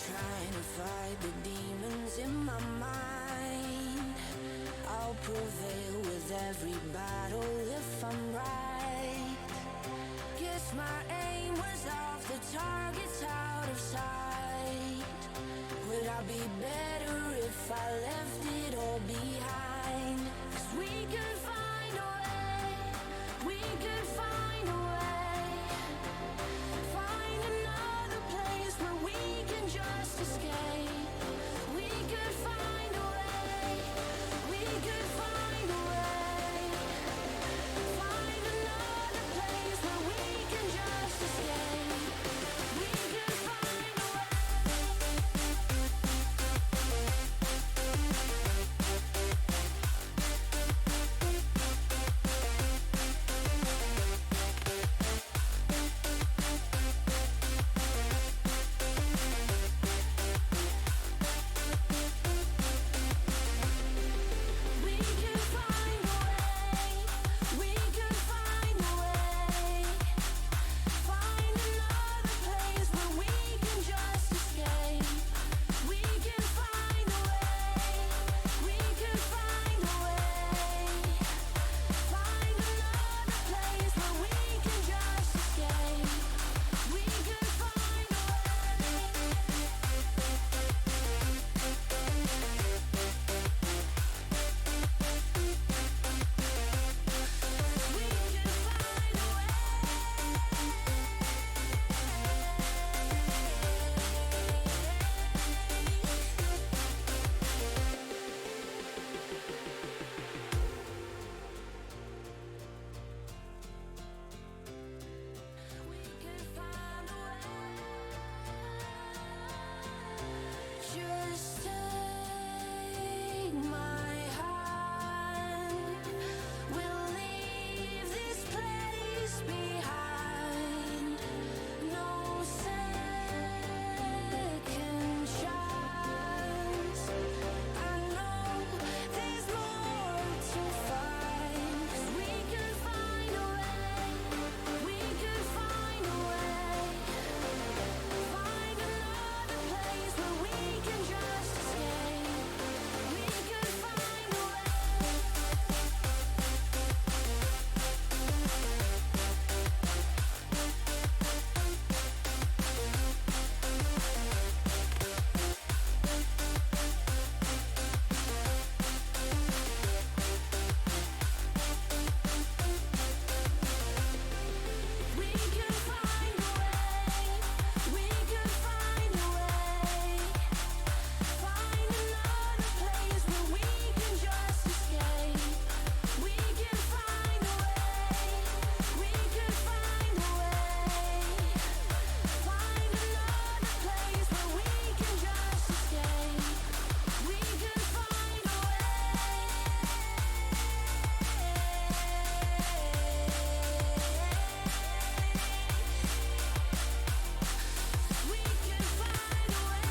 trying to fight the demons in my mind. I'll prevail with every battle if I'm right. Guess my aim was off, the target's out of sight. Would I be better if I left it all behind? 'Cause we could find a way, we could find a way. Find another place where we can just escape. We could find a way, we could find a way. Find another place where we can just escape. We could find a way. We could find a way, we could find a way. Find another place where we can just escape. We can find a way, we could find a way. Find another place where we can just escape. We could find a way. We can find a way. We can find a way. Just take my hand. We'll leave this place behind. No second chance. I know there's more to find. 'Cause we could find a way, we could find a way. Find another place where we can just escape. We could find a way. We could find a way, we could find a way. Find another place where we can just escape. We could find a way, we could find a way. Find another place where we can just escape. We could find a way. We can find a way.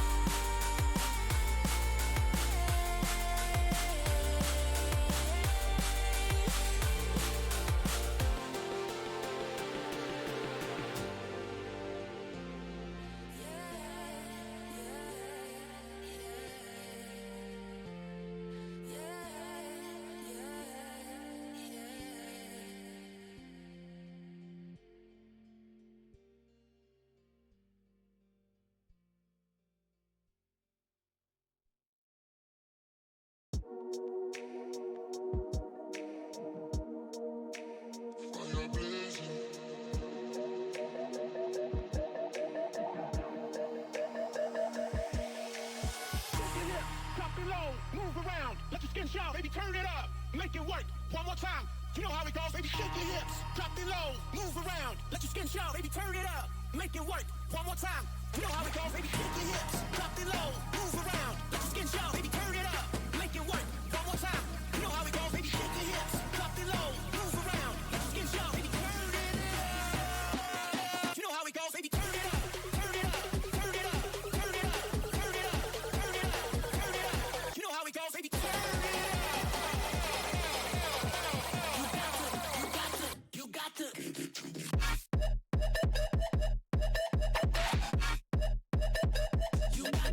Fire blazing. Drop it low, move around, let your skin shout, baby, turn it up, make it work, one more time, you know how it goes, baby, shake your hips, drop it low, move around, let your skin shout, baby, turn it up, make it work, one more time, you know how it goes, baby, shake your hips, drop it low, move around, let your skin shout, baby, turn it up, make it work, one more time, you know how it goes, baby, shake your hips, drop it low, move around, let your skin shout, baby, turn it up, you know how it goes, baby, turn it up, turn it up, turn it up, turn it up, turn it up, turn it up, turn it up, you know how it goes, baby, turn it up. You got to give it to me. You got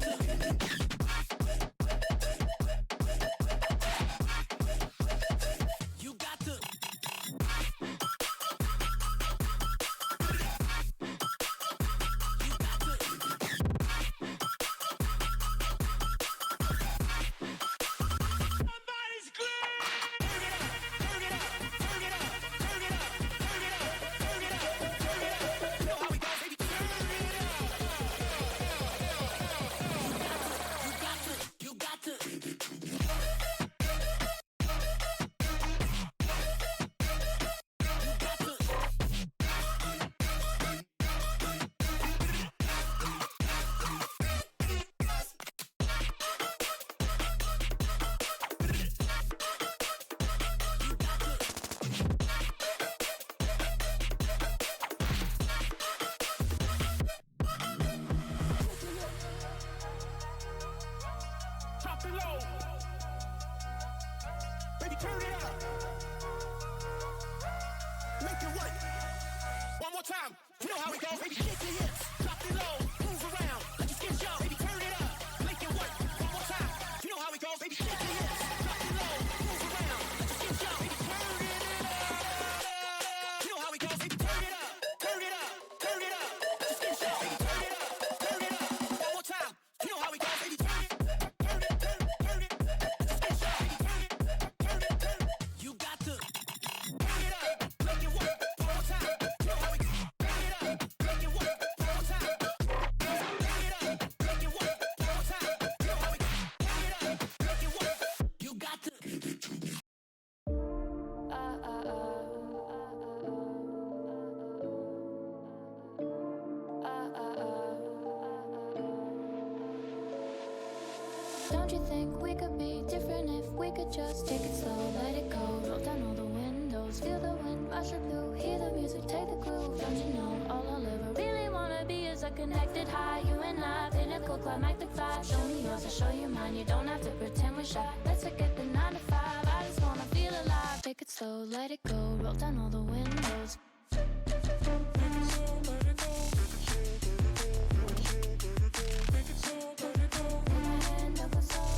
Don't you think we could be different if we could just take it slow, let it go, roll down all the windows, feel the wind rush through, hear the music, take the groove. Don't you know all I'll ever really wanna be is a connected high, you and I, pinnacle, climactic vibe. Show me yours, I'll show you mine. You don't have to pretend we're shy. Let's forget the 9 to 5. I just wanna feel alive. Take it slow, let it go, roll down all the windows.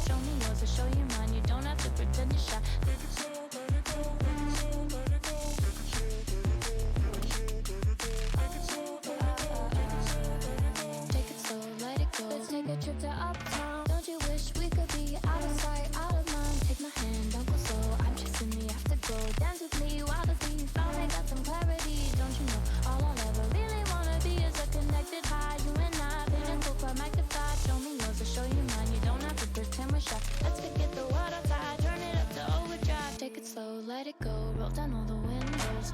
Show me yours, I'll show you mine. You don't have to pretend you're shy. Take it slow, let it go. Let's take a trip to uptown. Don't you wish we could be out of sight, out of mind? Take my hand, don't go slow. I'm chasing the afterglow. Dance with me while the beat finally got some clarity. Don't you know all I'll ever really wanna be is a connected high. You and I, pinnacle, climactic vibe. Show me yours, I'll show you mine. You don't have to pretend we're shy. Let's forget the world outside, turn it up to overdrive. Take it slow, let it go, roll down all the windows.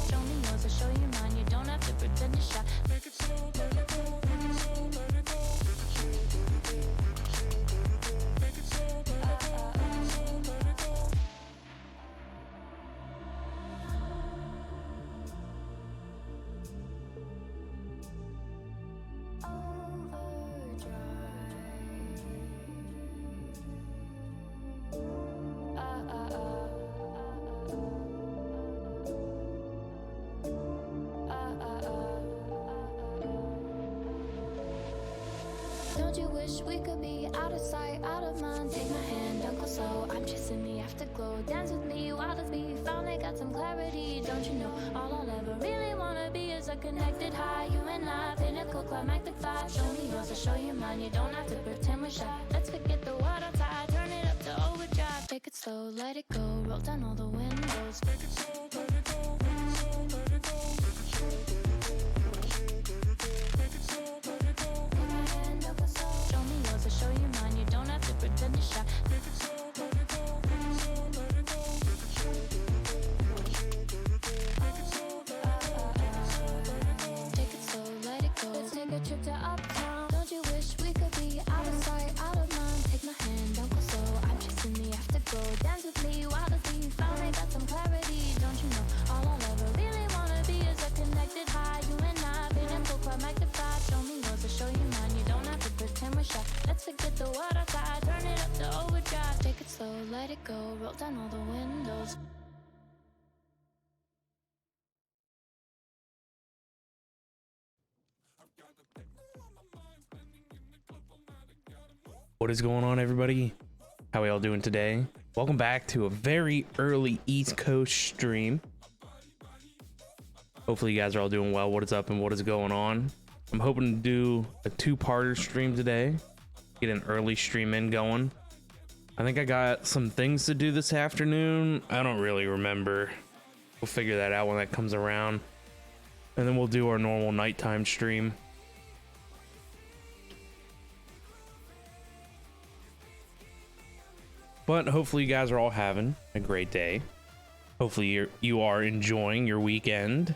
Show me yours, I'll show you mine. You don't have to pretend you're shy. Make it slow, let it go. Make it slow, let it go. Make it slow, let it go. Make it slow, let it go. Don't you wish we could be out of sight, out of mind? Take my hand, don't go slow. I'm chasing the afterglow. Dance with me while the beat finally got some clarity. Don't you know all I'll ever really wanna be is a connected high. You and I, pinnacle, climactic vibe. Show me yours, I'll show you mine. You don't have to pretend we're shy. Let's forget the world outside, turn it up to overdrive. Take it slow, let it go, roll down all the windows. Make it slow, let it go. Make it slow, let it go. Make it slow, let it go. Take my hand, don't go slow. Show me yours, I'll show you mine. You don't have to pretend you're shy. Make it slow, let it go. Make it slow, let it go. Make it slow, let it go. Take it slow, let it go. Let's take a trip to uptown. Don't you wish we could be out of sight, out of mind? Take my hand, don't go slow. I'm chasing the afterglow. Dance with me while the beat finally got some clarity. Don't you know all I'll ever really wanna be is a connected high. You and I, pinnacle, climactic vibe. Show me yours, I'll show you mine. You don't have to pretend we're shy. Let's forget the world outside, turn it up to overdrive. Take it slow, let it go, roll down all the windows. What is going on, everybody? How are y'all doing today? Welcome back to a very early East Coast stream. Hopefully you guys are all doing well. What is up and what is going on? I'm hoping to do a two-parter stream today. Get an early stream in going. I think I got some things to do this afternoon. I don't really remember. We'll figure that out when that comes around. And then we'll do our normal nighttime stream. But hopefully you guys are all having a great day. Hopefully you are enjoying your weekend.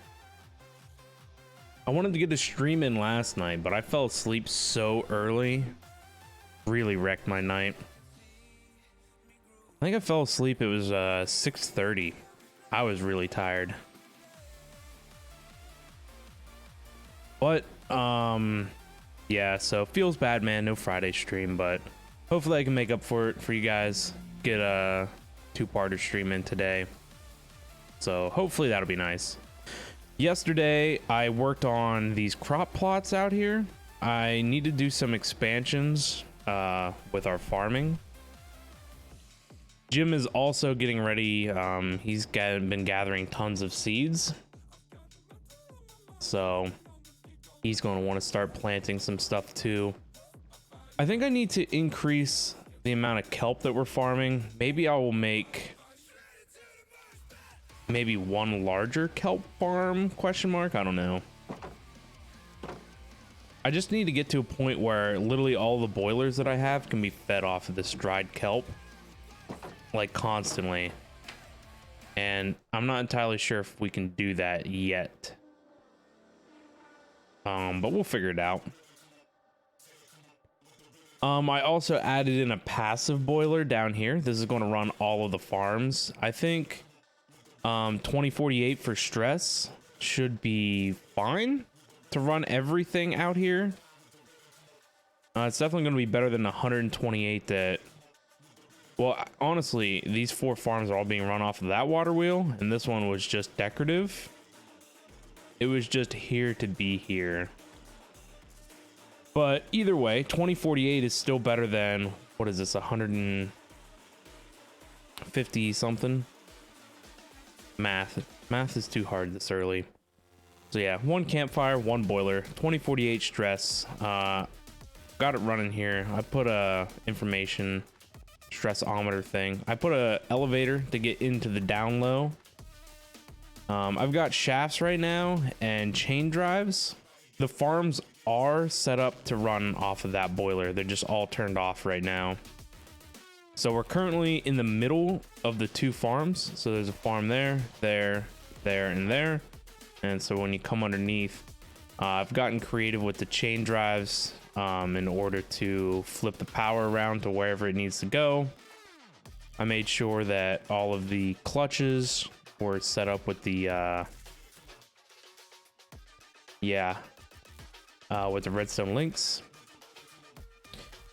I wanted to get a stream in last night, but I fell asleep so early. Really wrecked my night. I think I fell asleep, it was 6:30. I was really tired. But yeah, so feels bad, man. No Friday stream, but hopefully I can make up for it for you guys. Get a two-parter stream in today. So hopefully that'll be nice. Yesterday I worked on these crop plots out here. I need to do some expansions with our farming. Jim is also getting ready. He's been gathering tons of seeds, so he's going to want to start planting some stuff too. I think I need to increase the amount of kelp that we're farming. Maybe I will make maybe one larger kelp farm, question mark. I don't know. I just need to get to a point where literally all the boilers that I have can be fed off of this dried kelp, like constantly. and I'm not entirely sure if we can do that yet. But we'll figure it out. I also added in a passive boiler down here. This is going to run all of the farms. I think 2048 for stress should be fine to run everything out here. It's definitely going to be better than 128 that... Well, honestly, these 4 farms are all being run off of that water wheel, and this one was just decorative. It was just here to be here. But either way, 2048 is still better than, what is this, 150 something? Math is too hard this early. So yeah, 1 campfire, 1 boiler, 2048 stress. Got it running here. I put a information stressometer thing. I put a elevator to get into the down low. I've got shafts right now and chain drives. The farms are set up to run off of that boiler. They're just all turned off right now. So we're currently in the middle of the 2 farms. So there's a farm there, there, and there. And so when you come underneath, I've gotten creative with the chain drives in order to flip the power around to wherever it needs to go. I made sure that all of the clutches were set up with the with the redstone links.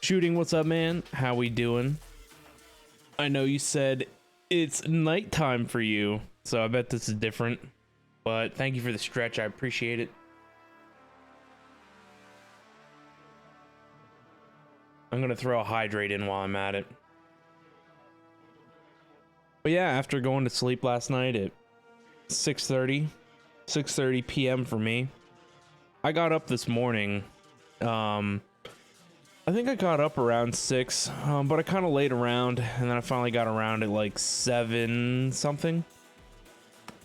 Shooting, what's up, man? How we doing? I know you said it's nighttime for you, so I bet this is different, but thank you for the stretch. I appreciate it. I'm gonna throw a hydrate in while I'm at it. But yeah, after going to sleep last night at 6:30 p.m. for me, I got up this morning. I think I got up around 6, but I kind of laid around, and then I finally got around at like 7 something.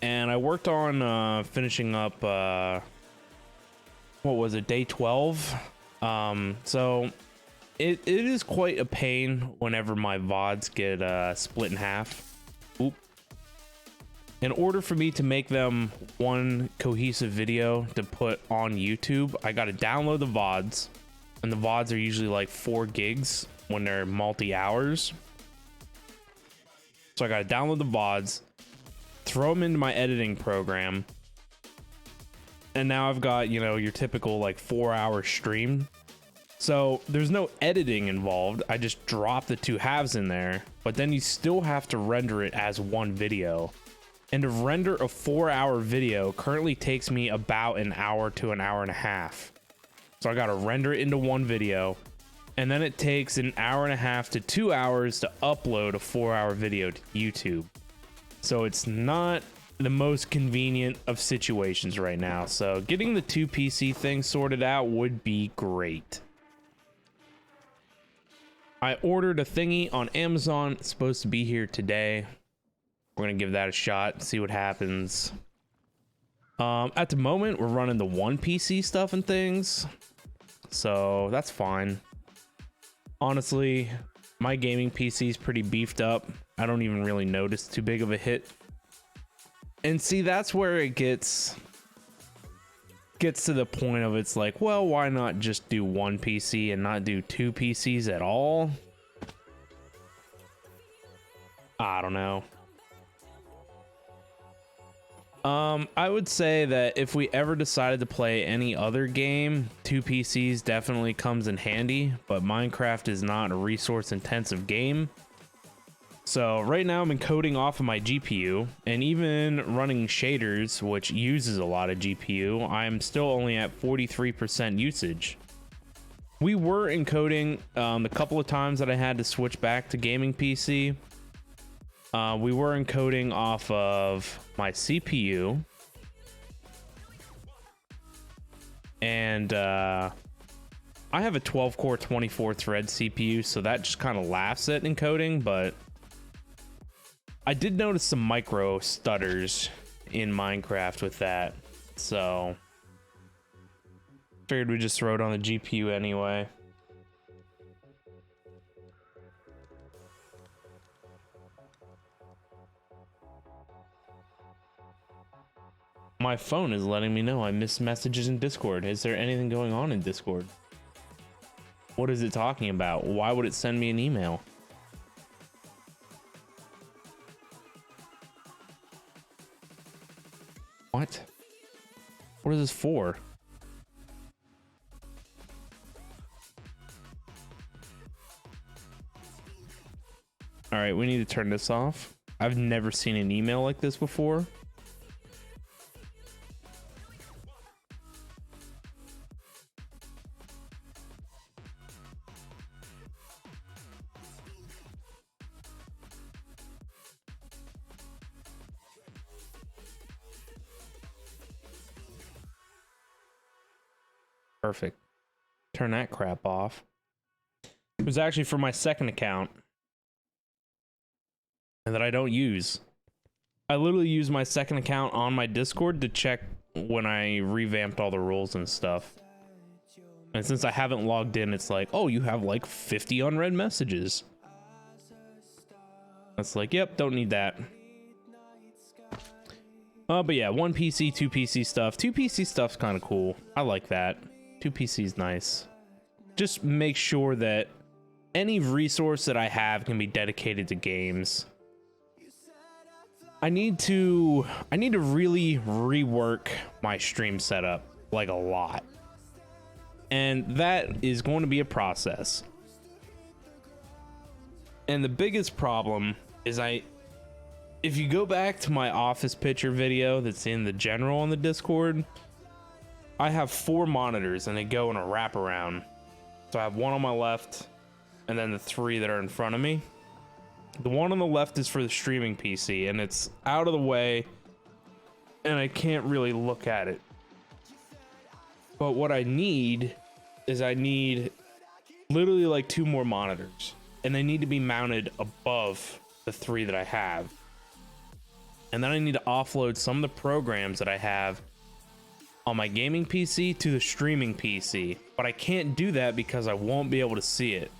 And I worked on finishing up, what was it, day 12? So it is quite a pain whenever my VODs get split in half. Oop. In order for me to make them one cohesive video to put on YouTube, I got to download the VODs, and the VODs are usually like 4 gigs when they're multi-hours. So I got to download the VODs, throw them into my editing program, and now I've got, you know, your typical like 4-hour stream. So there's no editing involved. I just drop the 2 halves in there, but then you still have to render it as one video. And to render a 4-hour video currently takes me about an hour to an hour and a half. So I got to render it into one video, and then it takes an hour and a half to 2 hours to upload a 4-hour video to YouTube. So it's not the most convenient of situations right now. So getting the 2 PC thing sorted out would be great. I ordered a thingy on Amazon. It's supposed to be here today. We're gonna give that a shot, see what happens. At the moment, we're running the 1 PC stuff and things, so that's fine. Honestly, my gaming PC is pretty beefed up. I don't even really notice too big of a hit. And see, that's where it gets to the point of, it's like, well, why not just do 1 PC and not do 2 PCs at all? I don't know. I would say that if we ever decided to play any other game, 2 PCs definitely comes in handy, but Minecraft is not a resource intensive game. So right now I'm encoding off of my GPU, and even running shaders, which uses a lot of GPU, I'm still only at 43% usage. We were encoding the couple of times that I had to switch back to gaming PC. We were encoding off of my CPU, and I have a 12-core 24-thread CPU, so that just kind of laughs at encoding, but I did notice some micro stutters in Minecraft with that, so figured we'd just throw it on the GPU anyway. My phone is letting me know I missed messages in Discord. Is there anything going on in Discord? What is it talking about? Why would it send me an email? What? What is this for? All right, we need to turn this off. I've never seen an email like this before. Perfect. Turn that crap off. It was actually for my second account and that I don't use. I literally use my second account on my Discord to check when I revamped all the rules and stuff. And since I haven't logged in, it's like, oh, you have like 50 unread messages. It's like, yep, don't need that. But yeah, 1 PC, 2 PC stuff. 2 PC stuff's kind of cool. I like that. 2 PC's nice. Just make sure that any resource that I have can be dedicated to games. I need to really rework my stream setup, like a lot. And that is going to be a process. And the biggest problem is if you go back to my office picture video that's in the general on the Discord, I have 4 monitors and they go in a wraparound. So I have one on my left and then the 3 that are in front of me. The one on the left is for the streaming PC and it's out of the way and I can't really look at it. But what I need is literally like 2 more monitors and they need to be mounted above the 3 that I have. And then I need to offload some of the programs that I have on my gaming PC to the streaming PC, but I can't do that because I won't be able to see it.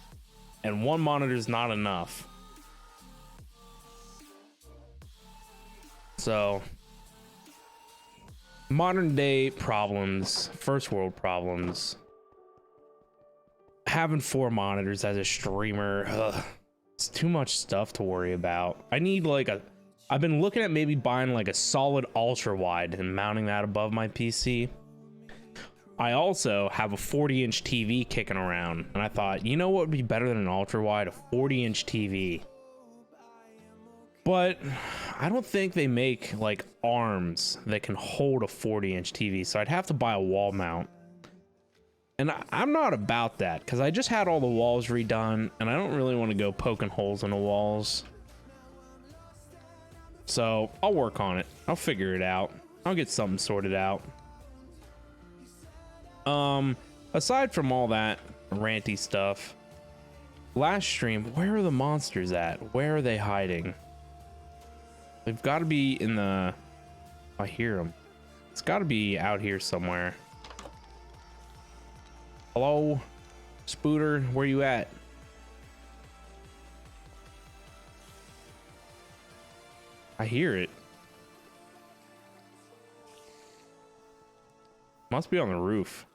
And 1 monitor is not enough. So, modern day problems, first world problems. Having 4 monitors as a streamer, it's too much stuff to worry about. I need like I've been looking at maybe buying like a solid ultra wide and mounting that above my PC. I also have a 40-inch TV kicking around, and I thought, you know what would be better than an ultra wide? A 40-inch TV. But I don't think they make like arms that can hold a 40-inch TV, so I'd have to buy a wall mount. And I'm not about that because I just had all the walls redone, and I don't really want to go poking holes in the walls. So I'll work on it. I'll figure it out. I'll get something sorted out. Aside from all that ranty stuff, last stream, where are the monsters at? Where are they hiding? They've got to be in the... I hear them. It's got to be out here somewhere. Hello? Spooter, where you at? I hear it. Must be on the roof.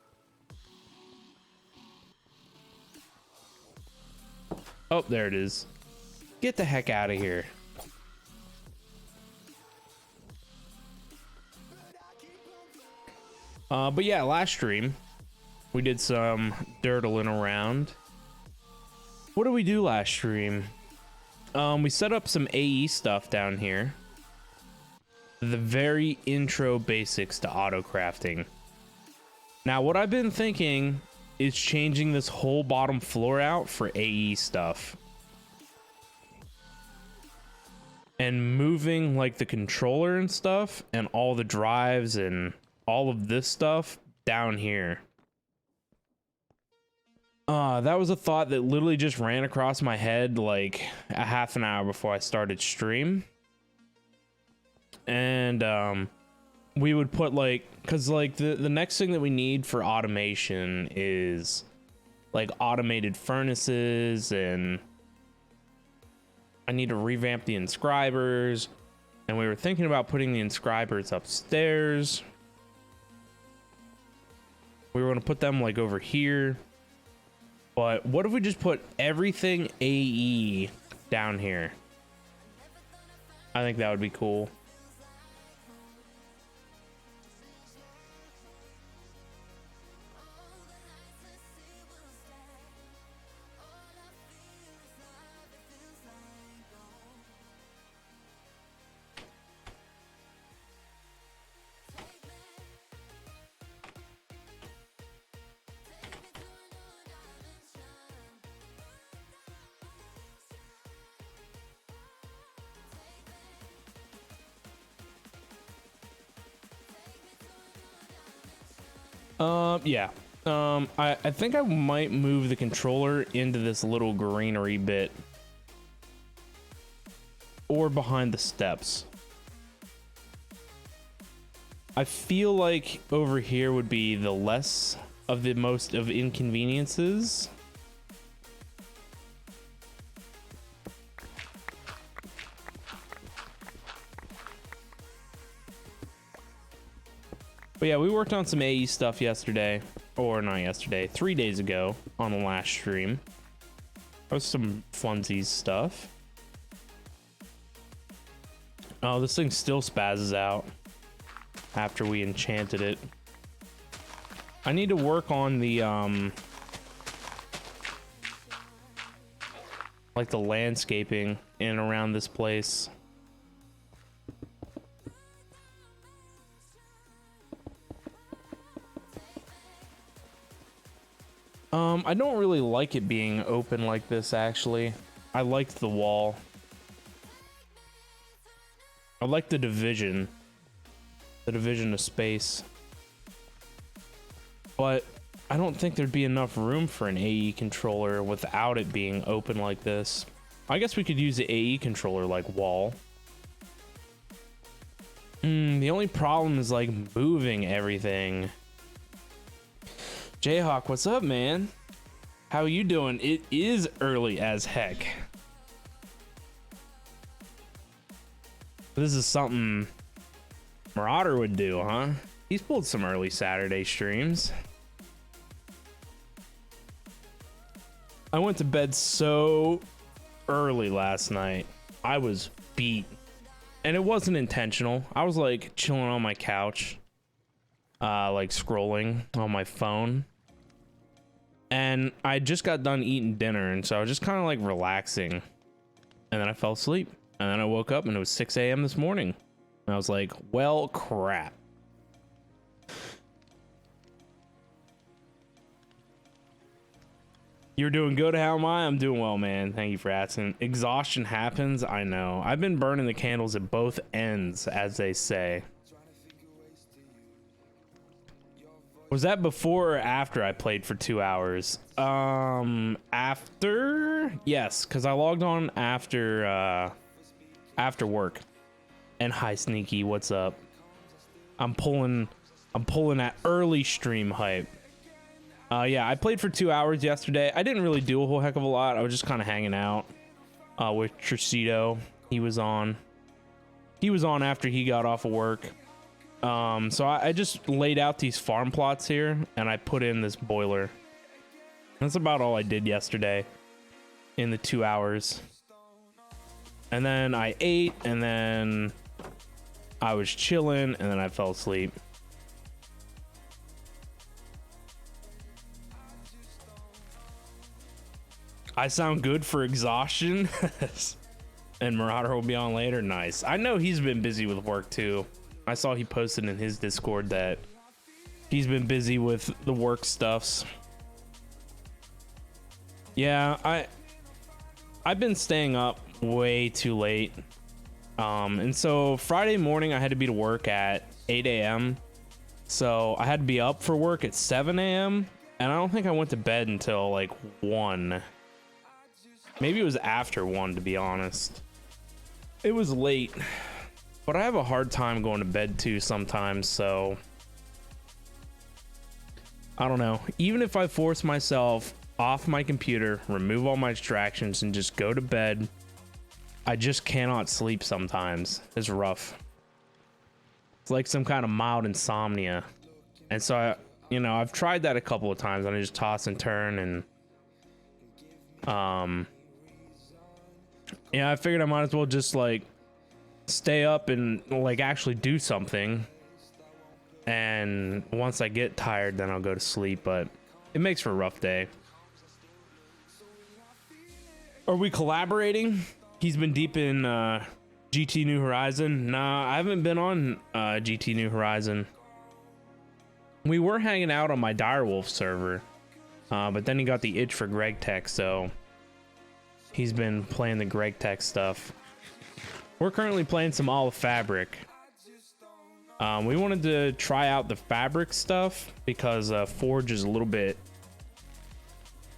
Oh, there it is. Get the heck out of here. But yeah, last stream we did some dirtling around. What did we do last stream? We set up some AE stuff down here. The very intro basics to auto crafting. Now, what I've been thinking is changing this whole bottom floor out for AE stuff. And moving like the controller and stuff and all the drives and all of this stuff down here. That was a thought that literally just ran across my head like a half an hour before I started stream. And we would put like, cause like the next thing that we need for automation is like automated furnaces, and I need to revamp the inscribers. And we were thinking about putting the inscribers upstairs. We were going to put them like over here. But what if we just put everything AE down here? I think that would be cool. Yeah. I think I might move the controller into this little greenery bit. Or behind the steps. I feel like over here would be the less of the most of inconveniences. But yeah, we worked on some AE stuff yesterday, or not yesterday, 3 days ago on the last stream. That was some funsies stuff. Oh, this thing still spazzes out after we enchanted it. I need to work on the, like the landscaping in and around this place. I don't really like it being open like this, actually. I liked the wall. I like the division of space. But I don't think there'd be enough room for an AE controller without it being open like this. I guess we could use the AE controller like wall. The only problem is like moving everything. Jayhawk, what's up, man? How you doing? It is early as heck. This is something Marauder would do, huh? He's pulled some early Saturday streams. I went to bed so early last night. I was beat. And it wasn't intentional. I was like chilling on my couch. Like scrolling on my phone. And I just got done eating dinner, and so I was just kind of like relaxing. And then I fell asleep. And then I woke up and it was 6 a.m. this morning. And I was like, well, crap. You're doing good, how am I? I'm doing well, man. Thank you for asking. Exhaustion happens, I know. I've been burning the candles at both ends, as they say. Was that before or after I played for 2 hours? After? Yes, because I logged on after work. And hi, Sneaky, what's up? I'm pulling that early stream hype. Yeah, I played for 2 hours yesterday. I didn't really do a whole heck of a lot. I was just kind of hanging out with Tricito. He was on after he got off of work. So I just laid out these farm plots here and I put in this boiler. That's about all I did yesterday in the 2 hours. And then I ate, and then I was chilling, and then I fell asleep. I sound good for exhaustion. And Marauder will be on later. Nice. I know he's been busy with work too. I saw he posted in his Discord that he's been busy with the work stuffs. Yeah, I've been staying up way too late. And so Friday morning I had to be to work at 8 a.m. So I had to be up for work at 7 a.m. And I don't think I went to bed until like 1. Maybe it was after 1, to be honest. It was late. But I have a hard time going to bed too sometimes, so I don't know. Even if I force myself off my computer, remove all my distractions, and just go to bed, I just cannot sleep sometimes. It's rough. It's like some kind of mild insomnia. And so I've tried that a couple of times and I just toss and turn, and I figured I might as well just like stay up and like actually do something, and once I get tired then I'll go to sleep. But it makes for a rough day. Are we collaborating? He's been deep in GT New Horizon. Nah, I haven't been on GT New Horizon. We were hanging out on my Direwolf server, but then he got the itch for Greg Tech, so he's been playing the Greg Tech stuff. We're currently playing some All of Fabric. We wanted to try out the Fabric stuff because Forge is a little bit,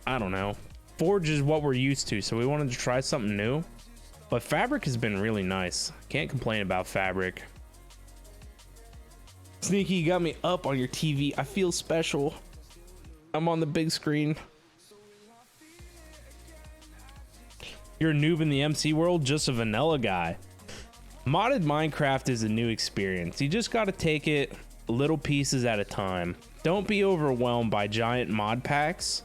I don't know. Forge is what we're used to, so we wanted to try something new. But Fabric has been really nice. Can't complain about Fabric. Sneaky, you got me up on your TV. I feel special. I'm on the big screen. You're a noob in the MC world, just a vanilla guy. Modded Minecraft is a new experience. You just got to take it little pieces at a time. Don't be overwhelmed by giant mod packs.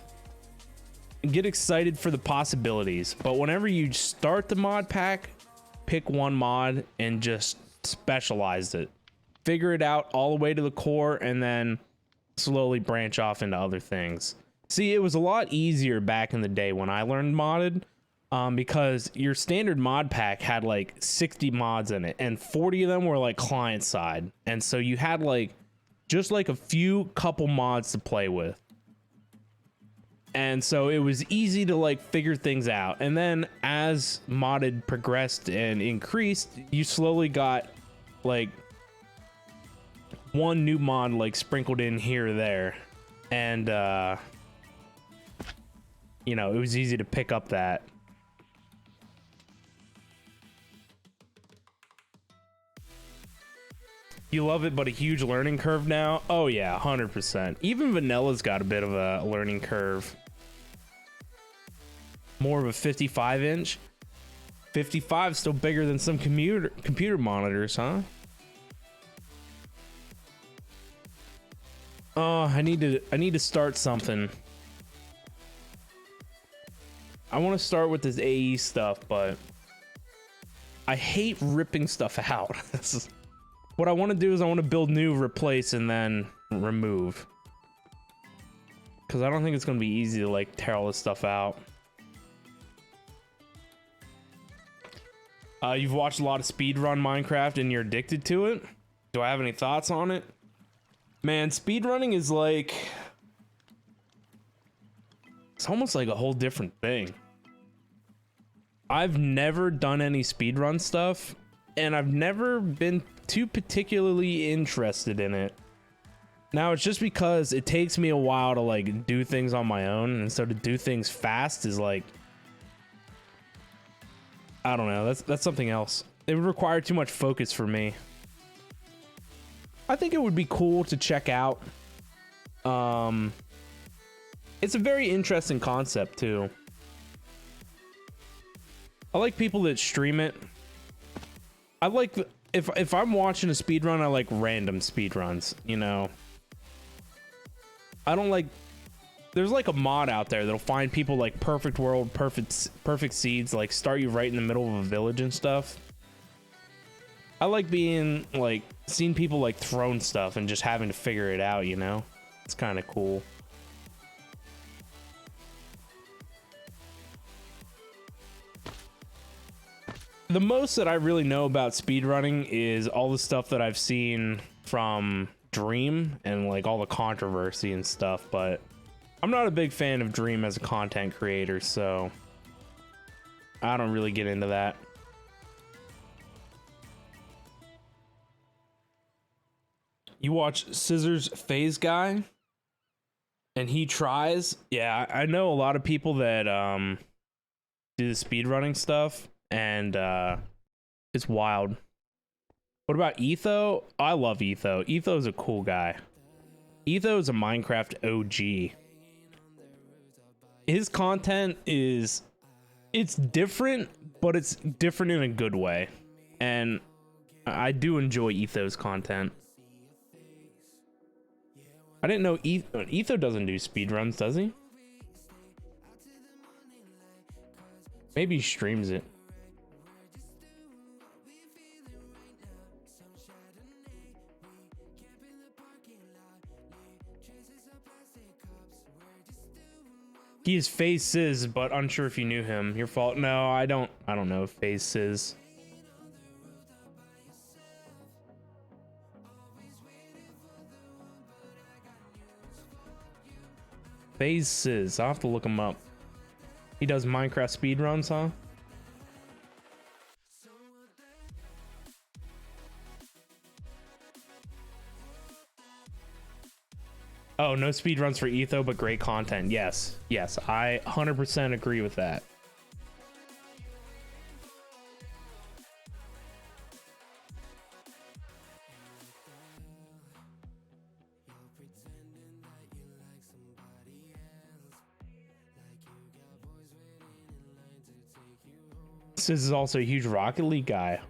Get excited for the possibilities, but whenever you start the mod pack, pick one mod and just specialize it. Figure it out all the way to the core and then slowly branch off into other things. See, it was a lot easier back in the day when I learned modded, because your standard mod pack had like 60 mods in it and 40 of them were like client side, and so you had like just like a couple mods to play with. And so it was easy to like figure things out. And then as modded progressed and increased, you slowly got like one new mod like sprinkled in here or there. And it was easy to pick up that. You love it, but a huge learning curve now? Oh yeah, 100%. Even Vanilla's got a bit of a learning curve. More of a 55 inch. 55 still bigger than some computer monitors, huh? Oh, I need to start something. I want to start with this AE stuff, but I hate ripping stuff out. What I want to do is I want to build new, replace, and then remove. Because I don't think it's going to be easy to like tear all this stuff out. You've watched a lot of speedrun Minecraft and you're addicted to it. Do I have any thoughts on it? Man, speedrunning is like... it's almost like a whole different thing. I've never done any speedrun stuff, and I've never been too particularly interested in it. Now, it's just because it takes me a while to like do things on my own, and so to do things fast is like... I don't know, that's something else. It would require too much focus for me. I think it would be cool to check out. It's a very interesting concept too. I like people that stream it. I like if I'm watching a speedrun, I like random speedruns, I don't like... there's like a mod out there that'll find people like perfect world, perfect seeds, like start you right in the middle of a village and stuff. I like being like seeing people like throwing stuff and just having to figure it out, It's kind of cool. The most that I really know about speedrunning is all the stuff that I've seen from Dream and like all the controversy and stuff, but I'm not a big fan of Dream as a content creator, so I don't really get into that. You watch Scissors Phase Guy and he tries? Yeah, I know a lot of people that do the speedrunning stuff, and it's wild. What about Etho? I love Etho. Etho's a cool guy. Etho is a Minecraft OG. His content it's different, but it's different in a good way. And I do enjoy Etho's content. I didn't know Etho doesn't do speedruns, does he? Maybe he streams it. He is Faces, but unsure if you knew him. Your fault. No, I don't know Faces. Faces. I'll have to look him up. He does Minecraft speedruns, huh? Oh, no speedruns for Etho, but great content. Yes, yes, I 100% agree with that. This is also a huge Rocket League guy.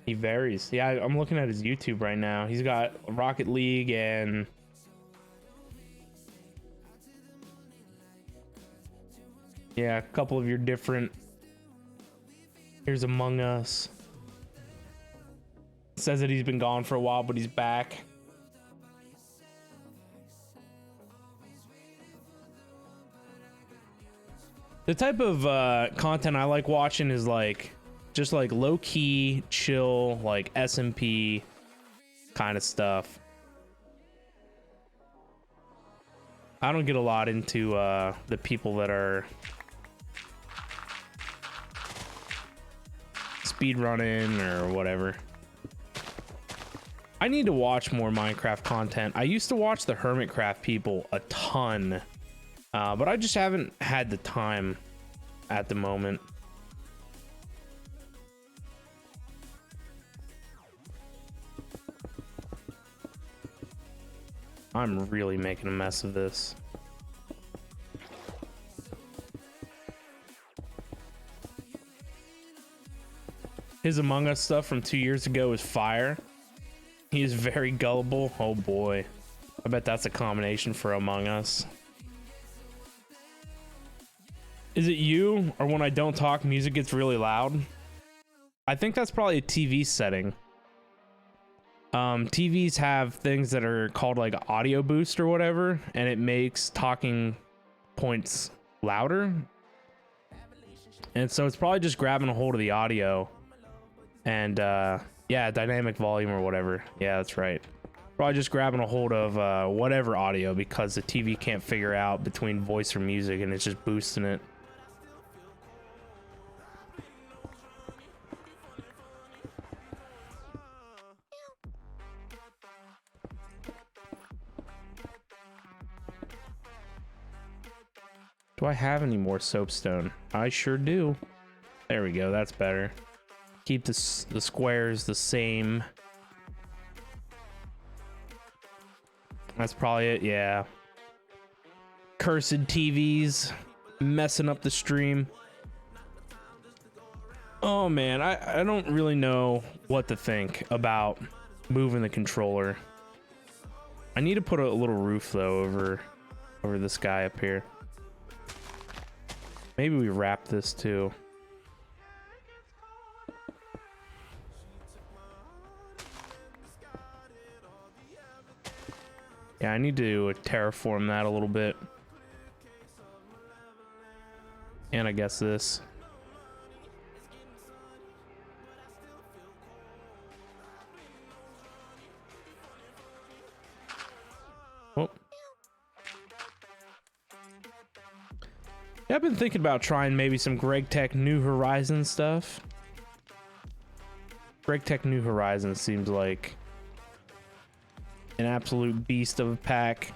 He varies. Yeah, I'm looking at his YouTube right now. He's got Rocket League and yeah, a couple of your different. Here's Among Us. Says that he's been gone for a while, but he's back. The type of content I like watching is like just like low key, chill, like SMP kind of stuff. I don't get a lot into the people that are speedrunning or whatever. I need to watch more Minecraft content. I used to watch the Hermitcraft people a ton, but I just haven't had the time at the moment. I'm really making a mess of this. His Among Us stuff from 2 years ago is fire. He is very gullible. Oh boy. I bet that's a combination for Among Us. Is it you, or when I don't talk, music gets really loud? I think that's probably a TV setting. TVs have things that are called like audio boost or whatever, and it makes talking points louder. And so it's probably just grabbing a hold of the audio and yeah, dynamic volume or whatever. Yeah, that's right. Probably just grabbing a hold of whatever audio, because the TV can't figure out between voice or music, and it's just boosting it. Do I have any more soapstone? I sure do. There we go. That's better. Keep the squares the same. That's probably it. Yeah. Cursed TVs messing up the stream. Oh man, I don't really know what to think about moving the controller. I need to put a little roof though over this guy up here. Maybe we wrap this too. Yeah, I need to terraform that a little bit. And I guess this. Oh. Yeah, I've been thinking about trying maybe some GregTech New Horizons stuff. GregTech New Horizons seems like an absolute beast of a pack.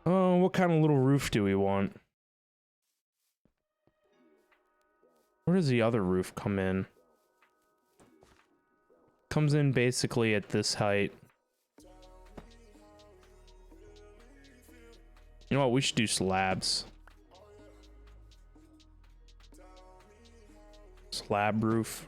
Oh, what kind of little roof do we want? Where does the other roof come in? Comes in basically at this height. You know what? We should do slabs. Slab roof.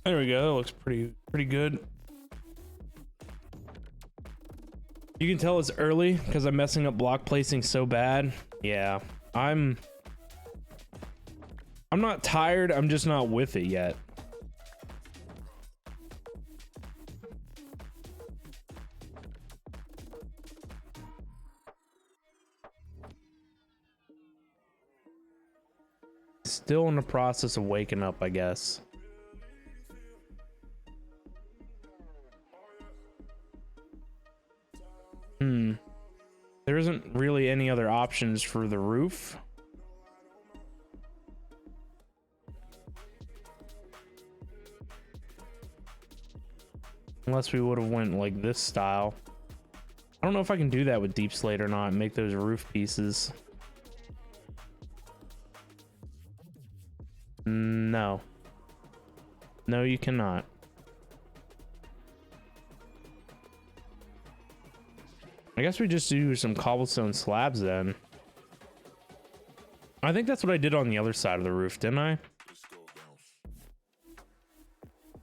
There we go. That looks pretty good. You can tell it's early because I'm messing up block placing so bad. Yeah, I'm not tired. I'm just not with it yet. Still in the process of waking up, I guess. There isn't really any other options for the roof. Unless we would have went like this style. I don't know if I can do that with deep slate or not, make those roof pieces. No. No, you cannot. I guess we just do some cobblestone slabs then. I think that's what I did on the other side of the roof, didn't I?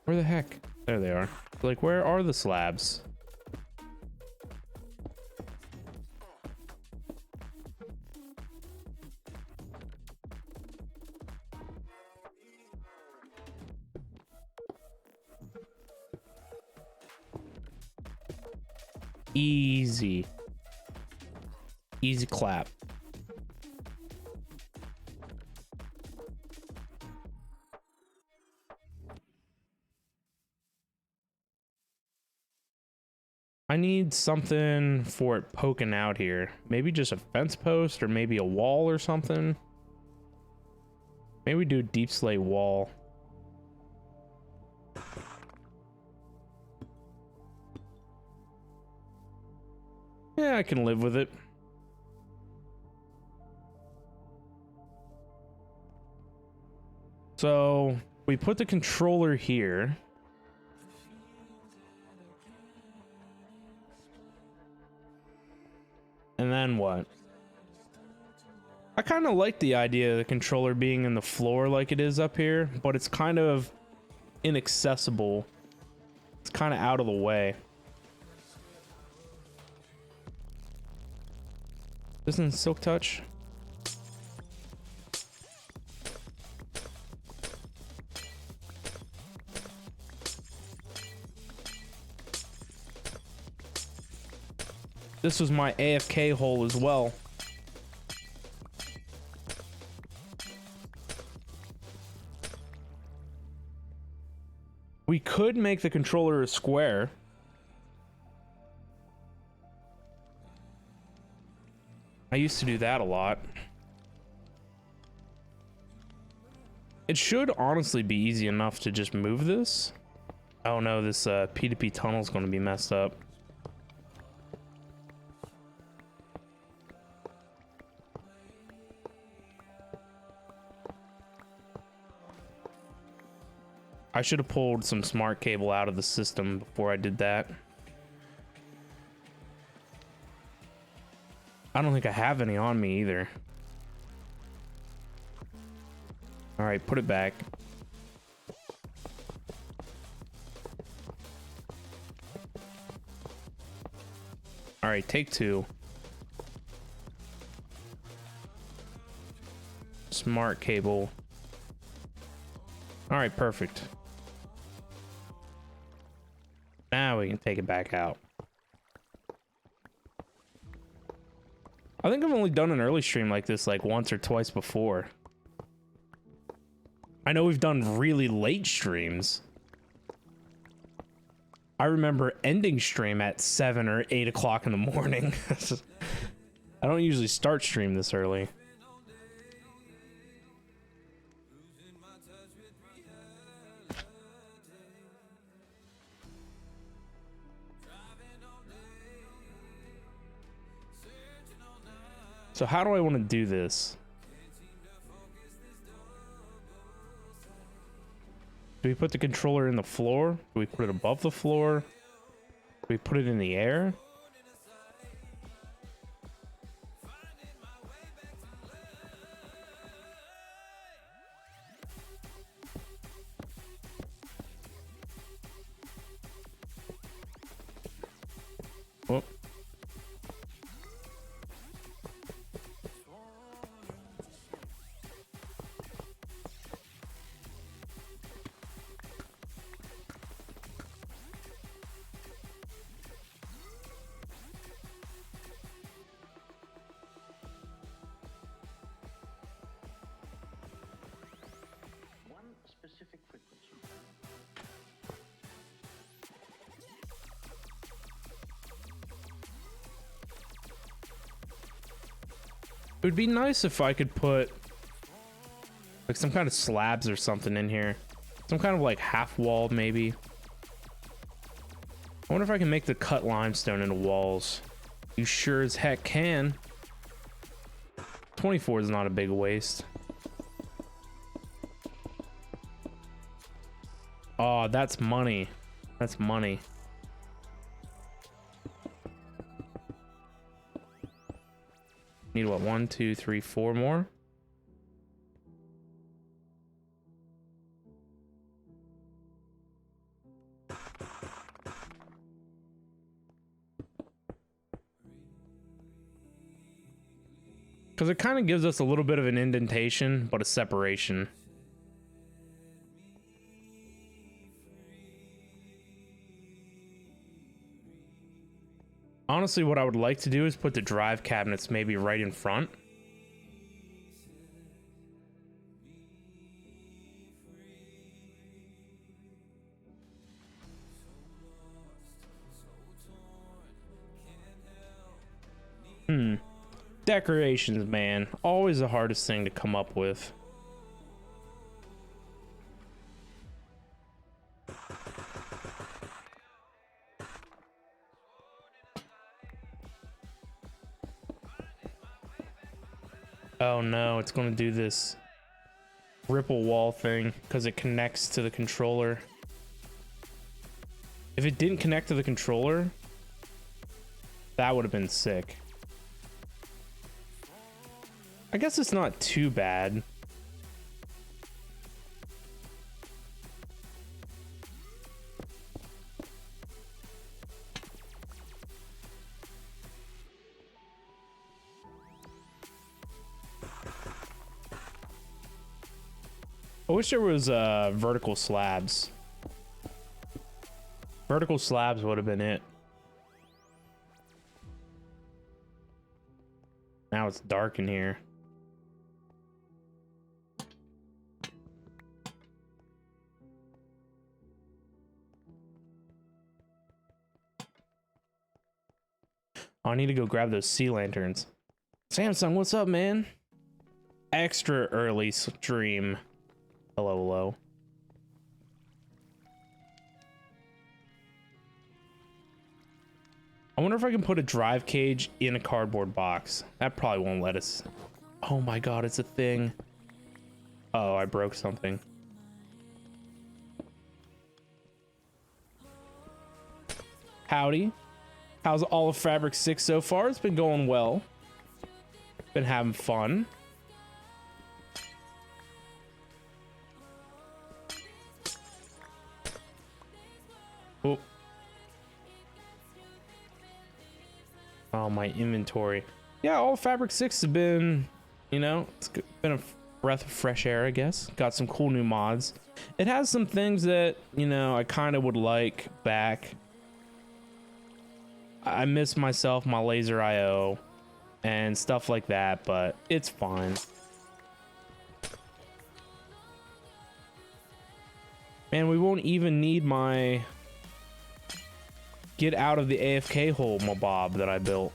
Where the heck? There they are. Like, where are the slabs? Easy. Easy clap. I need something for it poking out here. Maybe just a fence post or maybe a wall or something. Maybe we do a deep slate wall. Yeah, I can live with it. So we put the controller here. And then what? I kind of like the idea of the controller being in the floor like it is up here, but it's kind of inaccessible. It's kind of out of the way. Isn't Silk Touch? This was my AFK hole as well. We could make the controller a square. I used to do that a lot. It should honestly be easy enough to just move this. Oh no, this P2P tunnel is going to be messed up. I should have pulled some smart cable out of the system before I did that. I don't think I have any on me either. All right, put it back. All right, take two. Smart cable. All right, perfect. Now we can take it back out. I think I've only done an early stream like this like once or twice before. I know we've done really late streams. I remember ending stream at 7 or 8 o'clock in the morning. I don't usually start stream this early. So how do I want to do this? Do we put the controller in the floor? Do we put it above the floor? Do we put it in the air? Oh. One specific frequency. It would be nice if I could put like some kind of slabs or something in here. Some kind of like half wall maybe. I wonder if I can make the cut limestone into walls. You sure as heck can. 24 is not a big waste. Oh, that's money. That's money. Need what? 1, 2, 3, 4 more? Because it kind of gives us a little bit of an indentation, but a separation. Honestly, what I would like to do is put the drive cabinets maybe right in front. Decorations, man. Always the hardest thing to come up with. Oh no, it's going to do this ripple wall thing because it connects to the controller. If it didn't connect to the controller, that would have been sick. I guess it's not too bad. I wish there was vertical slabs. Vertical slabs would have been it. Now it's dark in here. Oh, I need to go grab those sea lanterns. Samsung, what's up, man? Extra early stream. Hello, hello. I wonder if I can put a drive cage in a cardboard box. That probably won't let us. Oh my god, it's a thing. Oh, I broke something. Howdy. How's all of Fabric 6 so far? It's been going well. Been having fun. Oh. Oh, my inventory. Yeah, all of Fabric 6 has been, you know, it's been a breath of fresh air, I guess. Got some cool new mods. It has some things that, you know, I kind of would like back. I miss myself, my laser IO, and stuff like that, but it's fine. Man, we won't even need my get out of the AFK hole mob that I built.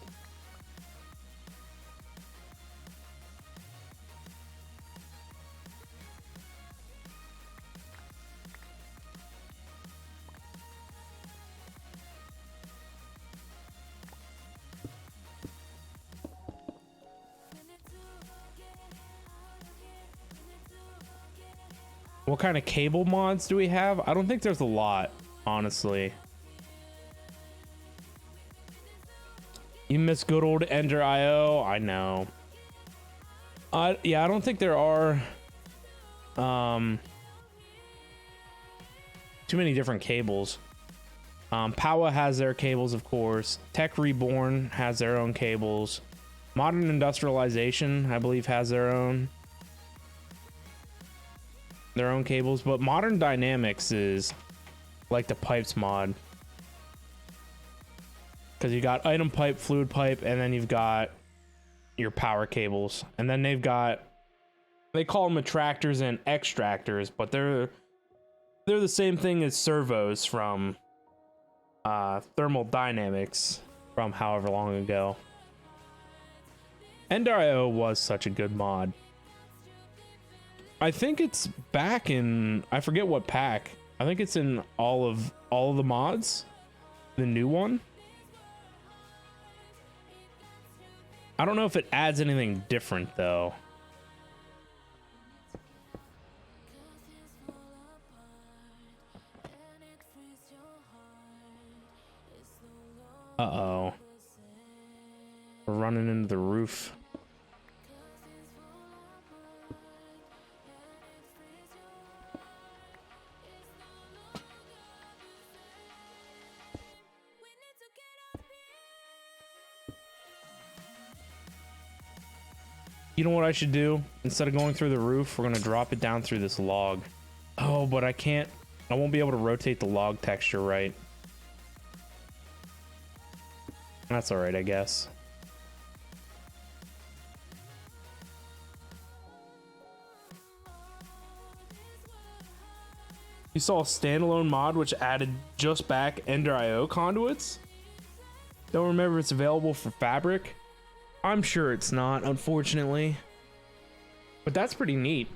What kind of cable mods do we have? I don't think there's a lot, honestly. You miss good old Ender IO? I know. Yeah, I don't think there are too many different cables. Powa has their cables, of course. Tech Reborn has their own cables. Modern Industrialization, I believe, has their own cables, but Modern Dynamics is like the pipes mod, because you got item pipe, fluid pipe, and then you've got your power cables, and then they call them attractors and extractors, but they're the same thing as servos from Thermal Dynamics from however long ago. Ender.io was such a good mod. I think it's back in, I forget what pack. I think it's in all of the mods. The new one. I don't know if it adds anything different though. Uh-oh. We're running into the roof. You know what I should do? Instead of going through the roof, we're gonna drop it down through this log. Oh, but I won't be able to rotate the log texture right. That's all right, I guess. You saw a standalone mod which added just back Ender.io conduits? Don't remember if it's available for Fabric. I'm sure it's not, unfortunately. But that's pretty neat.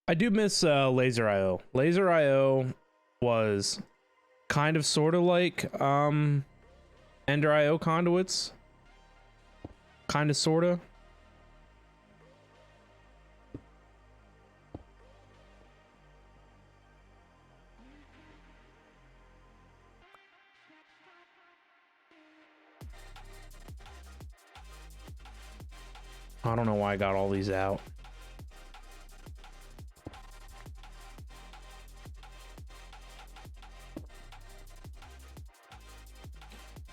I do miss Laser.io. Laser.io was kind of sort of like Ender.io conduits. Kind of sort of. I don't know why I got all these out.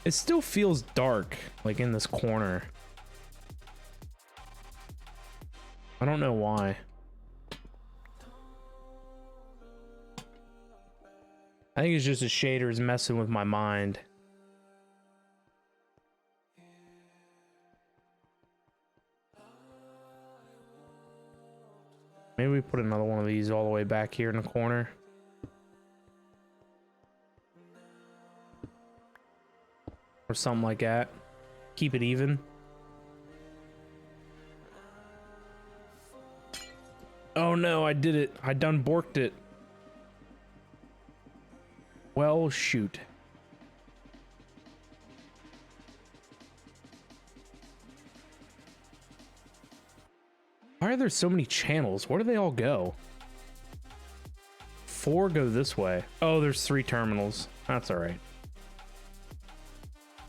It still feels dark, like in this corner. I don't know why. I think it's just the shaders messing with my mind. Maybe we put another one of these all the way back here in the corner. Or something like that. Keep it even. Oh no, I did it. I done borked it. Well, shoot. Why are there so many channels? Where do they all go? 4 go this way. Oh, there's 3 terminals. That's all right.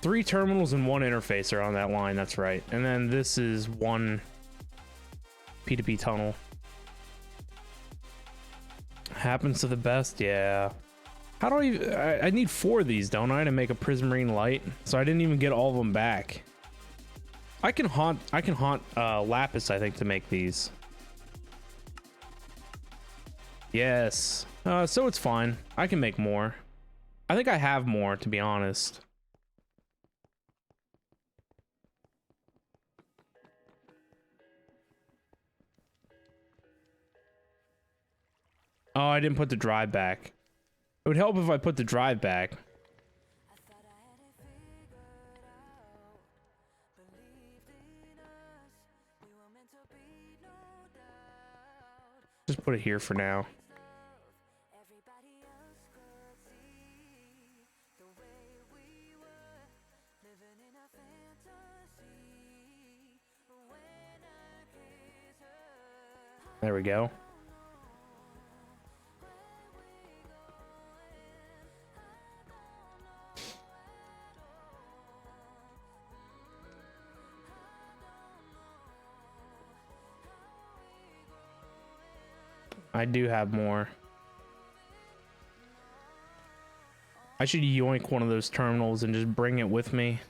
3 terminals and 1 interface are on that line. That's right. And then this is 1 P2P tunnel. Happens to the best. Yeah. How do I need 4 of these, don't I, to make a Prismarine light? So I didn't even get all of them back. I can haunt Lapis, I think, to make these. Yes. So it's fine. I can make more. I think I have more, to be honest. Oh, I didn't put the drive back. It would help if I put the drive back. put it here for now. There we go. I do have more. I should yoink one of those terminals and just bring it with me.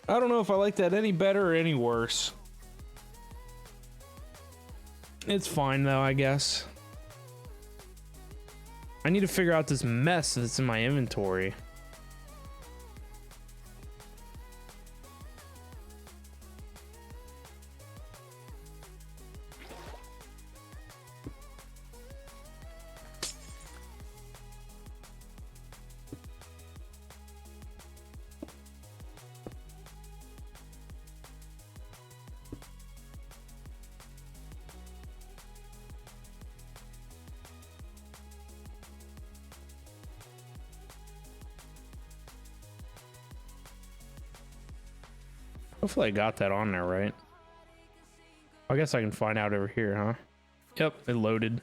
I don't know if I like that any better or any worse. It's fine though, I guess. I need to figure out this mess that's in my inventory. Hopefully I got that on there right. I guess I can find out over here, huh? Yep, it loaded.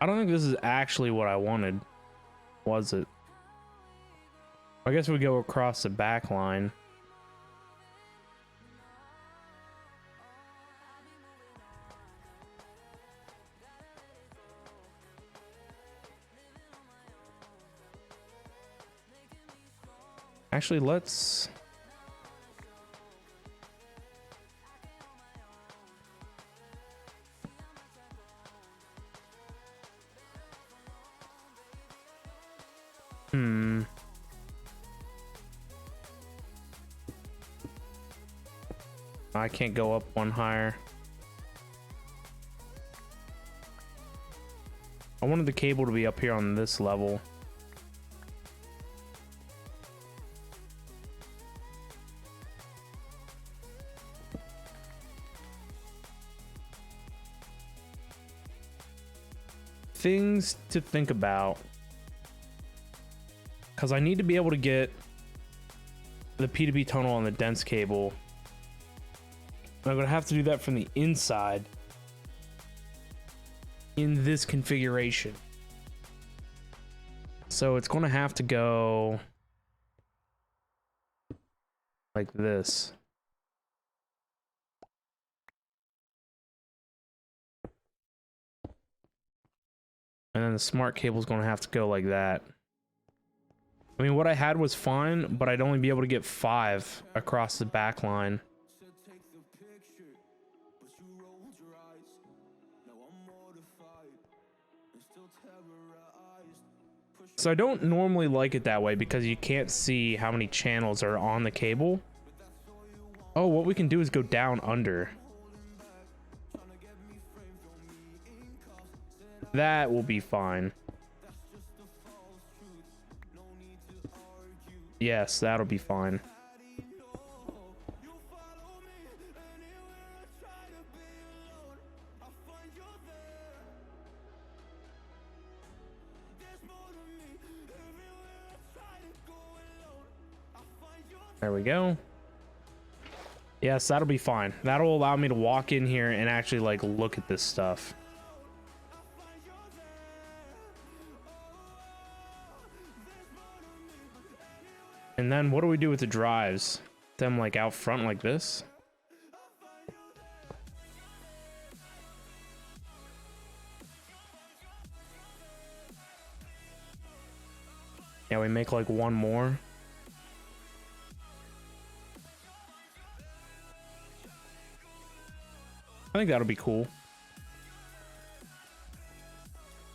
I don't think this is actually what I wanted. Was it? I guess we go across the back line. Actually, let's... I can't go up one higher. I wanted the cable to be up here on this level. Things to think about, because I need to be able to get the P2P tunnel on the dense cable. I'm gonna have to do that from the inside in this configuration, so it's gonna have to go like this. And then the smart cable is going to have to go like that. I mean, what I had was fine, but I'd only be able to get 5 across the back line. So I don't normally like it that way because you can't see how many channels are on the cable. Oh, what we can do is go down under. That will be fine. Yes, that'll be fine. There we go. Yes, that'll be fine. That'll allow me to walk in here and actually like look at this stuff. And then what do we do with the drives? Them like out front like this? Yeah, we make like one more. I think that'll be cool.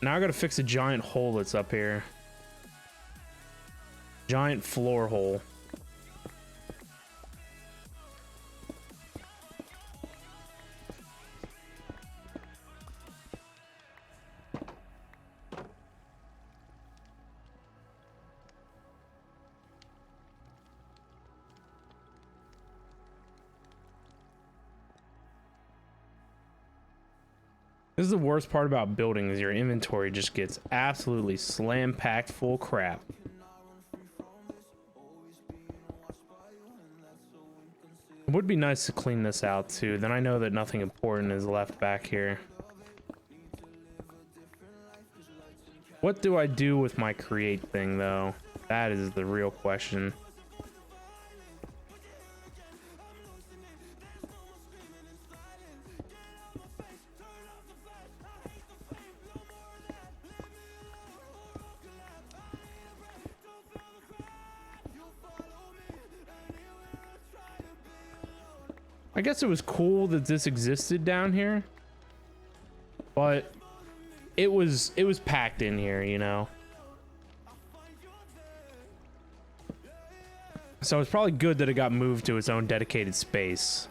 Now I gotta fix a giant hole that's up here. Giant floor hole. This is the worst part about building is your inventory just gets absolutely slam packed full of crap. It would be nice to clean this out too. Then I know that nothing important is left back here. What do I do with my create thing though? That is the real question. I guess it was cool that this existed down here, but it was packed in here, you know. So it's probably good that it got moved to its own dedicated space.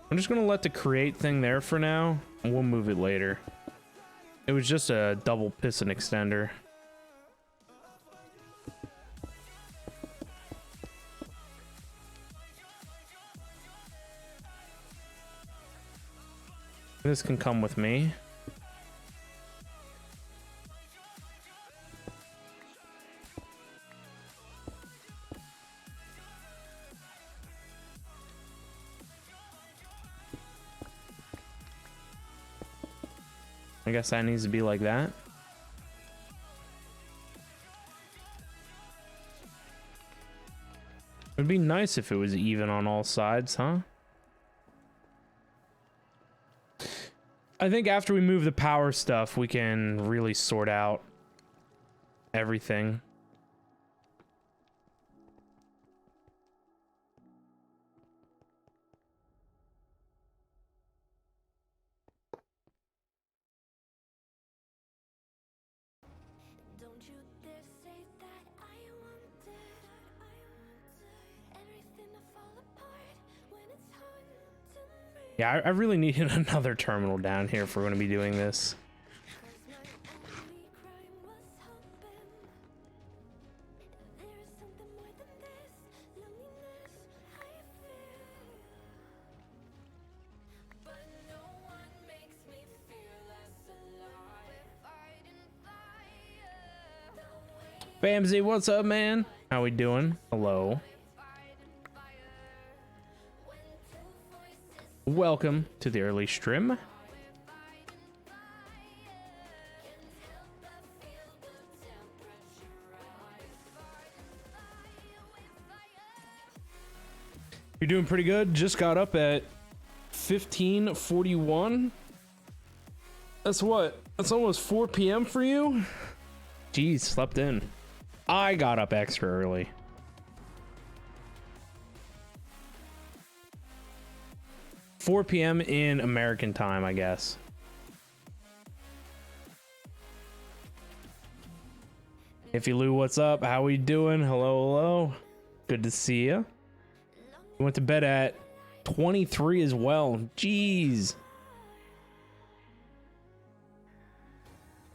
I'm just gonna let the create thing there for now, and we'll move it later. It was just a double piston extender. This can come with me. I guess that needs to be like that. It'd be nice if it was even on all sides, huh? I think after we move the power stuff, we can really sort out everything. Don't you dare say that I wanted everything to fall apart when it's hard to breathe. Yeah, I really needed another terminal down here if we're going to be doing this. My only crime was hoping there is something more than this loneliness I feel. But no one makes me feel less alive. Fighting fire. The way Bamsy, what's up, man? How we doing? Hello. Welcome to the early stream. You're doing pretty good. Just got up at 15:41. That's what? That's almost 4 p.m. for you? Jeez, slept in. I got up extra early. $4 p.m. in American time, I guess. Ify Lou, what's up? How we doing? Hello, hello. Good to see you. Went to bed at 23 as well. Jeez.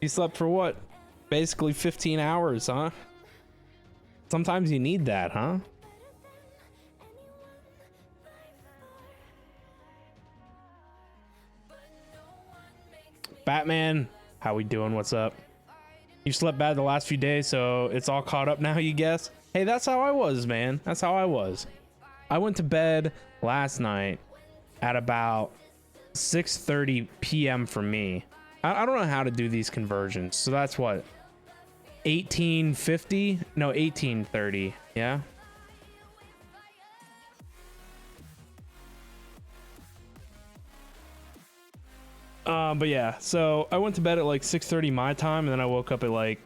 You slept for what? Basically 15 hours, huh? Sometimes you need that, huh? Batman, how we doing? What's up? You slept bad the last few days, so it's all caught up now, you guess? Hey, that's how I was, man. That's how I was. I went to bed last night at about 6:30 p.m. for me. I don't know how to do these conversions, so that's what? 1850? No, 1830, yeah? But yeah, so I went to bed at like 6:30 my time, and then I woke up at like,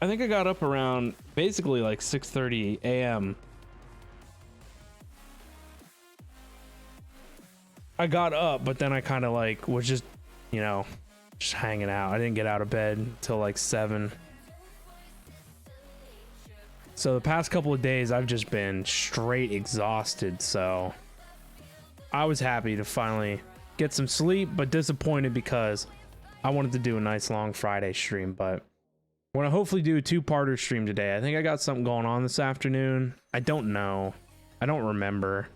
I think I got up around basically like 6:30 a.m. I got up, but then I kind of like was just, you know, just hanging out. I didn't get out of bed until like 7. So the past couple of days I've just been straight exhausted, so I was happy to finally get some sleep, but disappointed because I wanted to do a nice long Friday stream. But I'm gonna hopefully do a 2-parter stream today. I think I got something going on this afternoon. I don't know. I don't remember.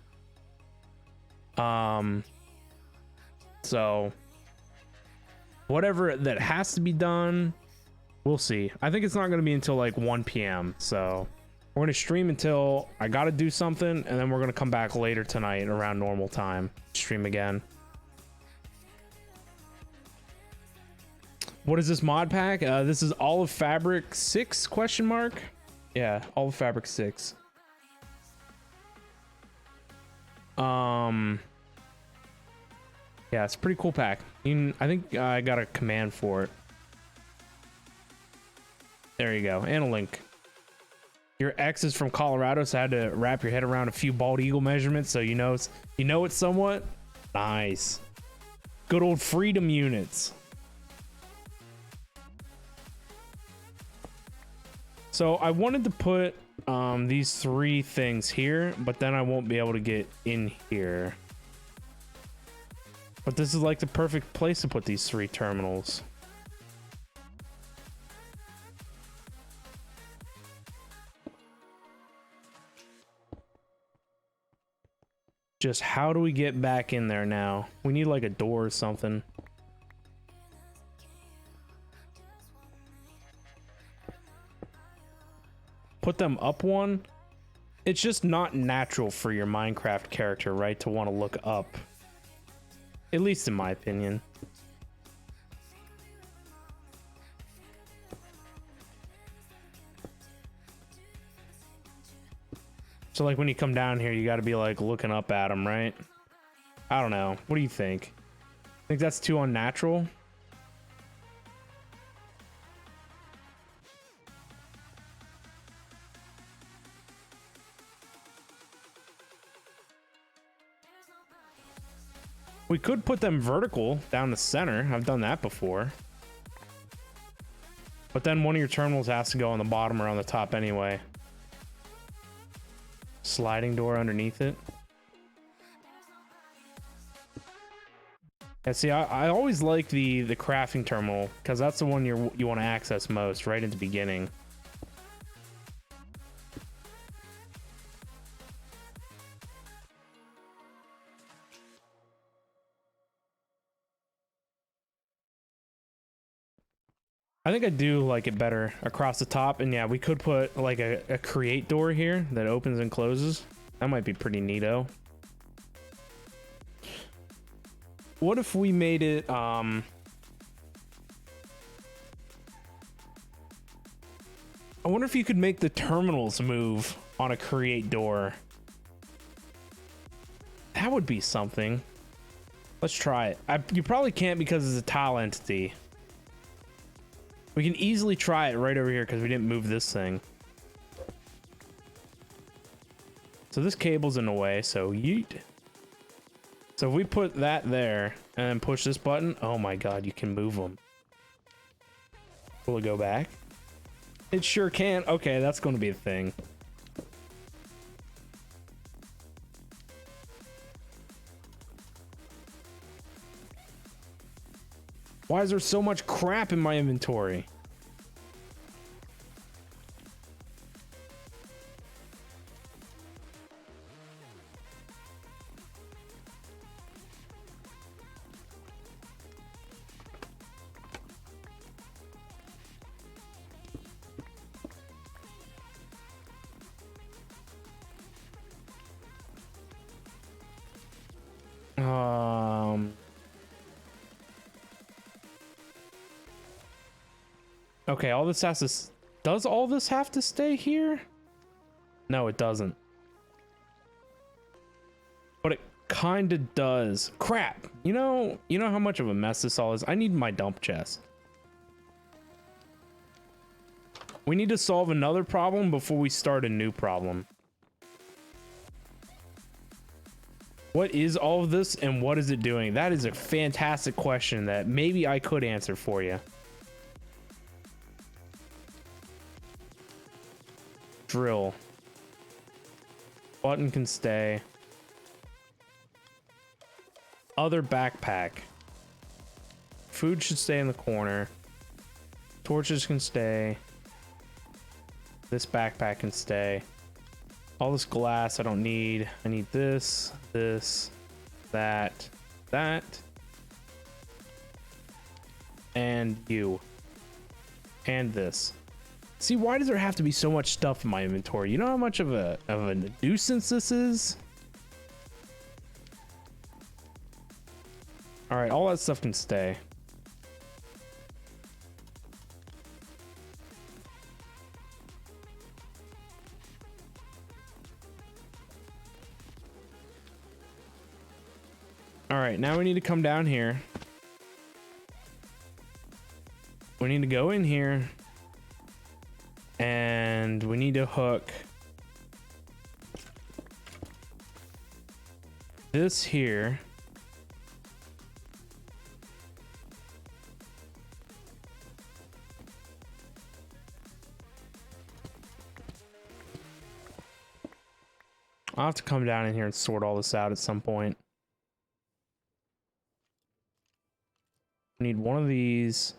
So whatever that has to be done, we'll see. I think it's not going to be until like 1 p.m. So we're going to stream until I got to do something, and then we're going to come back later tonight around normal time, stream again. What is this mod pack? This is All of Fabric 6 question mark. Yeah, All of Fabric 6. Yeah, it's a pretty cool pack. I think I got a command for it. There you go, and a link. Your ex is from Colorado, so I had to wrap your head around a few bald eagle measurements, so you know it's somewhat nice. Good old freedom units. So I wanted to put these 3 things here, but then I won't be able to get in here. But this is like the perfect place to put these 3 terminals. Just how do we get back in there now? We need like a door or something. Put them up one. It's just not natural for your Minecraft character, right, to want to look up. At least in my opinion. So like when you come down here, you got to be like looking up at them, right? I don't know. What do you think? Think that's too unnatural? We could put them vertical down the center. I've done that before. But then one of your terminals has to go on the bottom or on the top anyway. Sliding door underneath it. Yeah, see, I always like the crafting terminal because that's the one you want to access most right at the beginning. I think I do like it better across the top, and yeah, we could put like a create door here that opens and closes. That might be pretty neato. What if we made it I wonder if you could make the terminals move on a create door. That would be something. Let's try it. You probably can't because it's a tile entity. We can easily try it right over here because we didn't move this thing. So this cable's in the way, so yeet. So if we put that there and then push this button, oh my god, you can move them. Will it go back? It sure can. Okay, that's going to be a thing. Why is there so much crap in my inventory? Okay, all this has to... Does all this have to stay here? No, it doesn't. But it kind of does. Crap. You know how much of a mess this all is? I need my dump chest. We need to solve another problem before we start a new problem. What is all of this and what is it doing? That is a fantastic question that maybe I could answer for you. Drill. Button can stay. Other backpack. Food should stay in the corner. Torches can stay. This backpack can stay. All this glass I don't need. I need this, this, that, and you, and this. See, why does there have to be so much stuff in my inventory? You know how much of a nuisance this is? All right, all that stuff can stay. All right, now we need to come down here. We need to go in here and we need to hook this here. I'll have to come down in here and sort all this out at some point. Need one of these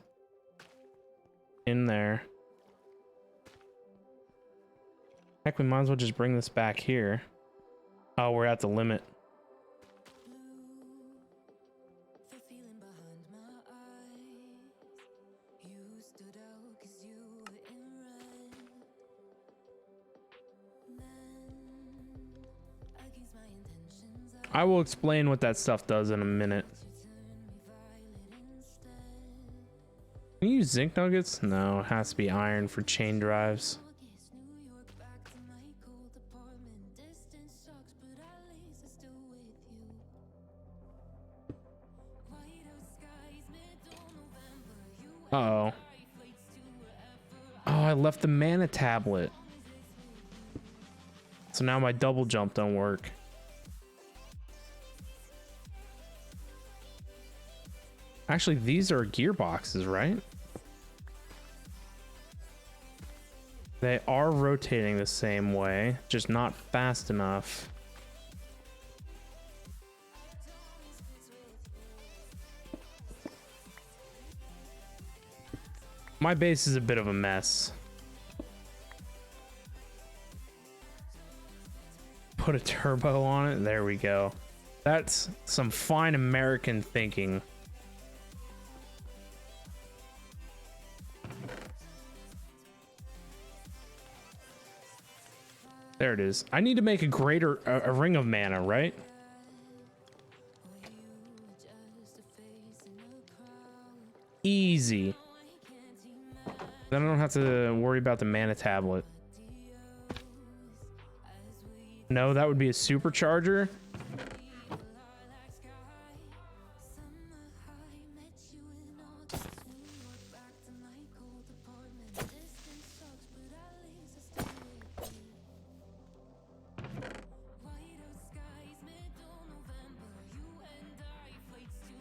in there. Heck, we might as well just bring this back here. Oh, we're at the limit. The feeling behind my eyes. You stood out 'cause you were in red. Then, against my intentions, I will explain what that stuff does in a minute. Can you use zinc nuggets? No, it has to be iron for chain drives. New York back to my cold apartment. Distance sucks, but at least I'm still with you. White out skies, middle November. You Uh-oh. Oh, I left the mana tablet. So now my double jump don't work. Actually, these are gearboxes, right? They are rotating the same way, just not fast enough. My base is a bit of a mess. Put a turbo on it. There we go. That's some fine American thinking. There it is. I need to make a ring of mana, right? Easy. Then I don't have to worry about the mana tablet. No, that would be a supercharger.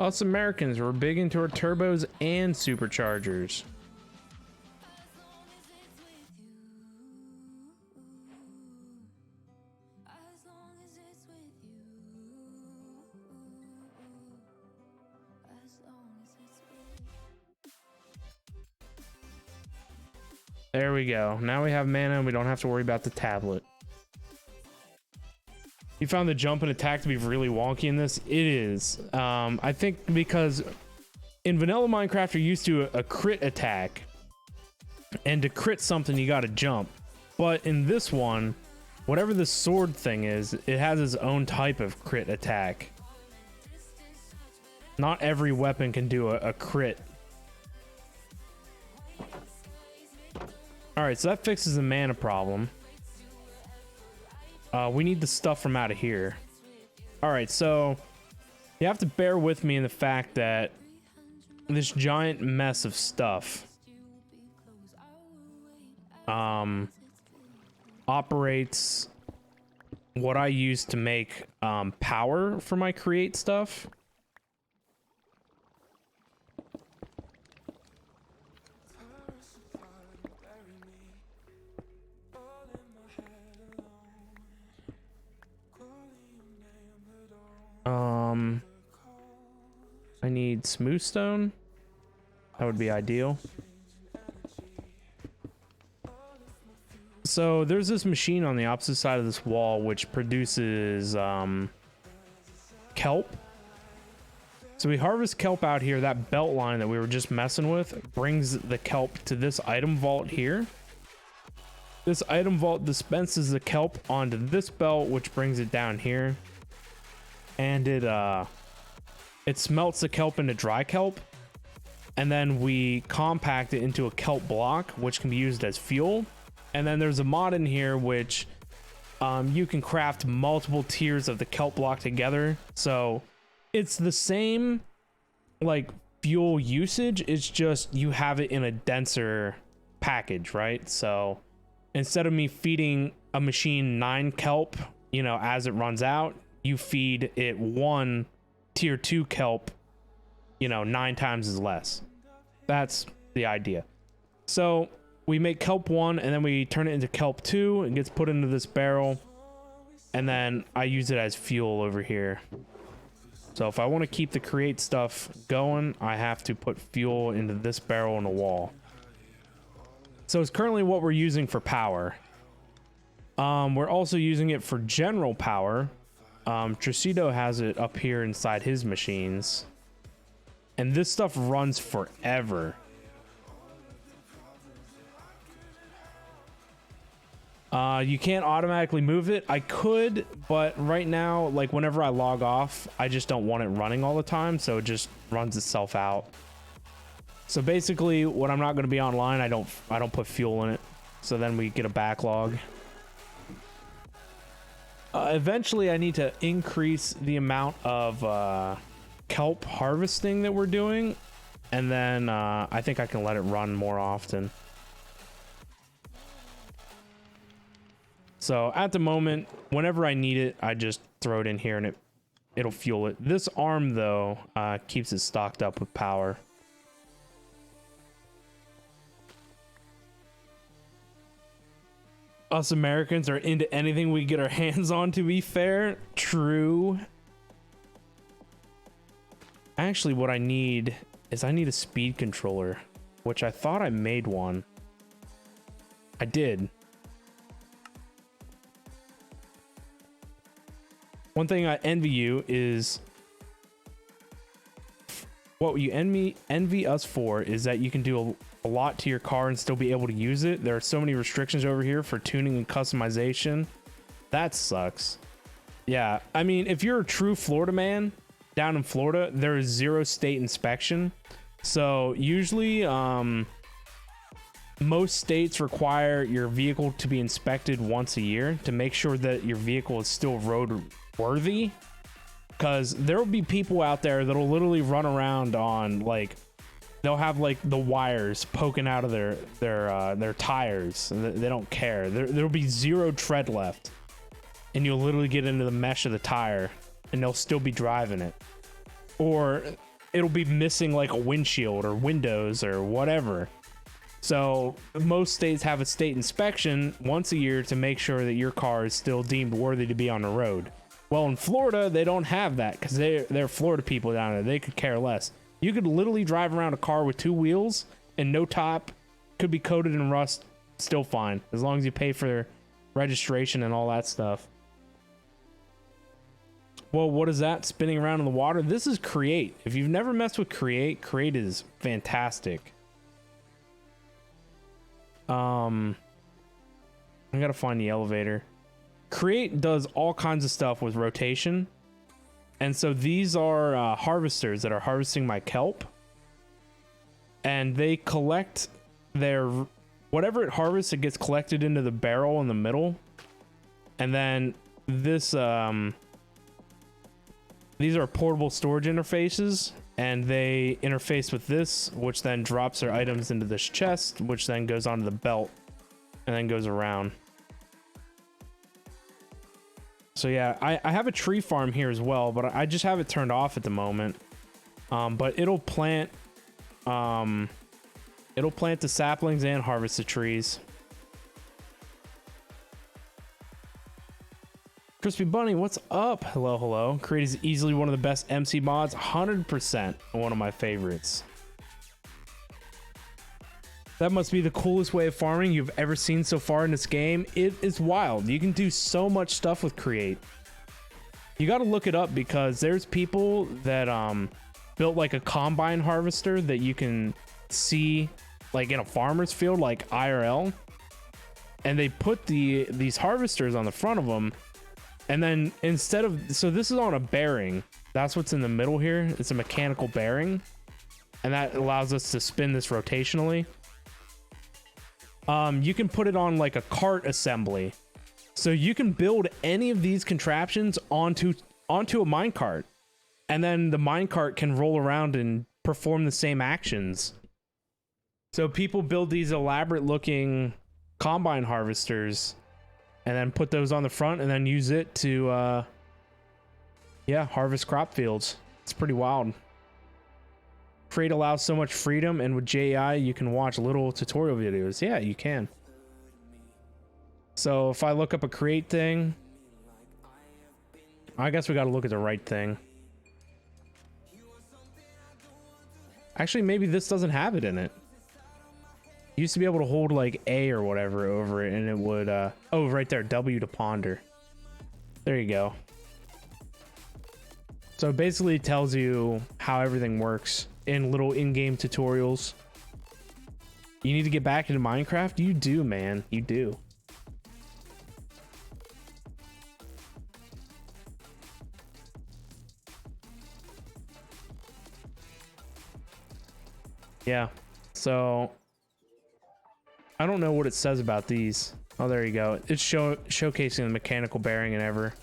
Us Americans, we're big into our turbos and superchargers. There we go. Now we have mana and we don't have to worry about the tablet. You found the jump and attack to be really wonky in this? It is. I think because in vanilla Minecraft you're used to a crit attack. And to crit something you gotta jump. But in this one, whatever the sword thing is, it has its own type of crit attack. Not every weapon can do a crit. Alright, so that fixes the mana problem. We need the stuff from out of here. Alright, so you have to bear with me in the fact that this giant mess of stuff operates what I use to make power for my create stuff. I need smooth stone. That would be ideal. So there's this machine on the opposite side of this wall which produces kelp. So we harvest kelp out here. That belt line that we were just messing with brings the kelp to this item vault here. This item vault dispenses the kelp onto this belt, which brings it down here. And it smelts the kelp into dry kelp. And then we compact it into a kelp block, which can be used as fuel. And then there's a mod in here which you can craft multiple tiers of the kelp block together. So it's the same like fuel usage, it's just you have it in a denser package, right? So instead of me feeding a machine 9 kelp, you know, as it runs out, you feed it 1 tier 2 kelp, you know, 9 times as less. That's the idea. So we make kelp 1 and then we turn it into kelp 2. It gets put into this barrel and then I use it as fuel over here. So if I want to keep the create stuff going, I have to put fuel into this barrel in the wall. So it's currently what we're using for power. We're also using it for general power. Tricido has it up here inside his machines. And this stuff runs forever. You can't automatically move it. I could, but right now, like whenever I log off, I just don't want it running all the time, so it just runs itself out. So basically, when I'm not going to be online, I don't put fuel in it. So then we get a backlog. Eventually, I need to increase the amount of kelp harvesting that we're doing, and then I think I can let it run more often. So at the moment, whenever I need it, I just throw it in here and it'll fuel it. This arm though keeps it stocked up with power. Us Americans are into anything we get our hands on, to be fair. True. Actually, what I need is I need a speed controller, which I thought I made one. I did. One thing I envy you is what you envy us for is that you can do a lot to your car and still be able to use it. There are so many restrictions over here for tuning and customization. That sucks. Yeah, I mean, if you're a true Florida man down in Florida, there is 0 state inspection. So usually most states require your vehicle to be inspected once a year to make sure that your vehicle is still road worthy, because there will be people out there that'll literally run around on, like, they'll have like the wires poking out of their tires and they don't care. There'll be 0 tread left and you'll literally get into the mesh of the tire and they'll still be driving it, or it'll be missing like a windshield or windows or whatever. So most states have a state inspection once a year to make sure that your car is still deemed worthy to be on the road. Well, in Florida, they don't have that because they're Florida people down there. They could care less. You could literally drive around a car with 2 wheels and no top, could be coated in rust, still fine, as long as you pay for registration and all that stuff. Well, what is that spinning around in the water? This is Create. If you've never messed with Create, Create is fantastic. I gotta find the elevator. Create does all kinds of stuff with rotation. And so these are harvesters that are harvesting my kelp. And they collect their... whatever it harvests, it gets collected into the barrel in the middle. And then this... these are portable storage interfaces. And they interface with this, which then drops their items into this chest, which then goes onto the belt. And then goes around. So yeah, I have a tree farm here as well, but I just have it turned off at the moment. But it'll plant the saplings and harvest the trees. Crispy Bunny, what's up? Hello, hello. Create is easily one of the best MC mods, 100% one of my favorites. That must be the coolest way of farming you've ever seen so far in this game. It is wild. You can do so much stuff with Create. You got to look it up because there's people that built like a combine harvester that you can see like in a farmer's field, like IRL, and they put these harvesters on the front of them, and then instead of, so this is on a bearing, that's what's in the middle here, it's a mechanical bearing, and that allows us to spin this rotationally. You can put it on like a cart assembly, so you can build any of these contraptions onto a minecart, and then the minecart can roll around and perform the same actions. So people build these elaborate looking combine harvesters and then put those on the front and then use it to harvest crop fields. It's pretty wild. Create allows so much freedom, and with JI you can watch little tutorial videos. Yeah, you can. So if I look up a create thing, I guess we got to look at the right thing. Actually, maybe this doesn't have it in it. You used to be able to hold like A or whatever over it and it would oh, right there, W to ponder. There you go. So it basically tells you how everything works in little in-game tutorials. You need to get back into Minecraft? You do, man. You do. Yeah. So I don't know what it says about these. Oh, there you go. It's showcasing the mechanical bearing and ever.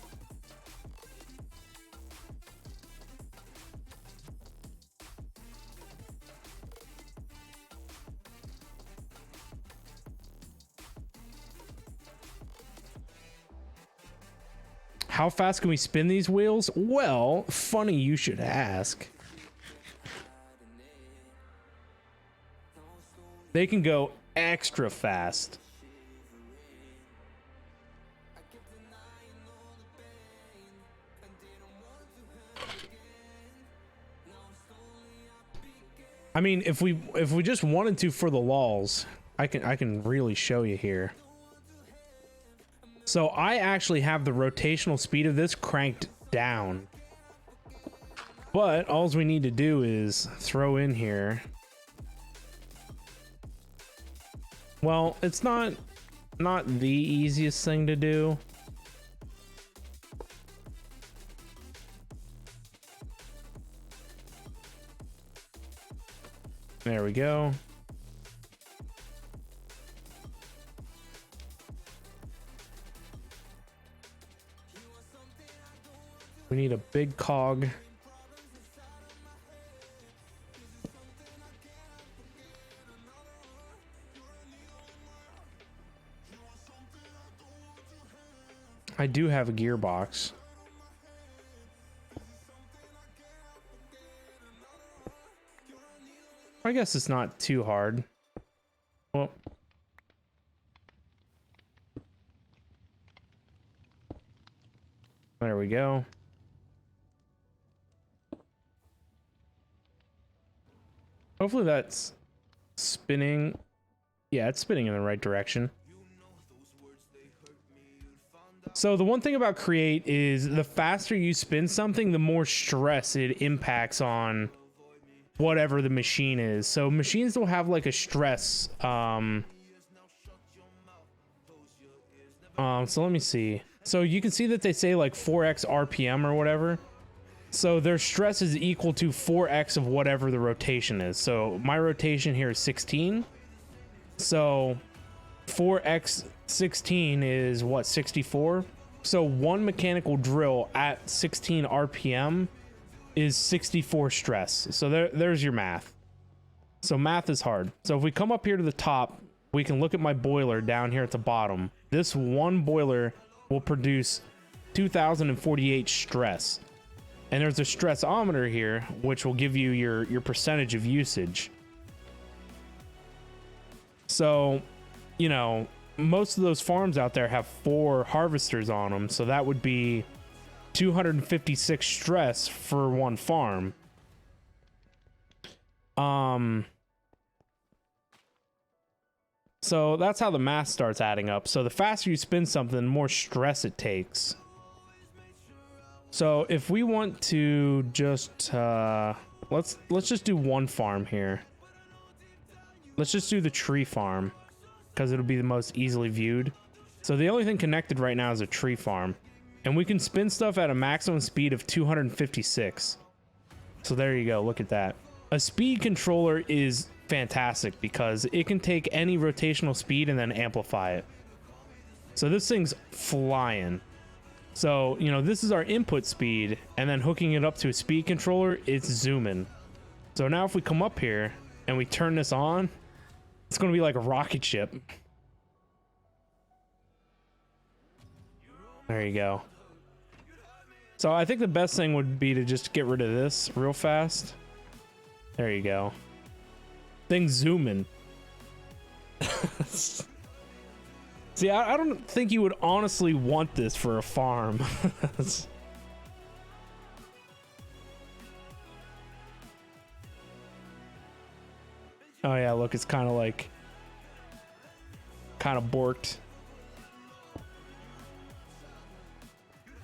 How fast can we spin these wheels? Well, funny you should ask. They can go extra fast. I mean, if we just wanted to for the lulz, I can really show you here. So I actually have the rotational speed of this cranked down. But all we need to do is throw in here. Well, it's not the easiest thing to do. There we go. We need a big cog. I do have a gearbox. I guess it's not too hard. Well, there we go. Hopefully that's spinning. Yeah, it's spinning in the right direction. So the one thing about create is the faster you spin something, the more stress it impacts on whatever the machine is. So machines will have like a stress. So let me see. So you can see that they say like 4x RPM or whatever. So their stress is equal to 4x of whatever the rotation is. So my rotation here is 16. So 4x 16 is what, 64? So one mechanical drill at 16 RPM is 64 stress. So there's your math. So math is hard. So if we come up here to the top, we can look at my boiler down here at the bottom. This one boiler will produce 2048 stress. And there's a stressometer here, which will give you your percentage of usage. So, you know, most of those farms out there have 4 harvesters on them. So that would be 256 stress for one farm. So that's how the math starts adding up. So the faster you spin something, the more stress it takes. So if we want to just let's just do one farm here. Let's just do the tree farm because it'll be the most easily viewed. So the only thing connected right now is a tree farm, and we can spin stuff at a maximum speed of 256. So there you go, look at that. A speed controller is fantastic because it can take any rotational speed and then amplify it. So this thing's flying. So, you know, this is our input speed, and then hooking it up to a speed controller, it's zooming. So now if we come up here and we turn this on, it's going to be like a rocket ship. There you go. So I think the best thing would be to just get rid of this real fast. There you go. Thing's zooming. See, I don't think you would honestly want this for a farm. Oh yeah, look, it's kind of like... kind of borked.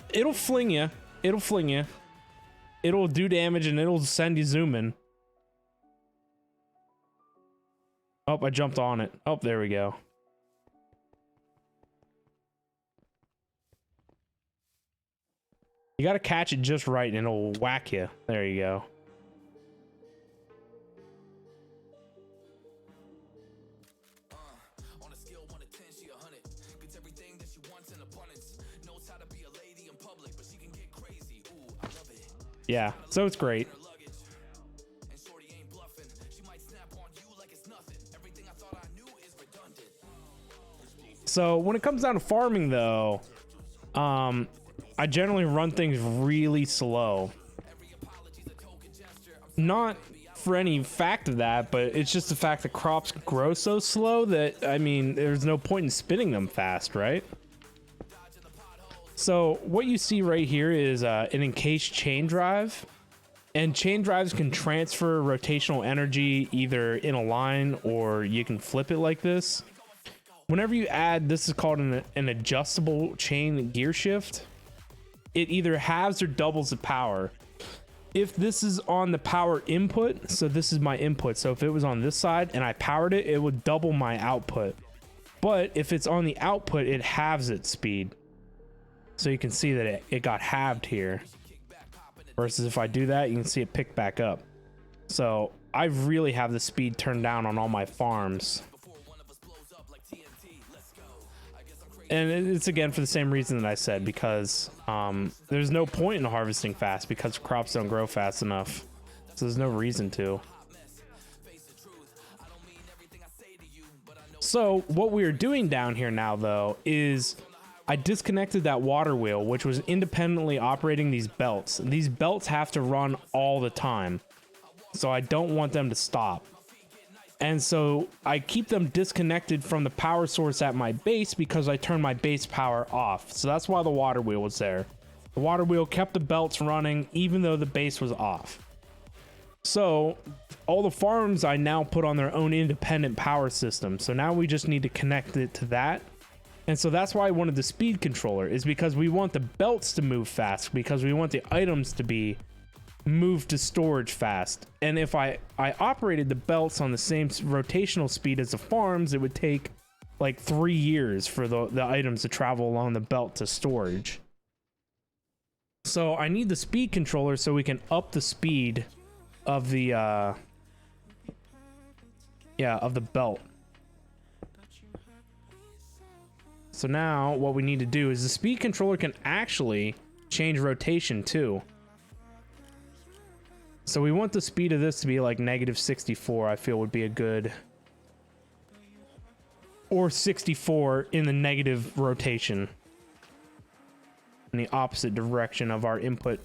It'll fling you. It'll fling you. It'll do damage and it'll send you zooming. Oh, I jumped on it. Oh, there we go. You gotta catch it just right and it'll whack you. There you go. Yeah, so it's great. So when it comes down to farming though, I generally run things really slow. Not for any fact of that, but it's just the fact that crops grow so slow that, I mean, there's no point in spinning them fast, right? So what you see right here is an encased chain drive, and chain drives can transfer rotational energy either in a line or you can flip it like this. Whenever you add, this is called an adjustable chain gear shift. It either halves or doubles the power. If this is on the power input, so this is my input, so if it was on this side and I powered it, it would double my output. But if it's on the output, it halves its speed. So you can see that it got halved here. Versus if I do that, you can see it pick back up. So I really have the speed turned down on all my farms. And it's again for the same reason that I said, because there's no point in harvesting fast because crops don't grow fast enough. So there's no reason to. So what we are doing down here now though is I disconnected that water wheel, which was independently operating these belts. These belts have to run all the time, so I don't want them to stop. And so I keep them disconnected from the power source at my base because I turn my base power off. So that's why the water wheel was there. The water wheel kept the belts running even though the base was off. So all the farms I now put on their own independent power system. So now we just need to connect it to that. And so that's why I wanted the speed controller, is because we want the belts to move fast, because we want the items to be moved to storage fast. And if I operated the belts on the same rotational speed as the farms, it would take like 3 years for the items to travel along the belt to storage. So I need the speed controller so we can up the speed of the of the belt. So now what we need to do is the speed controller can actually change rotation too. So we want the speed of this to be like -64, I feel would be a good, or 64 in the negative rotation, in the opposite direction of our input.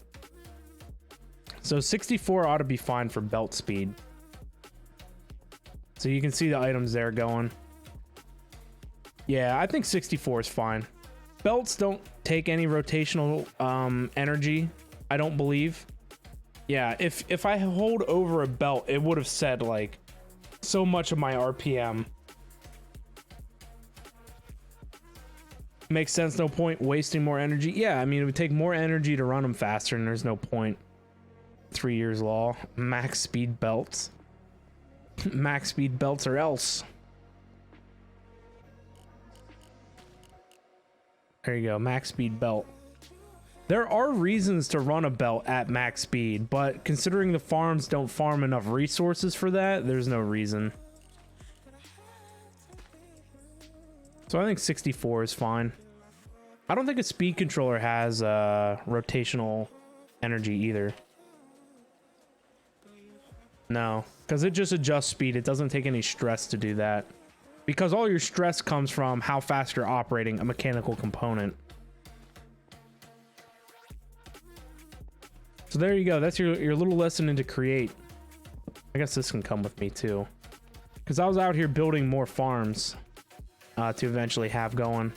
So 64 ought to be fine for belt speed. So you can see the items there going. Yeah, I think 64 is fine. Belts don't take any rotational energy, I don't believe. Yeah, if I hold over a belt, it would have said like so much of my RPM. Makes sense. No point wasting more energy. Yeah, I mean, it would take more energy to run them faster, and there's no point. 3 years law. Max speed belts. Max speed belts or else. There you go. Max speed belt. There are reasons to run a belt at max speed, but considering the farms don't farm enough resources for that, there's no reason. So I think 64 is fine. I don't think a speed controller has rotational energy either. No, because it just adjusts speed. It doesn't take any stress to do that. Because all your stress comes from how fast you're operating a mechanical component. So there you go. That's your little lesson into create. I guess this can come with me too. Because I was out here building more farms to eventually have going.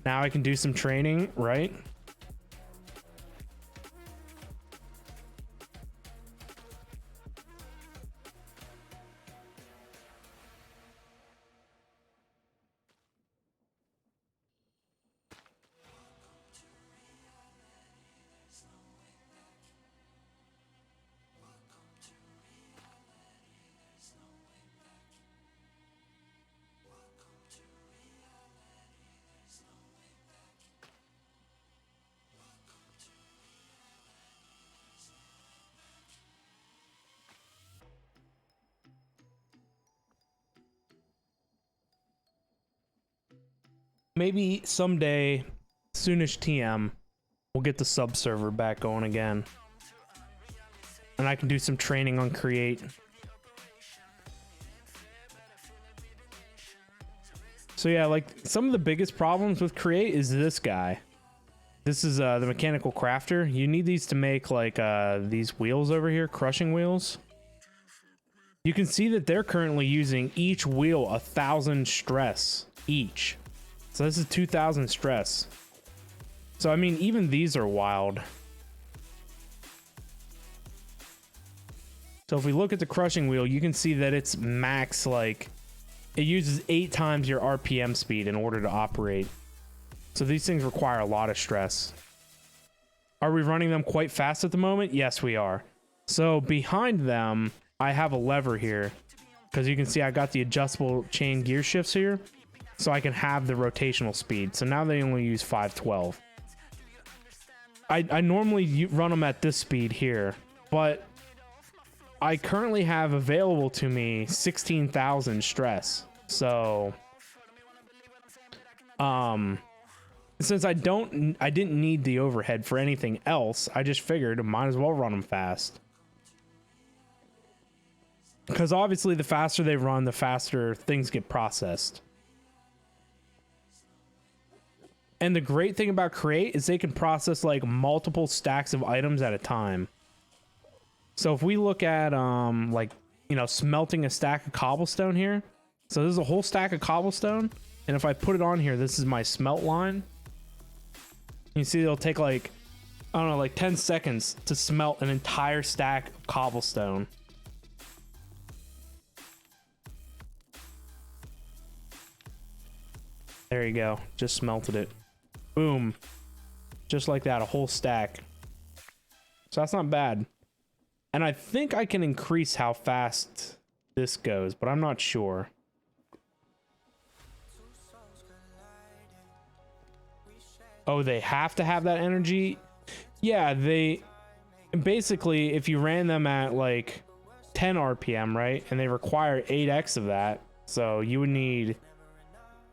Now I can do some training, right? Maybe someday, soonish TM, we'll get the sub server back going again. And I can do some training on Create. So yeah, like some of the biggest problems with Create is this guy. This is the mechanical crafter. You need these to make like these wheels over here, crushing wheels. You can see that they're currently using each wheel 1,000 stress each. So this is 2,000 stress. So I mean, even these are wild. So if we look at the crushing wheel, you can see that it's max, like it uses 8 times your RPM speed in order to operate. So these things require a lot of stress. Are we running them quite fast at the moment? Yes, we are. So behind them, I have a lever here because you can see I got the adjustable chain gear shifts here. So I can have the rotational speed. So now they only use 512. I normally run them at this speed here, but I currently have available to me 16,000 stress. So, since I didn't need the overhead for anything else, I just figured I might as well run them fast. Because obviously the faster they run, the faster things get processed. And the great thing about Create is they can process like multiple stacks of items at a time. So if we look at like, you know, smelting a stack of cobblestone here. So this is a whole stack of cobblestone. And if I put it on here, this is my smelt line. You see it'll take like, I don't know, like 10 seconds to smelt an entire stack of cobblestone. There you go. Just smelted it. Boom. Just like that, a whole stack. So that's not bad. And I think I can increase how fast this goes, but I'm not sure. Oh, they have to have that energy? Yeah, they... Basically, if you ran them at like 10 RPM, right? And they require 8x of that. So you would need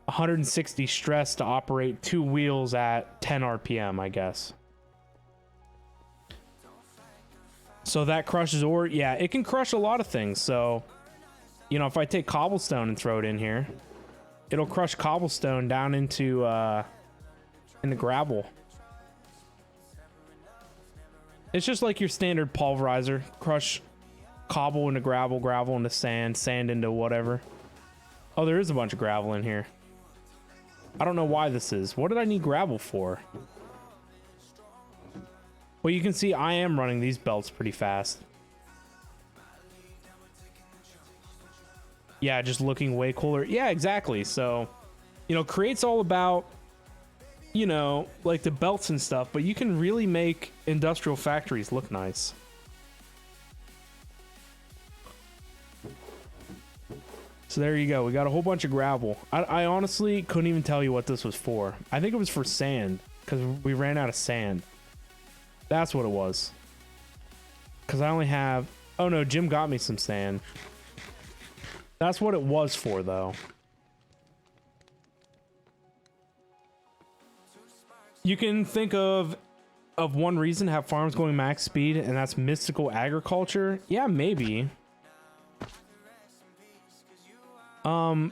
160 stress to operate 2 wheels at 10 RPM, I guess. So that crushes ore. Yeah, it can crush a lot of things. So, you know, if I take cobblestone and throw it in here, it'll crush cobblestone down into gravel. It's just like your standard pulverizer. Crush cobble into gravel, gravel into sand, sand into whatever. Oh, there is a bunch of gravel in here. I don't know why this is. What did I need gravel for? Well, you can see I am running these belts pretty fast. Yeah, just looking way cooler. Yeah, exactly. So You know, Create's all about, you know, like the belts and stuff, but you can really make industrial factories look nice. So there you go. We got a whole bunch of gravel. I honestly couldn't even tell you what this was for. I think it was for sand, because we ran out of sand. That's what it was. Because I only have... Oh no, Jim got me some sand. That's what it was for, though. You can think of one reason to have farms going max speed, and that's mystical agriculture. Yeah, maybe.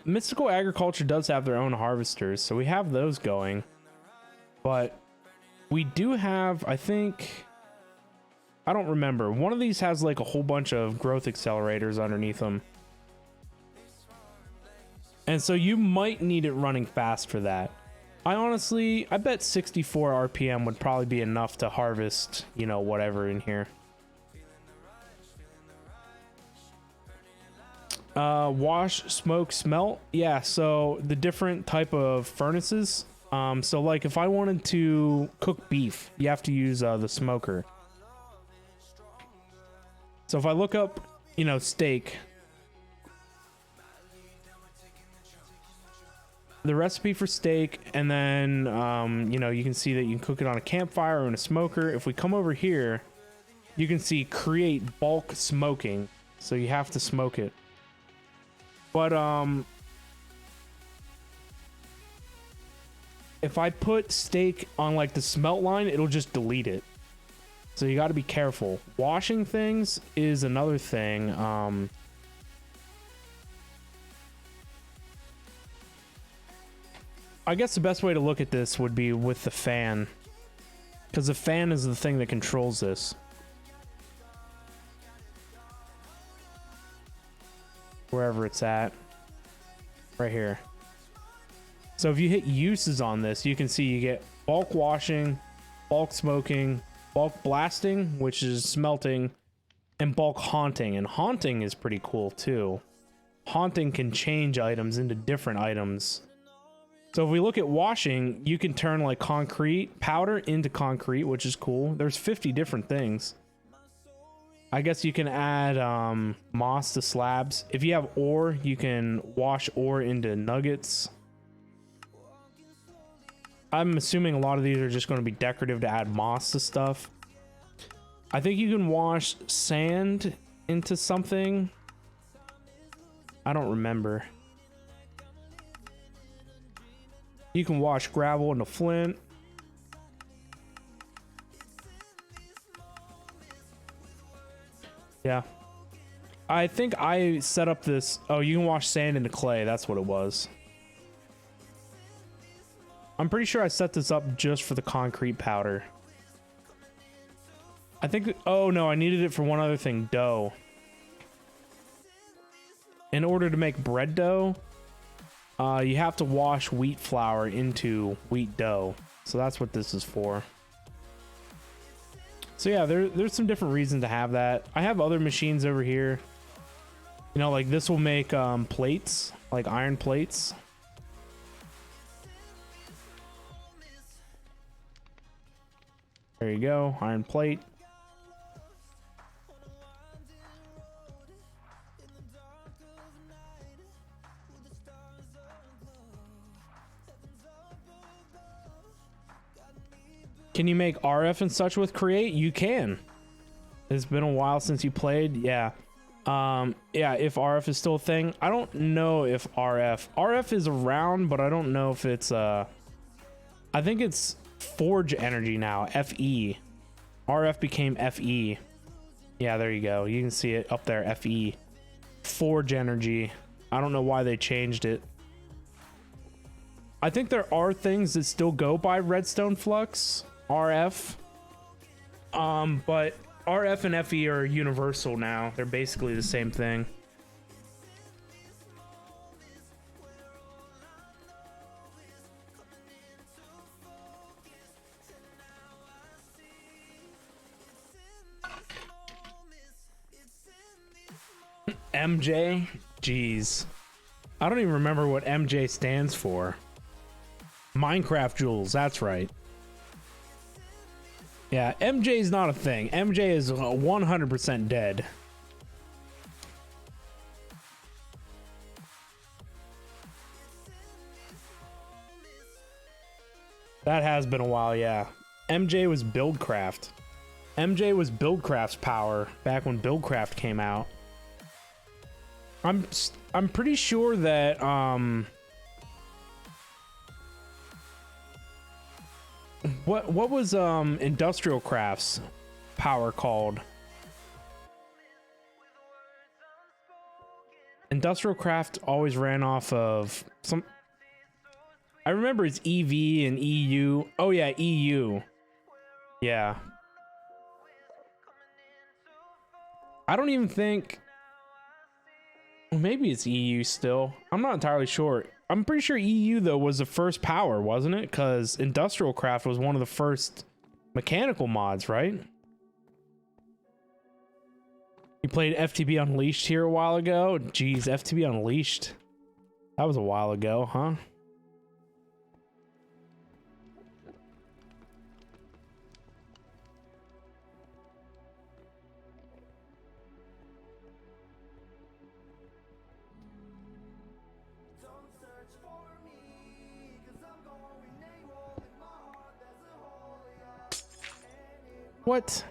Mystical agriculture does have their own harvesters, so we have those going. But we do have, I think... I don't remember. One of these has like a whole bunch of growth accelerators underneath them. And so you might need it running fast for that. I bet 64 RPM would probably be enough to harvest, you know, whatever in here. Wash, smoke, smelt. Yeah, so the different type of furnaces. So like if I wanted to cook beef, you have to use the smoker. So if I look up, you know, steak, the recipe for steak, and then, you know, you can see that you can cook it on a campfire or in a smoker. If we come over here, you can see create bulk smoking. So you have to smoke it. But, if I put steak on like the smelt line, it'll just delete it. So you got to be careful. Washing things is another thing. I guess the best way to look at this would be with the fan, because the fan is the thing that controls this. Wherever it's at. Right here. So if you hit uses on this, you can see you get bulk washing, bulk smoking, bulk blasting, which is smelting, and bulk haunting. And haunting is pretty cool too. Haunting can change items into different items. So if we look at washing, you can turn like concrete powder into concrete, which is cool. There's 50 different things. I guess you can add moss to slabs. If you have ore, you can wash ore into nuggets. I'm assuming a lot of these are just going to be decorative to add moss to stuff. I think you can wash sand into something. I don't remember. You can wash gravel into flint. Yeah. I think I set up this... Oh, you can wash sand into clay. That's what it was. I'm pretty sure I set this up just for the concrete powder. I think... Oh, no. I needed it for one other thing. Dough. In order to make bread dough, you have to wash wheat flour into wheat dough. So that's what this is for. So yeah, there's some different reasons to have that. I have other machines over here. You know, like this will make plates, like iron plates. There you go, iron plate. Can you make RF and such with Create? You can. It's been a while since you played. Yeah. Yeah, if RF is still a thing. I don't know if RF is around, but I don't know if it's I think it's Forge Energy now, FE. RF became FE. Yeah, there you go. You can see it up there, FE. Forge Energy. I don't know why they changed it. I think there are things that still go by Redstone Flux, RF. But RF and FE are universal now. They're basically the same thing. MJ? Jeez. I don't even remember what MJ stands for. Minecraft Jules, that's right. Yeah, MJ's not a thing. MJ is 100% dead. That has been a while, yeah. MJ was Buildcraft. MJ was Buildcraft's power back when Buildcraft came out. I'm pretty sure that what was Industrial Craft's power called? Industrial Craft always ran off of some, I remember it's EV and EU. Oh yeah, EU. Yeah. I don't even think, well, maybe it's EU still. I'm not entirely sure. I'm pretty sure EU though was the first power, wasn't it? Because Industrial Craft was one of the first mechanical mods, right? You played FTB Unleashed here a while ago? Jeez, FTB Unleashed. That was a while ago, huh? What?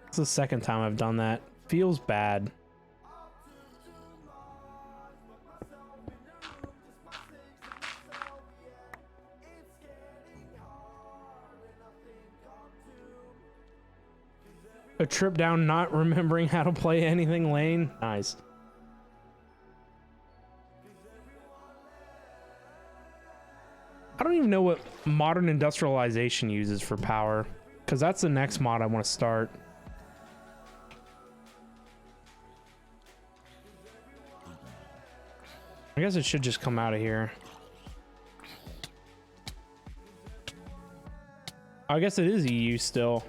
It's the second time I've done that. Feels bad. A trip down not remembering how to play anything lane. Nice. I don't even know what Modern Industrialization uses for power, because that's the next mod I want to start. I guess it should just come out of here. I guess it is EU still.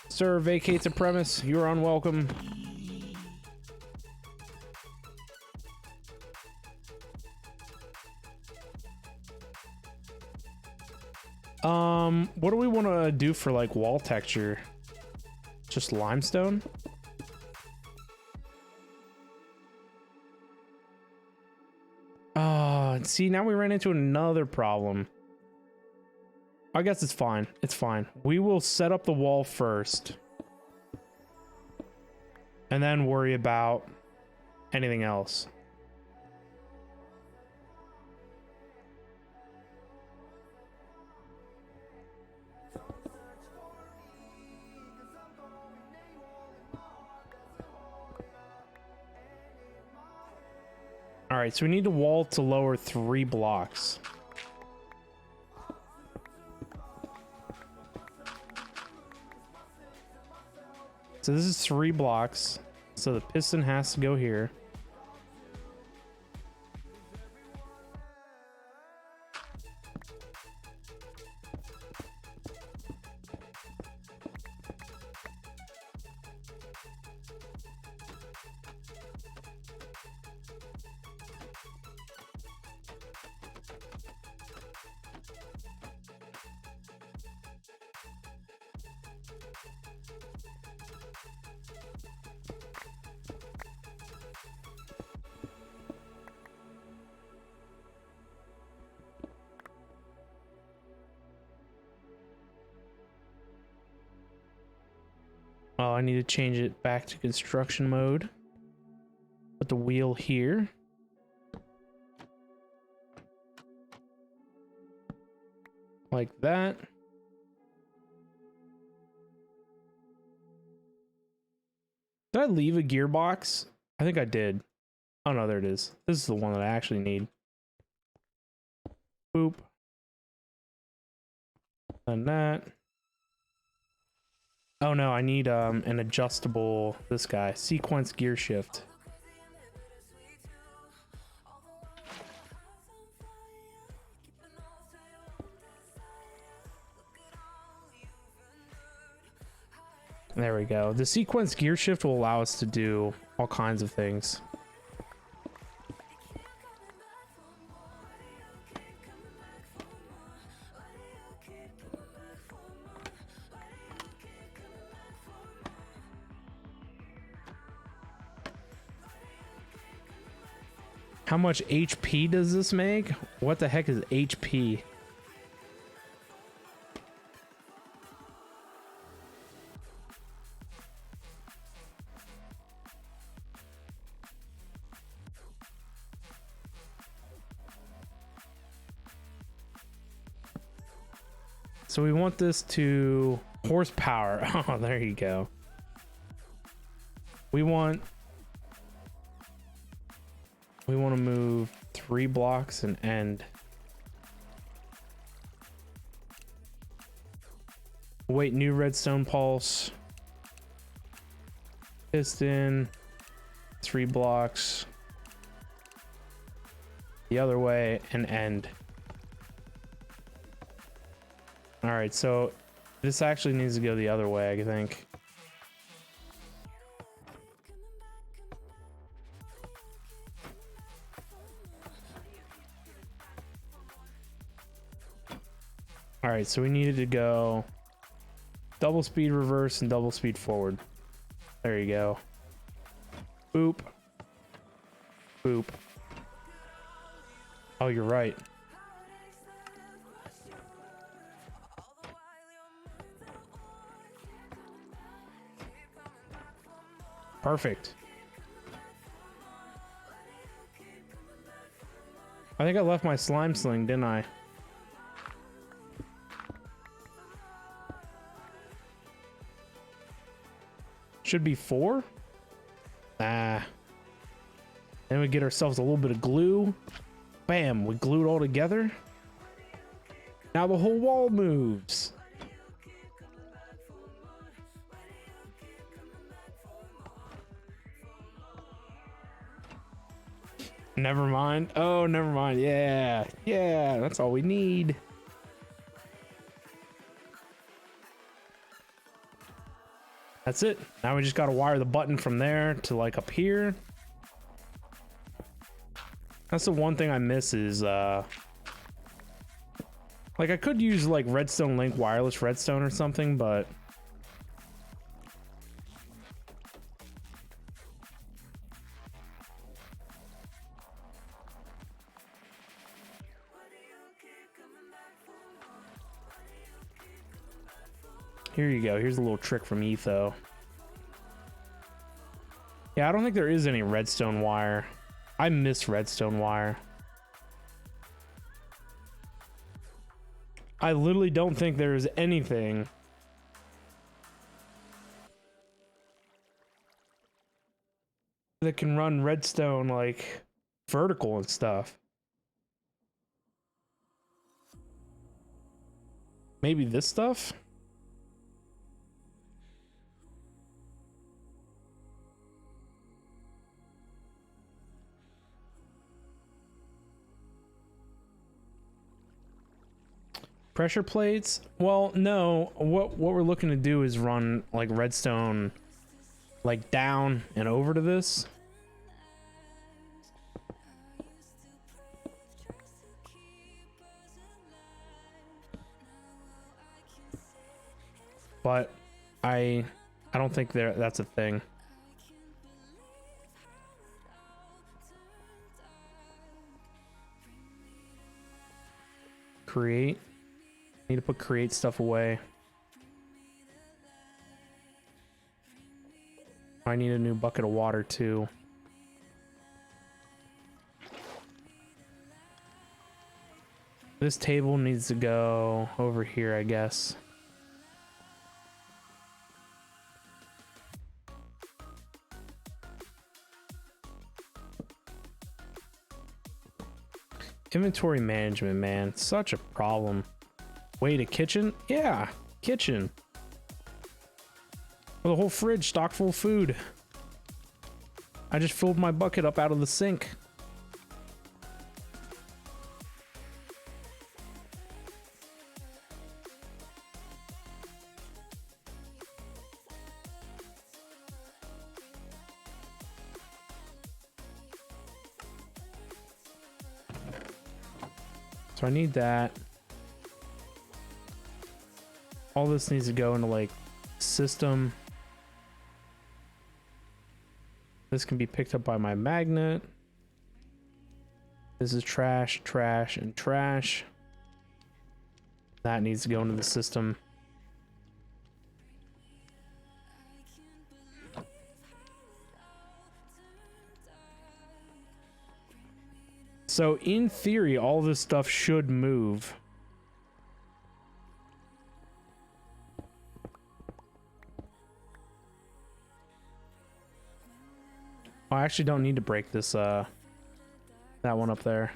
Sir, vacates a premise. You're unwelcome. What do we want to do for like wall texture? Just limestone? See, now we ran into another problem. I guess it's fine. It's fine. We will set up the wall first. And then worry about anything else. All right, so we need the wall to lower 3 blocks. So this is 3 blocks. So the piston has to go here. Oh, I need to change it back to construction mode. Put the wheel here. Like that. Did I leave a gearbox? I think I did. Oh no, there it is. This is the one that I actually need. Boop. And that. Oh no, I need an adjustable, this guy, sequence gear shift. There we go. The sequence gear shift will allow us to do all kinds of things. How much HP does this make? What the heck is HP? So we want this to horsepower. Oh, there you go. We want to move 3 blocks and end. Wait, new redstone pulse. Piston. 3 blocks. The other way and end. All right, so this actually needs to go the other way, I think. All right, so we needed to go double speed reverse and double speed forward. There you go. Boop. Boop. Oh, you're right. Perfect. I think I left my slime sling, didn't I? Should be 4. Ah. Then we get ourselves a little bit of glue. Bam, we glue it all together. Now the whole wall moves. Never mind. Oh, never mind. Yeah. Yeah, that's all we need. That's it. Now we just got to wire the button from there to like up here. That's the one thing I miss is like I could use like Redstone Link wireless redstone or something, but here you go. Here's a little trick from Etho. Yeah, I don't think there is any redstone wire. I miss redstone wire. I literally don't think there's anything that can run redstone like vertical and stuff. Maybe this stuff? Pressure plates? Well, no. What we're looking to do is run like redstone like down and over to this. But I don't think that's a thing. Create. Need to put create stuff away. I need a new bucket of water too. This table needs to go over here, I guess. Inventory management, man, such a problem. Wait, a kitchen? Yeah, kitchen. With a whole fridge stocked full of food. I just filled my bucket up out of the sink. So I need that. All this needs to go into like system. This can be picked up by my magnet. This is trash, trash, and trash. That needs to go into the system. So in theory, all this stuff should move. I actually don't need to break this, that one up there.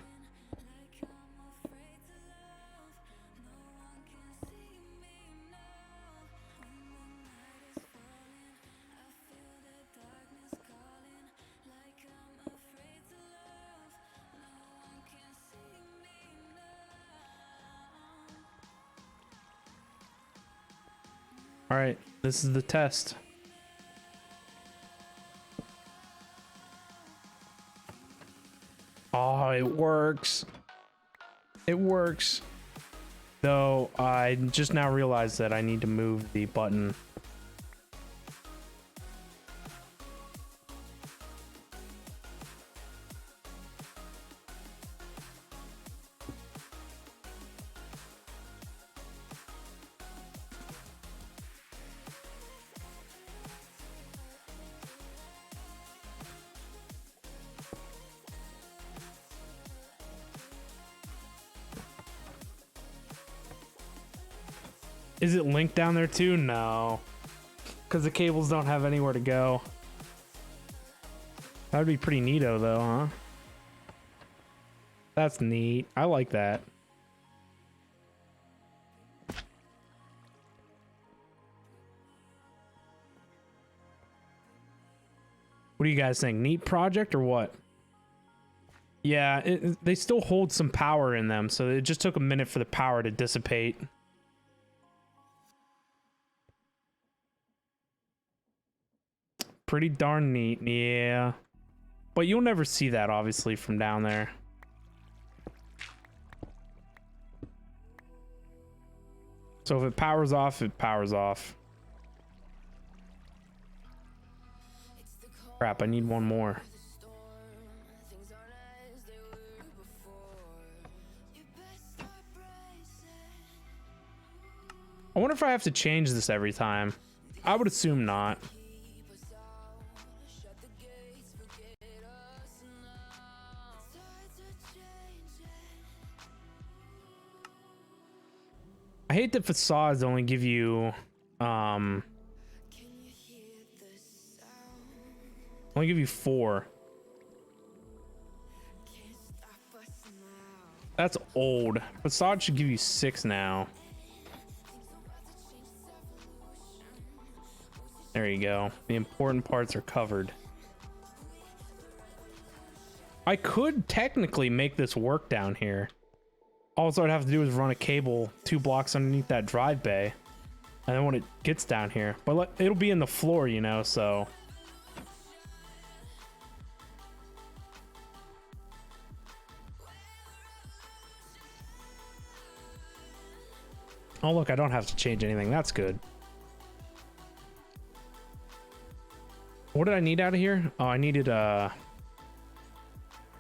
All right, this is the test. Oh, it works. It works. Though I just now realized that I need to move the button. Is it linked down there too? No. Because the cables don't have anywhere to go. That would be pretty neato though, huh? That's neat. I like that. What do you guys think? Neat project or what? Yeah, they still hold some power in them, so it just took a minute for the power to dissipate. Pretty darn neat, yeah. But you'll never see that, obviously, from down there. So if it powers off, it powers off. Crap, I need one more. I wonder if I have to change this every time. I would assume not. I hate that facades only give you only give you 4. That's old. Facade should give you 6 now. There you go. The important parts are covered. I could technically make this work down here. All I'd have to do is run a cable 2 blocks underneath that drive bay. And then when it gets down here, but it'll be in the floor, you know, so. Oh, look, I don't have to change anything. That's good. What did I need out of here? Oh, I needed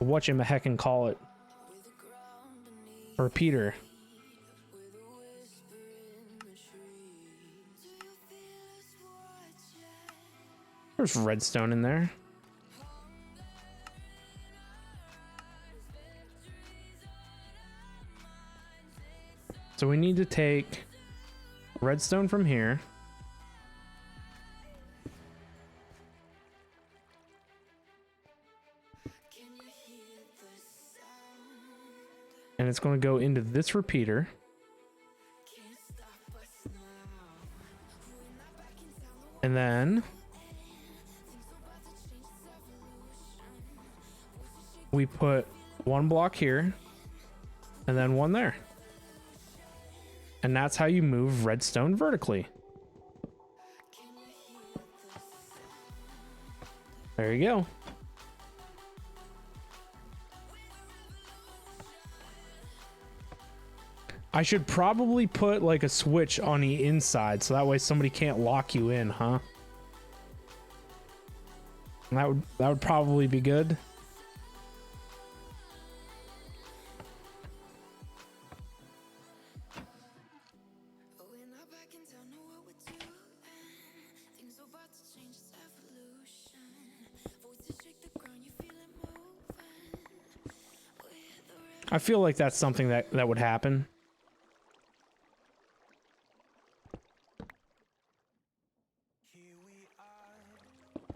whatchamaheckin call it. A repeater. There's redstone in there. So we need to take redstone from here. And it's going to go into this repeater. And then we put 1 block here and then 1 there. And that's how you move redstone vertically. There you go. I should probably put like a switch on the inside so that way somebody can't lock you in, huh? That would probably be good. When I back in town, know what we're doing. Things about to change, it's evolution. Voices shake the ground, you feel it moving. With the I feel like that's something that would happen. Here we are,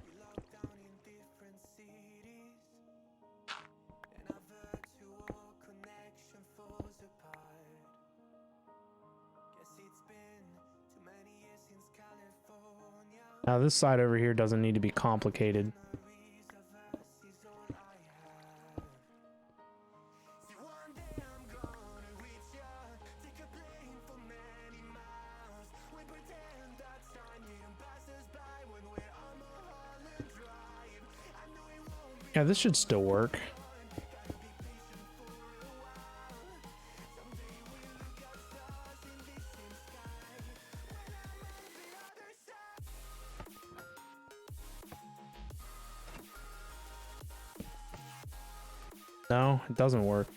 we locked down in different cities, and our virtual connection falls apart. Guess it's been too many years since California. Now this side over here doesn't need to be complicated. Memories of us is all I have. See, one day I'm gonna reach ya, take a plane for many miles. We pretend that time didn't pass us by when we're on Mulholland Drive. I know it won't be Yeah, this should still work. gotta be patient for a while. Someday we'll look at stars in this same sky. When I'm on the other side. No, it doesn't work.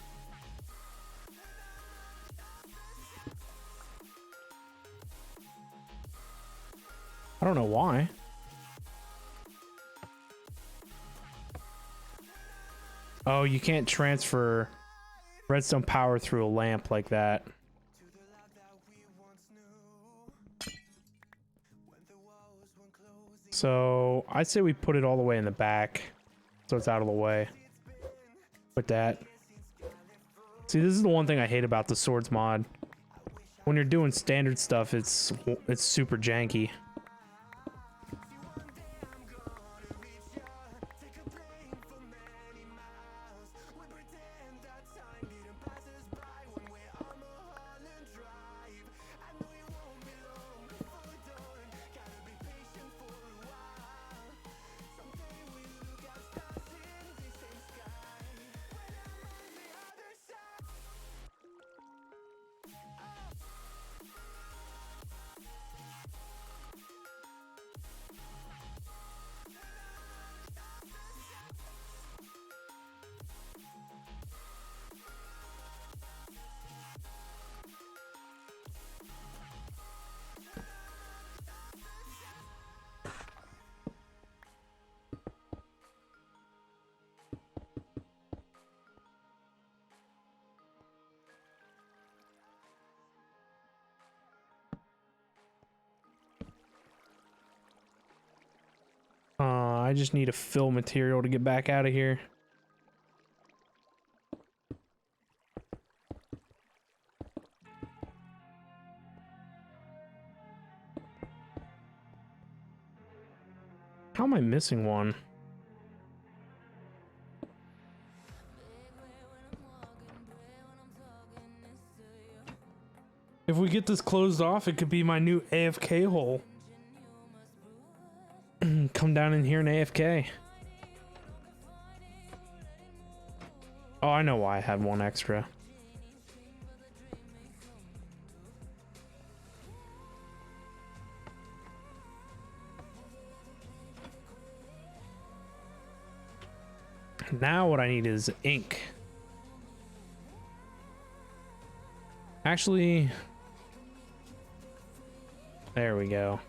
I don't know why. Oh, you can't transfer redstone power through a lamp like that. To the love that we once knew. When the walls weren't closing. So I say we put it all the way in the back so it's out of the way. With that. See, this is the one thing I hate about the swords mod. When you're doing standard stuff, it's super janky. I just need a fill material to get back out of here. How am I missing one? If we get this closed off, it could be my new AFK hole. Come down in here and AFK. Oh, I know why I had one extra. Now what I need is ink. Actually, there we go.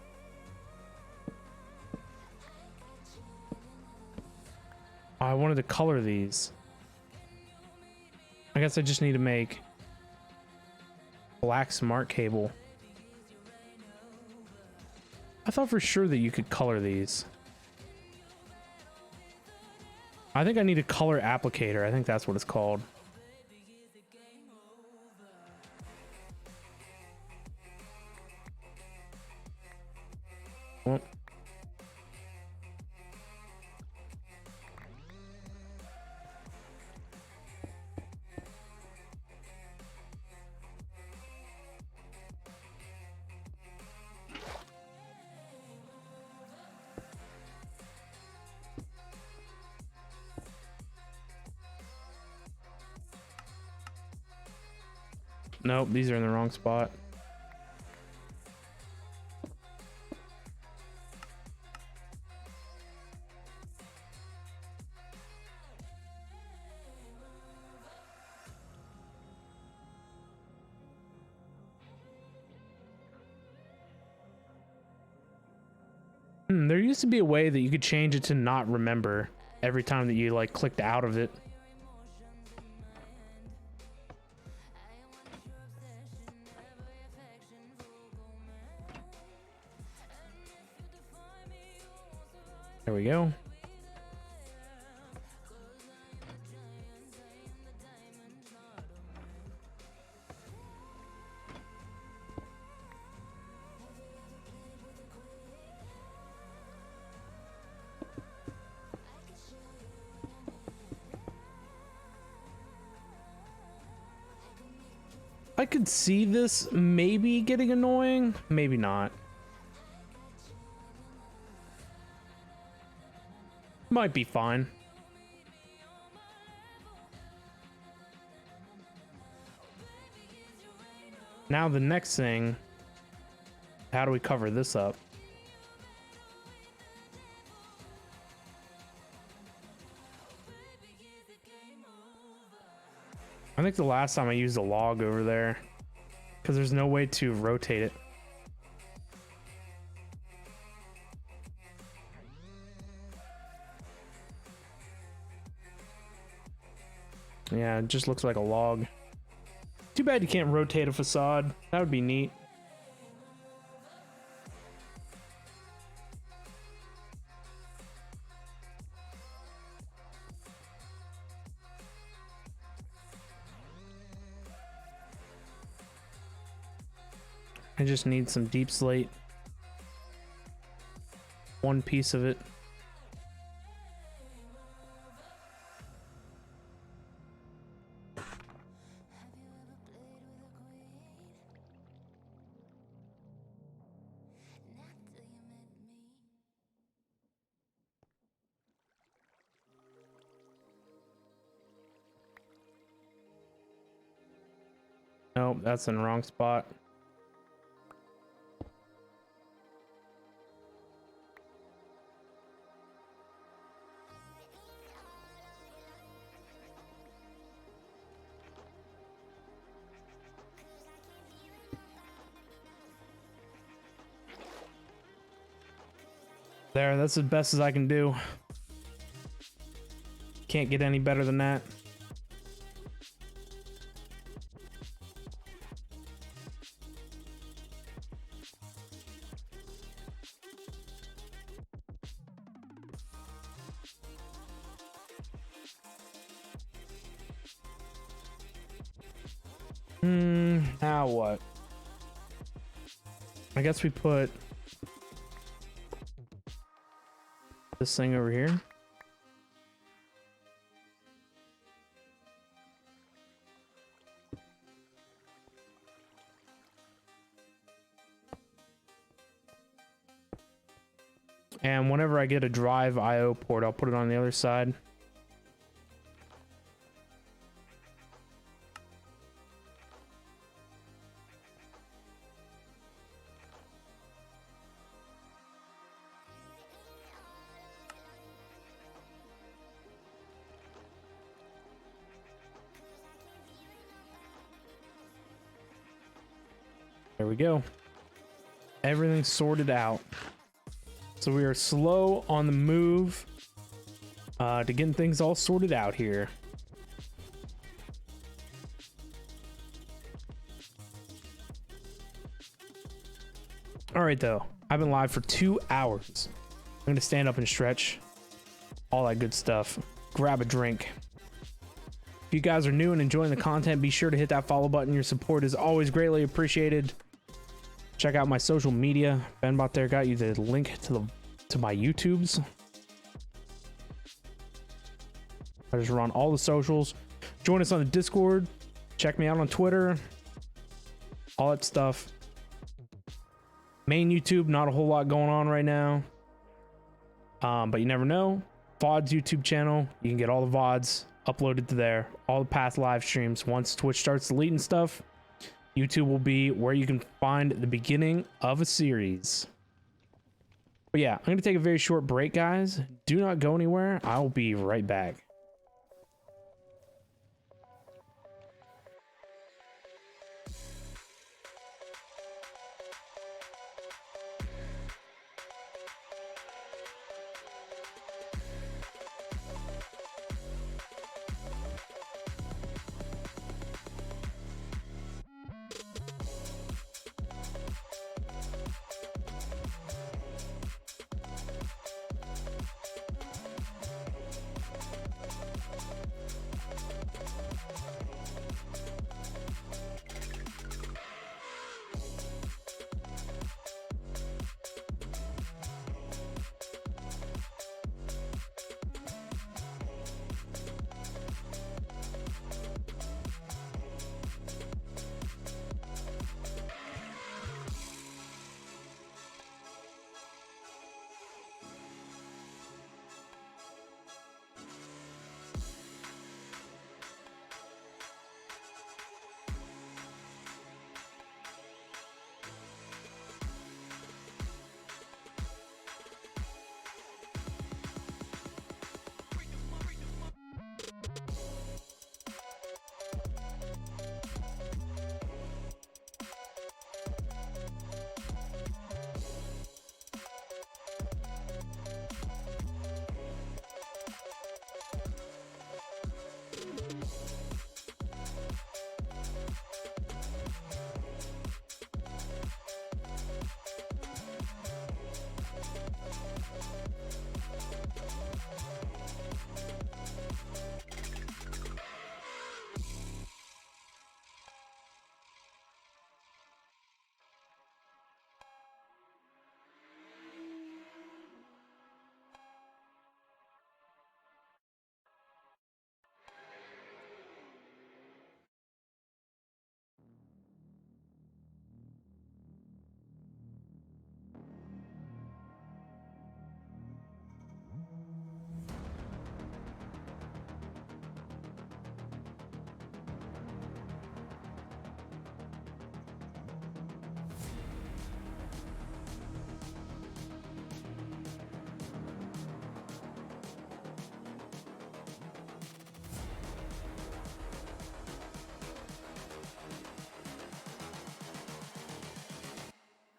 I wanted to color these. I guess I just need to make black smart cable. I thought for sure that you could color these. I think I need a color applicator. I think that's what it's called. Well, Nope, these are in the wrong spot. There used to be a way that you could change it to not remember every time that you like clicked out of it. There we go. I could see this maybe getting annoying, maybe not. Might be fine. Now the next thing, how do we cover this up? I think the last time I used a log over there because there's no way to rotate it. Yeah, it just looks like a log. Too bad you can't rotate a facade. That would be neat. I just need some deep slate. One piece of it. Nope, that's in the wrong spot. There, that's as best as I can do. Can't get any better than that. Now what? I guess we put this thing over here. And whenever I get a drive IO port, I'll put it on the other side. There we go. Everything's sorted out. So we are slow on the move to getting things all sorted out here. All right, though. I've been live for 2 hours. I'm going to stand up and stretch. All that good stuff. Grab a drink. If you guys are new and enjoying the content, be sure to hit that follow button. Your support is always greatly appreciated. Check out my social media. BenBot there got you the link to my YouTubes. I just run all the socials. Join us on the Discord. Check me out on Twitter. All that stuff. Main YouTube, not a whole lot going on right now. But you never know. VOD's YouTube channel. You can get all the VODs uploaded to there. All the past live streams. Once Twitch starts deleting stuff, YouTube will be where you can find the beginning of a series. But yeah, I'm going to take a very short break, guys. Do not go anywhere. I'll be right back.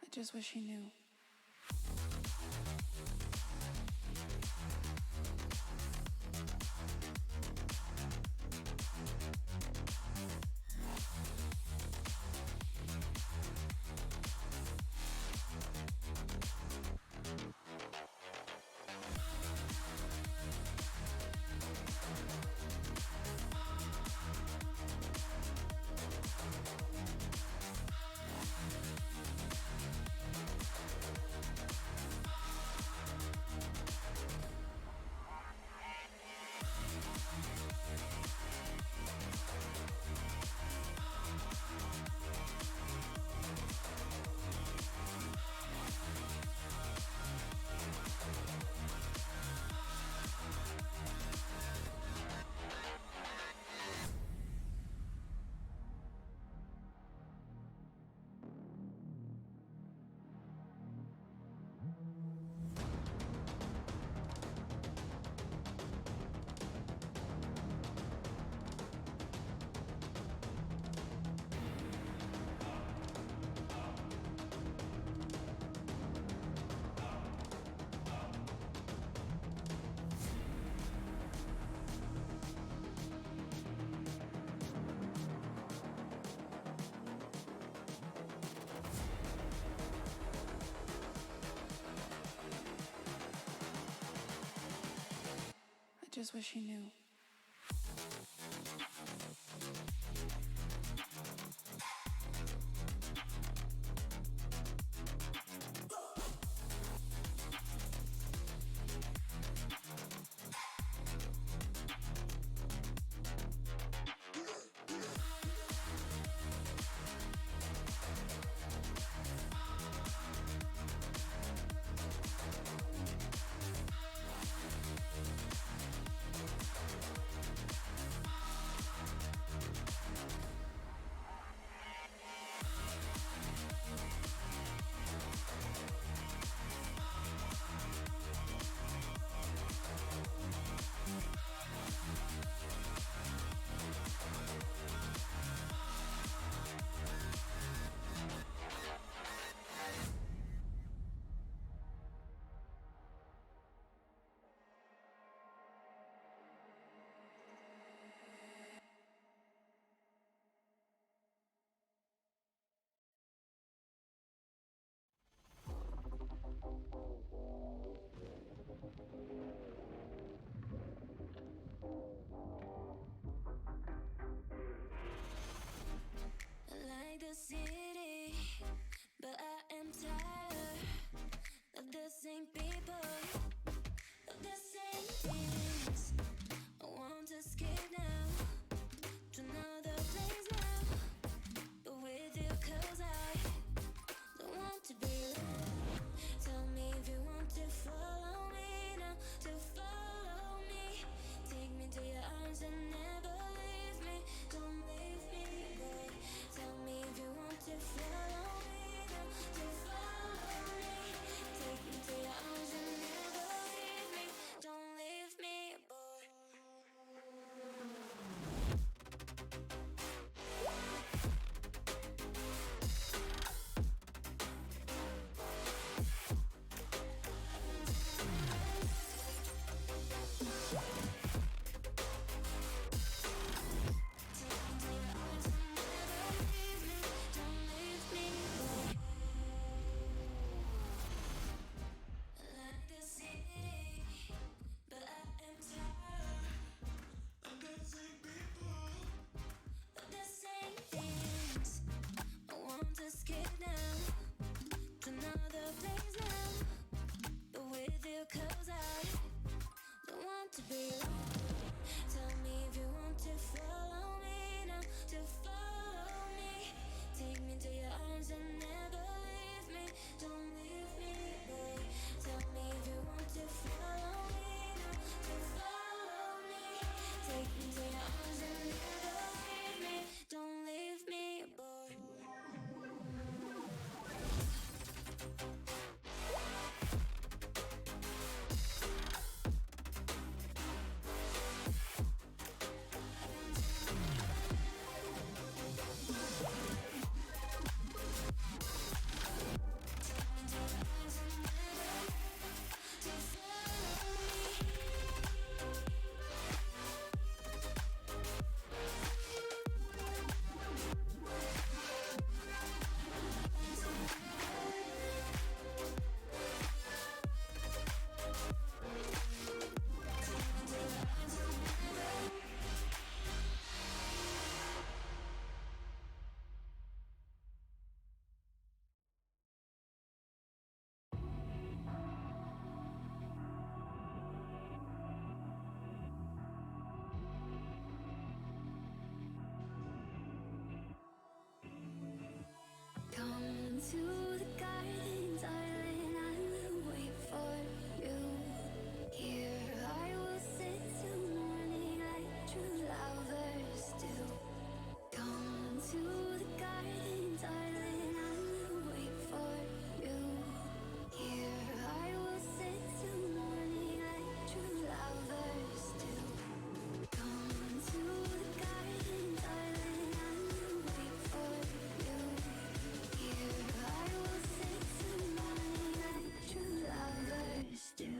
I just wish he knew. I just wish he knew. take me to your arms and never leave me. Don't leave me, boy. Come to the garden, darling, I will wait for you. Here I will sit till morning like true lovers do. Come to the garden, darling, I will wait for you. Here I will sit till morning like true lovers do. Come to the garden, darling, I will wait for you. Here I will sit till morning like true lovers do.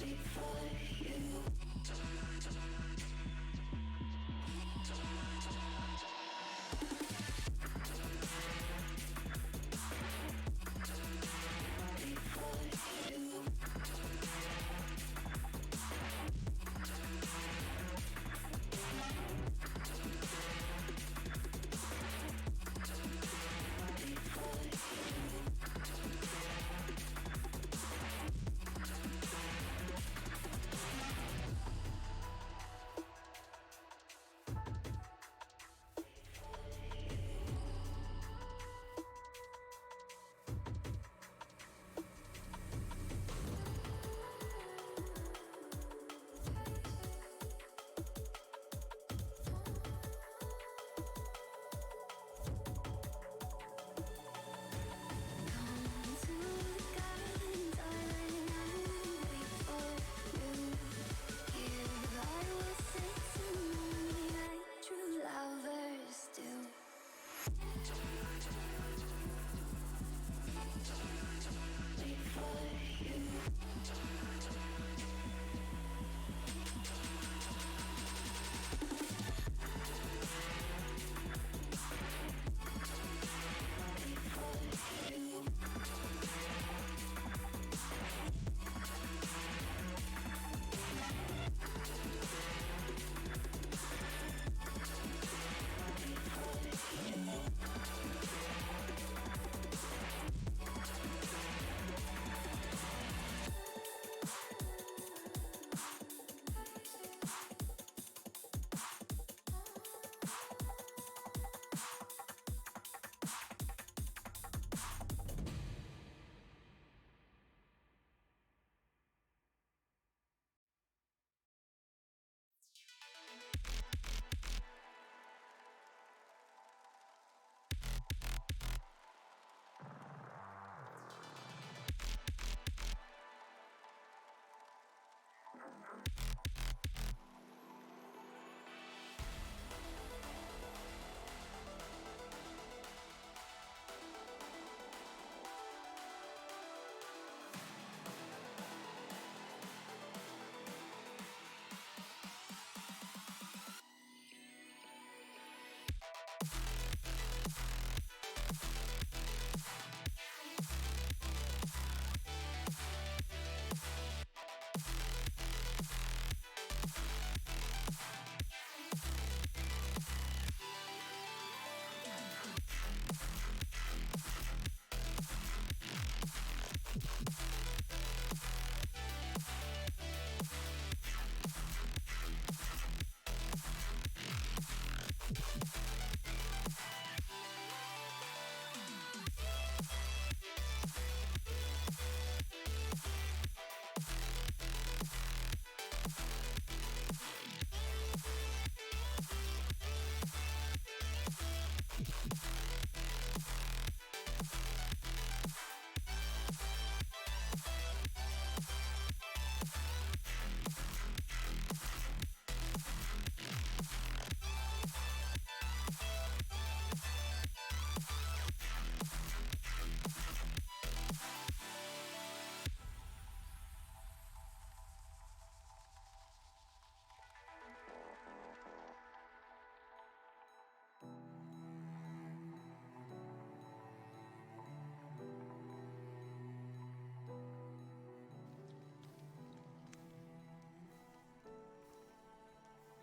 Wait for you. Wait for you.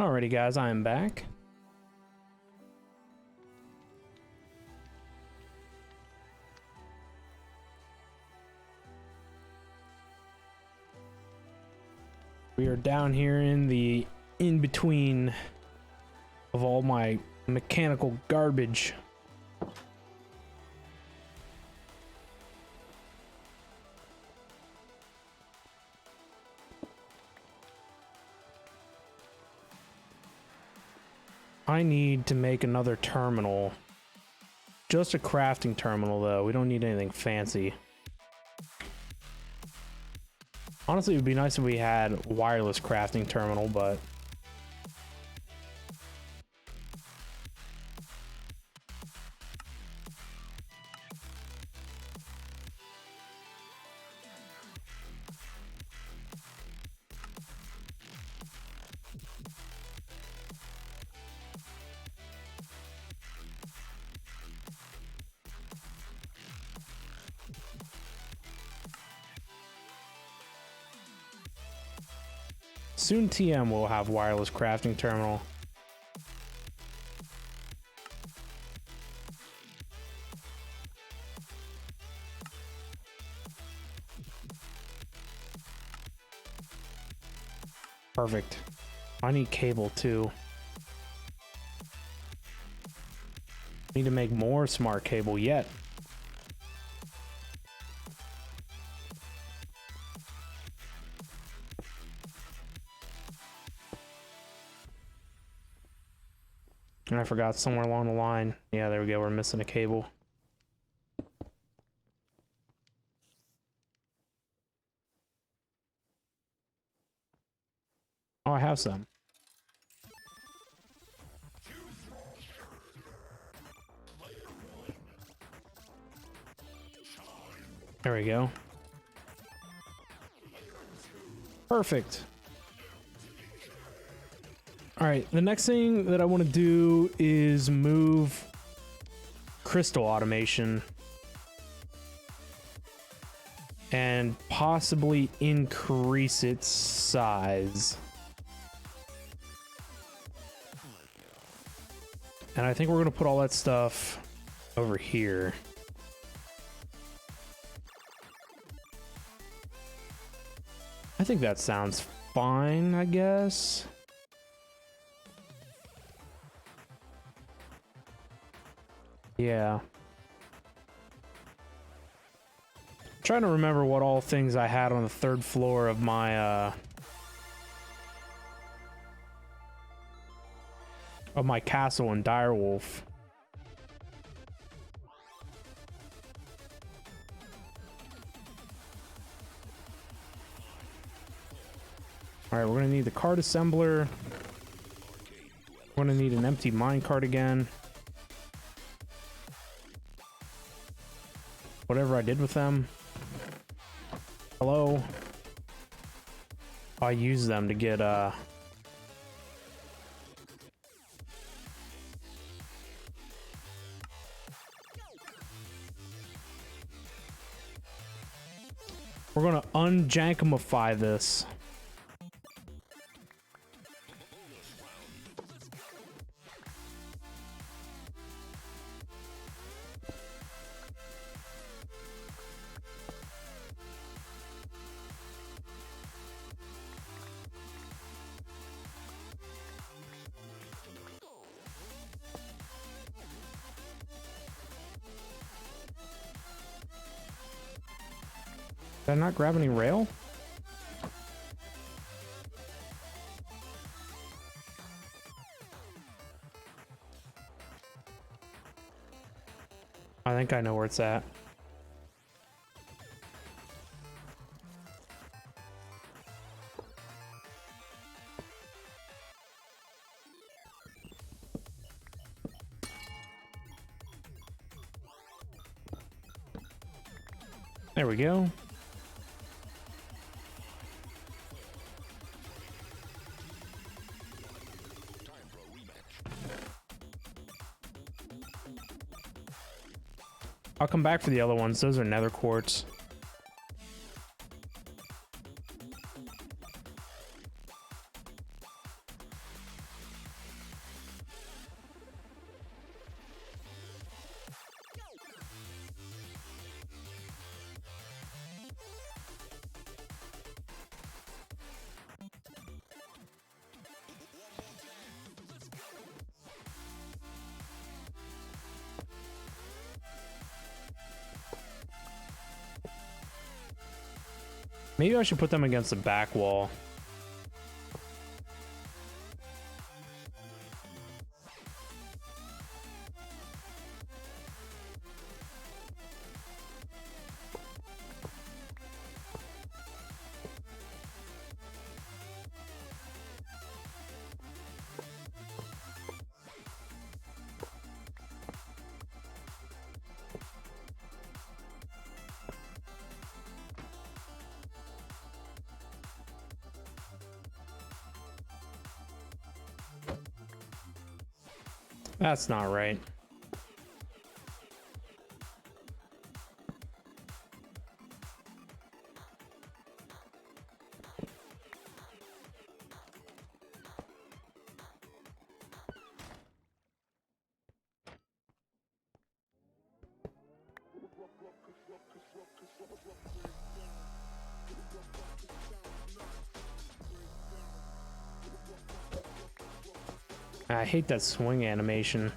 Alrighty, guys, I am back. We are down here in the in-between of all my mechanical garbage. I need to make another terminal. Just a crafting terminal, though. We don't need anything fancy. Honestly, it would be nice if we had wireless crafting terminal, but... soon TM will have wireless crafting terminal. Perfect. I need cable too. Need to make more smart cable yet. And I forgot somewhere along the line. Yeah, there we go. We're missing a cable. Oh, I have some. There we go. Perfect. All right, the next thing that I want to do is move crystal automation and possibly increase its size. And I think we're going to put all that stuff over here. I think that sounds fine, I guess. Yeah. I'm trying to remember what all things I had on the third floor of my castle in Direwolf. All right, we're gonna need the card assembler. We're gonna need an empty minecart again. Whatever I did with them. Hello? I use them to get, we're gonna unjankamify this. Did I not grab any rail? I think I know where it's at. There we go. I'll come back for the other ones. Those are nether quartz. Maybe I should put them against the back wall. That's not right. I hate that swing animation.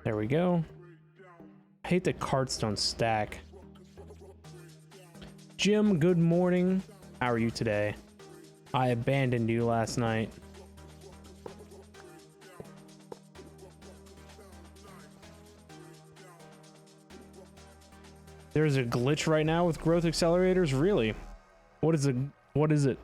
There we go. I hate that carts don't stack. Jim, good morning. How are you today? I abandoned you last night. There's a glitch right now with growth accelerators? Really? What is it?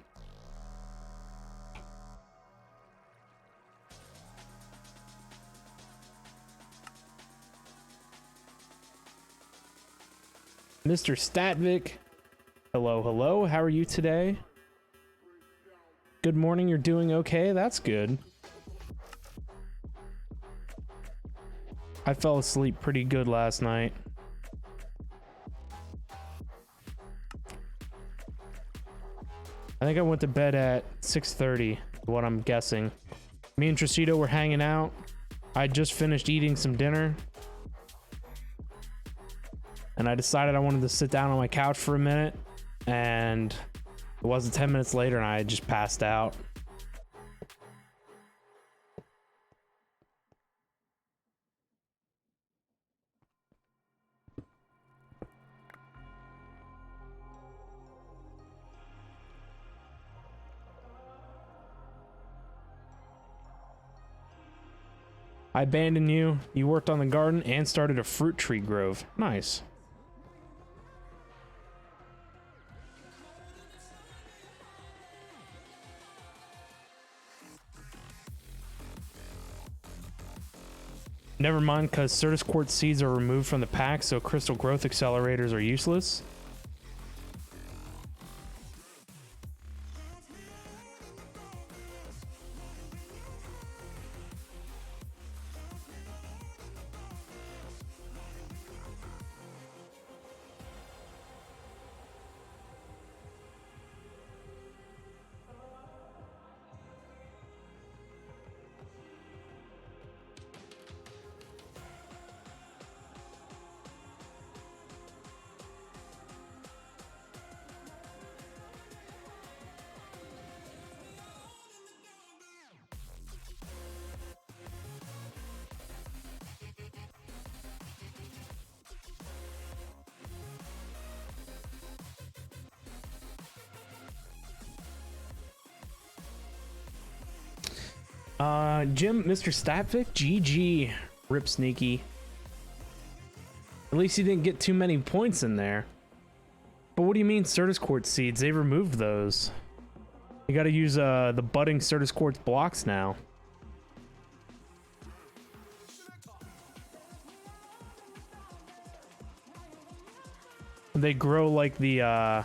Mr. Statvik. Hello, hello. How are you today? Good morning. You're doing okay? That's good. I fell asleep pretty good last night. I think I went to bed at 6:30, what I'm guessing. Me and Tracito were hanging out. I just finished eating some dinner. And I decided I wanted to sit down on my couch for a minute. And it wasn't 10 minutes later and I had just passed out. I abandoned you. You worked on the garden and started a fruit tree grove. Nice. Never mind, because Certus Quartz seeds are removed from the pack, so crystal growth accelerators are useless. Jim, Mr. Statvik, GG. Rip Sneaky. At least he didn't get too many points in there. But what do you mean Certus Quartz seeds? They removed those. You gotta use the budding Certus Quartz blocks now. They grow like the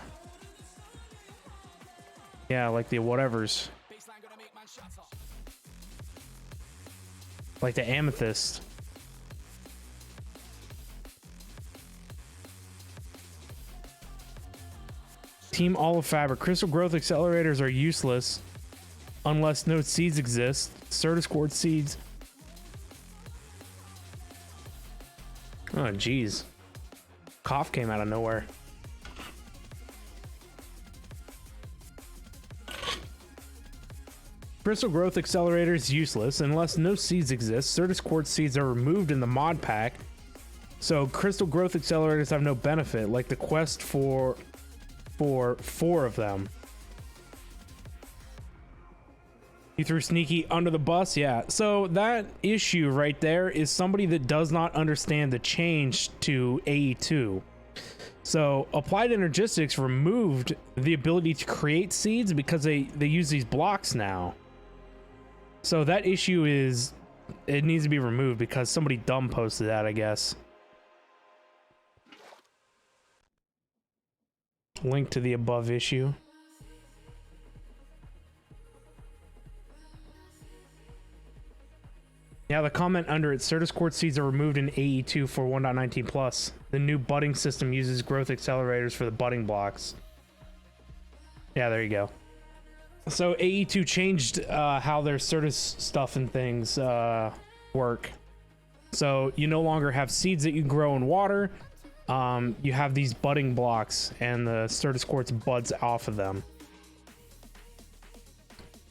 Yeah, like the whatevers. Like the amethyst. Team Olive Fabric. Crystal growth accelerators are useless unless no seeds exist. Certus Quartz seeds. Oh, jeez. Cough came out of nowhere. Crystal growth accelerator is useless unless no seeds exist. Certus Quartz seeds are removed in the mod pack, so crystal growth accelerators have no benefit, like the quest for 4 of them. You threw Sneaky under the bus? Yeah. So that issue right there is somebody that does not understand the change to AE2. So Applied Energistics removed the ability to create seeds because they use these blocks now. So that issue it needs to be removed because somebody dumb posted that, I guess. Link to the above issue. Yeah, the comment under it, Certus Quartz seeds are removed in AE2 for 1.19 plus. The new budding system uses growth accelerators for the budding blocks. Yeah, there you go. So AE2 changed how their Certus stuff and things work. So you no longer have seeds that you grow in water. You have these budding blocks, and the Certus Quartz buds off of them.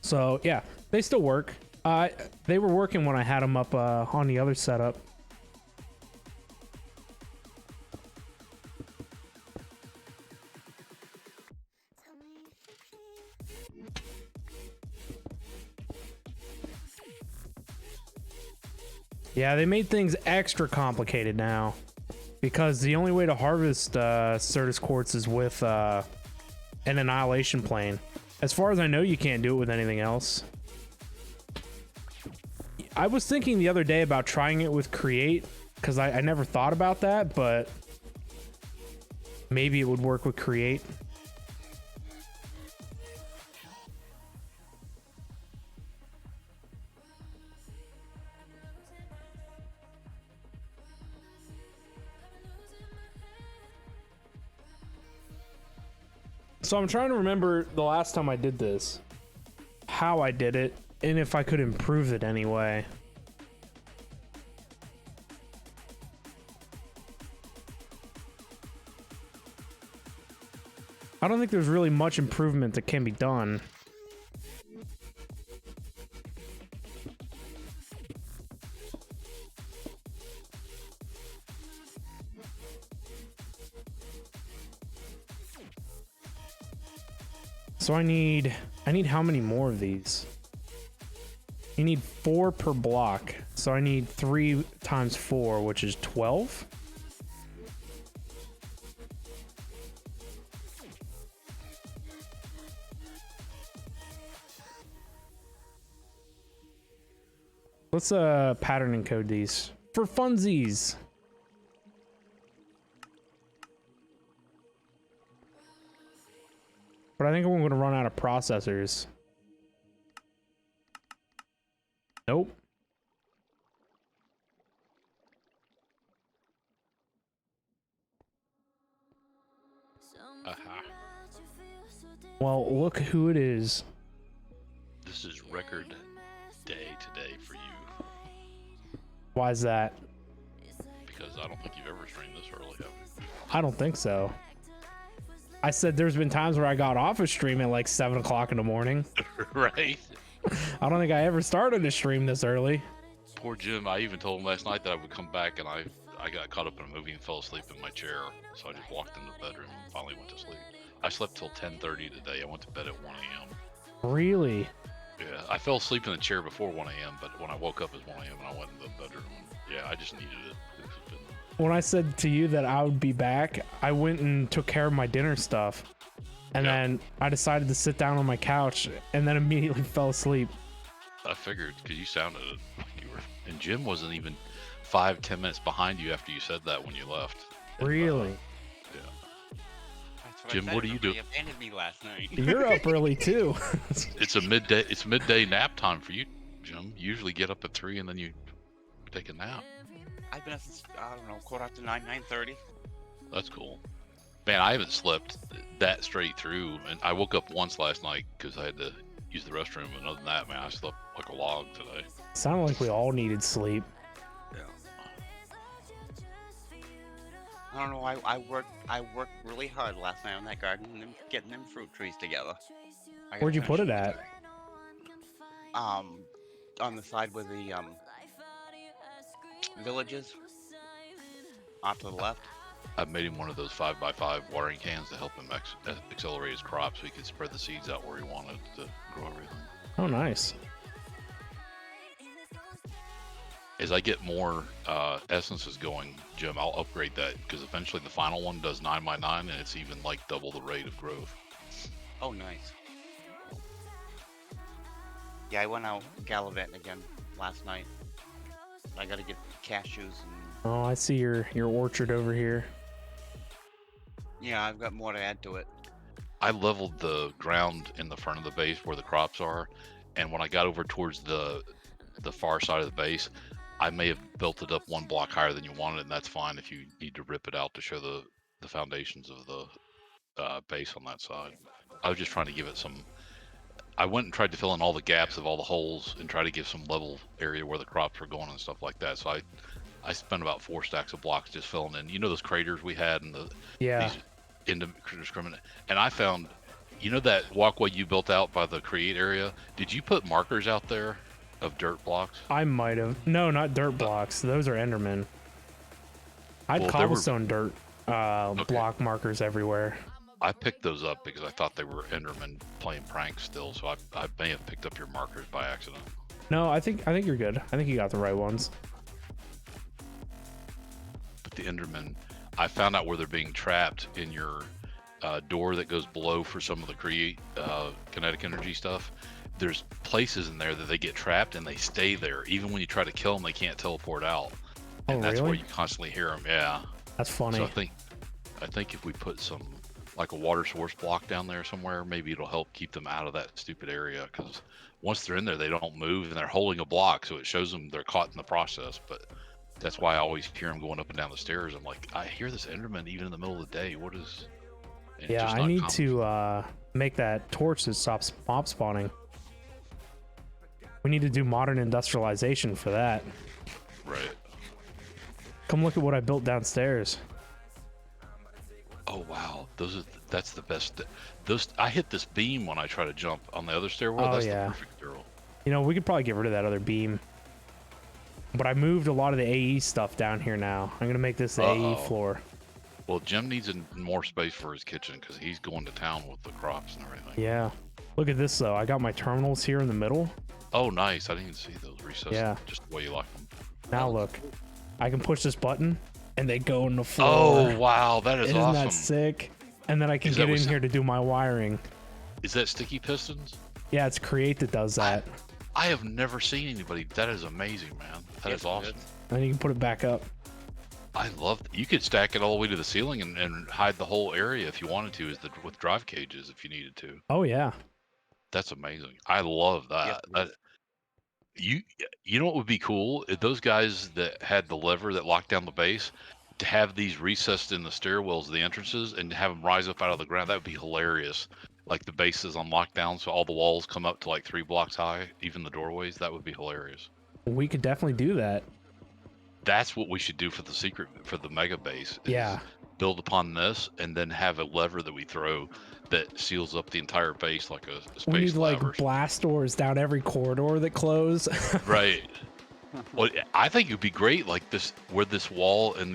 So yeah, they still work. They were working when I had them up on the other setup. Yeah, they made things extra complicated now because the only way to harvest Certus Quartz is with an Annihilation Plane. As far as I know, you can't do it with anything else. I was thinking the other day about trying it with Create because I never thought about that, but maybe it would work with Create. So I'm trying to remember the last time I did this, how I did it, and if I could improve it anyway. I don't think there's really much improvement that can be done. So I need how many more of these? You need 4 per block. So I need 3 times 4, which is 12. Let's pattern encode these for funsies. But I think we're going to run out of processors. Nope. Well, look who it is. This is record day today for you. Why is that? Because I don't think you've ever streamed this early, have you? I don't think so. I said there's been times where I got off a stream at like 7 o'clock in the morning. Right? I don't think I ever started a stream this early. Poor Jim. I even told him last night that I would come back, and I got caught up in a movie and fell asleep in my chair. So I just walked into the bedroom and finally went to sleep. I slept till 10:30 today. I went to bed at 1 a.m. Really? Yeah, I fell asleep in the chair before 1 a.m., but when I woke up at 1 a.m. and I went into the bedroom, yeah, I just needed it. It's been... When I said to you that I would be back, I went and took care of my dinner stuff. And then I decided to sit down on my couch and then immediately fell asleep. I figured, because you sounded like you were... And Jim wasn't even 5-10 minutes behind you after you said that when you left. Really? Yeah. what Jim, I said. what are you Remember, doing? He abandoned me last night. You're up early too. It's a midday. It's midday nap time for you, Jim. You usually get up at 3 and then you take a nap. I've been up since, I don't know, 9:30, 9:30. That's cool. Man, I haven't slept that straight through, and I woke up once last night because I had to use the restroom. And other than that, man, I slept like a log today. Sounded like we all needed sleep. Yeah. I don't know. I worked really hard last night on that garden and getting them fruit trees together. I gotta Where'd you put finish it at? today. On the side where the villages, off to the left. I made him one of those 5x5 watering cans to help him accelerate his crops, so he could spread the seeds out where he wanted to grow everything. Oh, nice. As I get more essences going, Jim, I'll upgrade that because eventually the final one does 9x9 and it's even like double the rate of growth. Oh, nice. Yeah, I went out gallivanting again last night. I gotta get cashews and Oh, I see your orchard over here. yeah, I've got more to add to it. I leveled the ground in the front of the base where the crops are, and when I got over towards the far side of the base, I may have built it up one block higher than you wanted, and that's fine if you need to rip it out to show the foundations of the base on that side. I was just trying to give it some. I went and tried to fill in all the gaps of all the holes and try to give some level area where the crops were going and stuff like that. So I spent about 4 stacks of blocks just filling in. You know those craters we had and Yeah. these indiscriminate. And I found, you know that walkway you built out by the create area? Did you put markers out there of dirt blocks? I might have. No, not dirt blocks. Those are Endermen. I had Well, there were- cobblestone dirt block markers everywhere. I picked those up because I thought they were Endermen playing pranks still. So I may have picked up your markers by accident. No, I think you're good. I think you got the right ones. But the Endermen, I found out where they're being trapped in your door that goes below for some of the create kinetic energy stuff. There's places in there that they get trapped and they stay there. Even when you try to kill them, they can't teleport out. And Oh, that's really? where you constantly hear them. Yeah. That's funny. So I think if we put some like a water source block down there somewhere, maybe it'll help keep them out of that stupid area. Because once they're in there, they don't move and they're holding a block, so it shows them they're caught in the process. But that's why I always hear them going up and down the stairs. I'm like, I hear this Enderman even in the middle of the day. What is? And it's Yeah, just I not need common. to make that torch that stops mob spawning. We need to do modern industrialization for that. Right. Come look at what I built downstairs. Oh wow, that's the best. Those I hit this beam when I try to jump on the other stairwell. Oh, That's yeah. the perfect stairwell. You know, we could probably get rid of that other beam. But I moved a lot of the AE stuff down here now. I'm gonna make this the AE Uh-oh. floor. Well, Jim needs more space for his kitchen because he's going to town with the crops and everything. Yeah. Look at this though. I got my terminals here in the middle. Oh, nice. I didn't even see those recesses. Yeah. Just the way you like them. Now look. I can push this button and they go in the floor. Oh, wow. That is Isn't awesome. that sick? And then I can Is that get in what's- here to do my wiring. Is that sticky pistons? Yeah, it's Create that does that. I have never seen anybody. That is amazing, man. That is awesome. And you can put it back up. I love that. You could stack it all the way to the ceiling and hide the whole area if you wanted to, with drive cages if you needed to. Oh yeah. That's amazing. I love that. Yes, You know what would be cool? If those guys that had the lever that locked down the base to have these recessed in the stairwells, the entrances, and have them rise up out of the ground. That would be hilarious. Like the base is on lockdown, so all the walls come up to like 3 blocks high, even the doorways. That would be hilarious. We could definitely do that. That's what we should do for the mega base. is Yeah. Build upon this and then have a lever that we throw that seals up the entire base like a space We need like lever. blast doors down every corridor that close. Right. Well, I think it'd be great, like this, where this wall and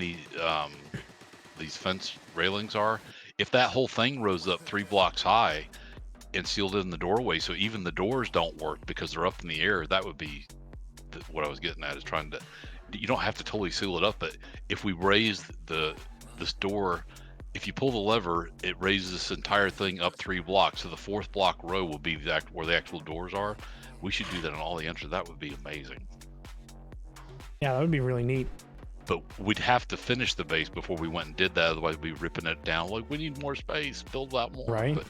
these fence railings are. If that whole thing rose up 3 blocks high and sealed in the doorway, so even the doors don't work because they're up in the air, that would be what I was getting at. Is trying to. You don't have to totally seal it up, but if we raise this door, if you pull the lever, it raises this entire thing up 3 blocks. So the 4th block row will be where the actual doors are. We should do that on all the entrances. That would be amazing. Yeah, that would be really neat. but we'd have to finish the base before we went and did that. Otherwise, we'd be ripping it down. Like, we need more space, build out more. Right. But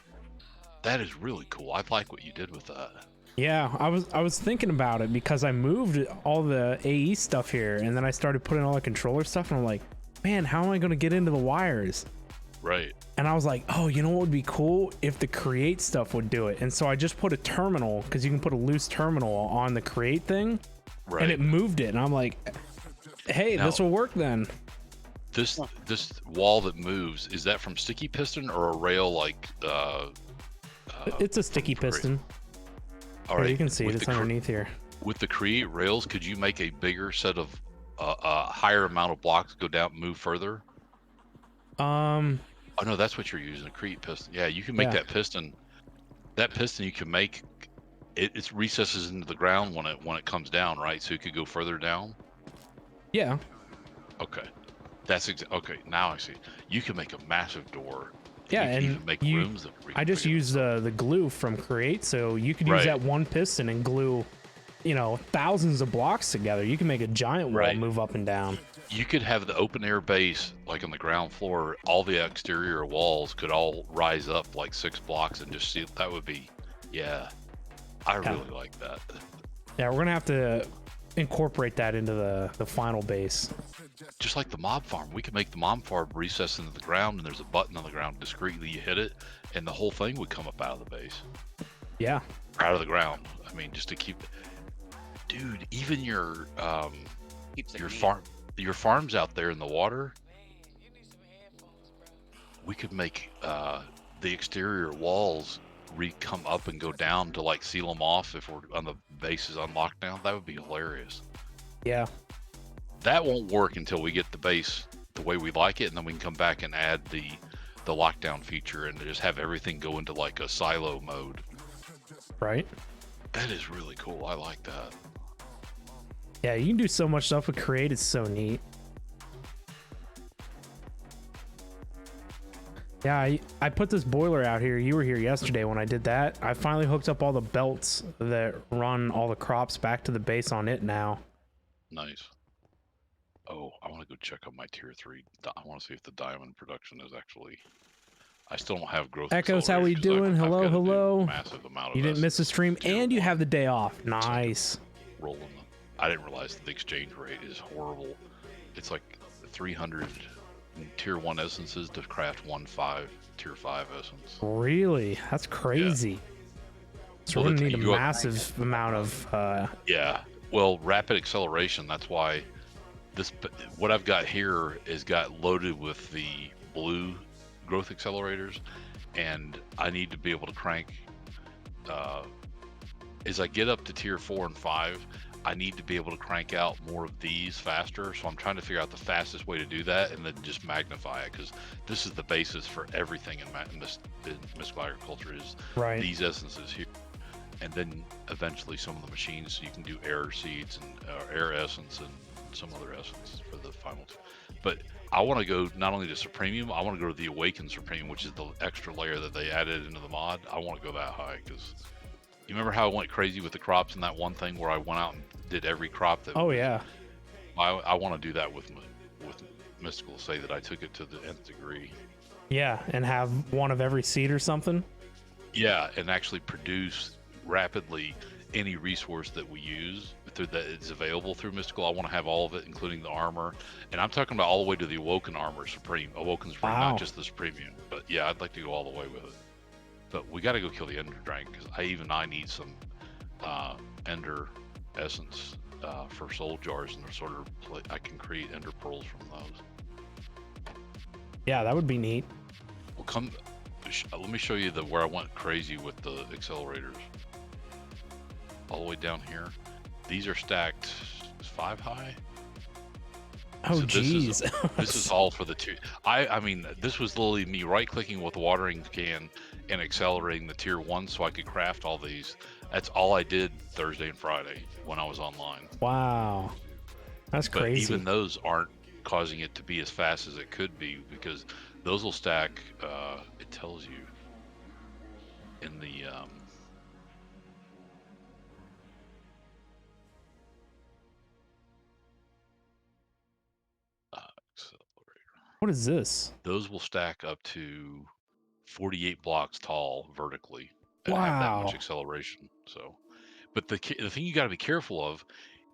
that is really cool. I like what you did with that. Yeah, I was thinking about it because I moved all the AE stuff here, and then I started putting all the controller stuff, and I'm like, man, how am I going to get into the wires? Right. And I was like, oh, you know what would be cool if the create stuff would do it. And so I just put a terminal, because you can put a loose terminal on the create thing, Right. and it moved it. And I'm like, hey, Now- this will work then. This wall that moves, is that from sticky piston or a rail like? It's a sticky from Create? piston. All Here, right. you can see it. with It's the cre- underneath here. With the create rails, could you make a bigger set of a higher amount of blocks go down, move further? Oh no, that's what you're using, a create piston. Yeah, you can make Yeah. that piston. That piston you can make. It recesses into the ground when it comes down, right? So it could go further down. Yeah. Okay, that's okay. Now I see. You can make a massive door. Yeah, you can and even make you- rooms. That I just used the glue from Create, so you could use Right. that one piston and glue, thousands of blocks together. You can make a giant wall Right. move up and down. You could have the open air base, like on the ground floor. All the exterior walls could all rise up like 6 blocks and just see. That would be, yeah. I really like that. Yeah, we're gonna have to incorporate that into the final base. Just like the mob farm, we could make the mob farm recess into the ground, and there's a button on the ground. Discreetly, you hit it, and the whole thing would come up out of the base, Yeah. out of the ground. I mean, just to keep. Dude, even your Keeps it your neat. your farms out there in the water, we could make the exterior walls come up and go down to like seal them off if we're on the bases on lockdown. That would be hilarious. Yeah. That won't work until we get the base the way we like it, and then we can come back and add the lockdown feature and just have everything go into like a silo mode. Right. That is really cool. I like that. Yeah, you can do so much stuff with Create. It's so neat. Yeah, I put this boiler out here. You were here yesterday when I did that. I finally hooked up all the belts that run all the crops back to the base on it now. Nice. Oh, I want to go check on my tier 3. I want to see if the diamond production is actually. I still don't have growth. Echoes, how accelerators we 'cause doing? I've Hello, gotta do hello. Massive amount of You didn't miss a stream tier and you one. have the day off. Nice. Rolling them. I didn't realize the exchange rate is horrible. It's like 300 tier 1 essences to craft 1 tier 5 essence. Really? That's crazy. So Well, we're gonna the- need a you- massive amount of Yeah. Well, rapid acceleration. That's why what I've got here is got loaded with the blue growth accelerators, and I need to be able to crank. As I get up to tier 4 and 5, I need to be able to crank out more of these faster. So I'm trying to figure out the fastest way to do that, and then just magnify it, because this is the basis for everything in mystical agriculture is right. these essences here. And then eventually some of the machines, you can do air seeds and air essence and some other essence for the final two. But I want to go not only to Supremium, I want to go to the Awakened Supreme, which is the extra layer that they added into the mod. I want to go that high, because you remember how I went crazy with the crops in that one thing where I went out and did every crop that. Oh yeah. I want to do that with Mystical. Say that I took it to the nth degree. Yeah, and have one of every seed or something. Yeah, and actually produce rapidly any resource that we use that is available through Mystical. I want to have all of it, including the armor, and I'm talking about all the way to the Awoken Armor Awoken Supreme, Wow. not just the Supremium. But yeah, I'd like to go all the way with it. But we got to go kill the Ender Dragon, because I need some Ender Essence for Soul Jars, and sort of I can create Ender Pearls from those. Yeah, that would be neat. Well, let me show you where I went crazy with the accelerators. All the way down here. These are stacked 5 high. Oh So geez. This is all for the tier. I mean, this was literally me right-clicking with the watering can and accelerating the tier 1 so I could craft all these. That's all I did Thursday and Friday when I was online. Wow. That's But crazy. even those aren't causing it to be as fast as it could be, because those will stack. It tells you in the What is this? Those will stack up to 48 blocks tall vertically and have that much Wow. acceleration. So, but the thing you got to be careful of,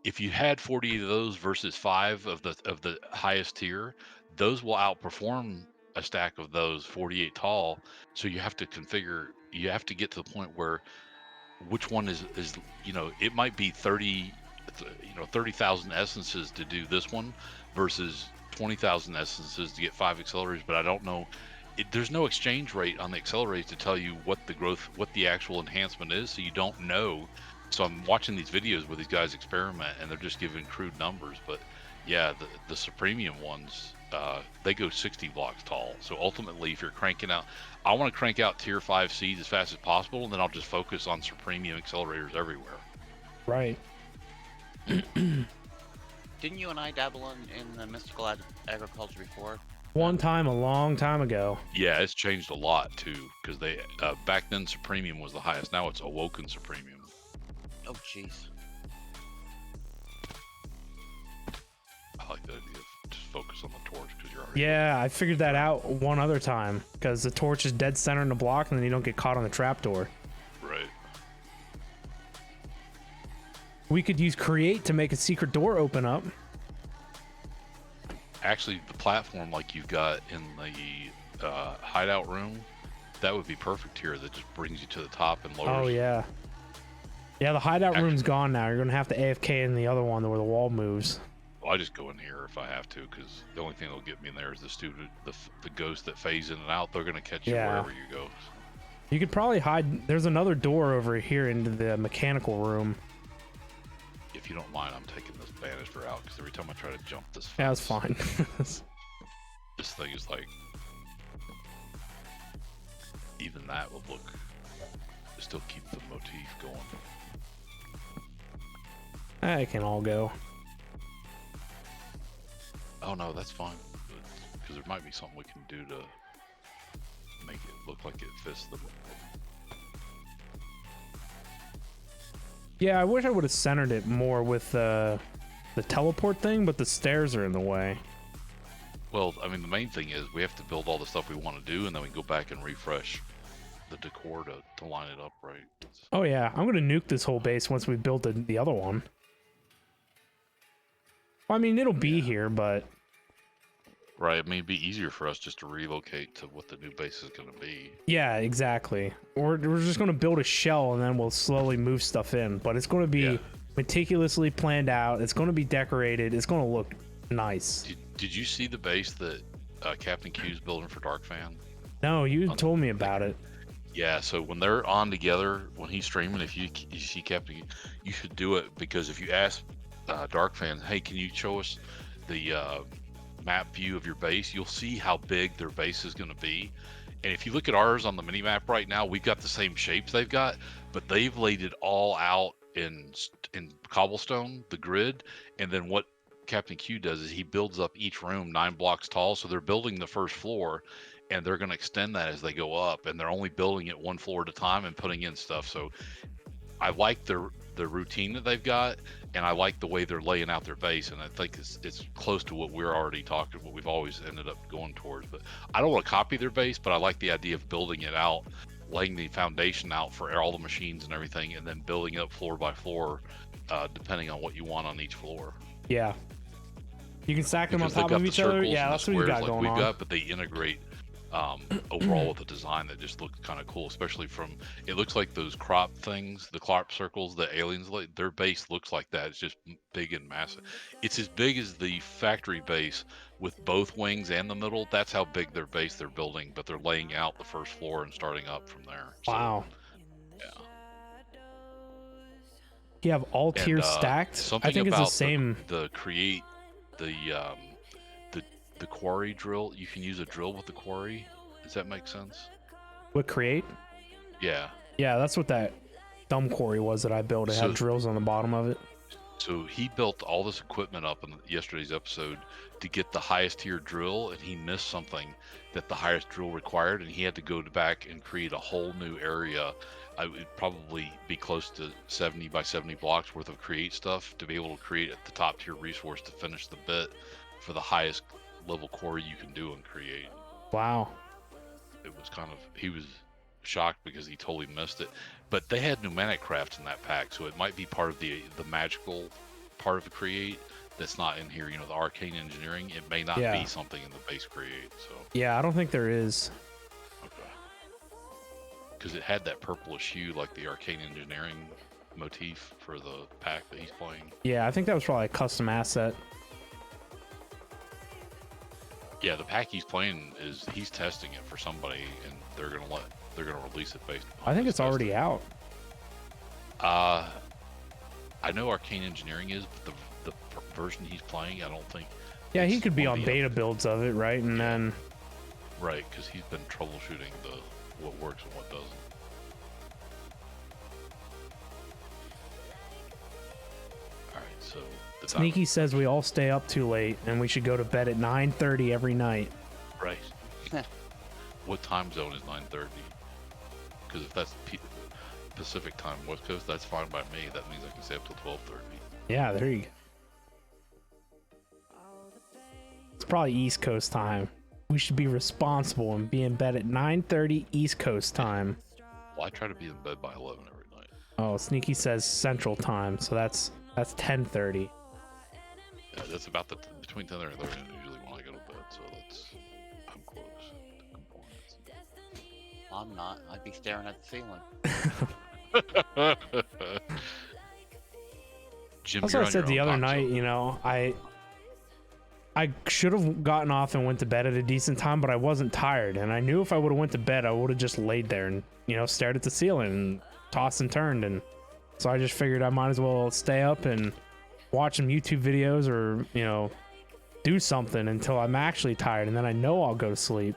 if you had 48 of those versus 5 of the highest tier, those will outperform a stack of those 48 tall. So you have to configure. You have to get to the point where which one is it might be 30,000 essences to do this one versus 20,000 essences to get 5 accelerators, but I don't know. There's no exchange rate on the accelerators to tell you what the actual enhancement is, so you don't know. So I'm watching these videos where these guys experiment and they're just giving crude numbers, but yeah, the Supremium ones, they go 60 blocks tall. So ultimately, if you're cranking out, I want to crank out tier 5 seeds as fast as possible, and then I'll just focus on Supremium accelerators everywhere. Right. Didn't you and I dabble in the mystical agriculture before? One time, a long time ago. Yeah, it's changed a lot too, because they back then Supremium was the highest. Now it's Awoken Supremium. Oh, jeez. I like the idea of just focus on the torch because you're already. Yeah, I figured that out one other time because the torch is dead center in the block, and then you don't get caught on the trapdoor. Right. We could use create to make a secret door open up. Actually, the platform like you've got in the hideout room, that would be perfect here. That just brings you to the top and lowers. Oh yeah. Yeah, the hideout room's gone now. You're gonna have to AFK in the other one where the wall moves. Well, I just go in here if I have to, because the only thing that'll get me in there is the ghost that phase in and out. They're gonna catch you wherever you go. You could probably hide. There's another door over here into the mechanical room. If you don't mind, I'm taking this banister out because every time I try to jump this fence, Yeah, it's fine. this thing is like, even that would look, still keep the motif going. I can all go. Oh no, that's fine, because there might be something we can do to make it look like it fits the. Yeah, I wish I would have centered it more with the teleport thing, but the stairs are in the way. Well, I mean, the main thing is we have to build all the stuff we want to do, and then we can go back and refresh the decor to line it up right. Oh yeah, I'm gonna nuke this whole base once we build the other one. Well, I mean, it'll be here, but Right, I mean, it'd be easier for us just to relocate to what the new base is going to be. yeah, exactly. We're just gonna build a shell and then we'll slowly move stuff in. But it's gonna be meticulously planned out. It's gonna be decorated. It's gonna look nice. Did you see the base that Captain Q's building for Darkfan? No, you told me about it. Yeah, so when they're on together, when he's streaming, if you see Captain, you should do it, because if you ask Darkfan, hey, can you show us the map view of your base, you'll see how big their base is going to be. And if you look at ours on the mini map right now, we've got the same shapes they've got, but they've laid it all out in cobblestone, the grid. And then what Captain Q does is he builds up each room 9 blocks tall. So they're building the first floor, and they're going to extend that as they go up, and they're only building it 1 floor at a time and putting in stuff. So I like the routine that they've got, and I like the way they're laying out their base, and I think it's close to what we're already talking, what we've always ended up going towards. But I don't want to copy their base, but I like the idea of building it out, laying the foundation out for all the machines and everything, and then building it up floor by floor, depending on what you want on each floor. Yeah. You can stack them on Because they've top got of the each other. circles Yeah, and the that's what you got squares like going we've on. got, but they integrate overall with the design that just looks kind of cool, especially from, it looks like those crop things, the crop circles that aliens, their base looks like that. It's just big and massive. It's as big as the factory base with both wings and the middle. That's how big their base they're building, but they're laying out the first floor and starting up from there. Wow. So, yeah. You have all tiers stacked. Something I think it's about the same. The create the quarry drill. You can use a drill with the quarry. Does that make sense? What create? Yeah. Yeah, that's what that dumb quarry was that I built. It had drills on the bottom of it. So he built all this equipment up in yesterday's episode to get the highest tier drill, and he missed something that the highest drill required, and he had to go back and create a whole new area. I would probably be close to 70 by 70 blocks worth of create stuff to be able to create at the top tier resource to finish the bit for the highest level quarry you can do and create. Wow. It was kind of, he was shocked because he totally missed it. But they had pneumatic crafts in that pack, so it might be part of the magical part of the create that's not in here. You know, the arcane engineering. It may not Yeah. be something in the base create. So Yeah, I don't think there is. okay, because it had that purplish hue like the arcane engineering motif for the pack that he's playing. Yeah, I think that was probably a custom asset. Yeah, the pack he's playing is he's testing it for somebody, and they're gonna release it based. I think it's already out. I know Arcane Engineering is, but the version he's playing, I don't think. Yeah, he it's could be on on the beta builds of it, right? And then right, because he's been troubleshooting what works and what doesn't. All right, so the Sneaky says we all stay up too late and we should go to bed at 9:30 every night. right. What time zone is 9:30? Because if that's Pacific time, West Coast, that's fine by me. That means I can stay up till 12:30. Yeah, there you go. It's probably East Coast time. We should be responsible and be in bed at 9:30 East Coast time. Well, I try to be in bed by 11 every night. Oh, Sneaky says Central time, so that's 10:30. Yeah, that's about between 10 and 11 usually when I go to bed, so I'm close to compliance. I'm not. I'd be staring at the ceiling. Jim, That's you're what I on said your the own other time night. zone. You know, I should have gotten off and went to bed at a decent time, but I wasn't tired, and I knew if I would have went to bed, I would have just laid there and stared at the ceiling and tossed and turned, and so I just figured I might as well stay up and watch some YouTube videos or do something until I'm actually tired, and then I know I'll go to sleep.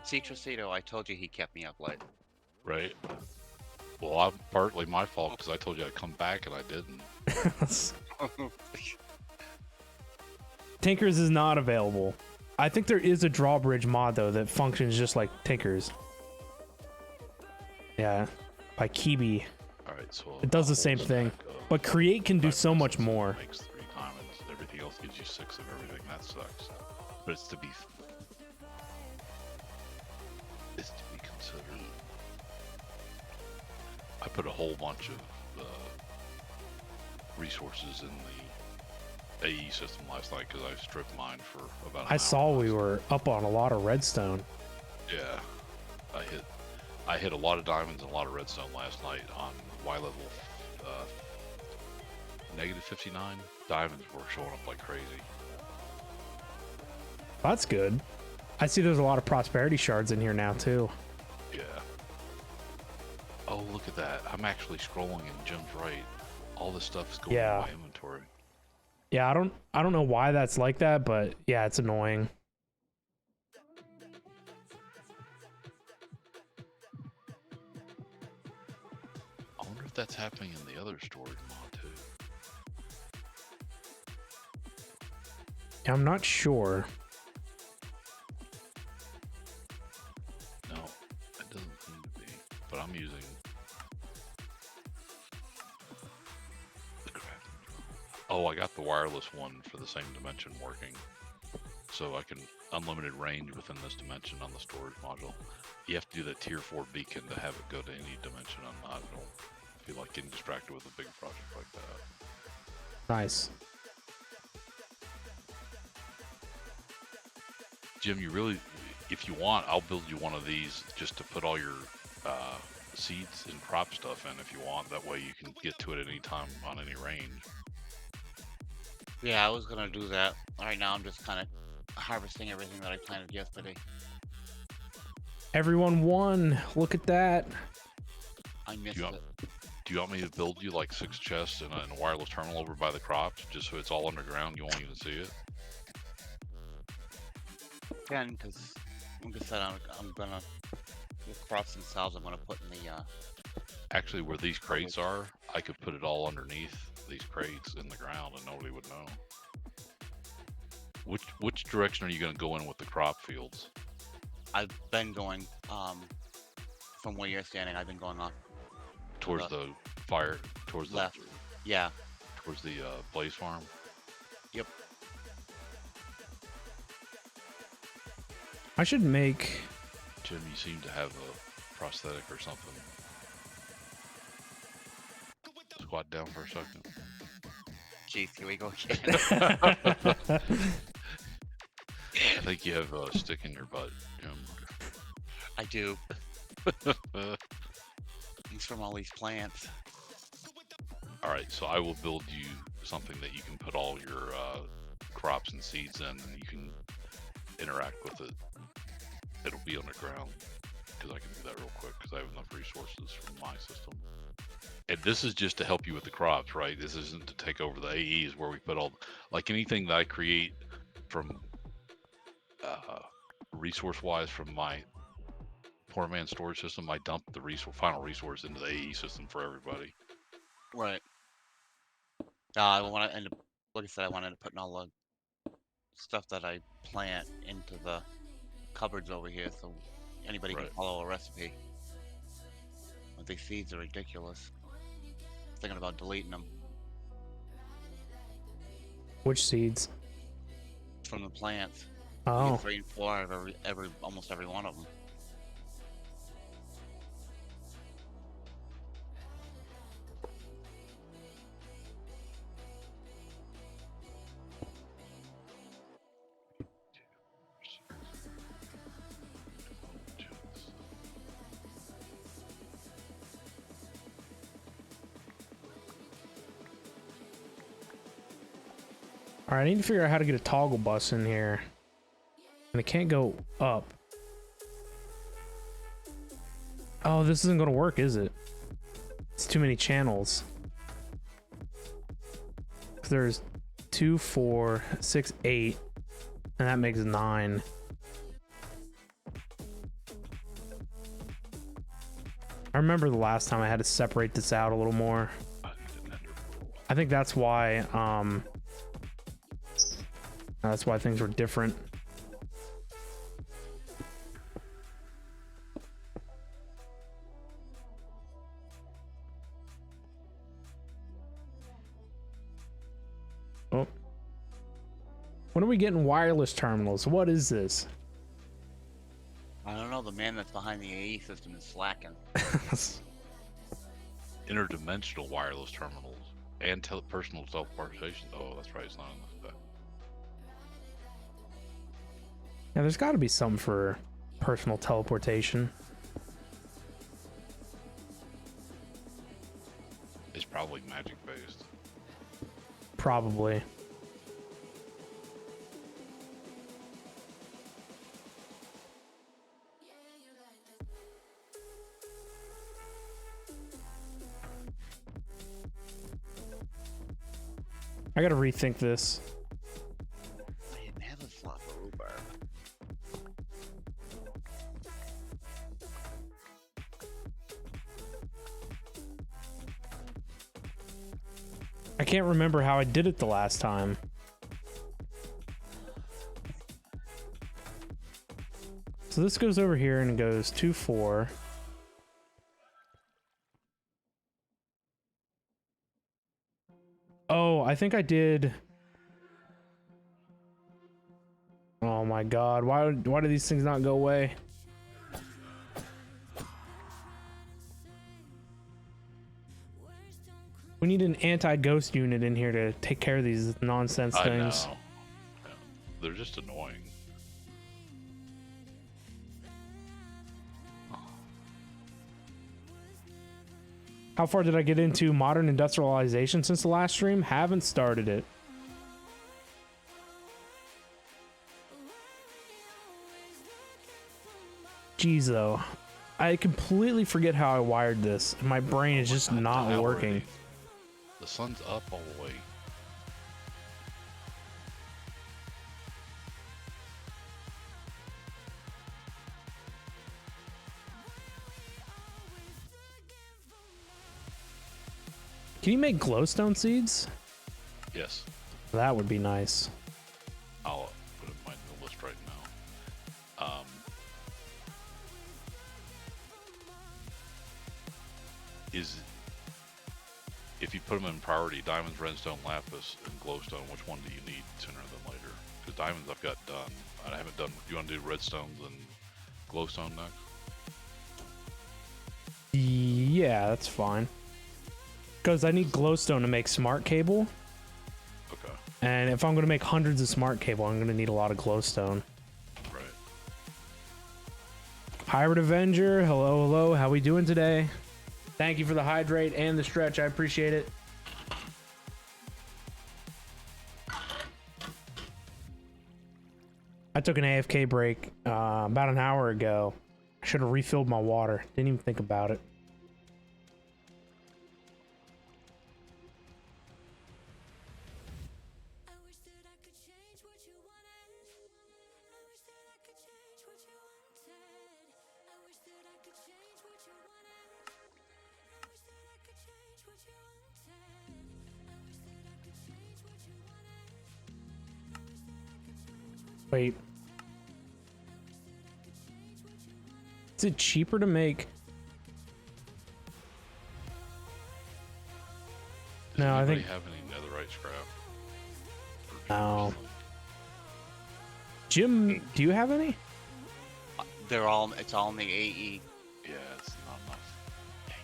Citrusito, I told you he kept me up late. Right. Well, I'm partly my fault because I told you I'd come back and I didn't. Tinkers is not available. I think there is a drawbridge mod though that functions just like Tinkers. Yeah, by Kibi. All right, so It does the I'll same hold thing, back up. but Create can do 5 so much minutes, more. Makes 3 diamonds. Everything else gives you 6 of everything. That sucks. But it's to be considered. I put a whole bunch of resources in the AE system last night because I stripped mine for about. I saw we were up on a lot of redstone. Yeah, I hit a lot of diamonds and a lot of redstone last night on Y level. Negative 59 diamonds were showing up like crazy. That's good. I see there's a lot of prosperity shards in here now too. Yeah. Oh, look at that! I'm actually scrolling and Jim's right. All this stuff is going Yeah. in my inventory. Yeah, I don't know why that's like that, but yeah, it's annoying. I wonder if that's happening in the other storage mod too. I'm not sure. No, it doesn't seem to be. But I'm using the crafting journal. Oh, I got the wireless one for the same dimension working. So I can unlimited range within this dimension on the storage module. You have to do that tier 4 beacon to have it go to any dimension. I don't feel like getting distracted with a big project like that. Nice. Jim, you really, if you want, I'll build you one of these just to put all your seeds and crop stuff in if you want. That way you can get to it at any time on any range. Yeah, I was gonna do that. Right now, I'm just kind of harvesting everything that I planted yesterday. Everyone won. Look at that. I missed you it. Do you want me to build you like 6 chests and a wireless terminal over by the crops just so it's all underground? You won't even see it? Again, because I'm gonna the crops themselves. I'm gonna put in the Actually, where these crates are, I could put it all underneath these crates in the ground and nobody would know. Which direction are you going to go in with the crop fields? I've been going from where you're standing. I've been going on Towards the fire, towards left. the Yeah, towards the Blaze Farm. Yep. I should make. Jim, you seem to have a prosthetic or something. Squat down for a second. Jeez, here we go again. I think you have a stick in your butt, Jim. I do. It's from all these plants. All right, so I will build you something that you can put all your crops and seeds in, and you can interact with it. It'll be on the ground, because I can do that real quick, because I have enough resources from my system. And this is just to help you with the crops, right? This isn't to take over the AEs where we put all, like anything that I create from resource-wise from my poor man storage system, I dump the final resource into the AE system for everybody. Right. I want to end up, like I said, I want to end up putting all the stuff that I plant into the cupboards over here, so anybody can Right. follow a recipe. But these seeds are ridiculous. Thinking about deleting them Which seeds? from the plants. You Oh, get 3 and 4 out of almost every one of them. all right. I need to figure out how to get a toggle bus in here, and it can't go up. Oh, this isn't gonna work, is it? It's too many channels. There's 2, 4, 6, 8, and that makes 9. I remember the last time I had to separate this out a little more. I need an ender pearl. I think that's why things were different. Oh. When are we getting wireless terminals? What is this? I don't know, the man that's behind the AE system is slacking. Interdimensional wireless terminals and personal teleportation. Oh, that's right. It's not in this spec. Yeah, there's got to be some for personal teleportation. It's probably magic based. Probably. I gotta rethink this. I didn't have a slot for rhubarb. I can't remember how I did it the last time. So this goes over here and it goes 2, 4. Oh, I think I did. Oh my god, why do these things not go away? We need an anti-ghost unit in here to take care of these nonsense I things. know. Yeah. They're just annoying. How far did I get into modern industrialization since the last stream? Haven't started it. Jeez, though. I completely forget how I wired this. My brain is just God, not how working. already? The sun's up all the way. Can you make glowstone seeds? Yes. That would be nice. I'll put it in my list right now. If you put them in priority: diamonds, redstone, lapis, and glowstone. Which one do you need sooner than later? Because diamonds I've got done. I haven't done. You want to do redstones and glowstone next? Yeah, that's fine. Because I need glowstone to make smart cable. Okay. And if I'm going to make hundreds of smart cable, I'm going to need a lot of glowstone. Right. Pirate Avenger, hello, hello. How we doing today? Thank you for the hydrate and the stretch. I appreciate it. I took an AFK break about an hour ago. I should have refilled my water. Didn't even think about it. I wish that I could change what you wanted. I wish that I could change what you wanted. I wish that I could change what you wanted. I wish that I could change what you wanted. I wish that I could change what you wanted. I wish that I could change what you Wait. Is it cheaper to make? Does No, I anybody think- have any netherite scrap? No. Jim, do you have any? They're all. It's all in the AE. Yeah, it's not enough. Dang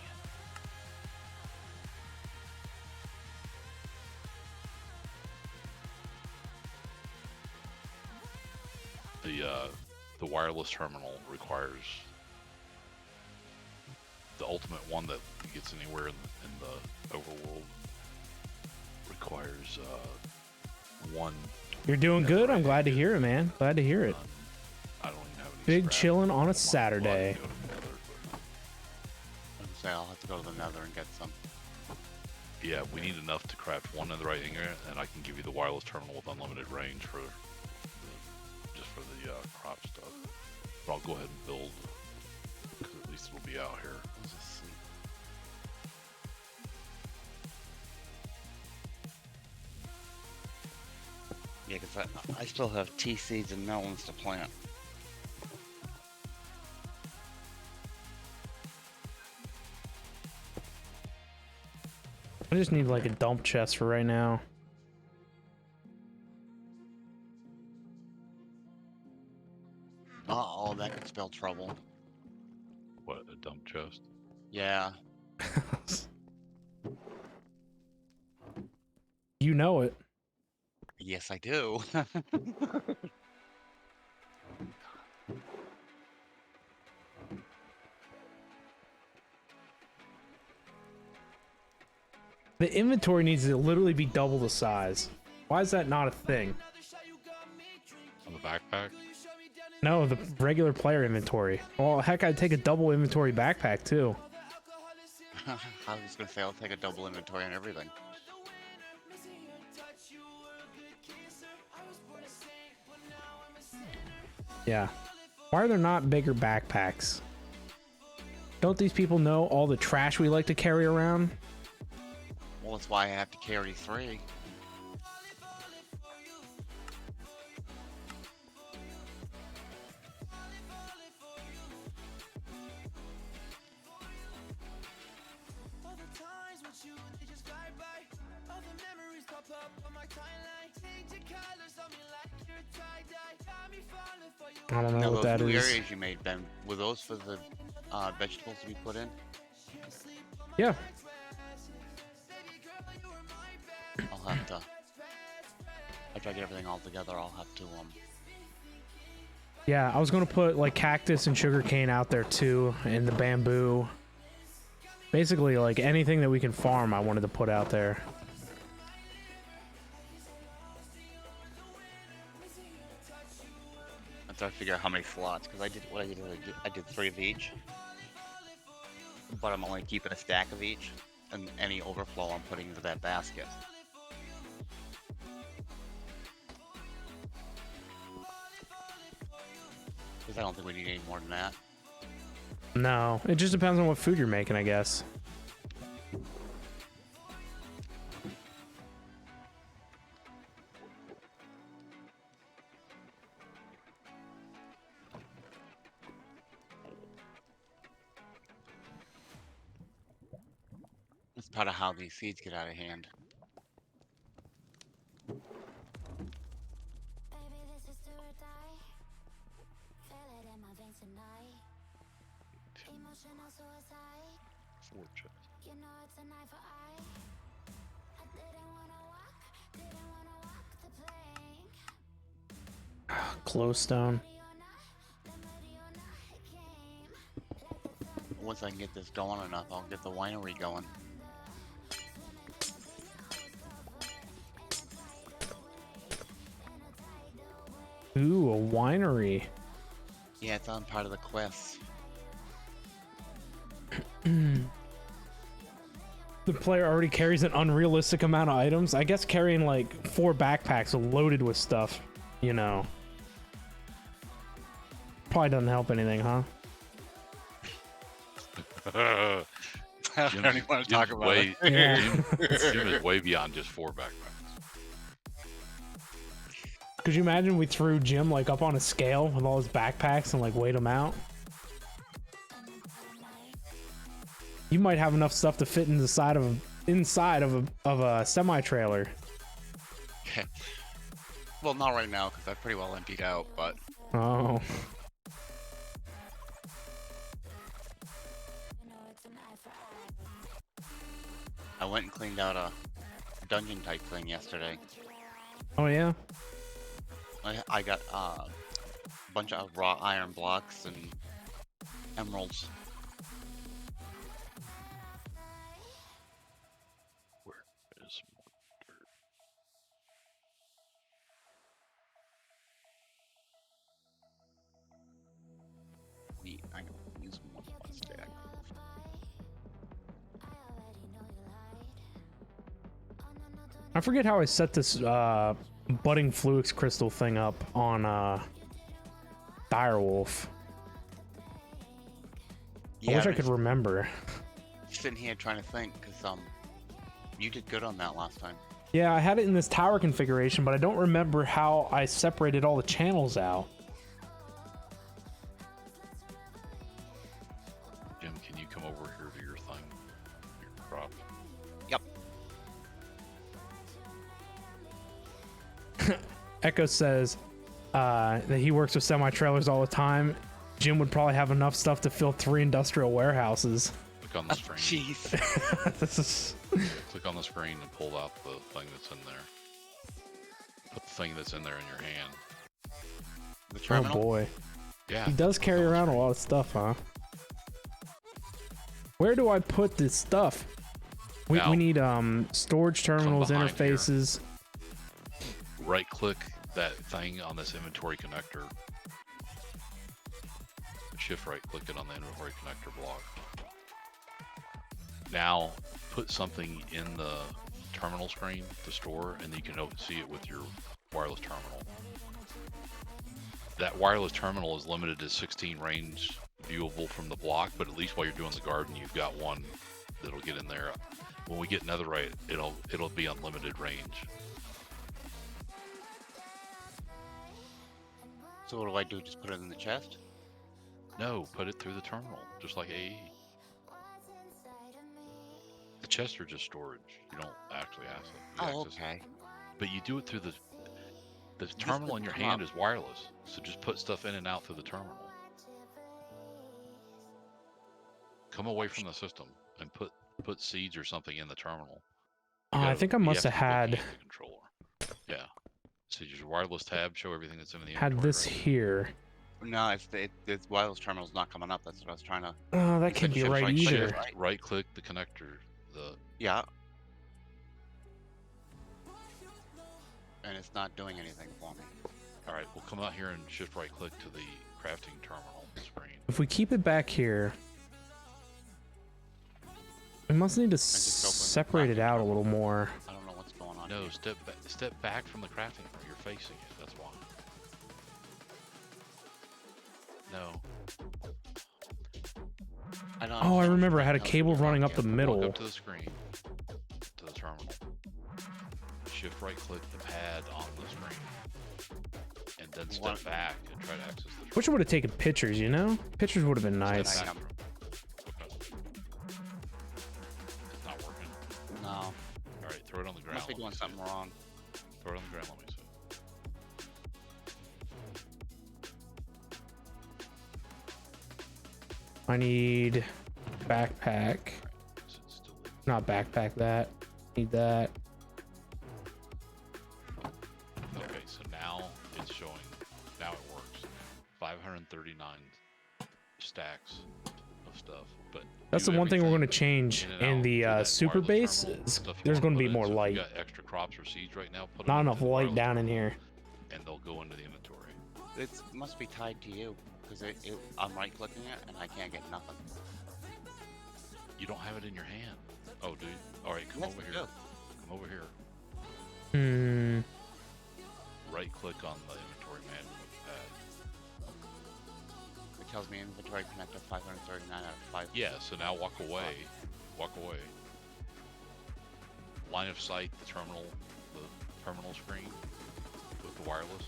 it. The wireless terminal requires the ultimate one that gets anywhere in the overworld requires one. You're doing good. I'm glad to hear it, man. Glad to hear it. I don't even have any. Big scrap. chilling on a Might go to Saturday. Nether, but I would say I'll have to go to the Nether and get some. yeah, we need enough to craft one netherite ingot, and I can give you the wireless terminal with unlimited range for just for the crop stuff. But I'll go ahead and build, because at least it'll be out here. Let's just see. Yeah, because I still have tea seeds and melons to plant. I just need like a dump chest for right now. Uh-oh, that could spell trouble. What, a dump chest? Yeah. You know it. Yes, I do. The inventory needs to literally be double the size. Why is that not a thing? On the backpack? No, the regular player inventory. Well, heck, I'd take a double inventory backpack too. I was gonna say I'll take a double inventory and everything. Yeah. Why are there not bigger backpacks? Don't these people know all the trash we like to carry around? Well, that's why I have to carry 3. All the times with you, they just glide by. All the memories pop up on my timeline. Change your colors on me like you're a tie-dye. Got me falling for you. I don't know Now, what those that new is. areas you made, Ben, were those for the vegetables to be put in? Yeah. I'll have to. After I get everything all together, I'll have to Yeah, I was gonna put like cactus and sugarcane out there too, and the bamboo. Basically, like anything that we can farm, I wanted to put out there. I'm trying to figure out how many slots, because I did what I did 3 of each. But I'm only keeping a stack of each, and any overflow I'm putting into that basket. Because I don't think we need any more than that. No, it just depends on what food you're making, I guess. That's part of how these seeds get out of hand. Four chests. Glowstone. Once I can get this going enough, I'll get the winery going. Ooh, a winery. Yeah, it's on part of the quest. The player already carries an unrealistic amount of items. I guess carrying like 4 backpacks loaded with stuff, you know. Probably doesn't help anything, huh? I don't even want to talk about way, it. Yeah. Jim is way beyond just 4 backpacks. Could you imagine we threw Jim like up on a scale with all his backpacks and like weighed him out? You might have enough stuff to fit in the side of a semi trailer. Well, not right now because I pretty well emptied out, but Oh, I went and cleaned out a dungeon type thing yesterday. oh yeah. I got a bunch of raw iron blocks and emeralds. Where is more dirt? Wheat, I can use one stack. I forget how I set this budding Fluix crystal thing up on Direwolf. I wish I could remember. Sitting here trying to think because you did good on that last time. Yeah, I had it in this tower configuration, but I don't remember how I separated all the channels out. Jim, can you come over here to your thing? Your crop. Yep. Echo says that he works with semi-trailers all the time. Jim would probably have enough stuff to fill 3 industrial warehouses. Click on the screen. Jeez. This is... Click on the screen and pull out the thing that's in there. Put the thing that's in there in your hand. The Oh terminal? boy. Yeah. He does click carry on the around a screen. lot of stuff, huh? Where do I put this stuff? We Now, need storage terminals, behind here. interfaces. Right click that thing on this inventory connector. Shift right click it on the inventory connector block. Now put something in the terminal screen to store, and then you can see it with your wireless terminal. That wireless terminal is limited to 16 range viewable from the block, but at least while you're doing the garden, you've got one that'll get in there. When we get netherite, it'll be unlimited range. So what do I do? Just put it in the chest? No, put it through the terminal, just like AE. The chests are just storage. You don't actually access Oh, access it. okay. But you do it through the terminal in your hand is wireless, so just put stuff in and out through the terminal. Come away from the system and put seeds or something in the terminal. I think I You must have to be looking had at the controller. Yeah. So your wireless tab show everything that's in the had inventory, this right? here. No, it's wireless terminal's not coming up. That's what I was trying to. Oh, that You can't said be shift right right click, either. right? Right click the connector. Yeah. And it's not doing anything for me. All right, we'll come out here and shift right click to the crafting terminal screen. If we keep it back here, we must need to just open the separate it crafting out a terminal. little more. I don't know what's going on. No, here. step back from the crafting room. You're facing it. That's why. No. I don't Oh, I understand what remember. I you're had a trying to cable do running up here. the Walk middle. up to the screen, to the terminal. Shift right click the pad on the screen, and then step What? back and try to access the. Wish I would have taken pictures, you know? Pictures would have been Step nice. back Hang on. from- It's not working. must be Let me doing see something it. wrong. Throw it on the ground. Let me see. I need backpack. Is it still in? Not backpack that. Need that. Okay, so now it's showing. Now it works. 539 stacks of stuff, but That's do the one thing we're going to everything change in and in out the through that super wireless base. terminal, Is stuff you there's wanna going to put be in. more So if light. you got extra crops or seeds right now, put Not them enough into the light wireless down in terminal, here. and they'll go into the inventory. It must be tied to you because I'm right clicking it and I can't get nothing. You don't have it in your hand. Oh, dude. All right, come Yes, over I here. do. Come over here. Hmm. Right click on the inventory management pad. It tells me inventory connected 539 out of 5. Yeah, so now walk away. Walk away. Line of sight, the terminal screen with the wireless.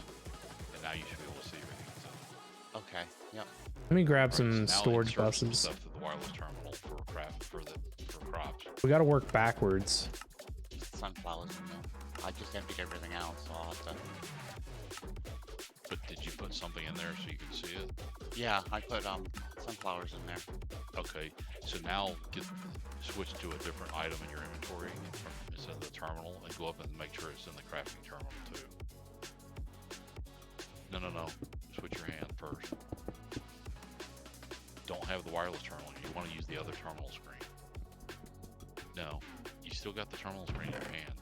And now you should be able to see everything that's in it. Okay. Yep. Let me grab Right, some so now storage insert some buses. stuff to the wireless terminal for crops. We got to work backwards. Sunflowers in there. I just emptied everything out, so I'll have to. But did you put something in there so you can see it? Yeah, I put sunflowers in there. Okay, so now switch to a different item in your inventory instead of the terminal and go up and make sure it's in the crafting terminal too. No. Switch your hand first. Don't have the wireless terminal. You want to use the other terminal screen. No, you still got the terminal screen in your hand.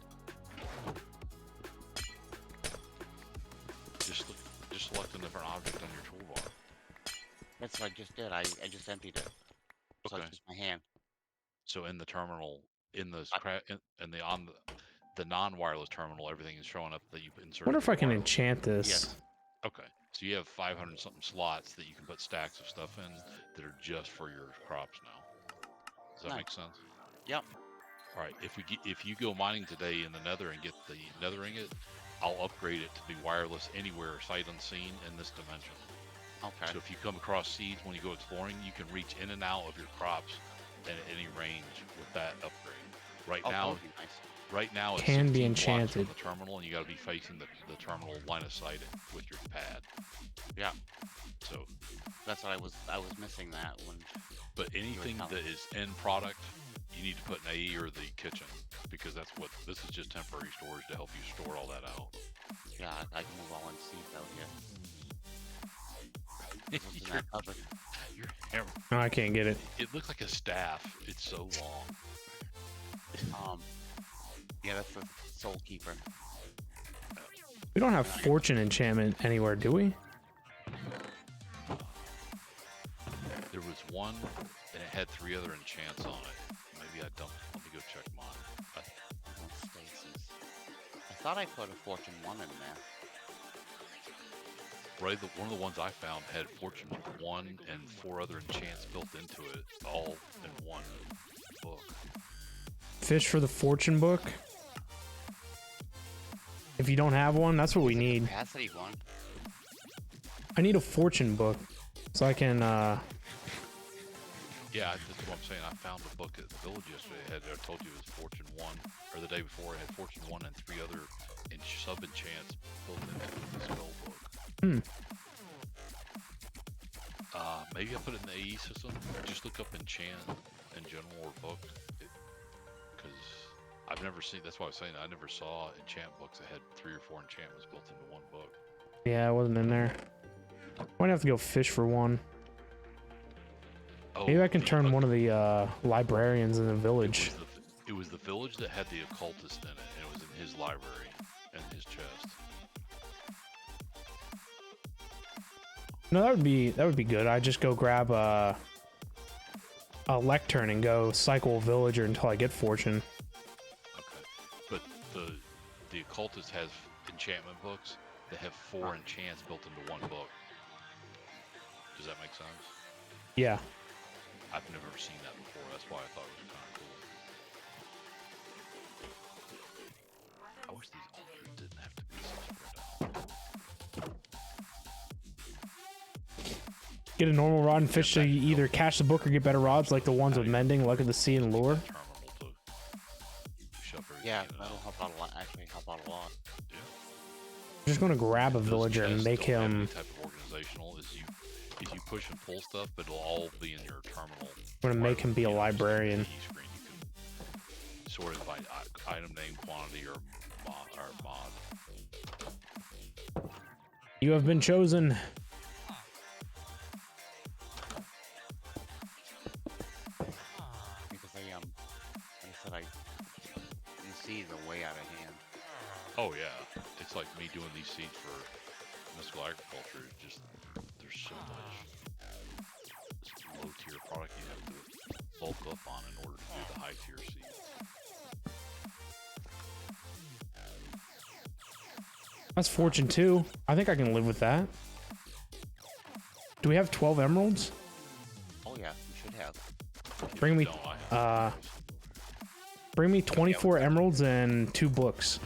Just select a different object on your toolbar. That's what I just did. I just emptied it. So Okay. it's just my hand. So in the terminal, in the I- on the non-wireless terminal, everything is showing up that you inserted. Wonder if I can wireless. enchant this. Yes. Okay, so you have 500 something slots that you can put stacks of stuff in that are just for your crops now. Does that Nice. make sense? Yep. All right. If you go mining today in the Nether and get the Nether ingot, I'll upgrade it to be wireless anywhere, sight unseen in this dimension. Okay. So if you come across seeds when you go exploring, you can reach in and out of your crops at any range with that upgrade. Right Oh, that now, would be nice. it's Can be 16 blocks from enchanted. the terminal, and you got to be facing the terminal line of sight with your pad. Yeah. So, That's what I was missing that when. but anything telling that is end product, you need to put in AE or the kitchen, because that's what this is, just temporary storage to help you store all that out. Yeah, I can move all in seeds out here. What's in that cupboard? Your hammer, No, I can't get it. it looks like a staff. It's so long. Yeah, that's the Soul Keeper. We don't have fortune enchantment anywhere, do we? There was one, and it had 3 other enchants on it. Maybe I dumped. Let me go check mine. Oh, Stasis. I thought I put a Fortune 1 in there. Right, one of the ones I found had Fortune 1 and 4 other enchants built into it, all in one book. Fish for the fortune book. If you don't have one, that's what we need. Capacity 1. I need a fortune book so I can Yeah, that's what I'm saying. I found the book at the village yesterday. I told you it was Fortune 1, or the day before it had Fortune 1 and 3 other sub-enchants built into the spell book. Maybe I put it in the AE system. Just look up enchant in general or book, because I've never seen. That's why I was saying I never saw enchant books that had 3 or 4 enchantments built into one book. Yeah, it wasn't in there. Might have to go fish for one. Oh, Maybe I can turn one of the librarians in the village. It was the village that had the occultist in it, and it was in his library and his chest. No, that would be good. I just go grab a lectern and go cycle a villager until I get fortune. Okay, but the occultist has enchantment books that have 4 enchants built into one book. Does that make sense? Yeah. I've never seen that before. That's why I thought it was kind of cool. I wish these altars didn't have to be so spread out. Get a normal rod and fish so you either catch the book or get better rods like the ones with mending, luck of the sea, and lure. Terminal to shove everything Yeah, in and that'll out. help out a lot. Actually, help out a lot. Yeah. I'm just gonna grab a Those villager and chests make don't have any him. type of organizational. Is you if you push and pull stuff, it'll all be in your terminal. I'm gonna make him be a You know, just like the librarian. E screen, you can sort it by item name, quantity, or mod. You have been chosen. Because like I said, these seeds are way out of hand. Oh yeah, it's like me doing these seeds for mystical agriculture. It's just there's so much low tier product you have to bulk up on in order to do the high tier seeds. That's fortune 2. I think I can live with that. Do we have 12 emeralds? Oh yeah, we should have. Bring me, No, I have bring me 24 emeralds and 2 books.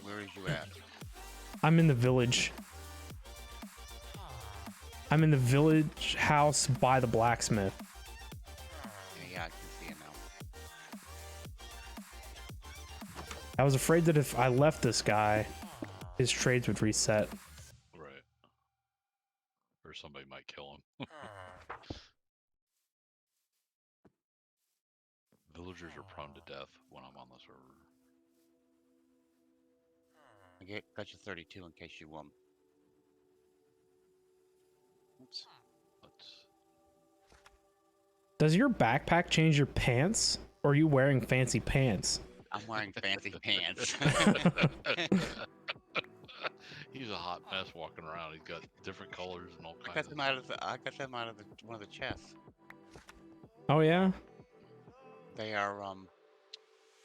Where is you at? I'm in the village. I'm in the village house by the blacksmith. Yeah, I can see it now. I was afraid that if I left this guy, his trades would reset. right. Or somebody might kill him. Villagers are prone to death when I'm on the server. I got you 32 in case you Oops. Let's Does your backpack change your pants? Or are you wearing fancy pants? I'm wearing fancy pants. He's a hot mess walking around. He's got different colors and all I kinds got them out of one of the chests. Oh yeah? They are well,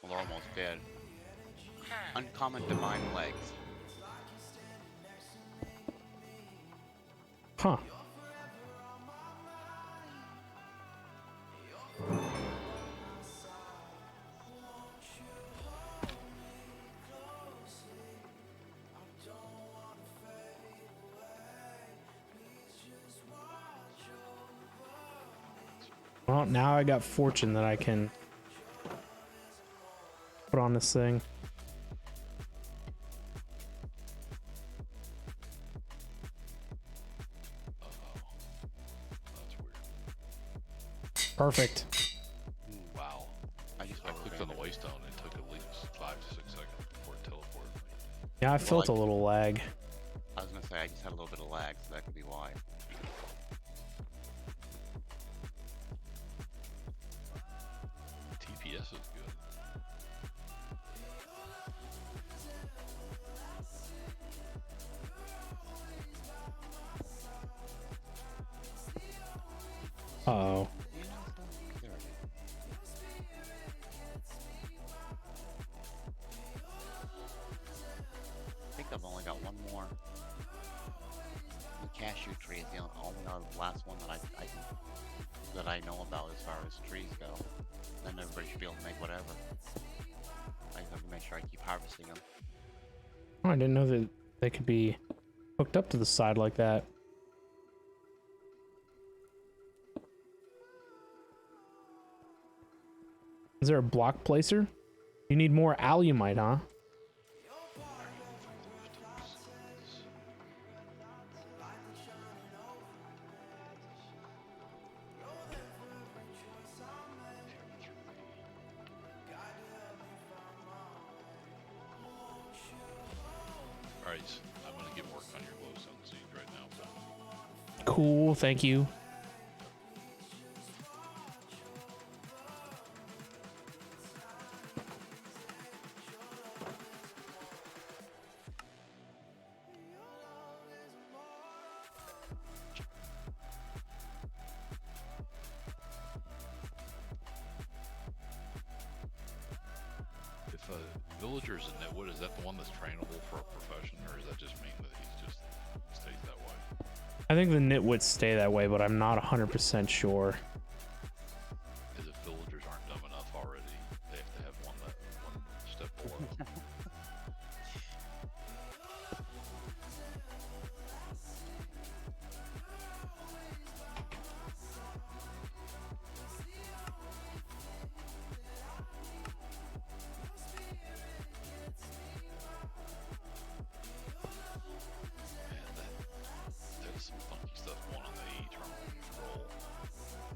they're almost dead. Uncommon divine legs. Huh. Well, now I got fortune that I can put on this thing. That's weird. Perfect. Ooh, wow. I just I clicked on the waystone and it took at least 5 to 6 seconds before it teleported me. Yeah, I felt a Like- little lag. I was gonna say I just had a little bit of lag, so that could be why. TPS is good. Uh-oh. There it is. I think I've only got one more. The cashew tree is the only last one that I know about as far as trees go. Then everybody should be able to make whatever. I have to make sure I keep harvesting them. Oh, I didn't know that they could be hooked up to the side like that. Is there a block placer? You need more alumite, huh? Alright, I'm gonna get work on your glowstone seed right now. So. Cool, thank you. If a villager is a nitwit, is that the one that's trainable for a profession, or does that just mean that he just stays that way? I think the nitwits stay that way, but I'm not 100% sure. Because if villagers aren't dumb enough already, they have to have one step below.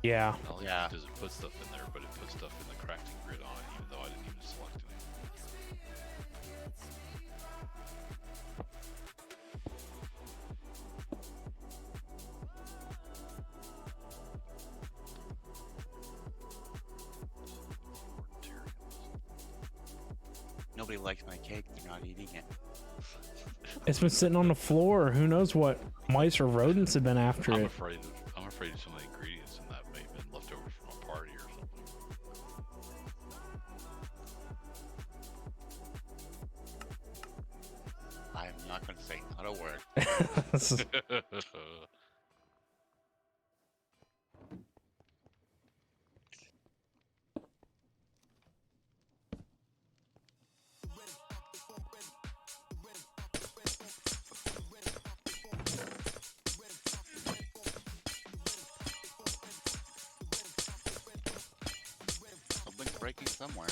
Yeah. Not only Yeah. does it put stuff in there, but it puts stuff in the crafting grid on it, even though I didn't even select it. Nobody likes my cake. They're not eating it. It's been sitting on the floor. Who knows what mice or rodents have been after I'm it. afraid of some of the ingredients in that may have been left over from a party or something. I'm not going to say not a word. Something's breaking somewhere.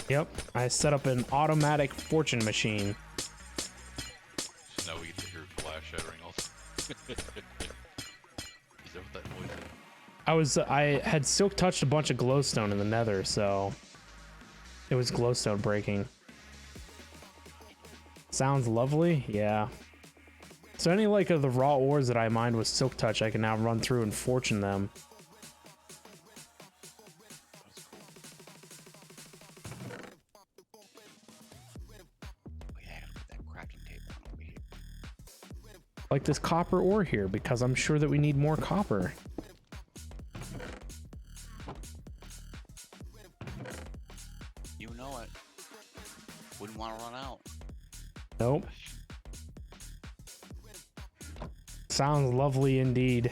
Yep. I set up an automatic fortune machine. So now we get to hear glass shattering also. Is that what that noise is? I had silk touched a bunch of glowstone in the nether, so it was glowstone breaking. Sounds lovely, yeah. So any like of the raw ores that I mined with silk touch, I can now run through and fortune them. Oh yeah, I gotta put that crafting table on over here. Like this copper ore here, because I'm sure that we need more copper. You know it. Wouldn't want to run out. Nope. Sounds lovely indeed.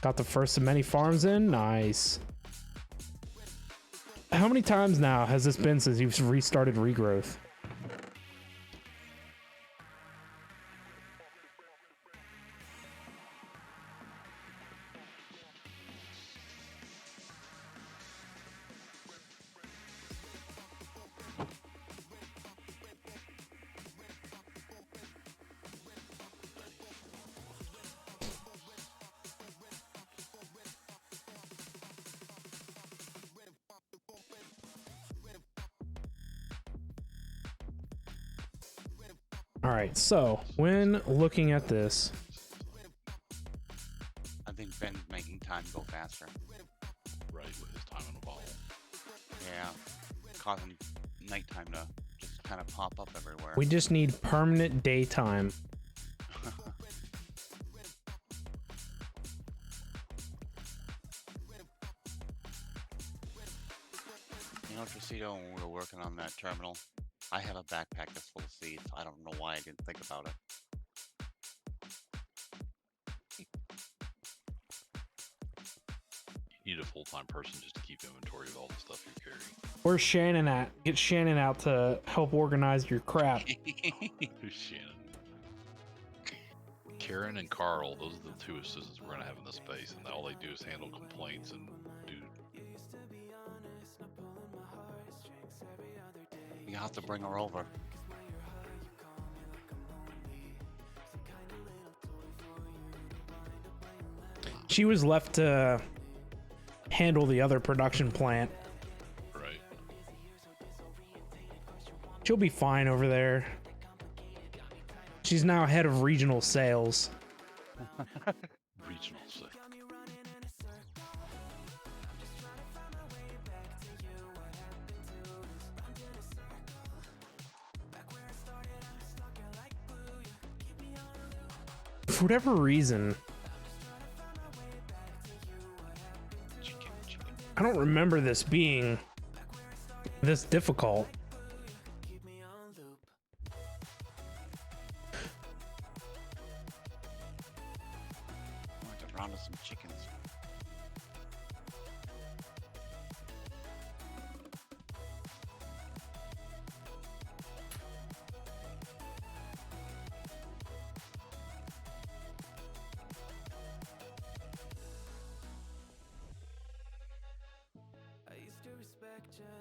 Got the first of many farms in? Nice. How many times now has this been since you've restarted regrowth? All right, so when looking at this, I think Ben's making time go faster. Right, with his time in a bottle. Yeah. Causing nighttime to just kind of pop up everywhere. we just need permanent daytime. You know, Tracito, when we were working on that terminal, I have a backpack that's full of seeds. I don't know why I didn't think about it. You need a full-time person just to keep inventory of all the stuff you're carrying. Where's Shannon at? Get Shannon out to help organize your crap. Who's Shannon? Karen and Carl, those are the two assistants we're gonna have in this space, and all they do is handle complaints and do. You have to bring her over. She was left to handle the other production plant. Right. She'll be fine over there. She's now head of regional sales. Regional sec. For whatever reason, I don't remember this being this difficult. I want to round up some chickens.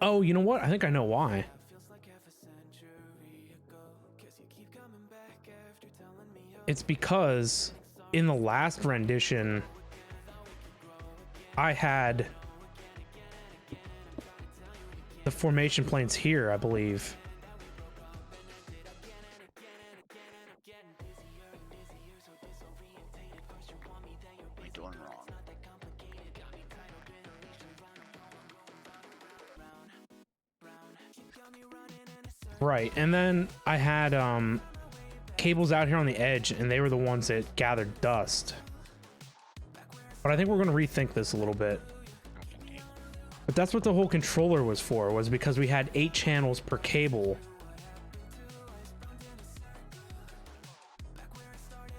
Oh, you know what? I think I know why. It's because in the last rendition, I had the formation planes here, I believe. What are you doing wrong? Right, and then I had cables out here on the edge, and they were the ones that gathered dust. But I think we're going to rethink this a little bit. But that's what the whole controller was for, was because we had 8 channels per cable.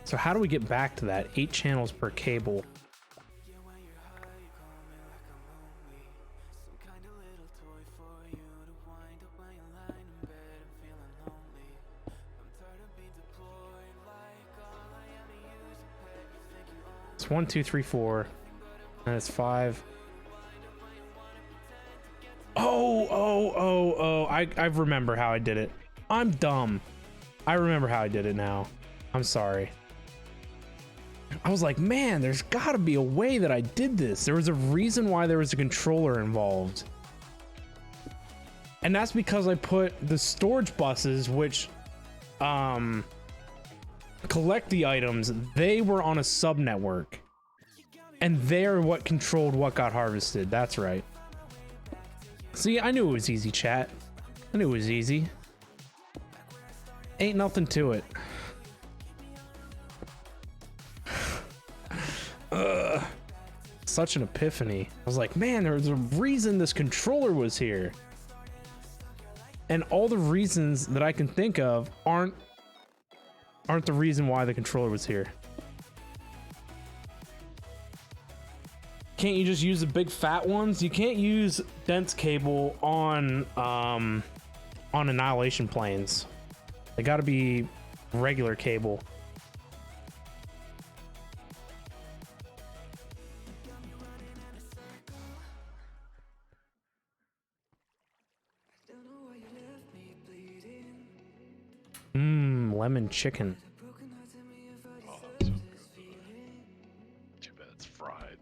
So how do we get back to that? 8 channels per cable. It's 1, 2, 3, 4. And it's 5. I remember how I did it. I'm dumb. I remember how I did it now. I'm sorry. I was like, man, there's gotta be a way that I did this. There was a reason why there was a controller involved. And that's because I put the storage buses, which collect the items, they were on a sub network. And they're what controlled what got harvested. That's right. See, I knew it was easy, chat. I knew it was easy. Ain't nothing to it. Such an epiphany. I was like, man, there's a reason this controller was here. And all the reasons that I can think of aren't the reason why the controller was here. Can't you just use the big fat ones? You can't use dense cable on annihilation planes. They gotta be regular cable. Lemon chicken. Oh, that's so good. Too bad it's fried.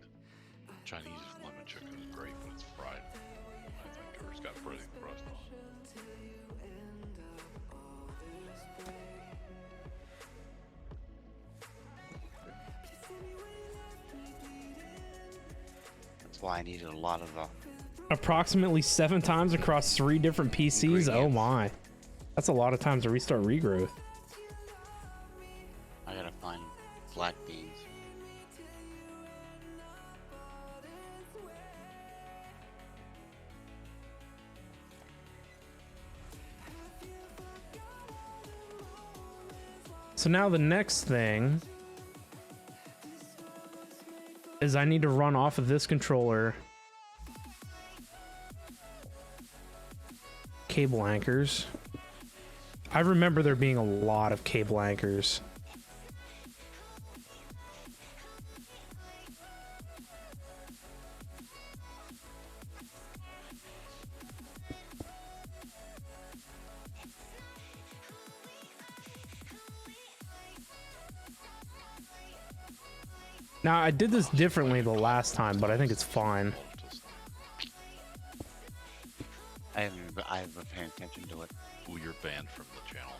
Chinese lemon chicken is great, but it's fried. I think, or it's got breading crust on it. That's why I needed a lot of Approximately 7 times across 3 different PCs. Oh my. That's a lot of times to restart regrowth. I gotta find black beans. So now the next thing is I need to run off of this controller cable anchors. I remember there being a lot of cable anchors. Now, I did this differently the last time, but I think it's fine. I haven't been paying attention to it. Ooh, you're banned from the channel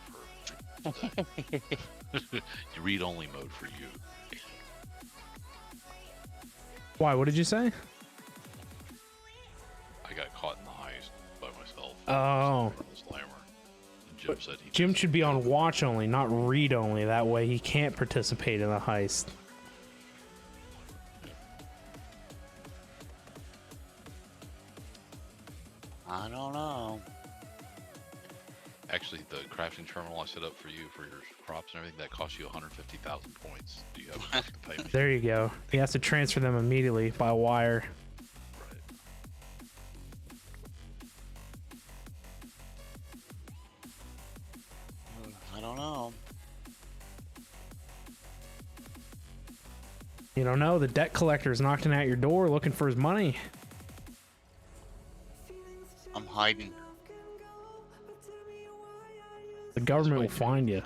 for read-only mode for you. Why? What did you say? I got caught in the heist by myself. Oh. This slammer. And Jim said he Jim should be on watch only, not read only. That way he can't participate in the heist. I don't know. Actually, the crafting terminal I set up for you for your crops and everything, that cost you 150,000 points. Do you have enough to pay me? There you go. He has to transfer them immediately by wire. Right. I don't know. You don't know, the debt collector's knocking at your door looking for his money. I'm hiding. The government will find you.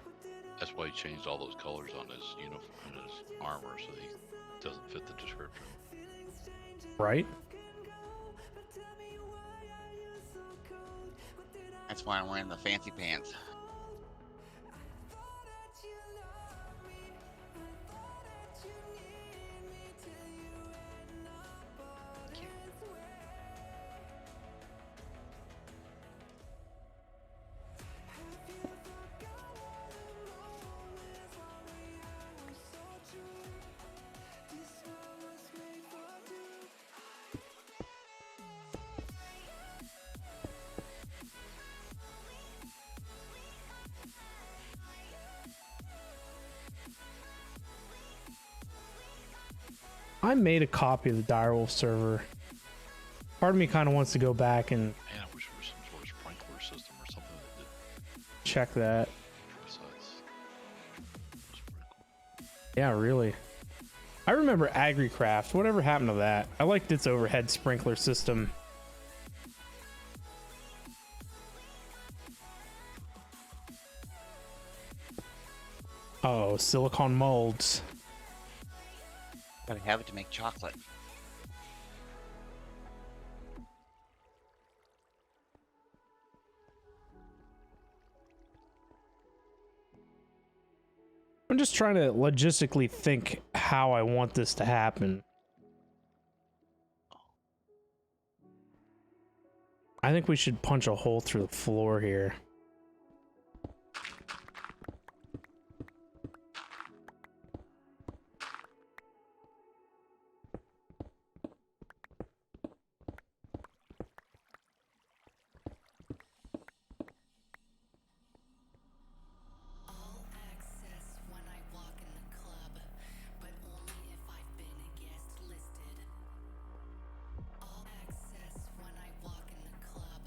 That's why he changed all those colors on his uniform and his armor so he doesn't fit the description. Right? That's why I'm wearing the fancy pants. I made a copy of the Direwolf server. Part of me kind of wants to go back and Man, I wish there was some sort of sprinkler system or something that did check that. besides sprinkle. Yeah, really. I remember AgriCraft. Whatever happened to that? I liked its overhead sprinkler system. Oh, silicone molds. Gotta have it to make chocolate. I'm just trying to logistically think how I want this to happen. I think we should punch a hole through the floor here. All access when I walk in the club, but only if I've been a guest listed. All access when I walk in the club,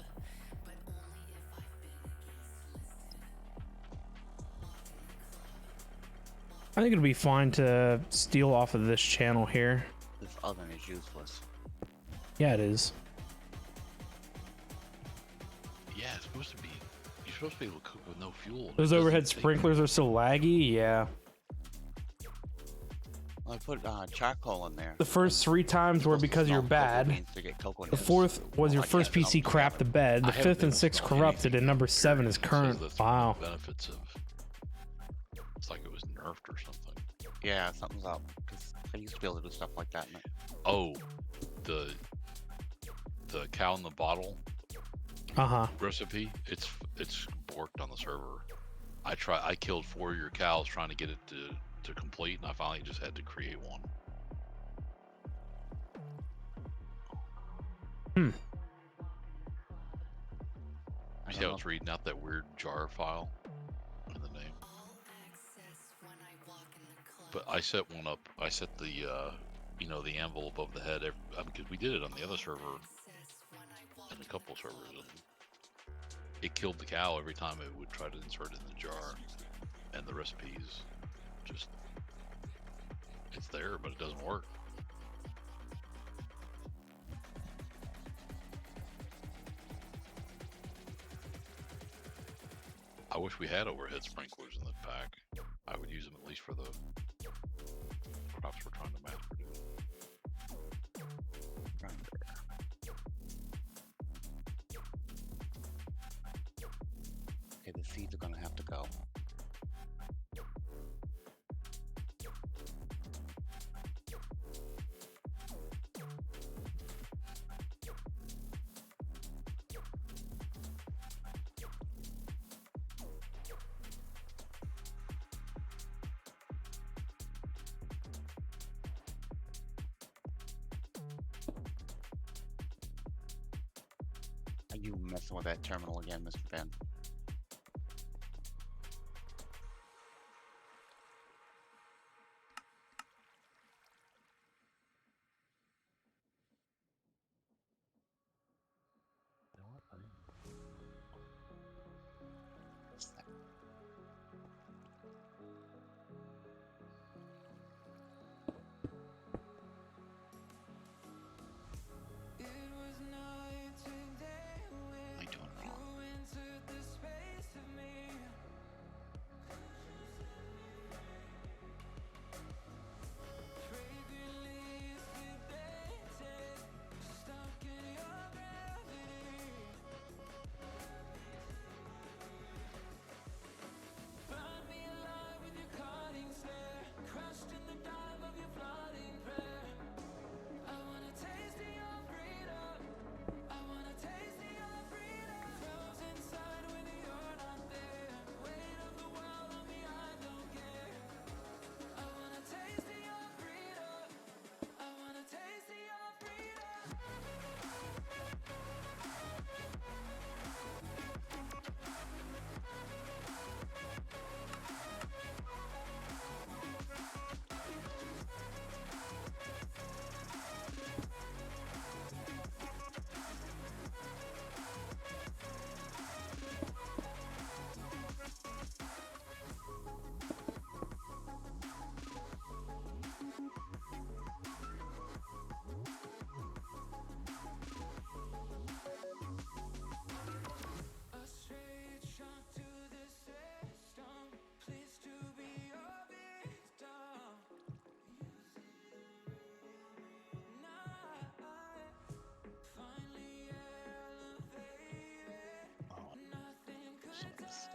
but only if I've been a guest listed. Walk in the club. I think it'll be fine to steal off of this channel here. This oven is useless. Yeah, it is. Yeah, it's supposed to be. You're supposed to be able to cook with no fuel. and it Those doesn't overhead take- sprinklers are so laggy. Yeah. I put charcoal in there. The first 3 times were because you're bad. The 4th was your first PC crap to bed. The I haven't 5th been and 6th installing corrupted, anything and number here. 7 is It says current. that's one Wow. of the benefits of. It's like it was nerfed or something. Yeah, something's up. Because I used to be able to do stuff like that. Oh, the cow in the bottle Uh-huh. recipe. It's borked on the server. I killed 4 of your cows trying to get it to complete, and I finally just had to create one. I See don't how know. it's reading out that weird jar file in the name. All access when I walk in the club. But I set one up. I set the the anvil above the head because we did it on the other server Access when I walk and a couple servers, and it killed the cow every time it would try to insert it in the jar. And the recipes just it's there, but it doesn't work. I wish we had overhead sprinklers in the pack. I would use them at least for the crops we're trying to mass produce. Right there. Okay, the seeds are gonna have to go. Are you messing with that terminal again, Mr. Ben? What am I doing wrong?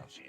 Yeah.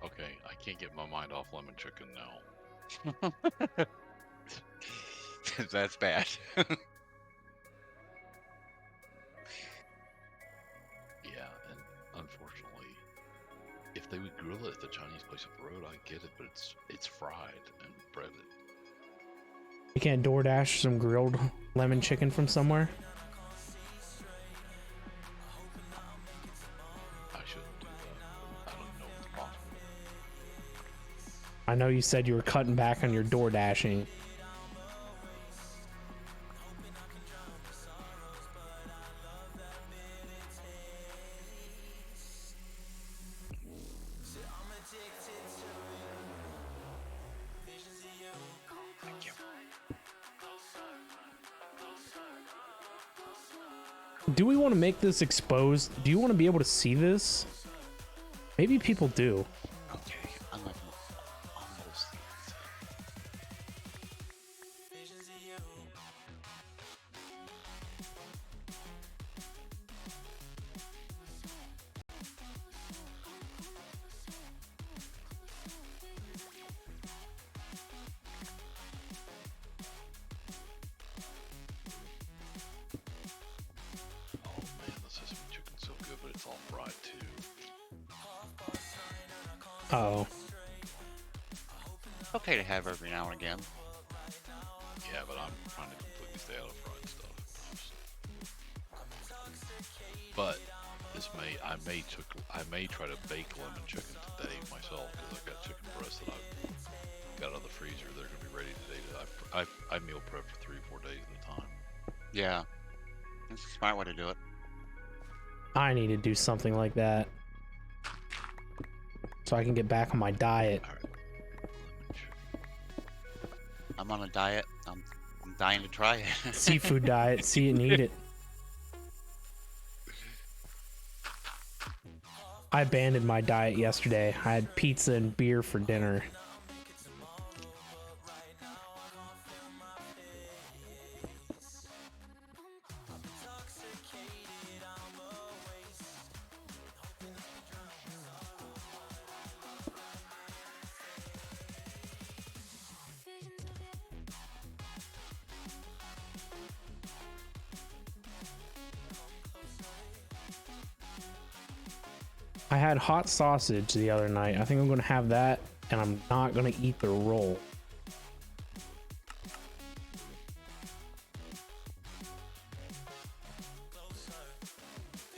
Okay, I can't get my mind off lemon chicken now. That's bad. Yeah, and unfortunately, if they would grill it at the Chinese place up the road, I get it, but it's fried and breaded. You can't DoorDash some grilled lemon chicken from somewhere? I shouldn't do that. I don't know if it's possible. I know you said you were cutting back on your DoorDashing. Do we want to make this exposed? Do you want to be able to see this? Maybe people do. Okay, I'm like almost. Oh man, the sesame chicken's so good, but it's all fried too. Oh, Okay to have every now and again. Yeah, but I'm trying to completely stay out of fried stuff. But I may try to bake lemon chicken today myself because I've got chicken breasts that I've got out of the freezer. They're gonna be ready today. I meal prep for 3 or 4 days at a time. Yeah. That's a smart way to do it. I need to do something like that so I can get back on my diet. All right. Lemon chicken. I'm on a diet. I'm dying to try it. Seafood diet, see it and eat it. I abandoned my diet yesterday. I had pizza and beer for dinner. I had hot sausage the other night. I think I'm going to have that, and I'm not going to eat the roll.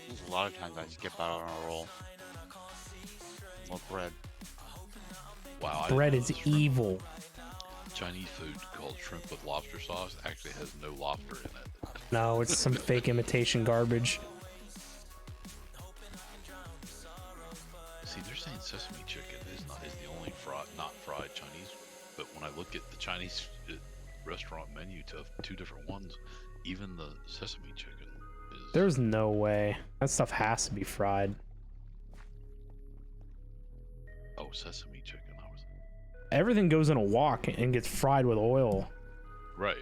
There's a lot of times I skip out on a roll. Or bread. Wow. Bread is evil. Chinese food called shrimp with lobster sauce actually has no lobster in it. No, it's some fake imitation garbage. See, they're saying sesame chicken is the only not fried Chinese, but when I look at the Chinese restaurant menu to two different ones, even the sesame chicken is. There's no way. That stuff has to be fried. Oh, sesame chicken. Everything goes in a wok and gets fried with oil. Right.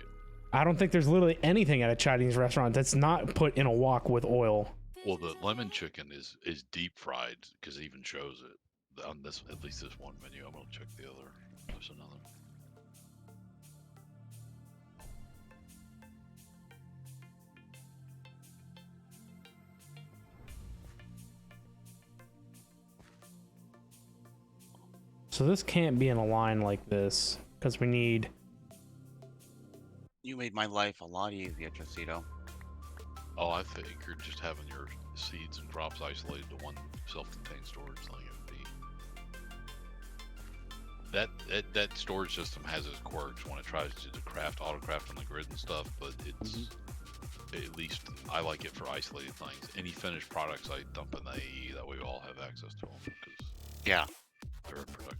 I don't think there's literally anything at a Chinese restaurant that's not put in a wok with oil. Well, the lemon chicken is deep fried because it even shows it on this, at least this one menu. I'm gonna check the other. There's another. So this can't be in a line like this because we need. You made my life a lot easier, Tracito. Oh, I figured just having your seeds and crops isolated to one self-contained storage thing would be. That storage system has its quirks when it tries to autocraft on the grid and stuff, but it's at least I like it for isolated things. Any finished products I dump in the AE, that way we all have access to them because Yeah. they're in production.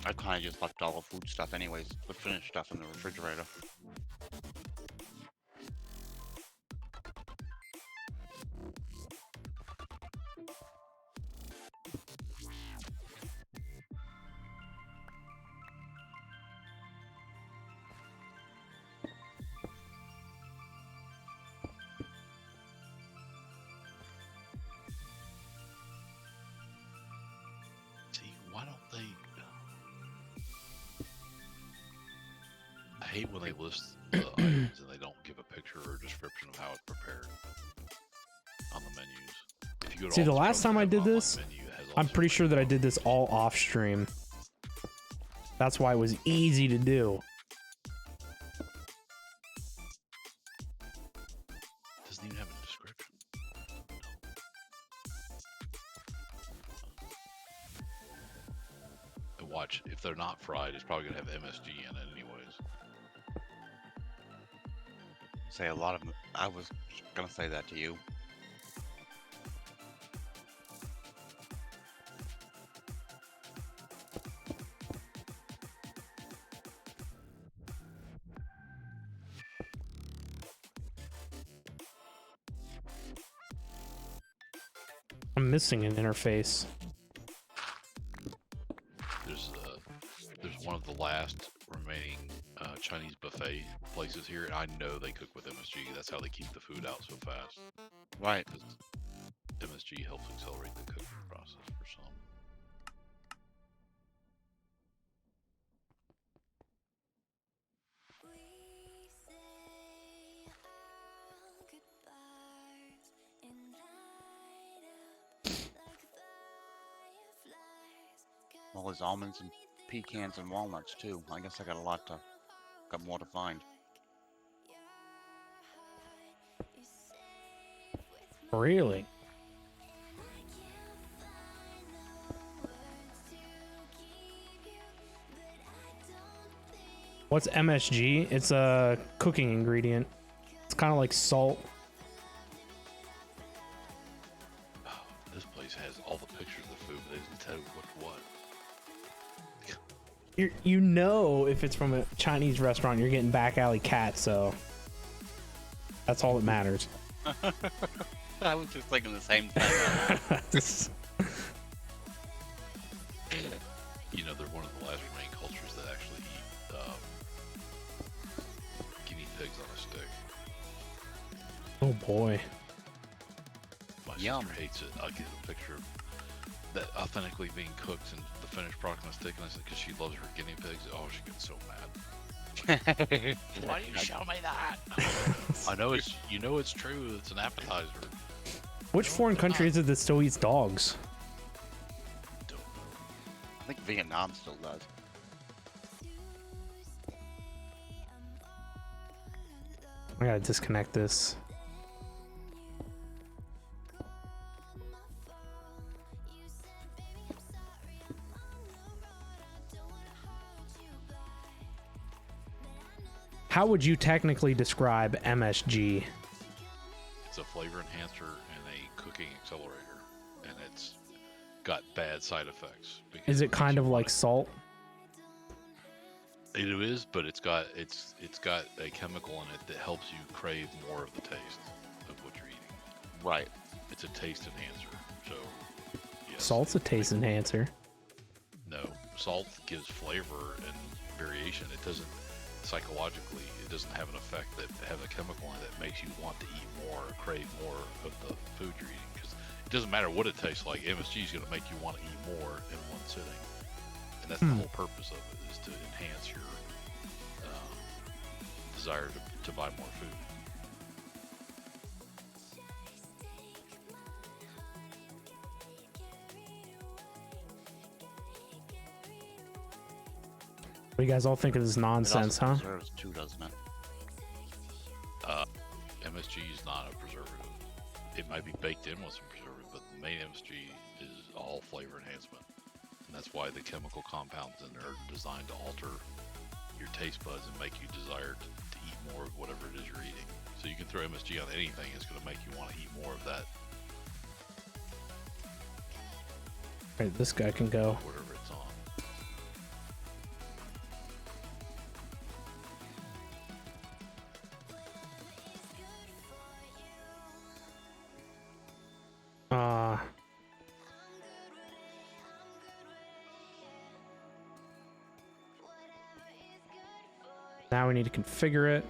I kind of just left all the food stuff anyways, the finished stuff in the refrigerator. See, why don't they? I hate when they list the items and they don't give a picture or a description of how it's prepared on the menus. If you go to See, all the the last Strokes time I Have did online this, menu, it has all I'm sorts pretty of sure that I info. did this all off stream. That's why it was easy to do. Doesn't even have a description. And watch, if they're not fried, it's probably gonna have MSG in it anyways. Say a lot of them. I was gonna say that to you. I'm missing an interface. There's one of the last remaining Chinese buffet places here, and I know they cook with MSG. That's how they keep the food out so fast. Right. Because MSG helps accelerate the cooking process for some. We say our goodbyes and light up like fireflies. Well, there's almonds and pecans and walnuts too. I guess I got more to find. Really? What's MSG? It's a cooking ingredient. It's kind of like salt. Oh, this place has all the pictures of the food, but they didn't tell you what. You know if it's from a Chinese restaurant, you're getting back alley cat, so that's all that matters. I was just thinking the same thing. You know, they're one of the last remaining cultures that actually eat guinea pigs on a stick. Oh boy. My Yum. sister hates it. I'll get a picture of that authentically being cooked and the finished product on a stick, and I said, because she loves her guinea pigs. Oh, she gets so mad. Why do you show me that? I know it's true. It's an appetizer. Which foreign country is it that still eats dogs? Don't know. I think Vietnam still does. I gotta disconnect this. how would you technically describe MSG? It's a flavor enhancer and a cooking accelerator, and it's got bad side effects. because Is it makes kind you of wanna- like salt? It is, but it's got a chemical in it that helps you crave more of the taste of what you're eating. Right. It's a taste enhancer. So yes, Salt's a taste enhancer. No, salt gives flavor and variation. It doesn't psychologically. It doesn't have an effect that has a chemical in it that makes you want to eat more, or crave more of the food you're eating. Because it doesn't matter what it tastes like. MSG is going to make you want to eat more in one sitting, and that's the whole purpose of it, is to enhance your desire to buy more food. What do you guys all think of this It nonsense, also huh? preserves too, doesn't it? MSG is not a preservative. It might be baked in with some preservative, but the main MSG is all flavor enhancement. And that's why the chemical compounds in there are designed to alter your taste buds and make you desire to eat more of whatever it is you're eating. So you can throw MSG on anything, it's going to make you want to eat more of that, Right, this guy can go. whatever it's on. Now we need to configure it.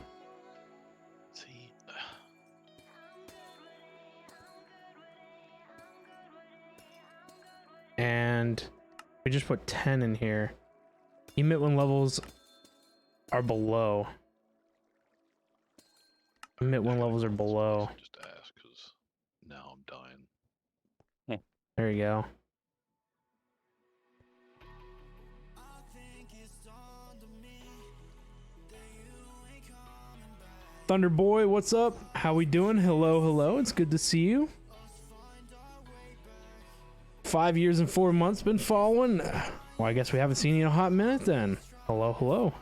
See, And we just put 10 in here. Emit when levels are below. Emit when levels are below. just ask, because now I'm dying. There you go. Thunder Boy, what's up? How we doing? Hello, hello. It's good to see you. 5 years and 4 months been following. Well, I guess we haven't seen you in a hot minute then. Hello, hello.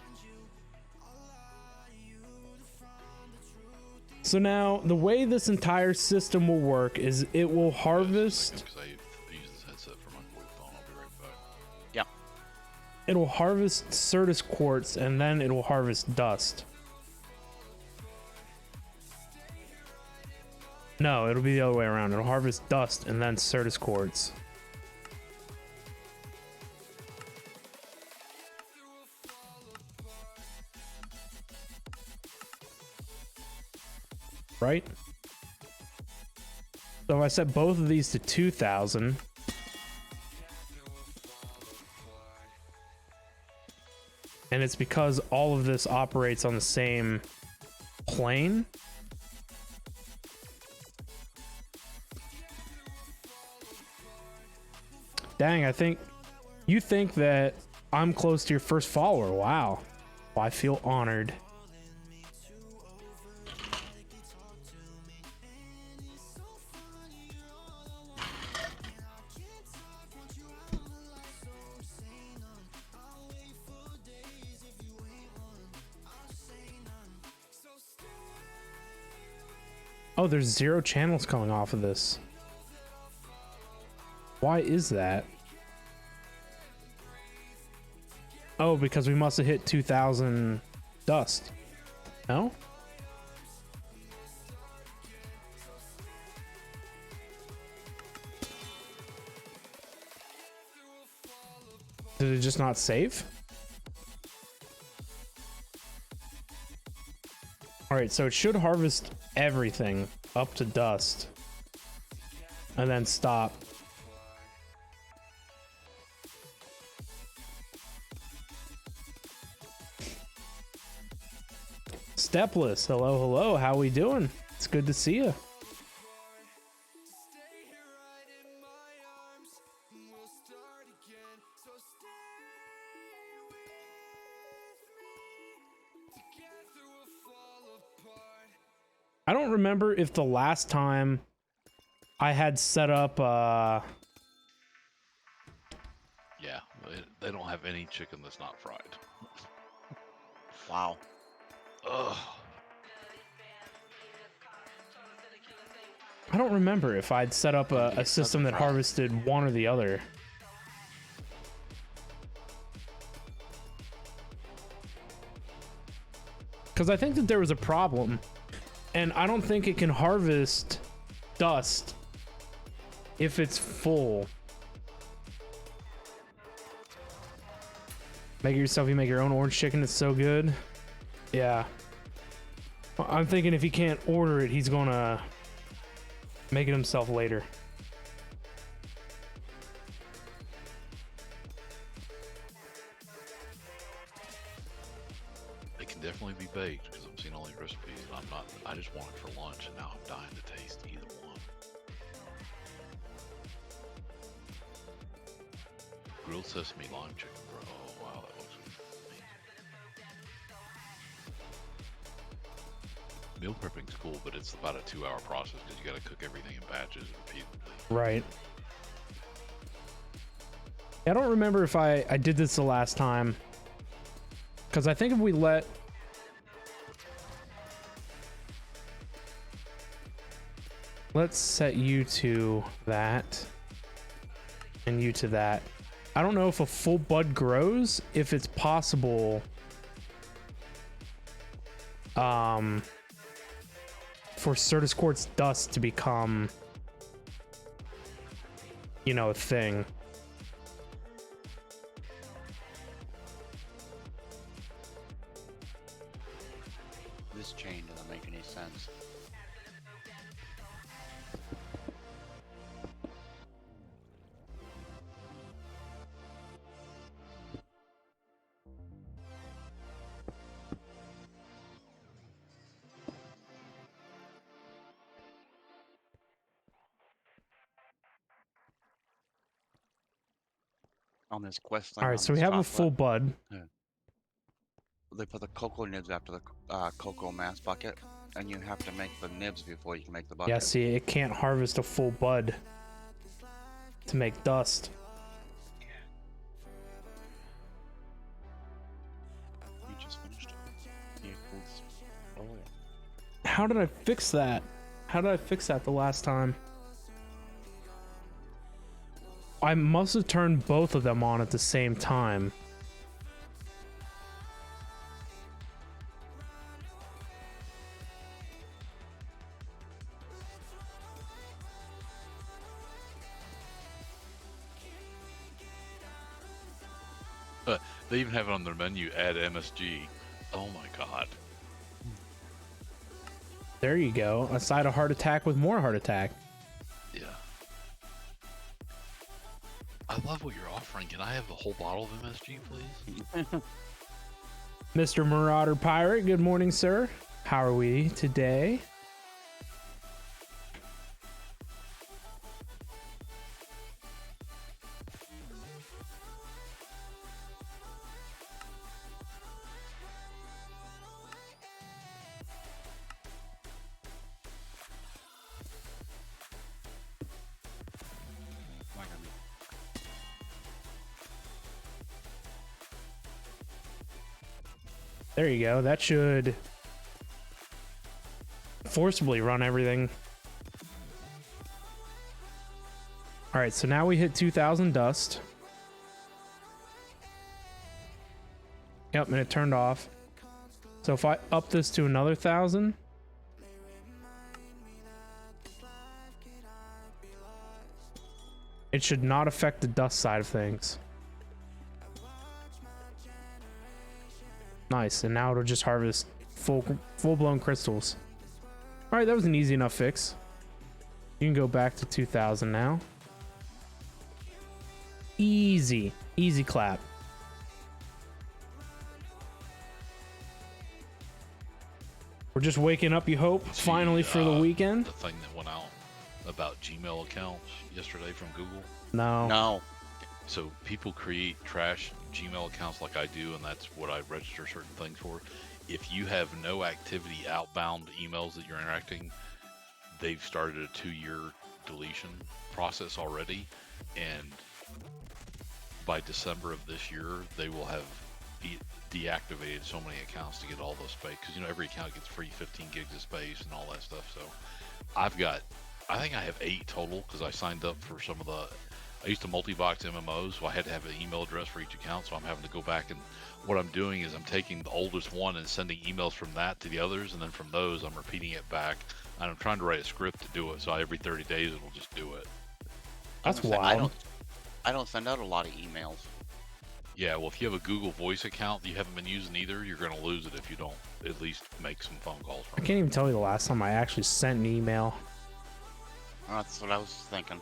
So now, the way this entire system will work is it will harvest... Because I use this headset for my VoIP phone. I'll be right back. Yep. It'll harvest Certus quartz and then it will harvest dust. No, it'll be the other way around. It'll harvest dust and then Certus quartz. Right? So if I set both of these to 2,000, and it's because all of this operates on the same plane. Dang, I think you think that I'm close to your first follower. Wow. Well, I feel honored. Oh, there's 0 channels coming off of this. Why is that? Oh, because we must have hit 2,000 dust. No? Did it just not save? Alright, so it should harvest everything up to dust. And then stop. Stepless, hello, hello. How we doing? It's good to see you. I don't remember if the last time I had set up Yeah, they don't have any chicken that's not fried. Wow. Ugh. I don't remember if I'd set up a It system that doesn't fry. harvested one or the other. Because I think that there was a problem, and I don't think it can harvest dust if it's full. Make it yourself, you make your own orange chicken, it's so good. Yeah. I'm thinking if he can't order it, he's gonna make it himself later. It can definitely be baked because I'm seeing all these recipes and I'm not. I just want it for lunch and now I'm dying to taste either one. Grilled sesame lime chicken, bro. Oh wow, that looks amazing. Meal prepping's cool, but it's about a 2-hour process because you got to cook everything in batches repeatedly. Right. I don't remember if I did this the last time. Because I think if we let's set you to that. And you to that. I don't know if a full bud grows, if it's possible. For Certus Quartz dust to become, you know, a thing. This chain doesn't make any sense. On this quest line. All right, so we have a full bud. They put the cocoa nibs after the cocoa mass bucket, and you have to make the nibs before you can make the bucket. Yeah, see, it can't harvest a full bud to make dust. You just finished it. Yeah, cool. Oh, yeah. How did I fix that? How did I fix that the last time? I must have turned both of them on at the same time. They even have it on their menu, add MSG. Oh my god. There you go. A side of heart attack with more heart attack. Yeah. I love what you're offering. Can I have the whole bottle of MSG, please? Mr. Marauder Pirate, good morning, sir. How are we today? There you go. That should forcibly run everything. All right, so now we hit 2,000 dust. Yep, and it turned off. So if I up this to another 1,000, it should not affect the dust side of things. Nice, and now it'll just harvest full-blown crystals. All right, that was an easy enough fix. You can go back to 2,000 now. Easy clap. We're just waking up, you hope, finally for the weekend. The thing that went out about Gmail accounts yesterday from Google. No. No. So people create trash Gmail accounts like I do, and that's what I register certain things for. If you have no activity outbound emails that you're interacting, they've started a 2-year deletion process already, and by December of this year, they will have deactivated so many accounts to get all those space, because every account gets free 15 gigs of space and all that stuff. So I think I have 8 total, because I signed up for some of the. I used to multi-box MMOs, so I had to have an email address for each account. So I'm having to go back, and what I'm doing is I'm taking the oldest one and sending emails from that to the others, and then from those I'm repeating it back. And I'm trying to write a script to do it, so every 30 days it'll just do it. That's Honestly, wild. I don't send out a lot of emails. Yeah, well, if you have a Google Voice account that you haven't been using either, you're going to lose it if you don't at least make some phone calls I from it. can't even tell you the last time I actually sent an email. That's what I was thinking.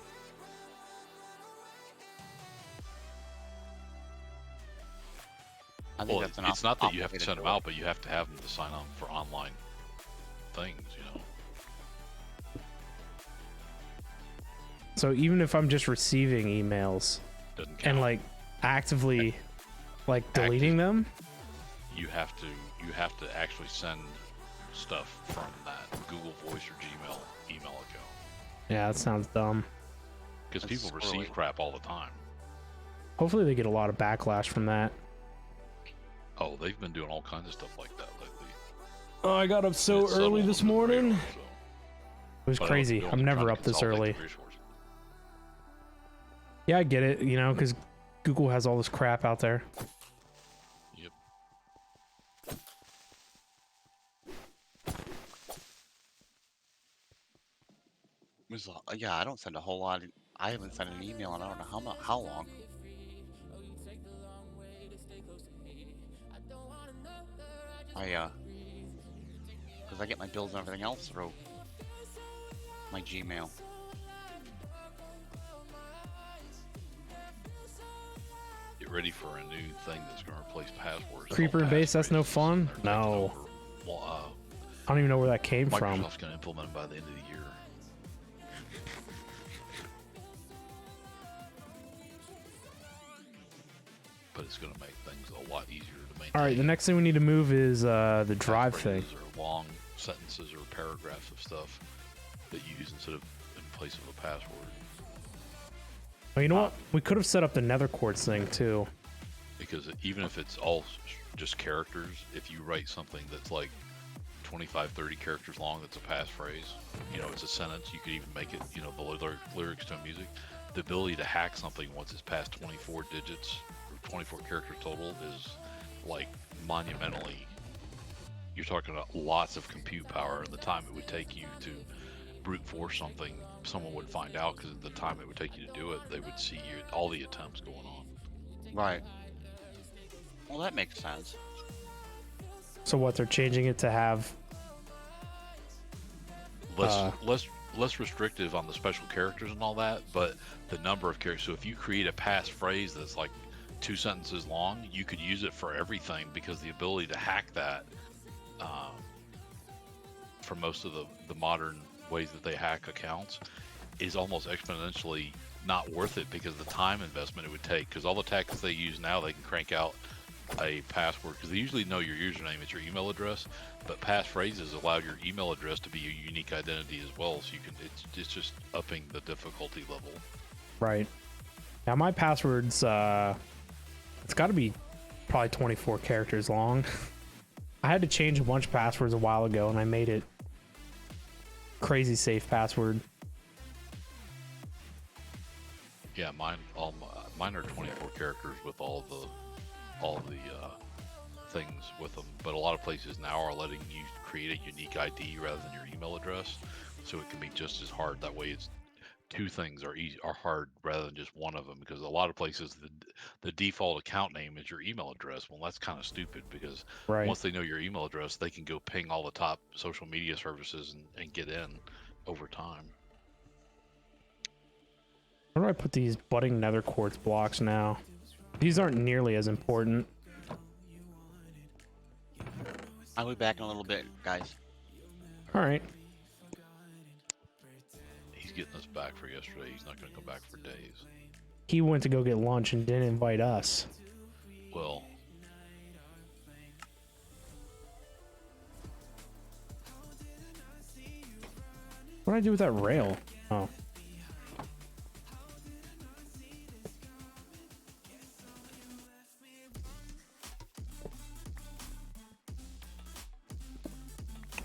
I think Well, that's an it's not that you have to obligated send them door. out, but you have to have them to sign up for online things, So even if I'm just receiving emails Doesn't count. and like actively like deleting them, you have to actually send stuff from that Google Voice or Gmail email account, yeah, that sounds dumb. because That's people squirrely. receive crap all the time. Hopefully they get a lot of backlash from that. Oh, they've been doing all kinds of stuff like that lately. Oh, I got up so It's early subtle this under the radar, morning. so. It was But I don't crazy. feel I'm like never trying to up this consolidate the early. resources. Yeah, I get it, because Google has all this crap out there. Yep. Yeah, I don't send a whole lot. I haven't sent an email in I don't know how long. Because I get my bills and everything else through my Gmail. Get ready for a new thing that's going to replace passwords. It's Creeper called and base, that's no passphrases. fun? They're taking No. over. Well, I don't even know where that came from. Microsoft's going to implement them by the end of the year. But it's going to make things a lot easier to maintain. All right, the next thing we need to move is the drive thing. Passphrases or long sentences or paragraphs of stuff that you use instead of in place of a password. Oh, you know what? We could have set up the Nether Quartz thing too. Because even if it's all just characters, if you write something that's like 25, 30 characters long, that's a passphrase, it's a sentence, you could even make it, the lyrics to music. The ability to hack something once it's past 24 digits, or 24 characters total, is like monumentally, you're talking about lots of compute power, and the time it would take you to brute force something, someone would find out, because of the time it would take you to do it, they would see all the attempts going on. Right. Well, that makes sense. So what, they're changing it to have Less restrictive on the special characters and all that, but the number of characters. So if you create a passphrase that's like 2 sentences long, you could use it for everything, because the ability to hack that, for most of the modern ways that they hack accounts, is almost exponentially not worth it, because the time investment it would take. Because all the tactics they use now, they can crank out a password, because they usually know your username, it's your email address, but passphrases allow your email address to be a unique identity as well, so you can it's just upping the difficulty level. right. Now my password's it's got to be probably 24 characters long. I had to change a bunch of passwords a while ago, and I made it crazy safe password. Yeah, mine are 24 characters with all the things with them, but a lot of places now are letting you create a unique ID rather than your email address, so it can be just as hard. That way, it's 2 things are hard rather than just one of them, because a lot of places the default account name is your email address. Well, that's kind of stupid, because Right. once they know your email address, they can go ping all the top social media services and get in over time. Where do I put these budding Nether Quartz blocks now? These aren't nearly as important. I'll be back in a little bit, guys. All right. He's getting us back for yesterday. He's not going to come back for days. He went to go get lunch and didn't invite us. Well, What did I do with that rail? Oh.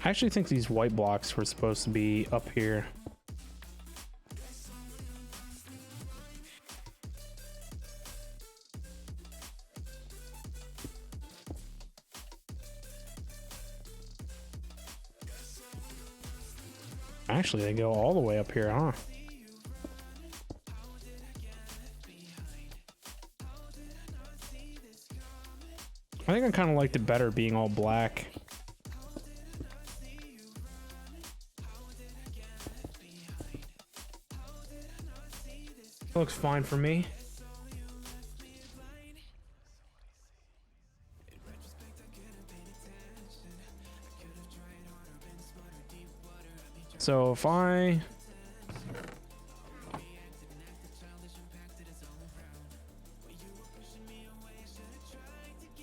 I actually think these white blocks were supposed to be up here. Actually, they go all the way up here, huh? I think I kind of liked it better being all black. Looks fine for me. So if I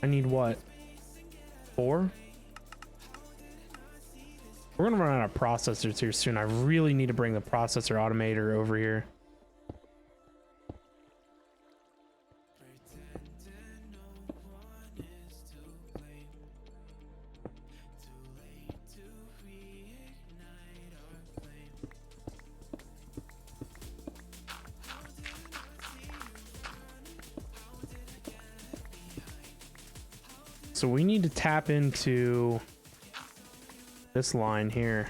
need what? 4? We're gonna run out of processors here soon. I really need to bring the processor automator over here. So we need to tap into this line here.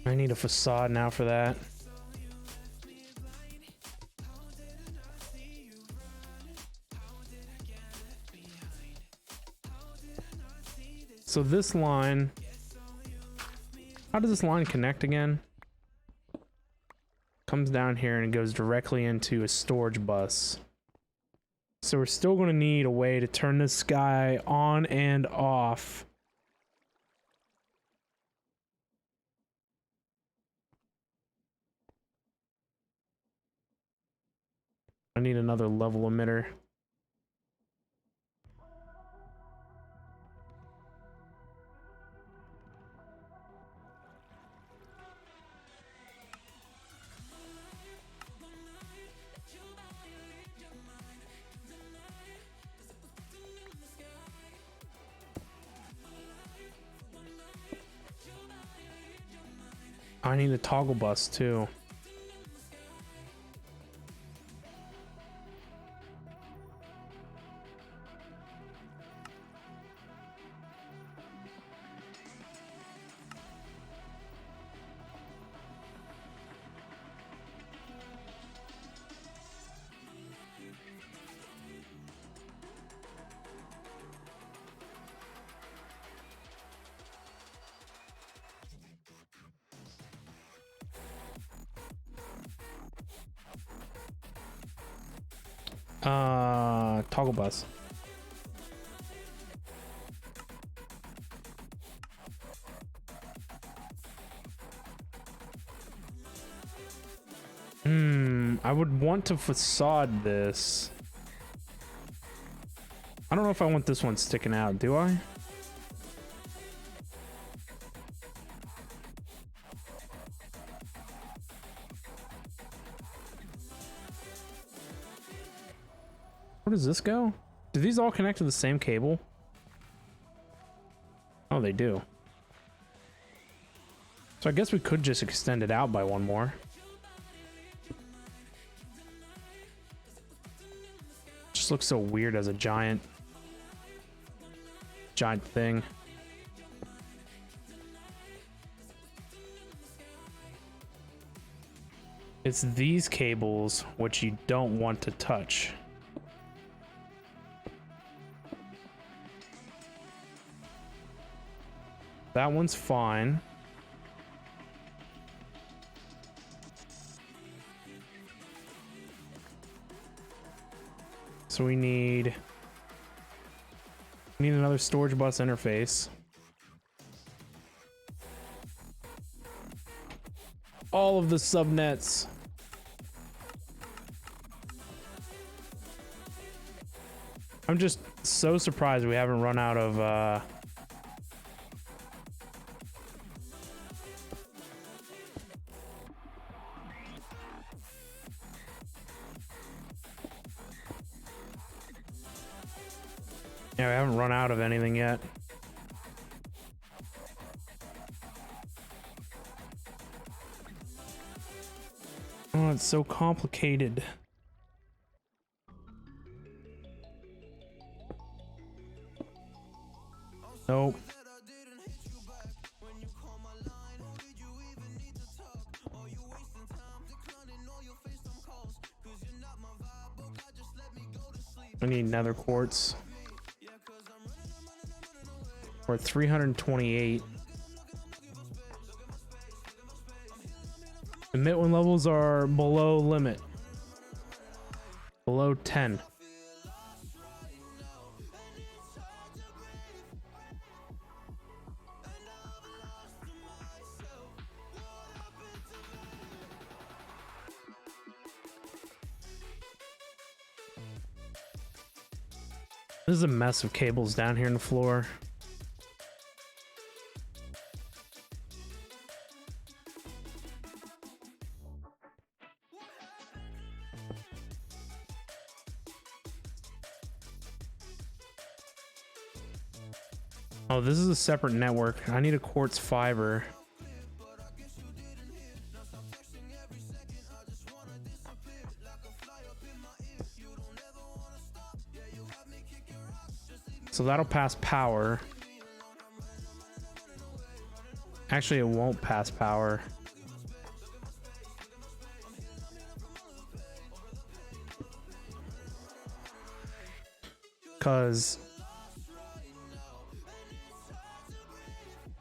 I need a facade now for that. So this line, how does this line connect again? Comes down here and it goes directly into a storage bus. So we're still going to need a way to turn this guy on and off. I need another level emitter. I need a toggle bus too. Toggle bus. I would want to facade this. I don't know if I want this one sticking out, do I? Where does this go? Do these all connect to the same cable? Oh, they do. So I guess we could just extend it out by one more. Just looks so weird as a giant thing. It's these cables which you don't want to touch. That one's fine. So we need another storage bus interface. all of the subnets. I'm just so surprised we haven't run out of yeah, we haven't run out of anything yet. Oh, it's so complicated. Nope. I need nether quartz. We're at 328. The Mitwin levels are below limit. Below 10. This is a mess of cables down here on the floor. Oh, this is a separate network. I need a quartz fiber. So that'll pass power. Actually, it won't pass power. Because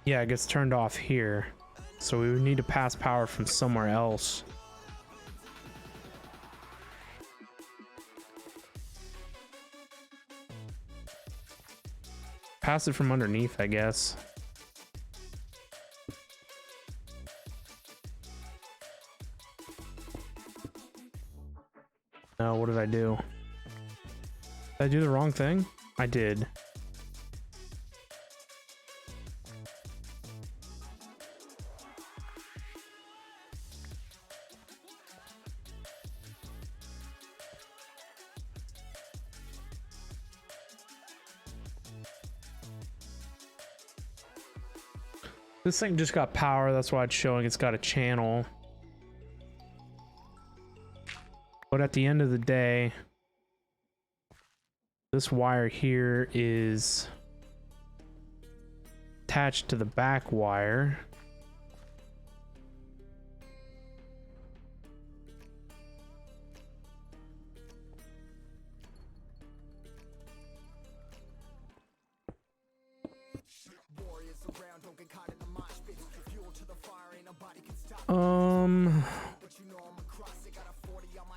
yeah, it gets turned off here. So we would need to pass power from somewhere else. Pass it from underneath, I guess. No, what did I do? Did I do the wrong thing? I did. This thing just got power, that's why it's showing it's got a channel. But at the end of the day, this wire here is attached to the back wire.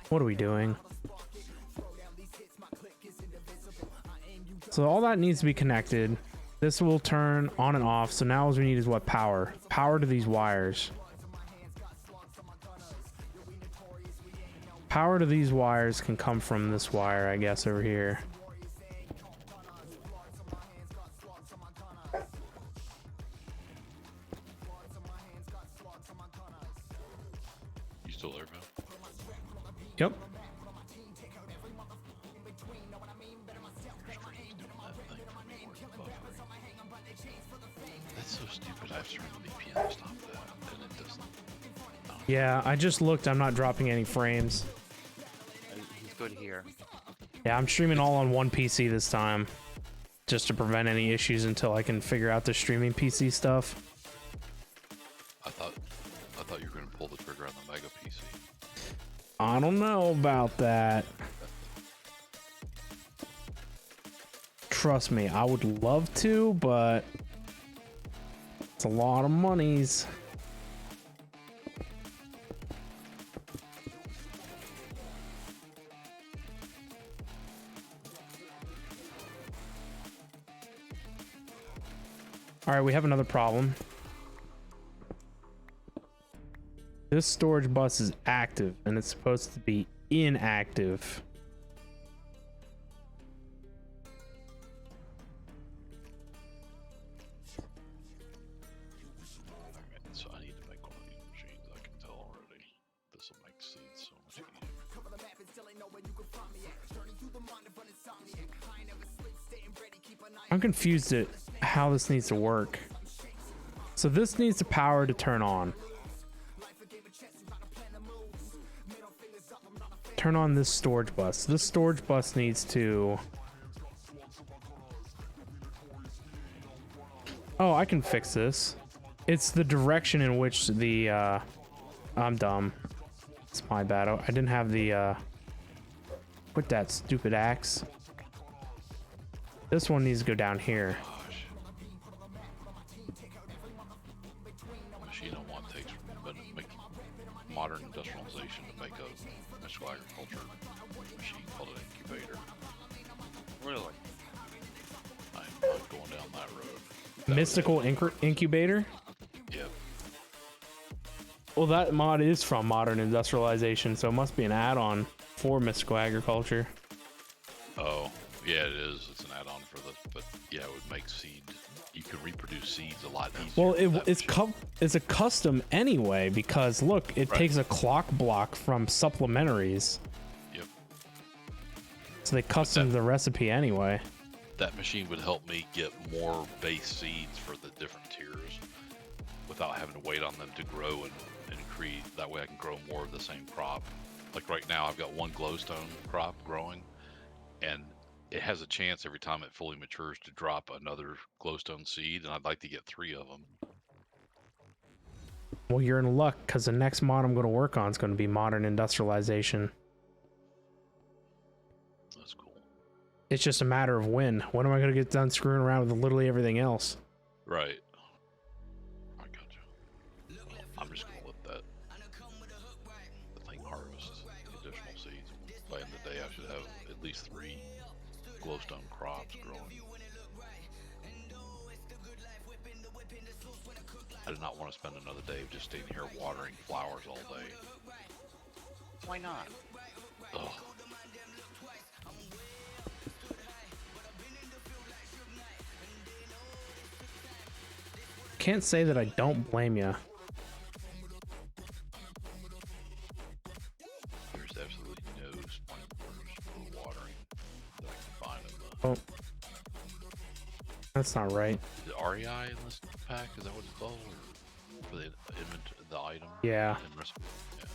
What are we doing? So all that needs to be connected. This will turn on and off. So now all we need is what? Power. Power to these wires. Power to these wires can come from this wire, I guess, over here. You still there, man? Yep. That's so stupid. I have to turn the VPN to stop that, and it doesn't. Yeah, I just looked. I'm not dropping any frames. He's good here. Yeah, I'm streaming all on one PC this time, just to prevent any issues until I can figure out the streaming PC stuff. I thought you were going to pull the trigger on the Mega PC. I don't know about that. Trust me, I would love to, but it's a lot of monies. All right, we have another problem. This storage bus is active and it's supposed to be inactive. Alright, so I need to make one of these machines. I can tell already. This will make seeds so much easier. I'm confused at how this needs to work. So this needs the power to turn on. Turn on this storage bus. This storage bus needs to... Oh, I can fix this. It's the direction in which the... I'm dumb. It's my bad. I didn't have the... With that stupid axe. This one needs to go down here. Gosh. The machine I want takes but make modern industrialization to make a mystical agriculture machine called an incubator. Really? I'm not going down that road. Mystical incubator? Yep. Well, that mod is from Modern Industrialization, so it must be an add-on for Mystical Agriculture. Oh, yeah, it is. It's an add-on for this, but yeah, it would make seed. You could reproduce seeds a lot easier. Well, with that machine. it's a custom anyway, because look, it Right. takes a clock block from supplementaries, Yep. so they custom the recipe anyway. That machine would help me get more base seeds for the different tiers without having to wait on them to grow and create. That way I can grow more of the same crop. Like right now I've got one glowstone crop growing, and it has a chance every time it fully matures to drop another glowstone seed, and I'd like to get 3 of them. Well, you're in luck, because the next mod I'm going to work on is going to be Modern Industrialization. That's cool. It's just a matter of when. When am I going to get done screwing around with literally everything else? Right. I gotcha. I'm just gonna let that the thing harvest the additional seeds. By the end of the day I should have at least 3 glowstone crops growing. I do not want to spend another day of just staying here watering flowers all day. Why not? Ugh. Can't say that I don't blame you. There's absolutely no sprinklers for watering that I can find in the... Oh, that's not right. Is it REI in this pack? Is that what it's called? Or for the inventory, the item? Yeah. And recipe? Yeah.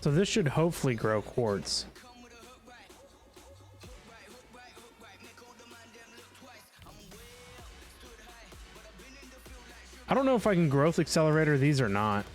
So this should hopefully grow quartz. I don't know if I can growth accelerator these or not.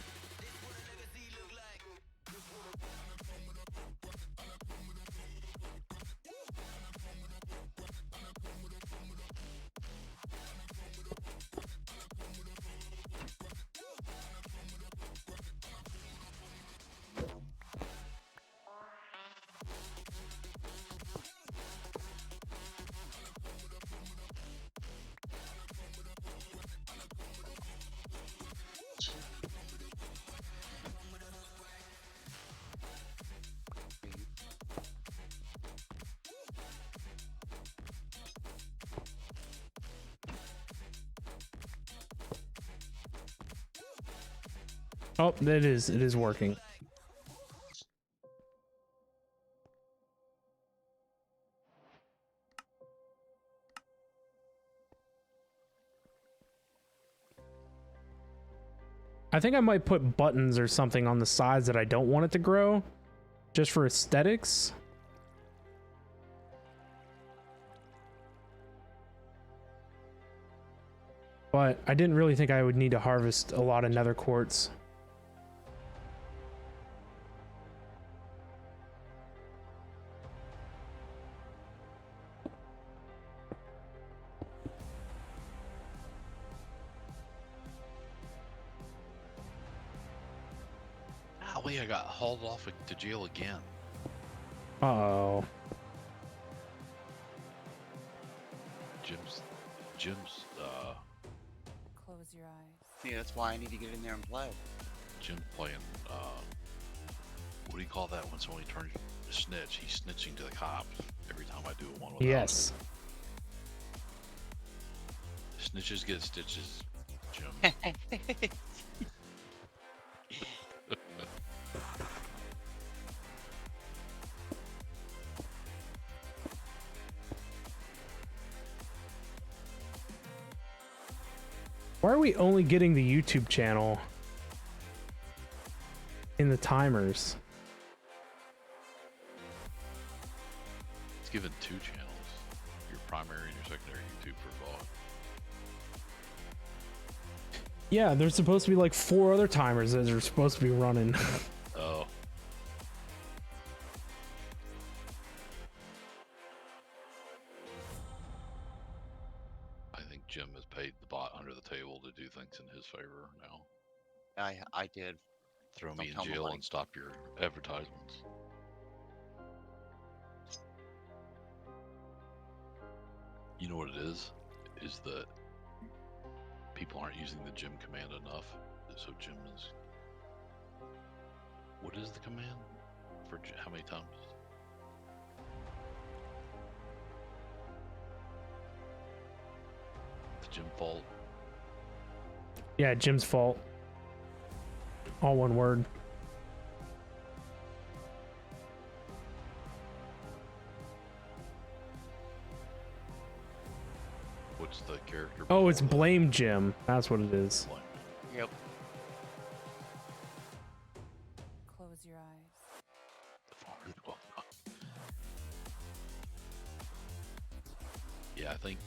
Oh, it is working. I think I might put buttons or something on the sides that I don't want it to grow, just for aesthetics. But I didn't really think I would need to harvest a lot of nether quartz. Golly, I got hauled off to jail again. Uh-oh. Jim's Close your eyes. See, that's why I need to get in there and play. Jim's playing, what do you call that when somebody turns a snitch? He's snitching to the cops every time I do one without Yes. it. Snitches get stitches, Jim. Why are we only getting the YouTube channel in the timers? It's given 2 channels. Your primary and your secondary YouTube for VOD. Yeah, there's supposed to be like 4 other timers that are supposed to be running. Oh. I think Jim has paid the bot under the table to do things in his favor now. I did. Throw Don't me in tell jail nobody. and stop your advertisements. You know what it is? Is that people aren't using the Jim command enough. So Jim is... What is the command? For how many times? The Jim fault. Yeah, Jim's fault. All one word. What's the character? Oh, it's before that? blame Jim. That's what it is. Blame. Yep. Close your eyes. Well, yeah, I think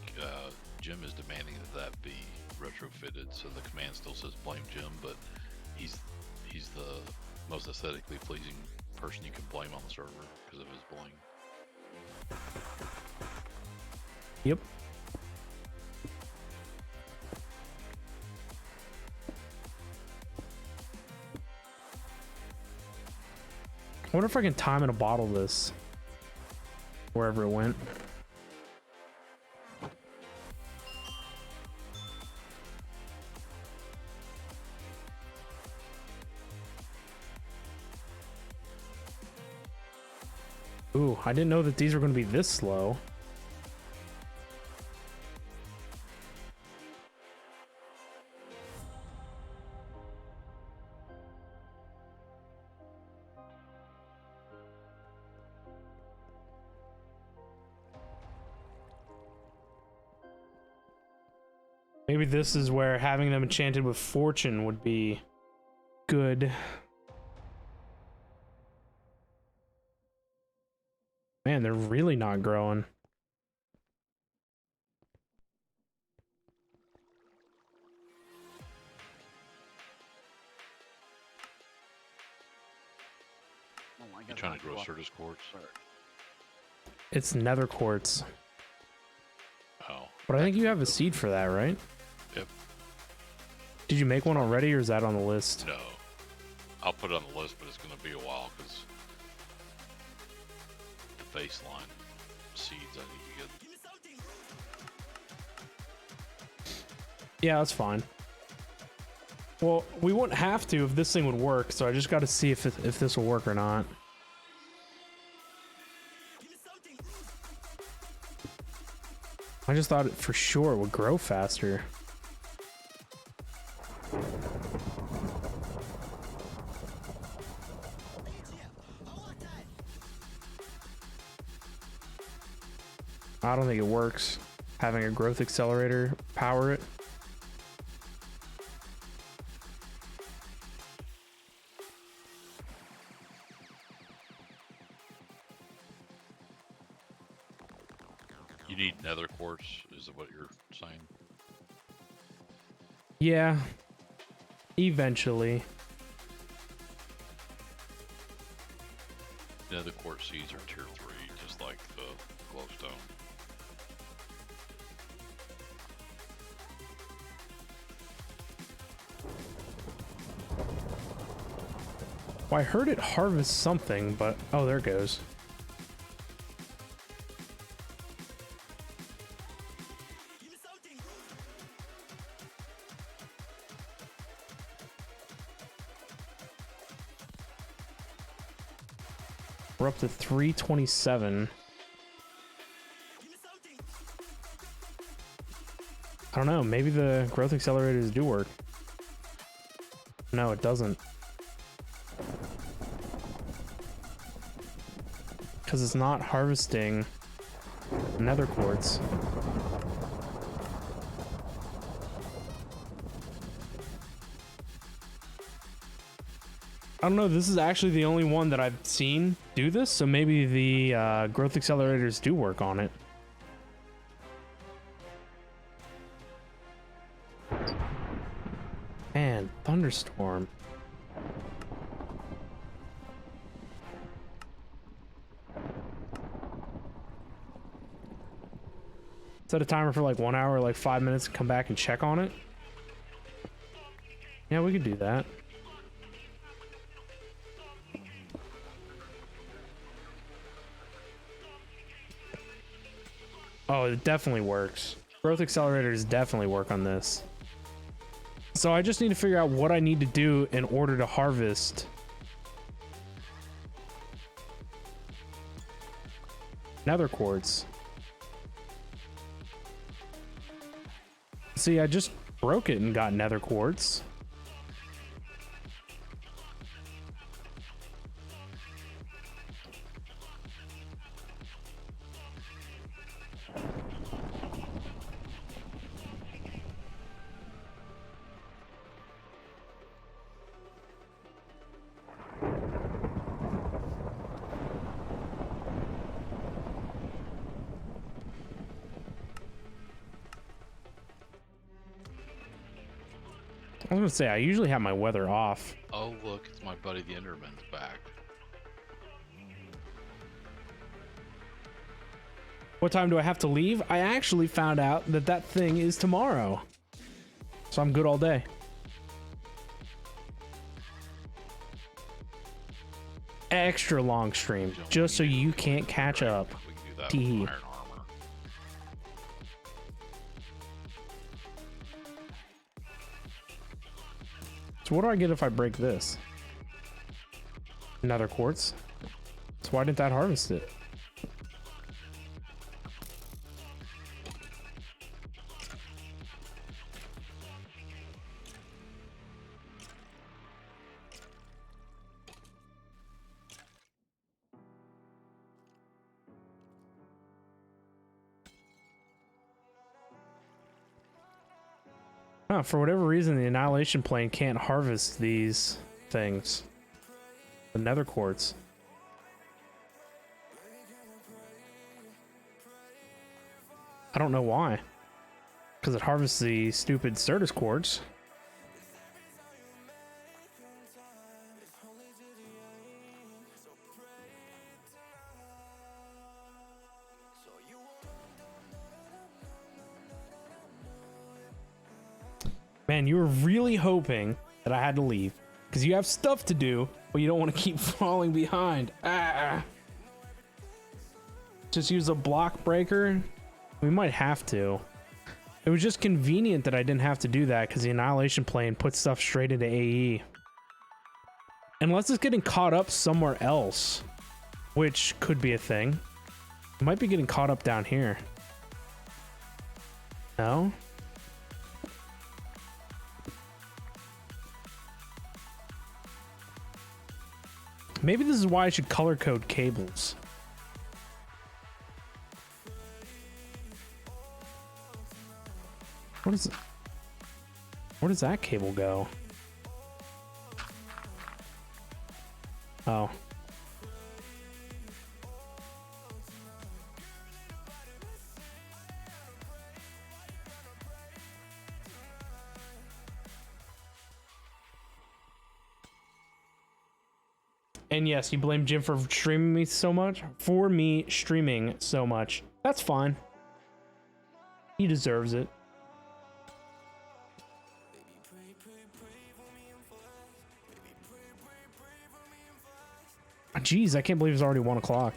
Jim is demanding that be retrofitted, so the command still says blame Jim, but he's the most aesthetically pleasing person you can blame on the server because of his bling. Yep. I wonder if I can time in a bottle this. Wherever it went. Ooh, I didn't know that these were going to be this slow. Maybe this is where having them enchanted with fortune would be good. Man, they're really not growing. Oh, I You gotta trying to grow go up Certus quartz? first. It's nether quartz. Oh, But I think you have a seed for that, right? Yep. Did you make one already, or is that on the list? no. I'll put it on the list, but it's going to be a while because the baseline seeds I need to get. Yeah, that's fine. Well, we wouldn't have to if this thing would work, so I just got to see if this will work or not. I just thought it for sure would grow faster. I don't think it works. Having a growth accelerator power it. You need nether quartz, is what you're saying? Yeah. Eventually. Yeah, the quartz seeds are tier 3, just like the glowstone. Well, I heard it harvest something, but oh, there it goes. We're up to 327. I don't know, maybe the growth accelerators do work. No, it doesn't. Because it's not harvesting nether quartz. I don't know, this is actually the only one that I've seen do this, so maybe the growth accelerators do work on it. Man, thunderstorm. Set a timer for like 1 hour, like 5 minutes, and come back and check on it. Yeah, we could do that. Oh, it definitely works. Growth accelerators definitely work on this. So I just need to figure out what I need to do in order to harvest nether quartz. See, I just broke it and got nether quartz. I was gonna say, I usually have my weather off. Oh, look, it's my buddy the Enderman's back. What time do I have to leave? I actually found out that that thing is tomorrow. So I'm good all day. Extra long stream, just so you can't catch up. We can do that Tee. with iron armor. So what do I get if I break this? Another quartz. So why didn't that harvest it? Huh, for whatever reason, the Annihilation Plane can't harvest these things. The nether quartz. I don't know why. Because it harvests the stupid Certus quartz. Man, you were really hoping that I had to leave because you have stuff to do, but you don't want to keep falling behind. Ah. Just use a block breaker. We might have to. It was just convenient that I didn't have to do that because the Annihilation Plane puts stuff straight into AE. Unless it's getting caught up somewhere else, which could be a thing. It might be getting caught up down here. No? Maybe this is why I should color code cables. What is it? Where does that cable go? Oh. And yes, you blame Jim for streaming me so much. For me streaming so much. That's fine. He deserves it. Jeez, I can't believe it's already 1 o'clock.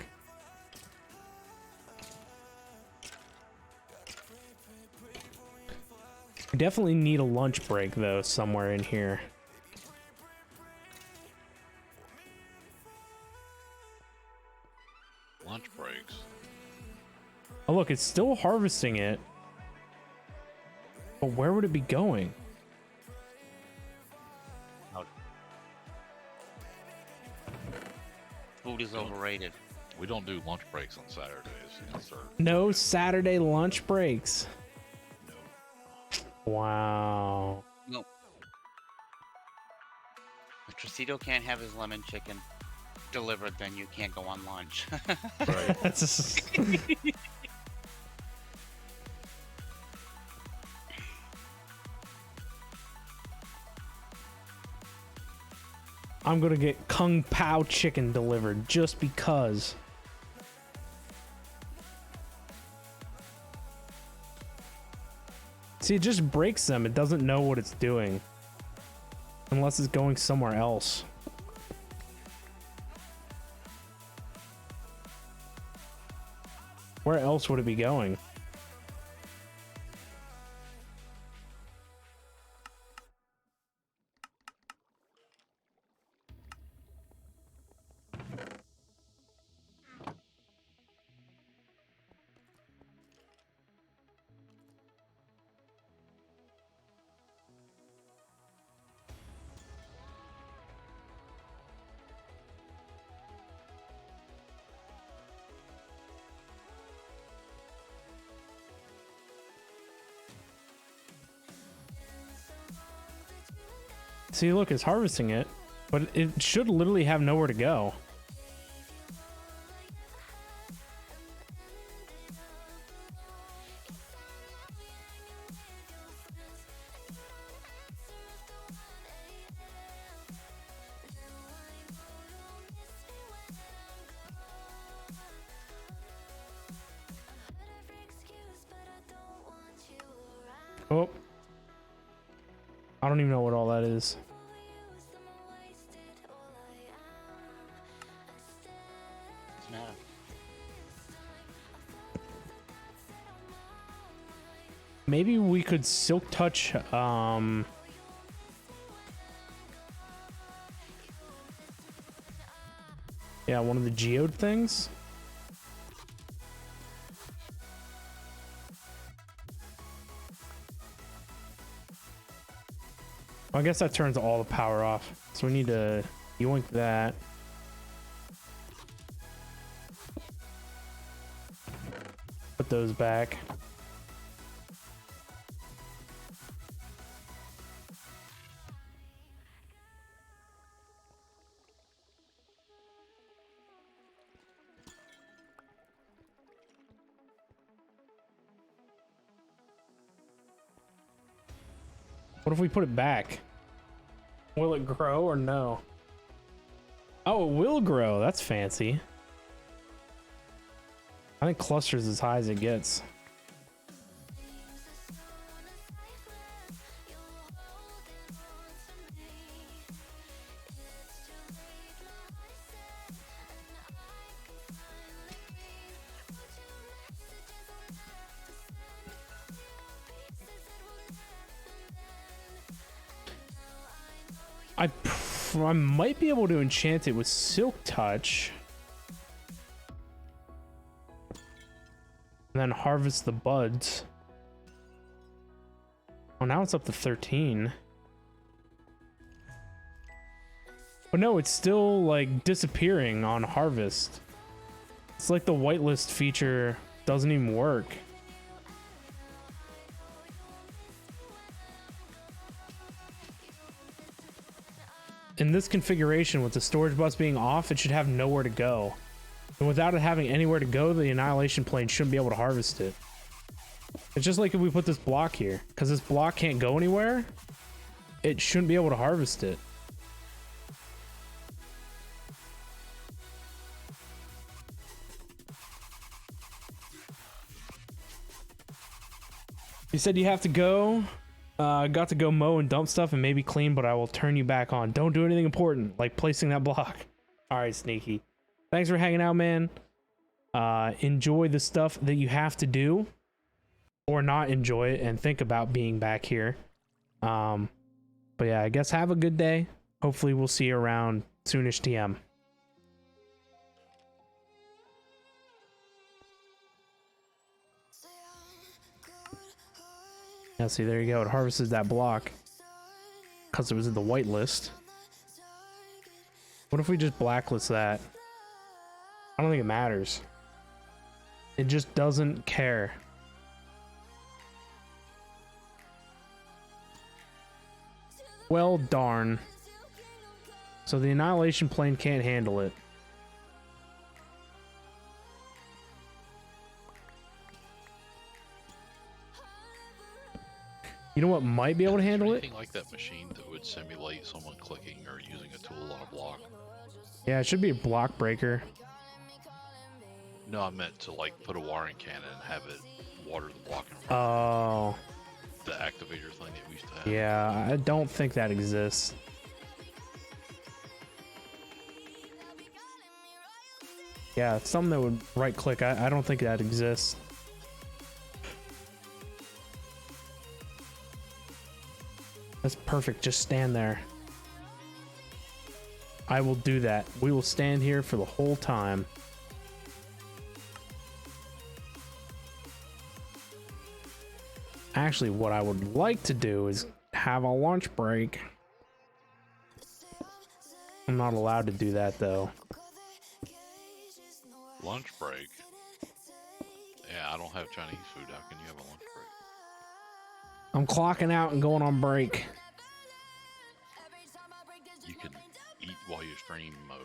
We definitely need a lunch break, though, somewhere in here. Lunch breaks. Oh, look, it's still harvesting it. But where would it be going? Food is overrated. We don't do lunch breaks on Saturdays. Yes, sir. No Saturday lunch breaks. No. Wow. No. If Tricito can't have his lemon chicken delivered, then you can't go on lunch. Right. That's just... I'm gonna get Kung Pao chicken delivered just because. See, it just breaks them. It doesn't know what it's doing. Unless it's going somewhere else. Where else would it be going? See, look, it's harvesting it, but it should literally have nowhere to go. Oh. I don't even know what all that is. Doesn't matter. Maybe we could silk touch, yeah, one of the geode things. I guess that turns all the power off. So we need to yoink that. Put those back. What if we put it back? Will it grow or no? Oh, it will grow. That's fancy. I think cluster's as high as it gets. I might be able to enchant it with Silk Touch. And then harvest the buds. Oh, now it's up to 13. But no, it's still like disappearing on harvest. It's like the whitelist feature doesn't even work. In this configuration, with the storage bus being off, it should have nowhere to go. And without it having anywhere to go, the Annihilation Plane shouldn't be able to harvest it. It's just like if we put this block here. Because this block can't go anywhere, it shouldn't be able to harvest it. You said you have to go. Got to go mow and dump stuff and maybe clean, but I will turn you back on. Don't do anything important, like placing that block. All right, Sneaky. Thanks for hanging out, man. Enjoy the stuff that you have to do, or not enjoy it, and think about being back here. But yeah, I guess have a good day. Hopefully we'll see you around soonish TM. Yeah, see, there you go. It harvested that block because it was in the whitelist. What if we just blacklist that? I don't think it matters. It just doesn't care. Well, darn. So the Annihilation Plane can't handle it. You know what might be able to handle it? Anything like that machine that would simulate someone clicking or using a tool on a block? Yeah, it should be a block breaker. No, I meant to like put a wiring cannon and have it water the block in front Oh, of the activator thing that we used to have. yeah, I don't think that exists. Yeah, it's something that would right click. I don't think that exists. That's perfect. Just stand there. I will do that. We will stand here for the whole time. Actually, what I would like to do is have a lunch break. I'm not allowed to do that though. Lunch break? Yeah, I don't have Chinese food. How can you have a lunch break? I'm clocking out and going on break. You can eat while you stream mode.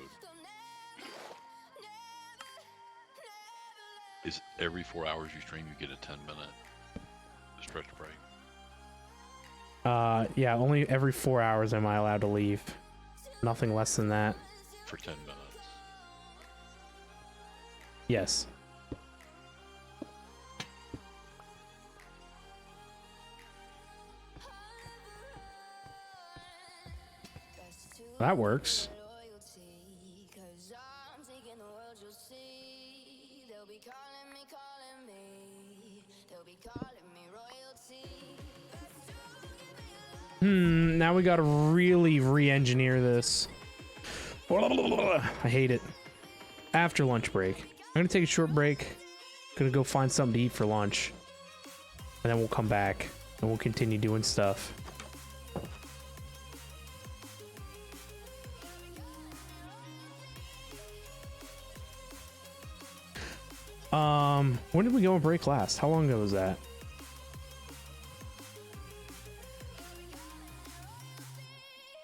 Is every 4 hours you stream, you get a 10-minute stretch break? Yeah, only every 4 hours am I allowed to leave. Nothing less than that. For 10 minutes. Yes. That works. Now we gotta really re-engineer this. I hate it. After lunch break. I'm gonna take a short break. Gonna go find something to eat for lunch. And then we'll come back and we'll continue doing stuff. When did we go on break last? How long ago was that?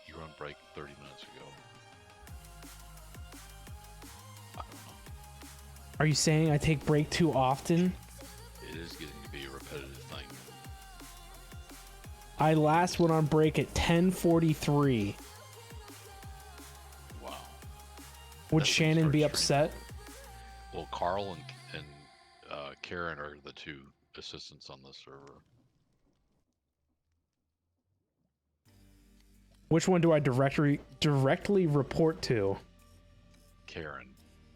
You were on break 30 minutes ago. I don't know. Are you saying I take break too often? It is getting to be a repetitive thing. I last went on break at 10:43. Wow. Would That's when you Shannon started be streaming. upset? Well, Carl and Karen are the two assistants on the server. Which one do I directly report to? Karen.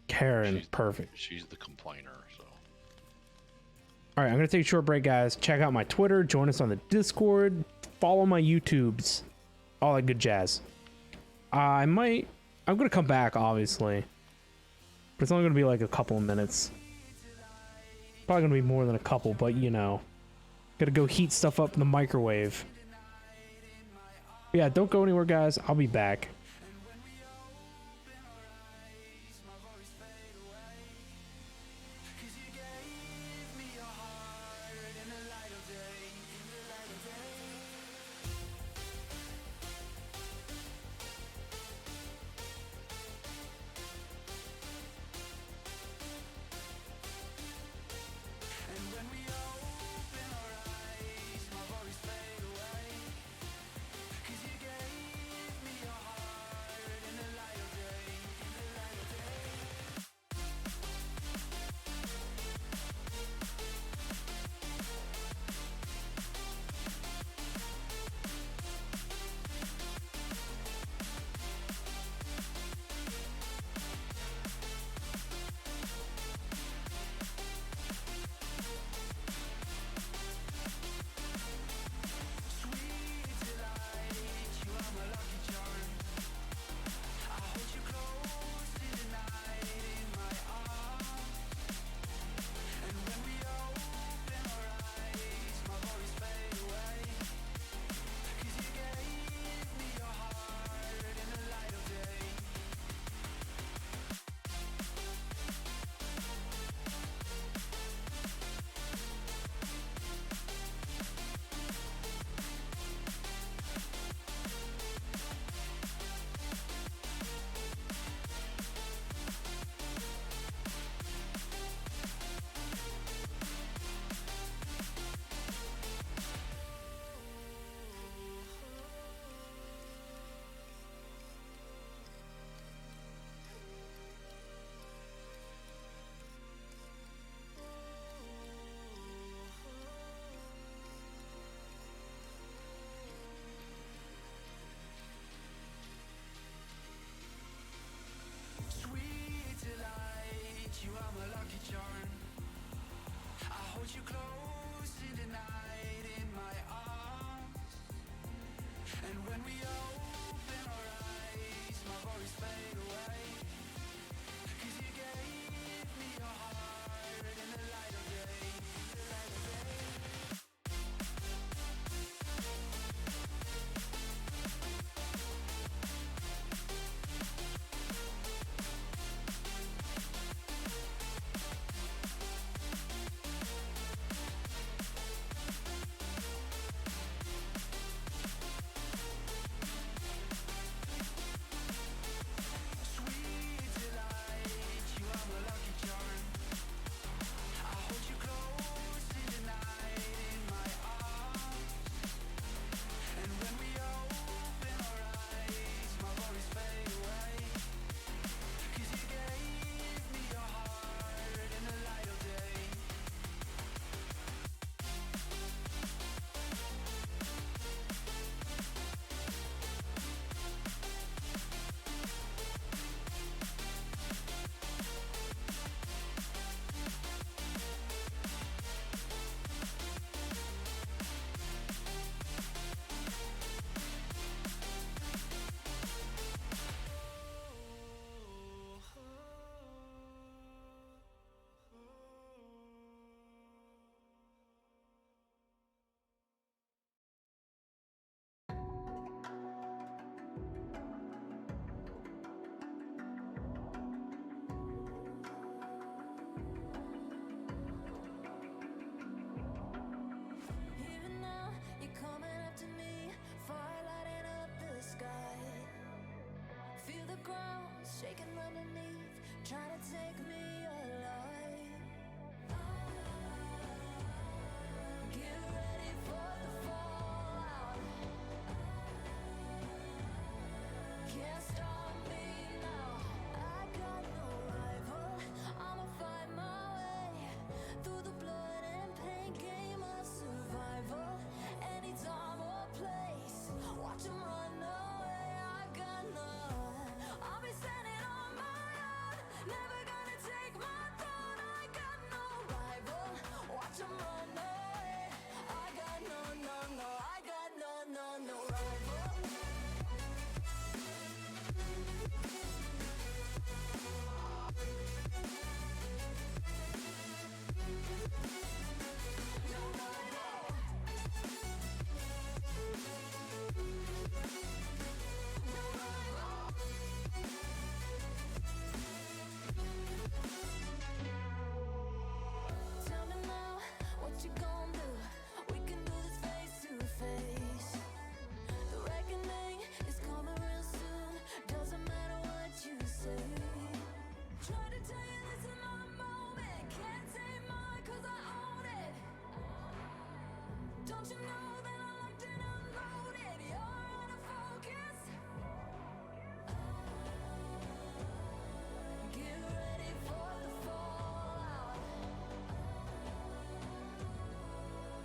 Karen, She's- perfect. She's the complainer, so. All right, I'm gonna take a short break, guys. Check out my Twitter, join us on the Discord, follow my YouTubes, all that good jazz. I'm gonna come back, obviously, but it's only gonna be like a couple of minutes. Probably gonna be more than a couple, but you know, gotta go heat stuff up in the microwave. Yeah, don't go anywhere, guys. I'll be back. ground, shaking underneath, trying to take me alive. Get ready for the fallout. Can't stop me now. I got no rival. I'ma find my way through the blood and pain game of survival. Any time or place, watch 'em run away. I got none. I'll be standing on my own, never gonna take my throne. I got no rival. Watch 'em run away. I got no, no, no. I got no, no, no rival. No rival. No rival. Tell me now, what you gon' do? We can do this face to face. The reckoning is coming real soon. Doesn't matter what you say. Try to tell you this is my moment. Can't take mine 'cause I own it. Don't you know that I locked and unloaded? You're out of focus. Get ready for the fallout.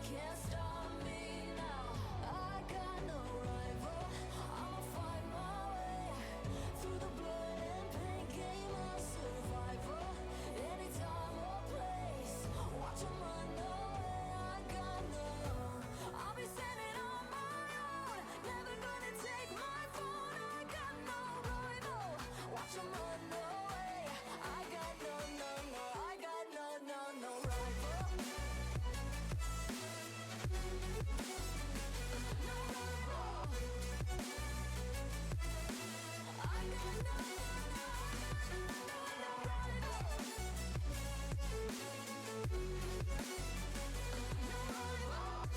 Can't stop me now. I got no rival. I'ma find my way through the blood and pain game of survival. Any time or place, watch 'em run away. I got none. I'll be standing on my own, never gonna take my phone. I got no rival. Watch 'em run away. I got no, no, no. I got no, no, no rival. No rival. I got no, no, no rival. No rival.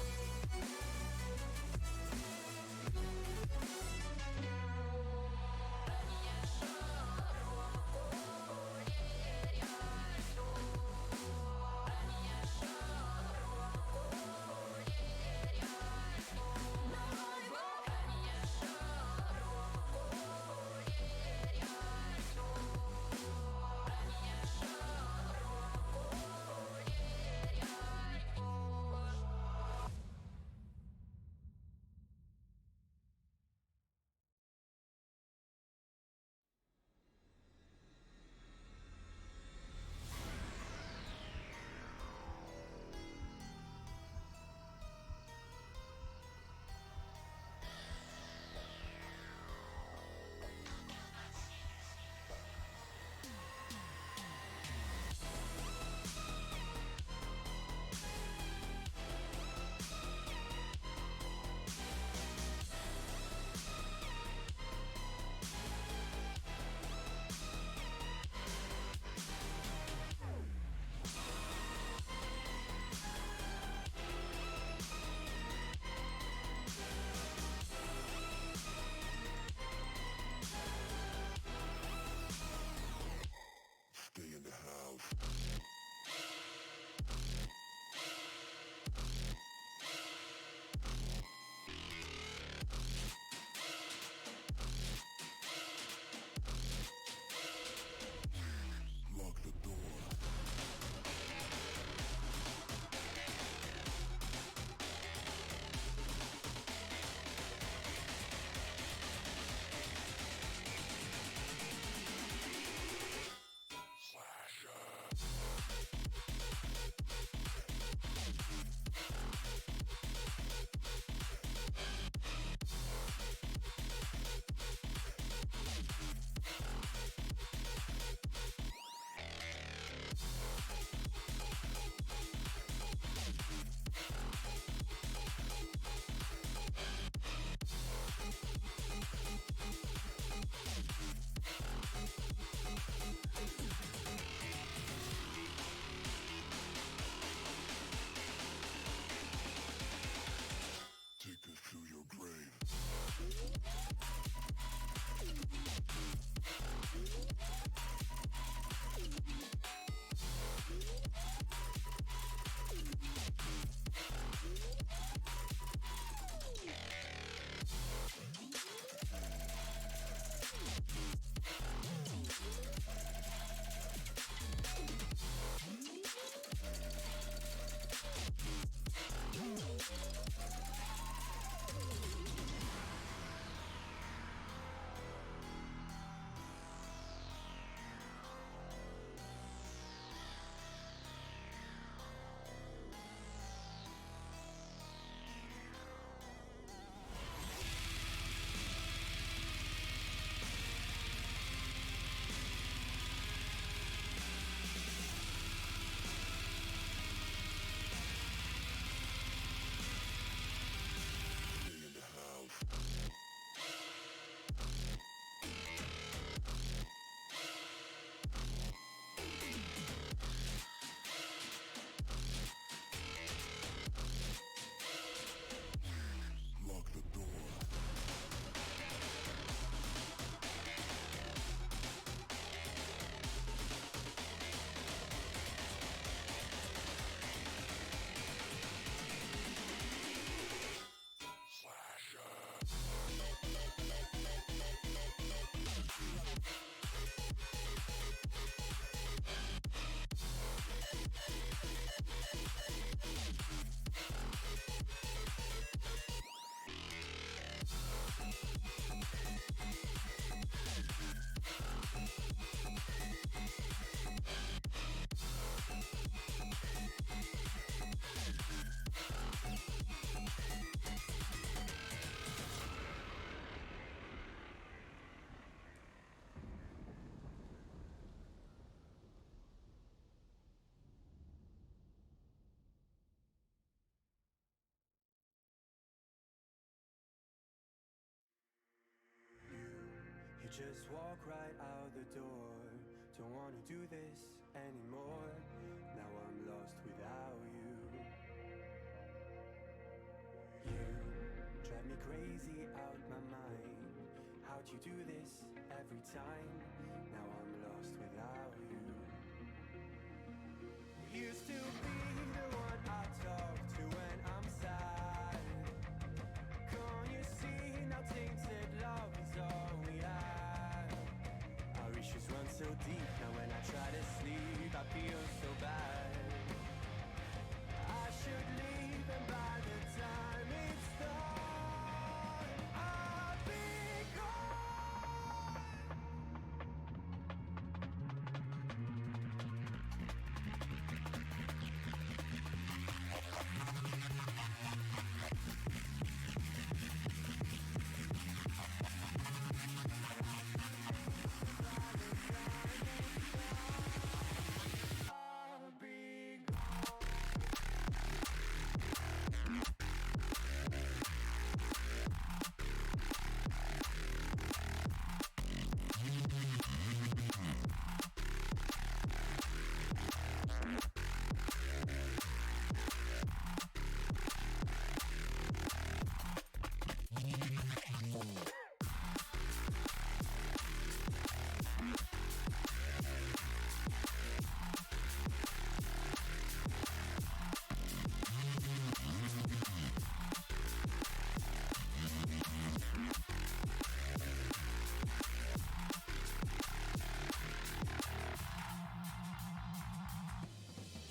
walk right out the door. Don't wanna do this anymore. Now I'm lost without you. You drive me crazy out my mind. How'd you do this every time? Now I'm lost without you. Used to be the one I talk to when I'm sad. Can't you see now tainted love is all we have? Our issues run so deep, now when I try to sleep I feel so bad. I should leave and by the time it's done I'll be gone. I'll be gone.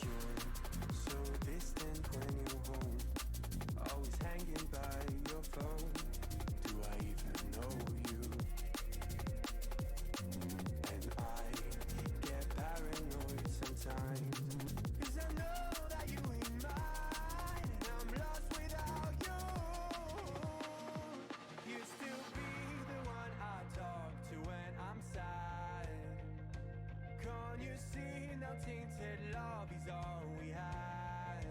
You're so distant when you're home, always hanging by your phone. Do I even know you? And I get paranoid sometimes, 'cause I know that you ain't mine, and I'm lost without you. You still be the one I talk to when I'm sad. Can't you see now tainted love is all we had?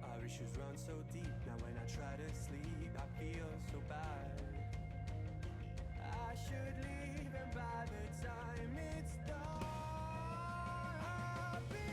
Our issues run so deep, now when I try to sleep I feel so bad. I should leave and by the time it's done I'll be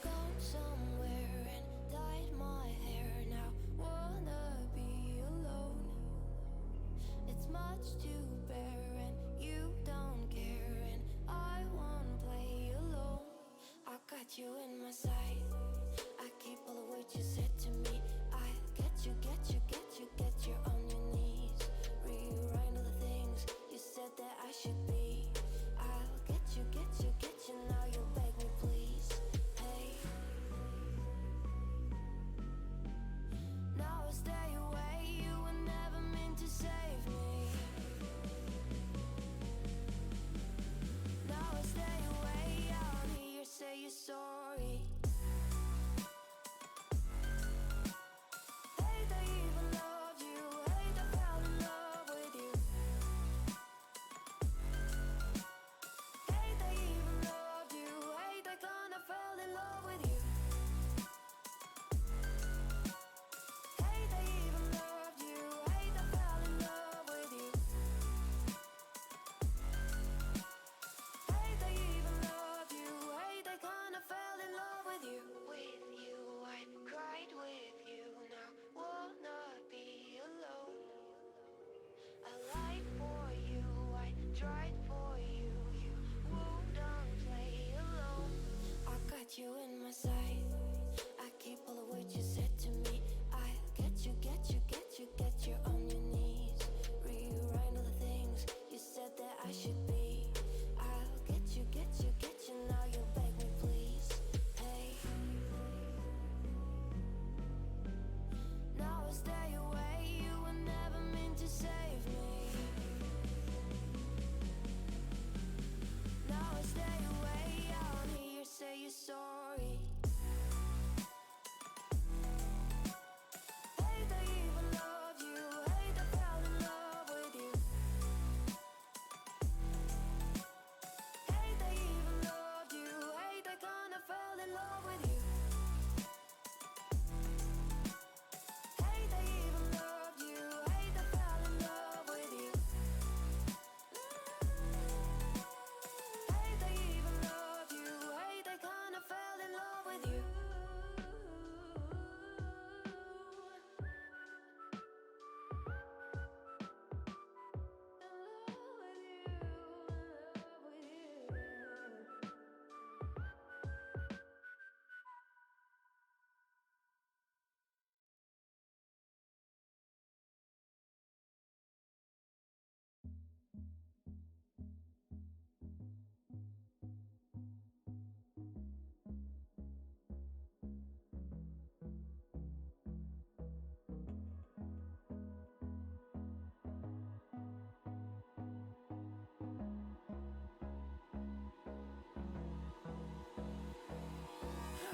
Gone somewhere and dyed my hair now. Wanna be alone. It's much to bear and you don't care. And I wanna play alone. I got you in my sight. I keep all the words you said to me. I get you, get you, get you, get you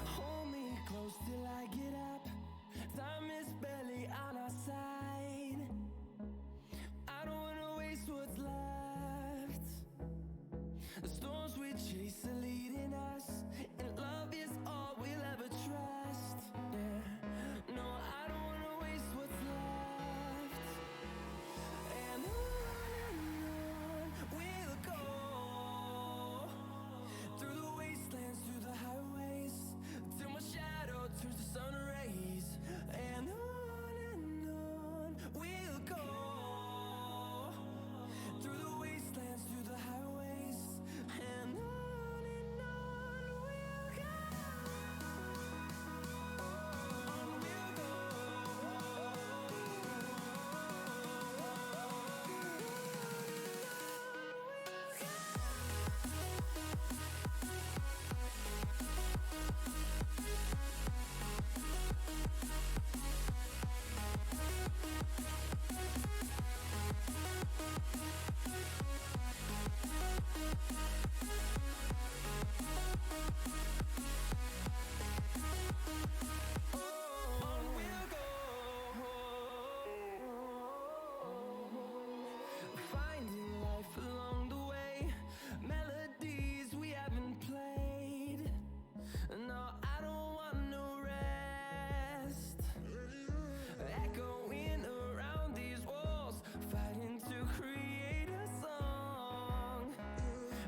Hold me close till I get up. Time is barely on our side. I don't wanna waste what's left. The storms we chase are leading us, and love is all we'll ever trust. Yeah, no, I don't wanna waste what's left. And on we'll go, through the wastelands, through the highways, till my shadow turns to sun rays. And on we'll go, through the wastelands, through the highways, and on we'll go. On we'll go. On we'll go. Finding life along the way, melodies we haven't played. No, I don't want no rest. Echoing around these walls, fighting to create a song.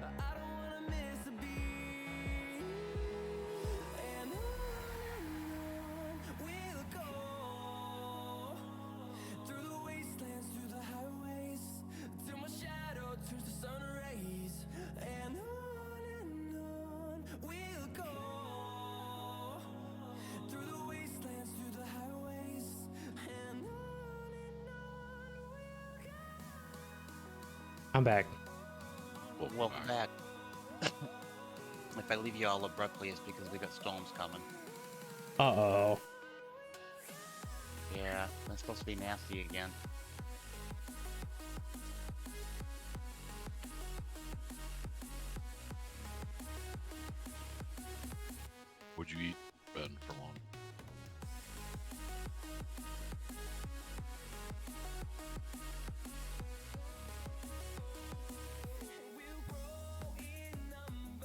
I don't wanna miss a beat. And on we'll go, through the wastelands, through the highways, till my shadow turns to sun rays. And on we'll go, through the wastelands, through the highways, and on we'll go. I'm back. Welcome back. If I leave you all abruptly, it's because we got storms coming. Uh-oh. Yeah, it's supposed to be nasty again. What'd you eat, Ben, for lunch?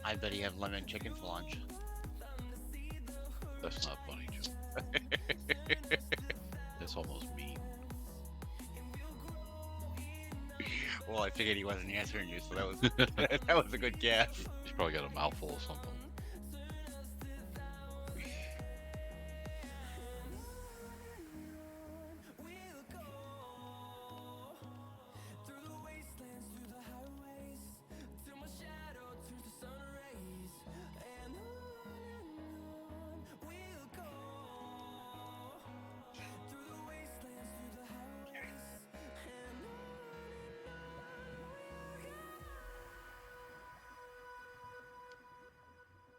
I bet he had lemon chicken for lunch. That's not funny, Joe. That's almost mean. Well, I figured he wasn't answering you, so that was that was a good guess. He's probably got a mouthful of something. We'll go, through the wastelands, through the highways, till my shadow turns to sun rays. And on we'll go, through the wastelands, through the highways, and on we'll go.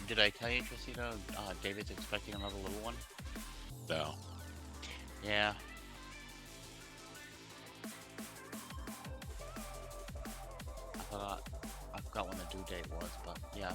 Did I tell you, Tracito? David's expecting another little one. No. Yeah. I forgot when the due date was, but yeah.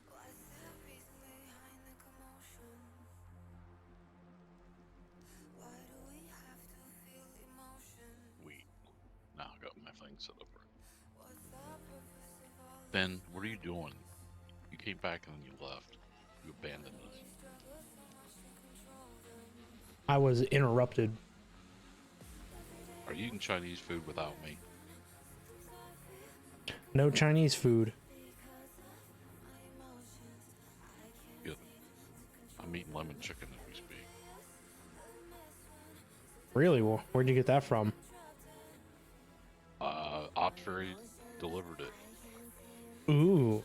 What's the reason behind the commotion? Why do we have to feel emotion? Wait. Now I got my thing set up right. What's the purpose of all Ben, what are you doing? You came back and then you left. You abandoned us. struggle so much to control them? I was interrupted. Are you eating Chinese food without me? No Chinese food. Good. I'm eating lemon chicken as we speak. Really? Well, where'd you get that from? Opsbury delivered it. Ooh.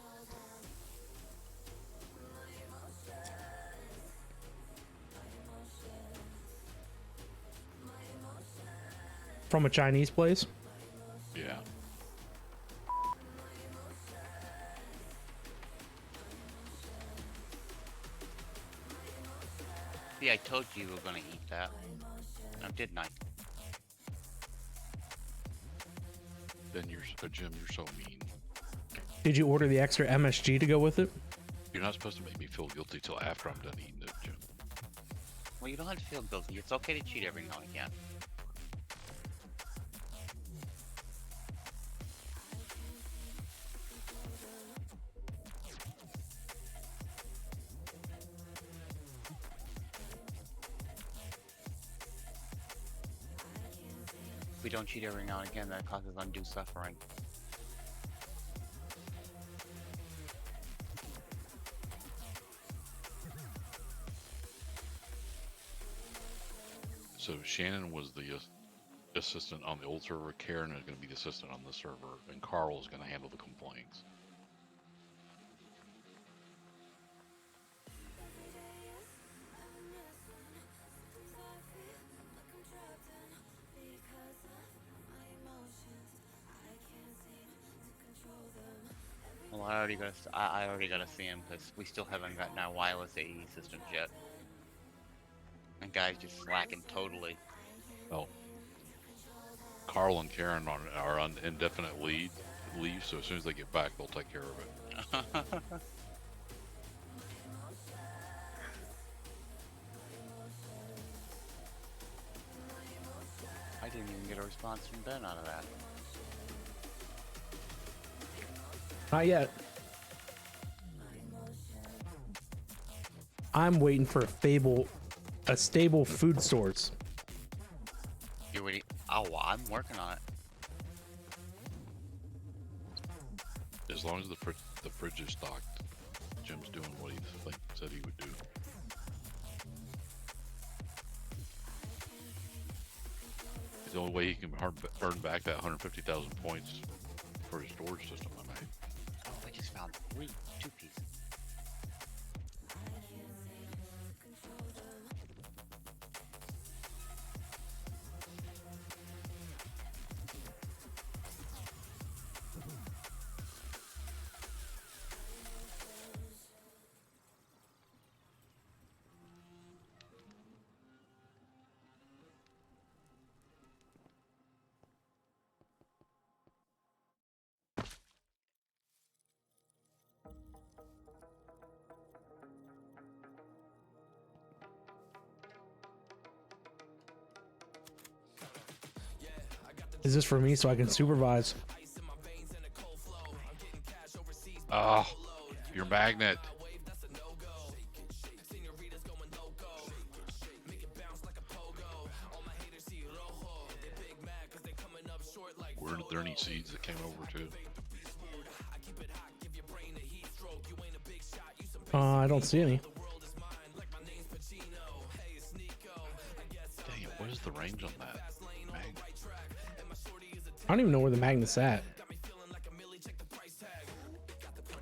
From a Chinese place? Yeah. See, I told you were gonna eat that. Now, didn't I? Then you're Jim. You're so mean. Did you order the extra MSG to go with it? You're not supposed to make me feel guilty till after I'm done eating it, Jim. Well, you don't have to feel guilty. It's okay to cheat every now and again. we don't cheat every now and again, that causes undue suffering. So Shannon was the assistant on the old server. Karen is going to be the assistant on this server, and Carl is going to handle the complaints. Well, I already got to see him because we still haven't gotten our wireless AE systems yet. And guys just slacking totally. Well, Carl and Karen are on indefinite leave, so as soon as they get back, they'll take care of it. I didn't even get a response from Ben out of that. Not yet. I'm waiting for a stable food source. You ready? Oh, well, I'm working on it. As long as the fridge is stocked, Jim's doing what he said he would do. The only way he can burn back that 150,000 points for his storage system, I made. Oh, I just found two pieces. Is this for me so I can supervise? Oh, your magnet. Were there any seeds that came over too? I don't see any. Dang it, what is the range on that? Mag- I don't even know where the magnet's at.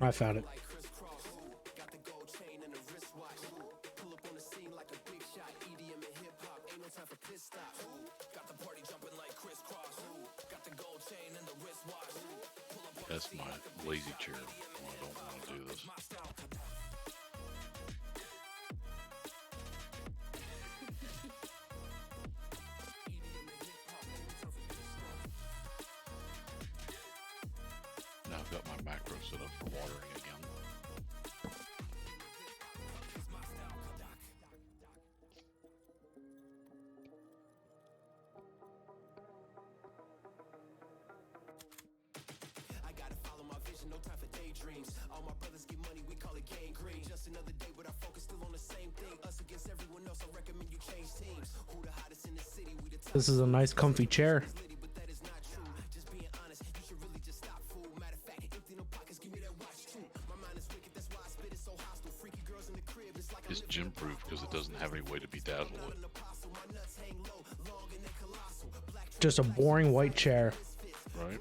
I found it. That's my lazy chair. I don't want to do this. Now I've got my macro set up for watering again. I gotta follow my vision, no time for daydreams. All my brothers get money, we call it gangrene. Just another day, but our focus still on the same thing. Us against everyone else, I recommend you change teams. Who the hottest in the city? We the top. This is a nice comfy chair. But that is not true. Just being honest, you should really just stop, fool. Matter of fact, empty no pockets, give me that watch too. My mind is wicked, that's why I spit it so hostile. Freaky girls in the crib, it's like It's gym proof because it doesn't have any way to bedazzle it. Just a boring white chair. Right?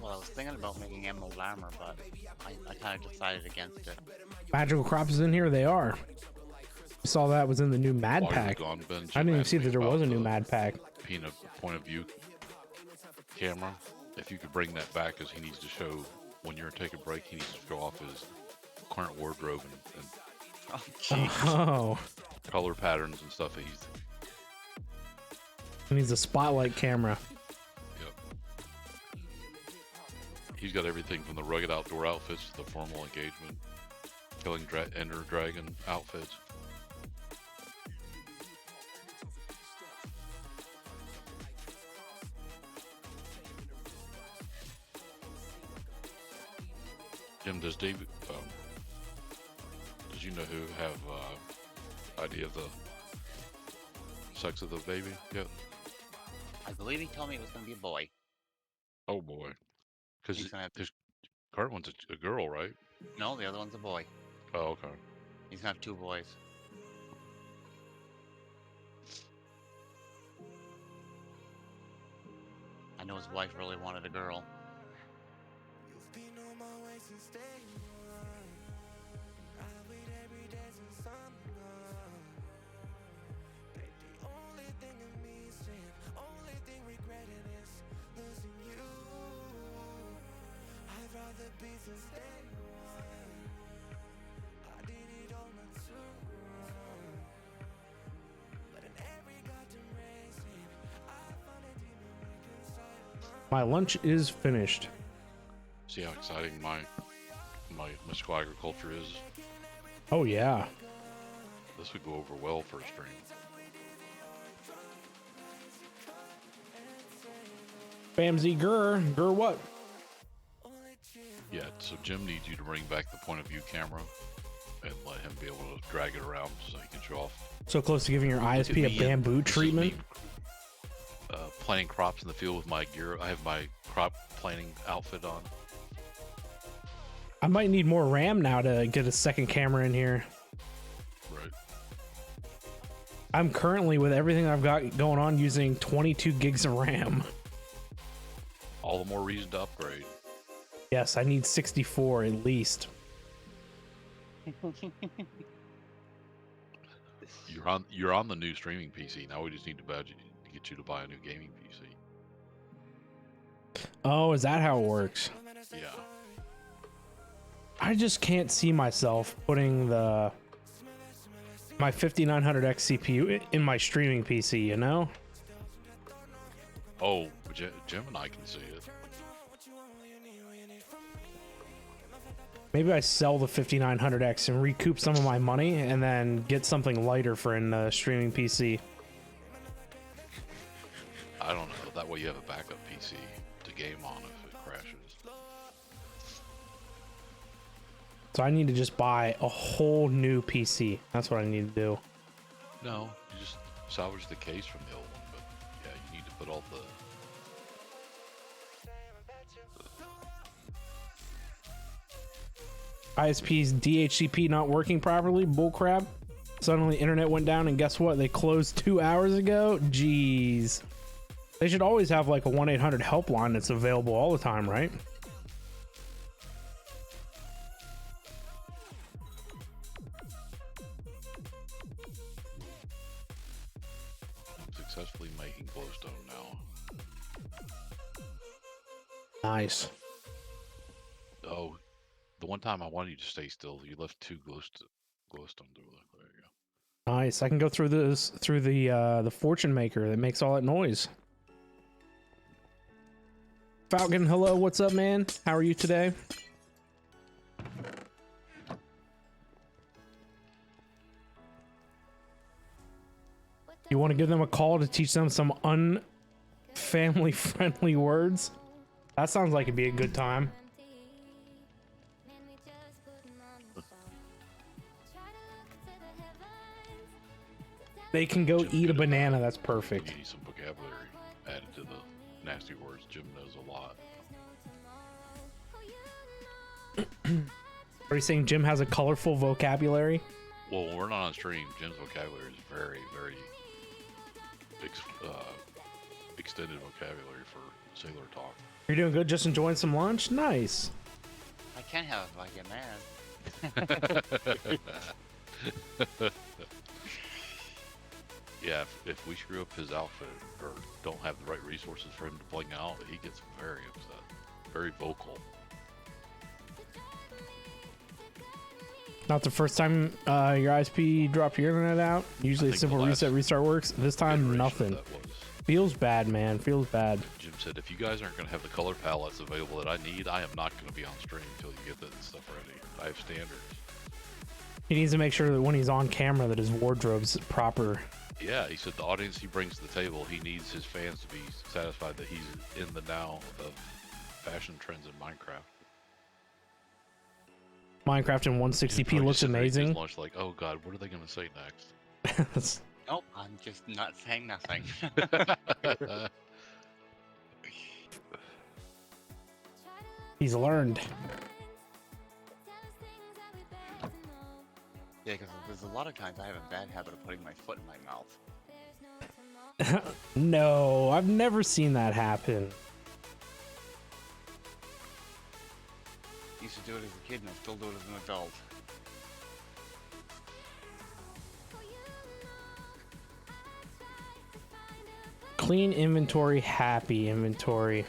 Well, I was thinking about making emerald armor, but I kind of decided against it. Magical crops is in here. They are. I saw that was in the new Mad While you're Pack. gone, Ben, I didn't Jim even asked see me that there was a about new the Mad Pack. point of view camera. If you could bring that back, because he needs to show when you're taking a break, he needs to show off his current wardrobe and Oh, gee. Oh, color patterns and stuff that he's. it needs a spotlight camera. Yep. He's got everything from the rugged outdoor outfits to the formal engagement, killing Ender Dragon outfits. Jim, does David, does you know who have idea of the sex of the baby yet? I believe he told me it was gonna be a boy. Oh boy, because He's gonna have there's current one's a girl, right? no, the other one's a boy. Oh, okay. He's gonna have 2 boys. I know his wife really wanted a girl. You've been on my way since day one. I wait every day since summer. Babe, the only thing I'm missing, only thing regretting is losing you. I'd rather be since day one. I did it all not too wrong. But in every goddamn racing, I found a demon inside. My lunch is finished. See how exciting my mystical agriculture is. Oh yeah. This would go over well for a stream. Bamsy Gur what? Yeah, so Jim needs you to bring back the point of view camera and let him be able to drag it around so he can show off. So close to giving your Look at ISP a me, bamboo this is treatment. me, planting crops in the field with my gear. I have my crop planting outfit on. I might need more RAM now to get a second camera in here. Right. I'm currently, with everything I've got going on, using 22 gigs of RAM. All the more reason to upgrade. Yes, I need 64 at least. You're on the new streaming PC. Now we just need to get you to buy a new gaming PC. Oh, is that how it works? Yeah. I just can't see myself putting my 5900X CPU in my streaming PC, you know? Oh, Jim and I can see it. Maybe I sell the 5900X and recoup some of my money and then get something lighter for a streaming PC. I don't know. That way you have a backup PC to game on if it crashes. So I need to just buy a whole new PC. That's what I need to do. No, you just salvage the case from the old one, but yeah, you need to put all the ISP's DHCP not working properly. Bullcrap. Suddenly internet went down and guess what? They closed 2 hours ago. Jeez. They should always have like a 1-800 helpline that's available all the time, right? I'm successfully making glowstone now. Nice. Oh, the one time I wanted you to stay still, you left 2 glowstones over there. There you go. Nice. I can go through the fortune maker that makes all that noise. Falcon, hello, what's up, man? How are you today? You want to give them a call to teach them some unfamily friendly words? That sounds like it'd be a good time. They can go eat a banana. That's perfect. You need some vocabulary added to the nasty words. Jim knows a lot. Are you saying Jim has a colorful vocabulary? Well, when we're not on stream, Jim's vocabulary is very, very extended vocabulary for sailor talk. You're doing good. Just enjoying some lunch. Nice. I can't have it if I get mad. Yeah, if we screw up his outfit or don't have the right resources for him to bling out, he gets very upset, very vocal. Not the first time your ISP dropped your internet out. Usually a think simple the last reset restart works. This time iteration nothing. that was. Feels bad, man. Feels bad. Jim said, if you guys aren't going to have the color palettes available that I need, I am not going to be on stream until you get that stuff ready. I have standards. He needs to make sure that when he's on camera that his wardrobe's proper. Yeah, he said the audience he brings to the table, he needs his fans to be satisfied that he's in the now of fashion trends in Minecraft. Minecraft in Jim 160p probably looks just sitting there at his amazing. lunch like, oh god, what are they going to say next? Nope, I'm just not saying nothing. He's learned. Yeah, because there's a lot of times I have a bad habit of putting my foot in my mouth. No, I've never seen that happen. Used to do it as a kid and I still do it as an adult. Clean inventory, happy inventory.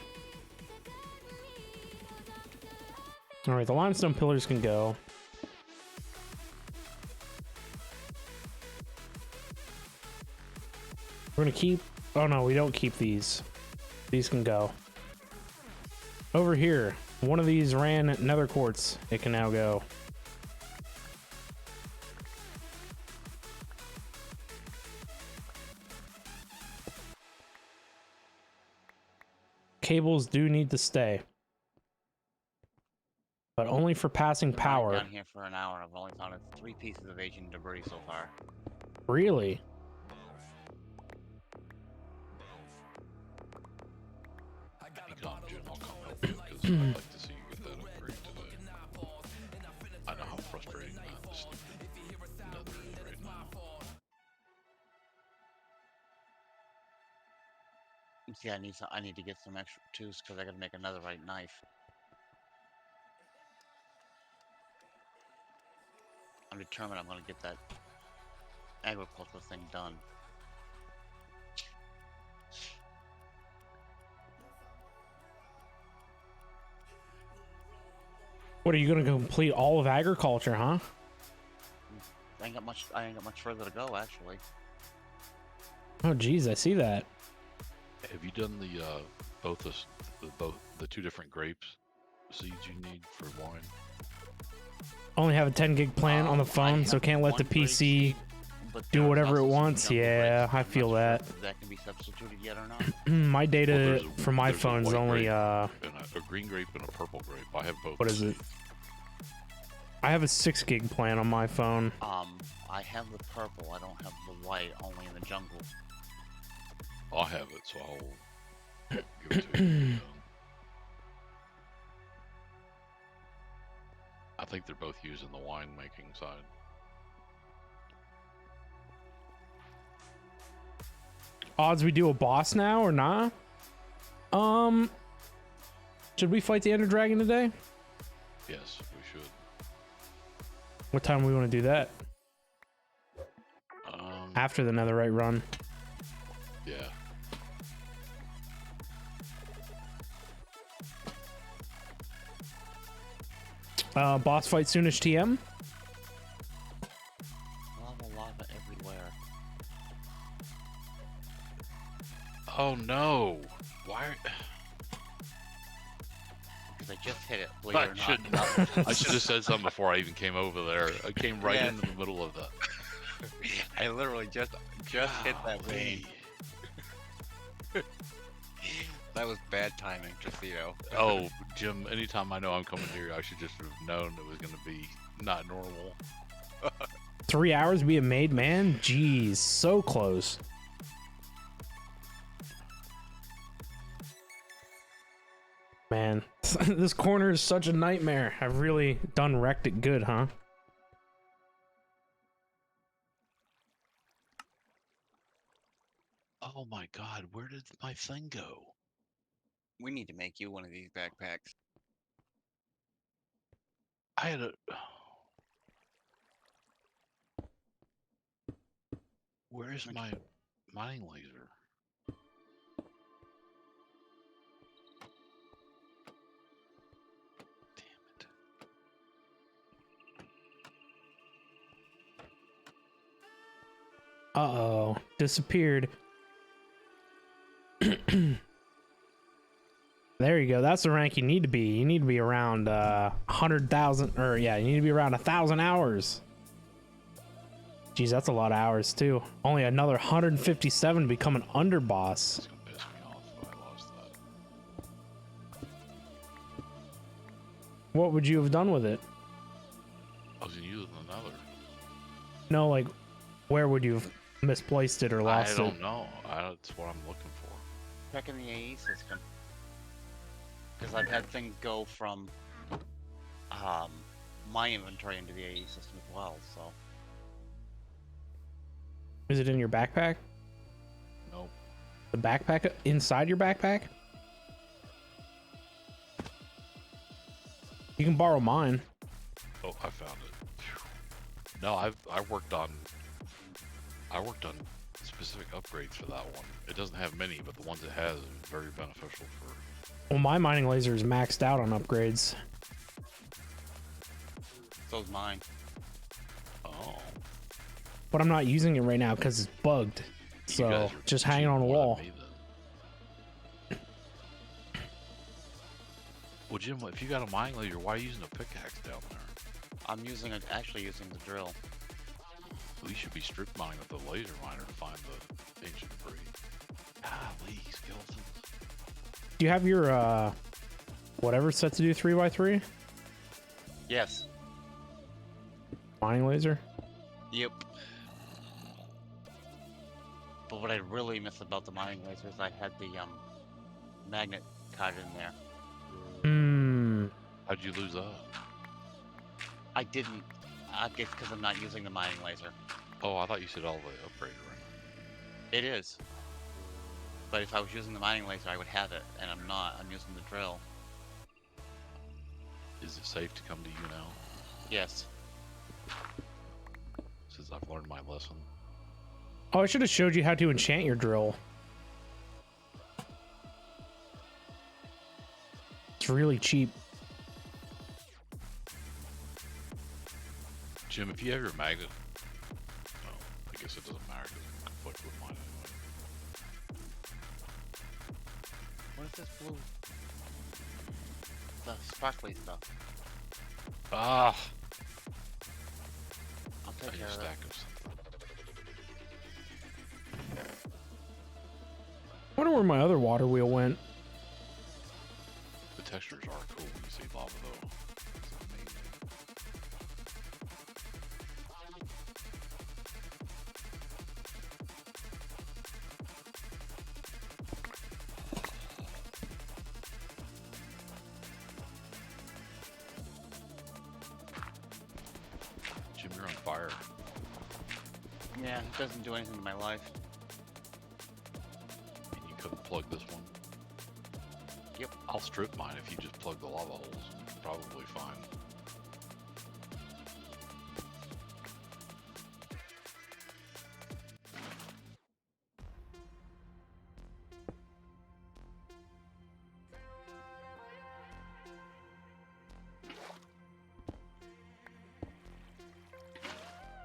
All right, the limestone pillars can go. We're gonna keep, oh no, we don't keep these. These can go. Over here, one of these ran nether quartz. It can now go. Cables do need to stay, but only for passing I've been power. down here for an hour. I've only found 3 pieces of Asian debris so far. Really? Anytime, Jim, I'll come help you because I'd like to see you get that upgrade today. I know how frustrating that is. Nether is right now. See, I need to get some extra tools because I gotta make another right knife. I'm determined I'm gonna get that agricultural thing done. What are you gonna complete all of agriculture, huh? I ain't got much further to go actually. Oh geez, I see that. Have you done the both the 2 different grapes seeds you need for wine? Only have a 10 gig plan on the I phone, so have can't let the one grape PC seed, but do there's whatever it also some wants. jungle Yeah, grapes. I I'm feel not sure that. if that can be substituted yet or not. My data Well, from my there's a phone's white only grape and a green grape and a purple grape. I have both. what is it? I have a 6 gig plan on my phone. I have the purple. I don't have the white. Only in the jungle. I'll have it, so I'll give it to you. I think they're both using the wine making side. Odds we do a boss now or not? Should we fight the Ender Dragon today? Yes, we should. What time we want to do that? After the Netherite run. Yeah. Boss fight soonish TM. Lava everywhere. Oh no! Why? Because I just hit it. Believe I it or should not. I should have said something before I even came over there. I came right Yeah. into the middle of that. I literally just hit that Golly. vein. That was bad timing, just so you know. Oh, Jim, anytime I know I'm coming here, I should just have known it was going to be not normal. 3 hours be a made man? Jeez, so close. Man, this corner is such a nightmare. I've really done wrecked it good, huh? Oh my god, where did my thing go? We need to make you one of these backpacks. I had a... Where's my mining laser? Damn it. Uh-oh, disappeared. There you go. That's the rank you need to be. You need to be around 100,000, or yeah, you need to be around 1,000 hours. Jeez, that's a lot of hours too. Only another 157 to become an underboss. It's gonna piss me off if I lost that. What would you have done with it? I was gonna use another. No, like, where would you have misplaced it or lost I it? don't know. That's what I'm looking for. Checking the AE system. Because I've had things go from my inventory into the AE system as well. So Is it in your backpack? No. The backpack inside your backpack? You can borrow mine. Oh, I found it. Phew. No, I worked on specific upgrades for that one. It doesn't have many, but the ones it has is very beneficial for. Well, my mining laser is maxed out on upgrades. so's mine. Oh. But I'm not using it right now because it's bugged. You So guys are just hanging on the cheating more wall. than me, then. Well, Jim, if you got a mining laser, why are you using a pickaxe down there? I'm actually using the drill. Well, you should be strip mining with the laser miner to find the ancient debris. Golly, skeletons. Do you have your whatever set to do 3x3 Yes. mining laser? Yep. But what I really miss about the mining laser is I had the magnet card in there. Hmm. How'd you lose that? I didn't. I guess because I'm not using the mining laser. Oh, I thought you said all the upgrade right. It is. But if I was using the mining laser, I would have it, and I'm not. I'm using the drill. Is it safe to come to you now? Yes. Since I've learned my lesson. Oh, I should have showed you how to enchant your drill. It's really cheap. Jim, if you have your magnet, no, I guess it doesn't matter because it conflicts with mine anyway. What is this blue? The sparkly stuff. Ah, I'll I take need care a of that. stack of something. I wonder where my other water wheel went. The textures are cool when you see lava though. It's amazing. Jim, you're on fire. Yeah, it doesn't do anything to my life. And you couldn't plug this one? Yep. I'll strip mine if you just plug the lava holes. Probably fine.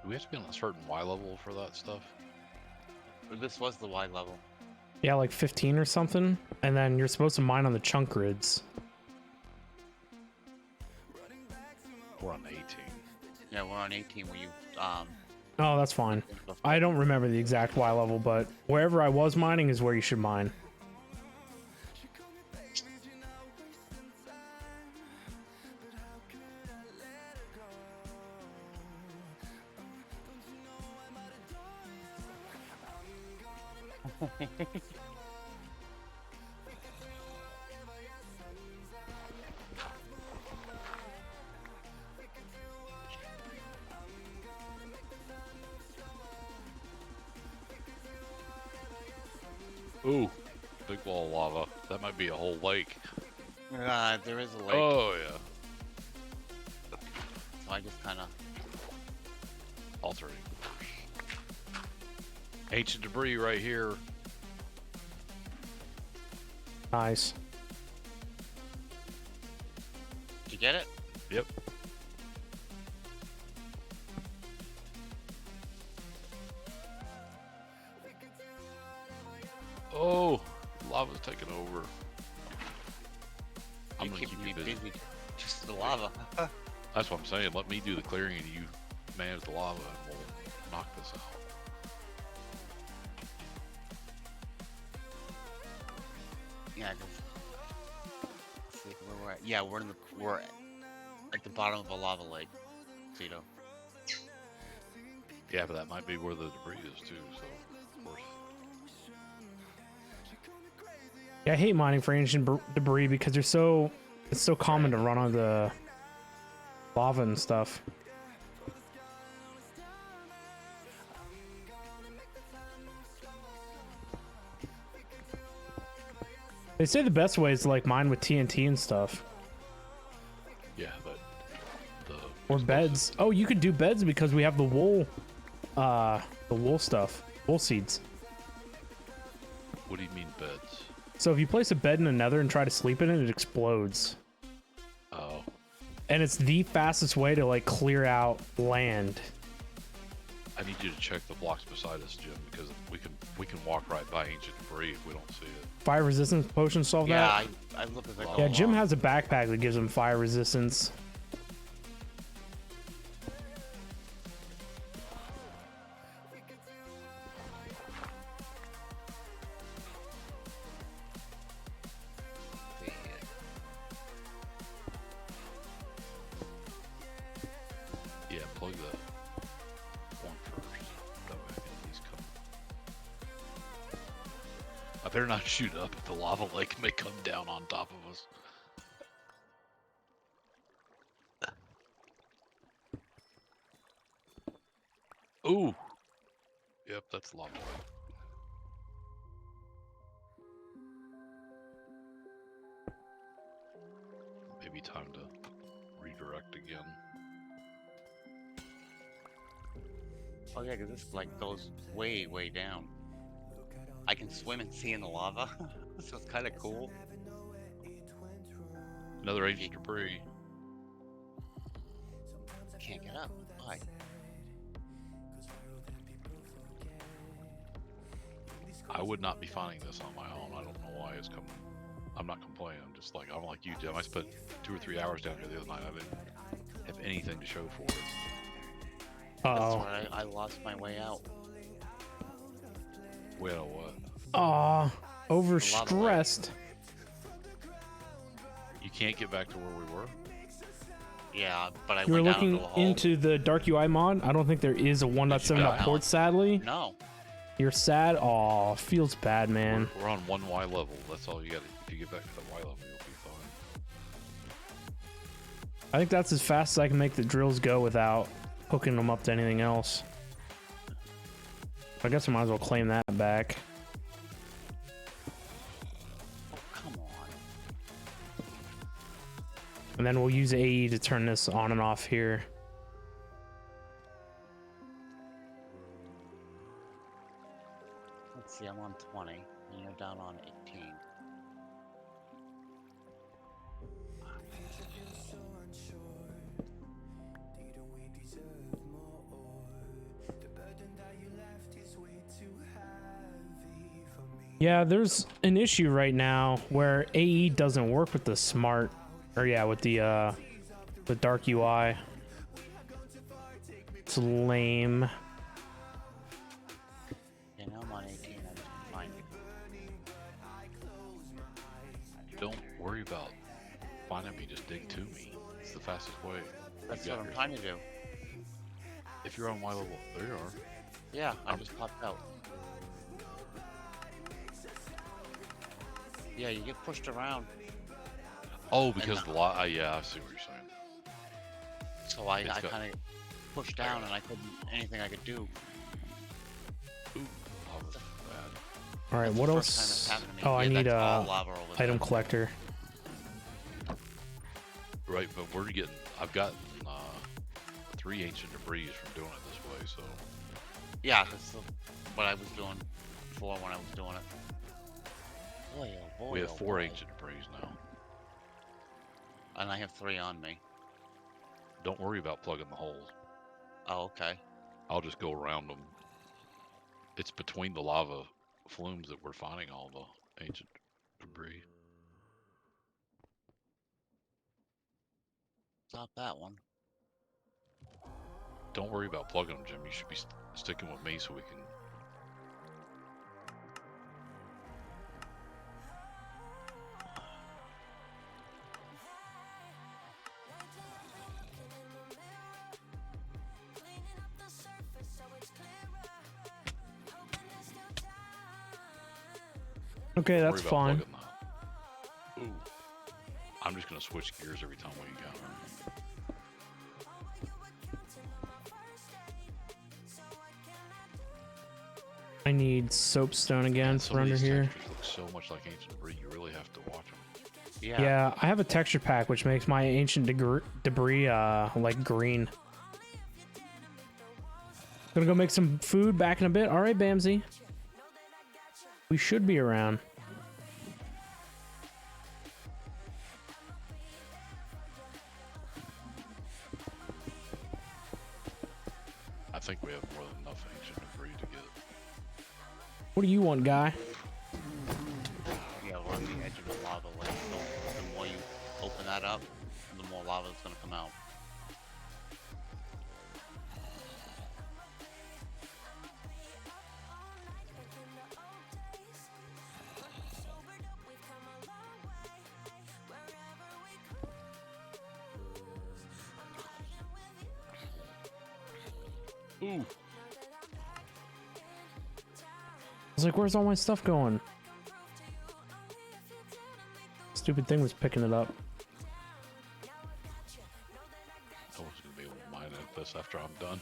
Do we have to be on a certain Y level for that stuff? This was the Y level. Yeah, like 15 or something. And then you're supposed to mine on the chunk grids. We're on 18. Yeah, we're on 18 where you Oh, that's fine. I don't remember the exact Y level, but wherever I was mining is where you should mine. Ooh, big wall of lava. That might be a whole lake. there is a lake. Oh yeah. So I just kind of Altering course. Ancient debris right here. Nice. Did you get it? Yep. Oh, lava's taking over. I'm You gonna keep you busy. Just the lava. That's what I'm saying. Let me do the clearing and you manage the lava and we'll knock this out. Yeah, let's see where we're at. Yeah, we're at the bottom of a lava lake, Tito. Yeah, but that might be where the debris is too, so of course. Yeah, I hate mining for ancient debris because it's so common to run on the lava and stuff. They say the best way is to like mine with TNT and stuff. Yeah, but the Or beds. Oh, you could do beds because we have the wool stuff. Wool seeds. What do you mean beds? So if you place a bed in another and try to sleep in it, it explodes. Oh, And it's the fastest way to like clear out land. I need you to check the blocks beside us, Jim, because we can walk right by ancient debris if we don't see it. Fire resistance potion solve Yeah, that? I look as I go Yeah, Jim along. has a backpack that gives him fire resistance. See here. Yeah, plug the one first. That way I can at least come. I better not shoot up. The lava lake may come down on top of us. Ooh. Yep, that's lava lake. Maybe time to redirect again. Oh yeah, 'cause this like goes way, way down. I can swim and see in the lava, so it's kind of cool. Another ancient debris. Can't get up. Why? I would not be finding this on my own. I don't know why it's coming. I'm not complaining. I'm just like, I'm like you, Jim. I spent 2 or 3 hours down here the other night. I didn't have anything to show for it. That's Uh-oh. where I lost my way out. Wait, on what? Aw, overstressed. You can't get back to where we were? Yeah, but I You were went down looking into a hole. into the Dark UI mod? I don't think there is a 1.7 die? port, sadly. No. You're sad? Aw, feels bad, man. We're on 1Y level. That's all you got. If you get back to the Y level, you'll be fine. I think that's as fast as I can make the drills go without hooking them up to anything else. I guess I might as well claim that back. Oh, come on. And then we'll use AE to turn this on and off here. Let's see, I'm on 20, and you're down on 18. Yeah, there's an issue right now where AE doesn't work with the smart, or yeah, with the Dark UI. It's lame. Yeah, now I'm on 18, I just can find it. Don't worry about finding me. Just dig to me. It's the fastest way. That's You what got I'm your- trying to do. If you're on Y level, there you are. Yeah, I just popped out. Yeah, you get pushed around, Oh, because the lot. Yeah, I see what you're saying. so I It's got- kind of pushed down and I couldn't anything I could do. Ooh, lava's bad. All right, That's what the else? first time that's happened to me. Oh, I Yeah, need that's all a lava over item there. collector. Right, but we're getting. I've gotten 3 ancient debris from doing it this way. So Yeah, that's what I was doing before when I was doing it. Boy, oh boy, we have oh 4 boy. ancient debris now. And I have 3 on me. Don't worry about plugging the holes. Oh, okay. I'll just go around them. It's between the lava flumes that we're finding all the ancient debris. Stop that one. Don't worry about plugging them, Jim. You should be sticking with me so we can. Okay, Don't that's worry about fine. plugging that. gonna switch gears every time we encounter him. I need soapstone again Some for of under these here. textures look so much like ancient debris. You really have to watch them. Yeah. Yeah, I have a texture pack which makes my ancient debris like green. Gonna go make some food back in a bit. All right, Bamsy. We should be around. I think we have more than enough ancient debris to get. What do you want, guy? Yeah, we're on the edge of the lava lake, so the more you open that up, the more lava is gonna come out. Ooh. I was like, where's all my stuff going? Stupid thing was picking it up. I was gonna be able to mine at this after I'm done.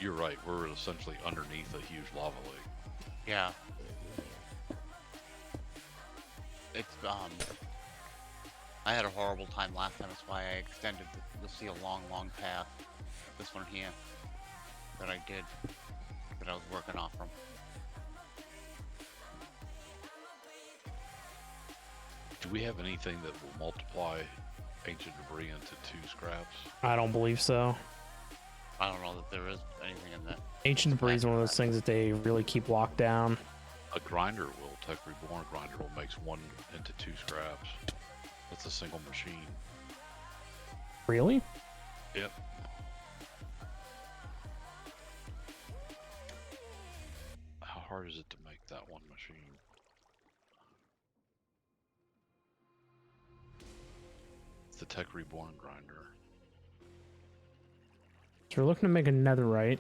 You're right. We're essentially underneath a huge lava lake. Yeah. It's I had a horrible time last time. That's why I extended. You'll see a long, long path. This one here that I did, that I was working off from. Do we have anything that will multiply ancient debris into 2 scraps? I don't believe so. I don't know that there is anything in that. Ancient debris is one of those things that they really keep locked down. A grinder will, Tech Reborn grinder will makes 1 into 2 scraps. That's a single machine. Really? Yep. How hard is it to make that one machine? It's the Tech Reborn grinder. So we're looking to make a netherite.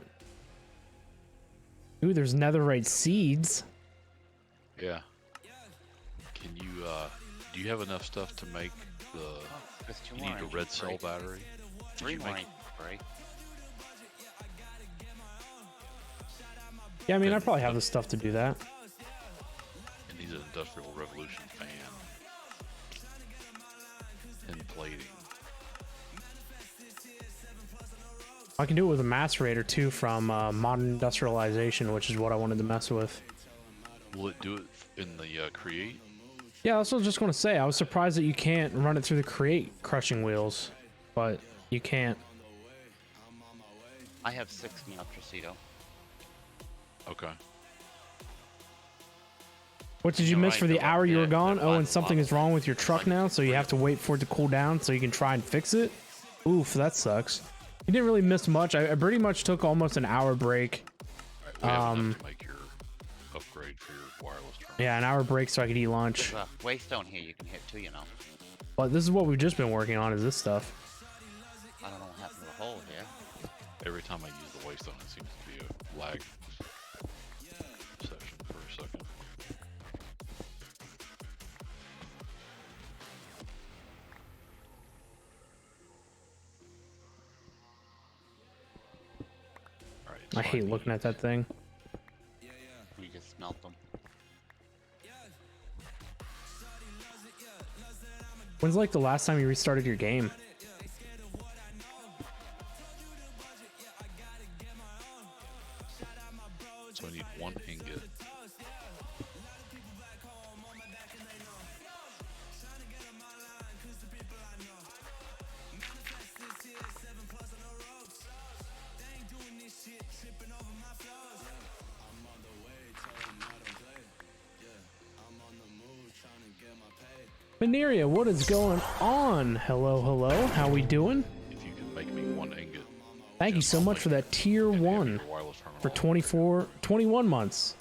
Ooh, there's netherite seeds. Yeah. Can you, do you have enough stuff to make the, There's 2 you more need a ancient red cell debris. battery? Did 3 you more make- ancient debris. Yeah, I mean, I probably have the stuff to do that. It needs an Industrial Revolution fan. And plating. I can do it with a macerator too from Modern Industrialization, which is what I wanted to mess with. Will it do it in the create? Yeah, that's what I was just going to say. I was surprised that you can't run it through the create crushing wheels, but you can't. I have 60 up Tracito. Okay. What did you You're miss right, for the though, hour you were yeah, gone? the Oh, and last something lava is wrong with your lake. truck Like, now, so you have to wait for it to cool down so you can try and fix it? Oof, that sucks. You didn't really miss much. I pretty much took almost an hour break. Alright, we have enough to make your upgrade for your wireless terminal. Yeah, an hour break so I could eat lunch. There's a waystone here you can hit too, you know. But this is what we've just been working on, is this stuff. I don't know what happened to the hole here. Every time I use the waystone, it seems to be a lag session for a second. Alright, so I hate looking at that thing. We just smelt them. When's like the last time you restarted your game? So I need 1 ingot. Mineria, what is going on? Hello, hello. How we doing? If you can make me 1 ingot. Thank you so much for that tier and have 1 your wireless terminal for upgrade. 21 months.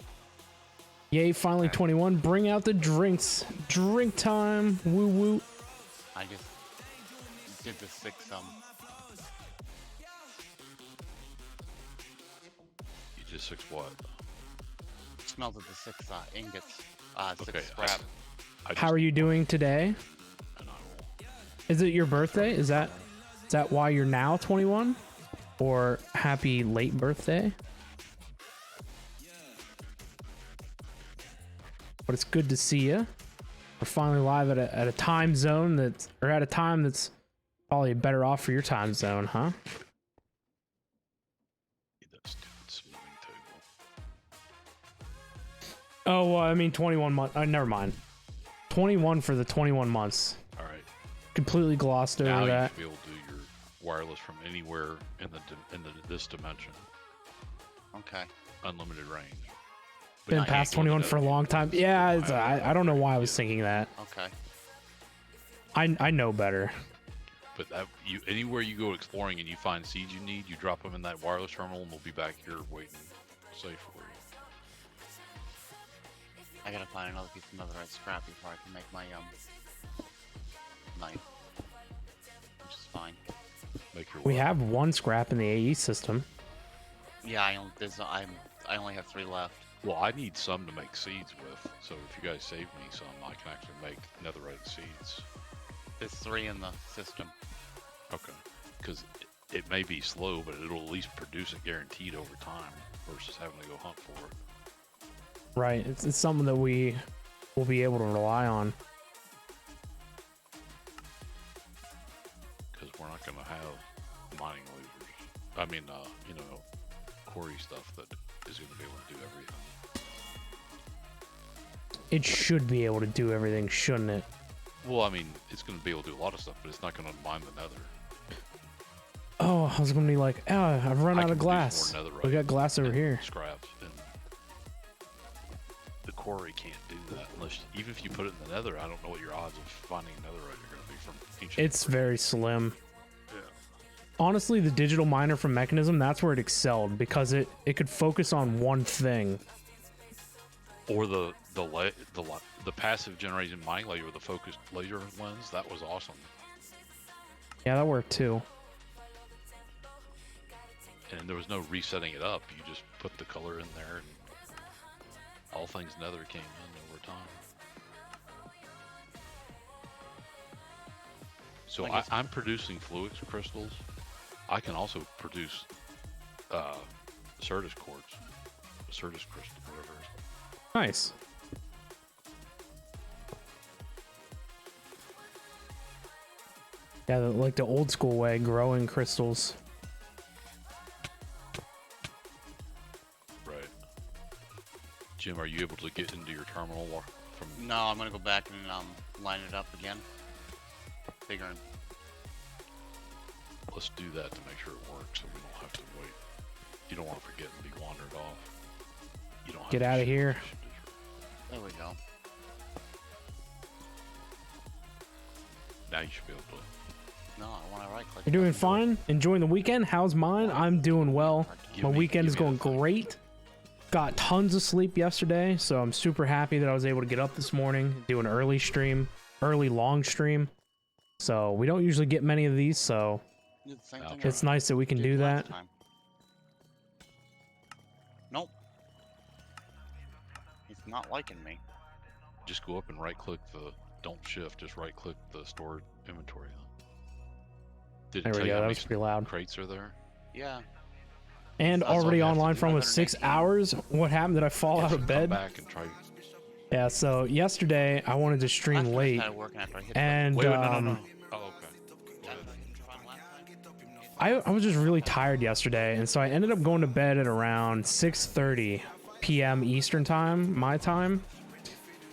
Yay, finally 21. Bring out the drinks. Drink time. Woo woo. I just did the 6 You just 6 what? smelted the 6 ingots, 6 Okay, scrap. How are you doing today? Is it your birthday? Is that why you're now 21? Or happy late birthday? But it's good to see you. We're finally live at a time zone that's, or at a time that's probably better off for your time zone, huh? That stupid smoothing table. Oh, well, I mean 21 months. Never mind. 21 for the 21 months. All right. Completely glossed over Now you that. should be able to do your wireless from anywhere in this dimension. Okay. Unlimited range. But Been you can't past go to 21 the for a long time. Yeah, it's, I don't know why I was thinking that. Okay. I know better. But anywhere you go exploring and you find seeds you need, you drop them in that wireless terminal, and we'll be back here waiting safe for you. I gotta find another piece of netherite scrap before I can make my knife, which is fine. Make your We way. have one scrap in the AE system. Yeah, I only have 3 left. Well, I need some to make seeds with, so if you guys save me some, I can actually make netherite seeds. There's 3 in the system. Okay. Because it may be slow, but it'll at least produce it guaranteed over time versus having to go hunt for it. Right. It's something that we will be able to rely on. Because we're not going to have mining lasers. I mean, quarry stuff that is going to be able to do everything. It should be able to do everything, shouldn't it? Well, I mean, it's going to be able to do a lot of stuff, but it's not going to mine the nether. Oh, I was gonna be like, oh, I've run I out can of produce glass. more netherite We got glass over and here. Scraps, and the quarry can't do that unless, even if you put it in the nether, I don't know what your odds of finding netherite are going to be from ancient. It's very slim. Yeah. Honestly, the digital miner from Mechanism, that's where it excelled because it could focus on one thing. Or the passive generating mining laser with the focused laser lens, that was awesome. Yeah, that worked too. And there was no resetting it up. You just put the color in there, and all things nether came in over time. So I'm producing Fluix crystals. I can also produce Certus quartz, Certus crystal, whatever it is. Nice. Yeah, like the old school way, growing crystals. Right. Jim, are you able to get into your terminal from? No, I'm gonna go back and line it up again. Figuring. Let's do that to make sure it works, so we don't have to wait. You don't want to forget and be wandered off. You don't have Get to out of ship here. what you did. There we go. Now you should be able to. No, I want to right click. You're doing fine? Enjoying the weekend? How's mine? I'm doing well. Give My me- weekend give is me going that thing. great. Got tons of sleep yesterday, so I'm super happy that I was able to get up this morning, do an early stream, early long stream. So we don't usually get many of these, so Do the same Okay. thing it's I nice that we can did do last that. time. Nope. He's not liking me. Just go up and right click the. Don't shift. Just right click the stored inventory. Did it There we tell you go. how That many was pretty loud. crates are there? Yeah. And That's all already you have to online do. for almost 6 118. hours. What happened? Did I fall Yeah, out so of come bed? back and try. Yeah, so yesterday I wanted to Last stream time I late, started working after I hit and Wait, no. Oh, okay. the- Go Yeah, ahead. fun last time? I was just really tired yesterday, and so I ended up going to bed at around 6:30 p.m. Eastern time, my time,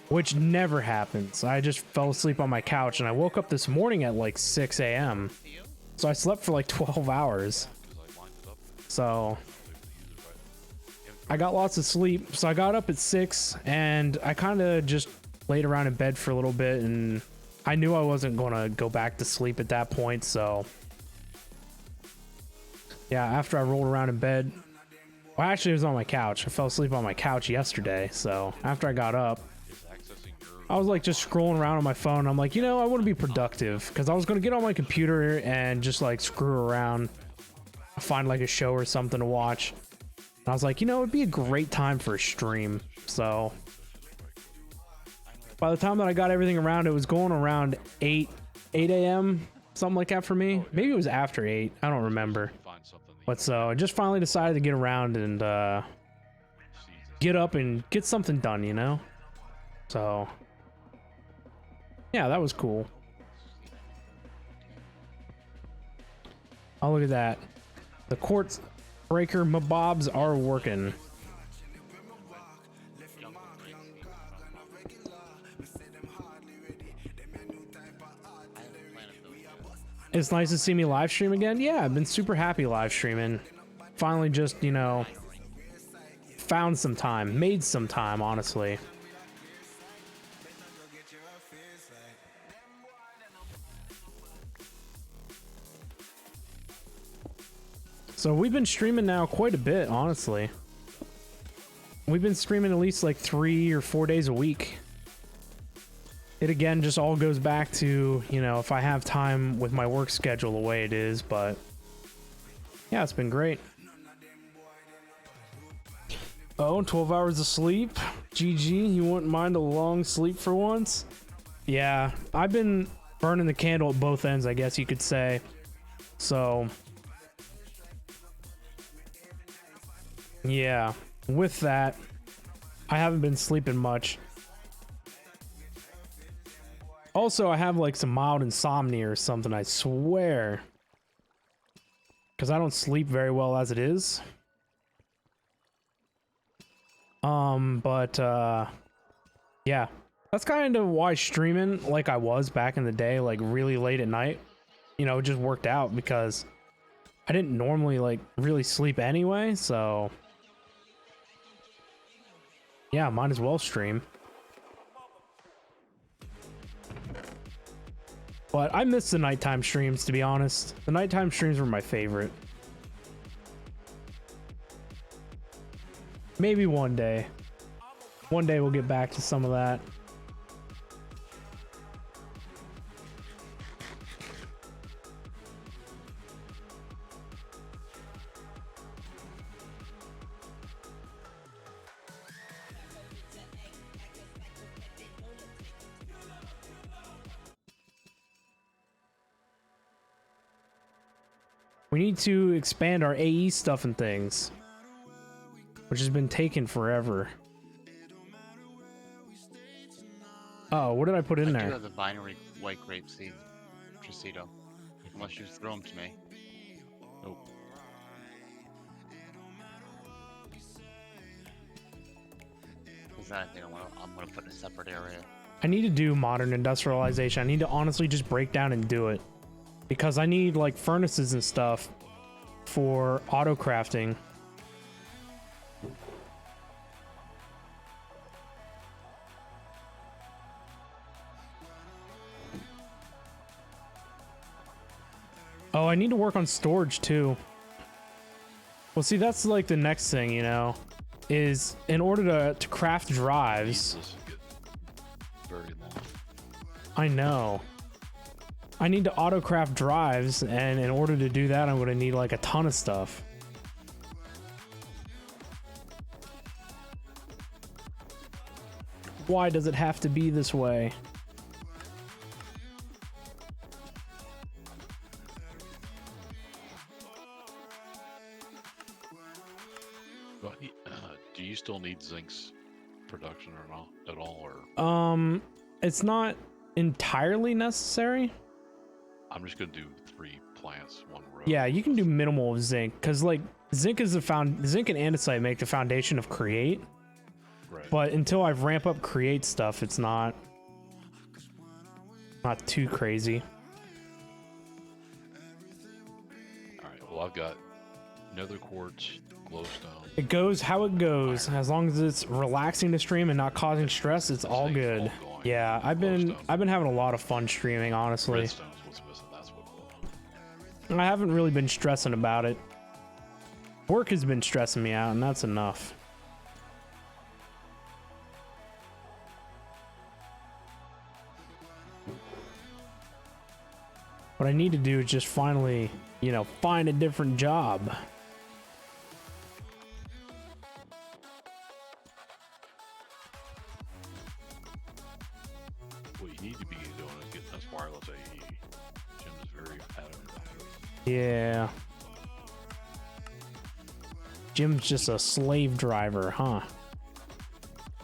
which never happens. I just fell asleep on my couch, and I woke up this morning at like 6 a.m. So I slept for like 12 hours. Because I lined it up. So I got lots of sleep. So I got up at 6, and I kind of just laid around in bed for a little bit, and I knew I wasn't going to go back to sleep at that point, so yeah, after I rolled around in bed, well, actually it was on my couch. I fell asleep on my couch yesterday, so after I got up, Is accessing your. I was like just scrolling around on my phone. I'm like, I want to be productive because I was going to get on my computer and just like screw around, find like a show or something to watch. I was like, you know, it'd be a great time for a stream. So by the time that I got everything around, it was going around 8 a.m., something like that for me. Maybe it was after 8. I don't remember. Find something that But so I just finally decided to get around and get up and get something done, you know? So yeah, that was cool. Oh, look at that. The quartz breaker mobobs are working. It's nice to see me live stream again. Yeah, I've been super happy live streaming. Finally just, you know, found some time, made some time, honestly. So we've been streaming now quite a bit, honestly. We've been streaming at least like 3 or 4 days a week. It again just all goes back to, you know, if I have time with my work schedule the way it is, but yeah, it's been great. Oh, 12 hours of sleep. GG, you wouldn't mind a long sleep for once? Yeah, I've been burning the candle at both ends, I guess you could say. So yeah, with that, I haven't been sleeping much. Also, I have like some mild insomnia or something, I swear. Because I don't sleep very well as it is. Yeah. That's kind of why streaming like I was back in the day, like really late at night, you know, it just worked out because I didn't normally like really sleep anyway, so yeah, might as well stream. But I miss the nighttime streams, to be honest. The nighttime streams were my favorite. Maybe one day. One day we'll get back to some of that. We need to expand our AE stuff and things, which has been taking forever. Oh, what did I put in I do there? have the binary white grape seed, Tricito. Unless you throw them to me. Nope. Is that anything I'm gonna put in a separate area? I need to do modern industrialization. I need to honestly just break down and do it. Because I need like furnaces and stuff for auto crafting. Oh, I need to work on storage too. Well, see, that's like the next thing, you know, is in order to craft drives. This will get very long. I know. I need to auto craft drives, and in order to do that, I'm going to need like a ton of stuff. Why does it have to be this way? Do you still need Zinc's production or not at all, or? It's not entirely necessary. I'm just gonna do 3 plants, 1 row. Yeah, you can do minimal of zinc, because like zinc is zinc and andesite make the foundation of create. Right. But until I ramp up create stuff, it's not too crazy. All right. Well, I've got nether quartz, glowstone. It goes how it goes. As long as it's relaxing to stream and not causing stress, it's all good. all going. Yeah, I've been having a lot of fun streaming, honestly. Redstone's what's missing. That's what. I haven't really been stressing about it. Work has been stressing me out, and that's enough. What I need to do is just finally, you know, find a different job. Yeah. Jim's just a slave driver, huh?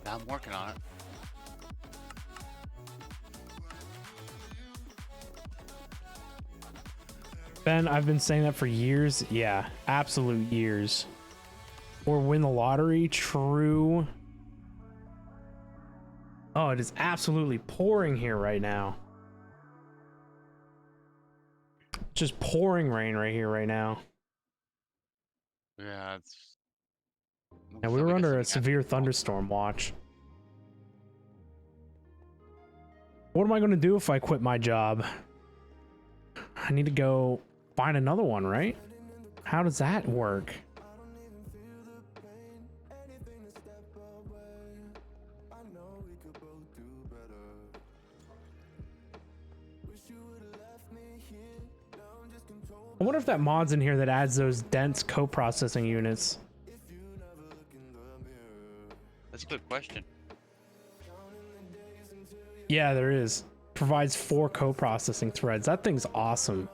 I'm working on it. Ben, I've been saying that for years. Yeah, absolute years. Or win the lottery, true. Oh, it is absolutely pouring here right now. Just pouring rain right here right now. Yeah, it's. And looks we like were got under some a gas severe going. thunderstorm watch. What am I going to do if I quit my job? I need to go find another one, right? How does that work? I wonder if that mod's in here that adds those dense co-processing units. That's a good question. Yeah, there is. Provides 4 co-processing threads. That thing's awesome.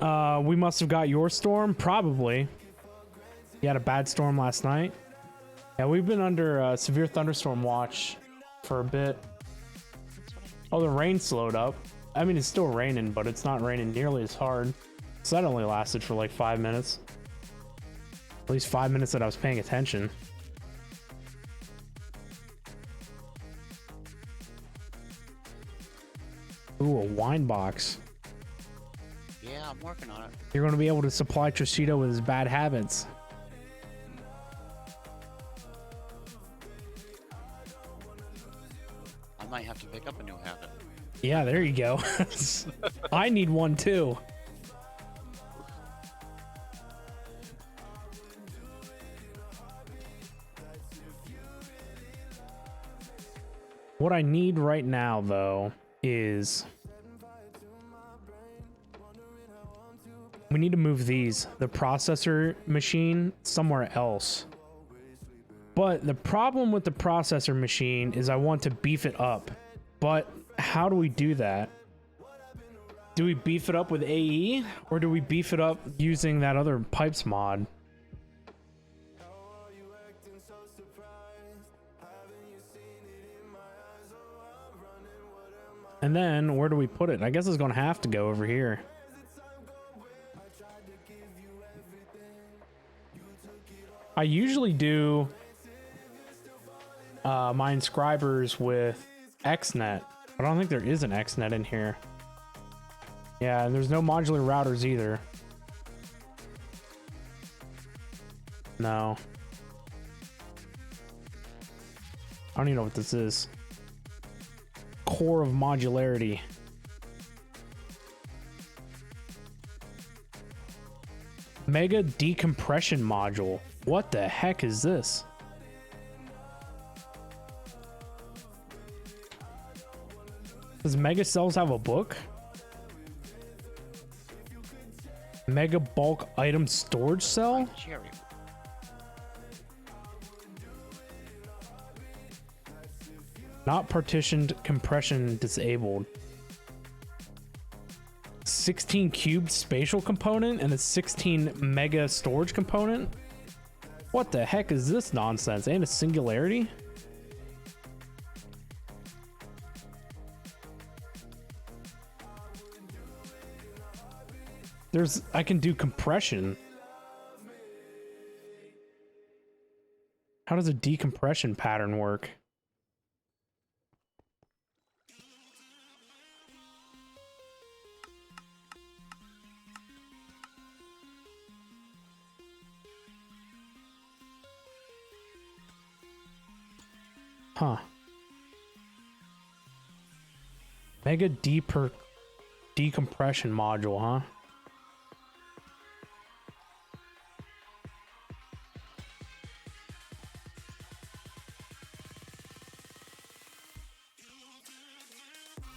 We must have got your storm, probably. You had a bad storm last night. Yeah, we've been under a severe thunderstorm watch for a bit. Oh, the rain slowed up. I mean, it's still raining, but it's not raining nearly as hard. So that only lasted for like 5 minutes. At least 5 minutes that I was paying attention. Ooh, a wine box. Yeah, I'm working on it. You're going to be able to supply Trishito with his bad habits. I might have to pick up a new habit. Yeah, there you go. I need one too. What I need right now, though, is we need to move the processor machine somewhere else. But the problem with the processor machine is I want to beef it up. But how do we do that? Do we beef it up with AE, or do we beef it up using that other pipes mod? And then where do we put it? I guess it's gonna have to go over here. I usually do my inscribers with XNet. I don't think there is an XNet in here. Yeah, and there's no modular routers either. No. I don't even know what this is. Core of modularity. Mega decompression module. What the heck is this? Does Mega Cells have a book? Mega bulk item storage cell? Cherry. Not partitioned, compression disabled. 16 cubed spatial component and a 16 mega storage component? What the heck is this nonsense? And a singularity? I can do compression. How does a decompression pattern work? Huh. Mega decompression module, huh?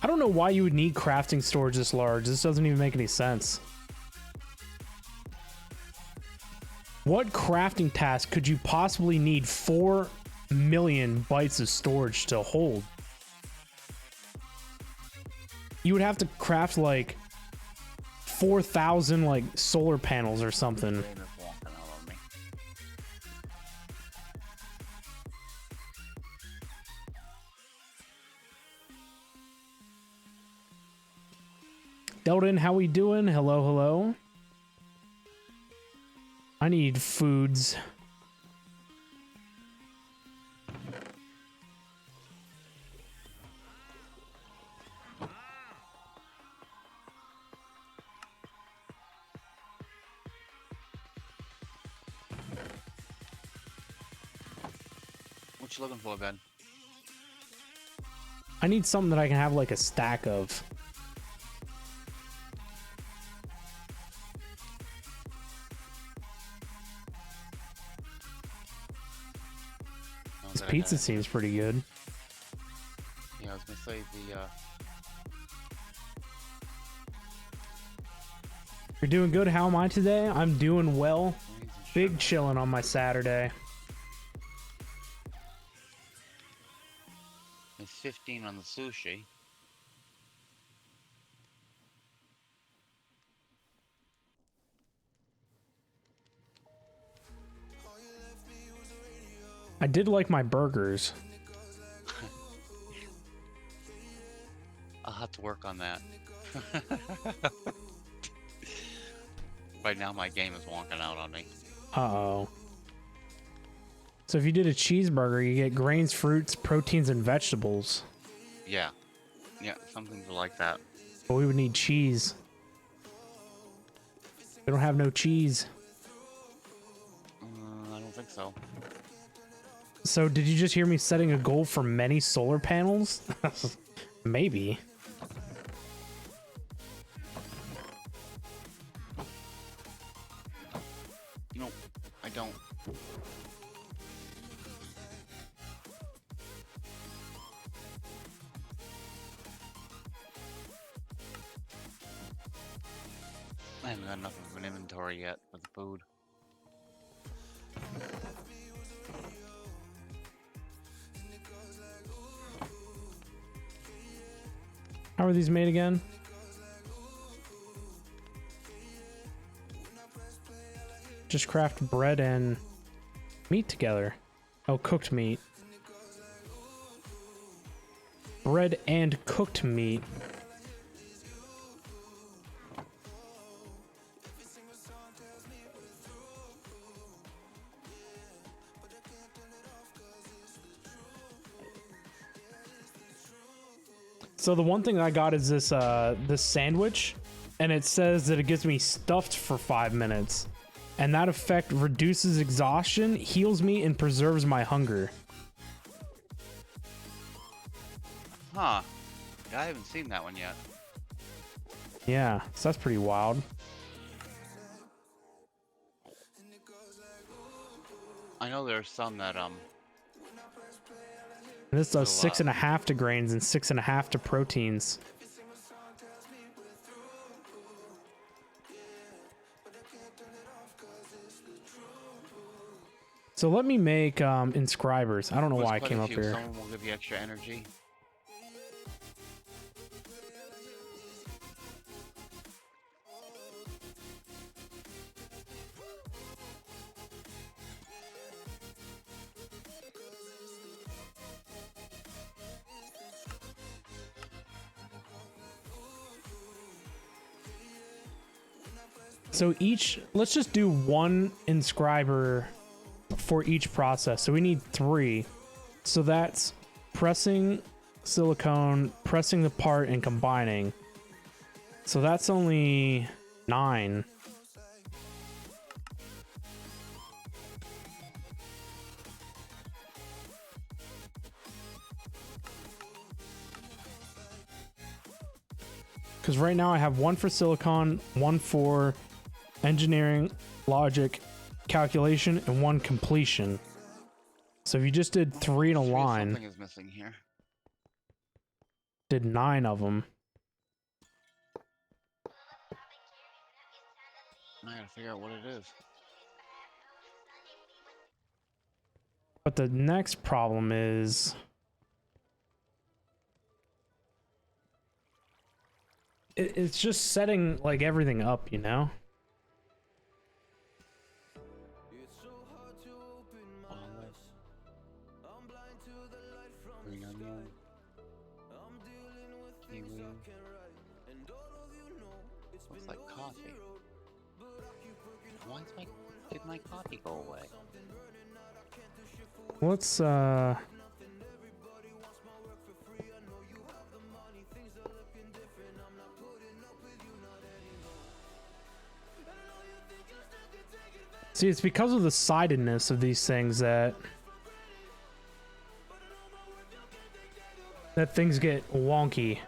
I don't know why you would need crafting storage this large. This doesn't even make any sense. What crafting task could you possibly need 4 million bytes of storage to hold? you would have to craft like 4,000 like solar panels or something. Game is walking out on me. Delton, how we doing? Hello, hello. I need foods. What you looking for, Ben? I need something that I can have like a stack of. This pizza seems pretty good. Yeah, I was gonna say the You're doing good. How am I today? I'm doing well. greens and Big sugar. chilling on my Saturday. It's 15 on the sushi. I did like my burgers. I'll have to work on that. Right now, my game is wonking out on me. Uh-oh. So if you did a cheeseburger, you get grains, fruits, proteins, and vegetables. Yeah. Yeah, some things are like that. But we would need cheese. We don't have no cheese. I don't think so. So did you just hear me setting a goal for many solar panels? Maybe. No, I don't. I haven't got enough of an inventory yet for the food. How are these made again? Just craft bread and meat together. Oh, cooked meat. Bread and cooked meat. So the one thing I got is this sandwich, and it says that it gets me stuffed for 5 minutes, and that effect reduces exhaustion, heals me, and preserves my hunger. Huh. I haven't seen that one yet. Yeah, so that's pretty wild. I know there's some that And this does So, 6.5 to grains and 6.5 to proteins. So let me make inscribers. I don't know there's why I quite came a up few. here. Someone will give you extra energy. So let's just do one inscriber for each process. So we need 3. So that's pressing silicone, pressing the part, and combining. So that's only 9. Because right now I have 1 for silicon, 1 for engineering, logic, calculation, and 1 completion. So if you just did 3 in a line, Something is missing here. did 9 of them. I gotta figure out what it is. But the next problem is it's just setting like everything up, you know? Olive. Green onion. Kiwi. Looks like coffee. Did my coffee go away? Let's see, it's because of the sidedness of these things that things get wonky.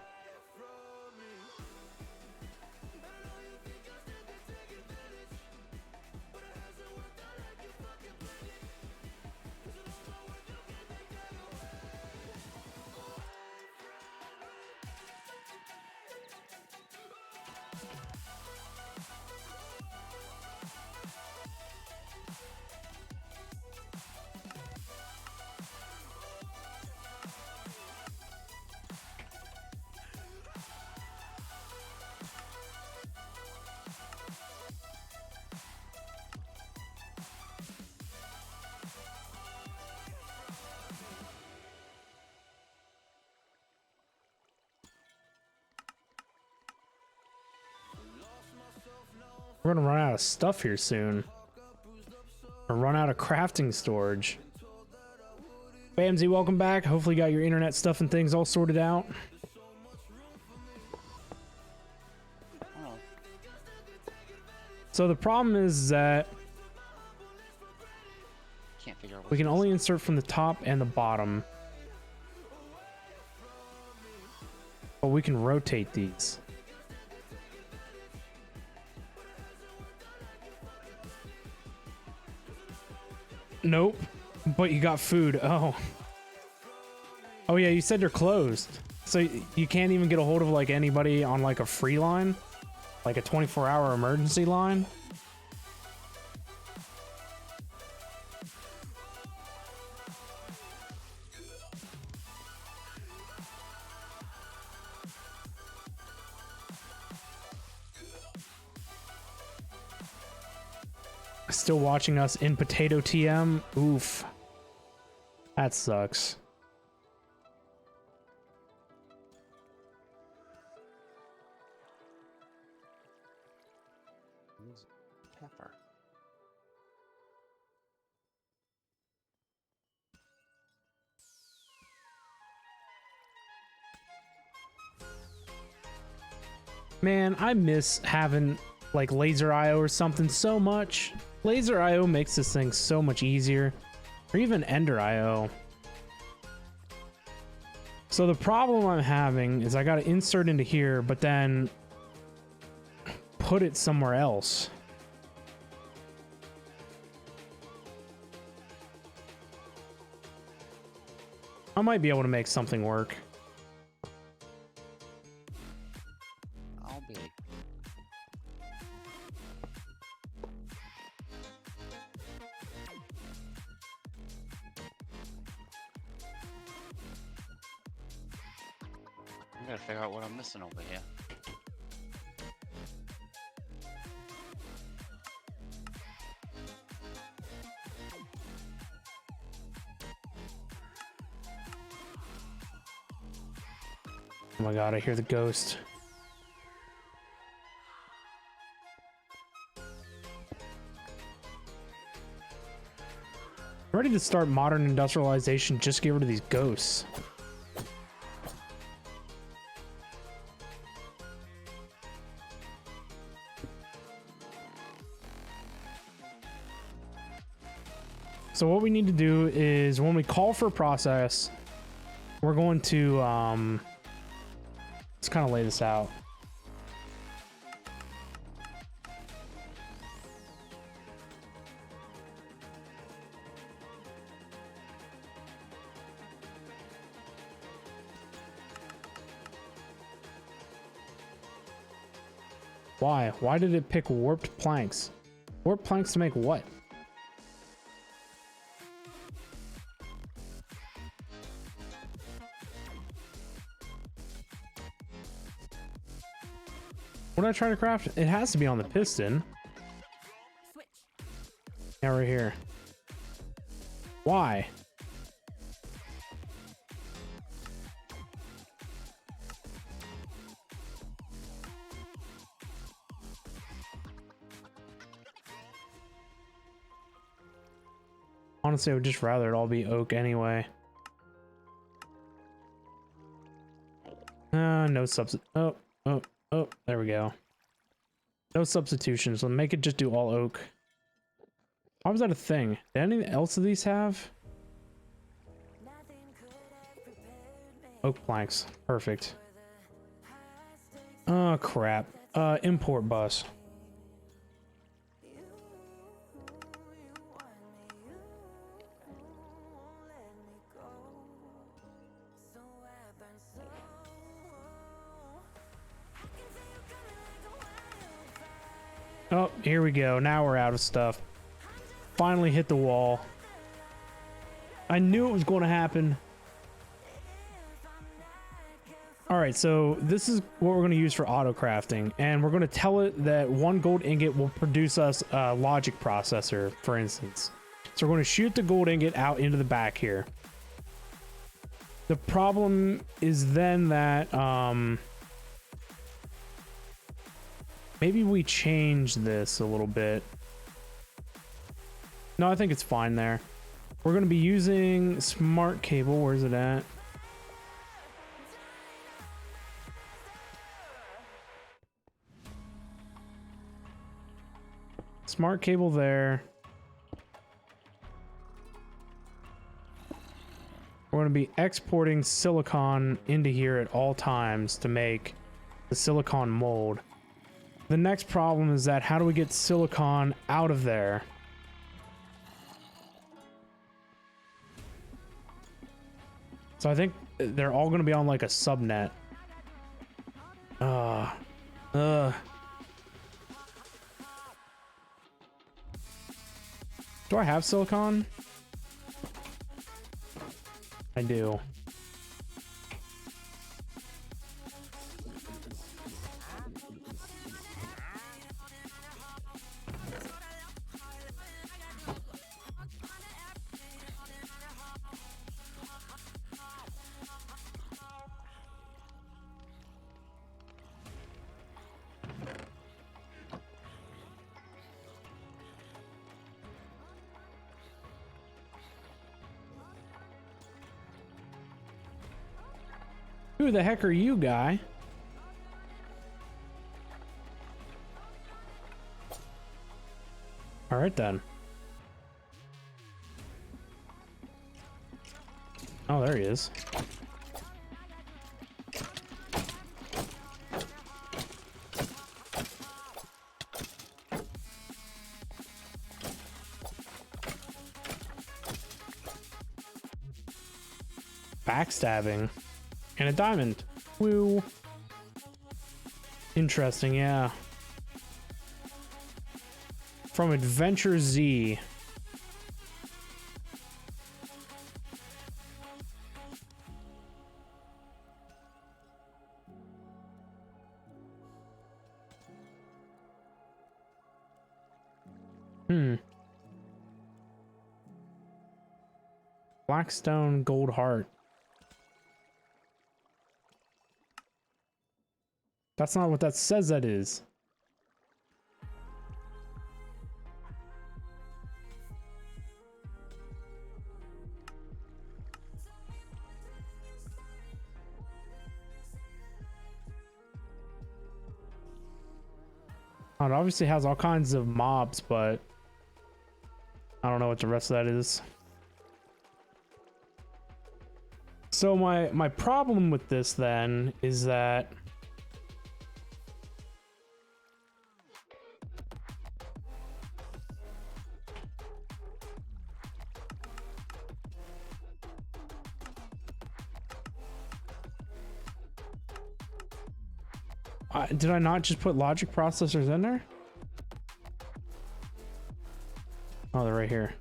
We're gonna run out of stuff here soon. Or run out of crafting storage. Bamsy, welcome back. Hopefully you got your internet stuff and things all sorted out. Oh. So the problem is that Can't figure out what we can only insert from the top and the bottom. But we can rotate these. Nope. But you got food. Oh. Oh yeah, you said you're closed. So you can't even get a hold of like anybody on like a free line? Like a 24-hour emergency line? Still watching us in Potato TM? Oof. That sucks. pepper. Man, I miss having like laser IO or something so much. Laser IO makes this thing so much easier. Or even Ender IO. So the problem I'm having is I gotta insert into here, but then put it somewhere else. I might be able to make something work. I'll be. I gotta figure out what I'm missing over here. Oh my god, I hear the ghost. Ready to start modern industrialization, just get rid of these ghosts. So what we need to do is when we call for a process, we're going to let's kind of lay this out. Why? Why did it pick warped planks? Warped planks to make what? What did I try to craft? It has to be on the piston. Yeah, right here. Why? Honestly, I would just rather it all be oak anyway. No substitute. Oh, there we go. No substitutions. Let's make it just do all oak. How was that a thing? Did any else of these have? Oak planks. Perfect. Oh, crap. Import bus. Oh, here we go. Now we're out of stuff. Finally hit the wall. I knew it was going to happen. All right, so this is what we're going to use for auto crafting, and we're going to tell it that 1 gold ingot will produce us a logic processor, for instance. So we're going to shoot the gold ingot out into the back here. The problem is then that maybe we change this a little bit. No, I think it's fine there. We're going to be using smart cable. Where's it at? Smart cable there. We're going to be exporting silicon into here at all times to make the silicon mold. The next problem is that how do we get silicon out of there? So I think they're all going to be on like a subnet. Do I have silicon? I do. Who the heck are you, guy? All right, then. Oh, there he is. Backstabbing. And a diamond. Woo. Interesting, yeah. From Adventure Z. Blackstone Gold Heart. That's not what that says that is. Oh, it obviously has all kinds of mobs, but I don't know what the rest of that is. So my problem with this then is that did I not just put logic processors in there? Oh, they're right here.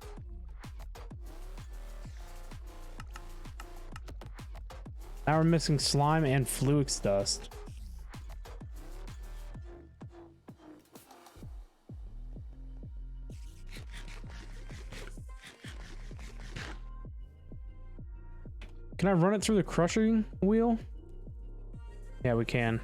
Now we're missing slime and fluix dust. Can I run it through the crushing wheel? Yeah, we can.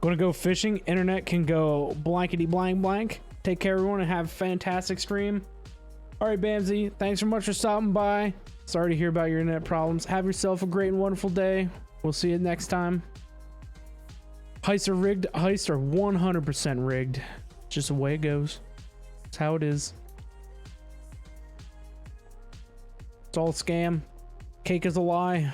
Gonna go fishing. Internet can go blankety blank blank. Take care, everyone, and have a fantastic stream. All right, Bamsy, thanks so much for stopping by. Sorry to hear about your internet problems. Have yourself a great and wonderful day. We'll see you next time. Heists are rigged. Heists are 100% rigged. Just the way it goes. It's how it is. It's all a scam. Cake is a lie.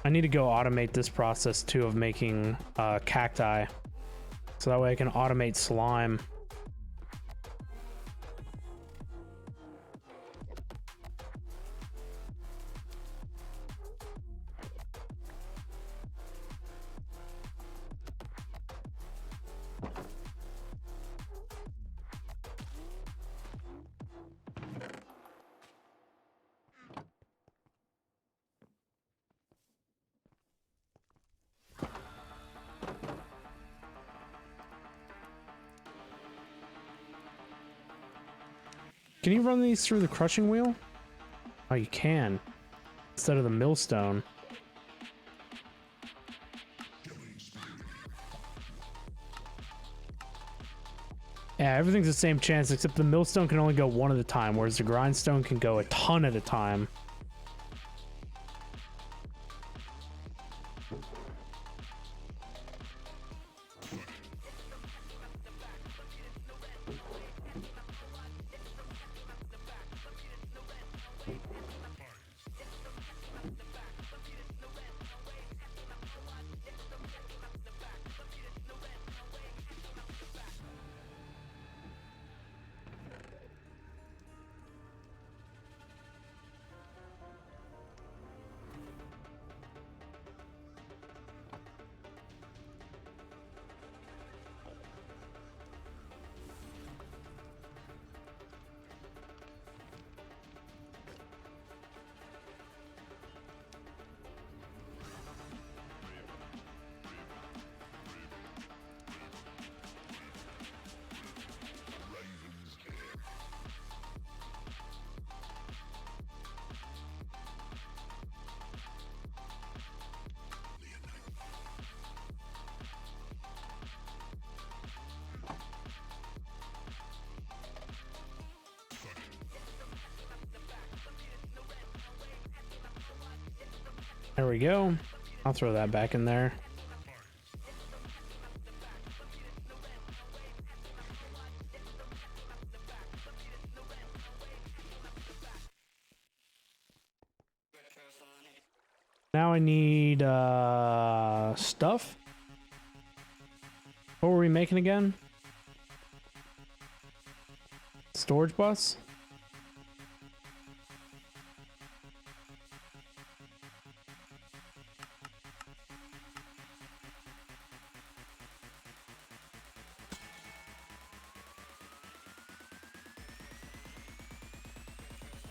I need to go automate this process too of making cacti, so that way I can automate slime. Can you run these through the crushing wheel? Oh, you can. Instead of the millstone. Yeah, everything's the same chance, except the millstone can only go one at a time, whereas the grindstone can go a ton at a time. There we go. I'll throw that back in there. Now I need stuff. What were we making again? Storage bus?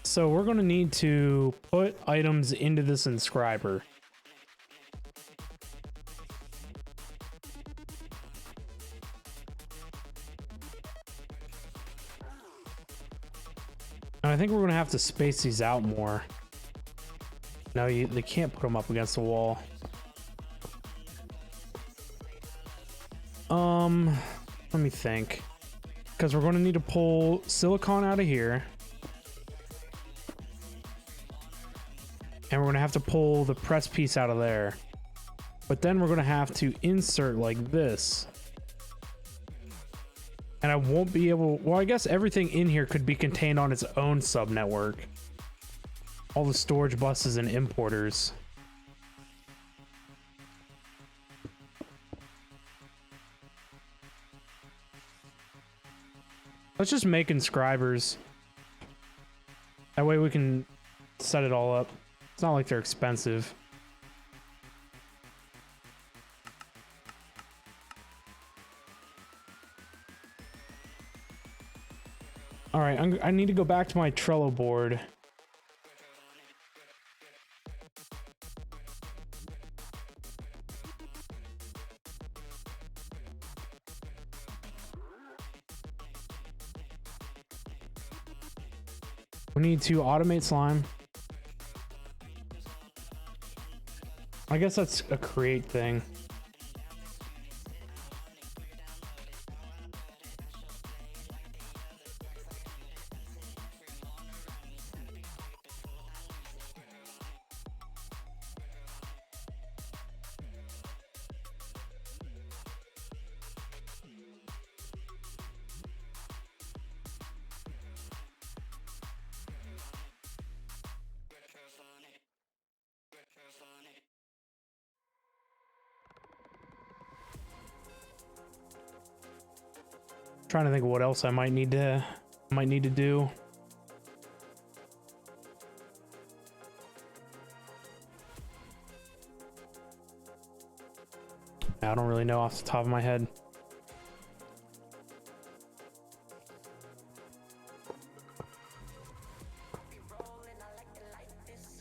So we're going to need to put items into this inscriber. And I think we're going to have to space these out more. No, they can't put them up against the wall. Let me think. Because we're going to need to pull silicon out of here. And we're going to have to pull the press piece out of there. But then we're going to have to insert like this. And I won't be able... Well, I guess everything in here could be contained on its own subnetwork. All the storage buses and importers. Let's just make inscribers. That way we can set it all up. It's not like they're expensive. All right, I need to go back to my Trello board. We need to automate slime. I guess that's a create thing. Trying to think of what else I might need to do. I don't really know off the top of my head.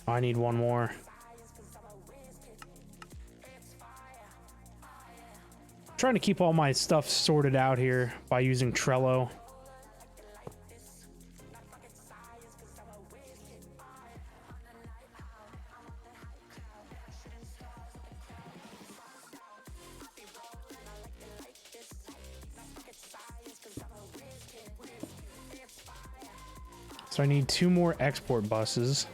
I need one more. Trying to keep all my stuff sorted out here by using Trello. So I need 2 more export buses.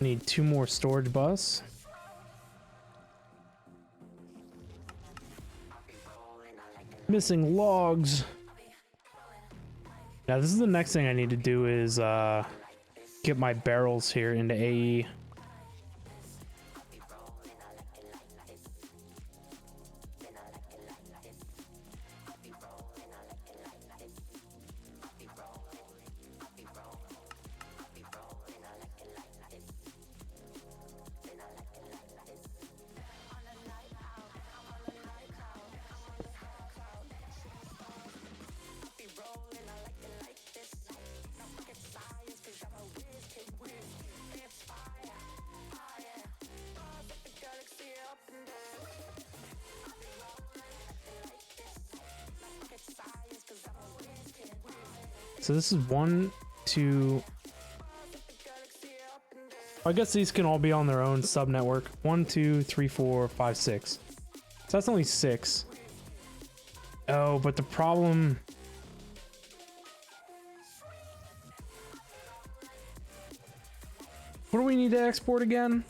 Need 2 more storage bus. Missing logs. Now this is the next thing I need to do is get my barrels here into AE. So this is 1, 2. I guess these can all be on their own sub network. 1, 2, 3, 4, 5, 6. So that's only 6. Oh, but the problem. What do we need to export again?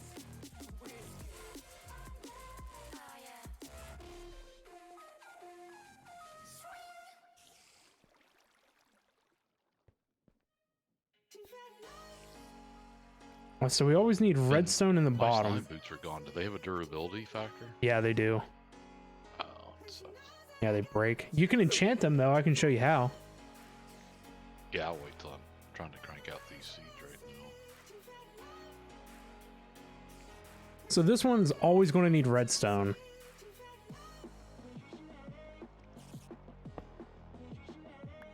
So we always need redstone in the My bottom. slime boots are gone. Do they have a durability factor? Yeah, they do. Oh, it sucks. Yeah, they break. You can enchant them though. I can show you how. Yeah, I'll wait till I'm trying to crank out these seeds right now. So this one's always going to need redstone.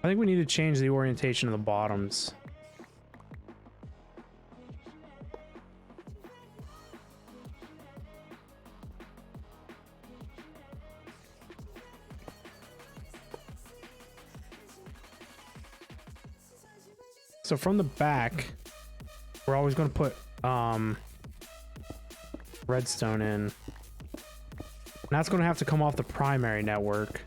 I think we need to change the orientation of the bottoms. So from the back, we're always going to put redstone in. And that's going to have to come off the primary network.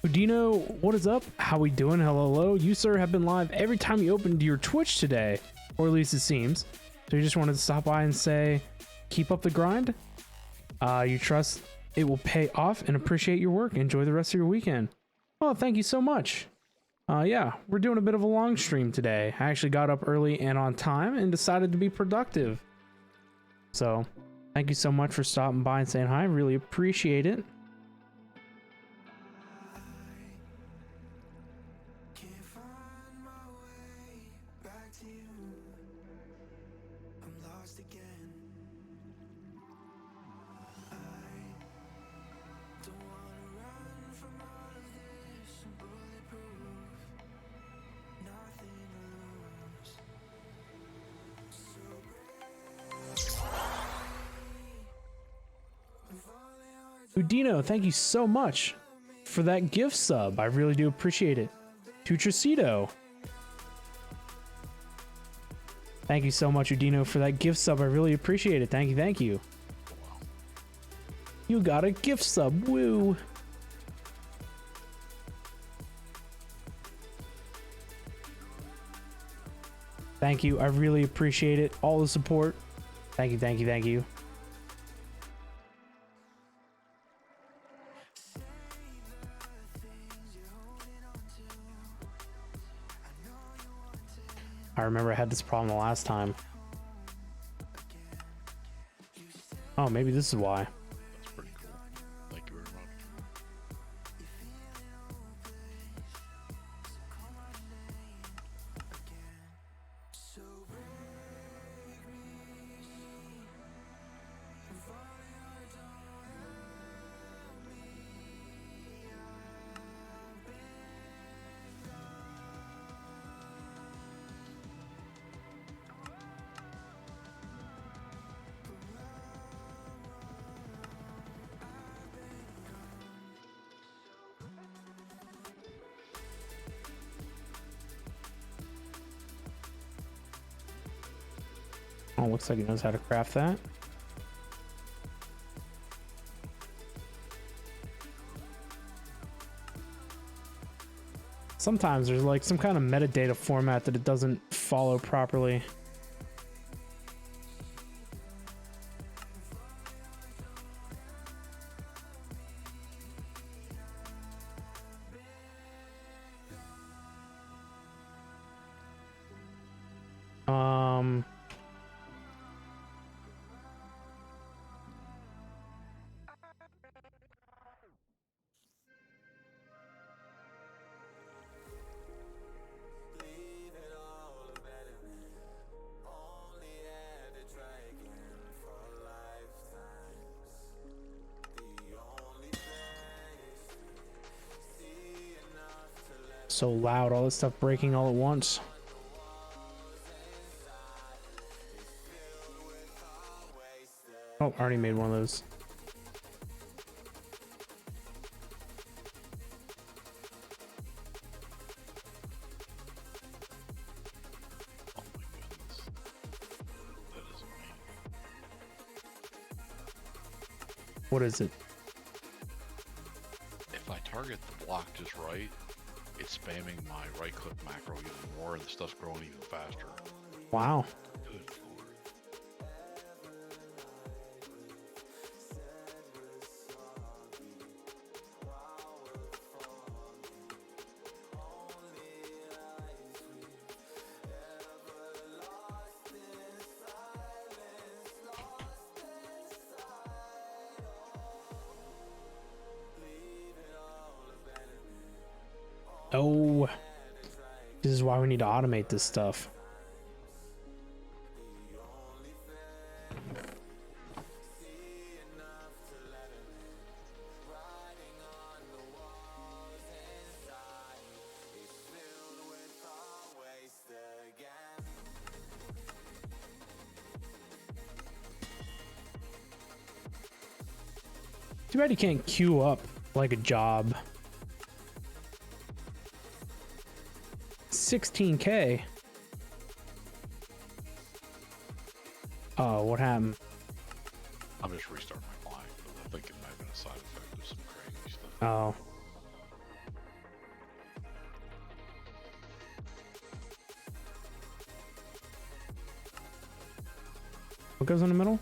Udino, what is up? How we doing? Hello, hello. You, sir, have been live every time you opened your Twitch today, or at least it seems. So you just wanted to stop by and say, keep up the grind. You trust it will pay off and appreciate your work. Enjoy the rest of your weekend. Oh, thank you so much. Yeah, we're doing a bit of a long stream today. I actually got up early and on time and decided to be productive. So, thank you so much for stopping by and saying hi. Really appreciate it. Can't find my way back to you. I'm lost again. I don't wanna run from all of this. I'm bulletproof, nothing to lose. Udino, thank you so much for that gift sub. I really do appreciate it. Tutricito. Thank you so much, Udino, for that gift sub. I really appreciate it. Thank you, thank you. You got a gift sub. Woo. Thank you. I really appreciate it. All the support. Thank you, thank you, thank you. I remember I had this problem the last time. Oh, maybe this is why. That's pretty cool. Thank you very much. Oh, looks like he knows how to craft that. Sometimes there's like some kind of metadata format that it doesn't follow properly. So loud, all this stuff breaking all at once. Oh, I already made one of those. Oh my goodness. That is amazing. What is it? If I target the block just right, it's spamming my right click macro even more and the stuff's growing even faster. Wow. Good lord. Oh, this is why we need to automate this stuff. Too bad you can't queue up like a job. 16K. Oh, what happened? I'm just restarting my client, but I think it might have been a side effect of some crazy stuff. Oh. What goes in the middle?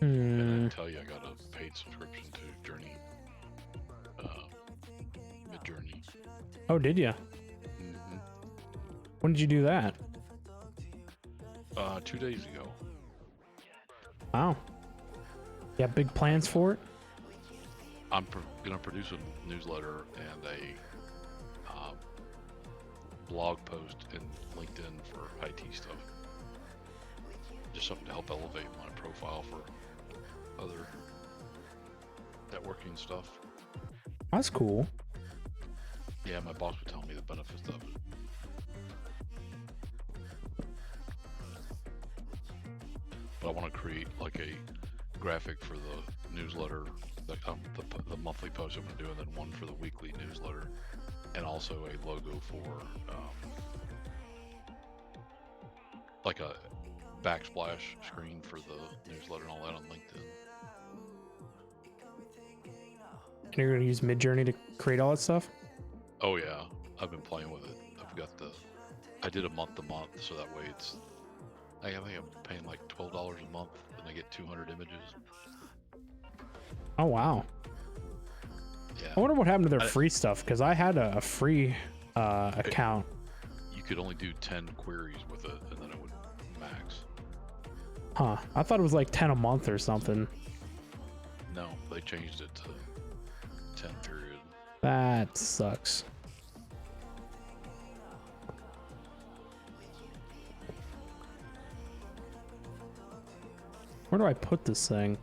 And I tell you, I got a paid subscription to Journey, Mid Journey. Oh, did you? Hmm. When did you do that? 2 days ago. Wow. You have big plans for it? I'm gonna produce a newsletter and a blog post in LinkedIn for IT stuff. Just something to help elevate my profile for other networking stuff. That's cool. Yeah, my boss would tell me the benefits of it. But I want to create like a graphic for the newsletter, the monthly post I'm going to do, and then one for the weekly newsletter, and also a logo for like a backsplash screen for the newsletter and all that on LinkedIn. And you're gonna use Midjourney to create all that stuff? Oh yeah, I've been playing with it. I did a month to month, so that way I think I'm paying like $12 a month, and I get 200 images. Oh wow. Yeah. I wonder what happened to their free stuff, because I had a free account. You could only do 10 queries with it, and then it would max. Huh. I thought it was like 10 a month or something. No, they changed it to 10 period. That sucks. Where do I put this thing?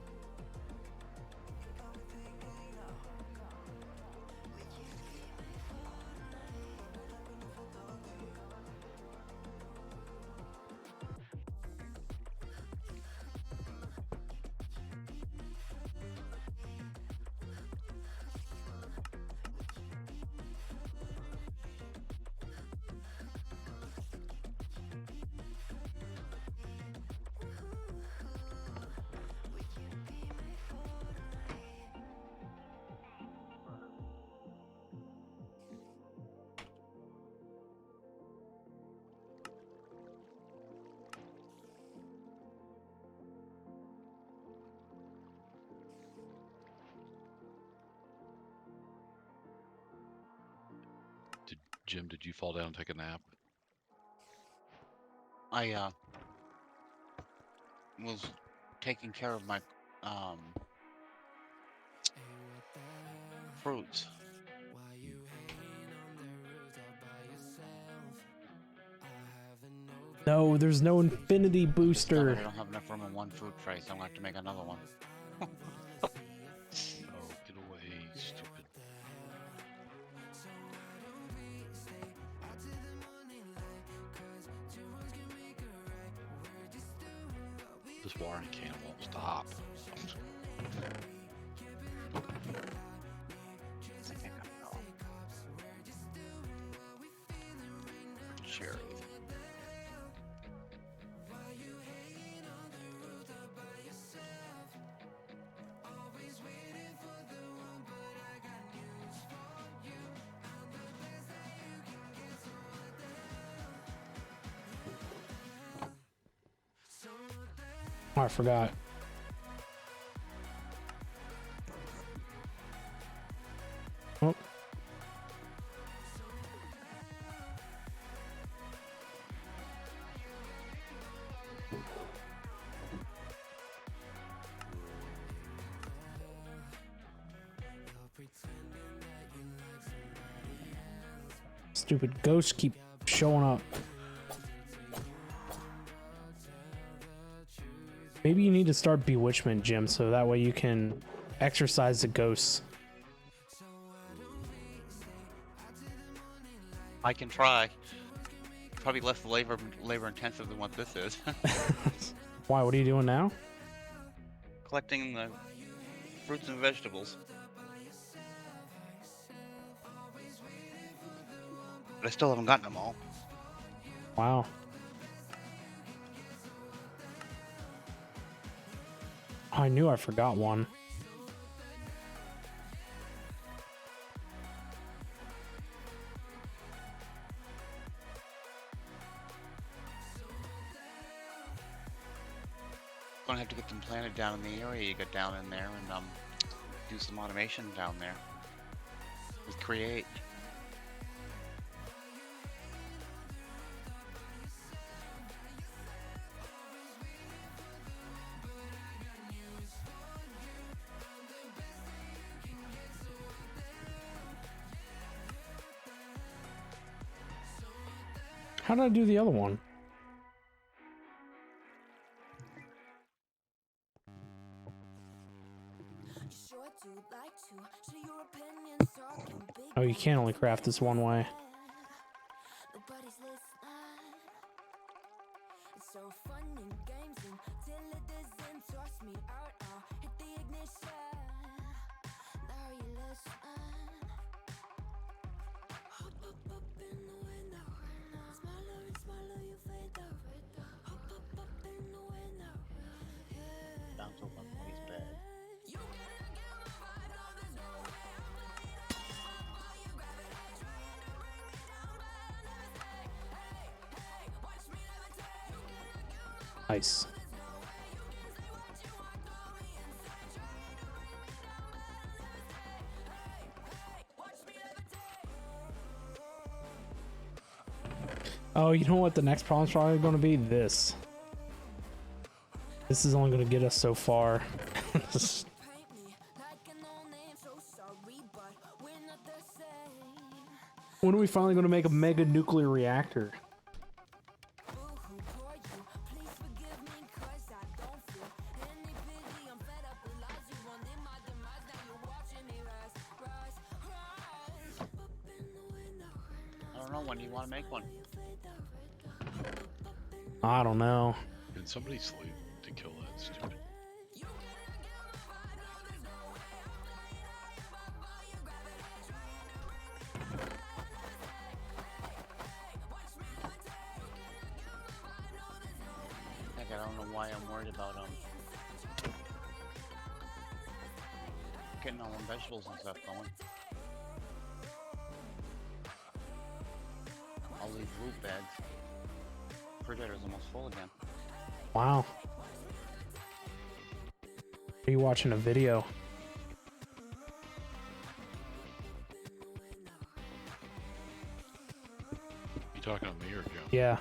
Jim, did you fall down and take a nap? I was taking care of my fruits. No, there's no infinity Discovered booster. I don't have enough room in one food tray, so I'm gonna have to make another one. Oh, get away, stupid. This watering can won't stop. Sheriff. Oh, I forgot. Oh. Stupid ghosts keep showing up. Maybe you need to start Bewitchment, Jim, so that way you can exorcise the ghosts. I can try. Probably less labor intensive than what this is. Why? What are you doing now? collecting the fruits and vegetables. But I still haven't gotten them all. Wow. Oh, I knew I forgot one. Gonna have to get them planted down in the area. You get down in there and do some automation down there with Create. How did I do the other one? Oh, you can only craft this one way. Nobody's listening. It's so fun and games until it doesn't toss me out. I'll hit the ignition. Now you listen. Hop up in the window. Smaller and smaller you fade out. Hop up in the window. Yeah. Down to one place bed. You gotta get my vibe, no, there's no way I'm playing out. All your gravity trying to bring me down, but I never stay. Hey, hey, watch me levitate. You gotta get my vibe, Nice. there's no way you can say what you want, throw me inside, trying to bring me down, but I never stay. Hey, hey, watch me levitate. Oh, you know what? The next problem's probably going to be this. This is only going to get us so far. Paint me like an old name, so sorry, but we're not the same. When are we finally going to make a mega nuclear reactor? Boo-hoo, poor you. Please forgive me, 'cause I don't feel any pity. I'm fed up with lies. You wanted my demise. Now you're watching me rise, rise, rise. Up in the window. I don't know, when do you want to make one? I don't know. Can somebody sleep to kill that stupid? Heck, I don't know why I'm worried about getting all them vegetables and stuff going. All these root beds. Refrigerator's almost full again. Wow. Are you watching a video? You talking to me or Joe? Yeah.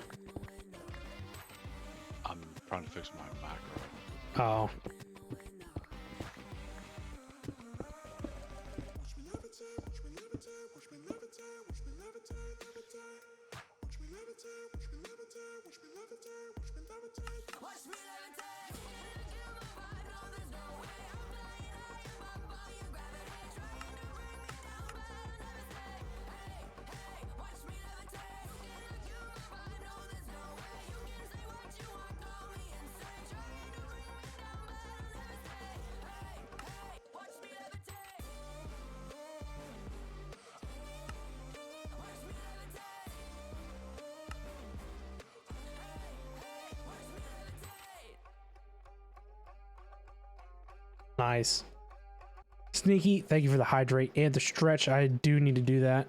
I'm trying to fix my macro. Oh. Nice. Sneaky, thank you for the hydrate and the stretch. I do need to do that.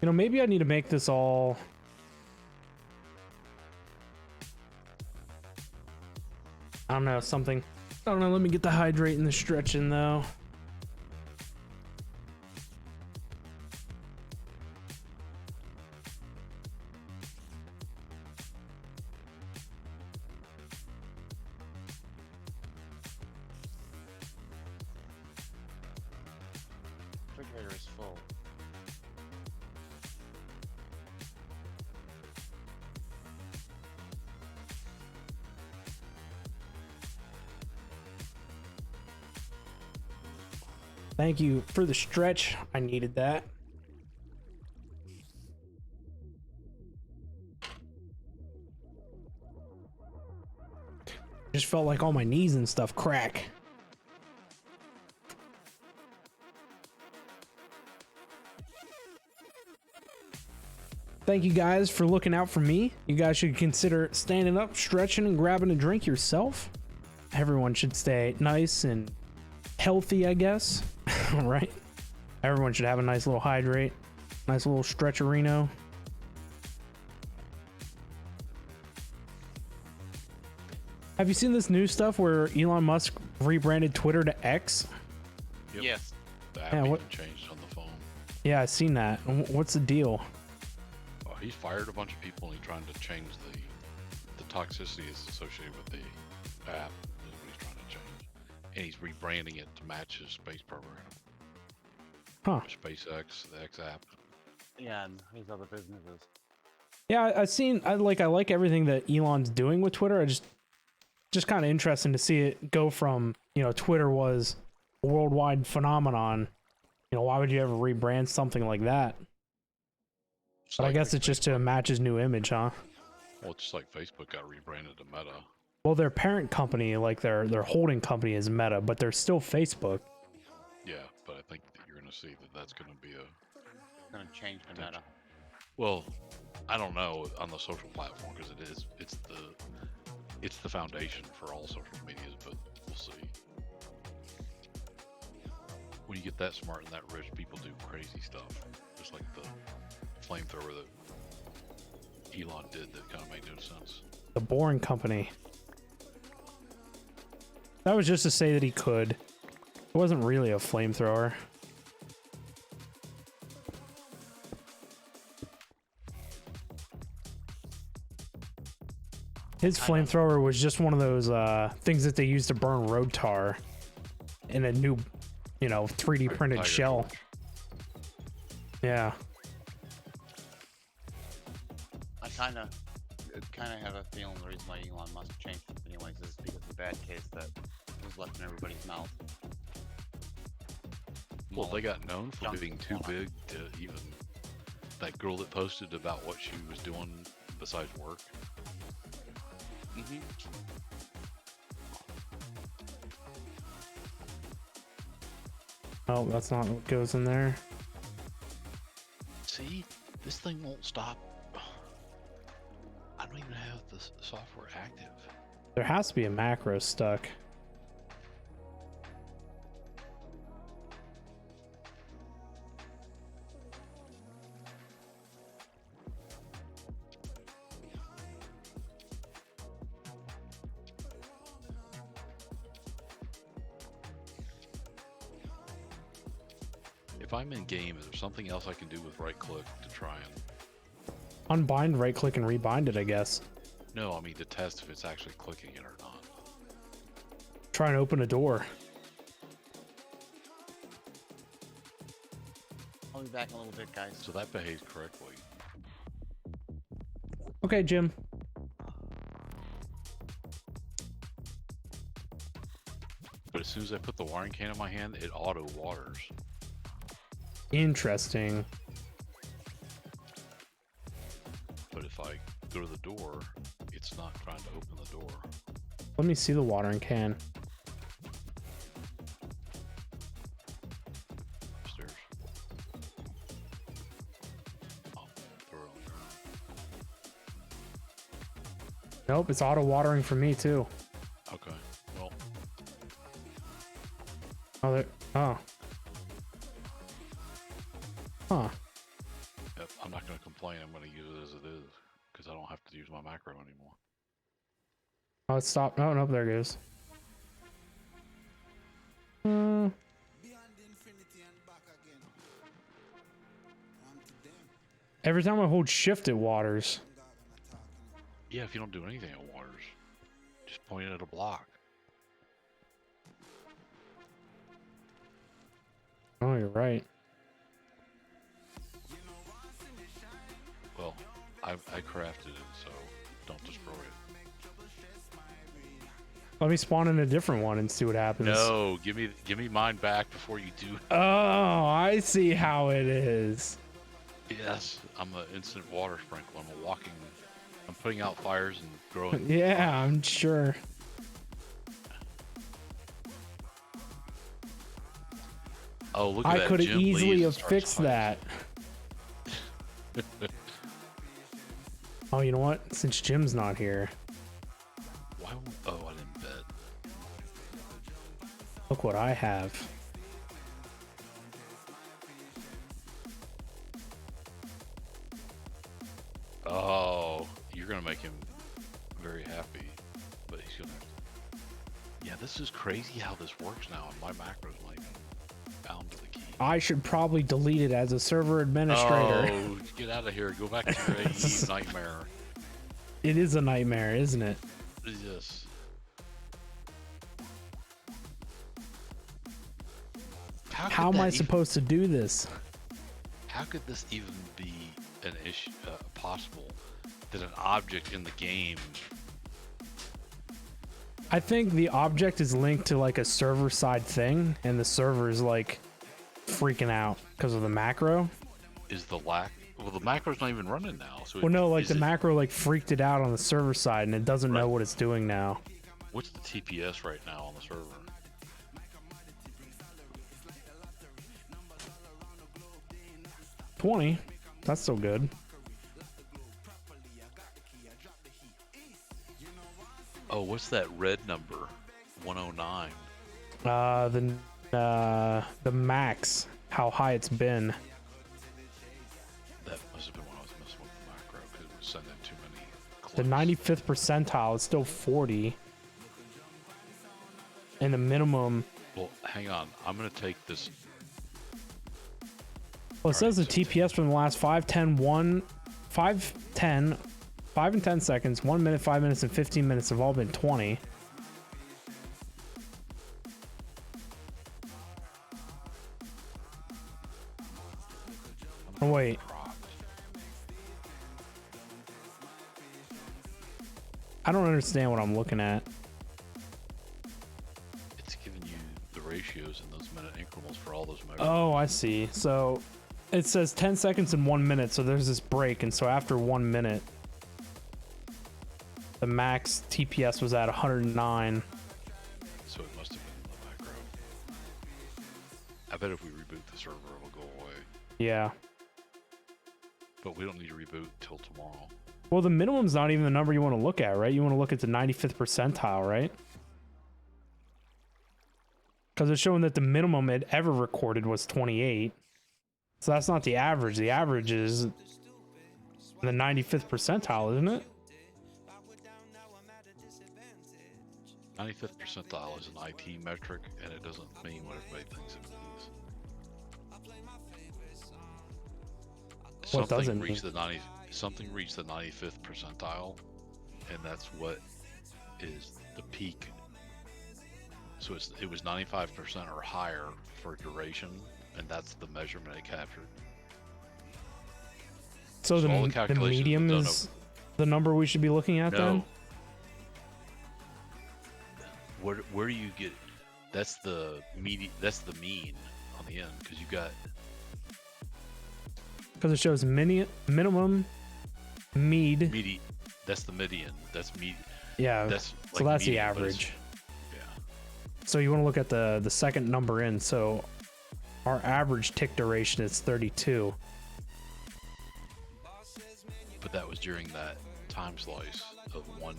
You know, maybe I need to make this all... I don't know, something... I don't know, let me get the hydrate and the stretch in though. Refrigerator is full. Thank you for the stretch. I needed that. Just felt like all my knees and stuff crack. Thank you guys for looking out for me. You guys should consider standing up, stretching, and grabbing a drink yourself. Everyone should stay nice and healthy, I guess. All right. Everyone should have a nice little hydrate, nice little stretcherino. Have you seen this new stuff where Elon Musk rebranded Twitter to X? Yep. Yes. The app Yeah, even what- changed on the phone. Yeah, I've seen that. What's the deal? He's fired a bunch of people and he's trying to change the toxicity is associated with the app. Is what he's trying to change, and he's rebranding it to match his space program. Huh. SpaceX, the X app. Yeah, and these other businesses. Yeah, I've seen. I like everything that Elon's doing with Twitter. I just kind of interesting to see it go from, you know, Twitter was a worldwide phenomenon. You know, why would you ever rebrand something like that? Just But I like guess it's just to match his new image, huh? Well, it's just like Facebook got rebranded to Meta. Well, their parent company, like their holding company, is Meta, but they're still Facebook. Yeah, but I think that you're going to see that that's going to be a Gonna change the meta. well. I don't know on the social platform because it's the foundation for all social medias, but we'll see. When you get that smart and that rich, people do crazy stuff, just like the flamethrower that Elon did that kind of made no sense. The Boring Company. That was just to say that he could. It wasn't really a flamethrower. His flamethrower was just one of those things that they use to burn road tar in a new, you know, 3D printed Tiger shell. torch. Yeah. I kind of have a feeling the reason why Elon Musk changed it anyways is because of the bad taste that was left in everybody's mouth. Well, they got known for Junk being too food. big to even. That girl that posted about what she was doing besides work. Mm-hmm. Oh, that's not what goes in there. See, this thing won't stop. I don't even have the software active. There has to be a macro stuck. If I'm in game, is there something else I can do with right click to try and? Unbind, right click, and rebind it, I guess. No, I mean to test if it's actually clicking it or not. Try and open a door. I'll be back in a little bit, guys. So that behaves correctly. Okay, Jim. But as soon as I put the wiring can in my hand, it auto waters. Interesting. But if I go to the door, it's not trying to open the door. Let me see the watering can. Upstairs. Oh, throw it on the ground. Nope, it's auto watering for me too. Okay, well, Oh, there. Oh. Huh. yep, I'm not going to complain. I'm going to use it as it is because I don't have to use my macro anymore. Oh, it stopped. Oh, no, there it goes. Beyond infinity and back again. To them. Every time I hold shift, it waters. Yeah, if you don't do anything, it waters. Just point it at a block. Oh, you're right. Well, I crafted it, so don't destroy it. Let me spawn in a different one and see what happens. No, give me mine back before you do. Oh, I see how it is. Yes, I'm an instant water sprinkler. I'm putting out fires and growing. Yeah, I'm sure. Oh, look at I that. could have Jim easily leaves have and starts fixed fighting. that. Oh, you know what? Since Jim's not here, Why? Oh, I didn't bet. look what I have. Oh, you're gonna make him very happy, but he's gonna. Yeah, this is crazy how this works now, and my macros might be bound to the key. I should probably delete it as a server administrator. Oh, get out of here! Go back to your AE nightmare. It is a nightmare, isn't it? Yes. How am I supposed to do this? How could this even be an issue possible? That an object in the game. I think the object is linked to like a server side thing, and the server is like freaking out because of the macro. Is the lack? Well, the macro's not even running now. So Well, no, like is the it- macro like freaked it out on the server side, and it doesn't know what it's doing now. What's the TPS right now on the server? 20. That's still good. Oh, what's that red number? 109. The max, how high it's been. That must have been when I was messing with the macro because it was sending too many clips. The 95th percentile is still 40. And the minimum. Well, hang on. I'm gonna take this. Well, it says the TPS from the last 5, 10, 5 and 10 seconds, 1 minute, 5 minutes, and 15 minutes have all been 20. Oh, wait. I don't understand what I'm looking at. It's giving you the ratios in those minute increments for all those measures. Oh, I see. So it says 10 seconds and 1 minute, so there's this break, and so after 1 minute, the max TPS was at 109. So it must have been the macro. I bet if we reboot the server, it'll go away. Yeah. But we don't need to reboot until tomorrow. Well, the minimum's not even the number you want to look at, right? You want to look at the 95th percentile, right? Because it's showing that the minimum it ever recorded was 28. So that's not the average. The average is the 95th percentile, isn't it? 95th percentile is an IT metric, and it doesn't mean what everybody thinks it means. What does it reached mean? the 90. Something reached the 95th percentile, and that's what is the peak. So it was 95% or higher for duration, and that's the measurement it captured. So So all the the calculations medium are done is the number we should be looking at then? Where do you get? That's the That's the mean on the end, because you got Because it shows minimum, median. That's the median. That's median. Yeah. That's so like that's the median, but it's- average. Yeah. So you want to look at the second number in. So our average tick duration is 32. But that was during that time slice of 1,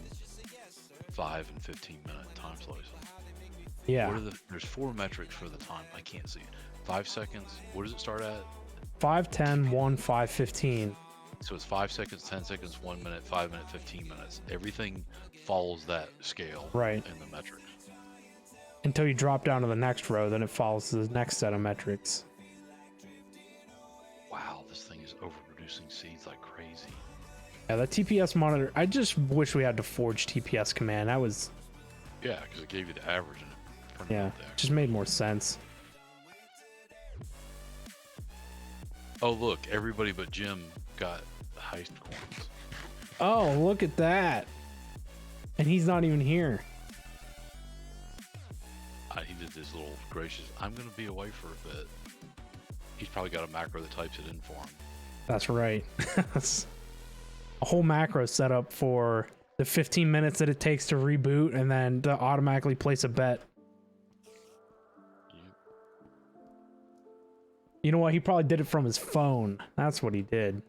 5, and 15 minute time slice. Yeah. What are there's 4 metrics for the time. I can't see it. 5 seconds. What does it start at? 5, 10, 1, 5, 15. So it's 5 seconds, 10 seconds, 1 minute, 5 minute, 15 minutes. Everything follows that scale. Right. In the metrics. Until you drop down to the next row, then it follows the next set of metrics. Wow, this thing is overproducing seeds like crazy. Yeah, the TPS monitor. I just wish we had the forge TPS command. That was, Yeah, because it gave you the average and it printed yeah, out the just made more sense. Oh, look, everybody but Jim got heist coins. Oh, look at that. And he's not even here. with his little gracious, I'm going to be away for a bit. He's probably got a macro that types it in for him. That's right. A whole macro set up for the 15 minutes that it takes to reboot and then to automatically place a bet. You know what? He probably did it from his phone. That's what he did.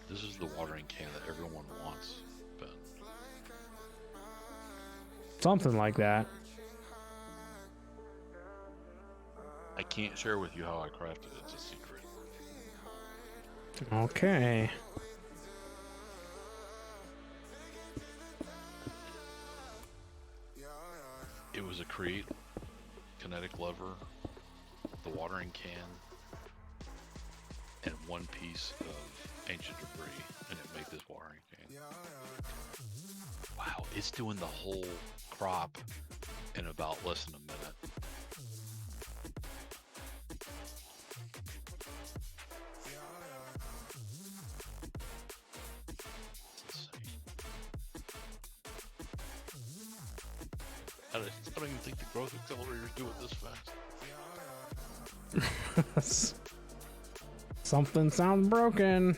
This is the watering can that everyone wants, Ben. Something like that. I can't share with you how I crafted it. It's a secret. Okay. It was a create kinetic lever, the watering can, and one piece of ancient debris, and it made this watering can. Wow, it's doing the whole crop in about less than a minute. I don't even think the growth accelerators do it this fast. Something sounds broken.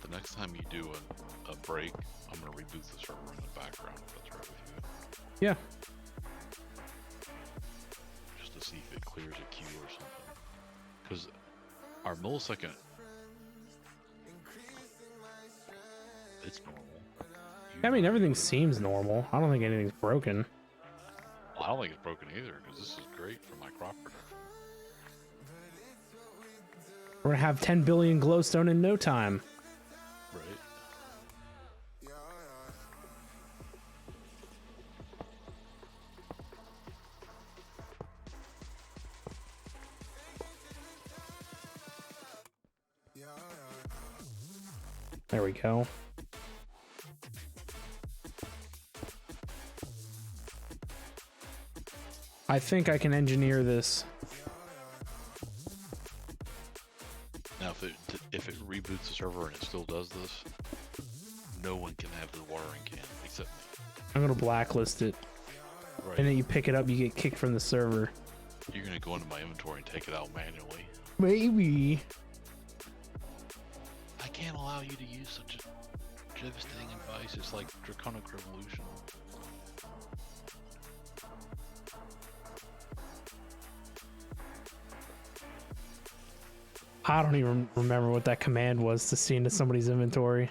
The next time you do a break, I'm going to reboot the server in the background, if that's right with you. Yeah. Just to see if it clears a queue or something. Because our millisecond, it's normal. I mean, everything seems normal. I don't think anything's broken. Well, I don't think it's broken either, because this is great for my crop production. We're gonna have 10 billion glowstone in no time. Right. There we go. I think I can engineer this. Now, if it reboots the server and it still does this, no one can have the watering can except me. I'm gonna blacklist it. Right. And then you pick it up, you get kicked from the server. You're gonna go into my inventory and take it out manually. Maybe. I can't allow you to use such a devastating advice. It's like Draconic Revolution. I don't even remember what that command was to see into somebody's inventory.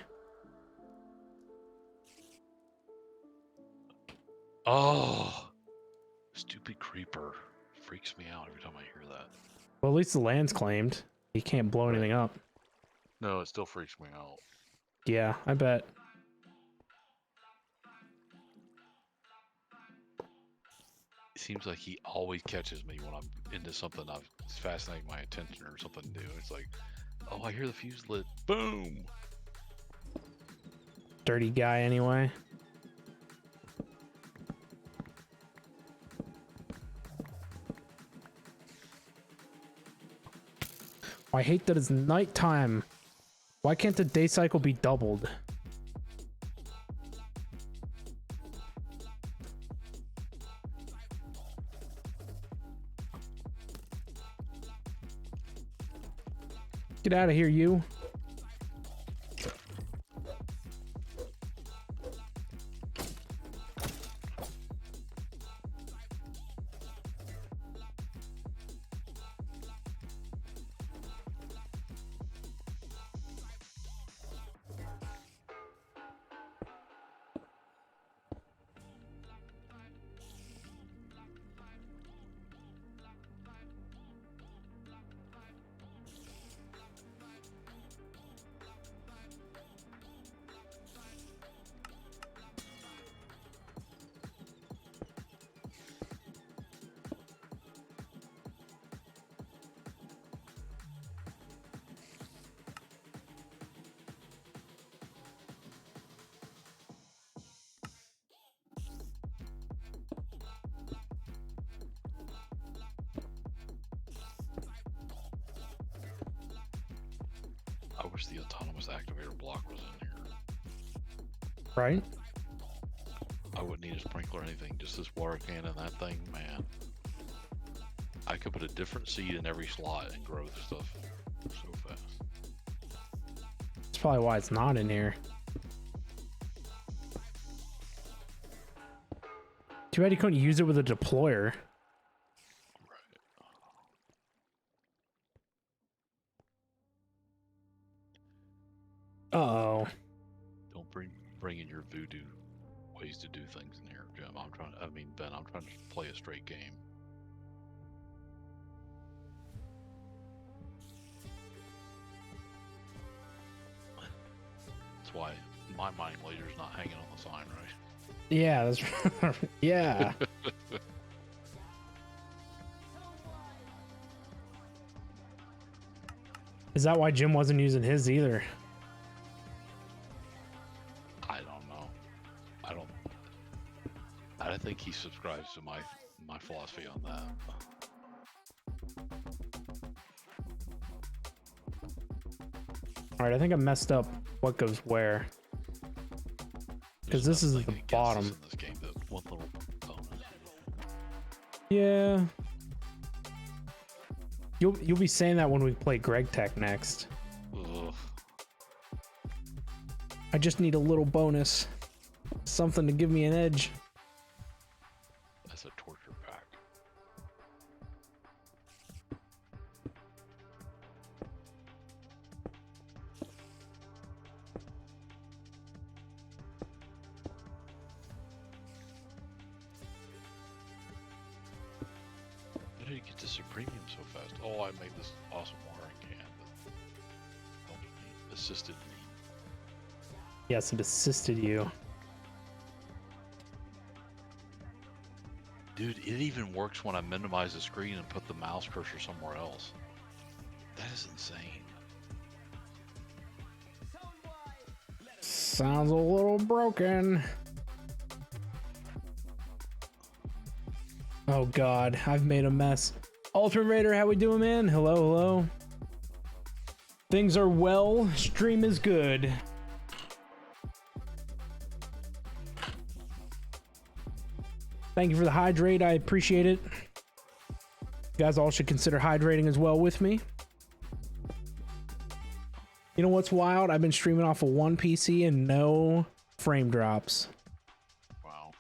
Oh, stupid creeper. Freaks me out every time I hear that. Well, at least the land's claimed. You can't blow anything up. No, it still freaks me out. Yeah, I bet. It seems like he always catches me when I'm into something it's fascinating my attention or something new. It's like, oh, I hear the fuse lit. Boom! Dirty guy anyway. I hate that it's nighttime. Why can't the day cycle be doubled? Get out of here, you. I wish the autonomous activator block was in here. Right? I wouldn't need a sprinkler or anything. Just this water can and that thing, man. I could put a different seed in every slot and grow stuff so fast. That's probably why it's not in here. Too bad you couldn't use it with a deployer. Uh-oh. Don't bring in your voodoo ways to do things in here, Jim. Ben, I'm trying to play a straight game. That's why my mining laser's not hanging on the sign, right? Yeah, that's yeah. Is that why Jim wasn't using his either? I don't know. I don't think he subscribes to my philosophy on that. All right, I think I messed up what goes where. Because this is the bottom. In this game, that one little bonus. Yeah. You'll be saying that when we play Greg Tech next. Ugh. I just need a little bonus. Something to give me an edge. That's a torture pack. How did you get to Supremium so fast? Oh, I made this awesome watering can that helped me, assisted me. Yes, it assisted you. Dude, it even works when I minimize the screen and put the mouse cursor somewhere else. That is insane. Sounds a little broken. Oh God, I've made a mess. Ultimate Raider, how we doing, man? Hello, hello. Things are well. Stream is good. Thank you for the hydrate. I appreciate it. You guys all should consider hydrating as well with me. You know what's wild? I've been streaming off of one PC and no frame drops. Wow.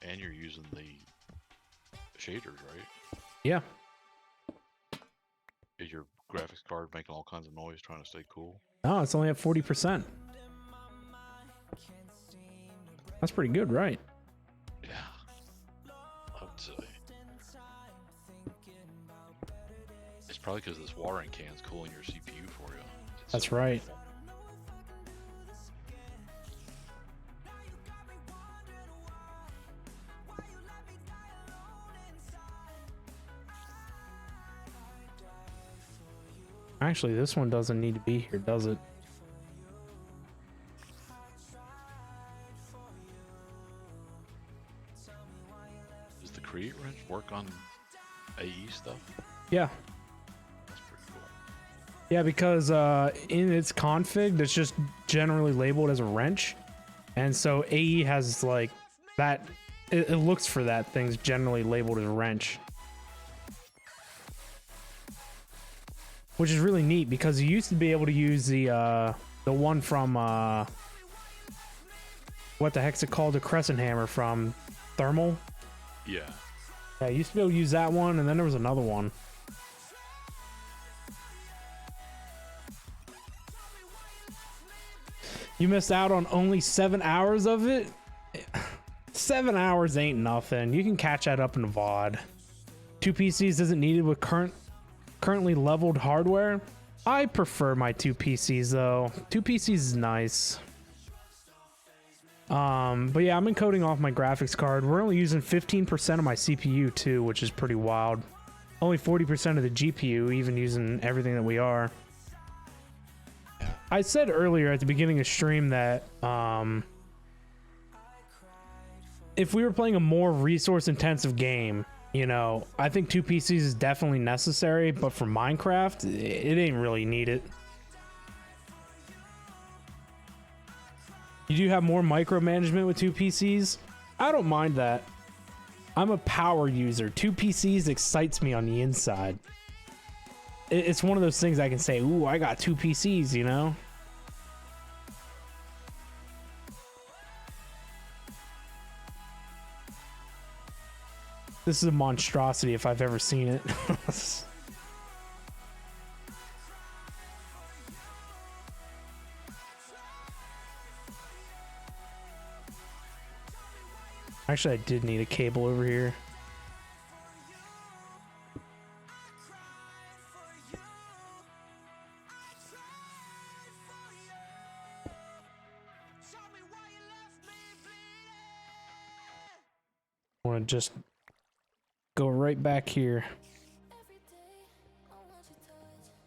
And you're using the shaders, right? Yeah. Is your graphics card making all kinds of noise trying to stay cool? No, it's only at 40%. That's pretty good, right? Yeah. I would say. It's probably because this watering can's cooling your CPU for you. That's right. Actually, this one doesn't need to be here, does it? Does the Create Wrench work on AE stuff? Yeah. That's pretty cool. Yeah, because in its config, it's just generally labeled as a wrench. And so AE has like that, it looks for that thing's generally labeled as a wrench. Which is really neat because you used to be able to use the one from, what the heck's it called? The Crescent Hammer from Thermal. Yeah. Yeah, you used to be able to use that one, and then there was another one. You missed out on only 7 hours of it? 7 hours ain't nothing. You can catch that up in the VOD. 2 PCs isn't needed with currently leveled hardware. I prefer my 2 PCs though. 2 PCs is nice. But yeah, I'm encoding off my graphics card. We're only using 15% of my CPU too, which is pretty wild. Only 40% of the GPU, even using everything that we are. I said earlier at the beginning of stream that if we were playing a more resource intensive game, You know, I think 2 PCs is definitely necessary, but for Minecraft, it ain't really needed. You do have more micromanagement with 2 PCs. I don't mind that. I'm a power user. 2 PCs excites me on the inside. It's one of those things I can say, ooh, I got 2 PCs, you know? This is a monstrosity if I've ever seen it. Actually, I did need a cable over here. I want to just go right back here.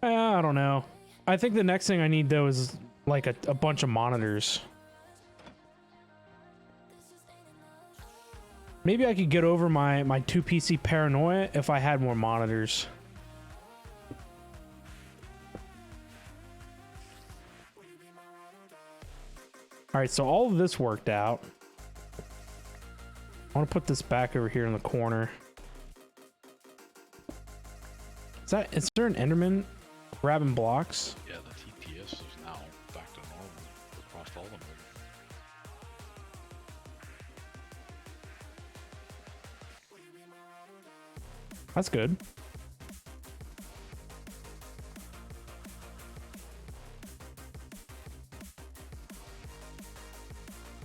I don't know. I think the next thing I need though is like a bunch of monitors. Maybe I could get over my 2 PC paranoia if I had more monitors. Alright, so all of this worked out. I want to put this back over here in the corner. Is there an Enderman grabbing blocks? Yeah, the TTS is now back to normal across all of them. That's good. I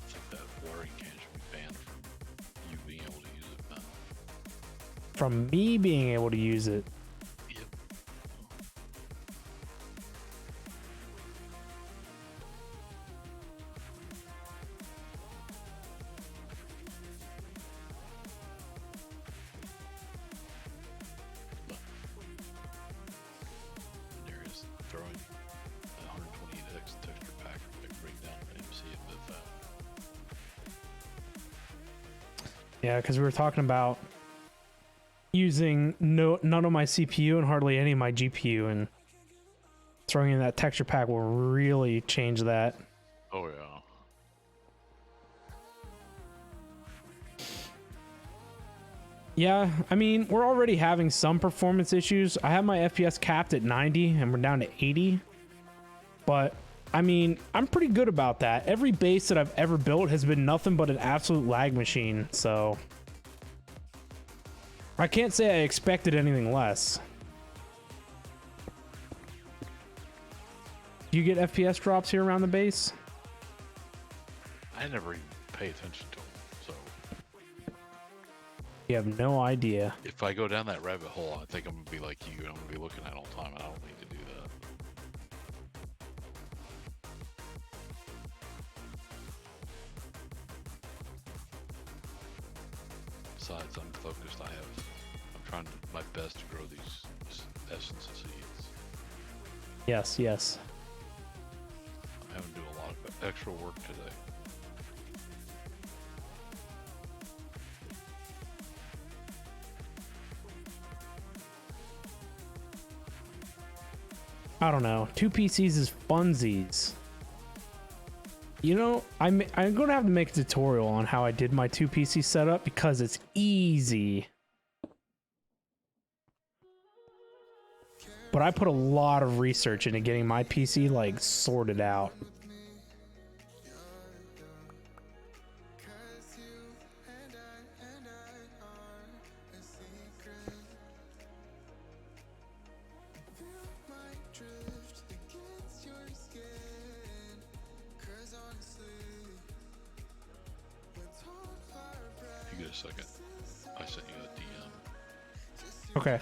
think that watering can should be banned from you being able to use it now. From me being able to use it. Yep. There is throwing 128x texture pack bring down MC a bit fast. Yeah, because we were talking about using none of my CPU and hardly any of my GPU, and throwing in that texture pack will really change that. Oh yeah. Yeah, I mean, we're already having some performance issues. I have my FPS capped at 90 and we're down to 80. But, I mean, I'm pretty good about that. Every base that I've ever built has been nothing but an absolute lag machine, so I can't say I expected anything less. Do you get FPS drops here around the base? I never even pay attention to them, so You have no idea. if I go down that rabbit hole, I think I'm gonna be like you, and I'm gonna be looking at it all the time, and I don't need to do that. Besides, I'm focused. I'm trying my best to grow these essence seeds. Yes, yes. I'm having to do a lot of extra work today. I don't know. 2 PCs is funsies. You know, I'm going to have to make a tutorial on how I did my 2 PC setup because it's easy. But I put a lot of research into getting my PC like sorted out. If you get a second, I sent you a DM. Okay.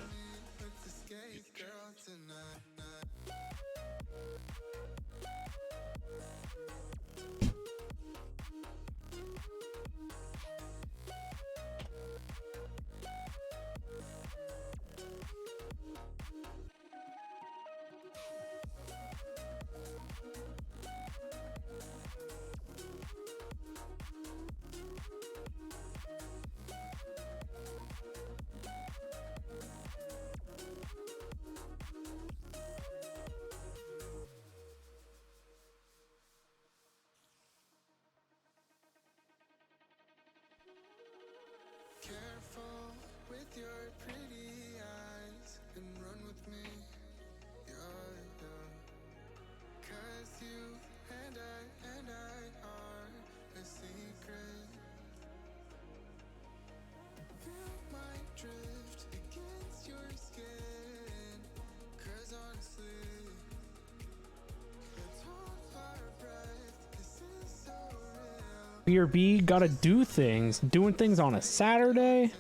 BRB gotta do things. Doing things on a Saturday?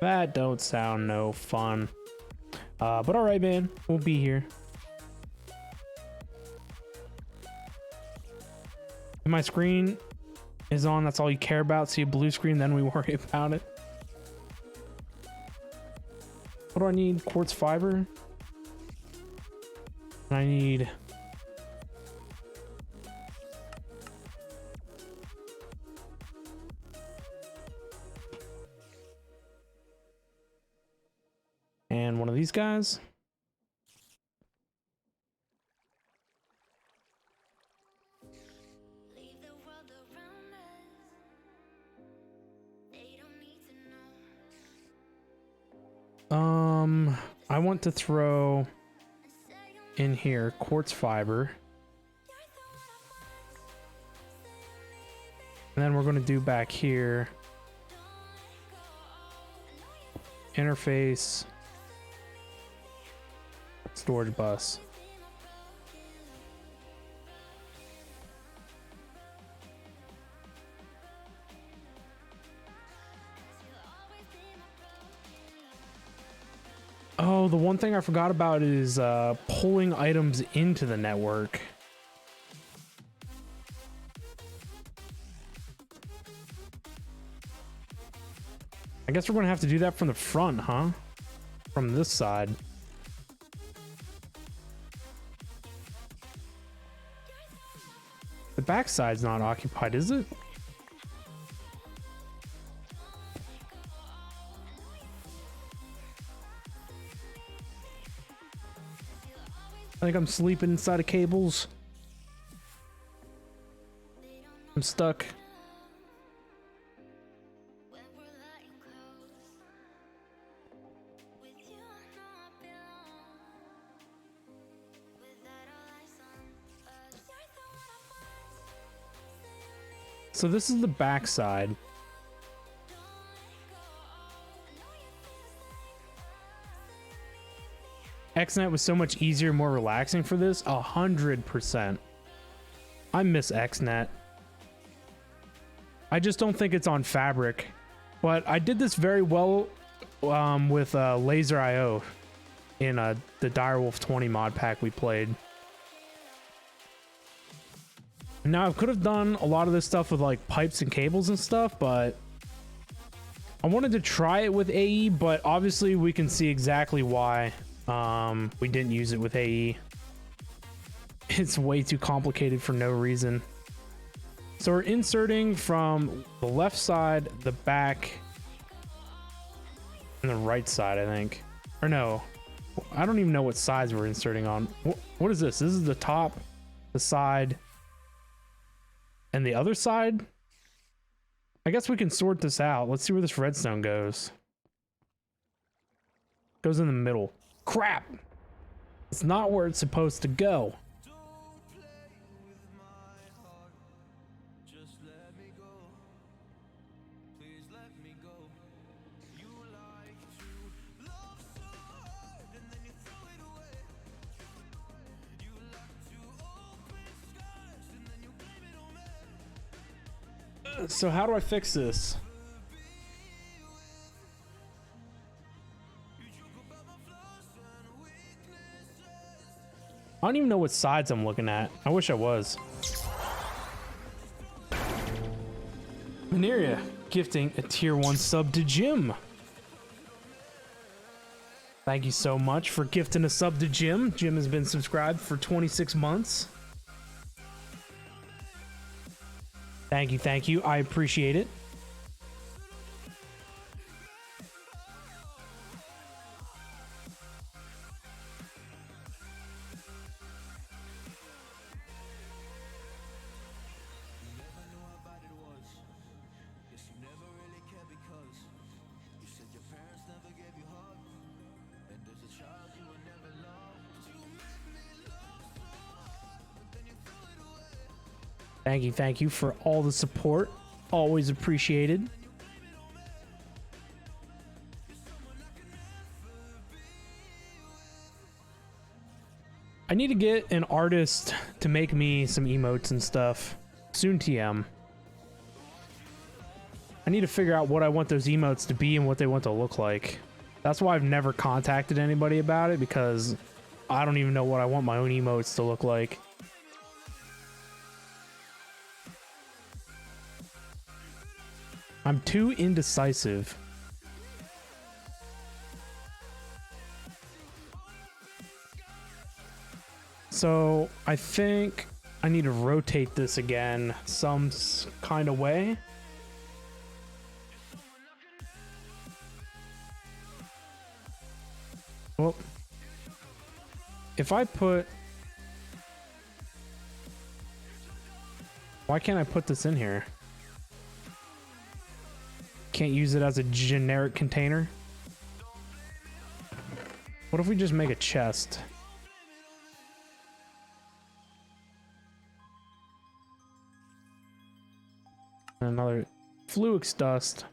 That don't sound no fun. But alright, man. We'll be here. If my screen is on, that's all you care about. See a blue screen, then we worry about it. What do I need? Quartz fiber? I need... and one of these guys. I want to throw in here quartz fiber. And then we're going to do back here interface storage bus. Oh, the one thing I forgot about is pulling items into the network. I guess we're going to have to do that from the front, huh? From this side. The back side's not occupied, is it? I think I'm sleeping inside of cables. I'm stuck. So this is the back side. XNet was so much easier, more relaxing for this. 100%. I miss XNet. I just don't think it's on Fabric. But I did this very well with Laser IO in the Direwolf 20 mod pack we played. Now, I could have done a lot of this stuff with like pipes and cables and stuff, but I wanted to try it with AE, but obviously we can see exactly why we didn't use it with AE. It's way too complicated for no reason. So we're inserting from the left side, the back, and the right side, I think. Or no, I don't even know what sides we're inserting on. What is this? This is the top, the side, and the other side? I guess we can sort this out. Let's see where this redstone goes. Goes in the middle. Crap! It's not where it's supposed to go. So how do I fix this? I don't even know what sides I'm looking at. I wish I was. Mineria gifting a tier 1 sub to Jim. Thank you so much for gifting a sub to Jim. Jim has been subscribed for 26 months. Thank you. I appreciate it. Thank you for all the support. Always appreciated. I need to get an artist to make me some emotes and stuff. Soon TM. I need to figure out what I want those emotes to be and what they want to look like. That's why I've never contacted anybody about it, because I don't even know what I want my own emotes to look like. I'm too indecisive. So I think I need to rotate this again some kind of way. Well, if I put... Why can't I put this in here? Can't use it as a generic container? What if we just make a chest? Another Fluix dust.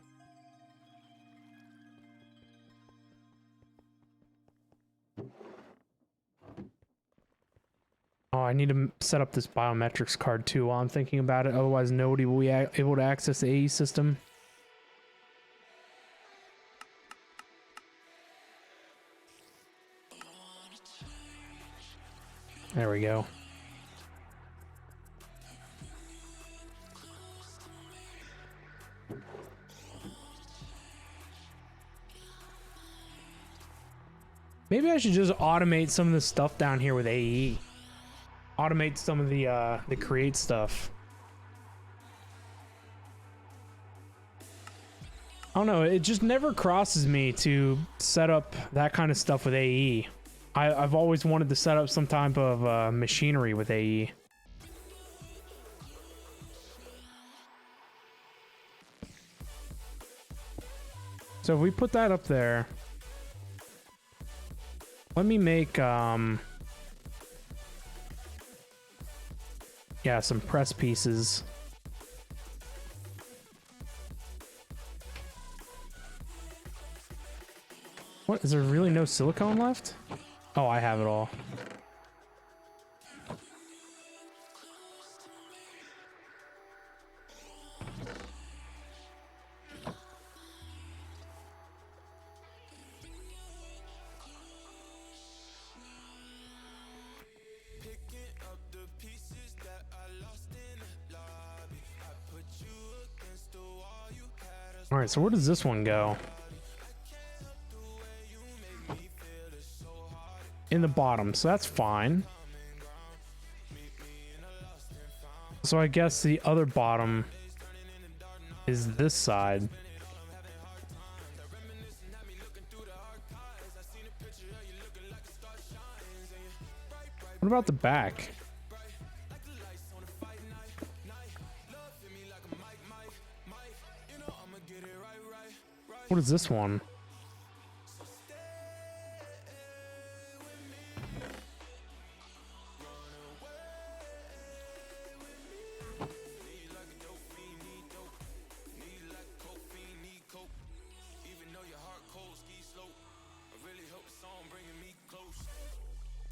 Oh, I need to set up this biometrics card too while I'm thinking about it. Otherwise, nobody will be able to access the AE system. There we go. Maybe I should just automate some of the stuff down here with AE. Automate some of the create stuff. I don't know, it just never crosses me to set up that kind of stuff with AE. I've always wanted to set up some type of machinery with AE. So if we put that up there, let me make yeah, some press pieces. What, is there really no silicone left? Oh, I have it all. All right, so where does this one go? In the bottom, so that's fine. So I guess the other bottom is this side. What about the back? What is this one?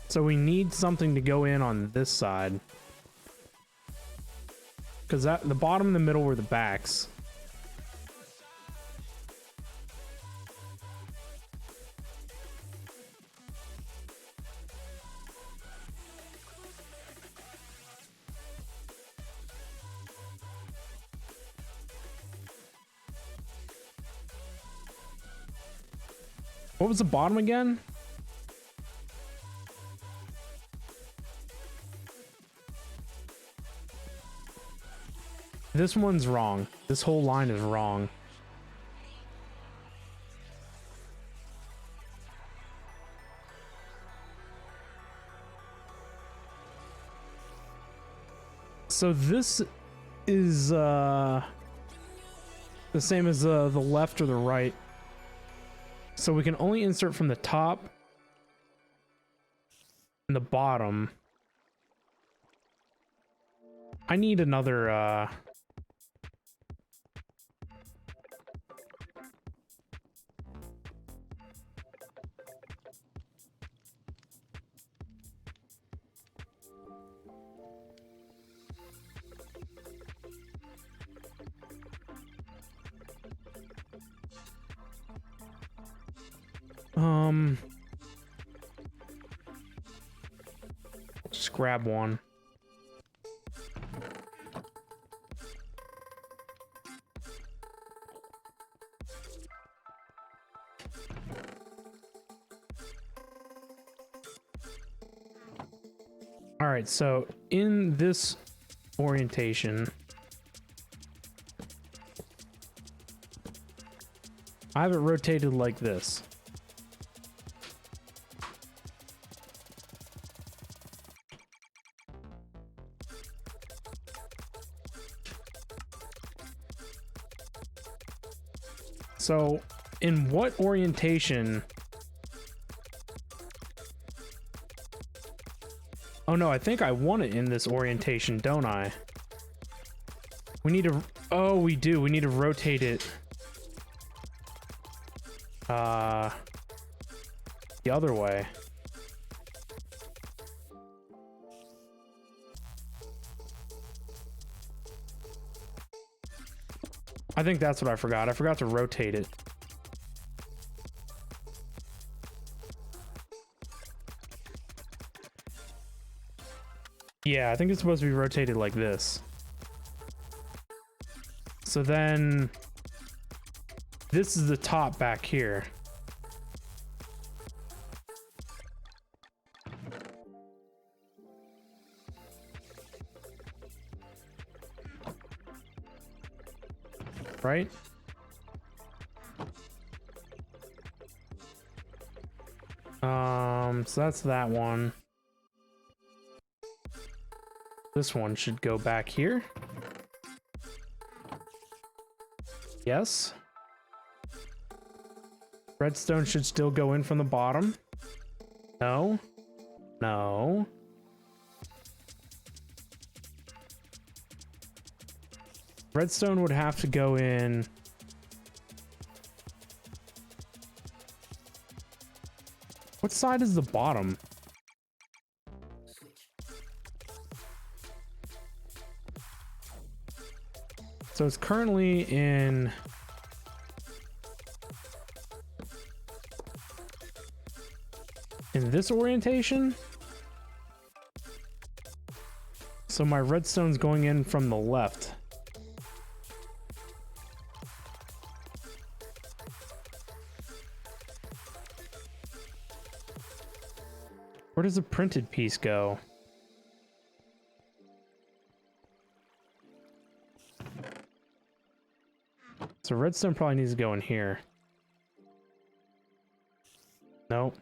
So we need something to go in on this side. Because that the bottom and the middle were the backs. What was the bottom again? This one's wrong. This whole line is wrong. So this is the same as the left or the right. So we can only insert from the top and the bottom. I need another, just grab one. All right, so in this orientation, I have it rotated like this. So, in what orientation? Oh no, I think I want it in this orientation, don't I? We need to... Oh, we do. We need to rotate it. The other way. I think that's what I forgot. I forgot to rotate it. Yeah, I think it's supposed to be rotated like this. So then this is the top back here. Right? So that's that one. This one should go back here. Yes. Redstone should still go in from the bottom. No. No. Redstone would have to go in. What side is the bottom? So it's currently in this orientation. So my redstone's going in from the left. Where does the printed piece go? So redstone probably needs to go in here. Nope.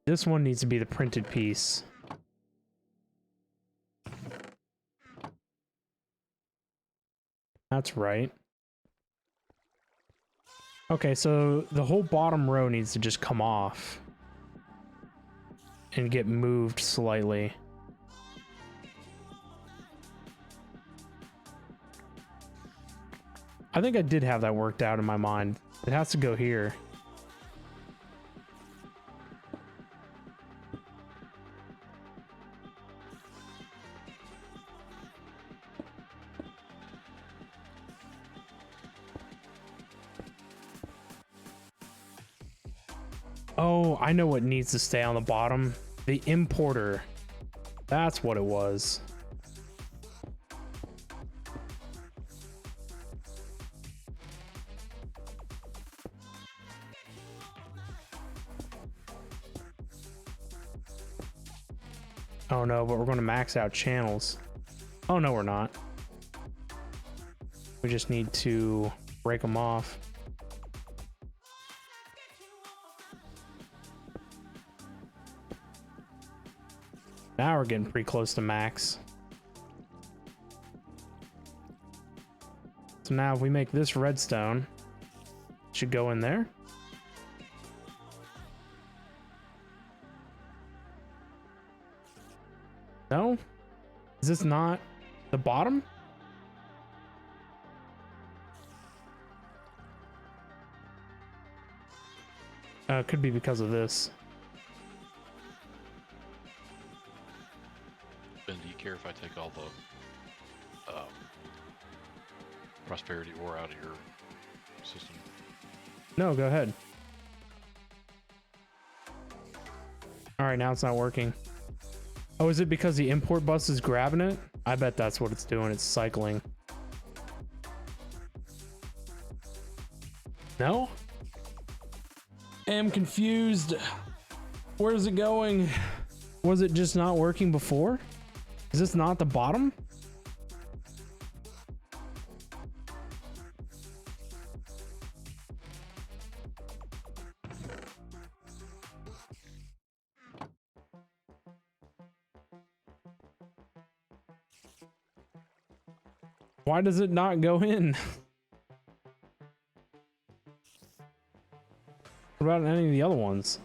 This one needs to be the printed piece. That's right. Okay, so the whole bottom row needs to just come off and get moved slightly. I think I did have that worked out in my mind. It has to go here. Oh, I know what needs to stay on the bottom. The importer. That's what it was. Oh no, but we're going to max out channels. Oh no, we're not. We just need to break them off. Now we're getting pretty close to max. So now if we make this redstone, it should go in there. No? Is this not the bottom? Could be because of this. Ben, do you care if I take all the prosperity ore out of your system? No, go ahead. All right, now it's not working. Oh, is it because the import bus is grabbing it? I bet that's what it's doing. It's cycling. No? Am confused. Where's it going? Was it just not working before? Is this not the bottom? Why does it not go in? What about any of the other ones?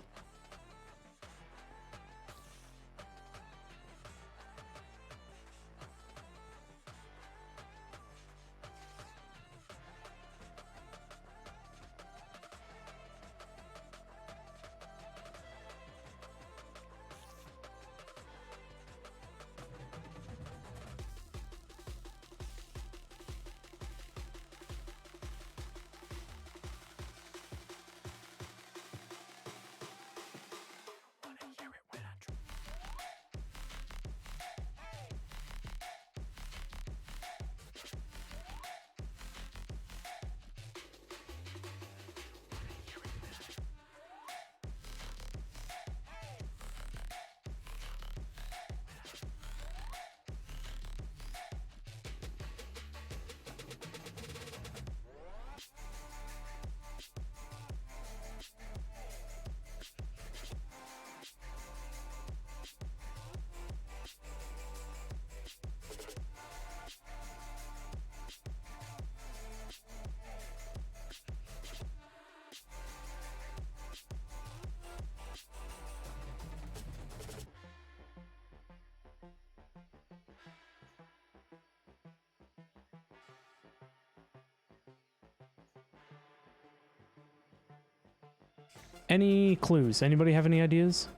Any clues? Anybody have any ideas?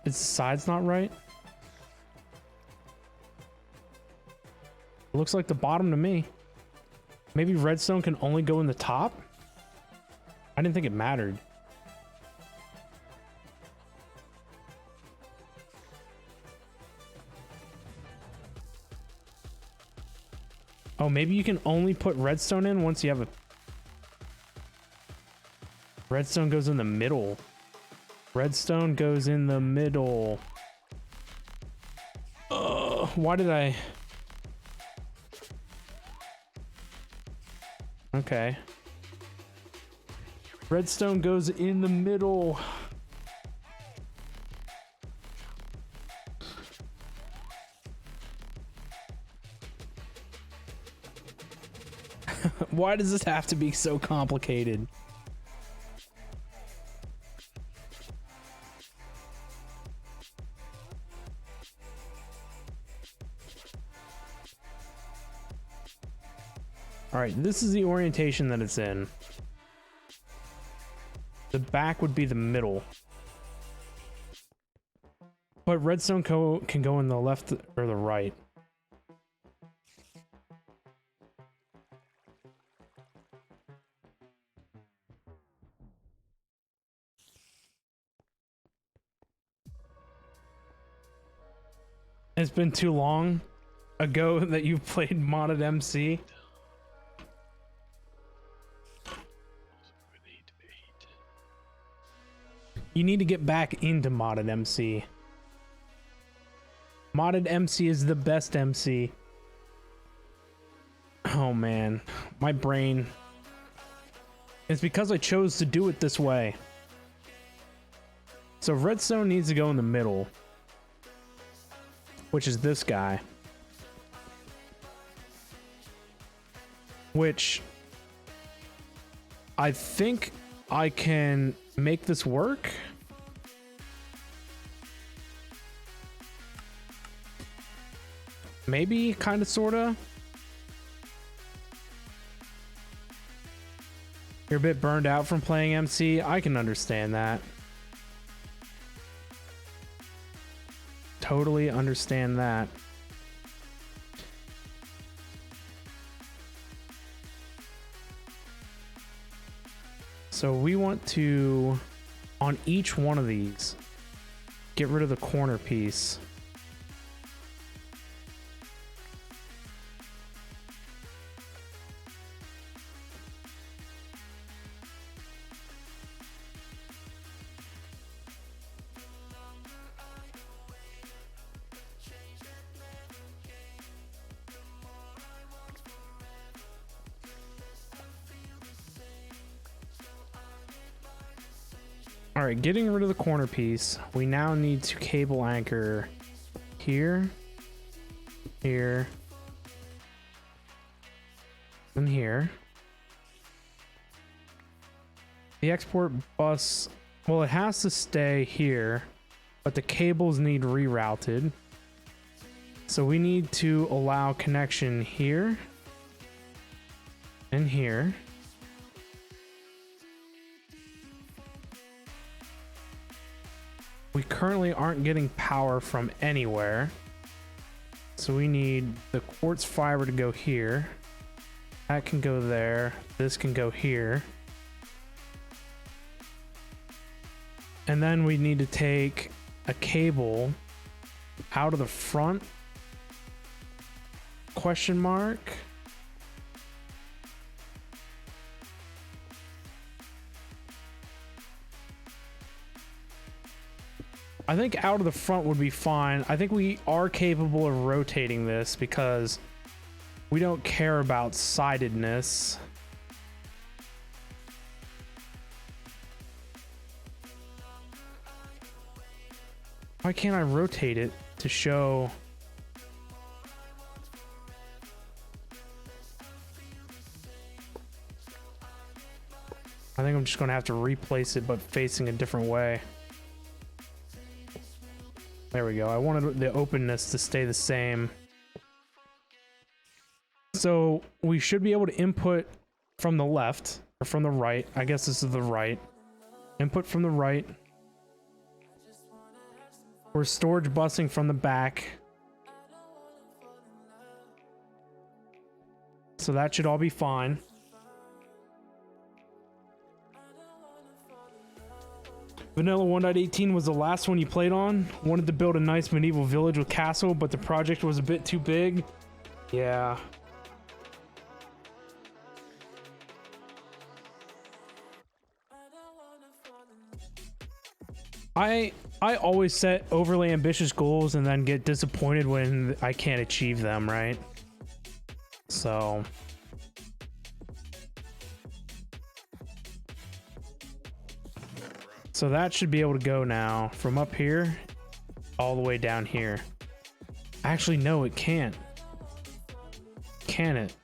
Is the side's not right? It looks like the bottom to me. Maybe redstone can only go in the top? I didn't think it mattered. Oh, maybe you can only put redstone in once you have a... Redstone goes in the middle. Redstone goes in the middle. Why did I... Okay. Redstone goes in the middle. Why does this have to be so complicated? All right, this is the orientation that it's in. The back would be the middle. But redstone can go in the left or the right. It's been too long ago that you've played Modded MC. You need to get back into Modded MC. Modded MC is the best MC. Oh man, my brain. It's because I chose to do it this way. So redstone needs to go in the middle, which is this guy. which I think I can make this work. Maybe, kind of, sort of. You're a bit burned out from playing MC. I can understand that. Totally understand that. So we want to, on each one of these, get rid of the corner piece. All right, getting rid of the corner piece, we now need to cable anchor here, here, and here. The export bus, well, it has to stay here, but the cables need rerouted. So we need to allow connection here and here. We currently aren't getting power from anywhere. So we need the quartz fiber to go here. That can go there. This can go here. And then we need to take a cable out of the front. Question mark. I think out of the front would be fine. I think we are capable of rotating this because we don't care about sidedness. Why can't I rotate it to show? I think I'm just going to have to replace it, but facing a different way. There we go. I wanted the openness to stay the same. So we should be able to input from the left or from the right. I guess this is the right. Input from the right. We're storage busing from the back. So that should all be fine. Vanilla 1.18 was the last one you played on. Wanted to build a nice medieval village with castle, but the project was a bit too big. Yeah. I always set overly ambitious goals and then get disappointed when I can't achieve them, right? So that should be able to go now from up here all the way down here. Actually, no, it can't. Can it?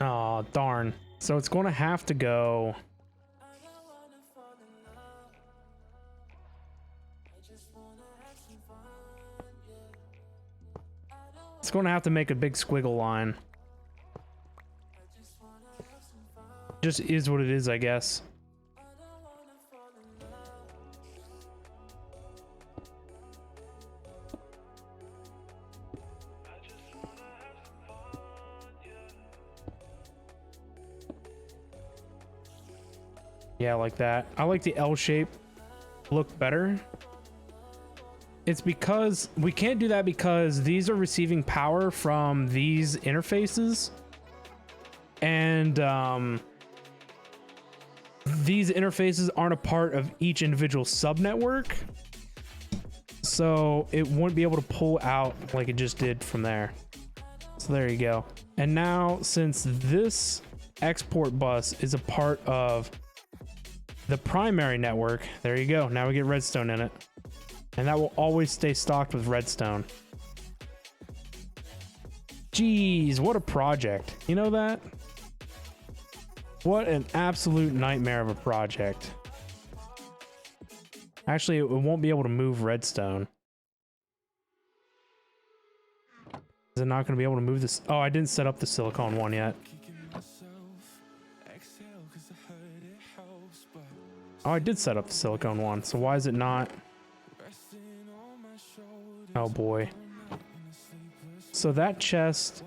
Oh, darn. So it's going to have to go. It's going to have to make a big squiggle line. Just is what it is, I guess. Yeah, like that. I like the L shape look better. It's because we can't do that because these are receiving power from these interfaces, and these interfaces aren't a part of each individual subnetwork, so it wouldn't be able to pull out like it just did from there. So So there you go. And now, since this export bus is a part of the primary network, there you go. Now we get redstone in it. And that will always stay stocked with redstone. Jeez, what a project. You know that? What an absolute nightmare of a project. Actually, it won't be able to move redstone. Is it not going to be able to move this? Oh, I didn't set up the silicone one yet. Oh, I did set up the silicone one. So why is it not? Oh boy. So that chest.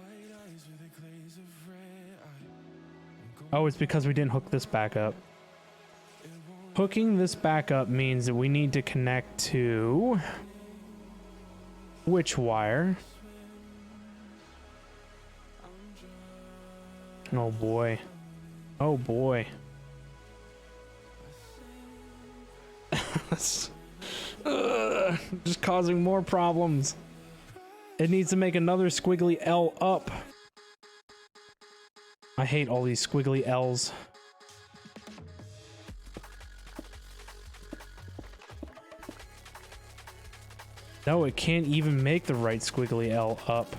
Oh, it's because we didn't hook this back up. Hooking this back up means that we need to connect to which wire? Oh boy. Oh boy. Just causing more problems. It needs to make another squiggly L up. I hate all these squiggly L's. No, it can't even make the right squiggly L up.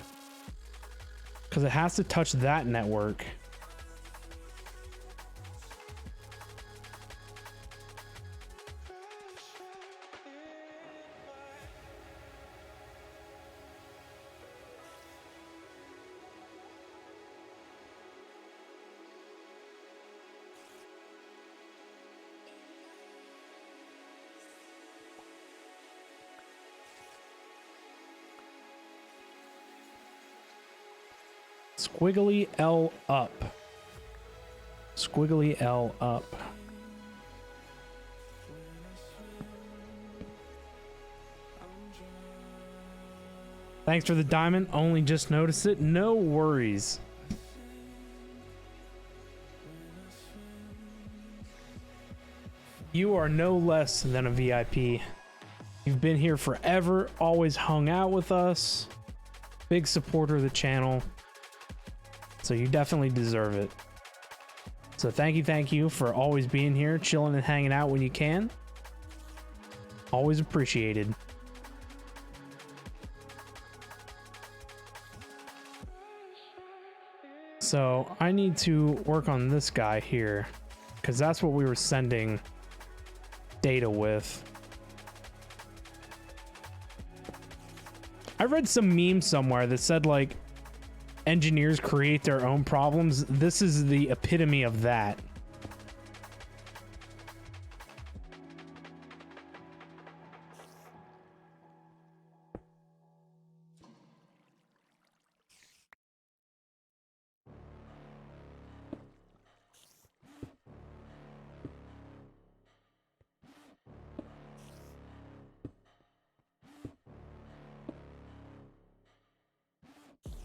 Because it has to touch that network. Squiggly L up. Squiggly L up. Thanks for the diamond. Only just noticed it. No worries. You are no less than a VIP. You've been here forever, always hung out with us. Big supporter of the channel. So you definitely deserve it. So thank you for always being here, chilling and hanging out when you can. Always appreciated. So I need to work on this guy here, because that's what we were sending data with. I read some meme somewhere that said like engineers create their own problems. This is the epitome of that.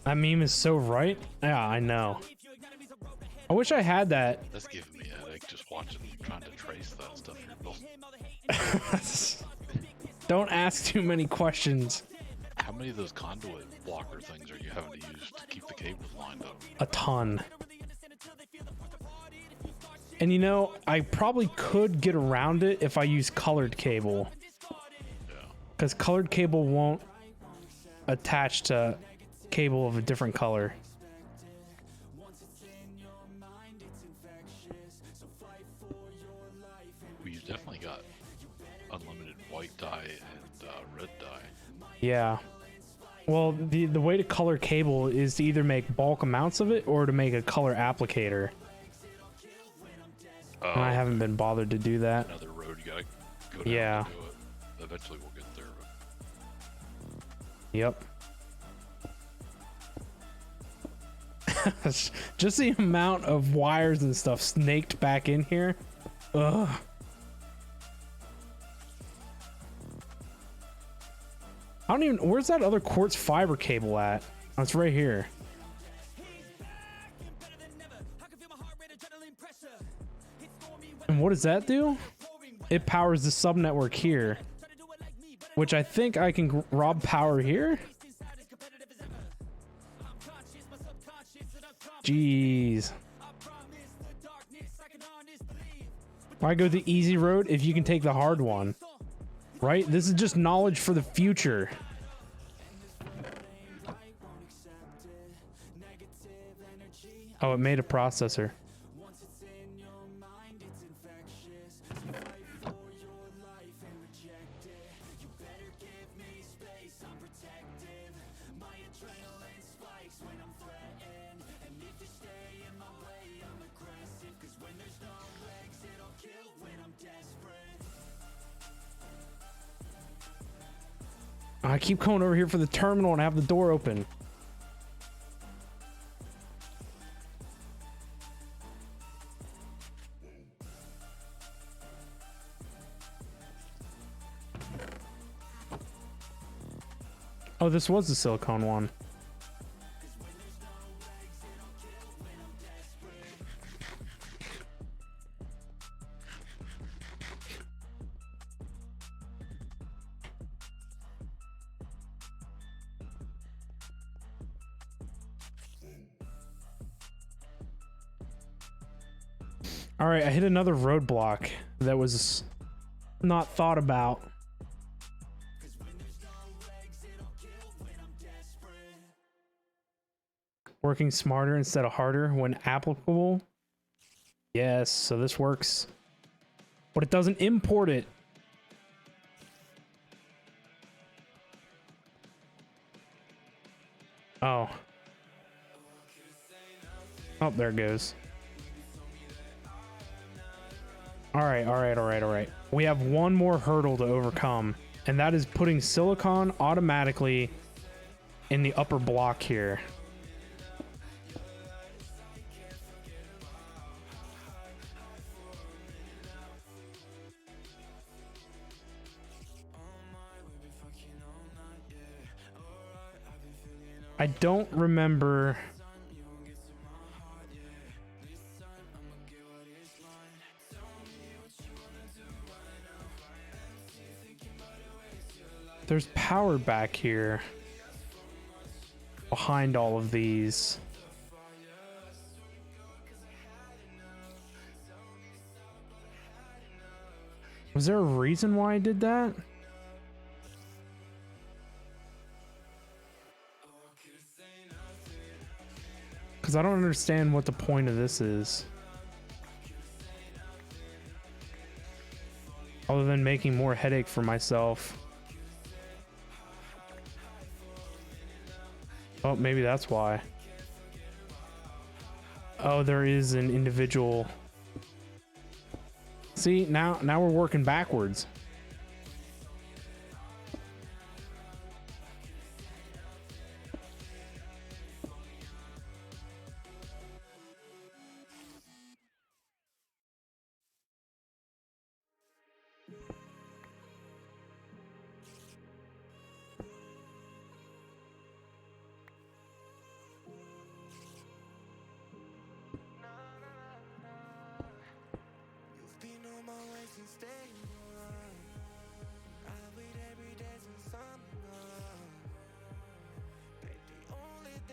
That meme is so right. Yeah, I know. I wish I had that. That's giving me a headache just watching you trying to trace that stuff you're building. Don't ask too many questions. How many of those conduit blocker things are you having to use to keep the cables lined up? A ton. And you know, I probably could get around it if I use colored cable. Yeah. Because colored cable won't attach to cable of a different color. Well, you definitely got unlimited white dye and red dye. Yeah. Well, the way to color cable is to either make bulk amounts of it or to make a color applicator. Oh, And I haven't been bothered to do that. another road you gotta go down Yeah. to do it. Eventually we'll get there. Yep. Just the amount of wires and stuff snaked back in here. Ugh. I don't even. Where's that other quartz fiber cable at? Oh, it's right here. And what does that do? It powers the sub network here, which I think I can rob power here. Jeez. Why go the easy road if you can take the hard one? Right? This is just knowledge for the future. Oh, it made a processor. I keep coming over here for the terminal and I have the door open. Oh, this was the silicone one. All right, I hit another roadblock that was not thought about. Working smarter instead of harder when applicable. Yes, so this works. But it doesn't import it. Oh. Oh, there it goes. All right. We have one more hurdle to overcome, and that is putting silicon automatically in the upper block here. I don't remember. There's power back here behind all of these. Was there a reason why I did that? Because I don't understand what the point of this is. Other than making more headache for myself. Oh, maybe that's why. Oh, there is an individual. See, now we're working backwards.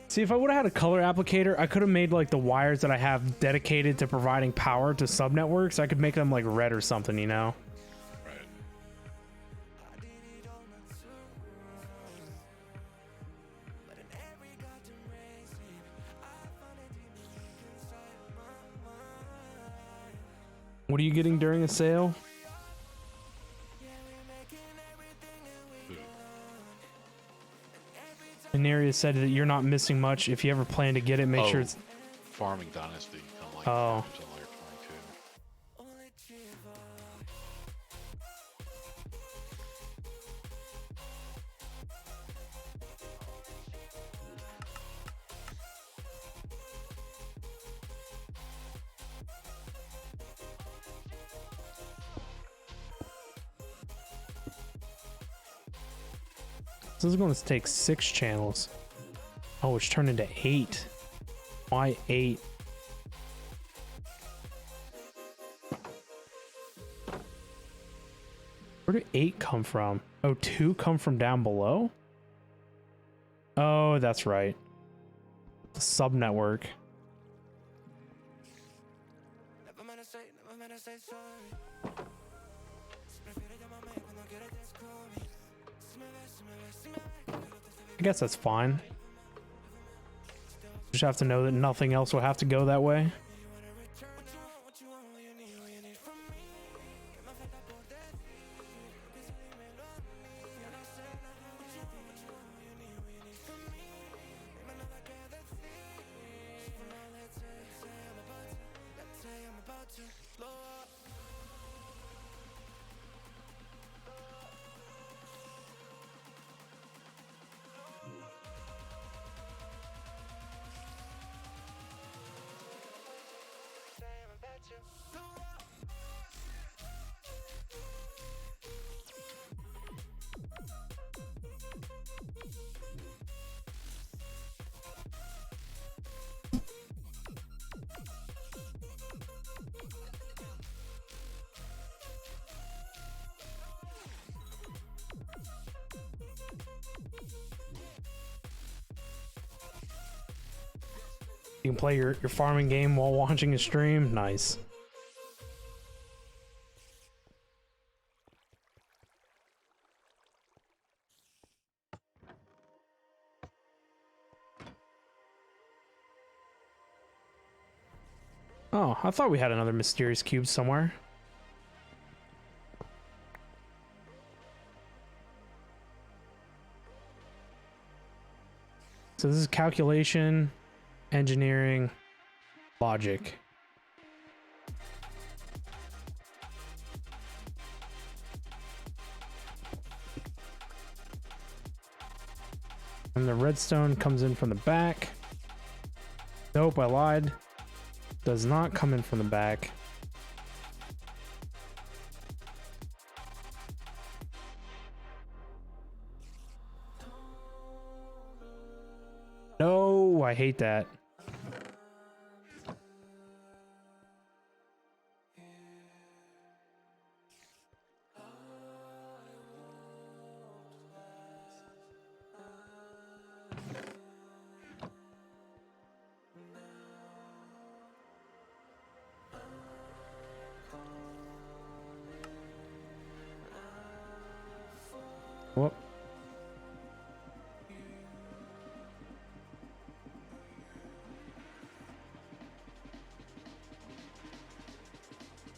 See, if I would have had a color applicator, I could have made like the wires that I have dedicated to providing power to subnetworks. I could make them like red or something, you know? Right. What are you getting during a sale? Veneria said that you're not missing much. If you ever plan to get it, make sure it's Farming Dynasty. Like Oh. something like 22. This is going to take 6 channels. Oh, it's turned into 8. Why 8? Where did 8 come from? Oh, 2 come from down below? Oh, that's right. The subnetwork. I guess that's fine. Just have to know that nothing else will have to go that way. You can play your farming game while watching a stream. Nice. Oh, I thought we had another mysterious cube somewhere. So this is calculation, engineering, logic. And the redstone comes in from the back. Nope, I lied. Does not come in from the back. No, I hate that. Whoop.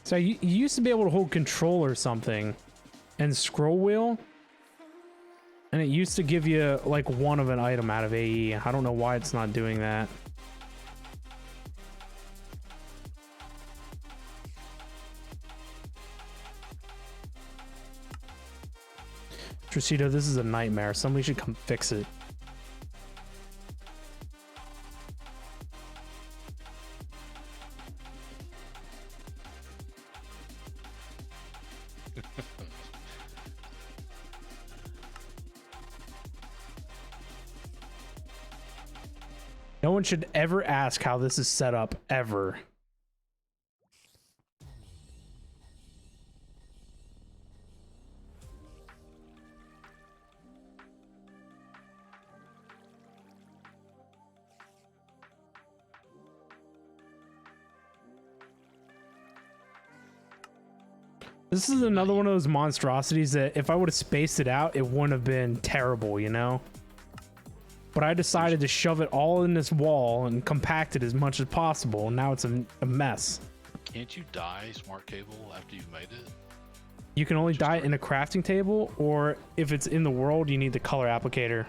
So you used to be able to hold control or something and scroll wheel, and it used to give you like one of an item out of AE. I don't know why it's not doing that. Tricito, this is a nightmare. Somebody should come fix it. No one should ever ask how this is set up, ever. This is another one of those monstrosities that if I would have spaced it out, it wouldn't have been terrible, you know? But I decided to shove it all in this wall and compact it as much as possible, and now it's a mess. Can't you dye smart cable after you've made it? You can only dye it in a crafting table, or if it's in the world, you need the color applicator.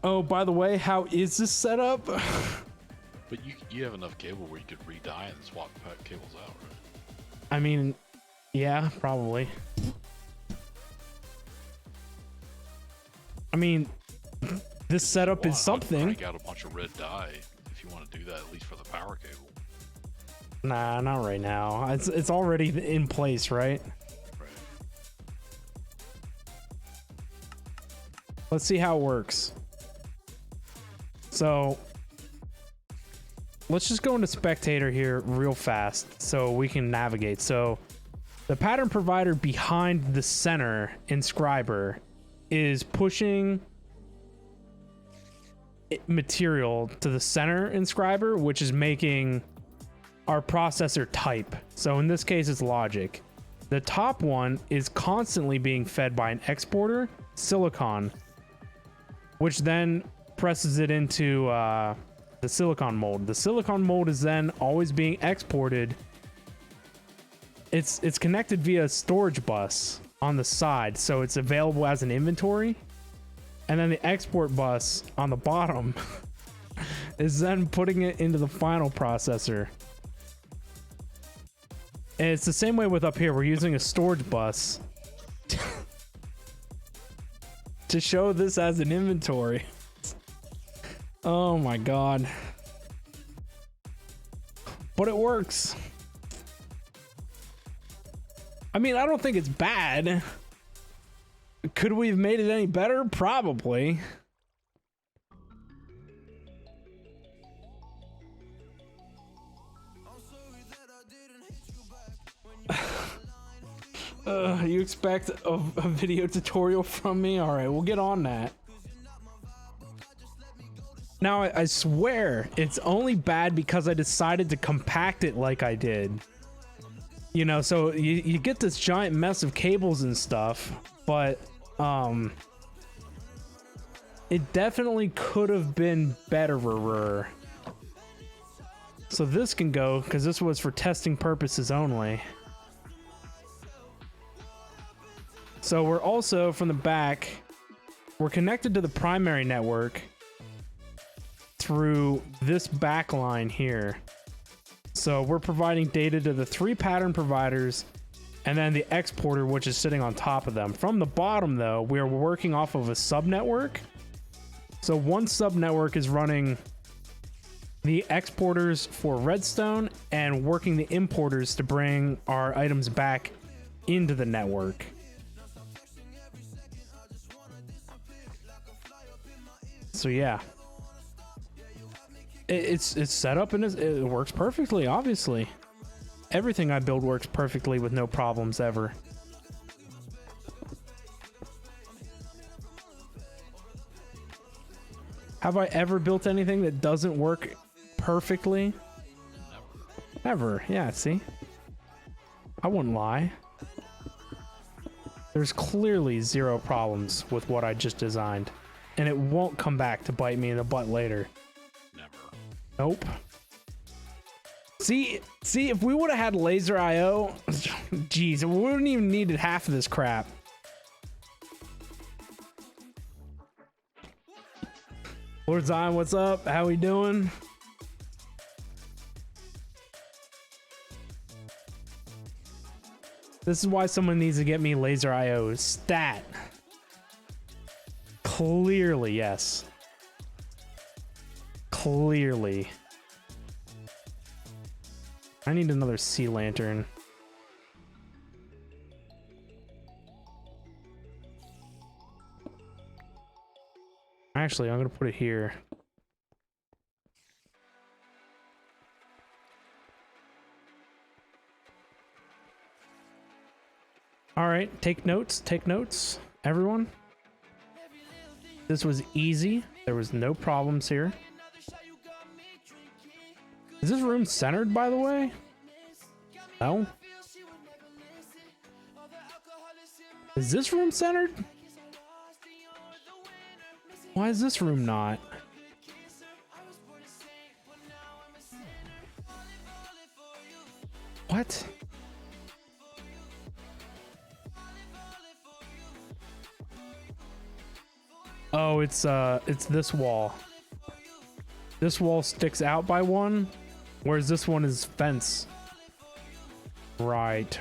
Oh, by the way, how is this set up? But you have enough cable where you could re-dye and swap cables out, right? I mean, yeah, probably. I mean, this setup is something. I'd break out a bunch of red dye if you want to do that, at least for the power cable. Nah, not right now. It's already in place, right? Right. Let's see how it works. So let's just go into spectator here real fast so we can navigate. So the pattern provider behind the center inscriber is pushing material to the center inscriber, which is making are processor type. So in this case, it's logic. The top one is constantly being fed by an exporter, silicon, which then presses it into the silicon mold. The silicon mold is then always being exported. It's connected via a storage bus on the side, so it's available as an inventory. And then the export bus on the bottom is then putting it into the final processor. And it's the same way with up here. We're using a storage bus to show this as an inventory. Oh my god. But it works. I mean, I don't think it's bad. Could we have made it any better? Probably. You expect a video tutorial from me? All right, we'll get on that. Now, I swear it's only bad because I decided to compact it like I did. You know, so you get this giant mess of cables and stuff, but it definitely could have been better. So this can go, because this was for testing purposes only. So we're also, from the back, we're connected to the primary network through this back line here. So we're providing data to the 3 pattern providers and then the exporter, which is sitting on top of them. From the bottom, though, we're working off of a subnetwork. So one subnetwork is running the exporters for Redstone and working the importers to bring our items back into the network. So yeah, it's set up and it works perfectly. Obviously, everything I build works perfectly with no problems ever. Have I ever built anything that doesn't work perfectly? Never. Yeah, see? I wouldn't lie. There's clearly 0 problems with what I just designed. And it won't come back to bite me in the butt later. Never. Nope. See, if we would have had laser IO, geez, we wouldn't even needed half of this crap. Lord Zion, what's up? How we doing? This is why someone needs to get me laser IO stat. Clearly, yes. Clearly. I need another sea lantern. Actually, I'm gonna put it here. All right, take notes, everyone. This was easy. There was no problems here. Is this room centered, by the way? No? Is this room centered? Why is this room not? What? Oh, it's this wall. This wall sticks out by 1, whereas this one is fence. Right.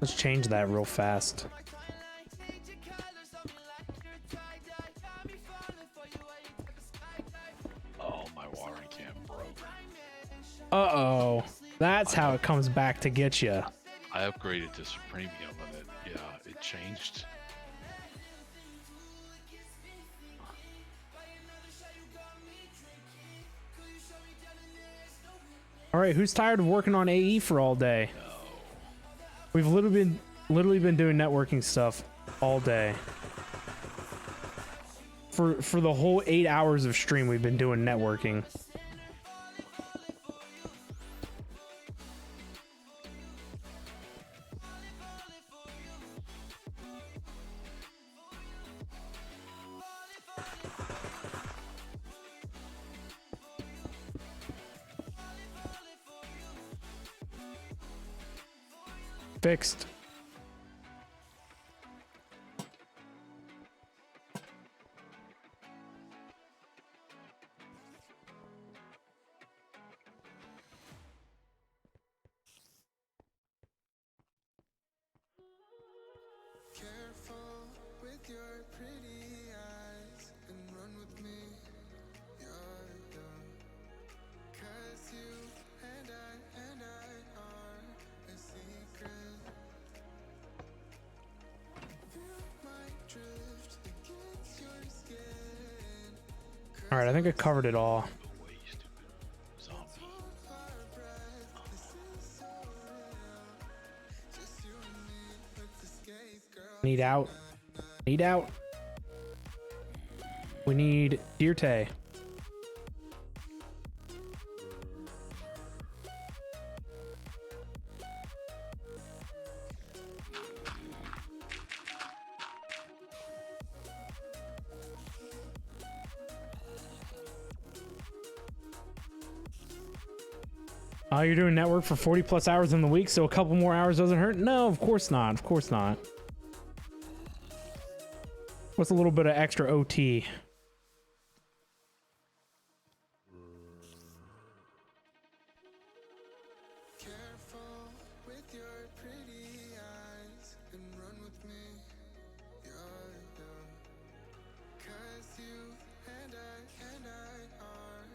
Let's change that real fast. Oh, my watering can broke. Uh-oh. That's how it comes back to get you. I upgraded to Supremium and it changed. All right, who's tired of working on AE for all day? No. We've literally been doing networking stuff all day. for the whole 8 hours of stream, we've been doing networking. Fixed. Careful with your pretty eyes and run with me. You're young. 'Cause you and I are a secret. Feel my drift against your skin. All right, I think I covered it all. Waste. Zombie. Our breath, this is so real. Just you and me, let's escape, girl. Need out. Need out. We need Dirte. You're doing network for 40 plus hours in the week, so a couple more hours doesn't hurt? No, of course not. Of course not. What's a little bit of extra OT? Careful with your pretty eyes and run with me. You're young. 'Cause you and I are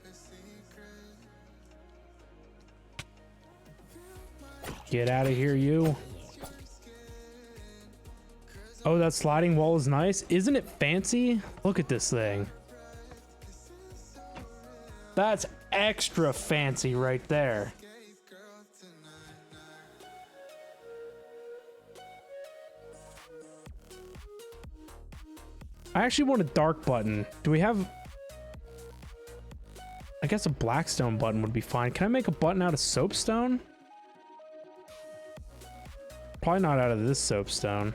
a secret. Get out of here, you. Oh, that sliding wall is nice. Isn't it fancy? Look at this thing. That's extra fancy right there. I actually want a dark button. Do we have... I guess a blackstone button would be fine. Can I make a button out of soapstone? Probably not out of this soapstone.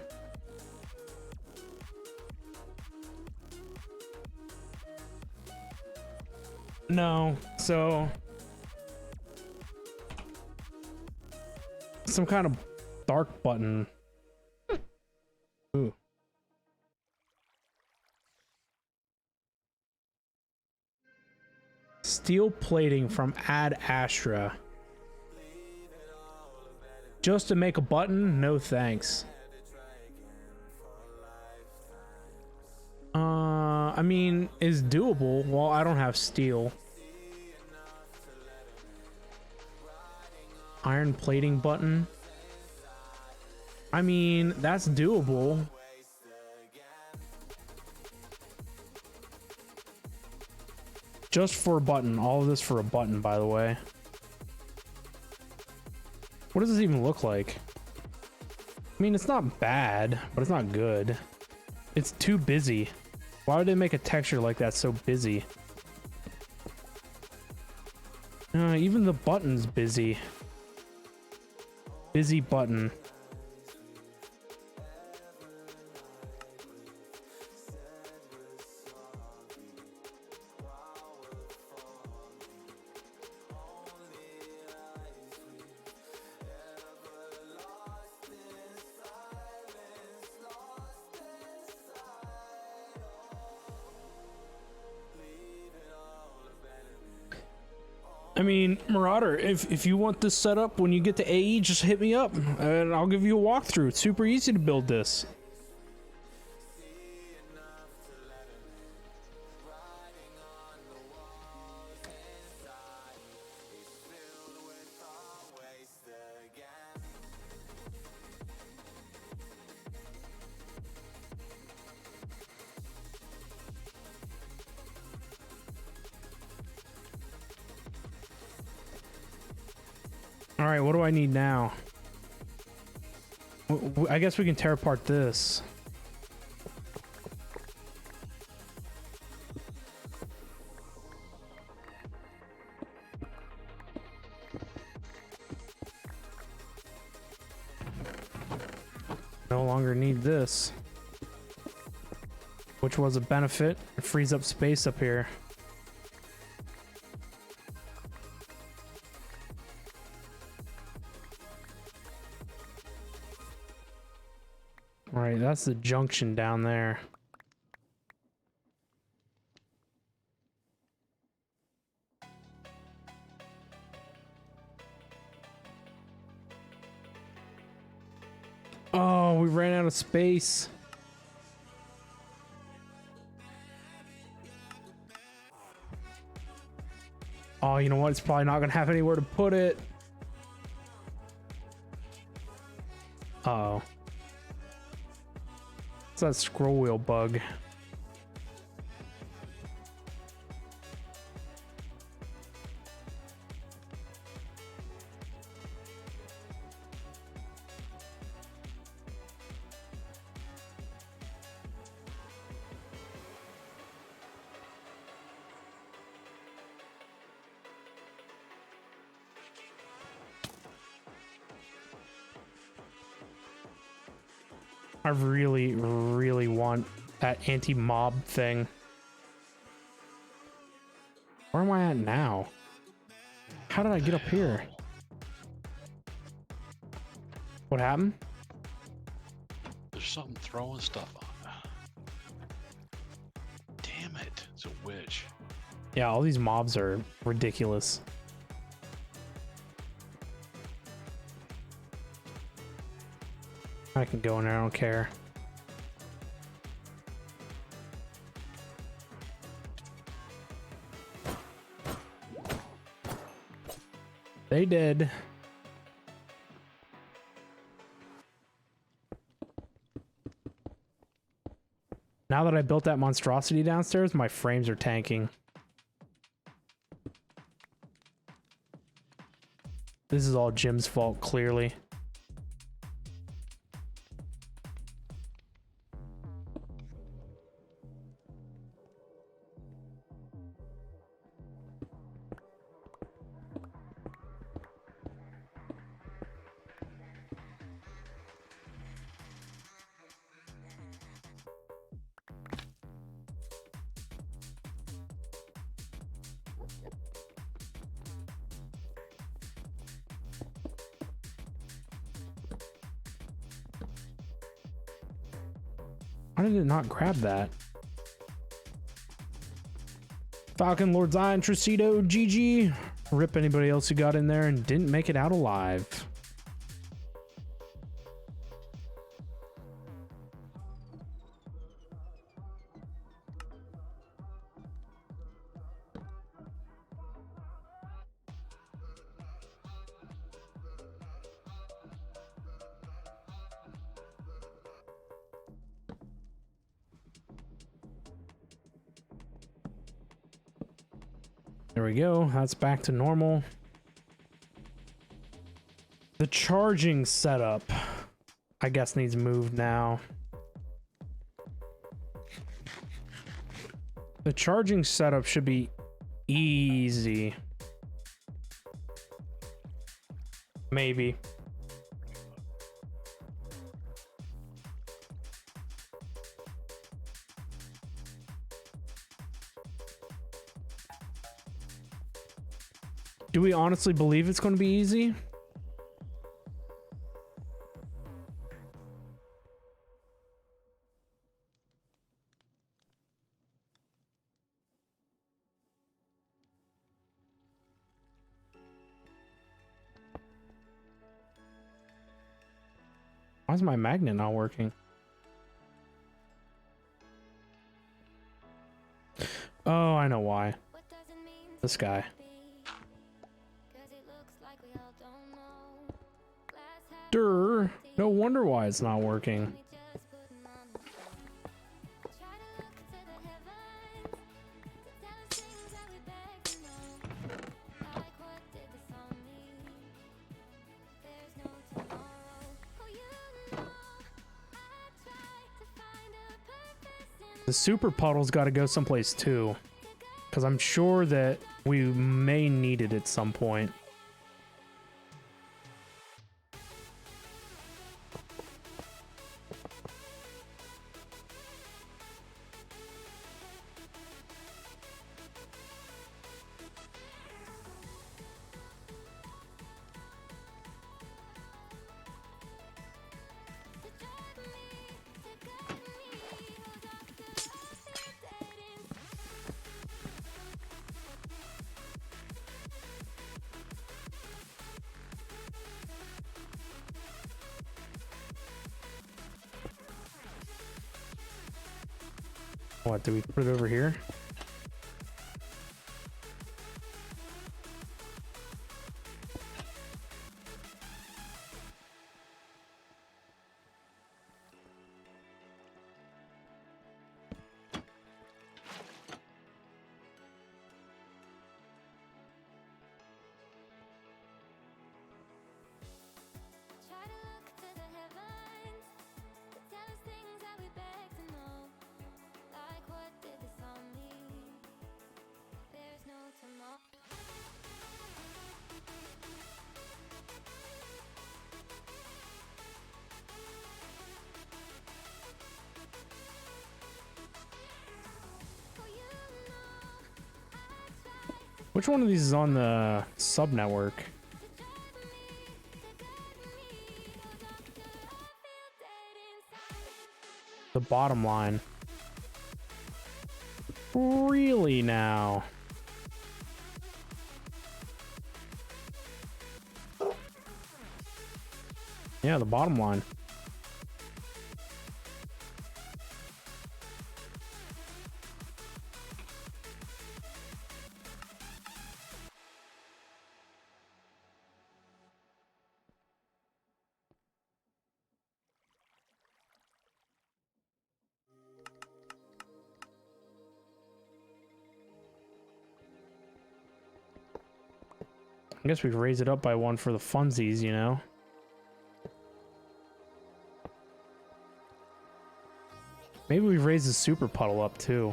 No, so... some kind of dark button. Ooh. Steel plating from Ad Astra. Just to make a button? No thanks. I mean, is doable. Well, I don't have steel. Iron plating button. I mean, that's doable. Just for a button. All of this for a button, by the way. What does this even look like? I mean, it's not bad, but it's not good. It's too busy. Why would they make a texture like that so busy? Even the button's busy. Busy button. I mean, Marauder, if you want this set up when you get to AE, just hit me up and I'll give you a walkthrough. It's super easy to build this. All right, what do I need now? I guess we can tear apart this. No longer need this. Which was a benefit. It frees up space up here. Alright, that's the junction down there. Oh, we ran out of space. Oh, you know what? It's probably not going to have anywhere to put it. Uh-oh. It's that scroll wheel bug. I really, really want that anti-mob thing. Where am I at now? How did I get up here? What happened? There's something throwing stuff on. Damn it. It's a witch. Yeah, all these mobs are ridiculous. I can go in there, I don't care. They did. Now that I built that monstrosity downstairs, my frames are tanking. This is all Jim's fault, clearly. Why did it not grab that? Falcon, Lord Zion, Tricido, GG. Rip anybody else who got in there and didn't make it out alive. There we go. That's back to normal. The charging setup, I guess, needs moved now. The charging setup should be easy. Maybe. Do we honestly believe it's going to be easy? Why is my magnet not working? Oh, I know why. This guy. Durr. No wonder why it's not working. The super puddle's got to go someplace too, because I'm sure that we may need it at some point. What, do we put it over here? Try to look to the heavens to tell us things that we beg to know. Like what did this all mean? There's no tomorrow. Oh, you know, I tried to Which one of these is on the sub network? try believe the day goes on till I feel dead inside. The bottom line. Really now? Yeah, the bottom line. I guess we could raise it up by one for the funsies, you know? Maybe we raise the super puddle up too.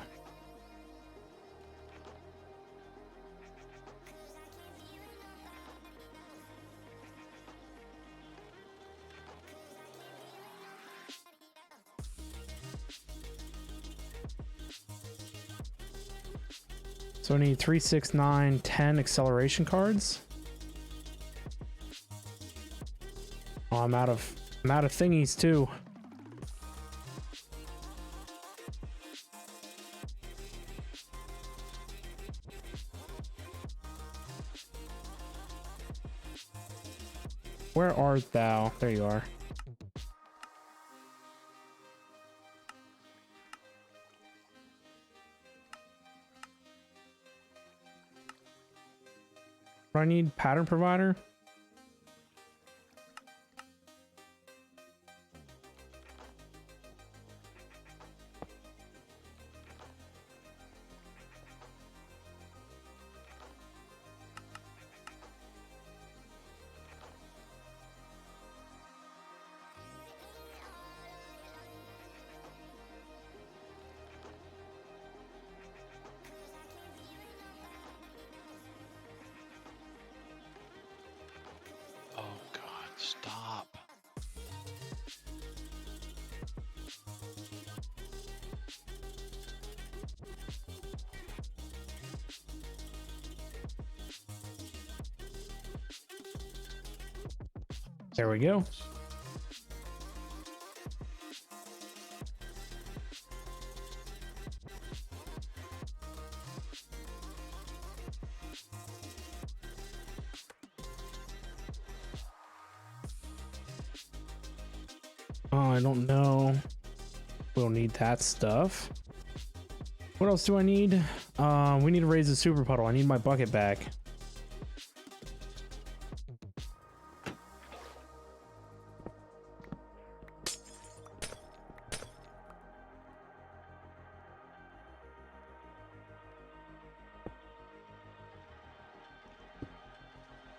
So I need 3, 6, 9, 10 acceleration cards. Oh, I'm out of thingies too. Where art thou? There you are. Do I need pattern provider? Oh God, stop. There we go. Oh, I don't know. We'll need that stuff. What else do I need? We need to raise the super puddle. I need my bucket back.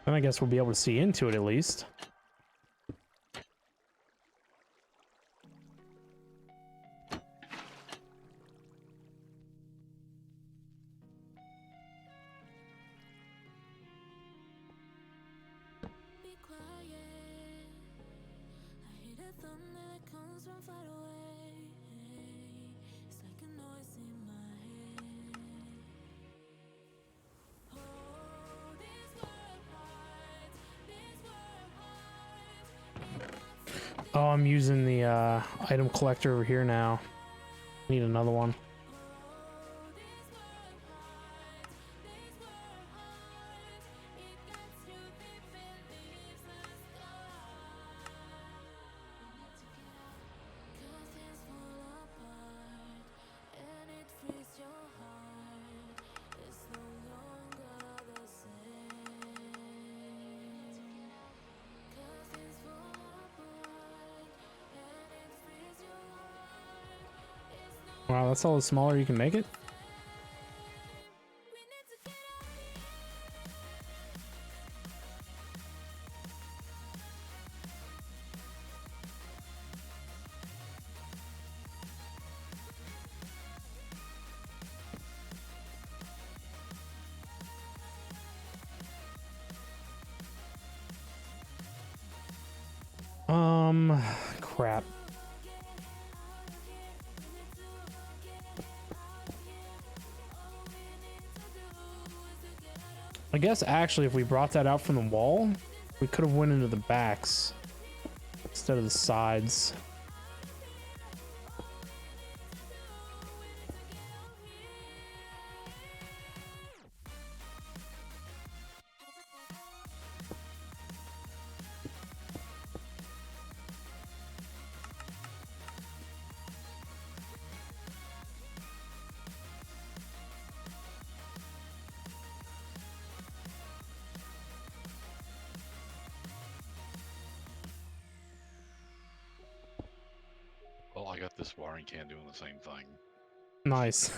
And I guess we'll be able to see into it at least. Be quiet. I hear the thunder that comes from far away. It's like a noise in my head. Oh, this world hides. This world hides. Oh, I'm using the item collector over here now. Need another one. Curtains fall apart, and it Wow, that's all the smaller you can make it? Crap. I guess actually if we brought that out from the wall, we could have went into the backs instead of the sides. Well, I got this wiring can doing the same thing. Nice.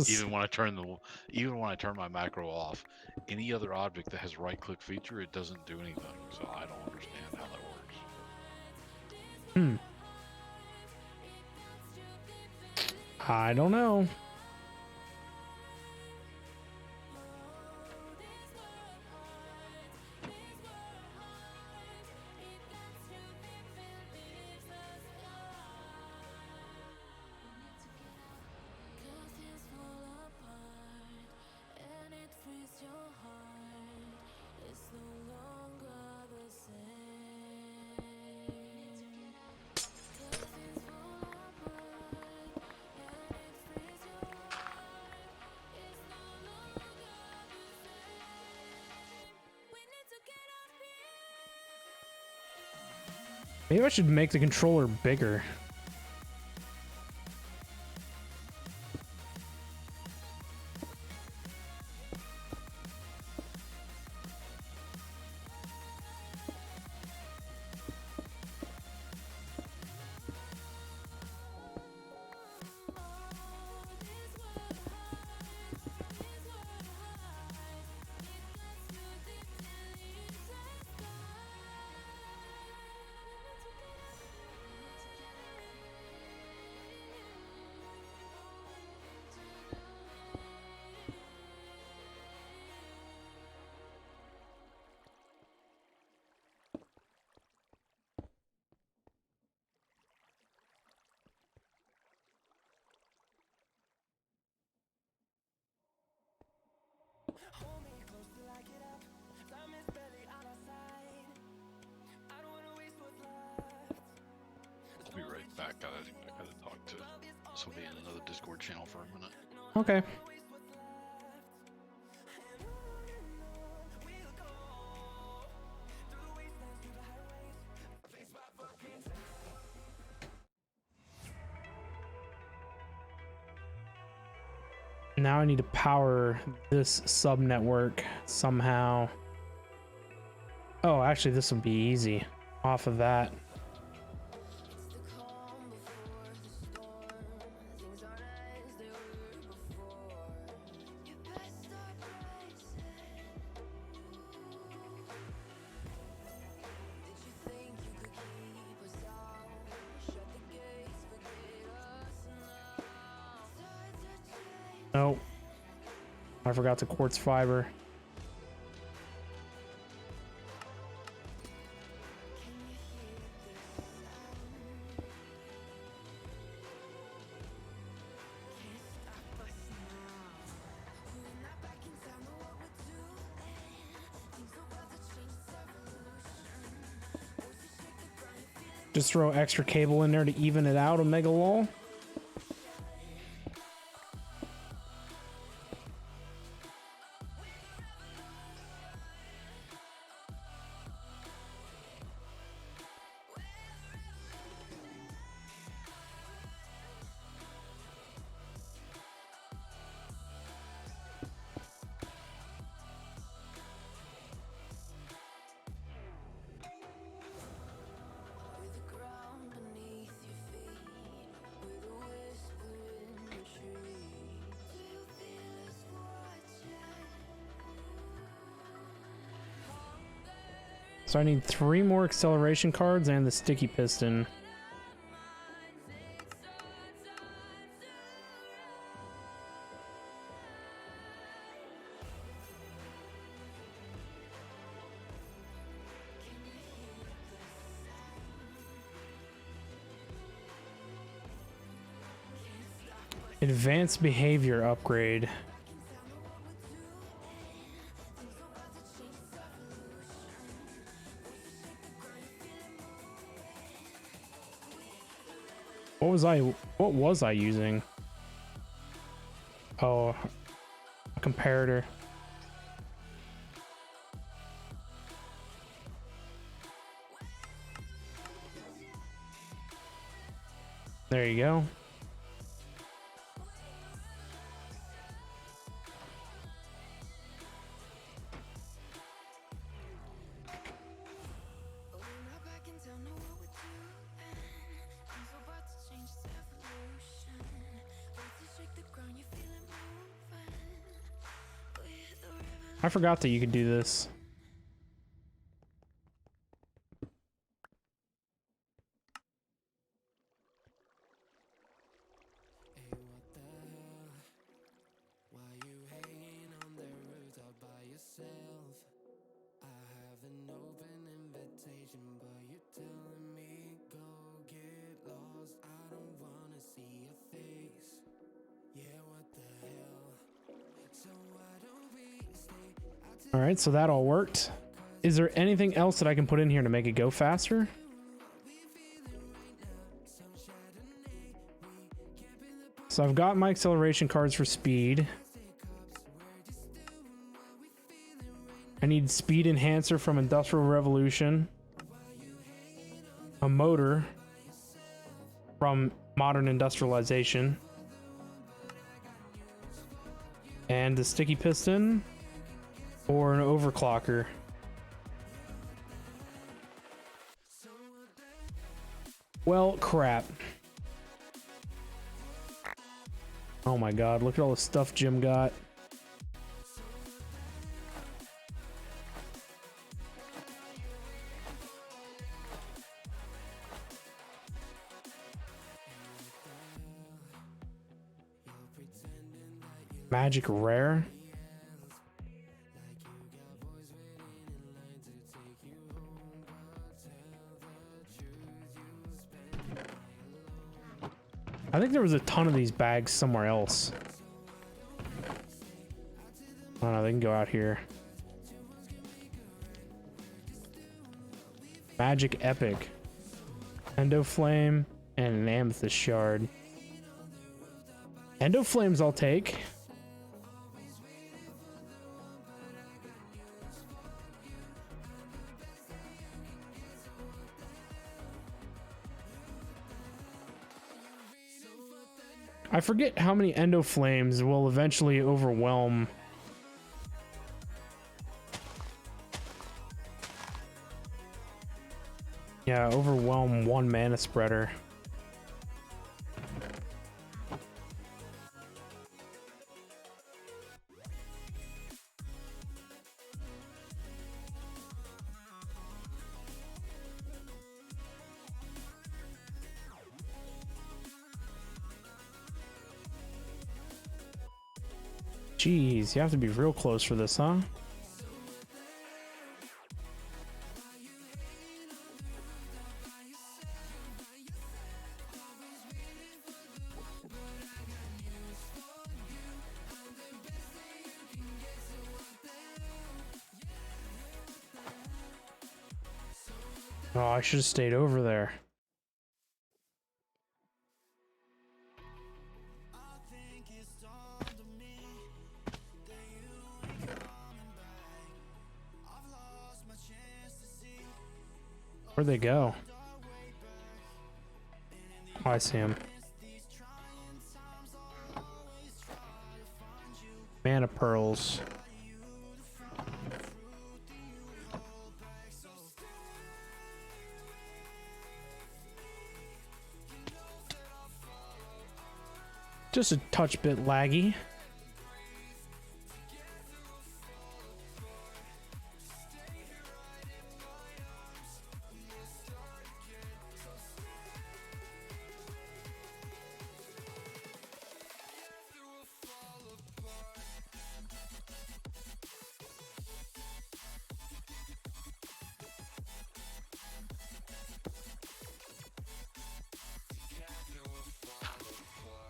Even when I turn my macro off, any other object that has right-click feature, it doesn't do anything. So I don't understand how that works. I don't know. Maybe I should make the controller bigger. I'll be right back. I gotta talk to somebody in another Discord channel for a minute. Okay. Now I need to power this sub network somehow. Oh, actually, this will be easy off of that. Nope. I forgot the quartz fiber. Just throw extra cable in there to even it out, Omega Lol. So I need 3 more acceleration cards and the sticky piston. Advanced behavior upgrade. What was I using? Oh, a comparator. There you go. I forgot that you could do this. All right, so that all worked. Is there anything else that I can put in here to make it go faster? So I've got my acceleration cards for speed. I need speed enhancer from Industrial Revolution. A motor from Modern Industrialization. And the sticky piston. Or an overclocker. Well, crap. Oh my god, look at all the stuff Jim got. Magic rare. I think there was a ton of these bags somewhere else. Oh no, they can go out here. Magic Epic. Endoflame and an Amethyst Shard. Endoflames I'll take. I forget how many Endoflames will eventually overwhelm. Yeah, overwhelm 1 mana spreader. Jeez, you have to be real close for this, huh? Oh, I should have stayed over there. Where'd they go? Oh, I see him. Mana pearls. Just a touch bit laggy.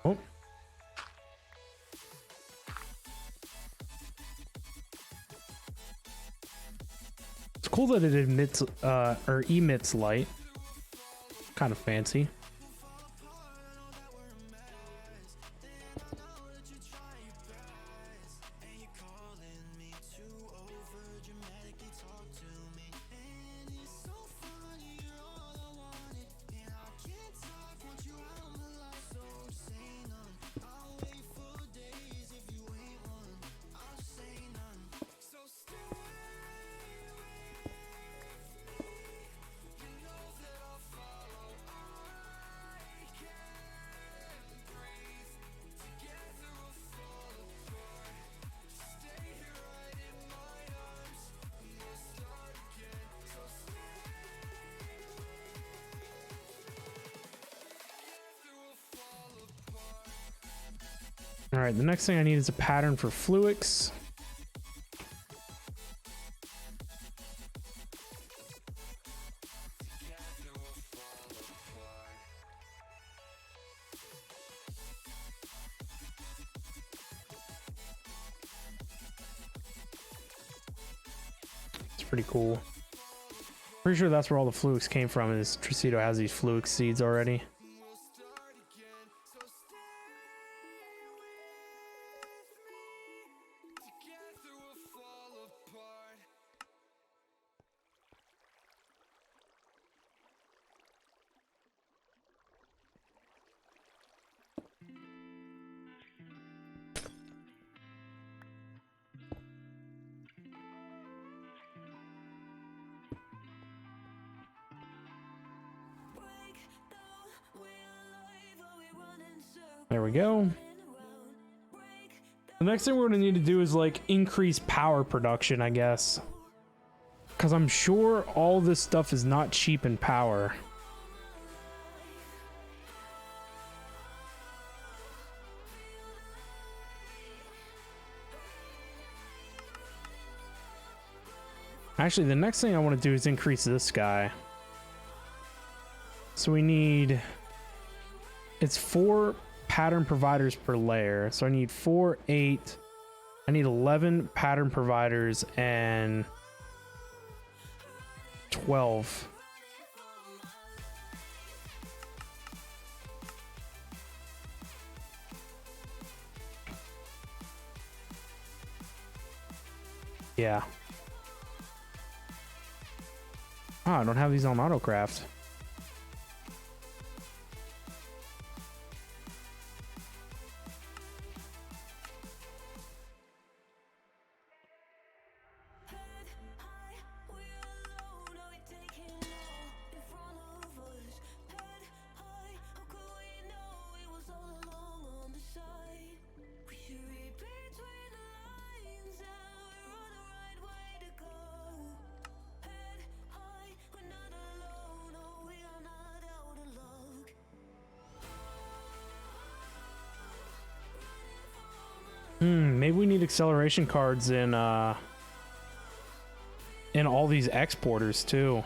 Oh. It's cool that it emits or emits light. Kind of fancy. All right, the next thing I need is a pattern for Fluix. It's pretty cool. Pretty sure that's where all the Fluix came from, is Tricito has these Fluix seeds already. There we go. The next thing we're going to need to do is like increase power production, I guess. Because I'm sure all this stuff is not cheap in power. Actually, the next thing I want to do is increase this guy. So we need... It's 4 pattern providers per layer. So I need 4, 8. I need 11 pattern providers and 12. Yeah. Oh, I don't have these on AutoCraft. Maybe we need acceleration cards in all these exporters too.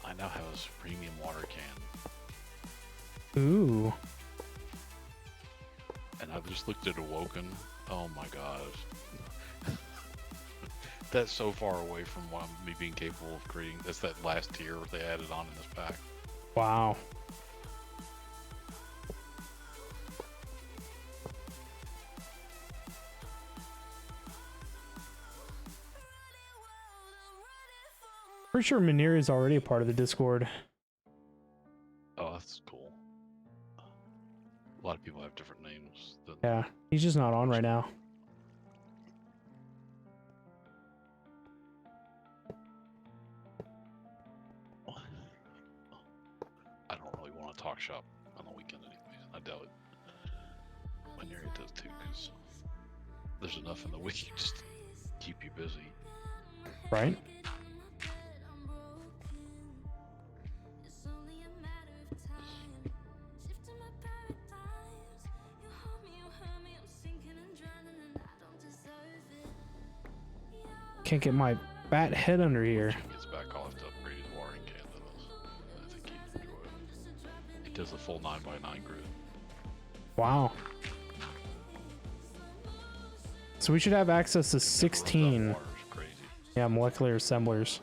I now have a premium water can. Ooh. And I've just looked at Awoken. Oh my gosh. That's so far away from what me being capable of creating. That's that last tier they added on in this pack. Wow. Pretty sure Manir is already a part of the Discord. Oh, that's cool. A lot of people have different names. Yeah, he's just not on right now. talk shop on the weekend anyway. I doubt it. My area does too, because there's enough in the week just to keep you busy. Right? Can't get my bat head under here. When he gets back, I'll have to upgrade his wiring canvas. I think he'd enjoy it. He does the full 9x9 grid. Wow. So we should have access to Runs out 16. of water, it's crazy. Yeah, molecular assemblers.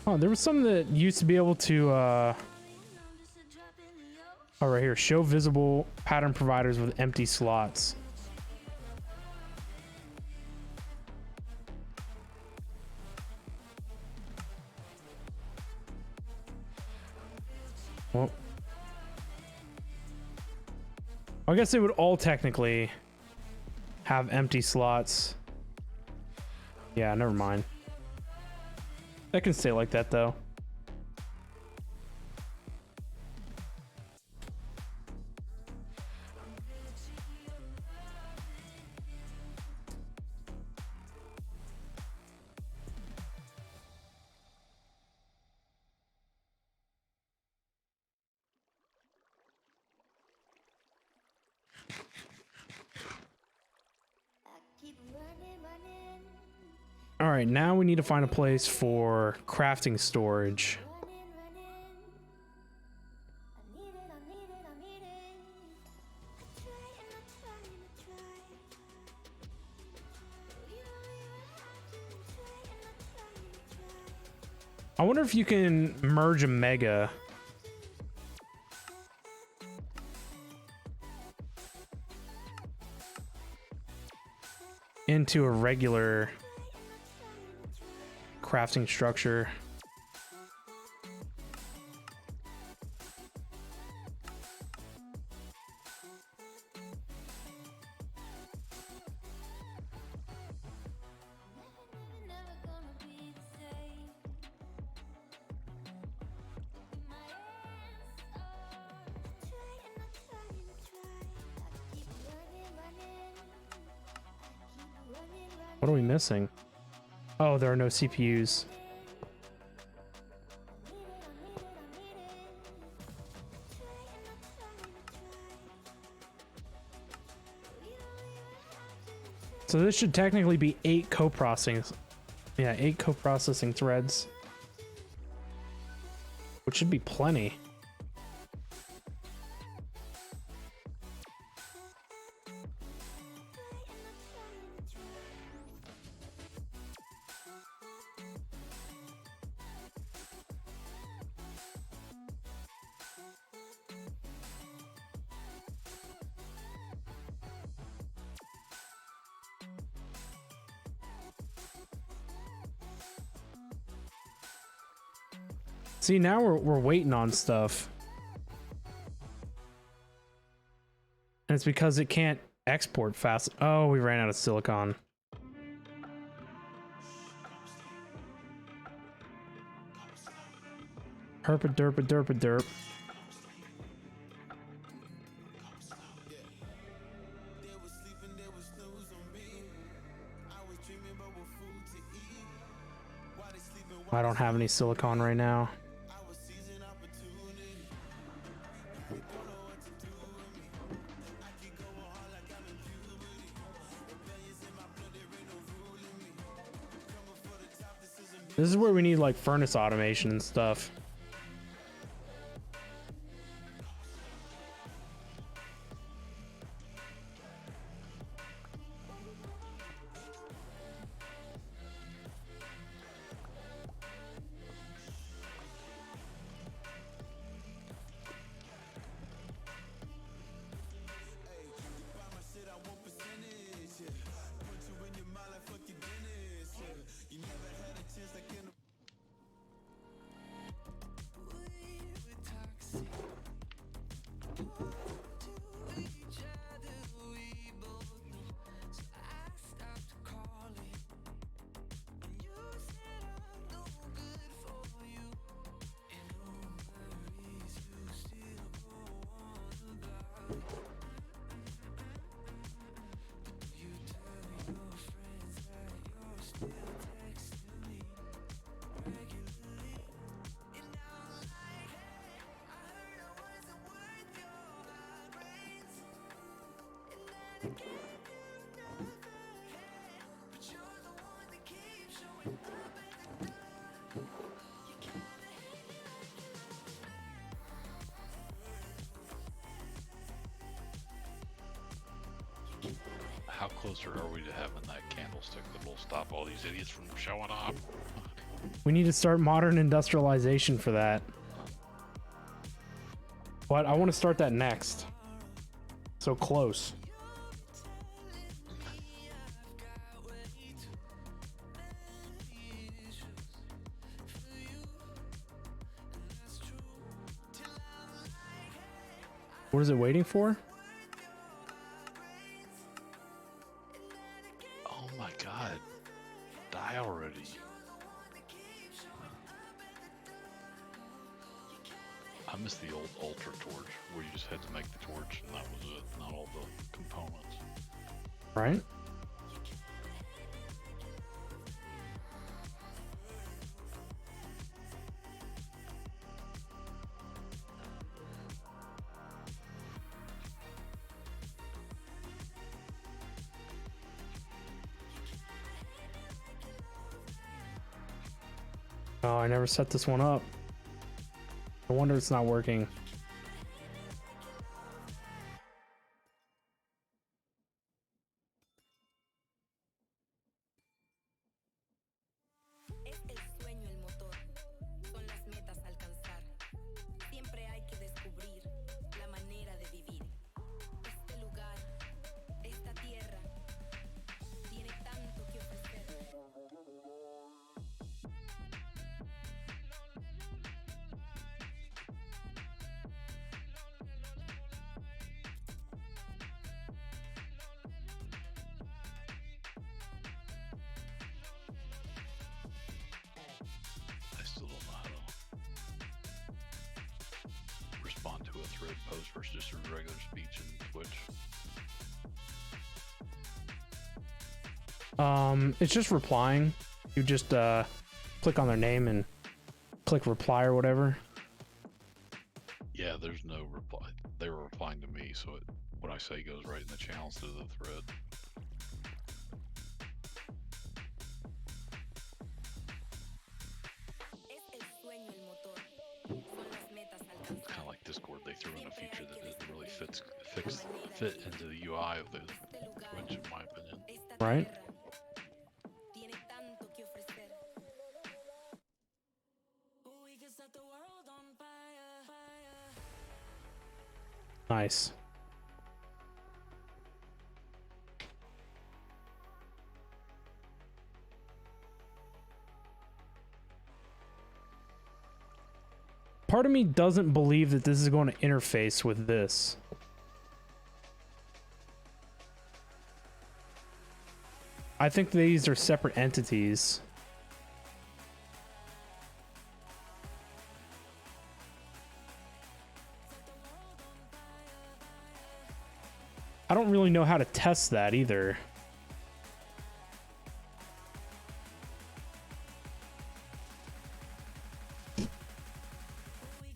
Oh, there was some that used to be able to, oh, right here. Show visible pattern providers with empty slots. Well, I guess they would all technically have empty slots. Yeah, never mind. I can stay like that though. All right, now we need to find a place for crafting storage. I wonder if you can merge a mega. Into a regular crafting structure. What are we missing? Oh, there are no CPUs. So this should technically be 8 co-processing. Yeah, 8 co-processing threads. Which should be plenty. See, now we're waiting on stuff. And it's because it can't export fast. Oh, we ran out of silicon. Herpa derpa derpa derp. I don't have any silicon right now. This is where we need like furnace automation and stuff. How closer are we to having that candlestick that will stop all these idiots from showing up? We need to start modern industrialization for that. But I want to start that next. So close. What is it waiting for? Oh my god. Die already. I miss the old Ultra Torch, where you just had to make the torch and that was it, not all the components. Right? Oh, I never set this one up. I wonder it's not working. Es el sueño el motor, son las metas a alcanzar. Siempre hay que descubrir la manera de vivir. Este lugar, esta tierra, tiene tanto que ofrecer. I still don't know how to respond to a thread post versus just a regular speech in Twitch. It's just replying. You just click on their name and click reply or whatever. Yeah, there's no reply. They were replying to me, so what I say goes right in the channel instead of the thread. Es el sueño el motor, son las metas a alcanzar. Kind of like Discord, they threw in a feature that doesn't really fit into the UI of the Twitch, in my opinion. Esta Right. tierra tiene tanto que ofrecer. We can set the world on fire, fire. Nice. Part of me doesn't believe that this is going to interface with this. I think these are separate entities. I don't really know how to test that either.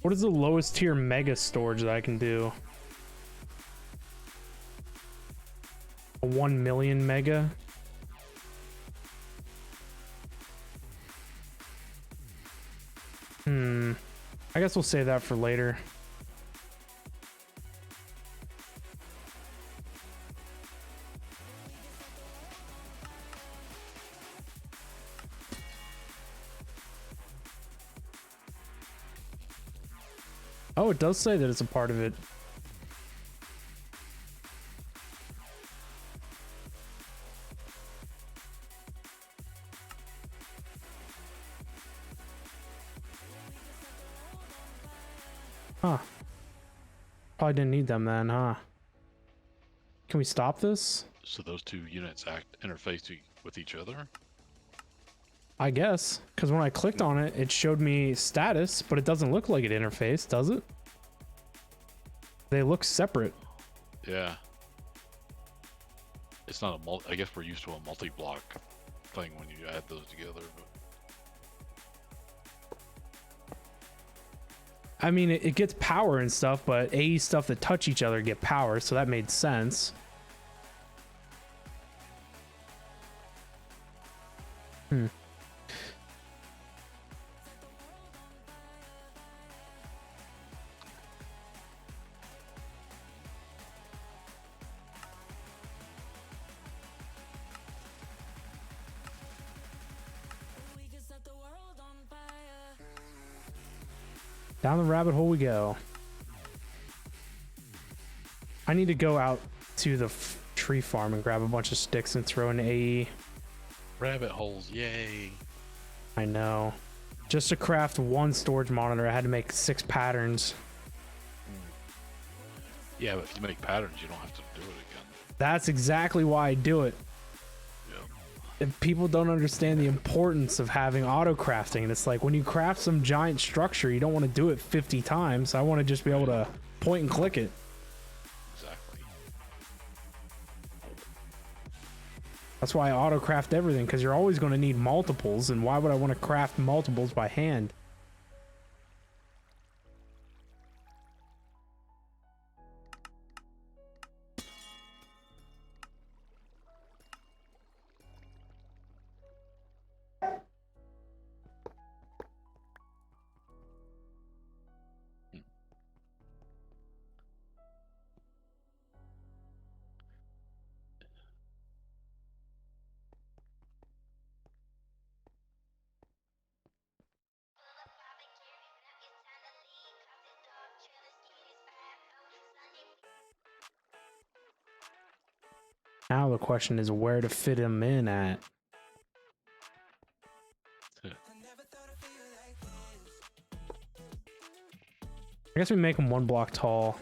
What is the lowest tier mega storage that I can do? A 1 million mega? I guess we'll save that for later. Oh, it does say that it's a part of it. Huh. Probably didn't need them then, huh? Can we stop this? So those two units interface with each other? I guess. Because when I clicked on it, it showed me status, but it doesn't look like it interfaced, does it? They look separate. Yeah. It's not a I guess we're used to a multi-block thing when you add those together, but I mean, it gets power and stuff, but AE stuff that touch each other get power, so that made sense. Hmm. Down the rabbit hole we go. I need to go out to the tree farm and grab a bunch of sticks and throw in AE. rabbit holes, yay. I know. Just to craft one storage monitor, I had to make 6 patterns. Yeah, but if you make patterns, you don't have to do it again. That's exactly why I do it. Yeah. If people don't understand the importance of having auto crafting, and it's like when you craft some giant structure, you don't want to do it 50 times. I want to just be able to point and click it. Exactly. That's why I auto craft everything, because you're always going to need multiples, and why would I want to craft multiples by hand? Now the question is where to fit them in at. Yeah. I guess we make them 1 block tall.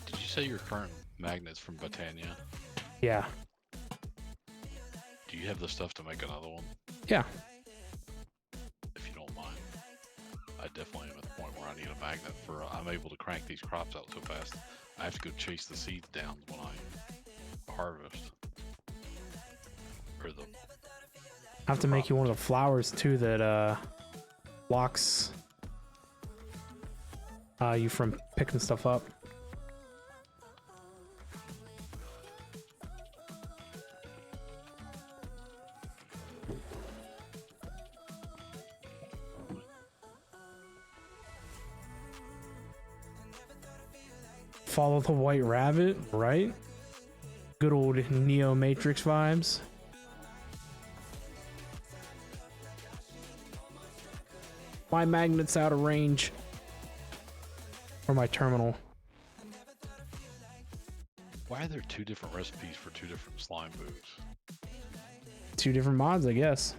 Did you say your current magnet's from Botania? Yeah. Do you have the stuff to make another one? Yeah. If you don't mind. I definitely am at the point where I need a magnet for, I'm able to crank these crops out so fast. I have to go chase the seeds down when I harvest. Or the... I have to make you one of the flowers too that blocks you from picking stuff up. Follow the white rabbit, right? Good old Neo Matrix vibes. My magnet's out of range. Or my terminal. Why are there 2 different recipes for 2 different slime boots? 2 different mods, I guess.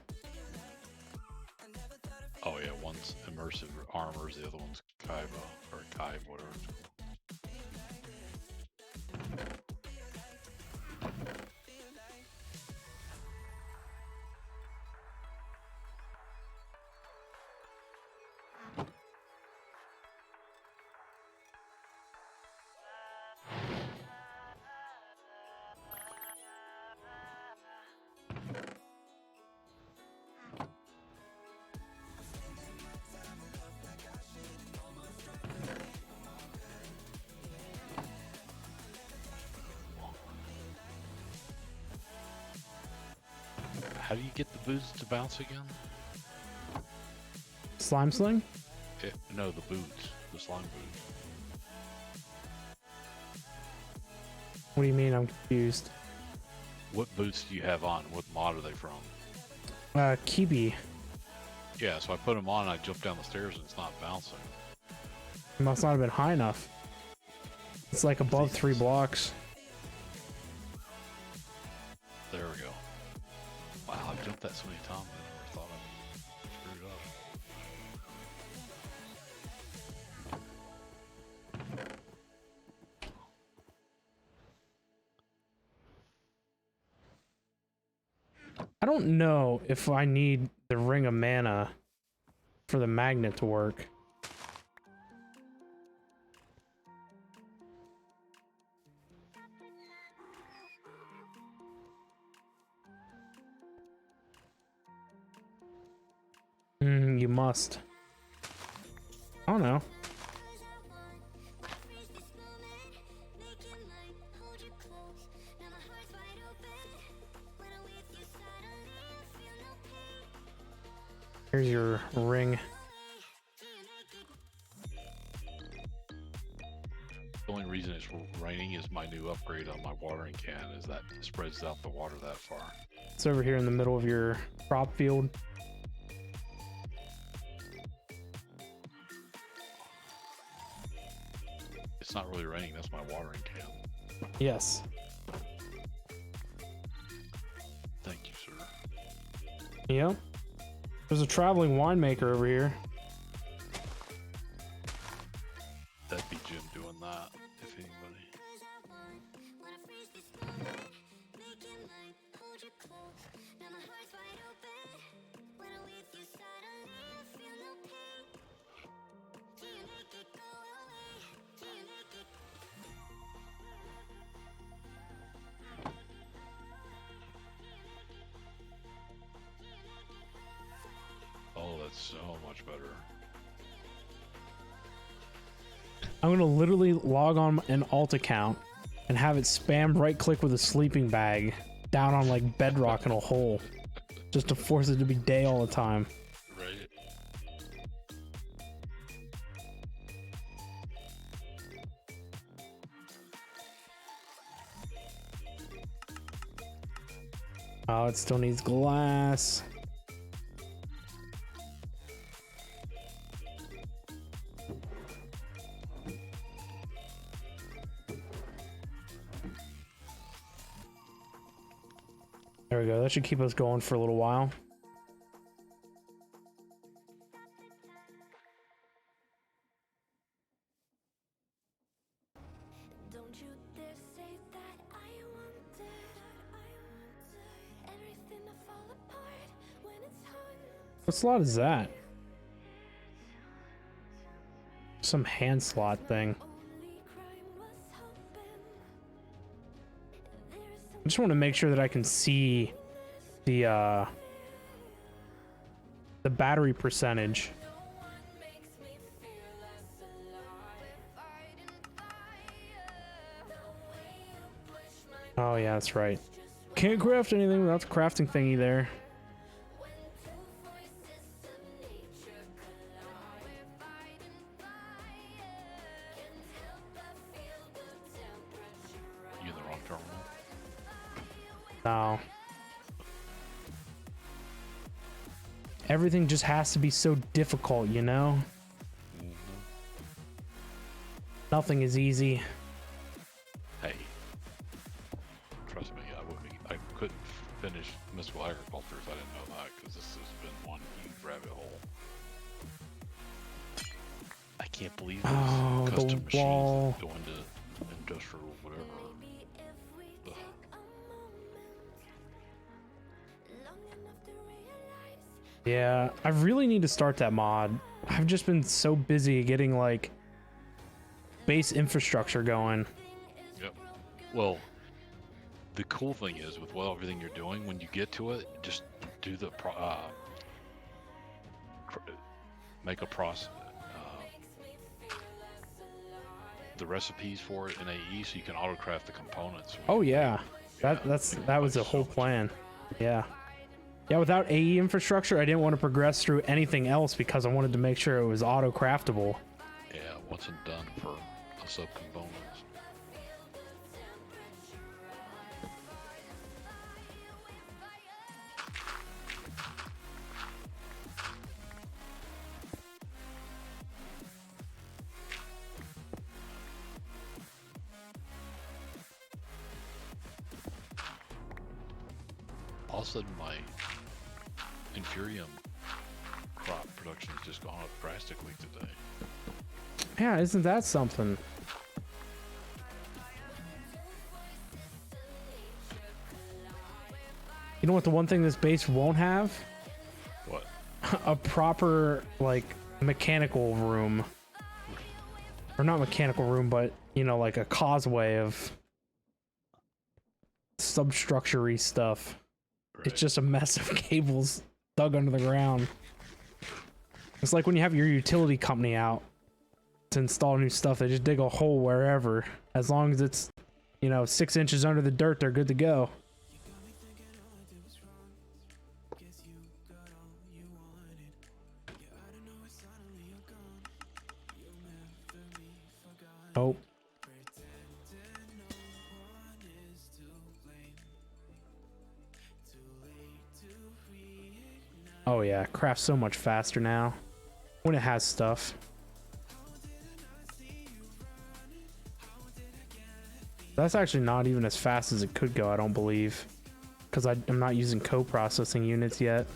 Oh yeah, one's immersive armors, the other one's Kaiba, or Kai, whatever it's called. How do you get the boots to bounce again? Slime sling? No, the boots, the slime boots. What do you mean? I'm confused. What boots do you have on? What mod are they from? Kibi. Yeah, so I put them on and I jumped down the stairs and it's not bouncing. It must not have been high enough. It's like above 3 blocks. There we go. Wow, I've jumped that so many times I never thought I screwed up. I don't know if I need the ring of mana for the magnet to work. You must. I don't know. Here's your ring. The only reason it's raining is my new upgrade on my watering can is that it spreads out the water that far. It's over here in the middle of your crop field. It's not really raining, that's my watering can. Yes. Thank you, sir. Yep. There's a traveling winemaker over here. That'd be Jim doing that, if anybody. Oh, that's so much better. I'm gonna literally log on an alt account and have it spam right click with a sleeping bag down on like bedrock in a hole just to force it to be day all the time. Right? Oh, it still needs glass. There we go. That should keep us going for a little while. Don't you dare say that I wanted everything to fall apart when it's hard. What slot is that? Some hand slot thing. Only crime was hoping. I just want to make sure that I can see the battery percentage. Oh yeah, that's right. Can't craft anything without the crafting thingy there. You in the wrong terminal? No. Everything just has to be so difficult, you know? Nothing is easy. Hey. Trust me, I couldn't finish Mystical Agriculture if I didn't know that, because this has been one huge rabbit hole. I can't believe this. Oh, the Custom machines wall. that go into industrial whatever. Ugh. Yeah, I really need to start that mod. I've just been so busy getting like base infrastructure going. Yep. Well, the cool thing is with everything you're doing, when you get to it, just do the make a process. The recipes for it in AE so you can auto craft the components. Oh yeah, Yeah, that was the whole plan. Yeah. Yeah, without AE infrastructure, I didn't want to progress through anything else because I wanted to make sure it was auto craftable. Yeah, it wasn't done for the subcomponents. All of a sudden, my Infurium crop production has just gone up drastically today. Yeah, isn't that something? You know what the one thing this base won't have? What? A proper, like, mechanical room. Or not mechanical room, but, you know, like a causeway of substructure-y stuff. Right. It's just a mess of cables dug under the ground. It's like when you have your utility company out to install new stuff, they just dig a hole wherever. As long as it's, you know, 6 inches under the dirt, they're good to go. Oh. Oh yeah, craft's so much faster now when it has stuff. That's actually not even as fast as it could go, I don't believe, because I'm not using co-processing units yet.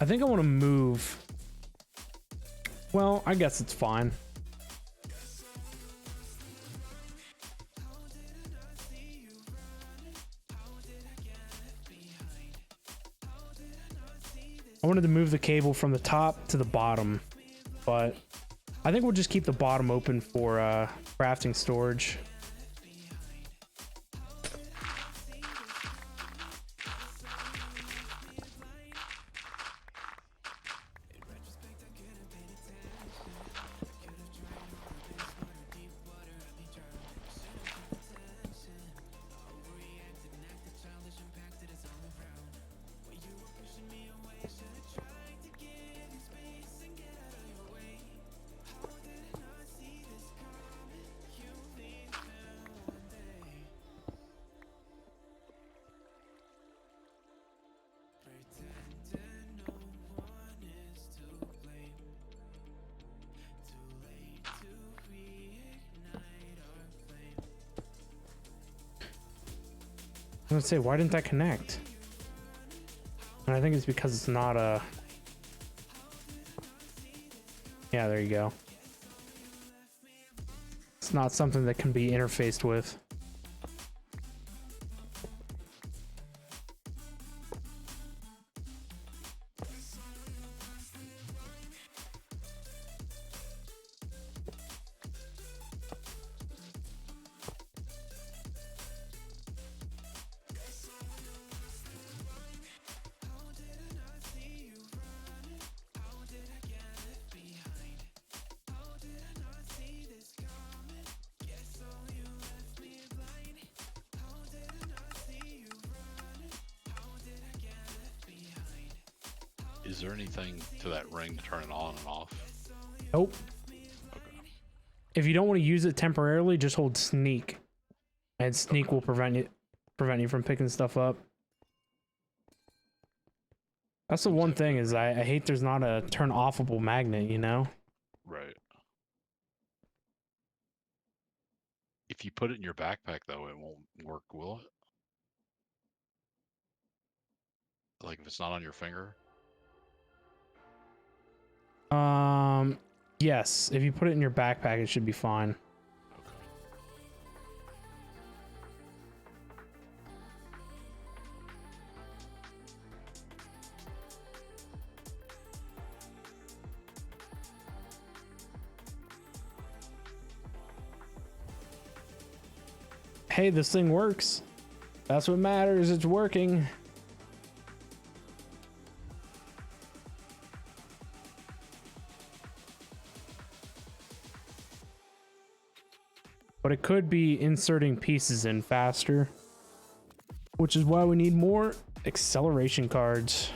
I think I want to move. Well, I guess it's fine. I wanted to move the cable from the top to the bottom, but I think we'll just keep the bottom open for crafting storage. I was gonna say, why didn't that connect? And I think it's because it's not a... Yeah, there you go. It's not something that can be interfaced with. Is there anything to that ring to turn it on and off? Nope. Okay. If you don't want to use it temporarily, just hold sneak. And sneak will prevent you from picking stuff up. That's the one thing is I hate there's not a turn offable magnet, you know? Right. If you put it in your backpack though, it won't work, will it? Like if it's not on your finger? Yes. If you put it in your backpack, it should be fine. Okay. Hey, this thing works. That's what matters. It's working. but it could be inserting pieces in faster, which is why we need more acceleration cards.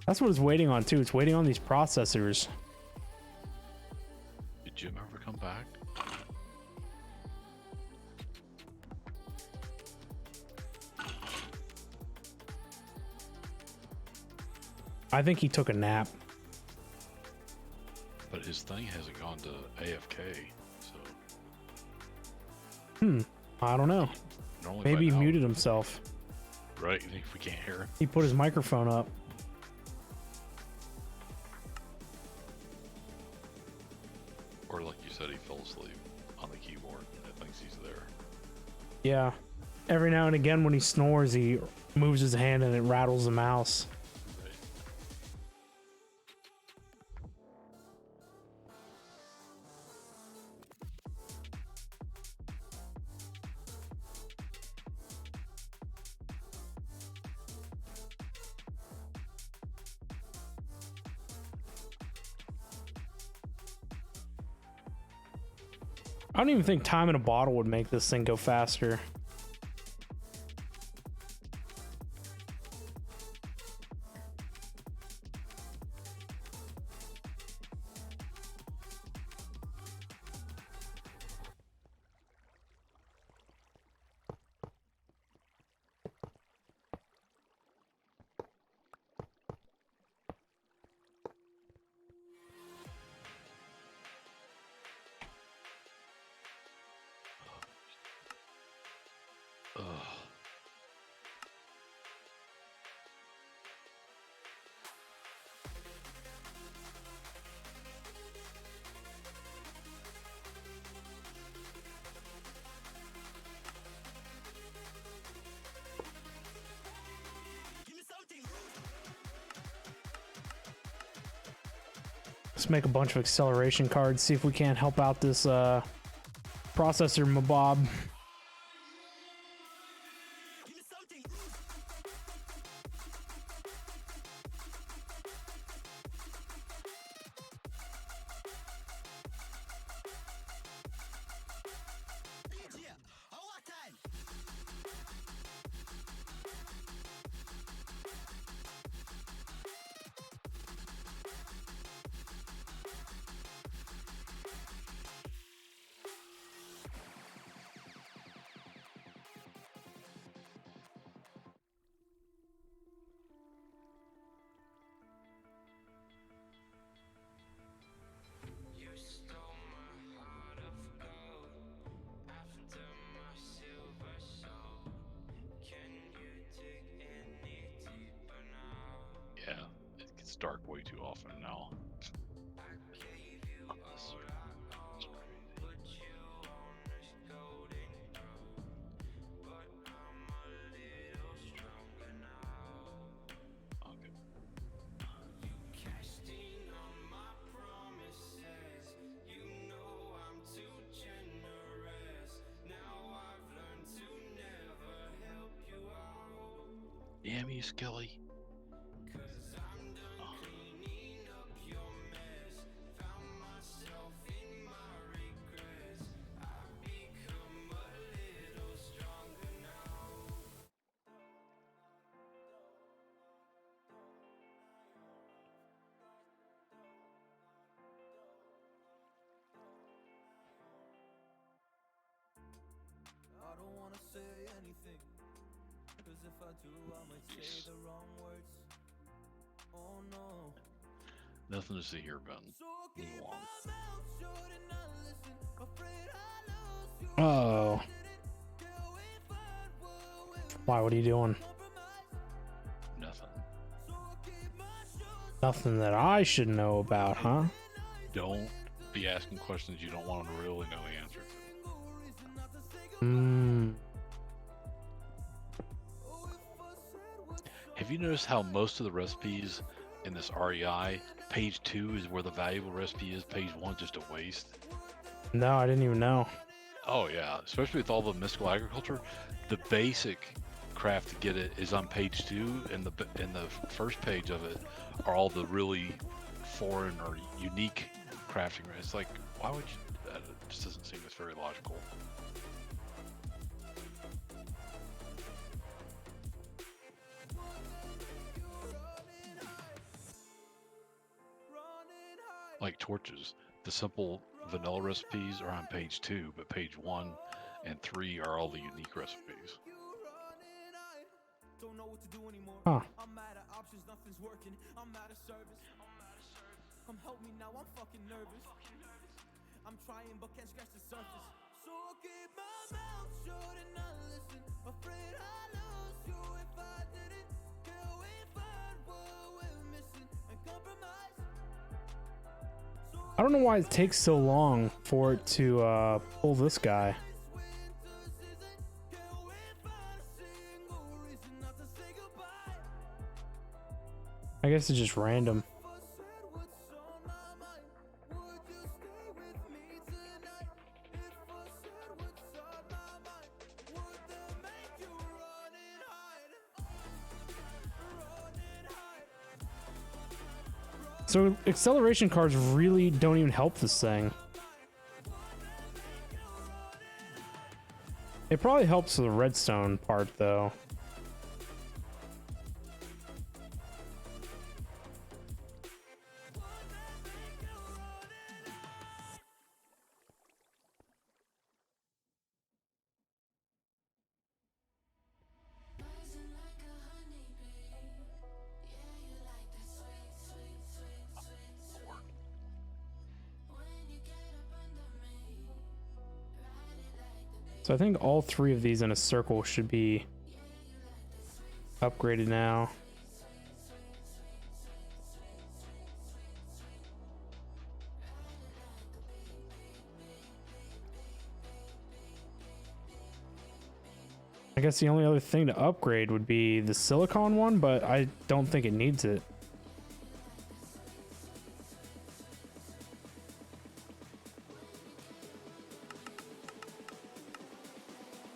That's what it's waiting on too. It's waiting on these processors. Did Jim ever come back? I think he took a nap. But his thing hasn't gone to AFK, so I don't know. normally by Maybe he now- muted himself. Right? You think we can't hear him? He put his microphone up. Or like you said, he fell asleep on the keyboard and thinks he's there. Yeah. Every now and again when he snores, he moves his hand and it rattles the mouse. Right. I don't even think time in a bottle would make this thing go faster. Ugh. Let's make a bunch of acceleration cards, see if we can't help out this processor mabob. Yeah, it gets dark way too often now. Okay. Damn you, Skelly. I don't wanna say anything, 'cause if I do, I might say the wrong words. Oh no. Nothing to see here, Ben. So Move keep along. my mouth shut and not listen. Afraid I lose you. Oh. Till we find what we'll Why, what are you doing? compromise. Nothing. So keep my shoes Nothing that I should know about, huh? Don't be asking questions you don't want to really know the answer to. single reason not to say goodbye. Hmm. Oh, if I said Have you noticed how most of the recipes in this REI, page 2 is where the valuable recipe is, page 1 just a waste? No, I didn't even know. Oh yeah, especially with all the mystical agriculture, the basic craft to get it is on page 2, and the first page of it are all the really foreign or unique crafting. It's like, why would you? That just doesn't seem as very logical. Like torches, the simple vanilla recipes are on page 2, but page 1 and 3 are all the unique recipes. Huh. I'm out of options, nothing's working. I'm out of service. Come help me now, I'm fucking nervous. I'm trying but can't scratch the surface. So I keep my mouth shut and not listen. Afraid I lose you if I didn't. Till we find what we're missing and compromise. I don't know why it takes so long for it to pull this guy. I guess it's just random. So acceleration cards really don't even help this thing. It probably helps the redstone part though. So I think all 3 of these in a circle should be upgraded now. I guess the only other thing to upgrade would be the silicon one, but I don't think it needs it.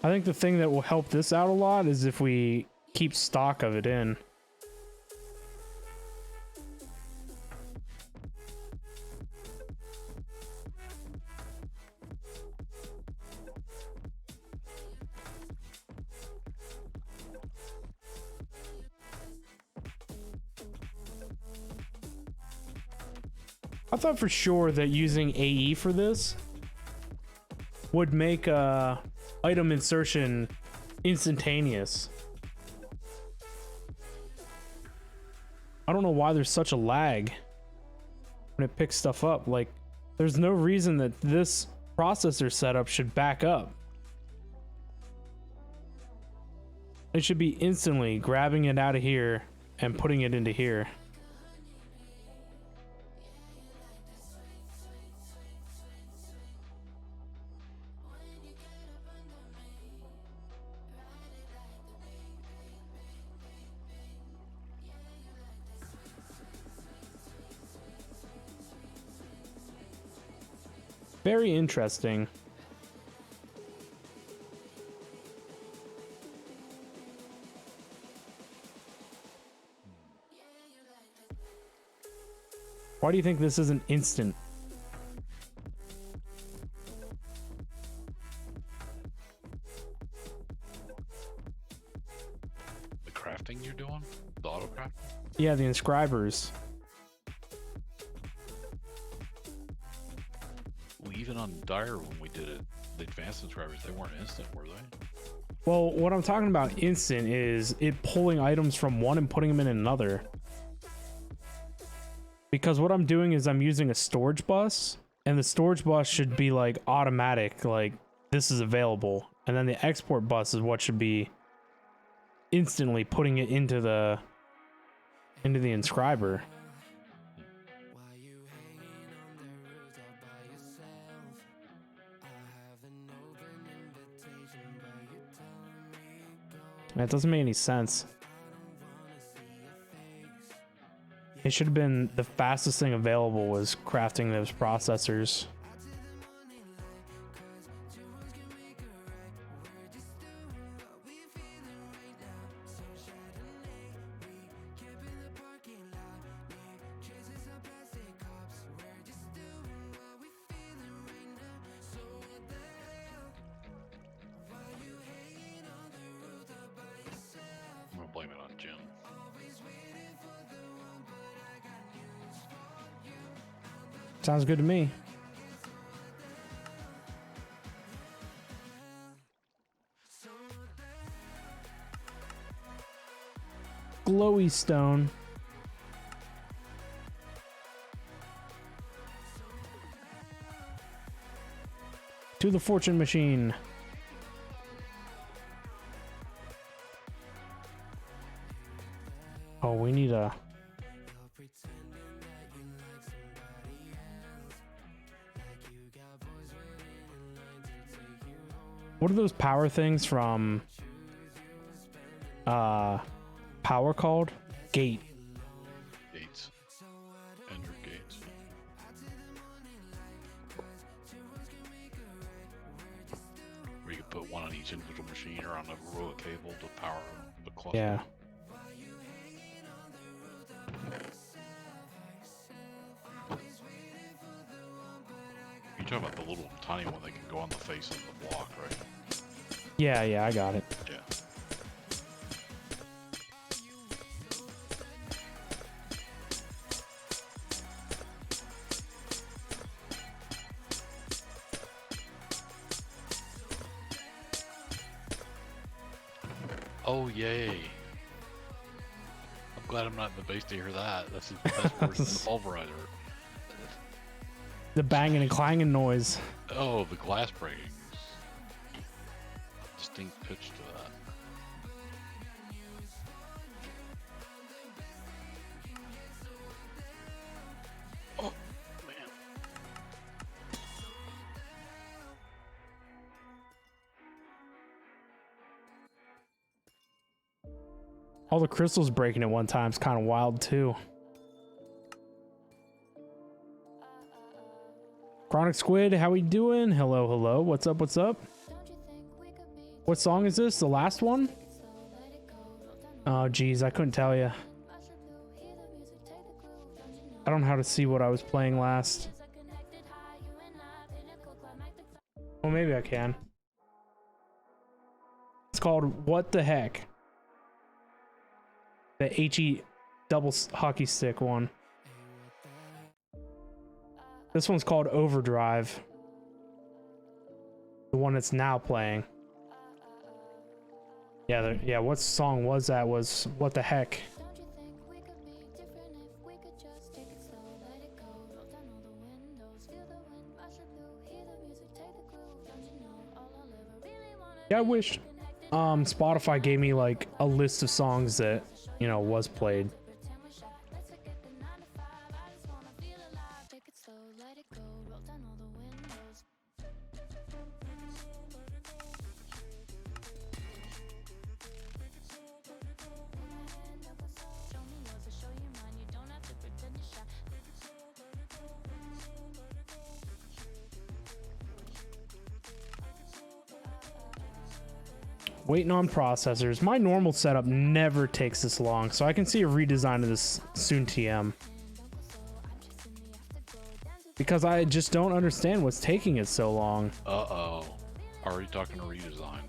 I think the thing that will help this out a lot is if we keep stock of it in. I thought for sure that using AE for this would make item insertion instantaneous. I don't know why there's such a lag when it picks stuff up. Like, there's no reason that this processor setup should back up. It should be instantly grabbing it out of here and putting it into here. Very interesting. Why do you think this isn't instant? The crafting you're doing? The auto crafting? Yeah, the inscribers. Well, even on Dire when we did it, the advanced inscribers, they weren't instant, were they? Well, what I'm talking about instant is it pulling items from one and putting them in another. Because what I'm doing is I'm using a storage bus, and the storage bus should be like automatic, like this is available. And then the export bus is what should be instantly putting it into the inscriber. That doesn't make any sense. It should have been the fastest thing available was crafting those processors. I'm gonna blame it on Jim. Sounds good to me. Glowy stone. To the fortune machine. Oh, we need a... What are those power things from Power called? Gate. Gates. Andrew Gates. Where you could put one on each individual machine or on a row of cable to power the cluster. Yeah. You're talking about the little tiny one that can go on the face of the block, right? Yeah, yeah, I got it. Yeah. Oh, yay. I'm glad I'm not in the base to hear that. That's the best version of the pulverizer. The banging and clanging noise. Oh, the glass breaking. Distinct pitch to that. Oh, man. All the crystals breaking at one time is kind of wild too. Chronic Squid, how we doing? Hello, hello. What's up? What's up? What song is this? The last one? Oh, geez, I couldn't tell you. I don't know how to see what I was playing last. Well, maybe I can. It's called What the Heck? The HE double hockey stick one. This one's called Overdrive. The one that's now playing. Yeah, yeah, what song was that? Was What the Heck? Yeah, I wish Spotify gave me like a list of songs that, you know, was played. Waiting on processors. My normal setup never takes this long, so I can see a redesign of this soon TM. Because I just don't understand what's taking it so long. Uh-oh. Already talking to redesign.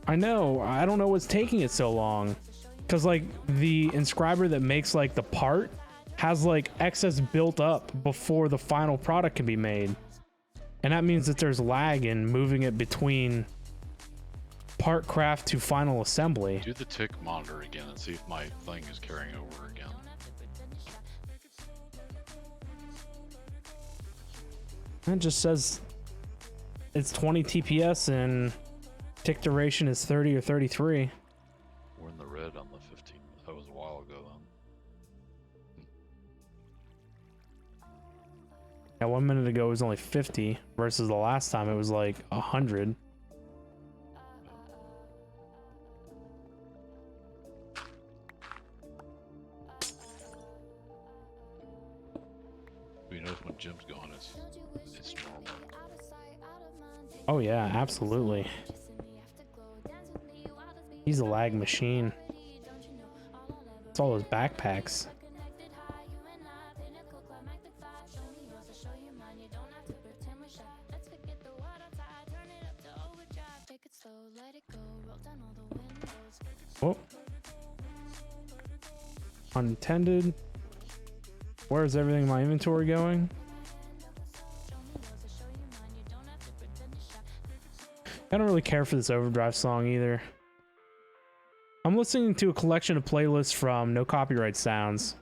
I know. I don't know what's taking it so long. Because, like, the inscriber that makes, like, the part has, like, excess built up before the final product can be made. And that means that there's lag in moving it between part craft to final assembly. Do the tick monitor again and see if my thing is carrying over again. It just says it's 20 TPS and tick duration is 30 or 33. We're in the red on the 15. That was a while ago then. Yeah, 1 minute ago it was only 50 versus the last time it was like 100. Who knows when Jim's gone? It's normal. Oh yeah, absolutely. He's a lag machine. It's all those backpacks. Oh. Unintended. Where's everything in my inventory going? I don't really care for this Overdrive song either. I'm listening to a collection of playlists from No Copyright Sounds.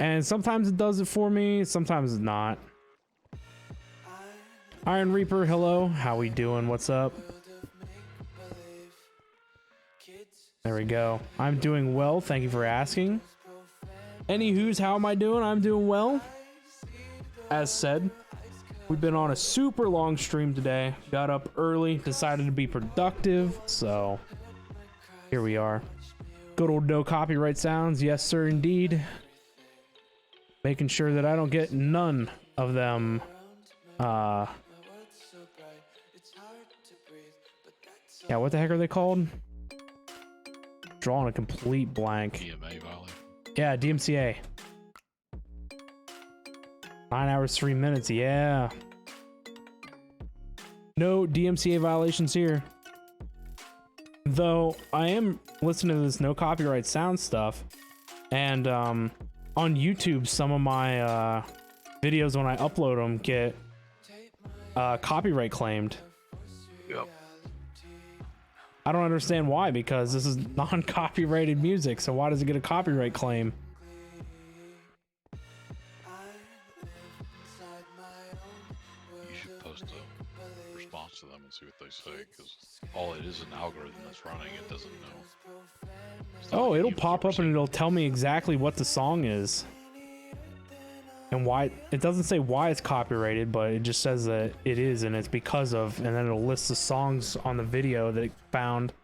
And sometimes it does it for me, sometimes it's not. Iron Reaper, hello. How we doing? What's up? There we go. I'm doing well. Thank you for asking. Anywho's, how am I doing? I'm doing well. As said, we've been on a super long stream today. Got up early, decided to be productive, so here we are. Good old No Copyright Sounds. Yes, sir, indeed. Making sure that I don't get none of them. Yeah, what the heck are they called? Drawing a complete blank. DMA violation. Yeah, DMCA. 9 hours, 3 minutes. Yeah. No DMCA violations here. Though I am listening to this No Copyright Sound stuff, and on YouTube, some of my videos when I upload them get copyright claimed. Yep. I don't understand why, because this is non-copyrighted music, so why does it get a copyright claim? You should post a response to them and see what they say, because all it is an algorithm that's running. It doesn't know. It's not Oh, like it'll you pop up and it'll tell me exactly what the song is. And why. It doesn't say why it's copyrighted, but it just says that it is, and it's because of, and then it'll list the songs on the video that it found.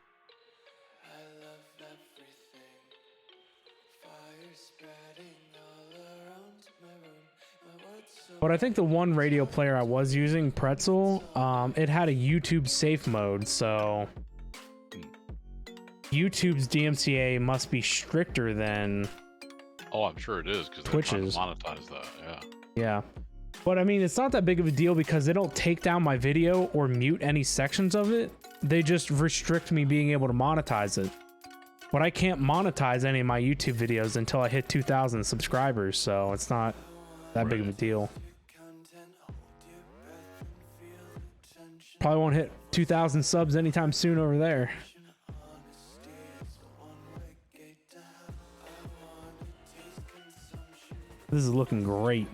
But I think the one radio player I was using, Pretzel, it had a YouTube safe mode, so YouTube's DMCA must be stricter than Oh, I'm sure it is, because they're trying to Twitch's. monetize that. Yeah. Yeah. But I mean, it's not that big of a deal because they don't take down my video or mute any sections of it. They just restrict me being able to monetize it. But I can't monetize any of my YouTube videos until I hit 2,000 subscribers, so it's not that big of a deal. Probably won't hit 2,000 subs anytime soon over there. This is looking great.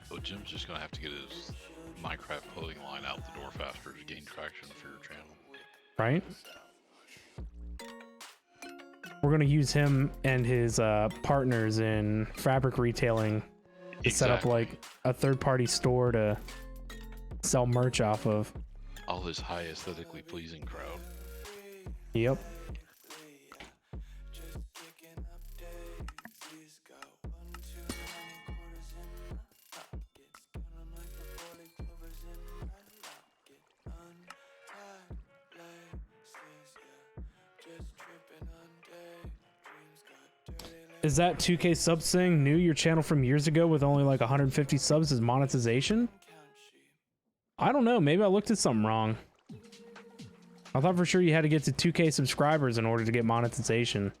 So Jim's just gonna have to get his Minecraft clothing line out the door faster to gain traction for your channel. Right? We're going to use him and his partners in fabric retailing to set up like a third-party store to sell merch off of. All his high aesthetically pleasing crowd. Yep. Is that 2K subs thing new? Your channel from years ago with only like 150 subs is monetization? I don't know. Maybe I looked at something wrong. I thought for sure you had to get to 2K subscribers in order to get monetization.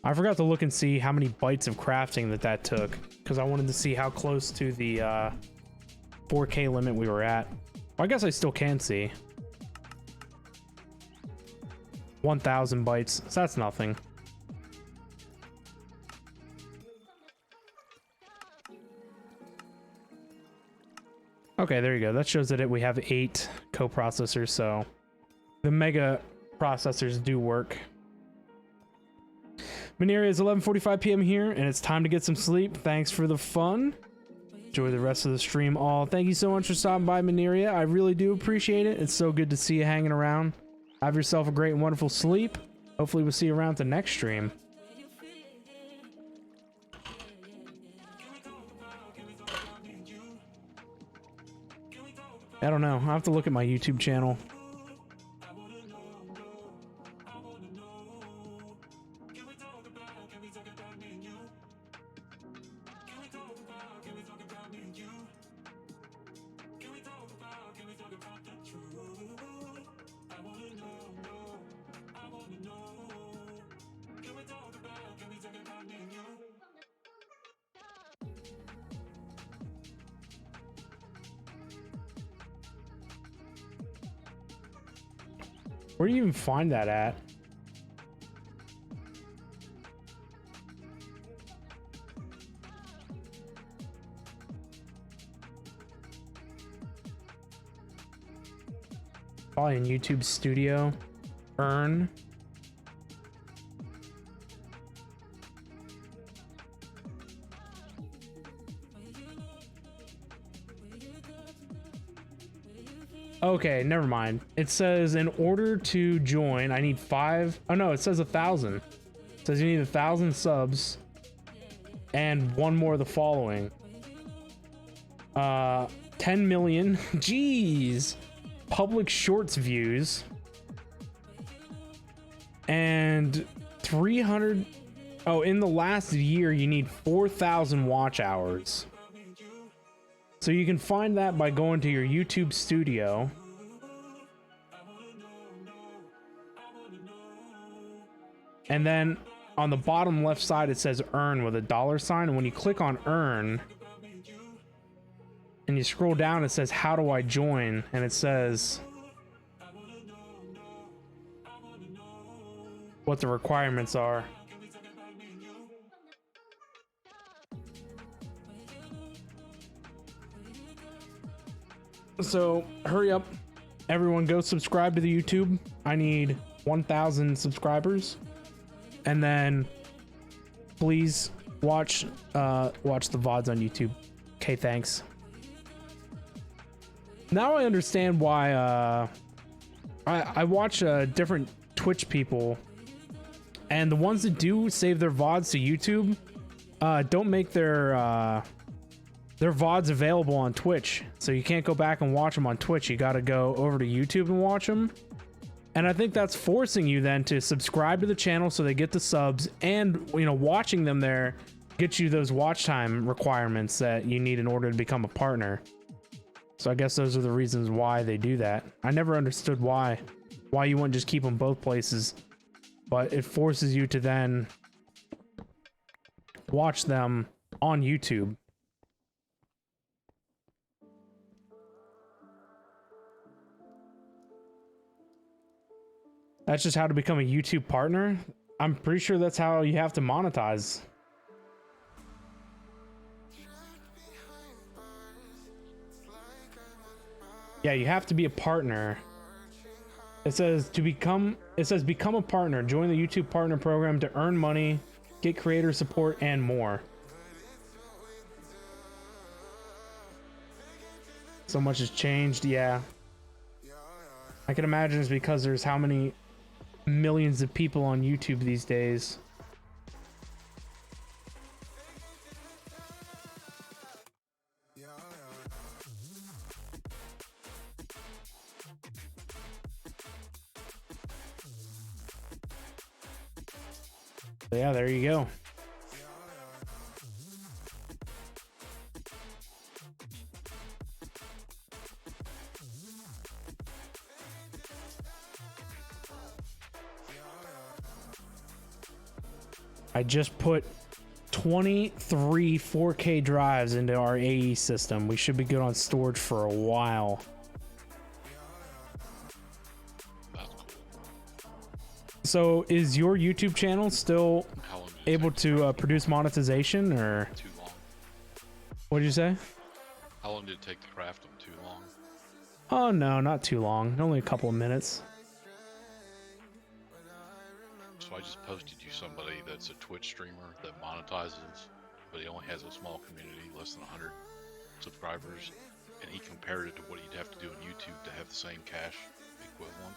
I forgot to look and see how many bytes of crafting that took, because I wanted to see how close to the 4K limit we were at. Well, I guess I still can see. 1,000 bytes, so that's nothing. Okay, there you go. That shows that we have 8 coprocessors, so the mega processors do work. Mineria is 11:45 p.m. here, and it's time to get some sleep. Thanks for the fun. Enjoy the rest of the stream all. Thank you so much for stopping by, Mineria. I really do appreciate it. It's so good to see you hanging around. Have yourself a great and wonderful sleep. Hopefully we'll see you around the next stream. I don't know. I'll have to look at my YouTube channel. Where do you even find that at? Probably in YouTube Studio. Earn. Okay, never mind. It says in order to join, I need 5. Oh no, it says 1,000. It says you need 1,000 subs and one more of the following. 10 million. Jeez. Public shorts views. And 300. Oh, in the last year, you need 4,000 watch hours. So you can find that by going to your YouTube Studio. And then on the bottom left side, it says earn with a $sign. And when you click on earn and you scroll down, it says, how do I join? And it says what the requirements are. So hurry up, everyone, go subscribe to the YouTube. I need 1,000 subscribers, and then please watch the VODs on YouTube. Okay, thanks. Now I understand why I watch different Twitch people, and the ones that do save their VODs to YouTube don't make their VODs available on Twitch, so you can't go back and watch them on Twitch. You got to go over to YouTube and watch them. And I think that's forcing you then to subscribe to the channel so they get the subs, and watching them there gets you those watch time requirements that you need in order to become a partner. So I guess those are the reasons why they do that. I never understood why you wouldn't just keep them both places, but it forces you to then watch them on YouTube. That's just how to become a YouTube partner. I'm pretty sure that's how you have to monetize. Yeah, you have to be a partner. It says become a partner. Join the YouTube partner program to earn money, get creator support, and more. So much has changed, yeah. I can imagine it's because there's how many millions of people on YouTube these days. So yeah, there you go. I just put 23 4K drives into our AE system. We should be good on storage for a while. So is your YouTube channel still able to produce monetization, or? Too long. What did you say? How long did it take to craft them? Too long? Oh no, not too long. Only a couple of minutes. So I just posted you somebody that's a Twitch streamer that monetizes, but he only has a small community, less than 100 subscribers, and he compared it to what he'd have to do on YouTube to have the same cash equivalent.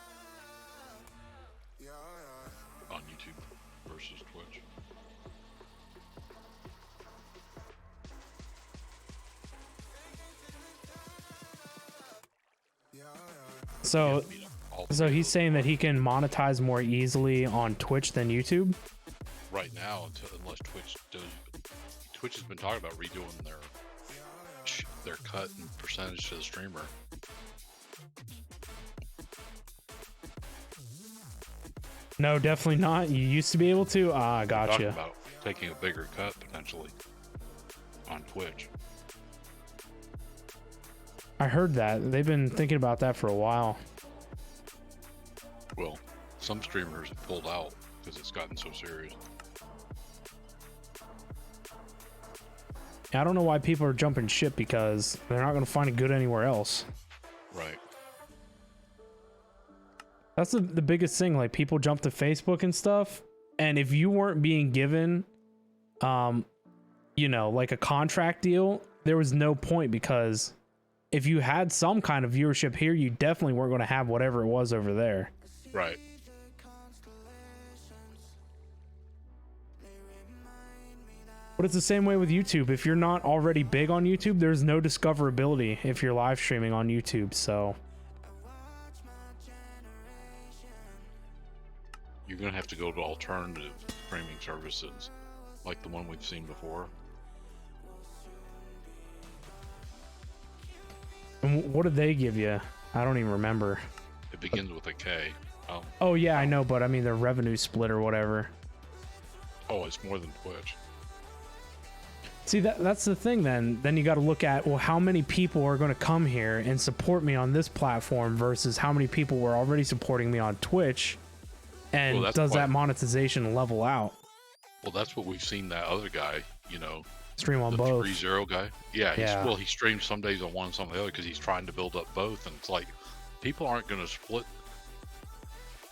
on YouTube versus Twitch. So, so he's saying that he can monetize more easily on Twitch than YouTube. Right now, unless Twitch does, Twitch has been talking about redoing their cut and percentage to the streamer. No, definitely not. You used to be able to. Talking Gotcha. about taking a bigger cut potentially on Twitch. I heard that. They've been thinking about that for a while. Well, some streamers have pulled out because it's gotten so serious. I don't know why people are jumping ship, because they're not going to find it good anywhere else. Right. That's the biggest thing. Like, people jump to Facebook and stuff, and if you weren't being given, you know, like a contract deal, there was no point, because if you had some kind of viewership here, you definitely weren't going to have whatever it was over there. Right. But it's the same way with YouTube. If you're not already big on YouTube, there's no discoverability if you're live streaming on YouTube. So You're going to have to go to alternative streaming services like the one we've seen before. and what did they give you? I don't even remember. It begins with a K. Oh yeah, I know, but I mean their revenue split or whatever. Oh, it's more than Twitch. See, that's the thing then. Then you got to look at, well, how many people are going to come here and support me on this platform versus how many people were already supporting me on Twitch, and Well, does why- that monetization level out? Well, that's what we've seen that other guy, you know, Stream on the both. 3-0 guy. Yeah, Yeah. well, he streams some days on one, some on the other because he's trying to build up both, and it's like people aren't going to split.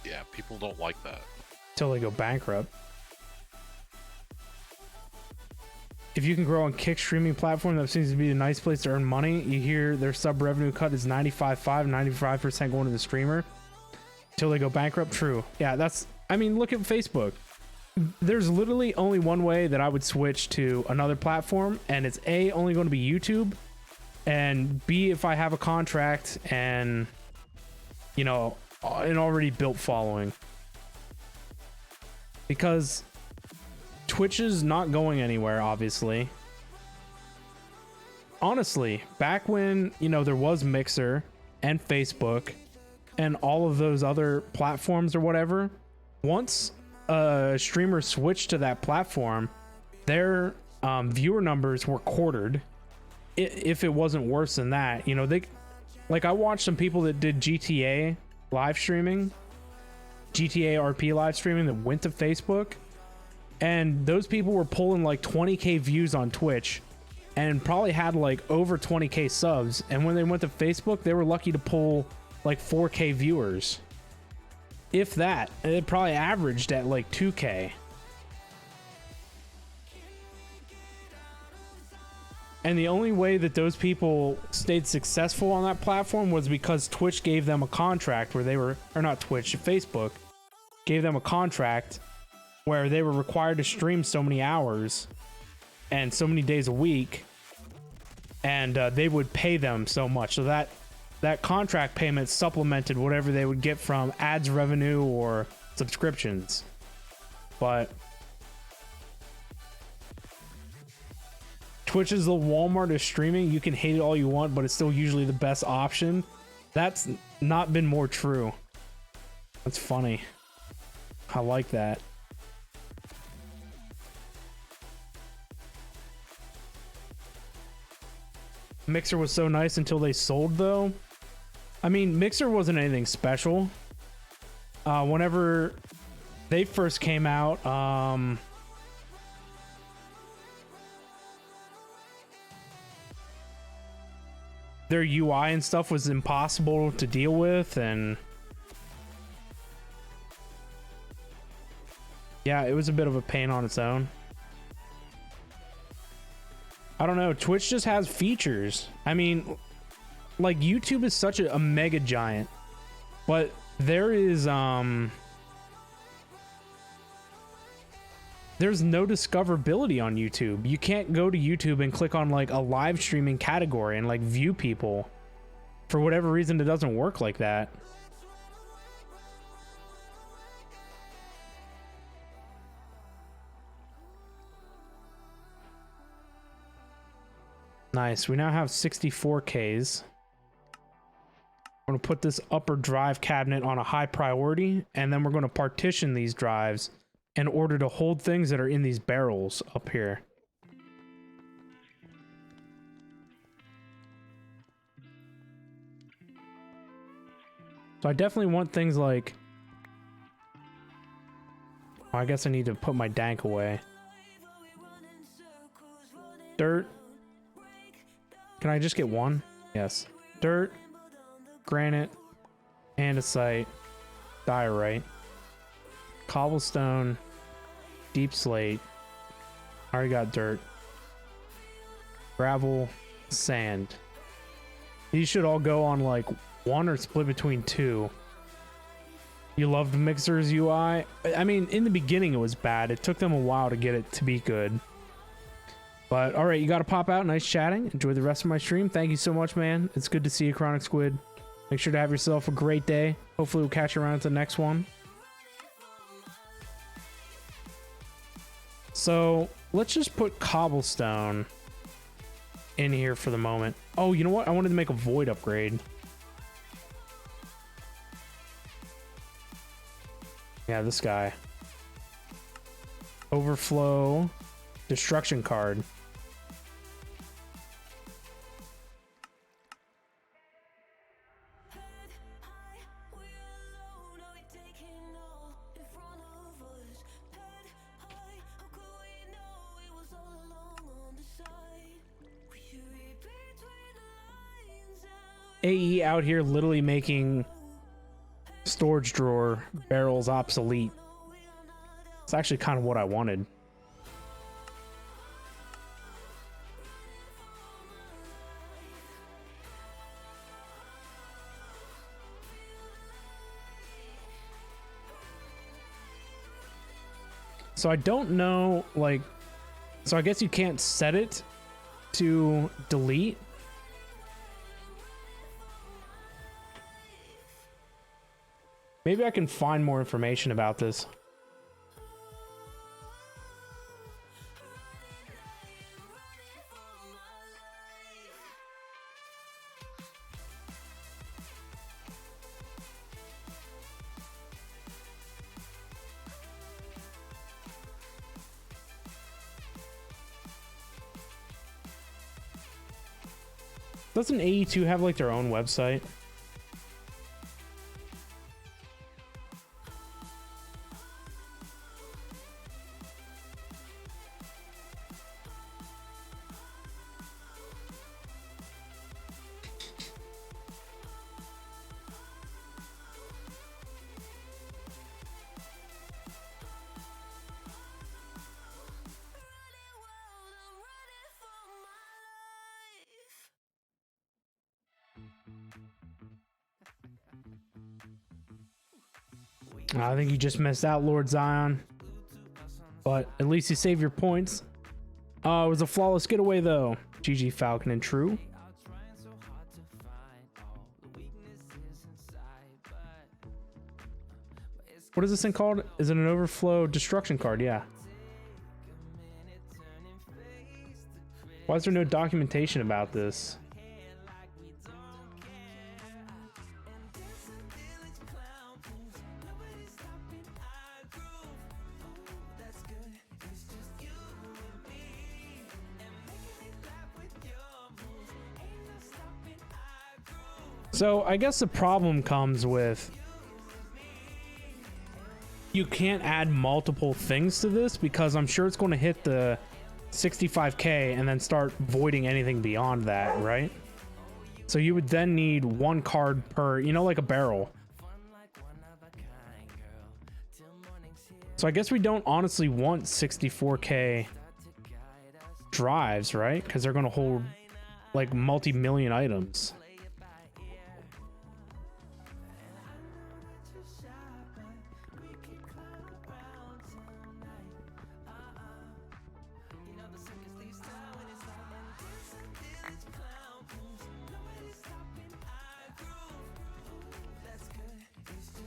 Yeah, people don't like that. Till they go bankrupt. If you can grow on Kick streaming platform, that seems to be a nice place to earn money. You hear their sub revenue cut is 95.5, 95% going to the streamer till they go bankrupt. True. Yeah, that's, I mean, look at Facebook. There's literally only one way that I would switch to another platform, and it's A, only going to be YouTube, and B, if I have a contract and, you know, an already built following. Because Twitch is not going anywhere, obviously. Honestly, back when, you know, there was Mixer and Facebook and all of those other platforms or whatever, once a streamer switched to that platform, their viewer numbers were quartered. If it wasn't worse than that, you know, they, like, I watched some people that did GTA live streaming, GTA RP live streaming that went to Facebook, and those people were pulling like 20k views on Twitch and probably had like over 20k subs, and when they went to Facebook, they were lucky to pull like 4k viewers, if that. It probably averaged at like 2k. And the only way that those people stayed successful on that platform was because Twitch gave them a contract where they were, or not Twitch, Facebook gave them a contract where they were required to stream so many hours and so many days a week, and they would pay them so much. So that contract payment supplemented whatever they would get from ads revenue or subscriptions. But Twitch is the Walmart of streaming. You can hate it all you want, but it's still usually the best option. That's not been more true. That's funny. I like that. Mixer was so nice until they sold, though. I mean, Mixer wasn't anything special. Whenever they first came out, their UI and stuff was impossible to deal with, and yeah, it was a bit of a pain on its own. I don't know. Twitch just has features. I mean, like, YouTube is such a mega giant, but there is there's no discoverability on YouTube. You can't go to YouTube and click on like a live streaming category and like view people. For whatever reason, it doesn't work like that. Nice. We now have 64Ks. I'm going to put this upper drive cabinet on a high priority, and then we're going to partition these drives in order to hold things that are in these barrels up here. So I definitely want things like... Oh, I guess I need to put my dank away. Dirt. Can I just get one? Yes. Dirt, granite, andesite, diorite, cobblestone, deep slate. I already got dirt. Gravel, sand. These should all go on like one or split between two. You loved Mixer's UI? I mean, in the beginning it was bad. It took them a while to get it to be good. But all right, you got to pop out. Nice chatting. Enjoy the rest of my stream. Thank you so much, man. It's good to see you, Chronic Squid. Make sure to have yourself a great day. Hopefully we'll catch you around to the next one. So let's just put cobblestone in here for the moment. Oh, you know what? I wanted to make a void upgrade. Yeah, this guy. Overflow destruction card. AE out here literally making storage drawer barrels obsolete. It's actually kind of what I wanted. So I don't know, like, so I guess you can't set it to delete. Maybe I can find more information about this. Doesn't AE2 have like their own website? I think you just missed out, Lord Zion. But at least you saved your points. It was a flawless getaway, though. GG Falcon and True. What is this thing called? Is it an overflow destruction card? Yeah. Why is there no documentation about this? So I guess the problem comes with you can't add multiple things to this because I'm sure it's going to hit the 65K and then start voiding anything beyond that, right? So you would then need one card per, you know, like a barrel. So I guess we don't honestly want 64K drives, right? Because they're going to hold like multi-million items.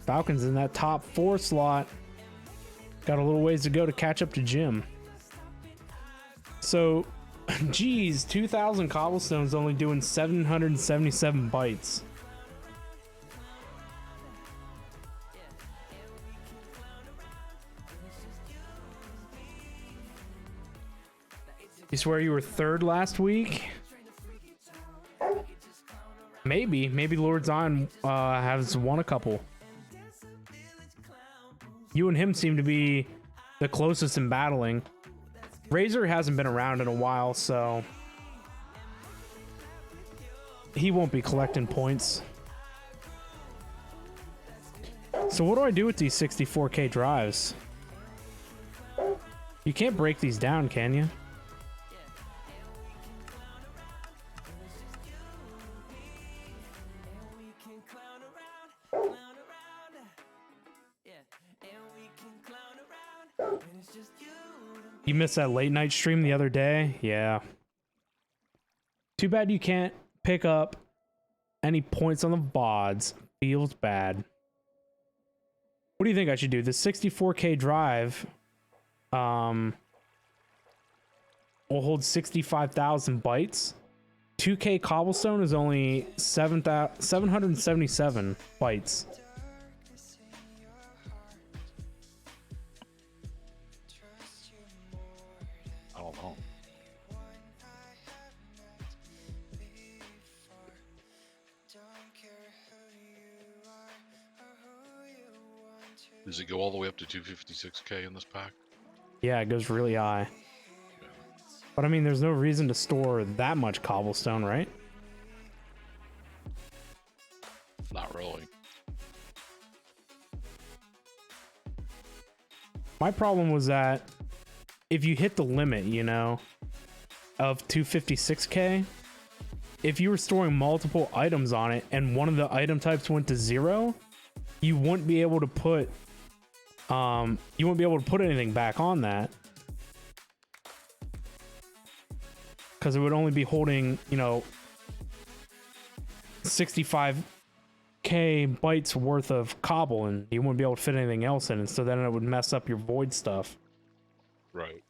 Falcons in that top 4 slot. Got a little ways to go to catch up to Jim. So, geez, 2,000 cobblestones only doing 777 bytes. You swear you were 3rd last week? Maybe Lord Zion has won a couple. You and him seem to be the closest in battling. Razor hasn't been around in a while, so he won't be collecting points. So what do I do with these 64K drives? You can't break these down, can you? You missed that late night stream the other day? Yeah. Too bad you can't pick up any points on the VODs. Feels bad. What do you think I should do? The 64K drive will hold 65,000 bytes. 2K cobblestone is only 777 bytes. I don't know. Does it go all the way up to 256K in this pack? Yeah, it goes really high. But I mean, there's no reason to store that much cobblestone, right? Not really. My problem was that if you hit the limit, you know, of 256K, if you were storing multiple items on it and one of the item types went to 0, you wouldn't be able to put anything back on that. Because it would only be holding, you know, 65K bytes worth of cobble, and you wouldn't be able to fit anything else in, and so then it would mess up your void stuff. Right.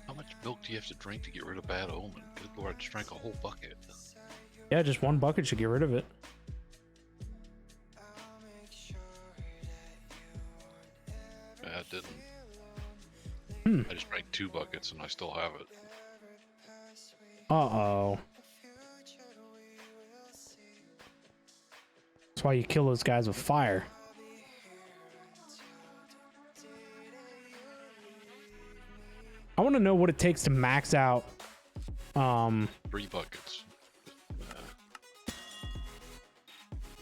How much milk do you have to drink to get rid of bad omen? Good lord, I just drank a whole bucket. Yeah, just one bucket should get rid of it. Yeah, it didn't. I just drank 2 buckets and I still have it. Uh-oh. That's why you kill those guys with fire. I want to know what it takes to max out 3 buckets.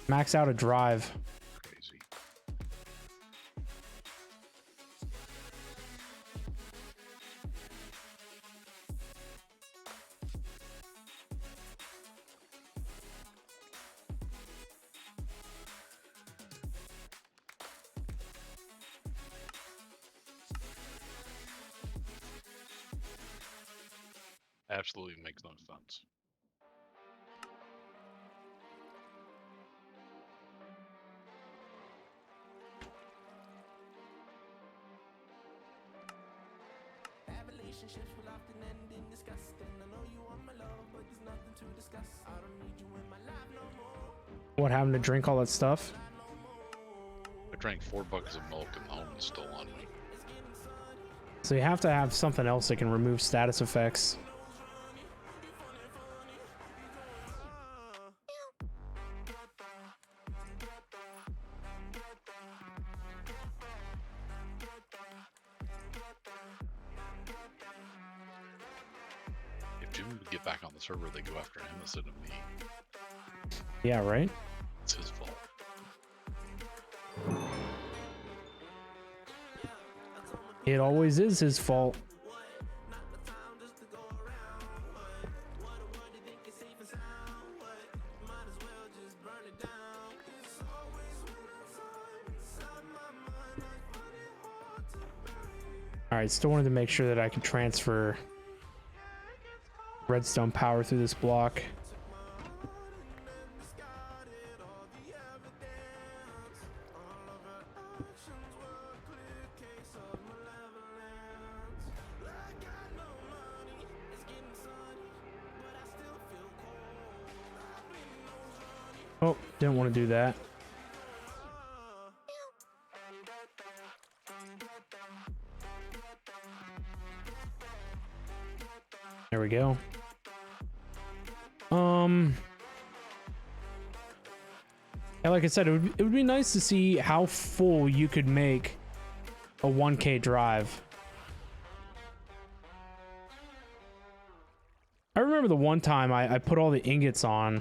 max out a drive. Crazy. Absolutely makes no sense. Relationships will often end in disgust, and I know you want my love, but there's nothing to discuss. I don't need you in my life no more. What happened to drink all that stuff? I drank 4 buckets of milk and the omen's still on me. So you have to have something else that can remove status effects. If Jimmy would get back on the server, they go after him instead of me. Yeah, right? It's his fault. It always is his fault. Alright, still wanted to make sure that I could transfer redstone power through this block. Oh, didn't want to do that. There we go. Yeah, like I said, it would be nice to see how full you could make a 1K drive. I remember the one time I put all the ingots onto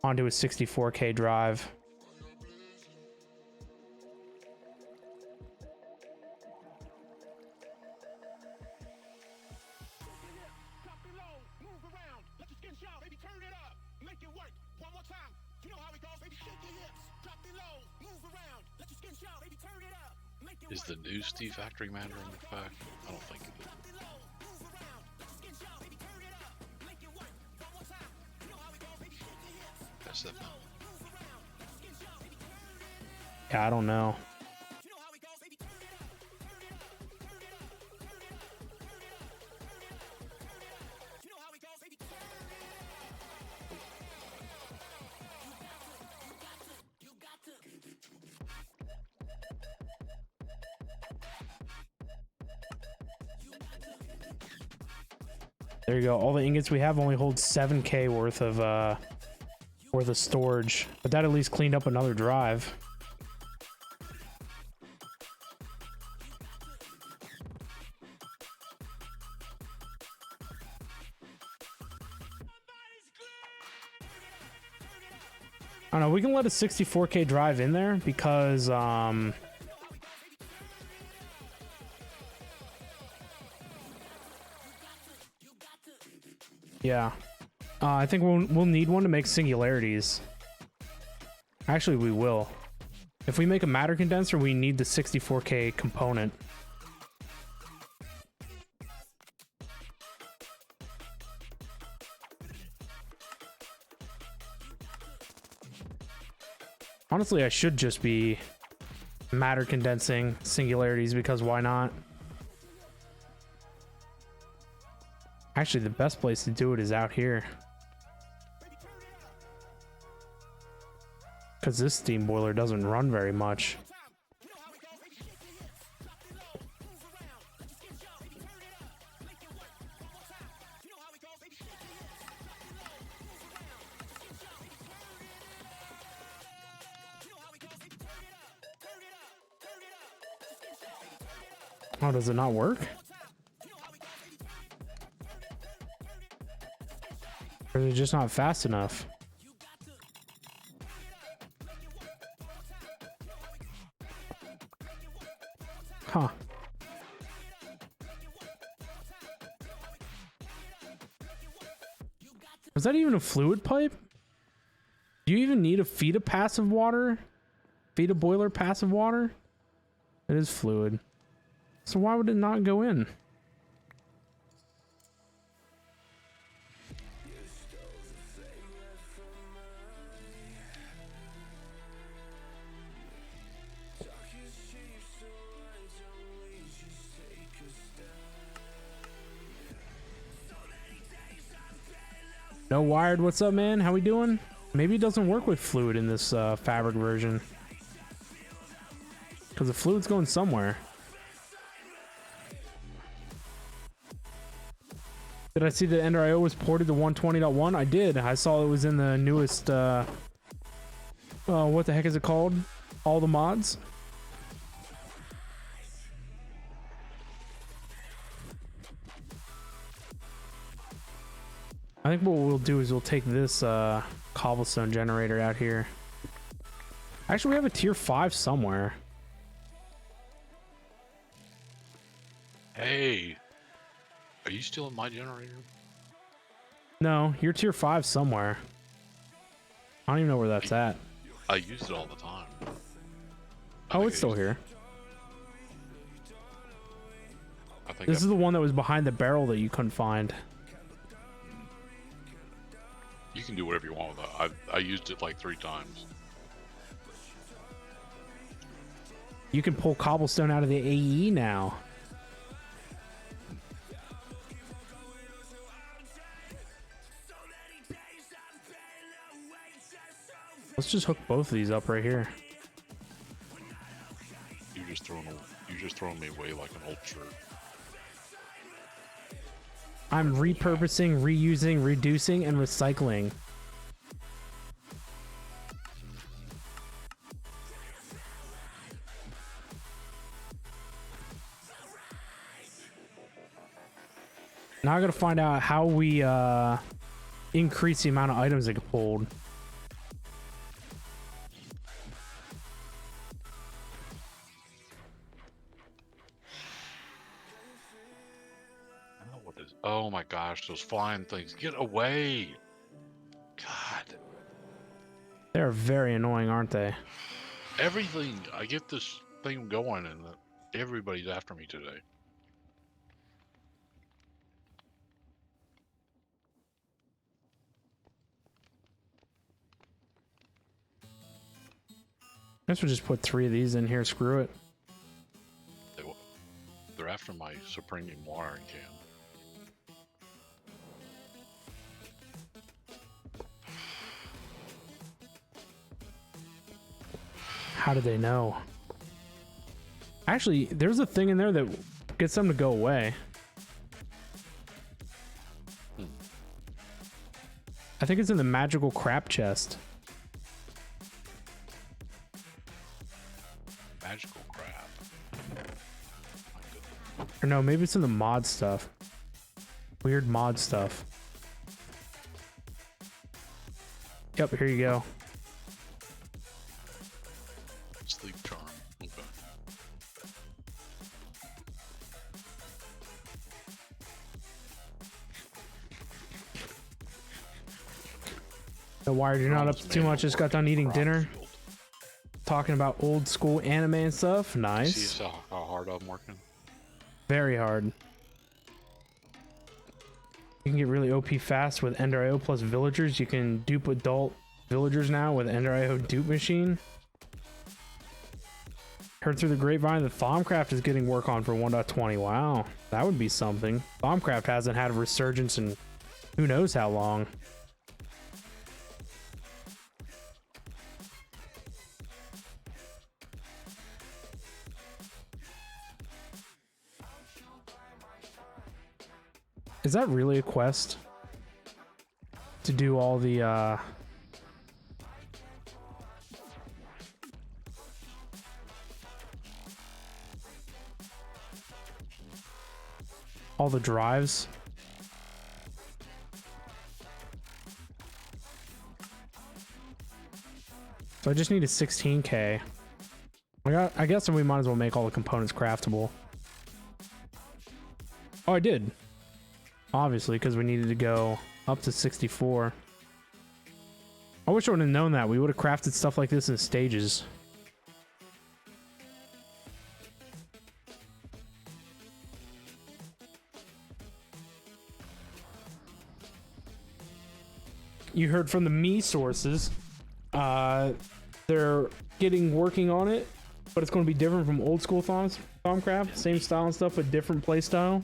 a 64K drive. Drop it low, move around, let your skin shout, baby, turn it up, make it work. One more time, you know how it goes, baby, shake your hips. Drop it low, move around, let your skin shout, baby, turn it up, make it Is work. the new Steve Factory Matter in effect? I don't think it is. Drop it low, move around, let your skin shout, baby, turn it up, make it work. One more time, you know how it goes, baby, shake your hips. That's it. Move around, let your skin shout, baby, turn it up. Yeah, I don't know. You know how it goes, baby, turn it up, turn it up, turn it up, turn it up, turn it up, turn it up, turn it up. You know how it goes, baby, turn it up. You got to. There you go. All the ingots we have only hold 7K worth of storage, but that at least cleaned up another drive. I don't know. We can let a 64K drive in there because yeah. I think we'll need one to make singularities. Actually, we will. If we make a matter condenser, we need the 64K component. Honestly, I should just be matter condensing singularities because why not? Actually, the best place to do it is out here. Because this steam boiler doesn't run very much. Oh, does it not work? Or is it just not fast enough? Huh. Is that even a fluid pipe? Do you even need to feed a passive water? Feed a boiler passive water? It is fluid. So why would it not go in? No Wired, what's up, man? How we doing? Maybe it doesn't work with fluid in this fabric version. Because the fluid's going somewhere. Did I see that Ender IO was ported to 120.1? I did. I saw it was in the newest, what the heck is it called? All the mods? I think what we'll do is we'll take this cobblestone generator out here. Actually, we have a tier 5 somewhere. Hey, are you still in my generator? No, you're tier 5 somewhere. I don't even know where that's at. I use it all the time. Oh, it's still here. I think This is the one that was behind the barrel that you couldn't find. can do whatever you want with that. I used it like 3 times. You can pull cobblestone out of the AE now. Let's just hook both of these up right here. You're just throwing me away like an old shirt. I'm repurposing, reusing, reducing, and recycling. Now I gotta find out how we increase the amount of items that get pulled. Oh my gosh, those flying things. Get away. God. They're very annoying, aren't they? Everything. I get this thing going and everybody's after me today. I guess we'll just put 3 of these in here. Screw it. They're after my Supreme watering can. How did they know? Actually, there's a thing in there that gets them to go away. I think it's in the magical crap chest. Magical crap. Or no, maybe it's in the mod stuff. Weird mod stuff. Yep, here you go. Sleep charm. Okay. No, Wired, you're not up to too much. Just got done eating dinner. Field. Talking about old school anime and stuff. See Nice. how hard I'm working? Very hard. You can get really OP fast with Ender IO plus villagers. You can dupe adult villagers now with Ender IO dupe machine. Heard through the grapevine that Thaumcraft is getting work on for 1.20. Wow, that would be something. Thaumcraft hasn't had a resurgence in who knows how long. Is that really a quest? To do all the, all the drives? So I just need a 16K. I guess we might as well make all the components craftable. Oh, I did. Obviously, because we needed to go up to 64. I wish I would have known that. We would have crafted stuff like this in stages. You heard from the me sources. They're working on it, but it's going to be different from old school Thaumcraft. Same style and stuff, but different play style.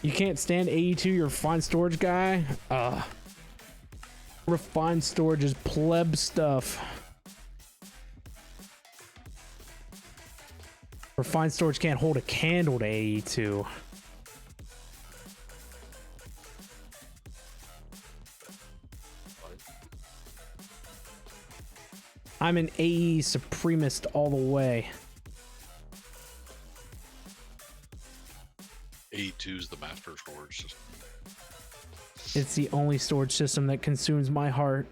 You can't stand AE2, you're a refined storage guy. Refined storage is pleb stuff. Refined storage can't hold a candle to AE2. I'm an AE supremacist all the way. A2 is the master storage system. It's the only storage system that consumes my heart.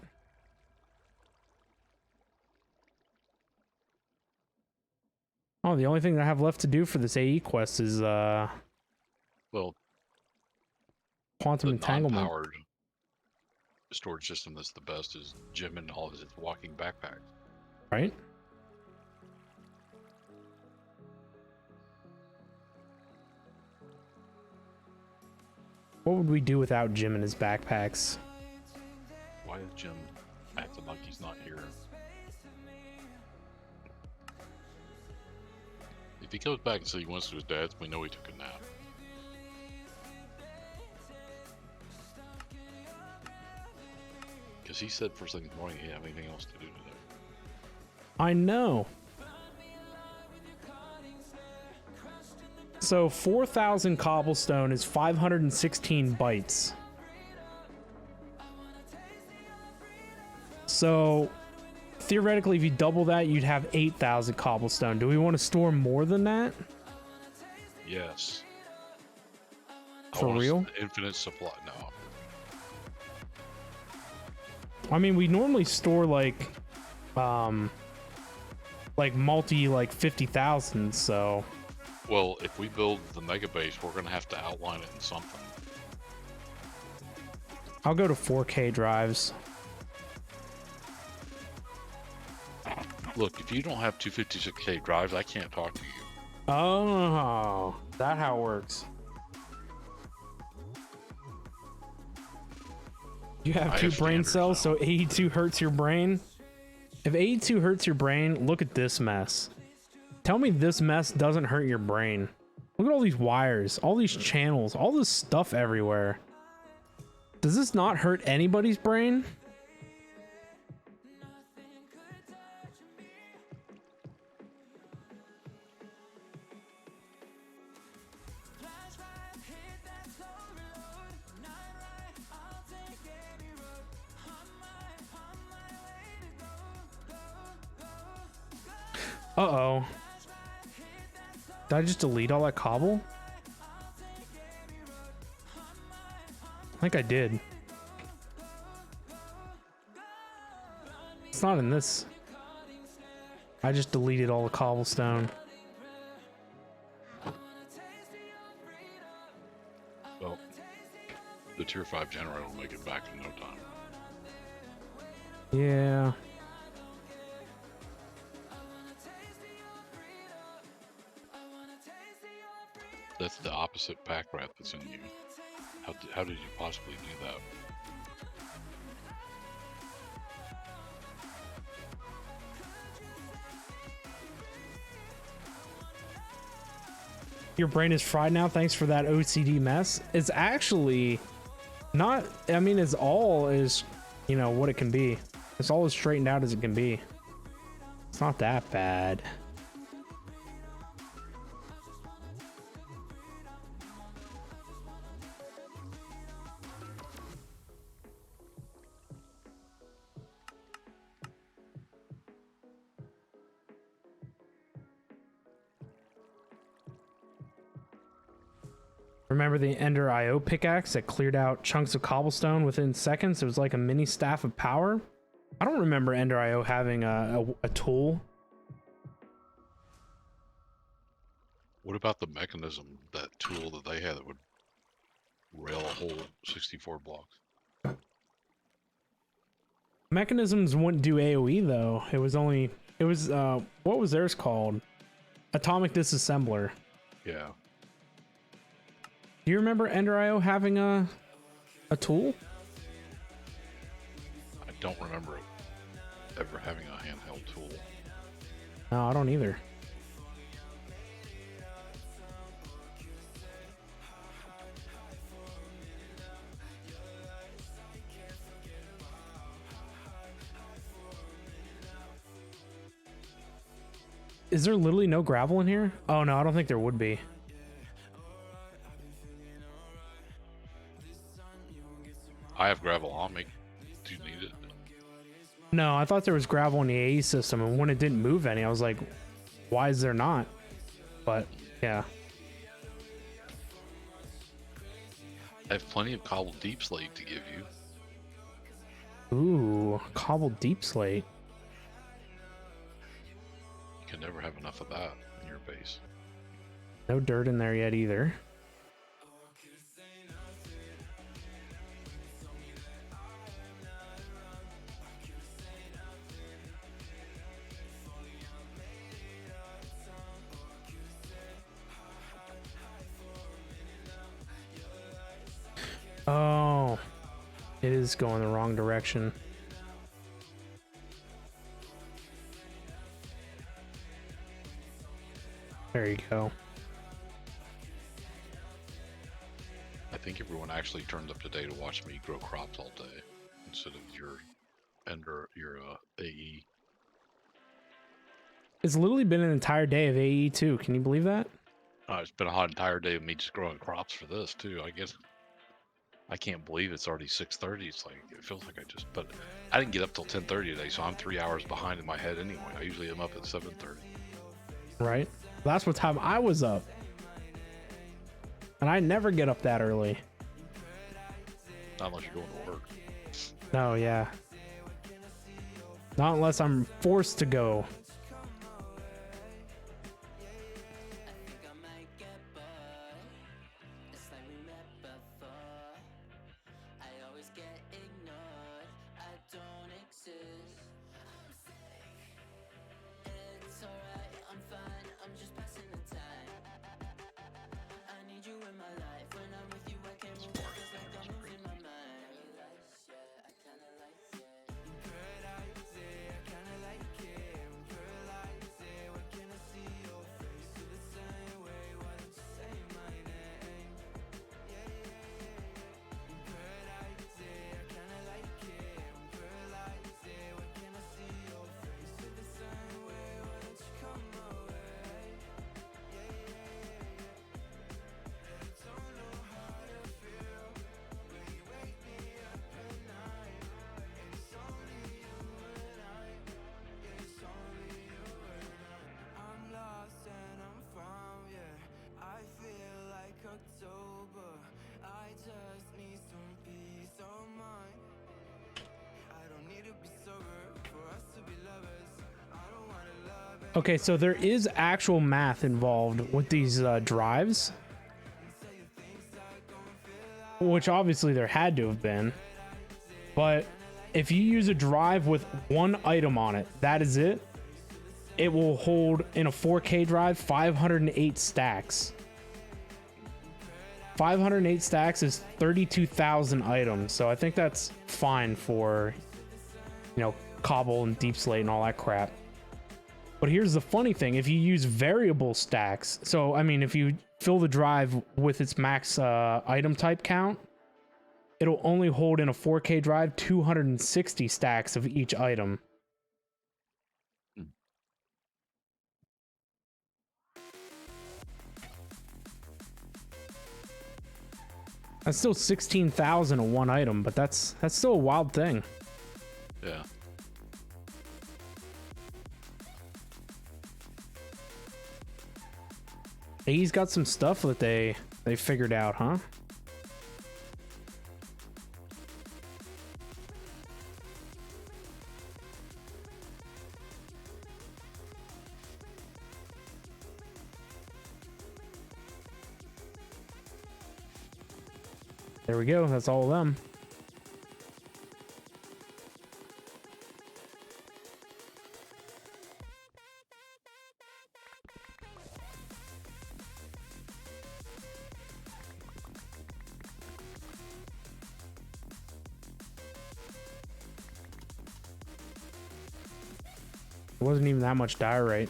Oh, the only thing that I have left to do for this AE quest is Well, quantum the entanglement. non-powered storage system that's the best is Jim and all his walking backpacks. Right? What would we do without Jim and his backpacks? Why is Jim acting like he's not here? If he goes back and says he went to his dad's, we know he took a nap. Because he said first thing in the morning he didn't have anything else to do today. I know. So 4,000 cobblestone is 516 bytes. So theoretically, if you double that, you'd have 8,000 cobblestone. Do we want to store more than that? Yes. For real? Infinite supply. No. I mean, we normally store like multi like 50,000. So Well, if we build the mega base, we're going to have to outline it in something. I'll go to 4K drives. Look, if you don't have 256K drives, I can't talk to you. Oh, that how it works. You have I two have brain standards cells, now. so 82 hurts your brain. If 82 hurts your brain, look at this mess. Tell me this mess doesn't hurt your brain. Look at all these wires, all these channels, all this stuff everywhere. Does this not hurt anybody's brain? Uh-oh. Did I just delete all that cobble? I think I did. It's not in this. I just deleted all the cobblestone. Well, the tier 5 generator will make it back in no time. Yeah. That's the opposite pack rat that's in you. How did you possibly do that? Your brain is fried now. Thanks for that OCD mess. It's actually not, I mean, it's all is, you know, what it can be. It's all as straightened out as it can be. It's not that bad. Remember the Ender IO pickaxe that cleared out chunks of cobblestone within seconds? It was like a mini staff of power. I don't remember Ender IO having a tool. What about the mechanism, that tool that they had that would rail a whole 64 blocks? Mechanisms wouldn't do AoE though. It was what was theirs called? Atomic Disassembler. Yeah. Do you remember Ender IO having a tool? I don't remember it ever having a handheld tool. No, I don't either. Is there literally no gravel in here? Oh no, I don't think there would be. I have gravel on me. Do you need it? No, I thought there was gravel in the AE system, and when it didn't move any, I was like, why is there not? But, yeah. I have plenty of cobbled deep slate to give you. Ooh, cobbled deep slate. You can never have enough of that in your base. No dirt in there yet either. Oh. It is going the wrong direction. There you go. I think everyone actually turned up today to watch me grow crops all day instead of your AE. It's literally been an entire day of AE too. Can you believe that? It's been a hot entire day of me just growing crops for this too. I guess I can't believe it's already 6:30. It's like it feels like but I didn't get up till 10:30 today, so I'm 3 hours behind in my head anyway. I usually am up at 7:30. Right. That's what time I was up. And I never get up that early. Not unless you're going to work. No, yeah. Not unless I'm forced to go. Okay, so there is actual math involved with these drives, which obviously there had to have been. But if you use a drive with one item on it, that is it. It will hold in a 4K drive 508 stacks. 508 stacks is 32,000 items. So I think that's fine for, you know, Cobble and Deep Slate and all that crap. But here's the funny thing. If you use variable stacks, so I mean, if you fill the drive with its max item type count, it'll only hold in a 4K drive 260 stacks of each item. That's still 16,000 of one item, but that's still a wild thing. Yeah. He's got some stuff that they figured out, huh? There we go. That's all of them. It wasn't even that much diorite.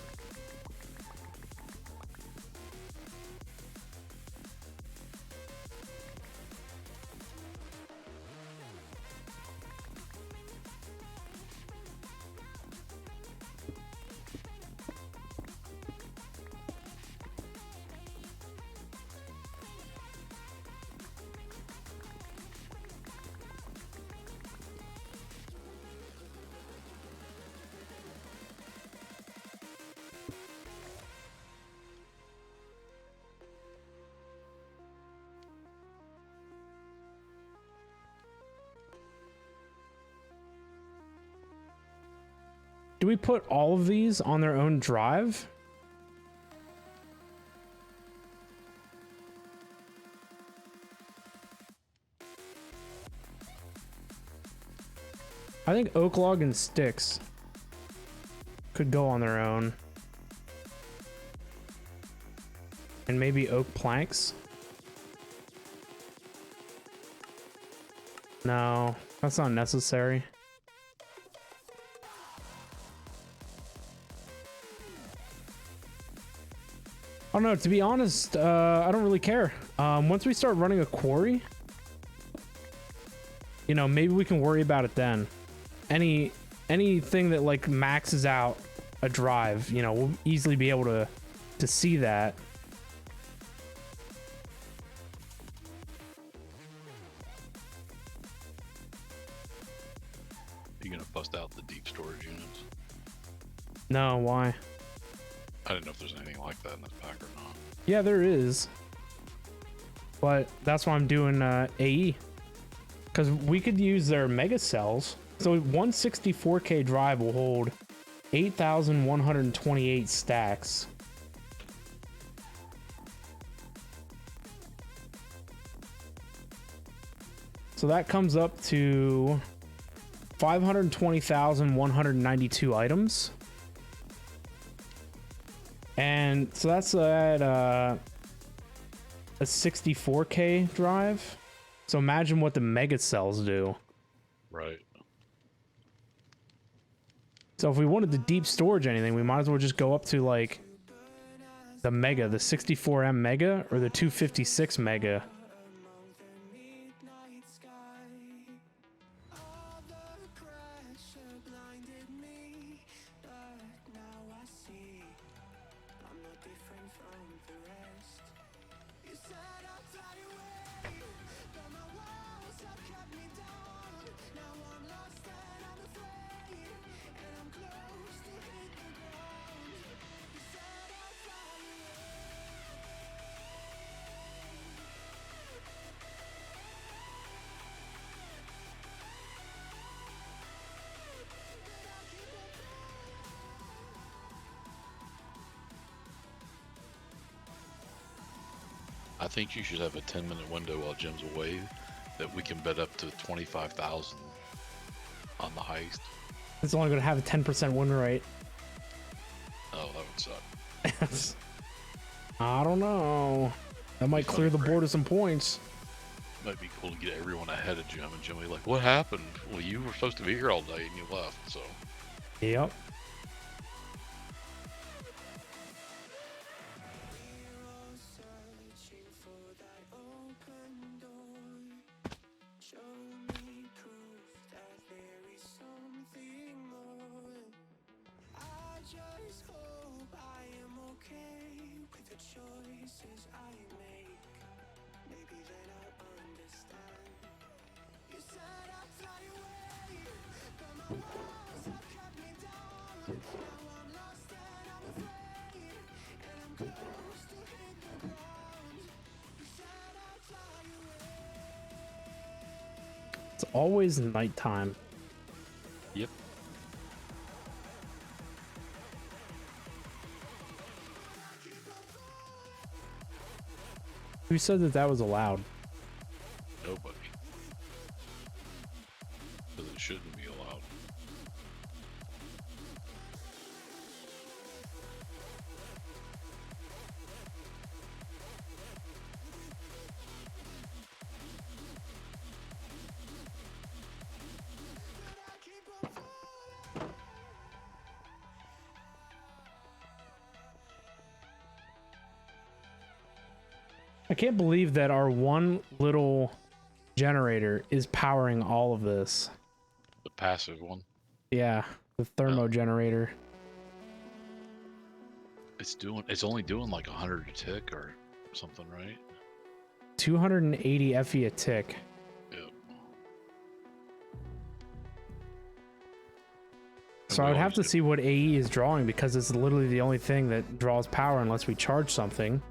Do we put all of these on their own drive? I think oak log and sticks could go on their own. And maybe oak planks. No, that's not necessary. I don't know, to be honest, I don't really care. Once we start running a quarry, you know, maybe we can worry about it then. Anything that like maxes out a drive, you know, we'll easily be able to see that. You gonna bust out the deep storage units? No, why? I didn't know if there's anything like that in this pack or not. Yeah, there is. But that's why I'm doing AE. Because we could use their mega cells. So 164K drive will hold 8,128 stacks. So that comes up to 520,192 items. And so that's at a 64K drive. So imagine what the mega cells do. Right. So if we wanted to deep storage anything, we might as well just go up to like the mega, the 64M mega or the 256 mega. I think you should have a 10-minute window while Jim's away that we can bet up to 25,000 on the heist. It's only going to have a 10% win rate. Oh, that would suck. I don't know. That might clear the board of some points. Might be cool to get everyone ahead of Jim, and Jim will be like, what happened? Well, you were supposed to be here all day and you left, so. Yep. It's always nighttime. Yep. Who said that that was allowed? Nobody. Because it shouldn't be allowed. I can't believe that our one little generator is powering all of this. The passive one. Yeah, the thermo generator. It's only doing like 100 a tick or something, right? 280 FE a tick. Yep. So I would have to see what AE is drawing because it's literally the only thing that draws power unless we charge something.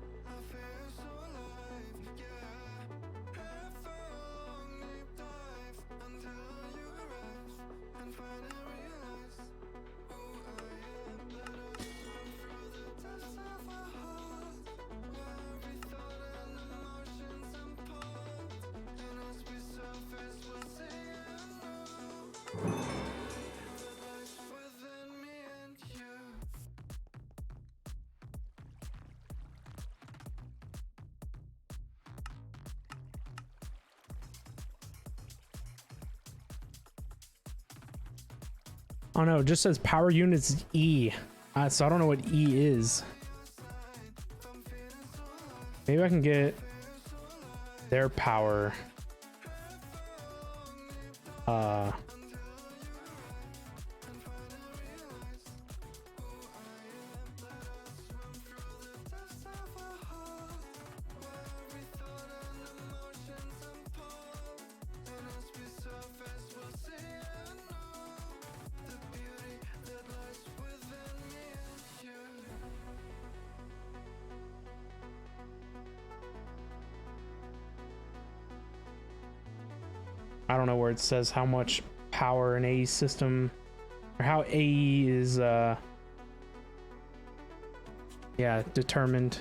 Oh no, it just says power units E. So I don't know what E is. Maybe I can get their power. I don't know where it says how much power an AE system, or how AE is, yeah, determined.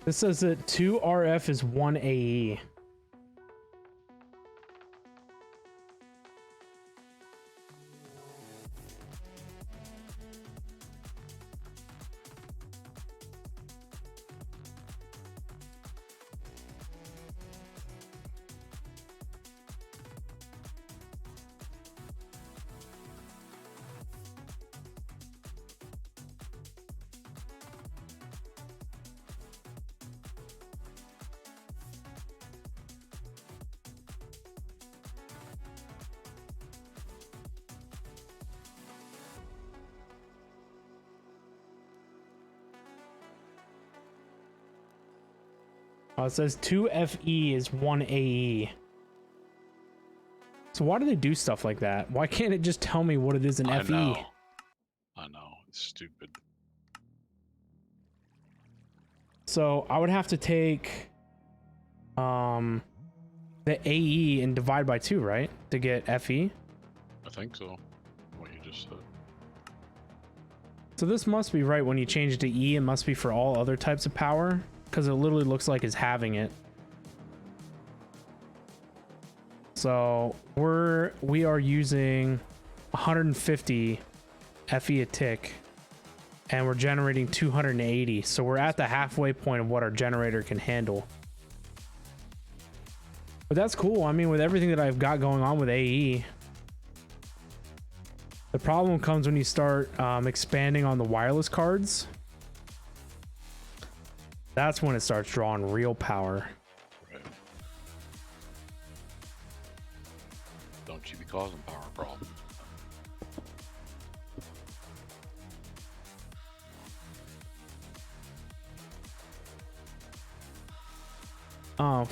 This says that 2 RF is 1 AE. It says 2 FE is 1 AE. So why do they do stuff like that? Why can't it just tell me what it is in I FE? know. It's stupid. So I would have to take the AE and divide by 2, right? To get FE. I think so. What you just said. So this must be right when you change it to E. It must be for all other types of power, because it literally looks like it's having it. So we are using 150 FE a tick, and we're generating 280. So we're at the halfway point of what our generator can handle. But that's cool. I mean, with everything that I've got going on with AE, the problem comes when you start expanding on the wireless cards. That's when it starts drawing real power. Right. Don't you be causing power problems.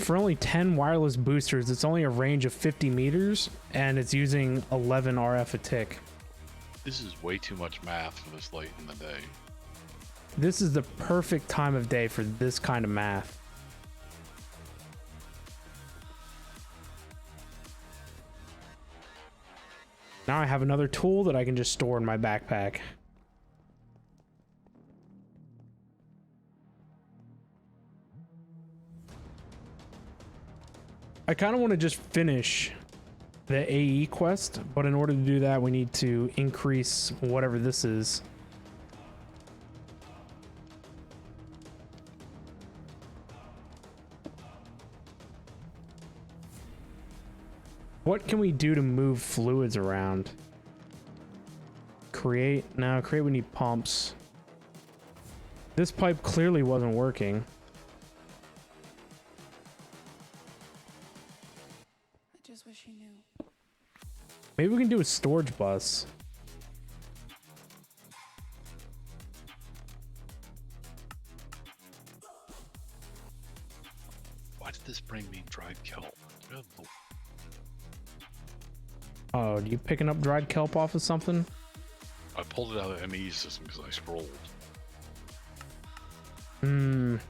For only 10 wireless boosters, it's only a range of 50 meters, and it's using 11 RF a tick. This is way too much math for this late in the day. This is the perfect time of day for this kind of math. Now I have another tool that I can just store in my backpack. I kind of want to just finish the AE quest, but in order to do that, we need to increase whatever this is. What can we do to move fluids around? Create. No, create, we need pumps. This pipe clearly wasn't working. I just wish he knew. Maybe we can do a storage bus. Why did this bring me dried kelp? Good lord. Oh, are you picking up dried kelp off of something? I pulled it out of the ME system because I scrolled.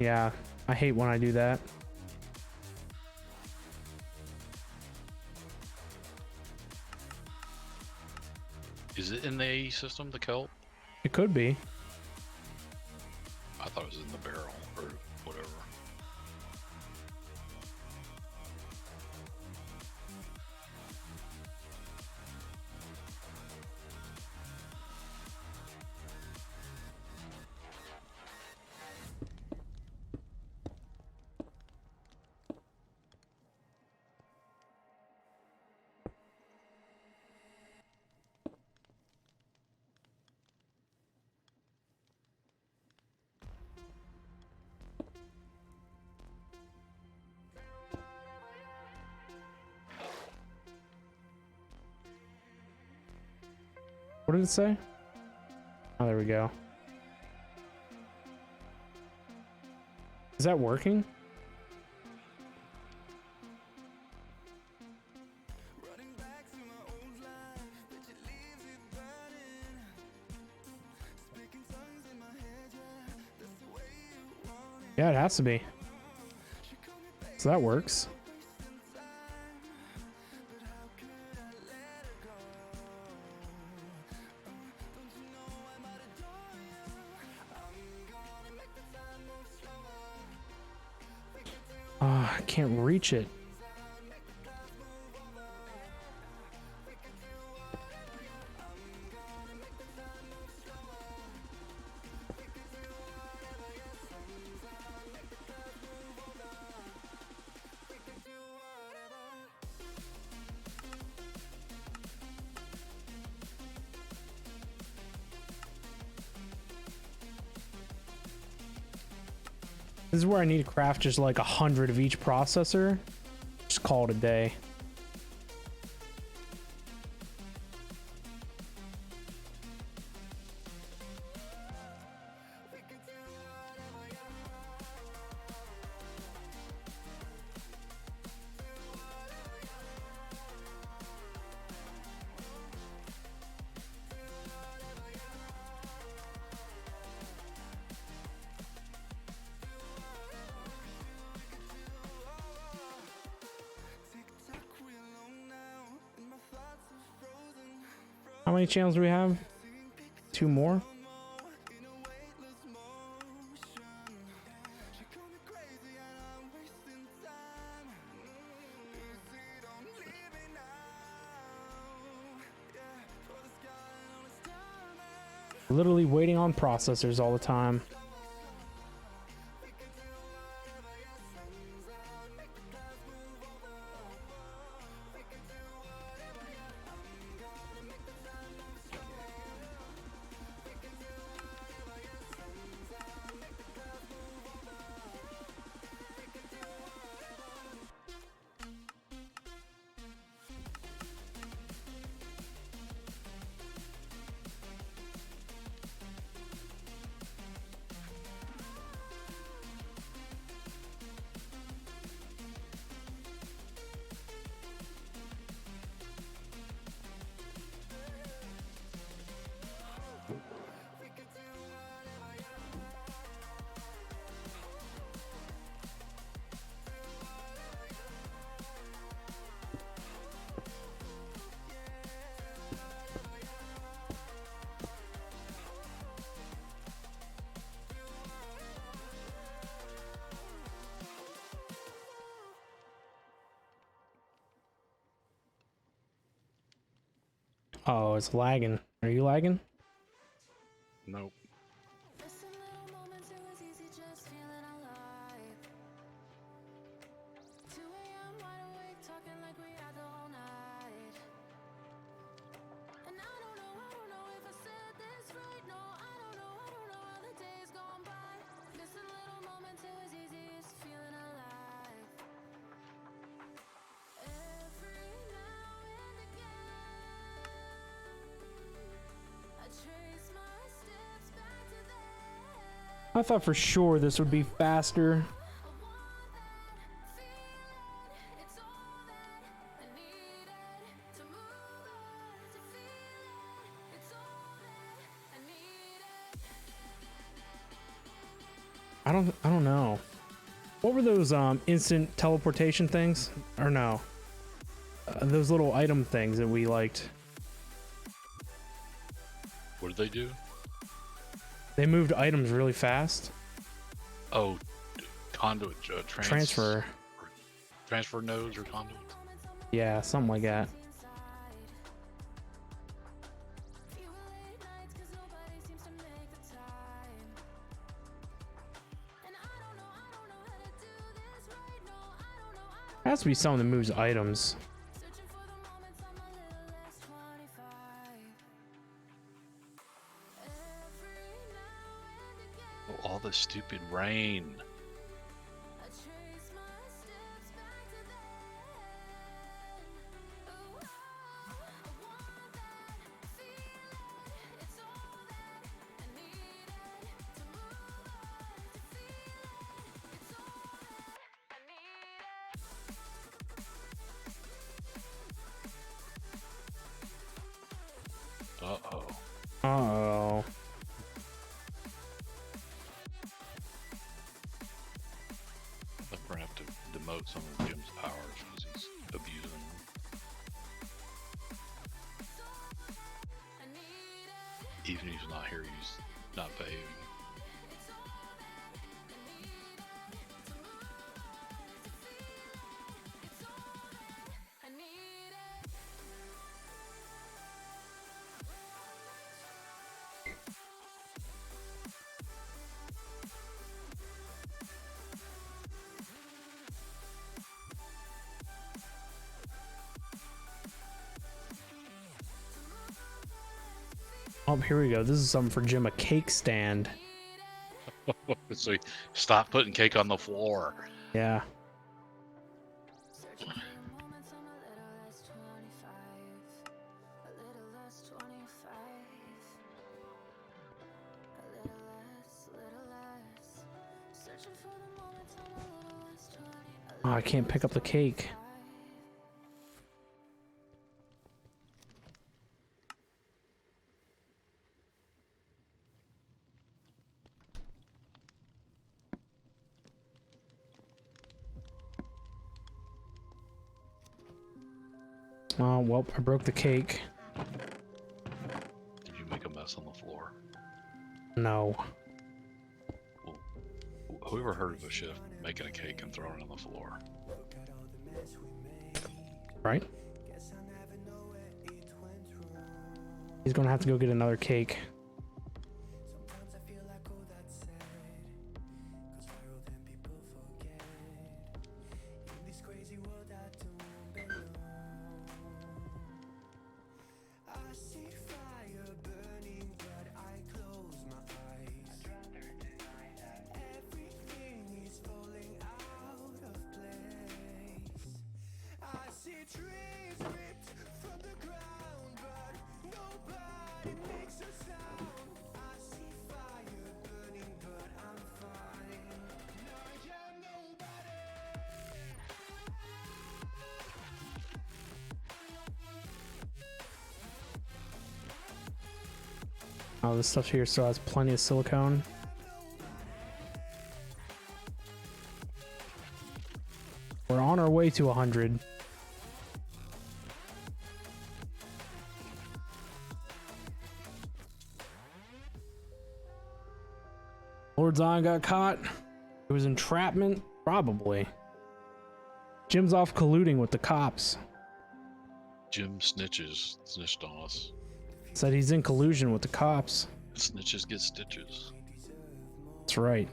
Yeah. I hate when I do that. Is it in the AE system, the kelp? It could be. I thought it was in the barrel or whatever. What did it say? Oh, there we go. Is that working? Yeah, it has to be. So that works. I can't reach it. This is where I need to craft just like 100 of each processor. Just call it a day. How many channels do we have? 2 more? Literally waiting on processors all the time. Oh, it's lagging. Are you lagging? Nope. Missing little moments, it was easy just feeling alive. 2 a.m. wide awake, talking like we had the whole night. And I don't know if I said this right. No, I don't know how the days gone by. Missing little moments, it was easy just feeling alive. Every now and again, I trace my steps back to then. I thought for sure this would be faster. It's all that I needed to move on, to feel it. It's all that I needed. I don't know. What were those instant teleportation things? Or no? Those little item things that we liked. What did they do? They moved items really fast. Oh, conduit Transfer. transfer nodes or conduits. Yeah, something like that. Few late nights 'cause nobody seems to make the time. And I don't know how to do this right. No, I don't know. Has to be someone that moves items. Searching for the moments I'm a little less 25. Every now and again, Oh, all the stupid rain. I trace my steps back to then. Ooh, I want that feeling. Uh-oh. Uh-oh. I'm gonna have to demote some of Jim's powers because he's abusing them. Even if he's not here, he's not behaving. Oh, here we go. This is something for Jim, a cake stand. So stop putting cake on the floor. Yeah. Searching for the moments I'm a little less 25, a little less 25, a little less. Searching for the moments I'm a little less 20. Oh, I can't pick up the cake. Oh, well, I broke the cake. Did you make a mess on the floor? No. Well, whoever heard of a chef making a cake and throwing it on the floor? Right? He's gonna have to go get another cake. Sometimes I feel like oh that's sad, 'cause viral then people forget. In this crazy world I don't belong. I see fire burning but I close my eyes. Everything is falling out of place. I see trees ripped from the ground but nobody makes a sound. I see fire burning but I'm fine. No, you're nobody. Oh, this stuff here still has plenty of silicone. We're on our way to 100. Lord Zion got caught. It was entrapment? Probably. Jim's off colluding with the cops. Jim snitched on us. Said he's in collusion with the cops. Snitches get stitches. That's right.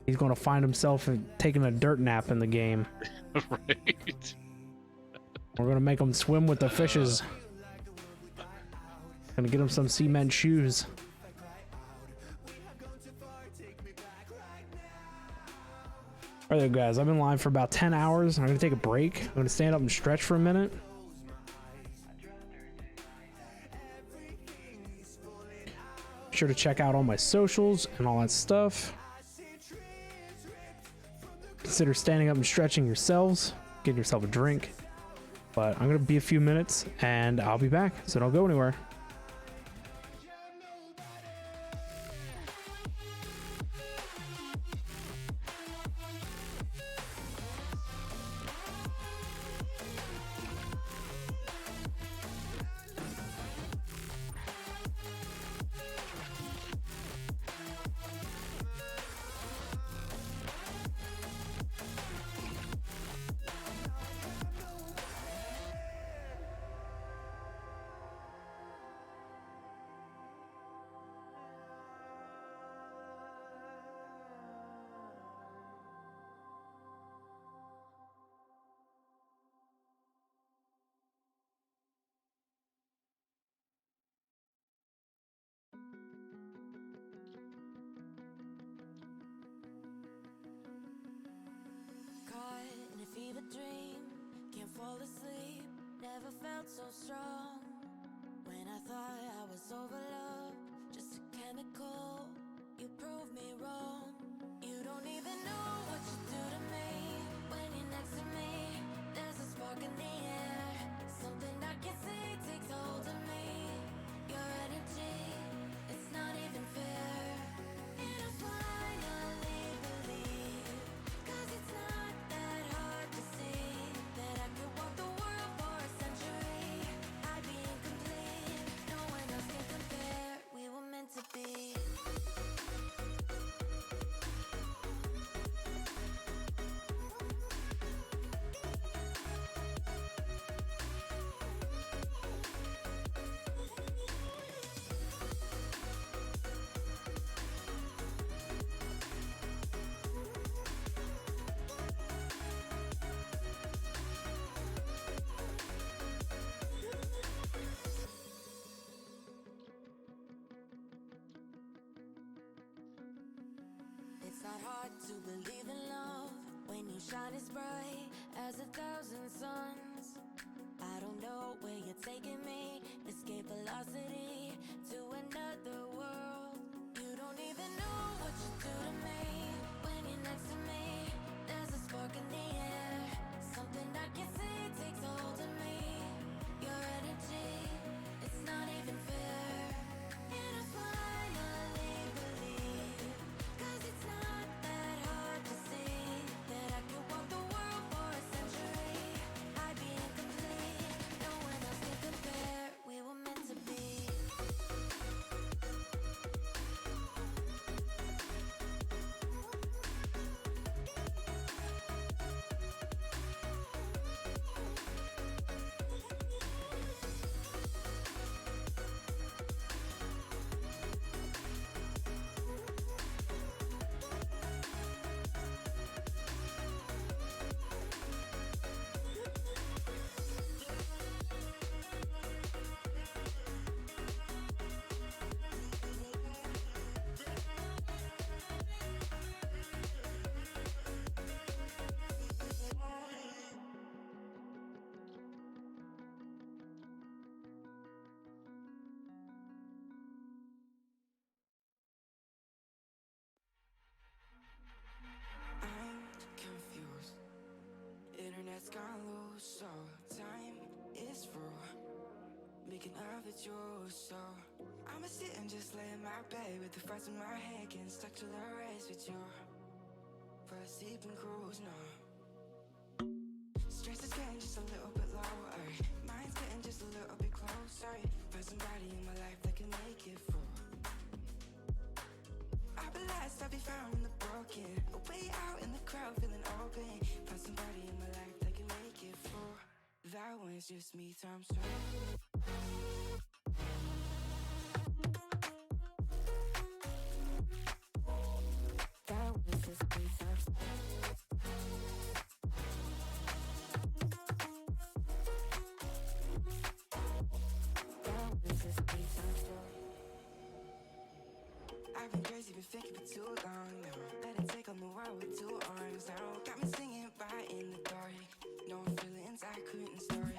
He's going to find himself taking a dirt nap in the game. Right. We're going to make him swim with the fishes. Gonna get him some cement shoes. Alright guys, I've been live for about 10 hours. I'm gonna take a break. I'm gonna stand up and stretch for a minute. Be sure to check out all my socials and all that stuff. Consider standing up and stretching yourselves. Get yourself a drink. But I'm gonna be a few minutes and I'll be back, so don't go anywhere. Caught in a fever dream, can't fall asleep, never felt so strong. When I thought I was overloved, just a chemical, you proved me wrong. You don't even know what you do to me. When you're next to me, there's a spark in the air, something I can see takes hold of me. You're an to believe in love when you shine as bright as 1,000 suns. I don't know where you're taking me. Escape velocity to another world. You don't even know what you do to me when you're next to me. There's a spark in the air, something I can't say takes a hold of me. Your energy, it's not even fair. And I finally believe, 'cause it's not that hard to see that I could walk the world for a century. I'd be incomplete, no one else can compare. We were meant to be. I'm confused. Internet's gone loose, so time is through. Making of it yours, so I'ma sit and just lay in my bed with the thoughts in my head, getting stuck to the race with you. For a sleeping cruise, no. Stress is getting just a little bit lower. Mine's getting just a little bit closer. Find somebody in my life that can make it through. I'll be last, I'll be found in the broken. Way out in the crowd, feeling open. Find somebody in my life that can make it through. That one's just me times two. That one's just me times two. That one's just me times two. I've been crazy, been thinking for too long now. Let it take on the world with two arms now. Got me singing by in the dark. No feelings I couldn't store.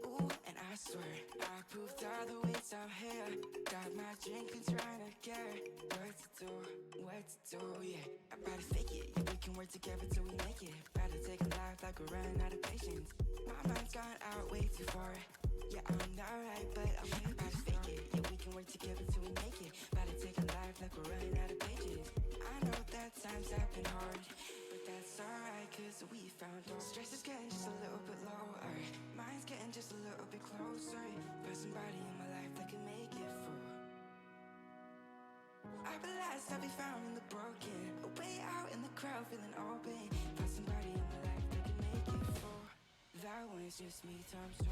Ooh, and I swear I proved all the ways I'm here. Got my drink and trying to get what to do, yeah. I better fake it, yeah, we can work together till we make it. Better take a life like we're running out of patience. My mind's gone out way too far. Yeah, I'm not right, but I'm here to fake it. Yeah, we can work together till we make it. Better take a life like we're running out of pages. I know that times have been hard, but that's alright, 'cause we found our stress is getting just a little bit lower. Mine's getting just a little bit closer. Find somebody in my life that can make it through. I'll be last, I'll be found in the broken. Way out in the crowd, feeling open. Find somebody in my life that can make it through. That one's just me times two.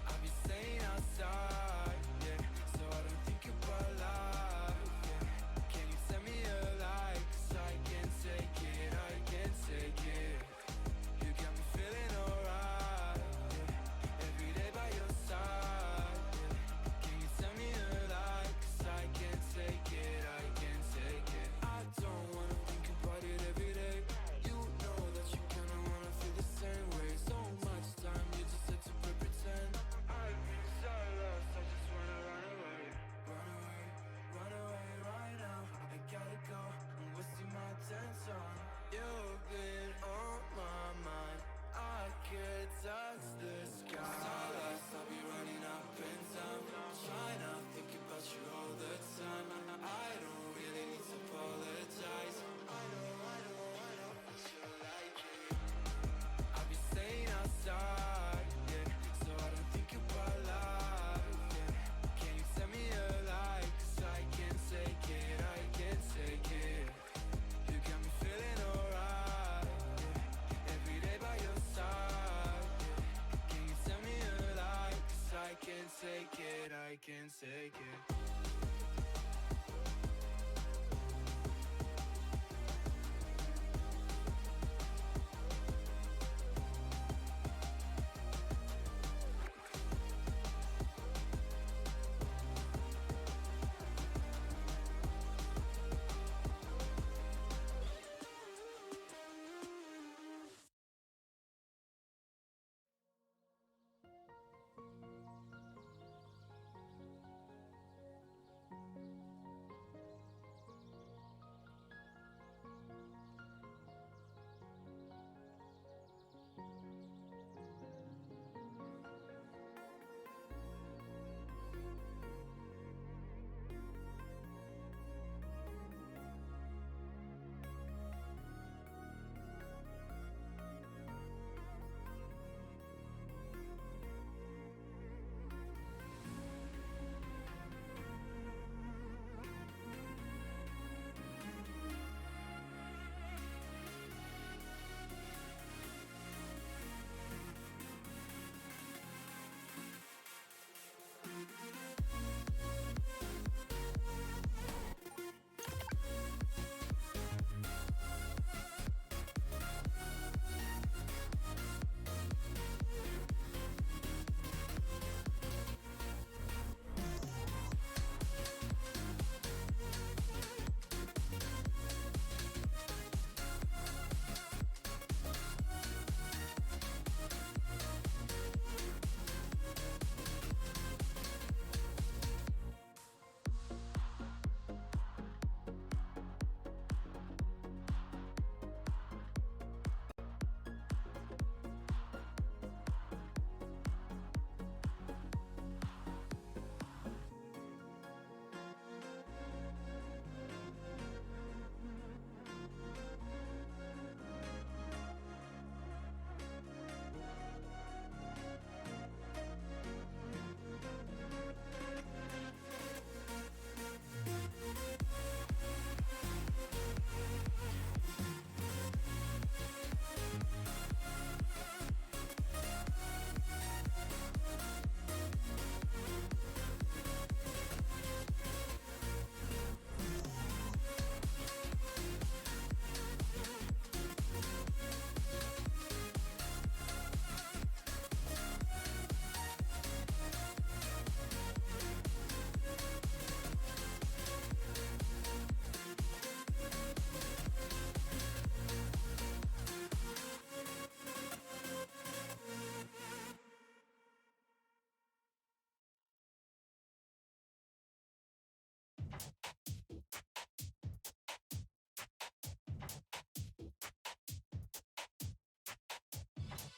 I'll be staying outside, yeah, so I don't think about life, yeah. Can you send me a light? 'Cause I can't take it, I can't take it. You got me feeling alright, yeah. Every day by your side, yeah. Can you send me a light? 'Cause I can't take it, I can't take it. I don't wanna think about it every day. You know that you kinda wanna feel the same way. So much time you just had to pretend. I've been so lost, I just wanna run away. Run away, run away right now. I gotta go, I'm wasting my attention. You've been on my mind, I could touch the sky. So lost, I'll be running up and down, trying to think about you all the time. I don't really need to apologize. I know, but you like it. I'll be staying outside, yeah, so I don't think about life, yeah. Can you tell me a lie? 'Cause I can't take it, I can't take it. You got me feeling alright, yeah. Every day by your side, yeah. Can you tell me a lie? 'Cause I can't take it, I can't take it.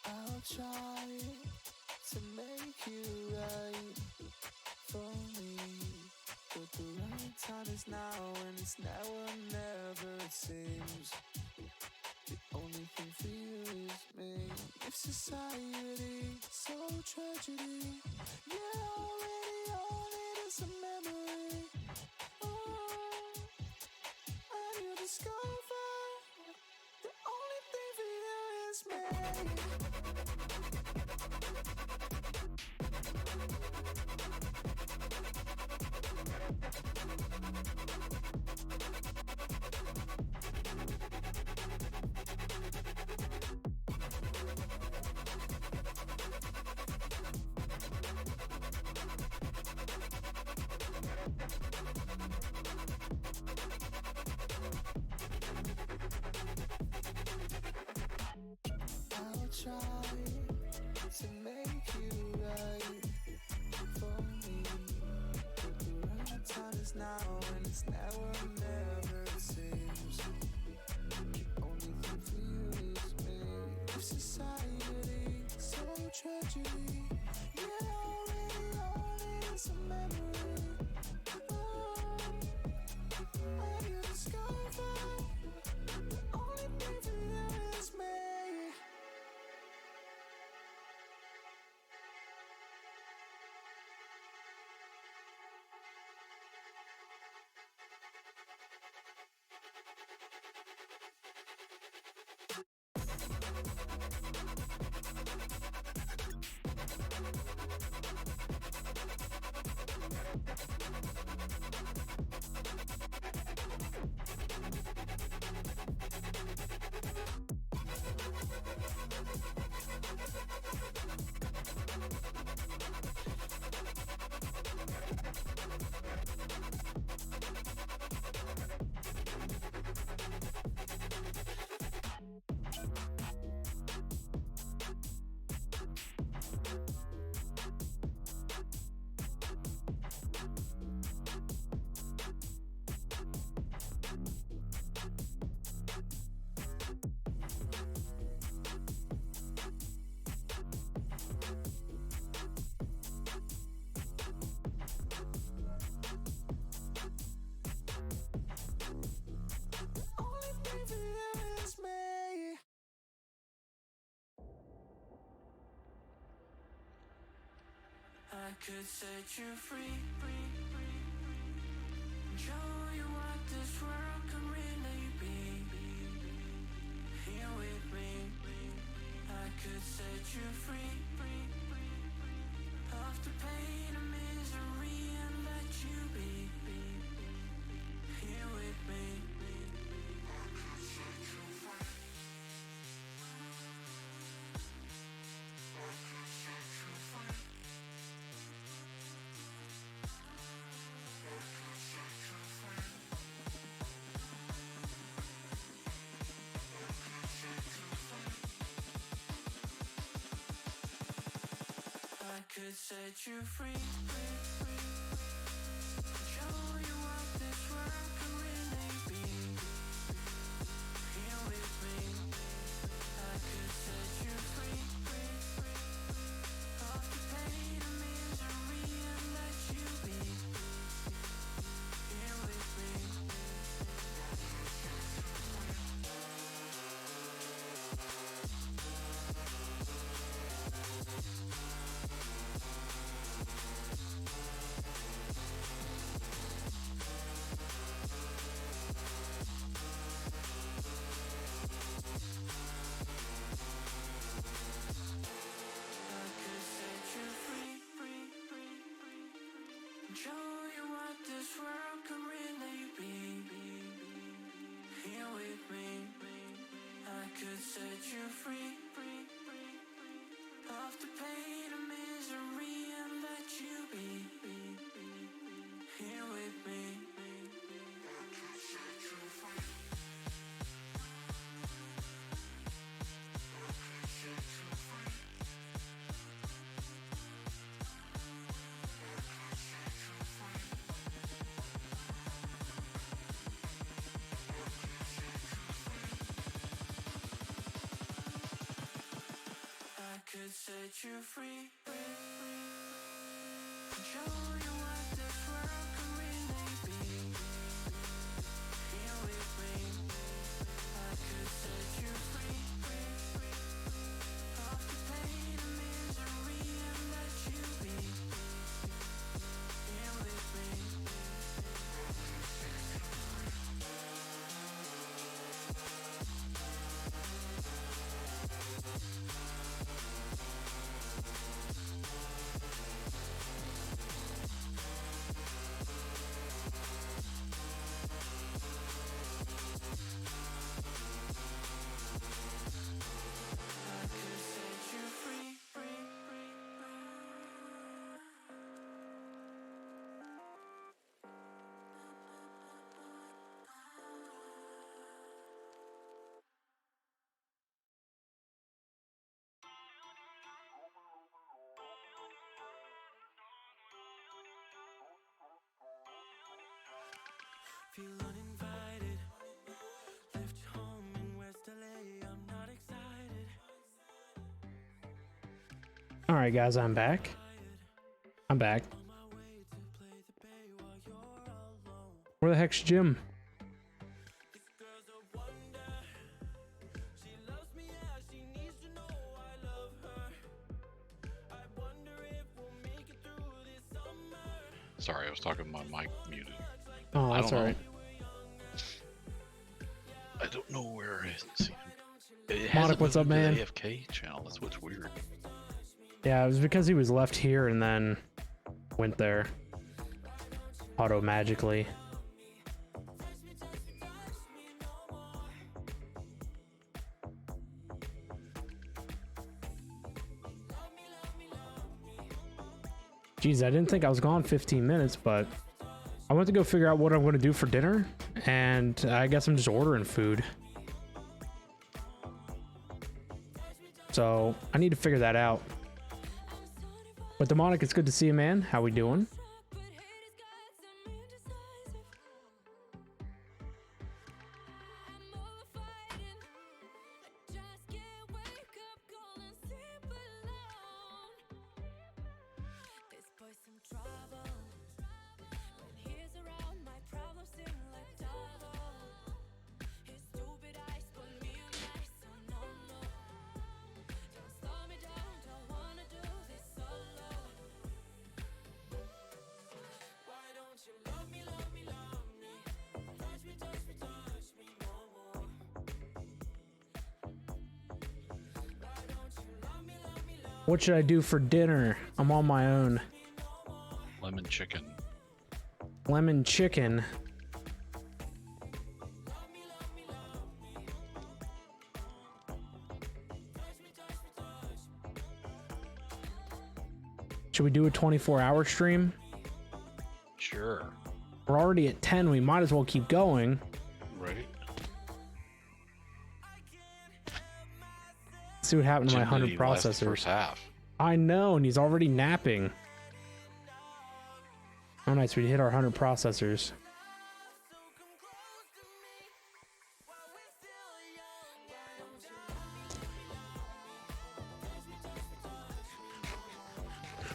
I'll try to make you right for me. But the right time is now, and it's now or never, it seems. The only thing for you is me. If society so tragedy, yeah, already all it is a memory. Oh, and you discover the only thing for you is me. I'll try to make you right for me. But the right time is now, and it's now or never, it seems. The only thing for you is me. If society so tragedy, yeah, already all it is a memory. Oh, and you discover the only thing for you is me. Only thing for you is me. I could set you free, show you what this world can really be. Here with me, I could set you free of the pain and misery and let you be. Here with me. I could set you free, show you what this world can really be. Here with me, I could set you free of the pain and misery and let you be. Here with me. I could set you free, show you what this world can really be. Here with me, I could set you free of the pain and misery and let you be. Here with me. I could set you free. Feel uninvited. Left home in West LA. I'm not excited. All right, guys, I'm back. I'm back. Where the heck's Jim? Sorry, I was talking to my mic muted. Oh, I that's don't all know. right. I don't know where it's. It Monik, what's up, man? The AFK channel. That's what's weird. Yeah, it was because he was left here and then went there auto magically. Jeez, I didn't think I was gone 15 minutes, but I went to go figure out what I'm going to do for dinner, and I guess I'm just ordering food. So I need to figure that out. But Demonic, it's good to see you, man. How we doing? What should I do for dinner? I'm on my own. Lemon chicken. Lemon chicken. Should we do a 24-hour stream? Sure. We're already at 10. We might as well keep going. Right. See what happened to my Jim 100 didn't even last the processors. first half. I know, and he's already napping. Oh, nice. We hit our 100 processors.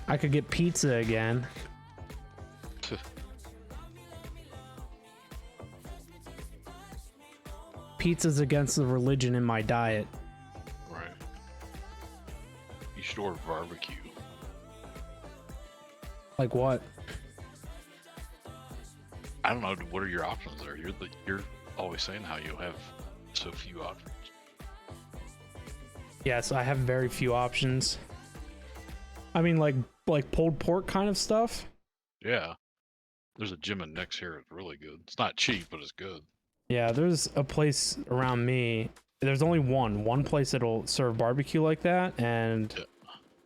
I could get pizza again. Pizza's against the religion in my diet. Right. You should order barbecue. Like what? I don't know. What are your options there? You're always saying how you have so few options. Yes, I have very few options. I mean, like pulled pork kind of stuff. Yeah. There's a gym in next here. It's really good. It's not cheap, but it's good. Yeah, there's a place around me. There's only one place that'll serve barbecue like that, and Yeah.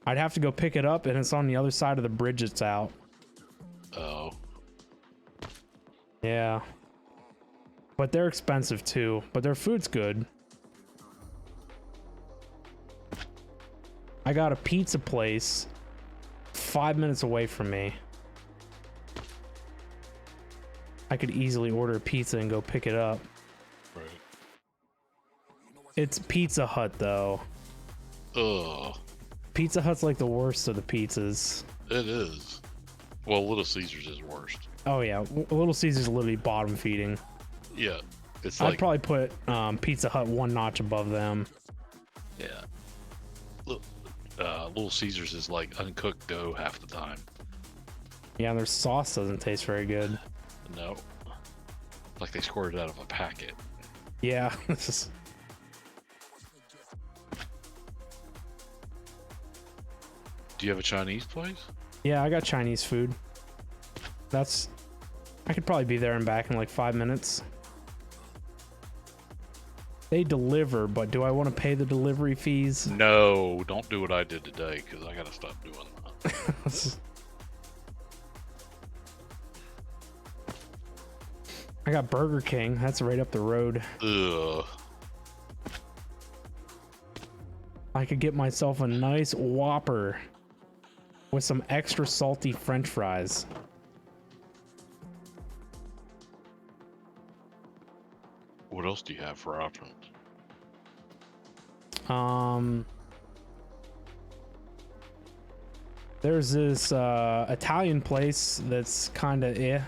I'd have to go pick it up, and it's on the other side of the bridge it's out. Oh. Yeah. But they're expensive too, but their food's good. I got a pizza place 5 minutes away from me. I could easily order a pizza and go pick it up. Right. It's Pizza Hut though. Ugh. Pizza Hut's like the worst of the pizzas. It is. Well, Little Caesars is worst. Oh yeah, Little Caesars literally bottom feeding. Yeah, it's I'd like probably put Pizza Hut one notch above them. yeah. Little Caesars is like uncooked dough half the time. Yeah, their sauce doesn't taste very good. No, like they squirted out of a packet. Yeah, this is. Do you have a Chinese place? Yeah, I got Chinese food. That's. I could probably be there and back in like 5 minutes. They deliver, but do I want to pay the delivery fees? No, don't do what I did today because I gotta stop doing that. I got Burger King. That's right up the road. Ugh. I could get myself a nice Whopper with some extra salty French fries. What else do you have for options? There's this Italian place that's kind of Yeah,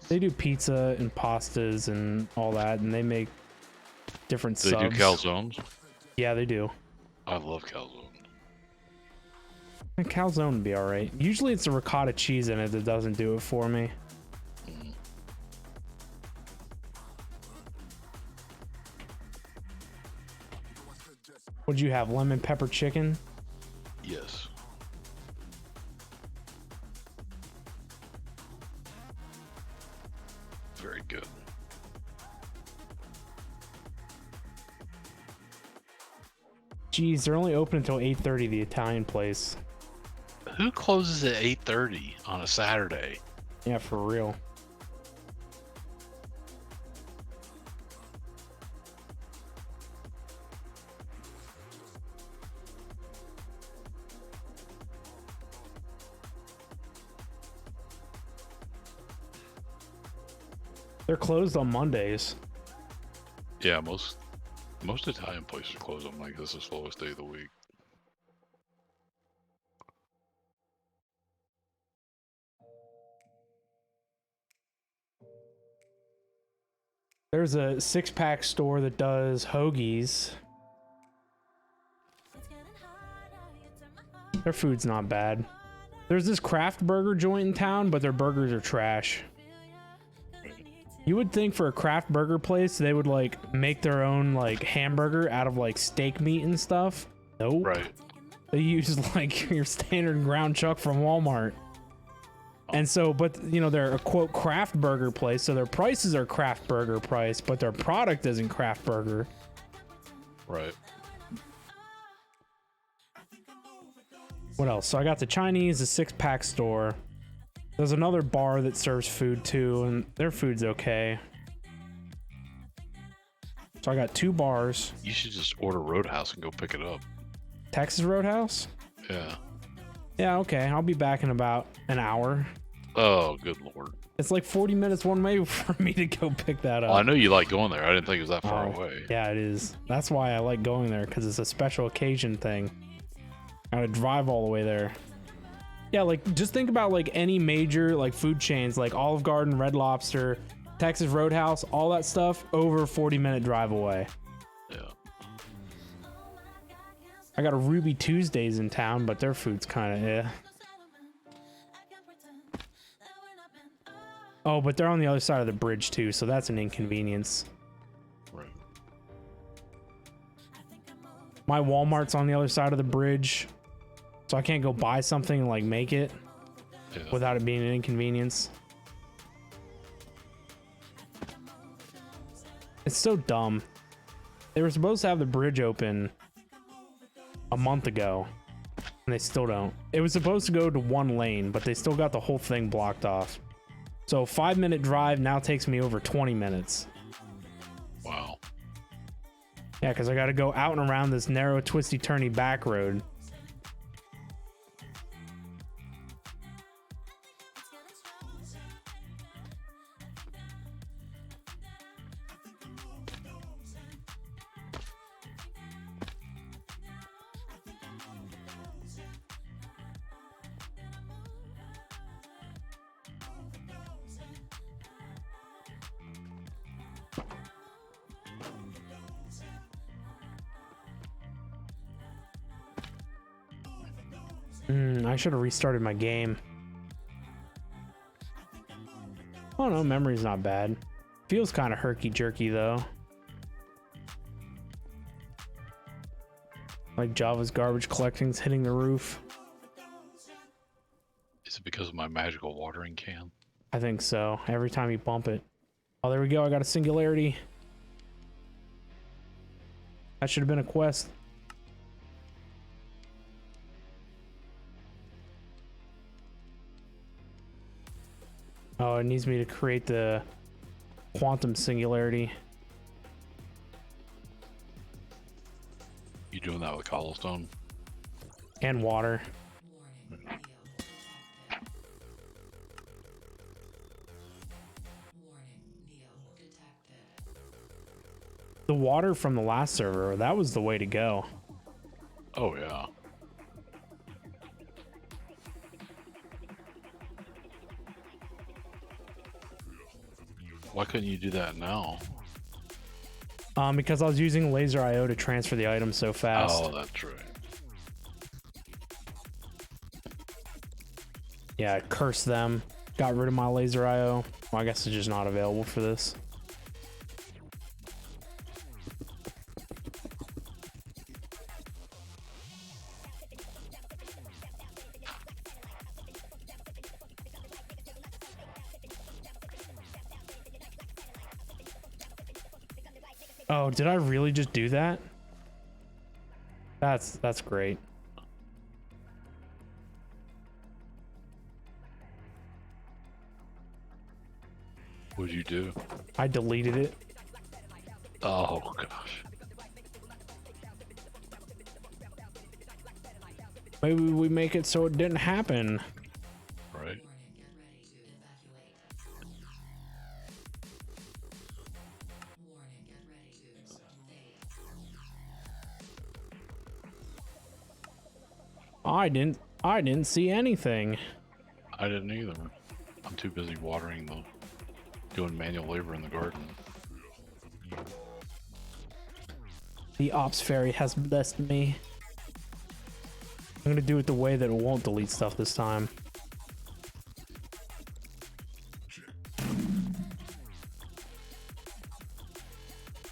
They do pizza and pastas and all that, and they make different they subs. do calzones. Yeah, they do. I love calzones. And calzone would be all right. Usually it's the ricotta cheese in it that doesn't do it for me. What'd you have? Lemon pepper chicken? Yes. Very good. Geez, they're only open until 8:30, the Italian place. Who closes at 8:30 on a Saturday? Yeah, for real. They're closed on Mondays. Yeah, most Italian places close on like this is the slowest day of the week. There's a 6-pack store that does hoagies. Their food's not bad. There's this Kraft Burger joint in town, but their burgers are trash. You would think for a Kraft Burger place, they would like make their own like hamburger out of like steak meat and stuff. Nope. Right. They use like your standard ground chuck from Walmart. And so, but you know, they're a quote Kraft Burger place, so their prices are Kraft Burger price, but their product isn't Kraft Burger. Right. What else? So I got the Chinese, the 6-pack store. There's another bar that serves food too, and their food's okay. So I got 2 bars. You should just order Roadhouse and go pick it up. Texas Roadhouse? Yeah. Yeah, okay. I'll be back in about an hour. Oh, good lord. It's like 40 minutes one way for me to go pick that up. Well, I know you like going there. I didn't think it was that far Oh, away. Yeah, it is. That's why I like going there, because it's a special occasion thing. I gotta drive all the way there. Yeah, like just think about like any major like food chains like Olive Garden, Red Lobster, Texas Roadhouse, all that stuff over a 40-minute drive away. Yeah. I got a Ruby Tuesdays in town, but their food's kind of eh. Oh, but they're on the other side of the bridge too, so that's an inconvenience. Right. My Walmart's on the other side of the bridge, so I can't go buy something and like make it Yeah. without it being an inconvenience. It's so dumb. They were supposed to have the bridge open a month ago, and they still don't. It was supposed to go to 1 lane, but they still got the whole thing blocked off. So 5-minute drive now takes me over 20 minutes. Wow. Yeah, because I got to go out and around this narrow, twisty, turny back road. I should have restarted my game. Oh no, memory's not bad. Feels kind of herky-jerky though. Like Java's garbage collecting's hitting the roof. Is it because of my magical watering can? I think so. Every time you bump it. Oh, there we go. I got a singularity. That should have been a quest. Oh, it needs me to create the quantum singularity. You doing that with cobblestone? And water. The water from the last server, that was the way to go. Oh yeah. Why couldn't you do that now? Because I was using laser IO to transfer the items so fast. Oh, that's right. Yeah, I cursed them. Got rid of my laser IO. Well, I guess it's just not available for this. Oh, did I really just do that? That's great. What'd you do? I deleted it. Oh gosh. Maybe we make it so it didn't happen. Right. I didn't see anything. I didn't either. I'm too busy watering doing manual labor in the garden. The ops fairy has blessed me. I'm gonna do it the way that it won't delete stuff this time.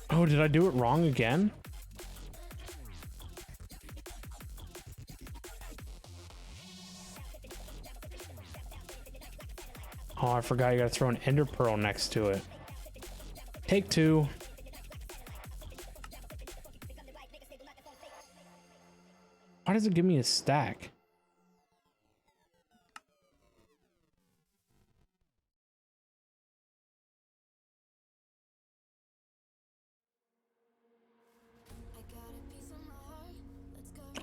Oh, did I do it wrong again? Oh, I forgot you gotta throw an ender pearl next to it. Take two. Why does it give me a stack?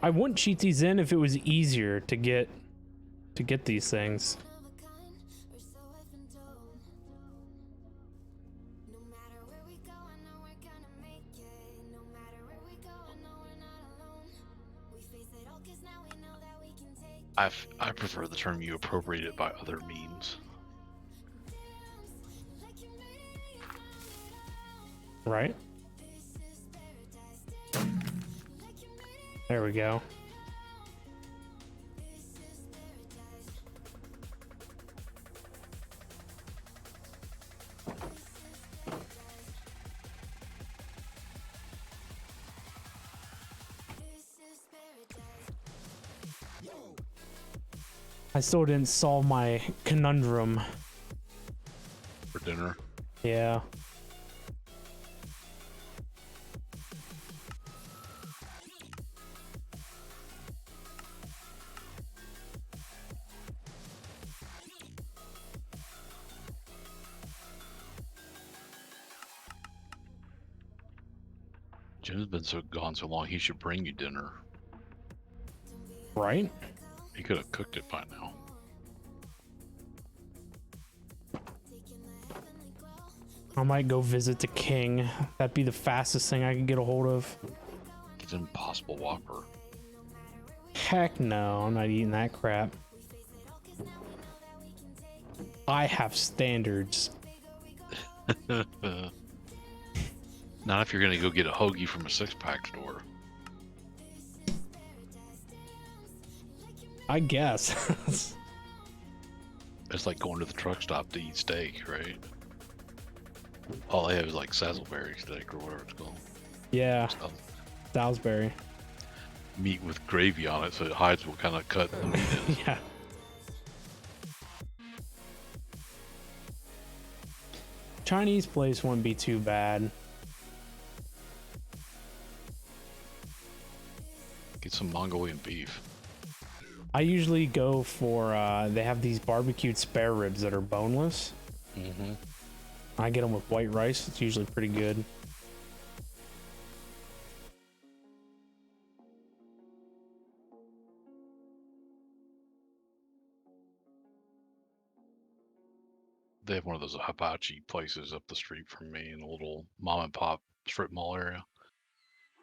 I wouldn't cheat these in if it was easier to get these things. I prefer the term you appropriated by other means. Right? There we go. I still didn't solve my conundrum. For dinner. Yeah. Jim's been gone so long, he should bring you dinner. Right? He could have cooked it by now. I might go visit the king. That'd be the fastest thing I could get a hold of. It's an Impossible Whopper. Heck no, I'm not eating that crap. I have standards. Not if you're gonna go get a hoagie from a six-pack store. I guess. It's like going to the truck stop to eat steak, right? All they have is like Sazzleberry steak or whatever it's called. Yeah, Stuff. Salisbury. Meat with gravy on it, so it hides what kind of cut the meat is. Yeah. Chinese place wouldn't be too bad. Get some Mongolian beef. I usually go for, they have these barbecued spare ribs that are boneless. Mm-hmm. I get them with white rice. It's usually pretty good. They have one of those hibachi places up the street from me in a little mom and pop strip mall area.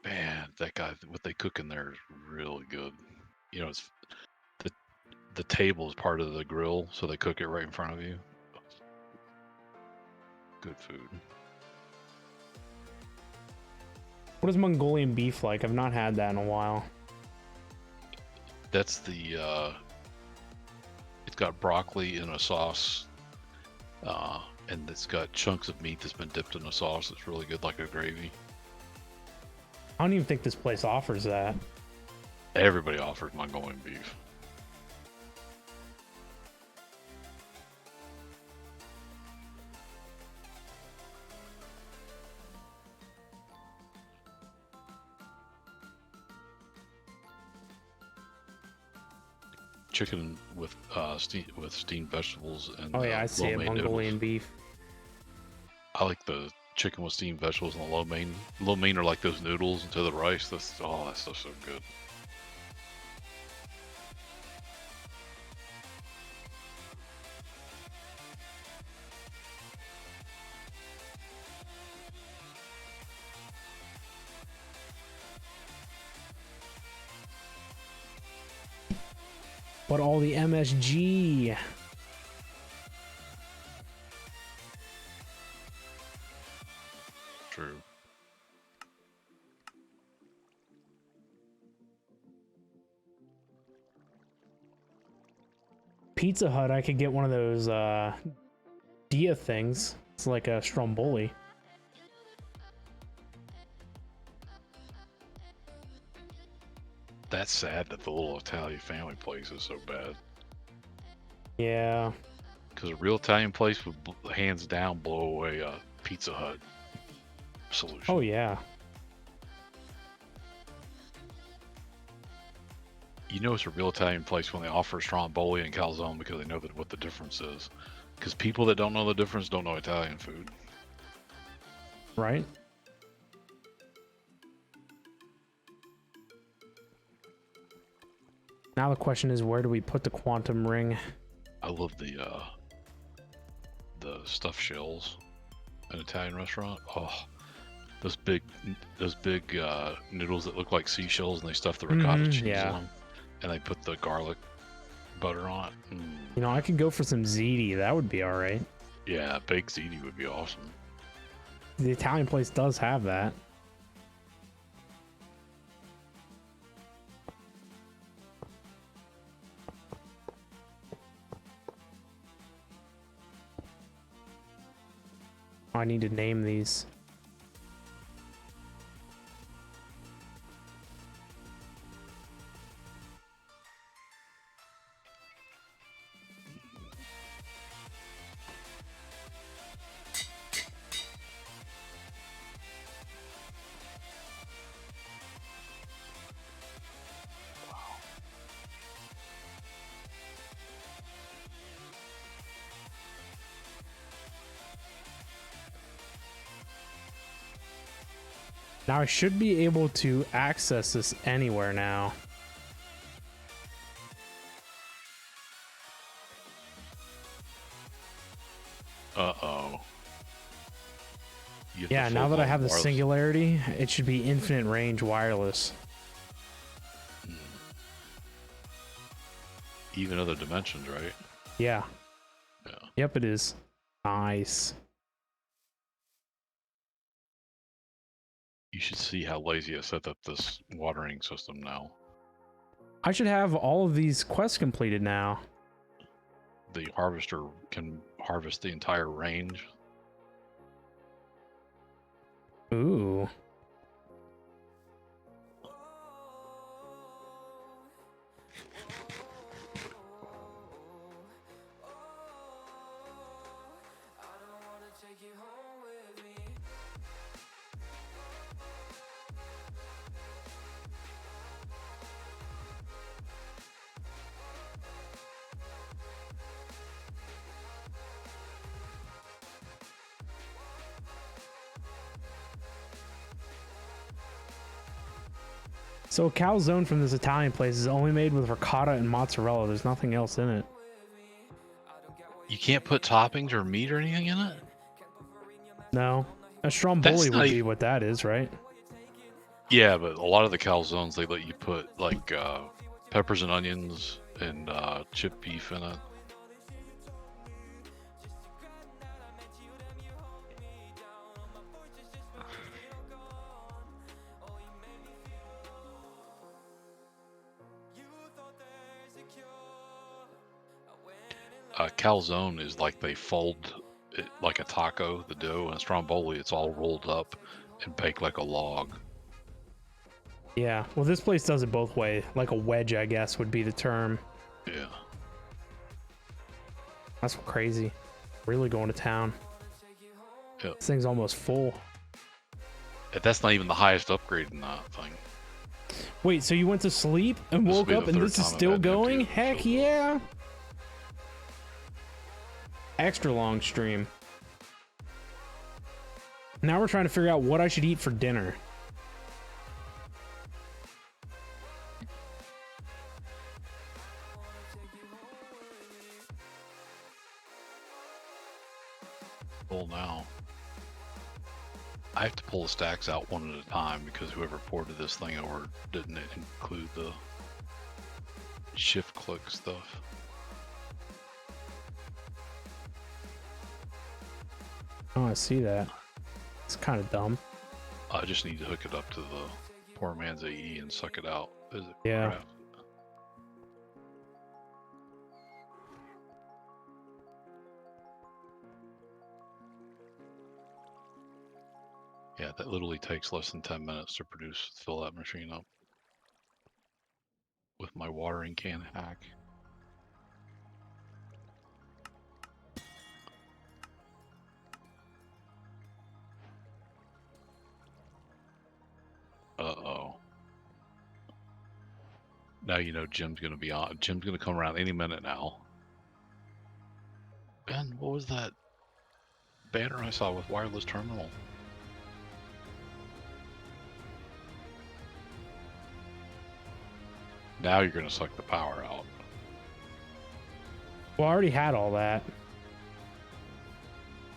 Man, that guy, what they cook in there is really good. You know, it's the table is part of the grill, so they cook it right in front of you. Good food. What is Mongolian beef like? I've not had that in a while. That's the it's got broccoli in a sauce, and it's got chunks of meat that's been dipped in a sauce. It's really good, like a gravy. I don't even think this place offers that. Everybody offers Mongolian beef. Chicken with steamed vegetables and Oh yeah, I see lo it. mein Mongolian noodles. beef. I like the chicken with steamed vegetables and the lo mein. Lo mein are like those noodles into the rice. That stuff's so good. But all the MSG. True. Pizza Hut, I could get one of those Dia things. It's like a Stromboli. That's sad that the little Italian family place is so bad. Yeah. Because a real Italian place would hands down blow away a Pizza Hut solution. Oh yeah. You know it's a real Italian place when they offer Stromboli and calzone because they know what the difference is. Because people that don't know the difference don't know Italian food. Right? Now the question is, where do we put the quantum ring? I love the stuffed shells at an Italian restaurant. Oh, those big noodles that look like seashells, and they stuff the ricotta cheese yeah. on them, and they put the garlic butter on it. You know, I could go for some ziti. That would be all right. Yeah, baked ziti would be awesome. The Italian place does have that. I need to name these. Now I should be able to access this anywhere now. Uh-oh. Yeah, now that I have the singularity, it should be infinite range wireless. Even other dimensions, right? Yeah. Yeah. Yep, it is. Nice. You should see how lazy I set up this watering system now. I should have all of these quests completed now. The harvester can harvest the entire range. Ooh. So a calzone from this Italian place is only made with ricotta and mozzarella. There's nothing else in it. You can't put toppings or meat or anything in it? No. A stromboli That's would not be e- what that is, right? Yeah, but a lot of the calzones, they let you put like peppers and onions and chipped beef in it. Calzone is like they fold it like a taco, the dough, and stromboli, it's all rolled up and baked like a log. Yeah. Well, this place does it both ways. Like a wedge, I guess, would be the term. Yeah. That's crazy. Really going to town. Yep. This thing's almost full. That's not even the highest upgrade in that thing. Wait, so you went to sleep and This will woke be up the and third this is time I've still had that going? too, Heck so- yeah. Extra long stream. Now we're trying to figure out what I should eat for dinner. Well, now I have to pull the stacks out one at a time because whoever ported this thing over didn't include the shift click stuff. Oh, I see that. It's kind of dumb. I just need to hook it up to the poor man's AE and suck it out. As it Yeah. crafts. Yeah, that literally takes less than 10 minutes to produce, fill that machine up. With my watering can hack. Uh-oh. Now you know Jim's gonna be on. Jim's gonna come around any minute now. Ben, what was that banner I saw with wireless terminal? Now you're gonna suck the power out. Well, I already had all that.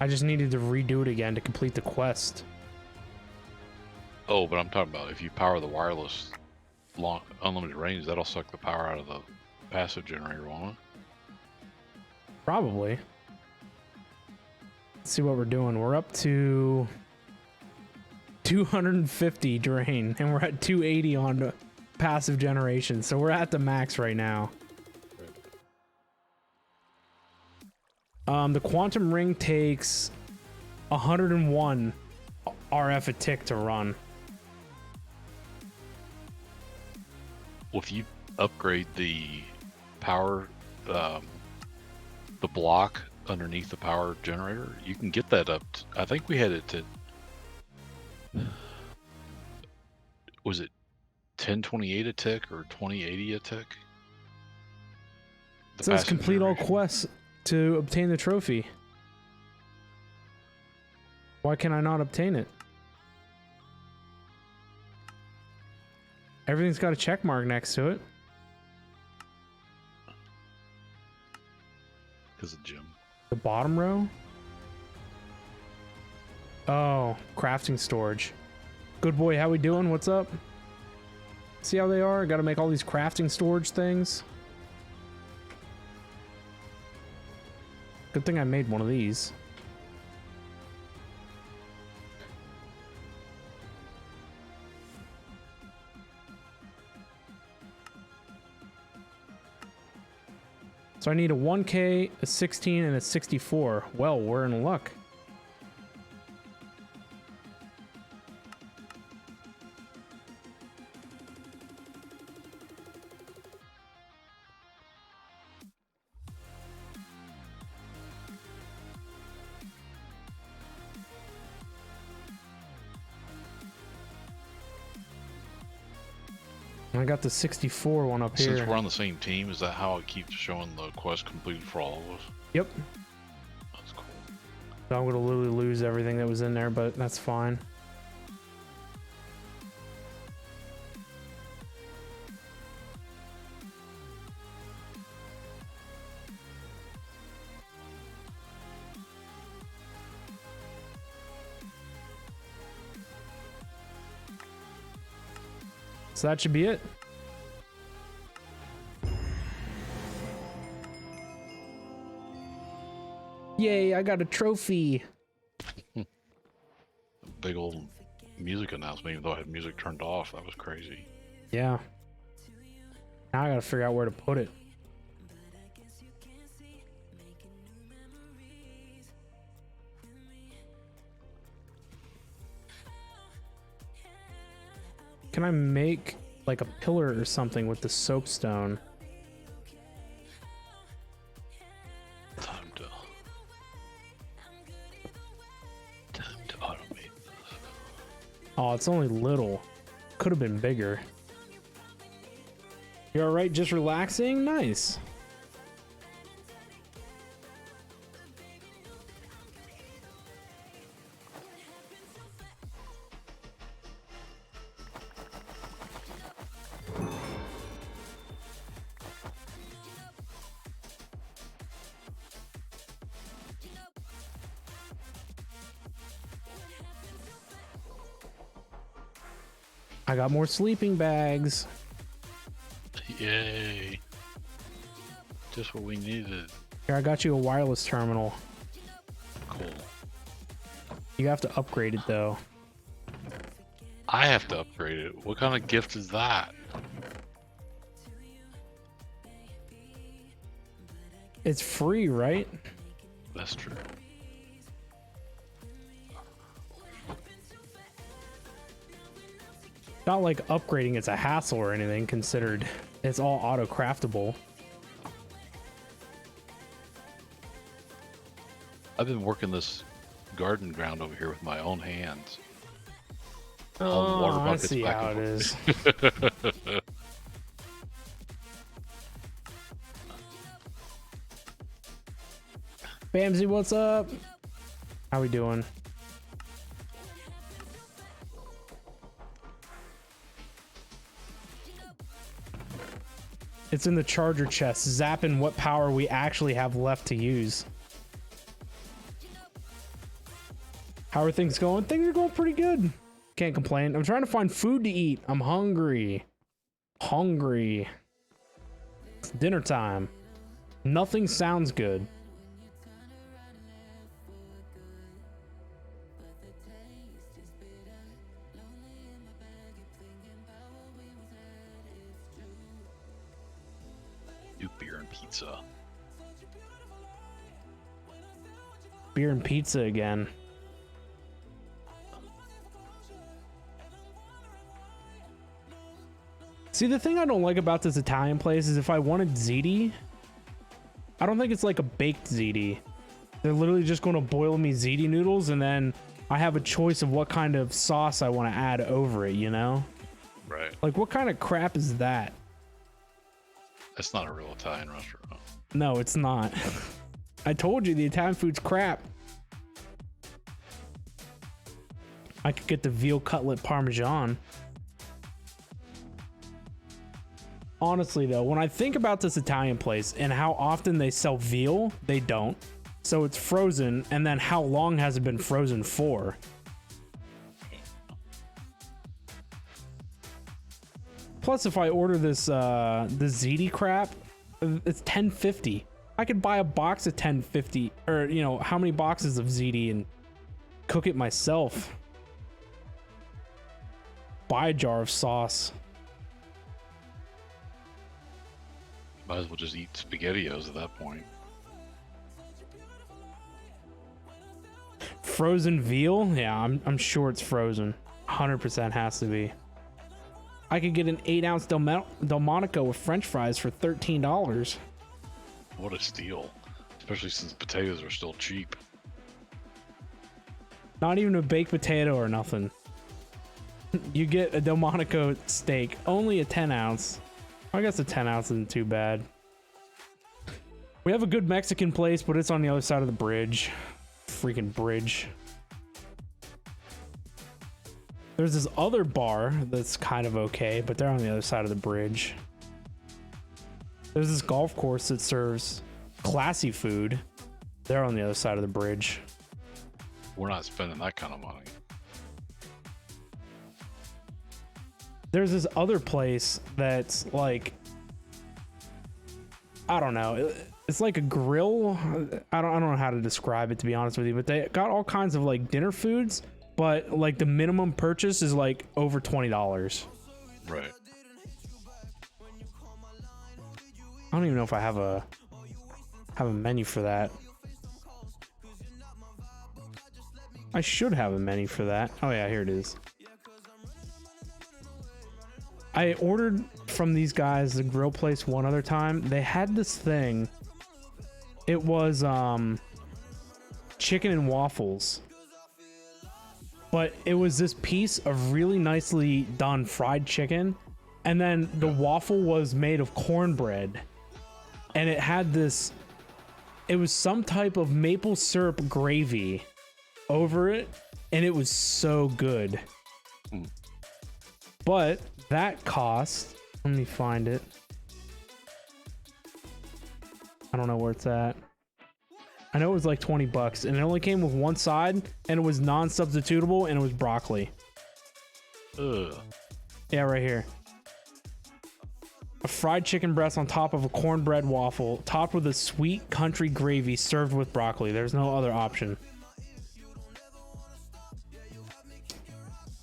I just needed to redo it again to complete the quest. Oh, but I'm talking about if you power the wireless long unlimited range, that'll suck the power out of the passive generator, won't it? Probably. Let's see what we're doing. We're up to 250 drain, and we're at 280 on passive generation. So we're at the max right now. The quantum ring takes 101 RF a tick to run. Well, if you upgrade the power, the block underneath the power generator, you can get that up. I think we had it to. Was it 1028 a tick or 2080 a tick? It says complete all generation. quests to obtain the trophy. Why can I not obtain it? Everything's got a check mark next to it. Because of Jim. The bottom row? Oh, crafting storage. Good boy, how we doing? What's up? See how they are? Got to make all these crafting storage things. Good thing I made one of these. So I need a 1K, a 16, and a 64. Well, we're in luck. I got the 64 one up Since here. we're on the same team, is that how it keeps showing the quest completed for all of us? Yep. That's cool. So I'm gonna literally lose everything that was in there, but that's fine. So that should be it. Yay, I got a trophy. Big old music announcement, even though I had music turned off. That was crazy. Yeah. Now I gotta figure out where to put it. Can I make like a pillar or something with the soapstone? Time to automate this. Oh, it's only little. Could have been bigger. You alright, just relaxing? Nice. I got more sleeping bags. Yay. Just what we needed. Here, I got you a wireless terminal. Cool. You have to upgrade it though. I have to upgrade it. What kind of gift is that? It's free, right? That's true. Not like upgrading it's a hassle or anything, considered it's all auto craftable. I've been working this garden ground over here with my own hands. Oh, I see how it is. Bamsy, what's up? How we doing? It's in the charger chest, zapping what power we actually have left to use. How are things going? Things are going pretty good. Can't complain. I'm trying to find food to eat. I'm hungry. Hungry. It's dinner time. Nothing sounds good. Do beer and pizza. Beer and pizza again. See, the thing I don't like about this Italian place is if I wanted ziti, I don't think it's like a baked ziti. They're literally just going to boil me ziti noodles and then I have a choice of what kind of sauce I want to add over it, you know? Right. Like, what kind of crap is that? That's not a real Italian restaurant. No, it's not. I told you the Italian food's crap. I could get the veal cutlet parmesan. Honestly, though, when I think about this Italian place and how often they sell veal, they don't. So it's frozen, and then how long has it been frozen for? Plus, if I order this the ziti crap, it's $10.50. I could buy a box of $10.50, or you know, how many boxes of ziti and cook it myself. Buy a jar of sauce. By Might as well just eat SpaghettiOs at that point. Frozen veal? Yeah, I'm sure it's frozen. 100% has to be. I could get an 8-ounce Delmonico with French fries for $13. What a steal. Especially since potatoes are still cheap. Not even a baked potato or nothing. You get a Delmonico steak, only a 10-ounce. I guess a 10-ounce isn't too bad. We have a good Mexican place, but it's on the other side of the bridge. Freaking bridge. There's this other bar that's kind of okay, but they're on the other side of the bridge. There's this golf course that serves classy food. They're on the other side of the bridge. We're not spending that kind of money. There's this other place that's like, I don't know. It's like a grill. I don't know how to describe it, to be honest with you, but they got all kinds of like dinner foods, but like the minimum purchase is like over $20. Right. I don't even know if I have a menu for that. I should have a menu for that. Oh yeah, here it is. I ordered from these guys, the grill place, one other time. They had this thing. It was chicken and waffles. But it was this piece of really nicely done fried chicken. And then the waffle was made of cornbread. And it had this, it was some type of maple syrup gravy over it. And it was so good. But that cost, let me find it. I don't know where it's at. I know it was like $20 and it only came with one side and it was non-substitutable and it was broccoli. Ugh. Yeah, right here. A fried chicken breast on top of a cornbread waffle, topped with a sweet country gravy served with broccoli. There's no other option.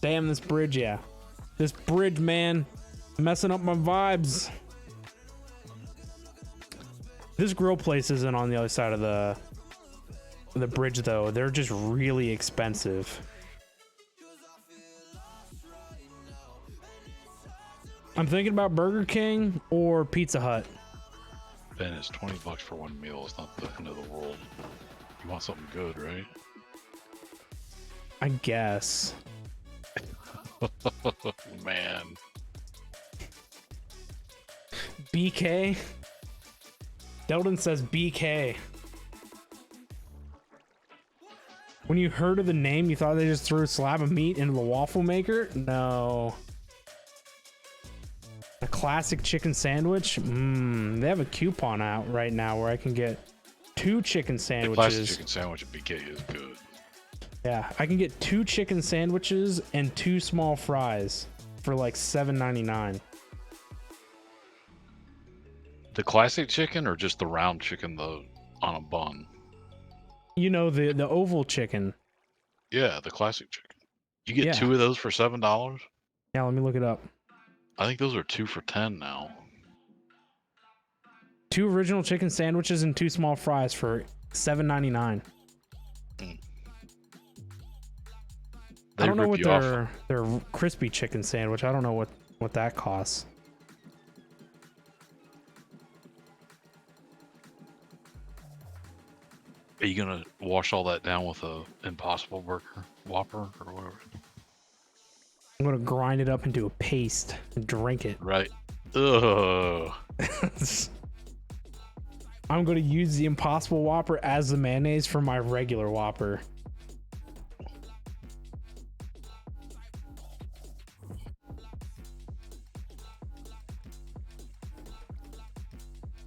Damn, this bridge, yeah. This bridge, man, messing up my vibes. This grill place isn't on the other side of the bridge, though. They're just really expensive. I'm thinking about Burger King or Pizza Hut. Ben, it's $20 for one meal. It's not the end of the world. You want something good, right? I guess. Man. BK? Delton says BK. When you heard of the name, you thought they just threw a slab of meat into the waffle maker? No. A classic chicken sandwich? They have a coupon out right now where I can get 2 chicken sandwiches. The classic chicken sandwich at BK is good. Yeah, I can get 2 chicken sandwiches and 2 small fries for like $7.99. The classic chicken or just the round chicken on a bun? You know, the oval chicken. Yeah, the classic chicken. You get Yeah. 2 of those for $7? Yeah, let me look it up. I think those are 2 for $10 now. 2 original chicken sandwiches and 2 small fries for $7.99. I don't know what their crispy chicken sandwich. I don't know what that costs. Are you gonna wash all that down with a Impossible Burger Whopper or whatever? I'm gonna grind it up into a paste and drink it. Right. Ugh. I'm gonna use the Impossible Whopper as the mayonnaise for my regular Whopper.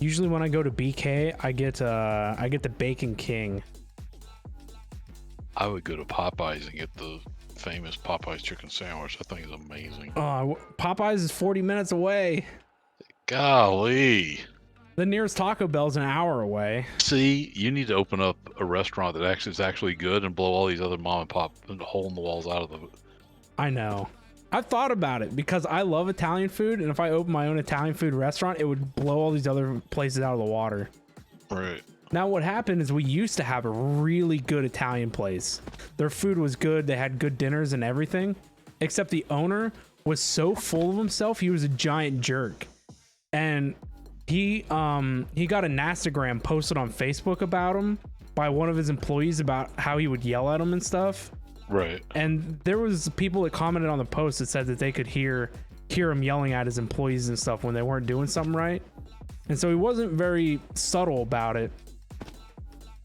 Usually when I go to BK, I get the Bacon King. I would go to Popeyes and get the famous Popeyes chicken sandwich. That thing is amazing. Popeyes is 40 minutes away. Golly. The nearest Taco Bell's an hour away. See, you need to open up a restaurant that is actually good and blow all these other mom and pop and hole in the walls out of it. I know. I've thought about it because I love Italian food, and if I open my own Italian food restaurant, it would blow all these other places out of the water. Right. Now, what happened is we used to have a really good Italian place. Their food was good. They had good dinners and everything, except the owner was so full of himself. He was a giant jerk. And he got a Nastagram posted on Facebook about him by one of his employees about how he would yell at him and stuff. Right. And there was people that commented on the post that said that they could hear him yelling at his employees and stuff when they weren't doing something right. And so he wasn't very subtle about it.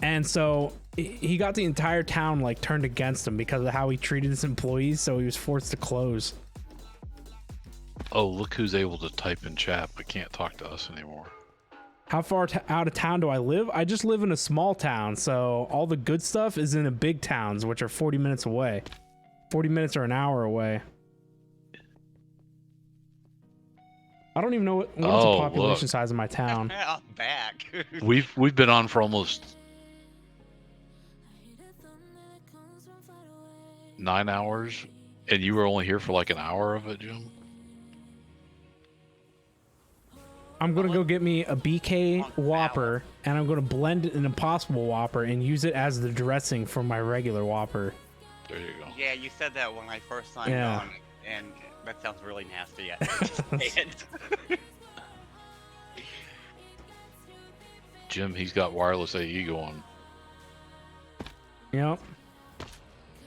And so he got the entire town like turned against him because of how he treated his employees. So he was forced to close. Oh, look who's able to type in chat but can't talk to us anymore. How far out of town do I live? I just live in a small town. So all the good stuff is in the big towns, which are 40 minutes away. 40 minutes or an hour away. I don't even know what's the population size of my town. I'm back. We've been on for almost 9 hours, and you were only here for like an hour of it, Jim. I'm gonna go get me a BK Whopper, and I'm gonna blend an Impossible Whopper and use it as the dressing for my regular Whopper. There you go. Yeah, you said that when I first signed Yeah. on, and that sounds really nasty. I just say it. Jim, he's got wireless AE going. Yep.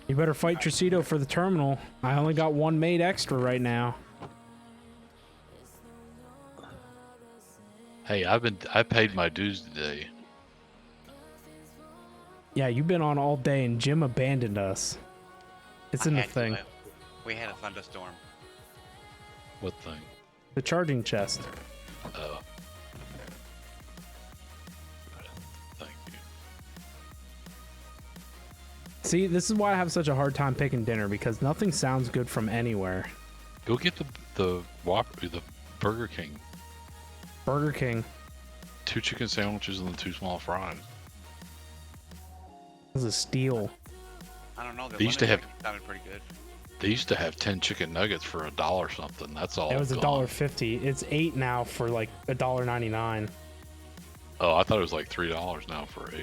You better fight Tricito for the terminal. I only got one made extra right now. Hey, I paid my dues today. Yeah, you've been on all day, and Jim abandoned us. It's in the had to, thing. We had a thunderstorm. What thing? The charging chest. Oh. Thank you. See, this is why I have such a hard time picking dinner, because nothing sounds good from anywhere. Go get the Whopper, the Burger King. Burger King. 2 chicken sandwiches and then 2 small fries. This is a steal. I don't know. The They used to lemon have- drink sounded pretty good. They used to have 10 chicken nuggets for $1 something. That's all. It was gone. $1.50. It's $8 now for like $1.99. Oh, I thought it was like $3 now for 8.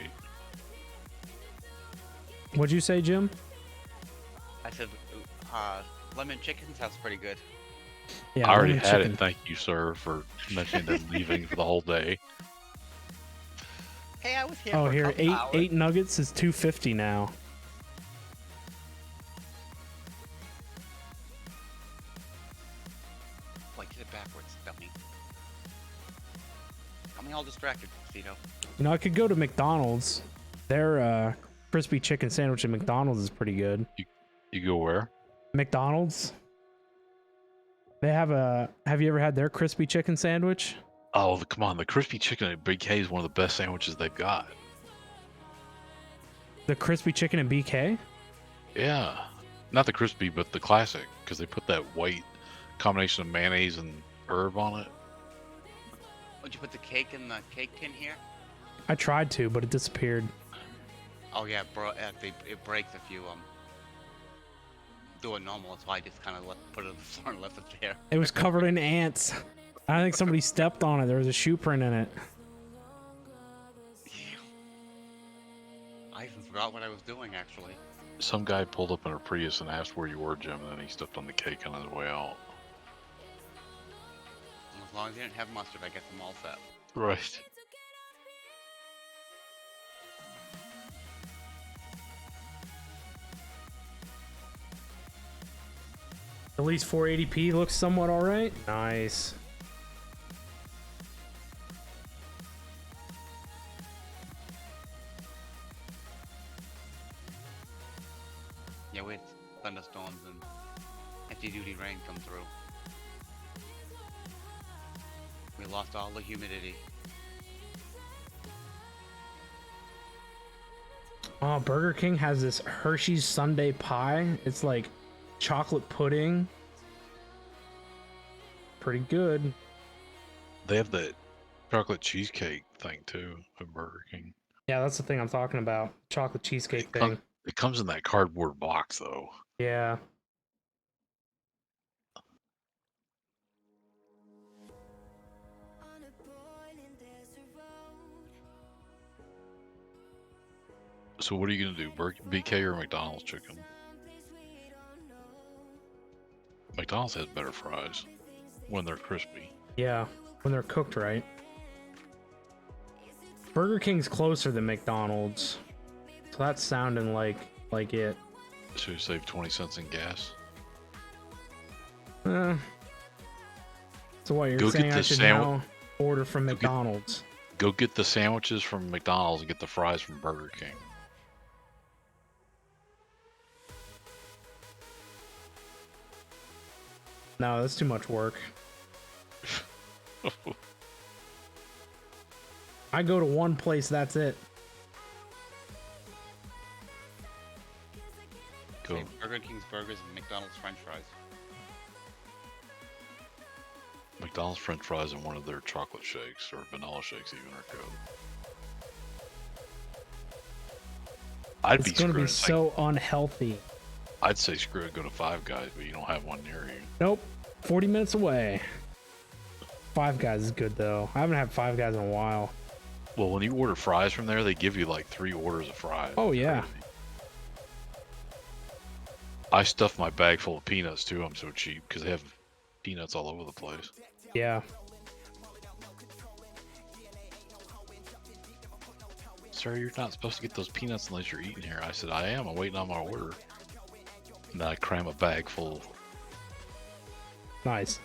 What'd you say, Jim? I said, lemon chicken sounds pretty good. Yeah, I already lemon had chicken. it. Thank you, sir, for mentioning them leaving for the whole day. Hey, I was here Oh, for a here, couple hours. eight nuggets is $2.50 now. Like, get it backwards, dummy. Got me all distracted, Cito. You know, I could go to McDonald's. Their crispy chicken sandwich at McDonald's is pretty good. You go where? McDonald's. They have a. Have you ever had their crispy chicken sandwich? Oh, come on. The crispy chicken at Big K is one of the best sandwiches they've got. The crispy chicken and BK? Yeah. Not the crispy, but the classic, because they put that white combination of mayonnaise and herb on it. Would you put the cake in the cake tin here? I tried to, but it disappeared. Oh yeah, bro. It breaks if you do it normal. That's why I just kind of put it on the floor and left it there. It was covered in ants. I think somebody stepped on it. There was a shoe print in it. I even forgot what I was doing actually. Some guy pulled up in a Prius and asked where you were, Jim, and then he stepped on the cake on his way out. As long as you didn't have mustard, I guess I'm all set. Right. At least 480p looks somewhat alright. Nice. Yeah, we had thunderstorms and heavy-duty rain come through. We lost all the humidity. Oh, Burger King has this Hershey's Sundae pie. It's like chocolate pudding. Pretty good. They have the chocolate cheesecake thing, too, at Burger King. Yeah, that's the thing I'm talking about. Chocolate cheesecake It, thing. it comes in that cardboard box, though. Yeah. So what are you gonna do? BK or McDonald's chicken? McDonald's has better fries when they're crispy. Yeah, when they're cooked right. Burger King's closer than McDonald's, so that's sounding like it. So you save 20 cents in gas. So what you're Go saying? get I the should sandwich- now order from McDonald's. Go get the sandwiches from McDonald's and get the fries from Burger King. No, that's too much work. I go to one place, that's it. Go. Say Burger King's burgers and McDonald's French fries. McDonald's French fries and one of their chocolate shakes or vanilla shakes even are good. I'd It's be going to be screwing. so unhealthy. I'd say screw it, go to Five Guys, but you don't have one near you. Nope. 40 minutes away. Five Guys is good though. I haven't had Five Guys in a while. Well, when you order fries from there, they give you like 3 orders of fries. Oh, It's yeah. crazy. I stuff my bag full of peanuts too. I'm so cheap because they have peanuts all over the place. Yeah. Sir, you're not supposed to get those peanuts unless you're eating here. I said, I am. I'm waiting on my order. And then I cram a bag full. Nice.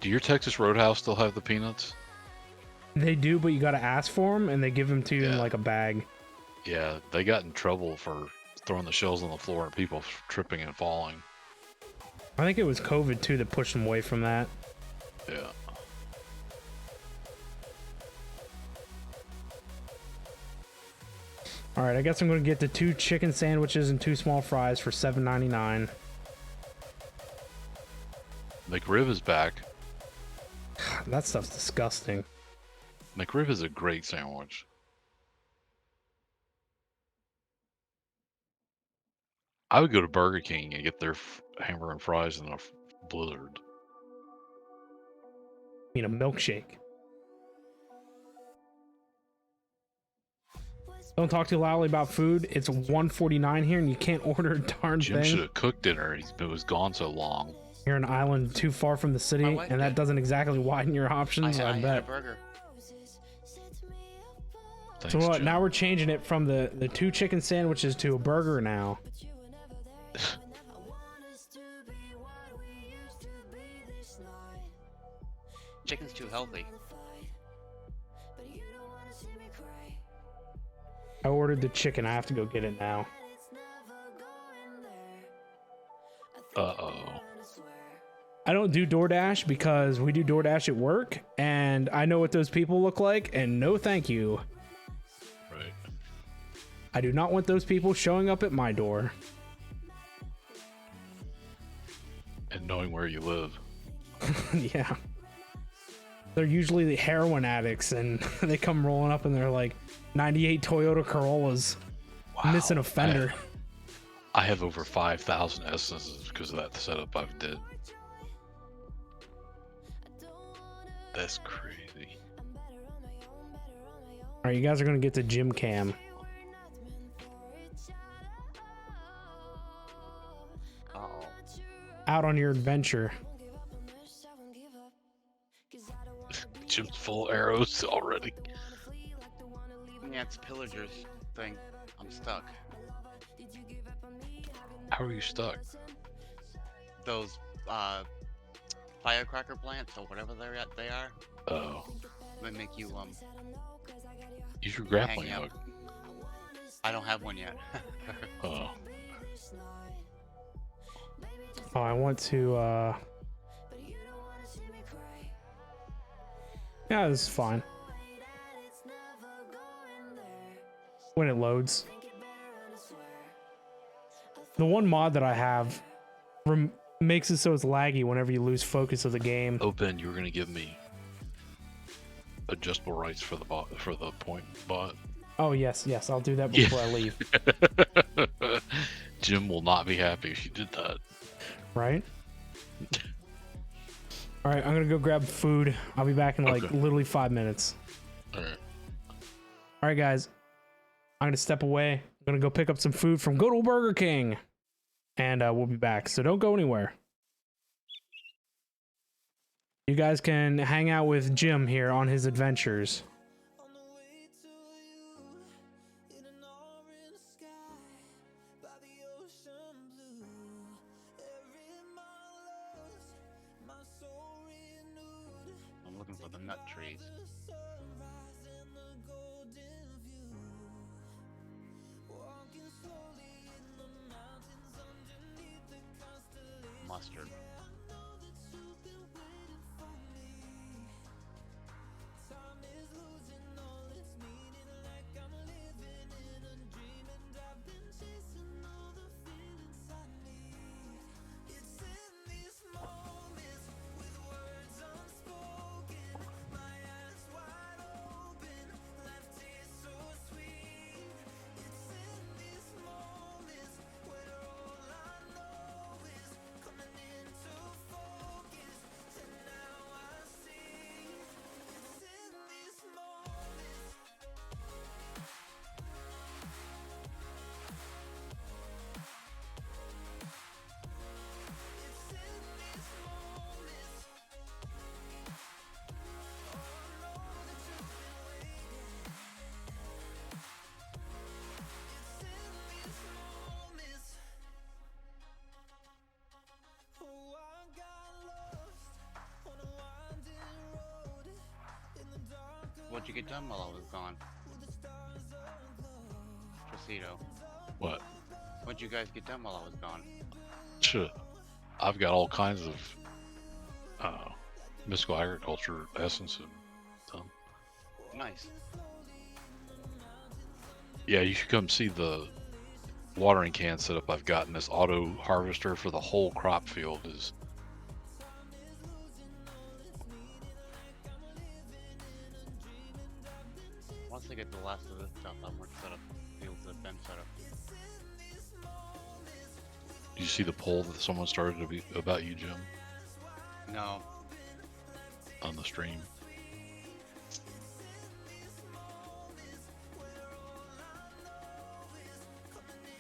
Do your Texas Roadhouse still have the peanuts? They do, but you got to ask for them and they give them to you in Yeah. like a bag. Yeah, they got in trouble for throwing the shells on the floor and people tripping and falling. I think it was COVID too that pushed them away from that. Yeah. All right, I guess I'm going to get the 2 chicken sandwiches and 2 small fries for $7.99. McRib is back. That stuff's disgusting. McRib is a great sandwich. I would go to Burger King and get their hamburger and fries in a blizzard. You know, milkshake. Don't talk too loudly about food. It's $1.49 here, and you can't order a darn Jim should thing. have cooked dinner. It was gone so long. You're an island too far from the city, My wife and that did. doesn't exactly widen your I options. had I a bet. burger. Thanks, So what? Jim. Now we're changing it from the 2 chicken sandwiches to a burger now. Chicken's too healthy. I ordered the chicken. I have to go get it now. Uh-oh. I don't do DoorDash because we do DoorDash at work, and I know what those people look like, and no thank you. Right. I do not want those people showing up at my door. And knowing where you live. Yeah. They're usually the heroin addicts, and they come rolling up in their like 98 Toyota Corollas, missing a fender. I have over 5,000 essences because of that setup I've did. That's crazy. All right, you guys are gonna get to gym cam. Uh-oh. Out on your adventure. Jim's full of arrows already. Yeah, it's Pillager's thing. I'm stuck. How are you stuck? Those firecracker plants or whatever they are, Oh. they make you Use your grappling hang hook. up. I don't have one yet. Oh. Oh, I want to. Yeah, this is fine. When it loads. The one mod that I have makes it so it's laggy whenever you lose focus of the game. Oh, Ben, you were gonna give me adjustable rights for the point bot. Oh yes, I'll do that before I leave. Jim will not be happy if you did that. Right? All right, I'm gonna go grab food. I'll be back in like Okay. literally 5 minutes. All right. All right, guys. I'm gonna step away. I'm gonna go pick up some food from good old Burger King, and we'll be back. So don't go anywhere. You guys can hang out with Jim here on his adventures. On the way to you, in an orange sky, by the ocean blue. Every mile lost, my soul renewed. I'm looking for the nut trees. The sunrise and the golden view. Walking slowly in the mountains underneath the constellation. Mustard. I know that you've been waiting for me. Time is losing all its meaning, like I'm living in a dream, and I've been chasing all the feelings I need. It's in these moments with words unspoken, my eyes wide open, life tastes so sweet. It's in these moments where all I know is coming into focus, and now I see. It's in these moments. It's in these moments. Oh, I know that you've been waiting. It's in these moments. Oh, I got lost on a winding road in the dark of What'd you get done while I was gone? with the stars aglow. Trocito. What? What'd you guys get done while I was gone? Shit. I've got all kinds of mystical agriculture essence and done. Nice. Yeah, you should come see the watering can setup I've got in this auto harvester for the whole crop field. Is Once I get the last of this stuff, I'm gonna set up fields that Ben set up. did you see the poll that someone started to be about you, Jim, No. on the stream?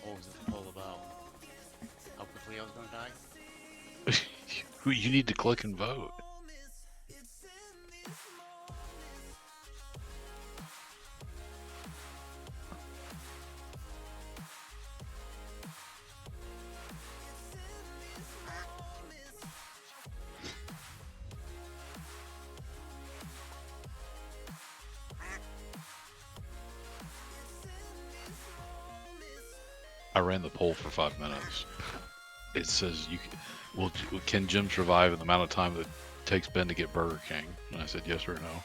What was this poll about? How quickly I was gonna die? You need to click and vote. I ran the poll for 5 minutes. It says can Jim survive in the amount of time that it takes Ben to get Burger King? And I said yes or no.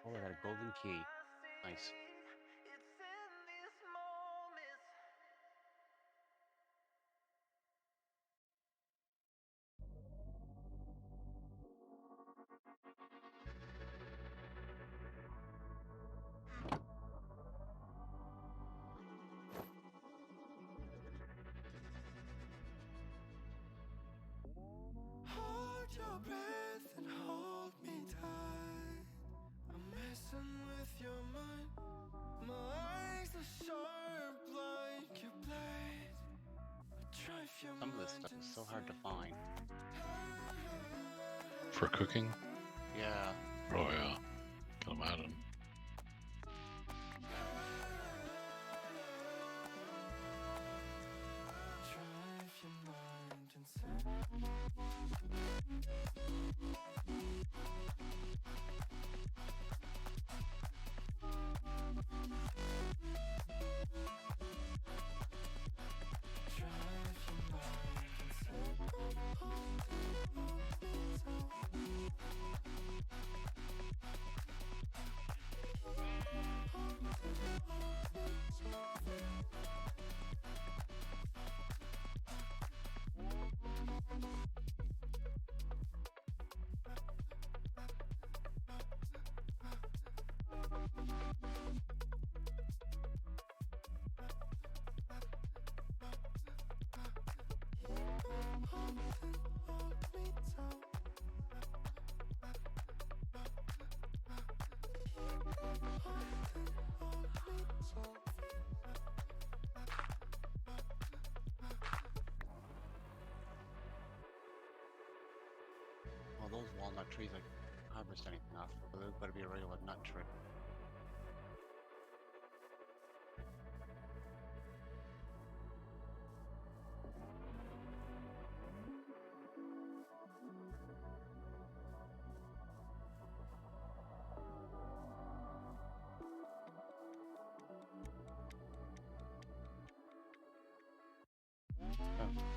Oh, I got a golden key. Nice. Hold your breath and hold me tight. I'm messing with your mind. My eyes are sharp like your blade. Drive your Some of this mind stuff is so hard to find. For cooking? Yeah. Oh yeah. Can imagine. Drive your mind insane. Drive your mind insane. those walnut trees I can harvest anything off of, but it better be a regular nut tree.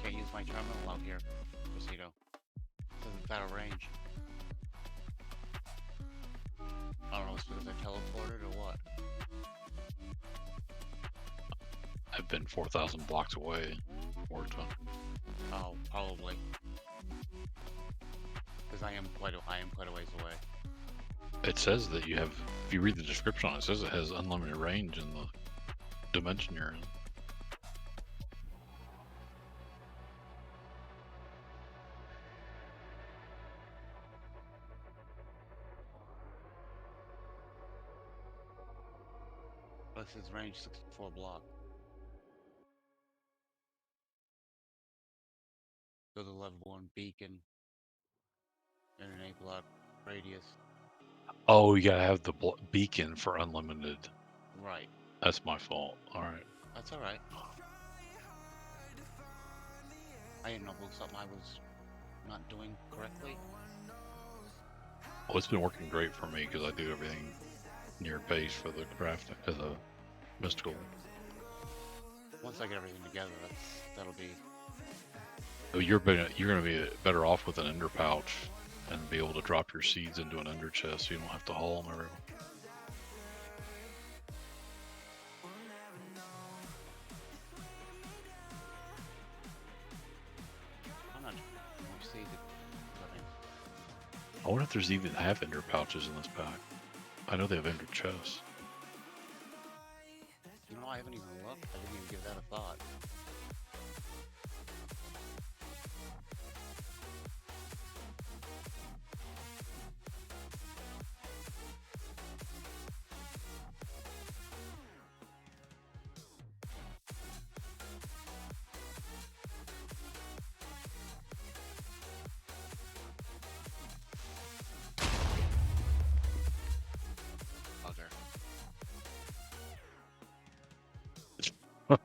Can't use my terminal out here, Rosito. Says it's out of range. I don't know, if it's because I teleported or what. I've been 4,000 blocks away. Worked on. Oh, probably. Because I am quite a ways away. It says that you have, if you read the description on it, it says it has unlimited range in the dimension you're in. This is range 64 block. Go to level 1 beacon. And an 8 block radius. Oh, you gotta have the beacon for unlimited. Right. That's my fault. All right. That's alright. I didn't know it was something I was not doing correctly. Well, it's been working great for me because I do everything near base for the craft, the mystical. Once I get everything together, that'll be. Oh, you're gonna be better off with an ender pouch and be able to drop your seeds into an ender chest, so you don't have to haul them everywhere. I'm not more seeds. I wonder if there's even have ender pouches in this pack. I know they have ender chests. You know, I haven't even looked. I didn't even give that a thought. I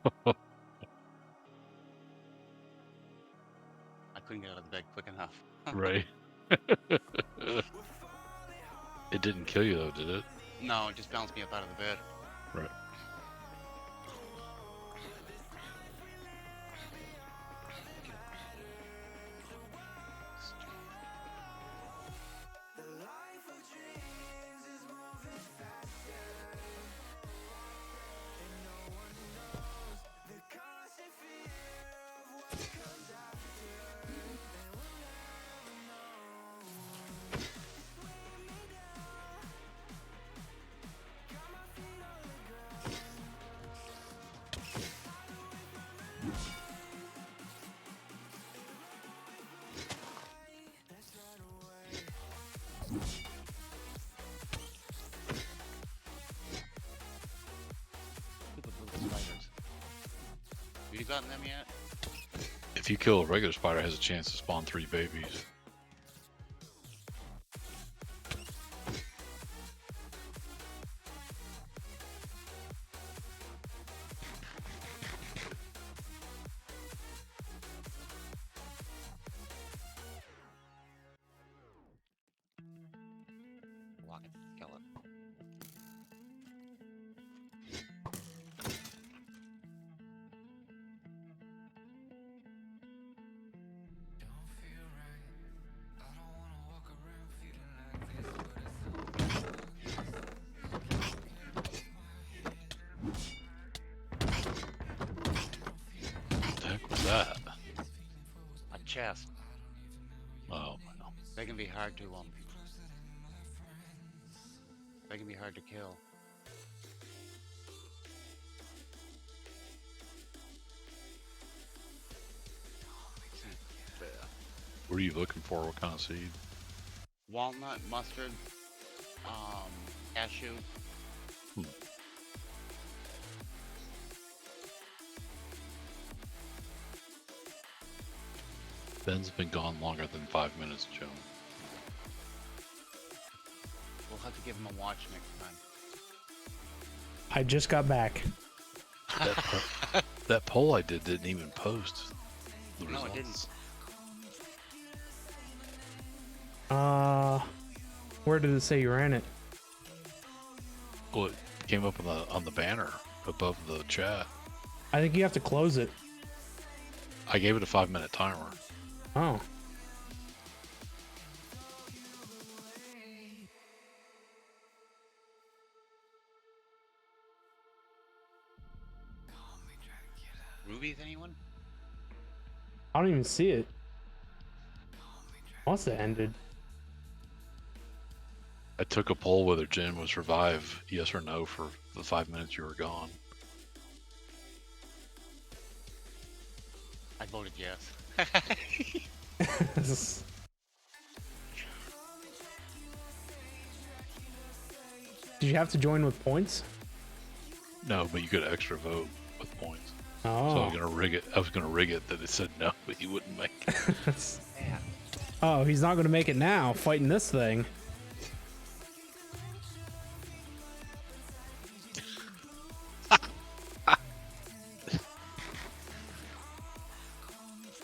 couldn't get out of the bed quick enough. Right. It didn't kill you though, did it? No, it just bounced me up out of the bed. Right. Stupid little spiders. Have you gotten them yet? If you kill a regular spider, it has a chance to spawn 3 babies. Walking, kill it. What the heck was that? A chest. Oh, They can be hard to they can be hard to kill. what are you looking for? What kind of seed? Walnut, mustard, cashew. Ben's been gone longer than 5 minutes, Joe. give him a watch next time. I just got back. That poll I didn't even post the No, results. it didn't. Where did it say you ran it? Well, it came up on the banner above the chat. I think you have to close it. I gave it a 5-minute timer. Oh. Rubies, anyone? I don't even see it. Must have ended. I took a poll whether Jen was revive, yes or no, for the 5 minutes you were gone. I voted yes. Did you have to join with points? No, but you could extra vote with points. Oh. So I was gonna rig it. I was gonna rig it that it said no, but he wouldn't make it. Yeah. Oh, he's not gonna make it now, fighting this thing.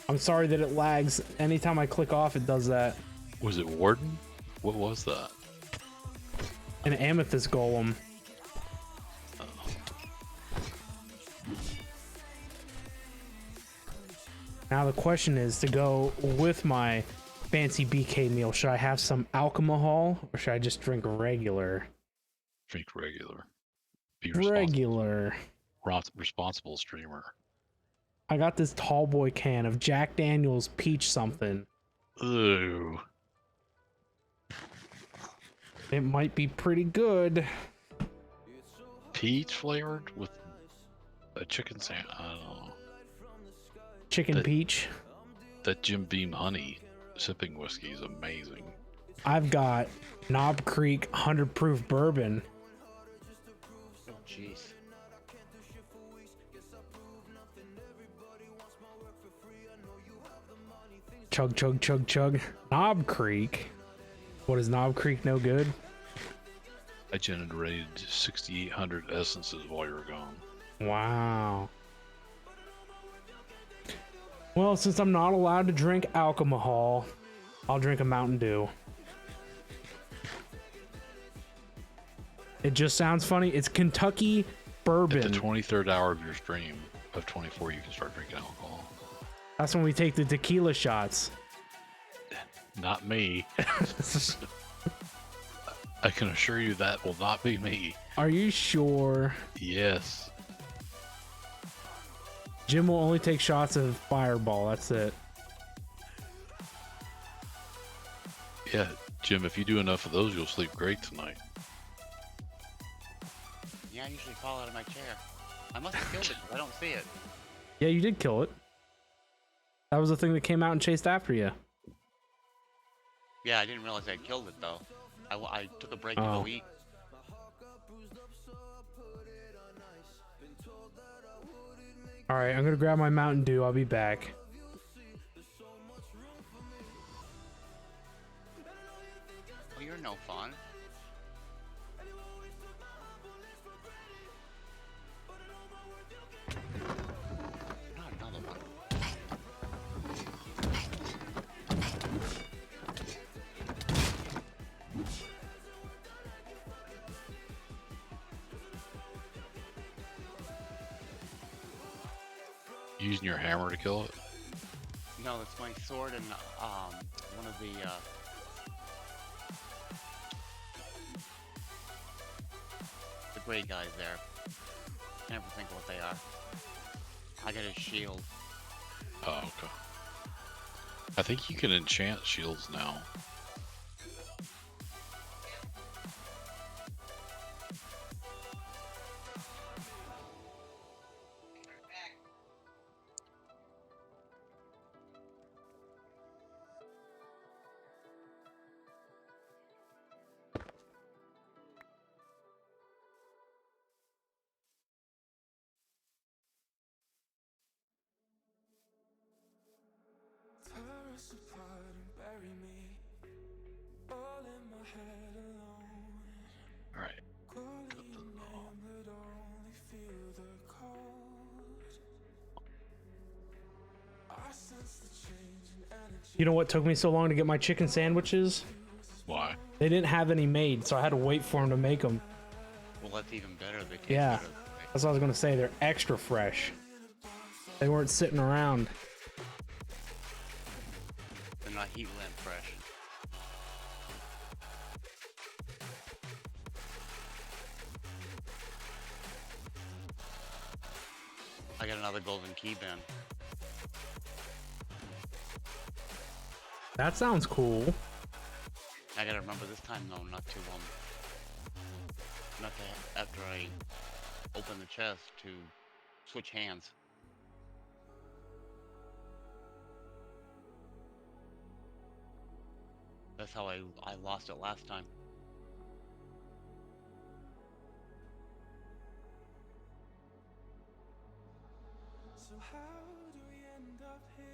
I'm sorry that it lags. Anytime I click off, it does that. Was it Warden? What was that? An amethyst golem. Now the question is, to go with my fancy BK meal, should I have some alcohol or should I just drink regular? Drink regular. Be Regular. responsible streamer. I got this tall boy can of Jack Daniel's peach something. Ooh. It might be pretty good. Peach flavored with a chicken sandwich. I don't know. Chicken peach. That Jim Beam honey sipping whiskey is amazing. I've got Knob Creek 100 proof bourbon. Oh, jeez. Chug, chug, chug, chug. Knob Creek. What, is Knob Creek no good? I generated 6,800 essences while you were gone. Wow. Well, since I'm not allowed to drink alcohol, I'll drink a Mountain Dew. It just sounds funny. It's Kentucky bourbon. At the 23rd hour of your stream of 24, you can start drinking alcohol. That's when we take the tequila shots. Not me. I can assure you that will not be me. Are you sure? Yes. Jim will only take shots of Fireball. That's it. Yeah, Jim, if you do enough of those, you'll sleep great tonight. Yeah, I usually fall out of my chair. I must have killed it because I don't see it. Yeah, you did kill it. That was the thing that came out and chased after you. Yeah, I didn't realize I killed it though. I took a break to Oh. go eat. All right, I'm gonna grab my Mountain Dew. I'll be back. Oh, you're no fun. Not another one. Using your hammer to kill it? No, that's my sword and one of the gray guys there. I never think of what they are. I got his shield. Oh, okay. I think you can enchant shields now. Tear us apart and bury me all in my head alone. You know what took me so long to get my chicken sandwiches? Why? They didn't have any made, so I had to wait for them to make them. Well, that's even better. They taste Yeah, better. that's what I was gonna say. They're extra fresh. They weren't sitting around. They're not heat lamp fresh. I got another golden key, Ben. That sounds cool. I gotta remember this time though, not to after I open the chest to switch hands. That's how I lost it last time. So how do we end up here?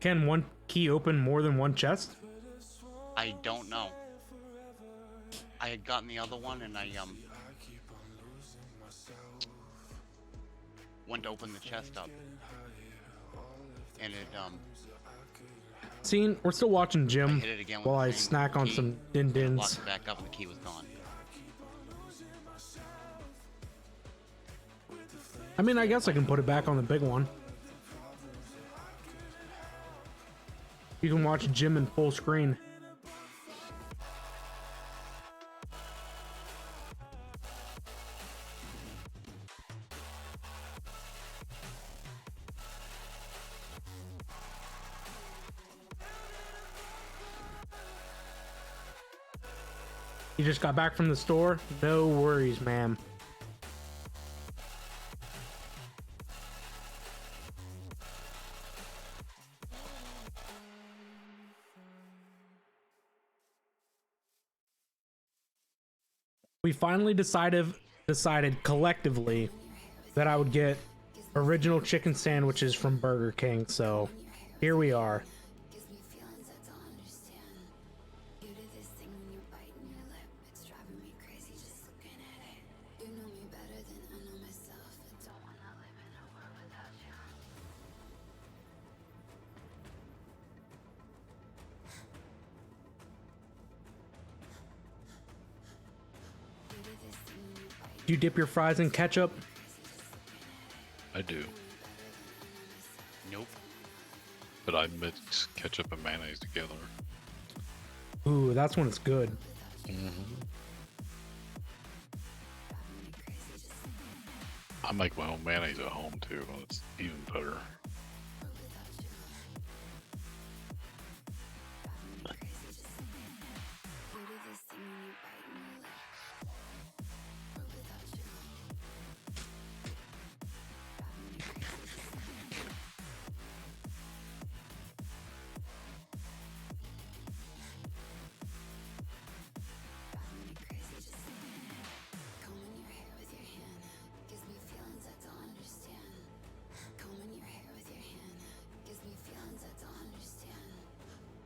Can one key open more than one chest? I don't know. I had gotten the other one and I went to open the chest up. And it Scene, we're still watching I Jim hit it again with while the I same snack on key, some din locked dins. it back up and the key was gone. I mean, I guess I can put it back on the big one. You can watch Jim in full screen. You just got back from the store? No worries, ma'am. We finally decided collectively that I would get original chicken sandwiches from Burger King, so here we are. Gives me feelings I don't understand. You do this thing when you're biting your lip. It's driving me crazy just looking at it. You know me better than I know myself. I don't wanna live in a world without you. You do this thing when you're biting Do you dip your fries in ketchup? I do, Nope. but I mix ketchup and mayonnaise together. Ooh, that's when it's good. I make my own mayonnaise at home too. It's even better. You do this thing when you're biting your lip. World without you. Driving me crazy just driving me crazy just combing your hair with your hand gives me feelings I don't understand. Combing your hair with your hand gives me feelings I don't understand.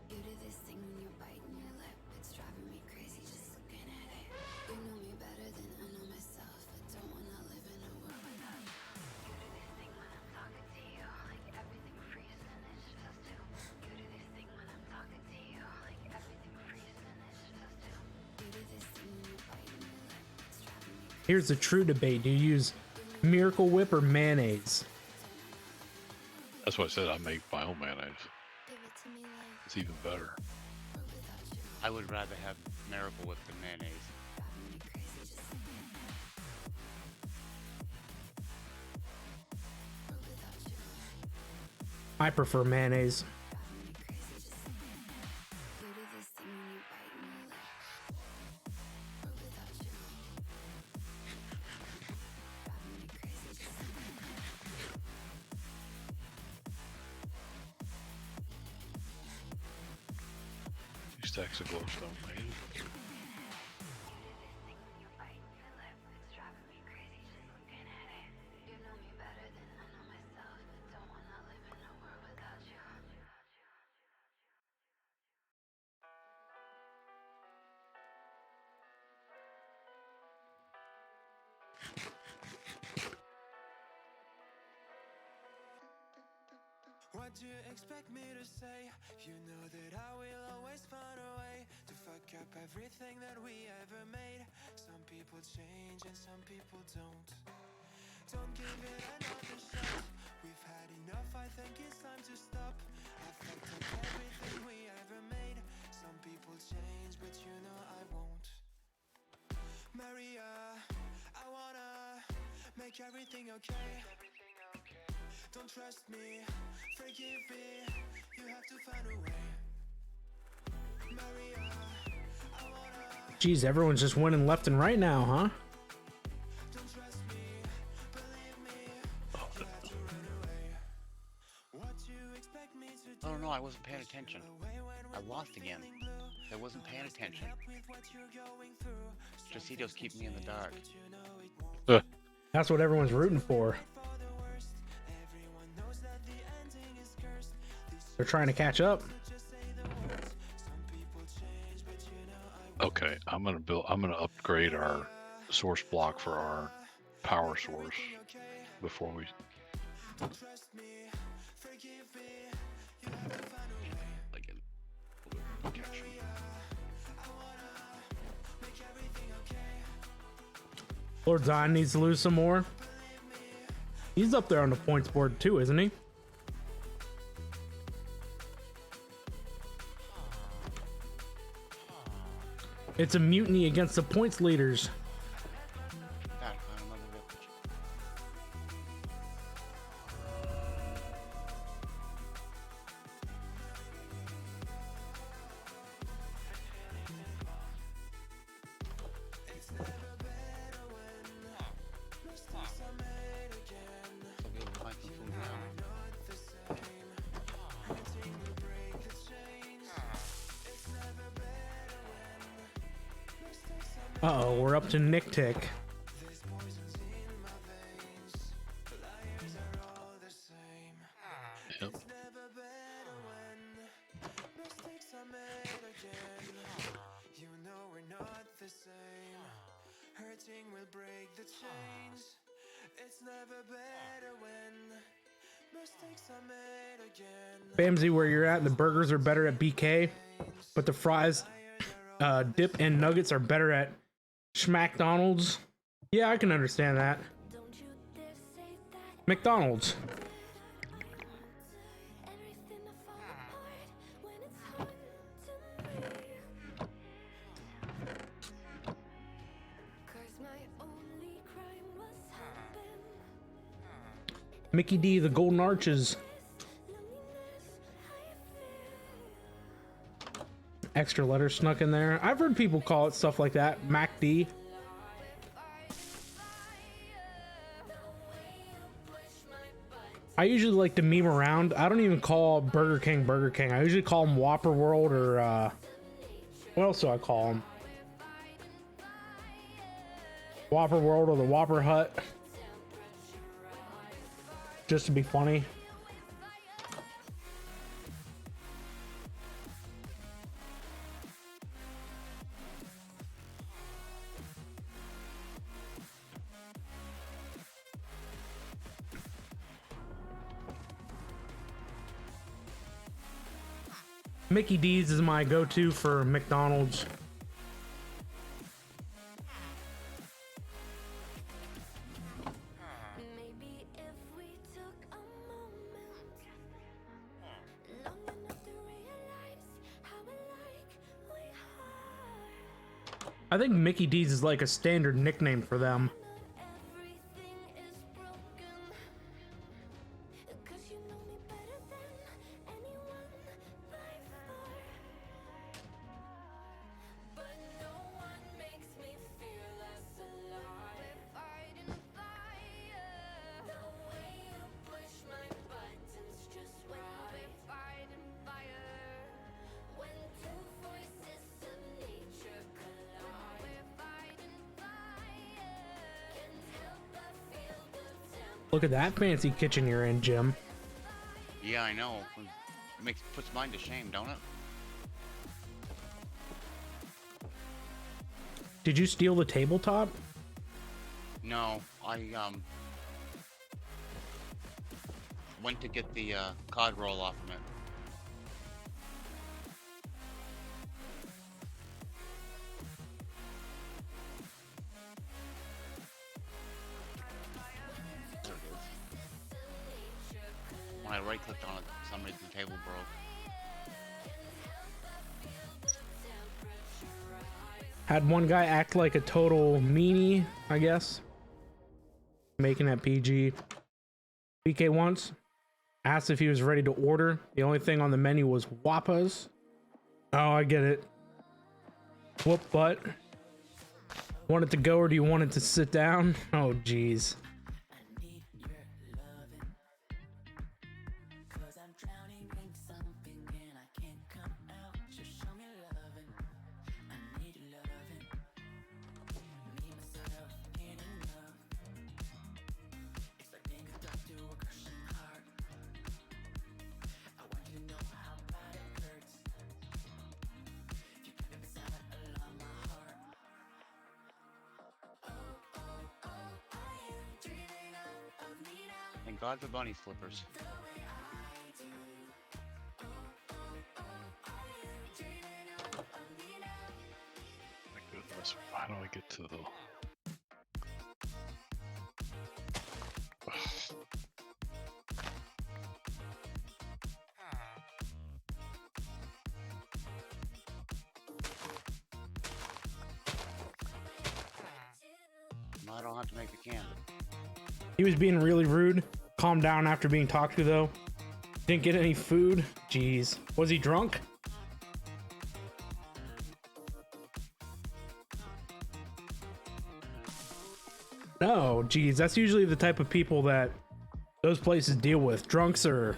You do this thing when you're biting your lip. It's driving me crazy just looking at it. You know me better than I know myself. I don't wanna live in a world without you. You do this thing when I'm talking to you, like everything freezes and it's just us two. You do this thing when I'm talking to you, like everything freezes and it's just us two. You do this thing when you're biting your lip. It's driving me crazy. Here's the true debate. Do you use Miracle Whip or mayonnaise? That's why I said I make my own mayonnaise. Give it to me like It's even better. world without you. I would rather have Miracle Whip than mayonnaise. Driving me crazy just world without you. I prefer mayonnaise. Driving me crazy just you do this thing when you're biting your lip. World without you. Driving me crazy just Two stacks of glowstone, man. you're biting your lip. It's driving me crazy just looking at it. You know me better than I know myself. I don't wanna live in a world without you. do you expect me to say? You know that I will always find a way to fuck up everything that we ever made. Some people change and some people don't. Don't give it another shot. We've had enough, I think it's time to stop. I fucked up everything we ever made. Some people change, but you know I won't. Maria, I wanna make everything okay. Don't trust me, forgive me, you have to find a way. Maria, I wanna. Jeez, everyone's just winning left and right now, huh? Don't trust me, believe me, you have to run away. What you expect me to do? Oh no, I wasn't paying attention. I lost again. I wasn't paying attention. Jositos keep me in the dark. That's what everyone's rooting for. They're trying to catch up. Okay, I'm gonna upgrade our source block for our power source before we. Like in protection. Lord Zion needs to lose some more. He's up there on the points board too, isn't he? It's a mutiny against the points leaders. God, found another village. So be able to find some food now. Uh-oh, we're up to Nick Tick. Yep. You know we're not the same. Hurting will break the chains. It's never better when mistakes are made again. Bamsy, where you're at, the burgers are better at BK, but the fries, dip, and nuggets are better at Schmackdonald's. Yeah, I can understand that. Don't you dare say that. McDonald's. Everything to fall apart when it's hard to me. 'Cause my only crime was hoping. Mickey D, the Golden Arches. Extra letters snuck in there. I've heard people call it stuff like that. Mac D. I usually like to meme around. I don't even call Burger King Burger King. I usually call them Whopper World or what else do I call them? Whopper World or the Whopper Hut. Just to be funny. Mickey D's is my go-to for McDonald's. Maybe if we took a moment long enough to realize how alike we are. I think Mickey D's is like a standard nickname for them. Everything is broken. 'Cause you know me better than anyone by far. But no one makes me feel less alive. We're fighting fire. The way you push my buttons just right. We're fighting fire. When two voices of nature collide. We're fighting fire. Can't help but feel the temp. Look at that fancy kitchen you're in, Jim. Yeah, I know. Puts mine to shame, don't it? Did you steal the tabletop? No, went to get the cod roll off from it. There it is. When I right clicked on it, for some reason the table broke. Had one guy act like a total meanie, I guess. Making that PG. BK once asked if he was ready to order. The only thing on the menu was Wappas. Oh, I get it. Whoop butt. Want it to go or do you want it to sit down? Oh, jeez. Thank God for bunny slippers. My goodness, how do I get to the... No, I don't have to make the can. He was being really rude. Calmed down after being talked to, though. Didn't get any food. Jeez. Was he drunk? No, jeez. That's usually the type of people that those places deal with. Drunks or...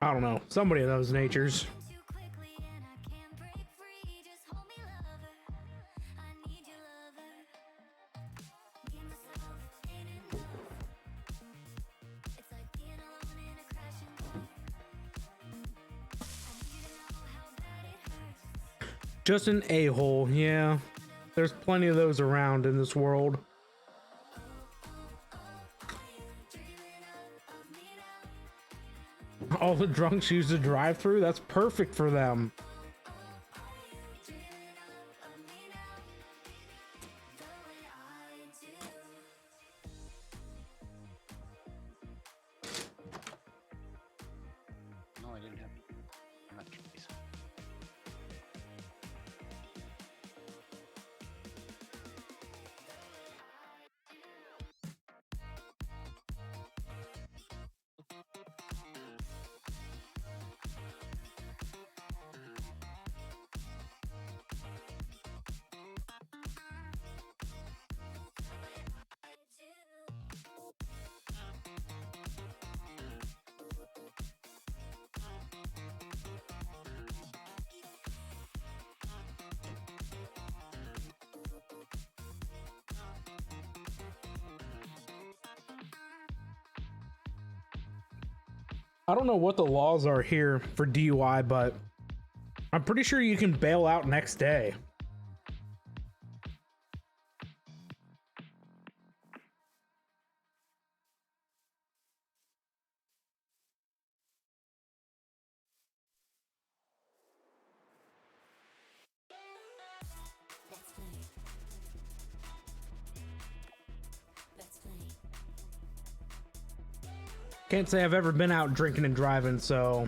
I don't know. Somebody of those natures. Just an a-hole, yeah. There's plenty of those around in this world. All the drunks use the drive-thru. That's perfect for them. No, I didn't have. Not choice. I don't know what the laws are here for DUI, but I'm pretty sure you can bail out next day. Can't say I've ever been out drinking and driving, so...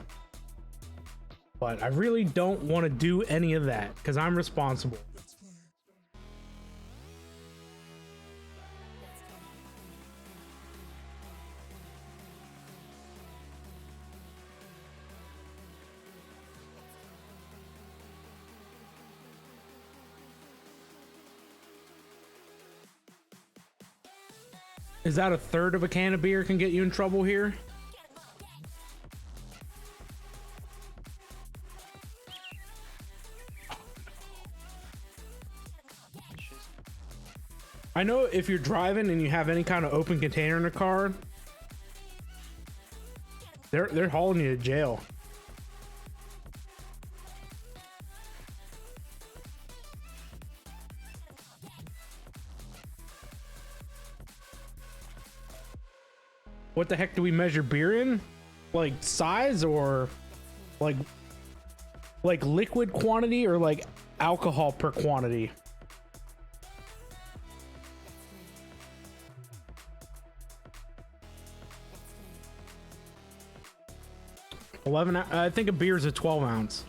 But I really don't want to do any of that, because I'm responsible. Is that a third of a can of beer can get you in trouble here? I know if you're driving and you have any kind of open container in the car, they're hauling you to jail. What the heck do we measure beer in? Like size or like liquid quantity or like alcohol per quantity? I think a beer is a 12 ounce.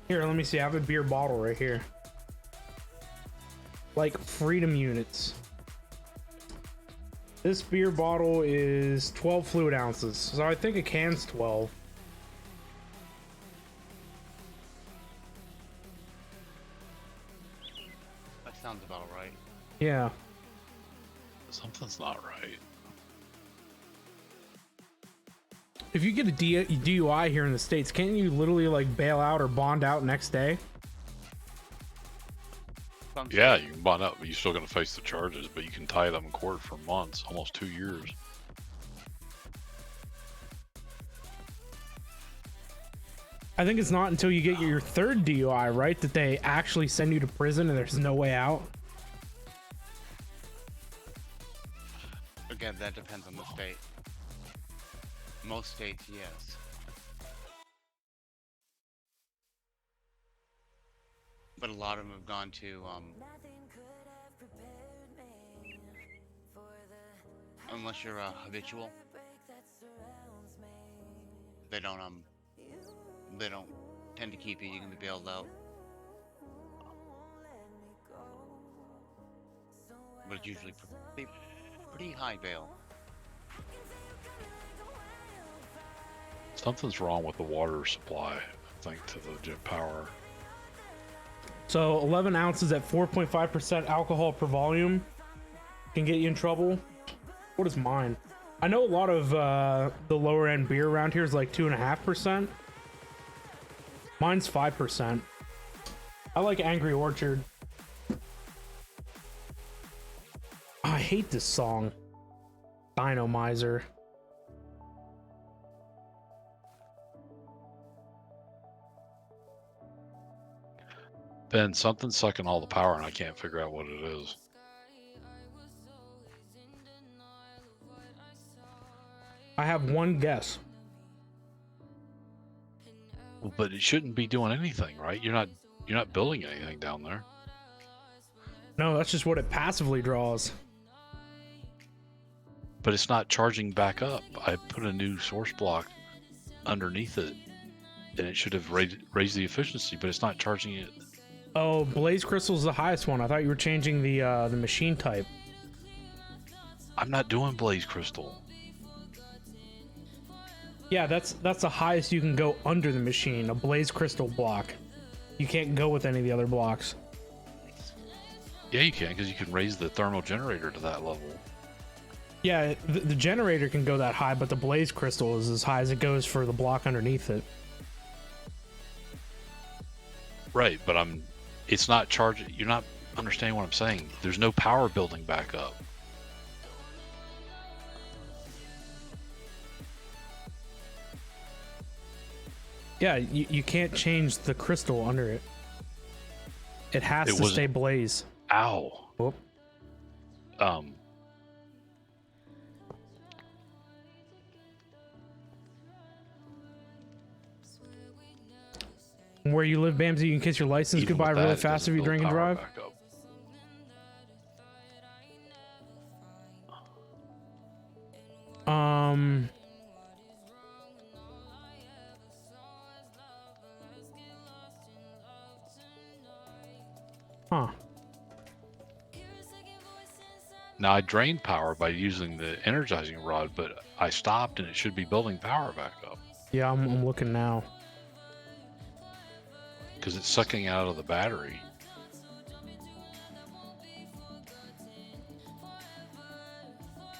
Here, let me see. I have a beer bottle right here. Like Freedom units. This beer bottle is 12 fluid ounces. So I think a can's 12. That sounds about right. Yeah. Something's not right. If you get a DUI here in the States, can't you literally like bail out or bond out next day? Yeah, you can bond out, but you're still going to face the charges. But you can tie them in court for months, almost 2 years. I think it's not until you get your third DUI, right, that they actually send you to prison and there's no way out. Again, that depends on the state. Most states, yes. But a lot of them have gone to, unless you're a habitual, they don't tend to keep you. You can be bailed out. But it's usually pretty high bail. Something's wrong with the water supply, I think, to the Jet Power. So 11 ounces at 4.5% alcohol per volume can get you in trouble. What is mine? I know a lot of the lower end beer around here is like 2.5%. Mine's 5%. I like Angry Orchard. I hate this song. Dino-miser. Ben, something's sucking all the power, and I can't figure out what it is. I have one guess. But it shouldn't be doing anything, right? You're not building anything down there. No, that's just what it passively draws. But it's not charging back up. I put a new source block underneath it, and it should have raised the efficiency, but it's not charging it. Oh, Blaze Crystal's the highest one. I thought you were changing the machine type. I'm not doing Blaze Crystal. Yeah, that's the highest you can go under the machine, a Blaze Crystal block. You can't go with any of the other blocks. Yeah, you can, because you can raise the thermal generator to that level. Yeah, the generator can go that high, but the Blaze Crystal is as high as it goes for the block underneath it. Right, but it's not charging. You're not understanding what I'm saying. There's no power building back up. Yeah, you can't change the crystal under it. It has to stay blaze. Ow. Whoop. Where you live, Bamsy, you can kiss your license Even goodbye with really that, it fast if doesn't you drink and build power drive. back up. Huh. Now I drained power by using the energizing rod, but I stopped and it should be building power back up. Yeah, I'm looking now. Because it's sucking out of the battery.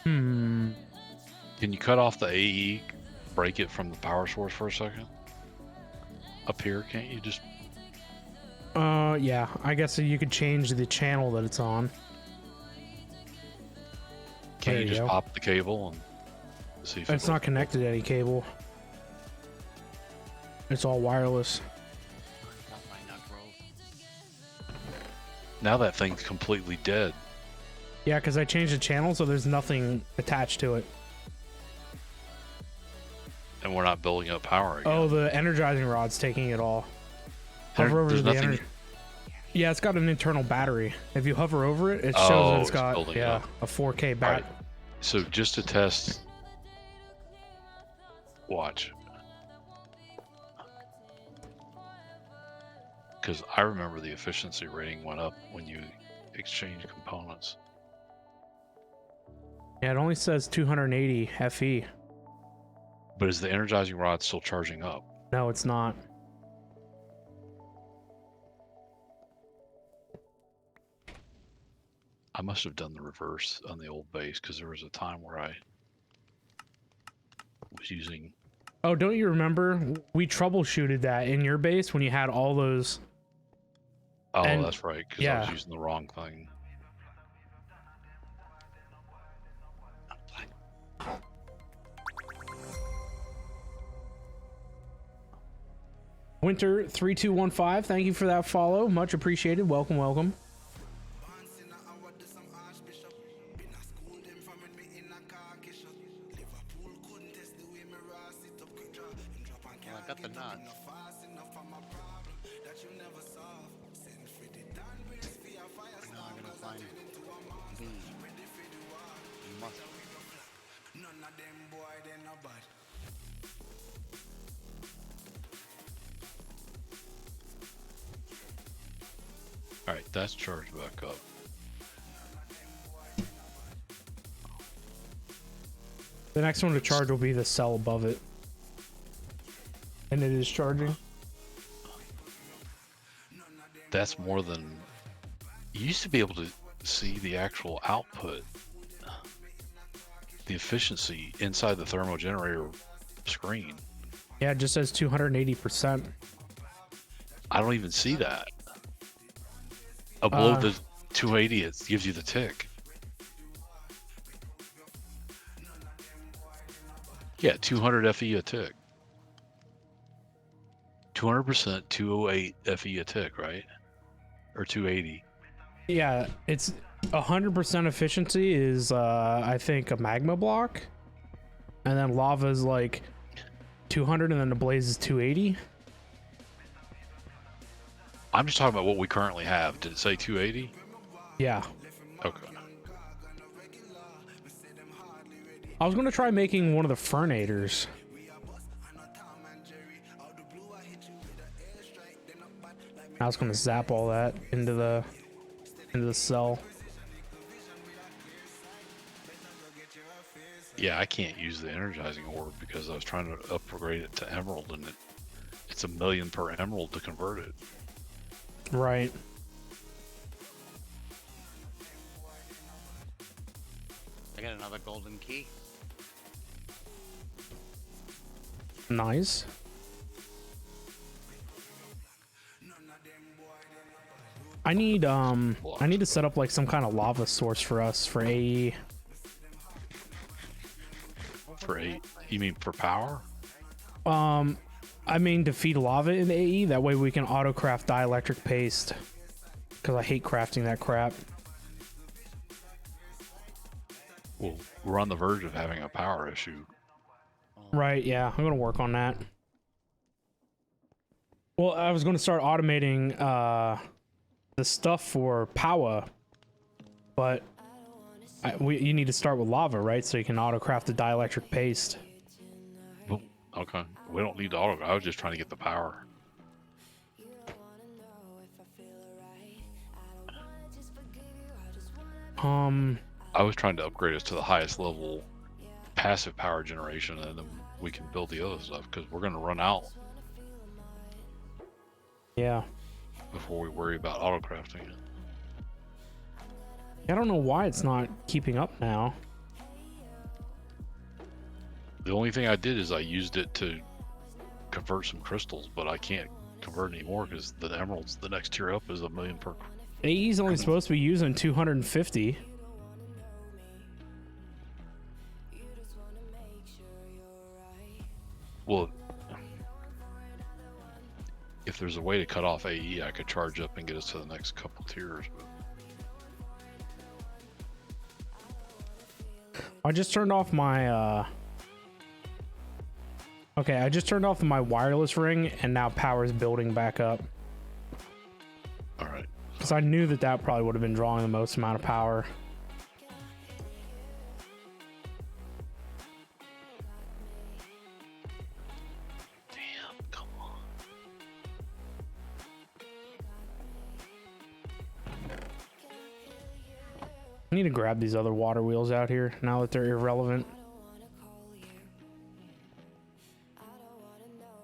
Hmm. Can you cut off the AE, break it from the power source for a second? Up here, can't you just... Yeah, I guess you could change the channel that it's on. Can't There you you just go. pop the cable and see if It's not connected to any cable. It's all wireless. Now that thing's completely dead. Yeah, because I changed the channel, so there's nothing attached to it. And we're not building up power again. Oh, the energizing rod's taking it all. Hover over There's the nothing. Yeah, it's got an internal battery. If you hover over it, it shows Oh, that it's it's got building up. a 4K All bat. right. So just to test, watch. Because I remember the efficiency rating went up when you exchange components. Yeah, it only says 280 FE. But is the energizing rod still charging up? No, it's not. I must have done the reverse on the old base because there was a time where I was using. Oh, don't you remember? We troubleshooted that in your base when you had all those. Oh, And- that's right, because I yeah. was using the wrong thing. Winter3215, thank you for that follow. Much appreciated. Welcome, welcome. Well, I got the nuts. Now I'm gonna find B. Must. All right, that's charged back up. The next one to charge will be the cell above it. And it is charging. That's more than. You used to be able to see the actual output, the efficiency inside the thermal generator screen. Yeah, it just says 280%. I don't even see that. Below Uh, the 280, it gives you the tick. Yeah, 200 FE a tick. 200%, 208 FE a tick, right? Or 280. Yeah, it's 100% efficiency is, I think, a magma block. And then lava is like 200, and then the blaze is 280. I'm just talking about what we currently have. Did it say 280? Yeah. Okay. I was going to try making one of the fernators. I was going to zap all that into the cell. Yeah, I can't use the energizing orb because I was trying to upgrade it to emerald, and it's $1 million per emerald to convert it. Right. I got another golden key. Nice. I need to set up like some kind of lava source for us for AE. For 8, you mean for power? I mean to feed lava in AE, that way we can auto craft dielectric paste. Cause I hate crafting that crap. Well, we're on the verge of having a power issue. Right, yeah, I'm gonna work on that. Well, I was gonna start automating the stuff for power, but you need to start with lava, right? So you can auto craft the dielectric paste. Well, okay, we don't need to auto. I was just trying to get the power. I was trying to upgrade us to the highest level passive power generation, and then we can build the other stuff because we're going to run out Yeah. before we worry about auto crafting it. I don't know why it's not keeping up now. The only thing I did is I used it to convert some crystals, but I can't convert anymore because the emeralds, the next tier up is $1 million per. AE's only supposed to be using 250. Well, if there's a way to cut off AE, I could charge up and get us to the next couple tiers. But I just turned off my okay, I just turned off my wireless ring and now power's building back up. All right. Because I knew that that probably would have been drawing the most amount of power. Damn, come on. I need to grab these other water wheels out here now that they're irrelevant.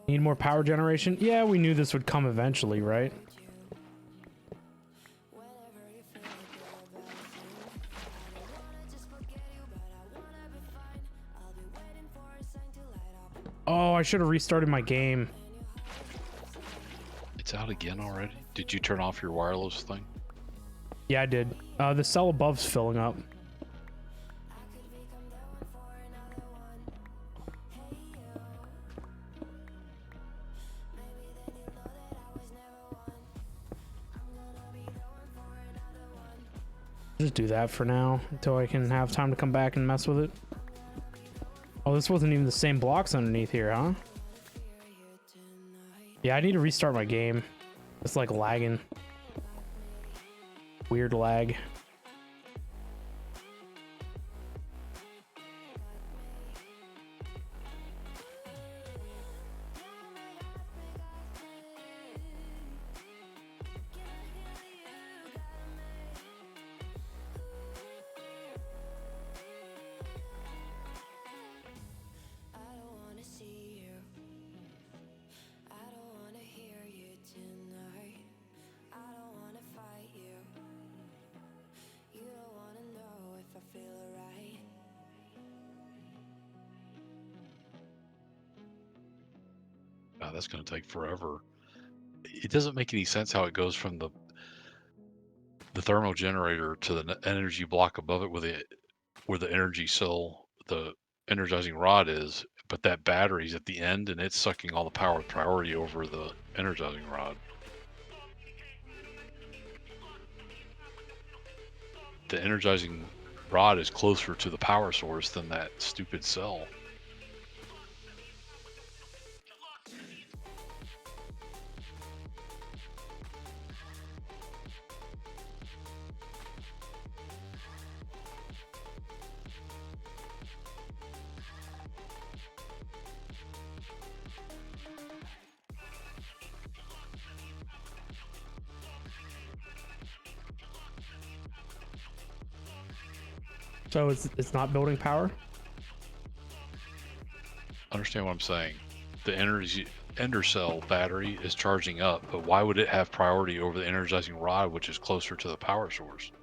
Need more power generation? Yeah, we knew this would come eventually, right? Oh, I should have restarted my game. It's out again already? Did you turn off your wireless thing? Yeah, I did. The cell above's filling up. Just do that for now until I can have time to come back and mess with it. Oh, this wasn't even the same blocks underneath here, huh? Yeah, I need to restart my game. It's like lagging. Weird lag. God, that's going to take forever. It doesn't make any sense how it goes from the thermal generator to the energy block above it where the energy cell, the energizing rod is, but that battery's at the end and it's sucking all the power with priority over the energizing rod. The energizing rod is closer to the power source than that stupid cell. So it's not building power? Understand what I'm saying? The energy ender cell battery is charging up, but why would it have priority over the energizing rod, which is closer to the power source?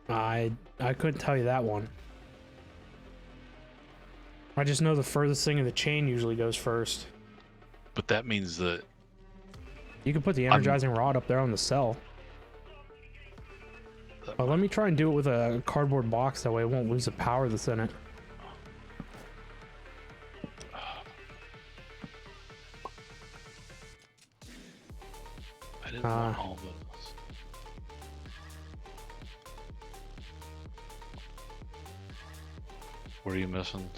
I couldn't tell you that one. I just know the furthest thing in the chain usually goes first. But that means that You can put the energizing rod up there on the cell. But let me try and do it with a cardboard box, that way it won't lose the power that's in it. I didn't want all this. What are you missing?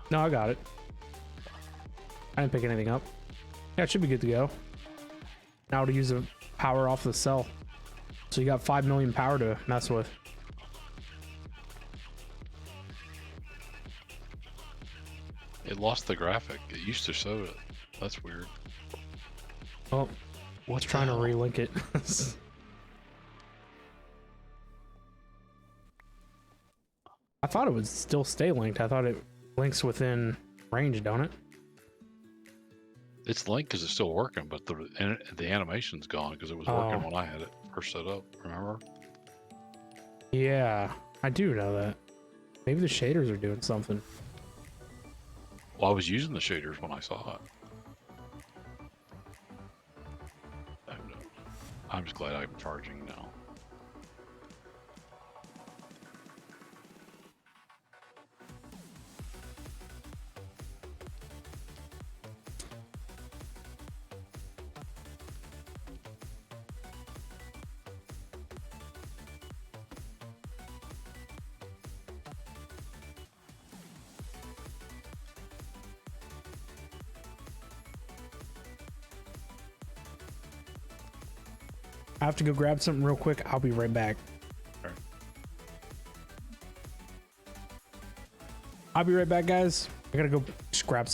No, I got it. I didn't pick anything up. Yeah, it should be good to go. Now to use the power off the cell. So you got 5 million power to mess with. It lost the graphic. It used to show it. That's weird. Oh, What's trying to relink it. I thought it would still stay linked. I thought it links within range, don't it? It's linked because it's still working, but the animation's gone because it was working when I had it first set up. Remember? Yeah, I do know that. Maybe the shaders are doing something. Well, I was using the shaders when I saw it. I'm just glad I'm charging now. I have to go grab something real quick. I'll be right back. Sure. I'll be right back, guys. I gotta go just grab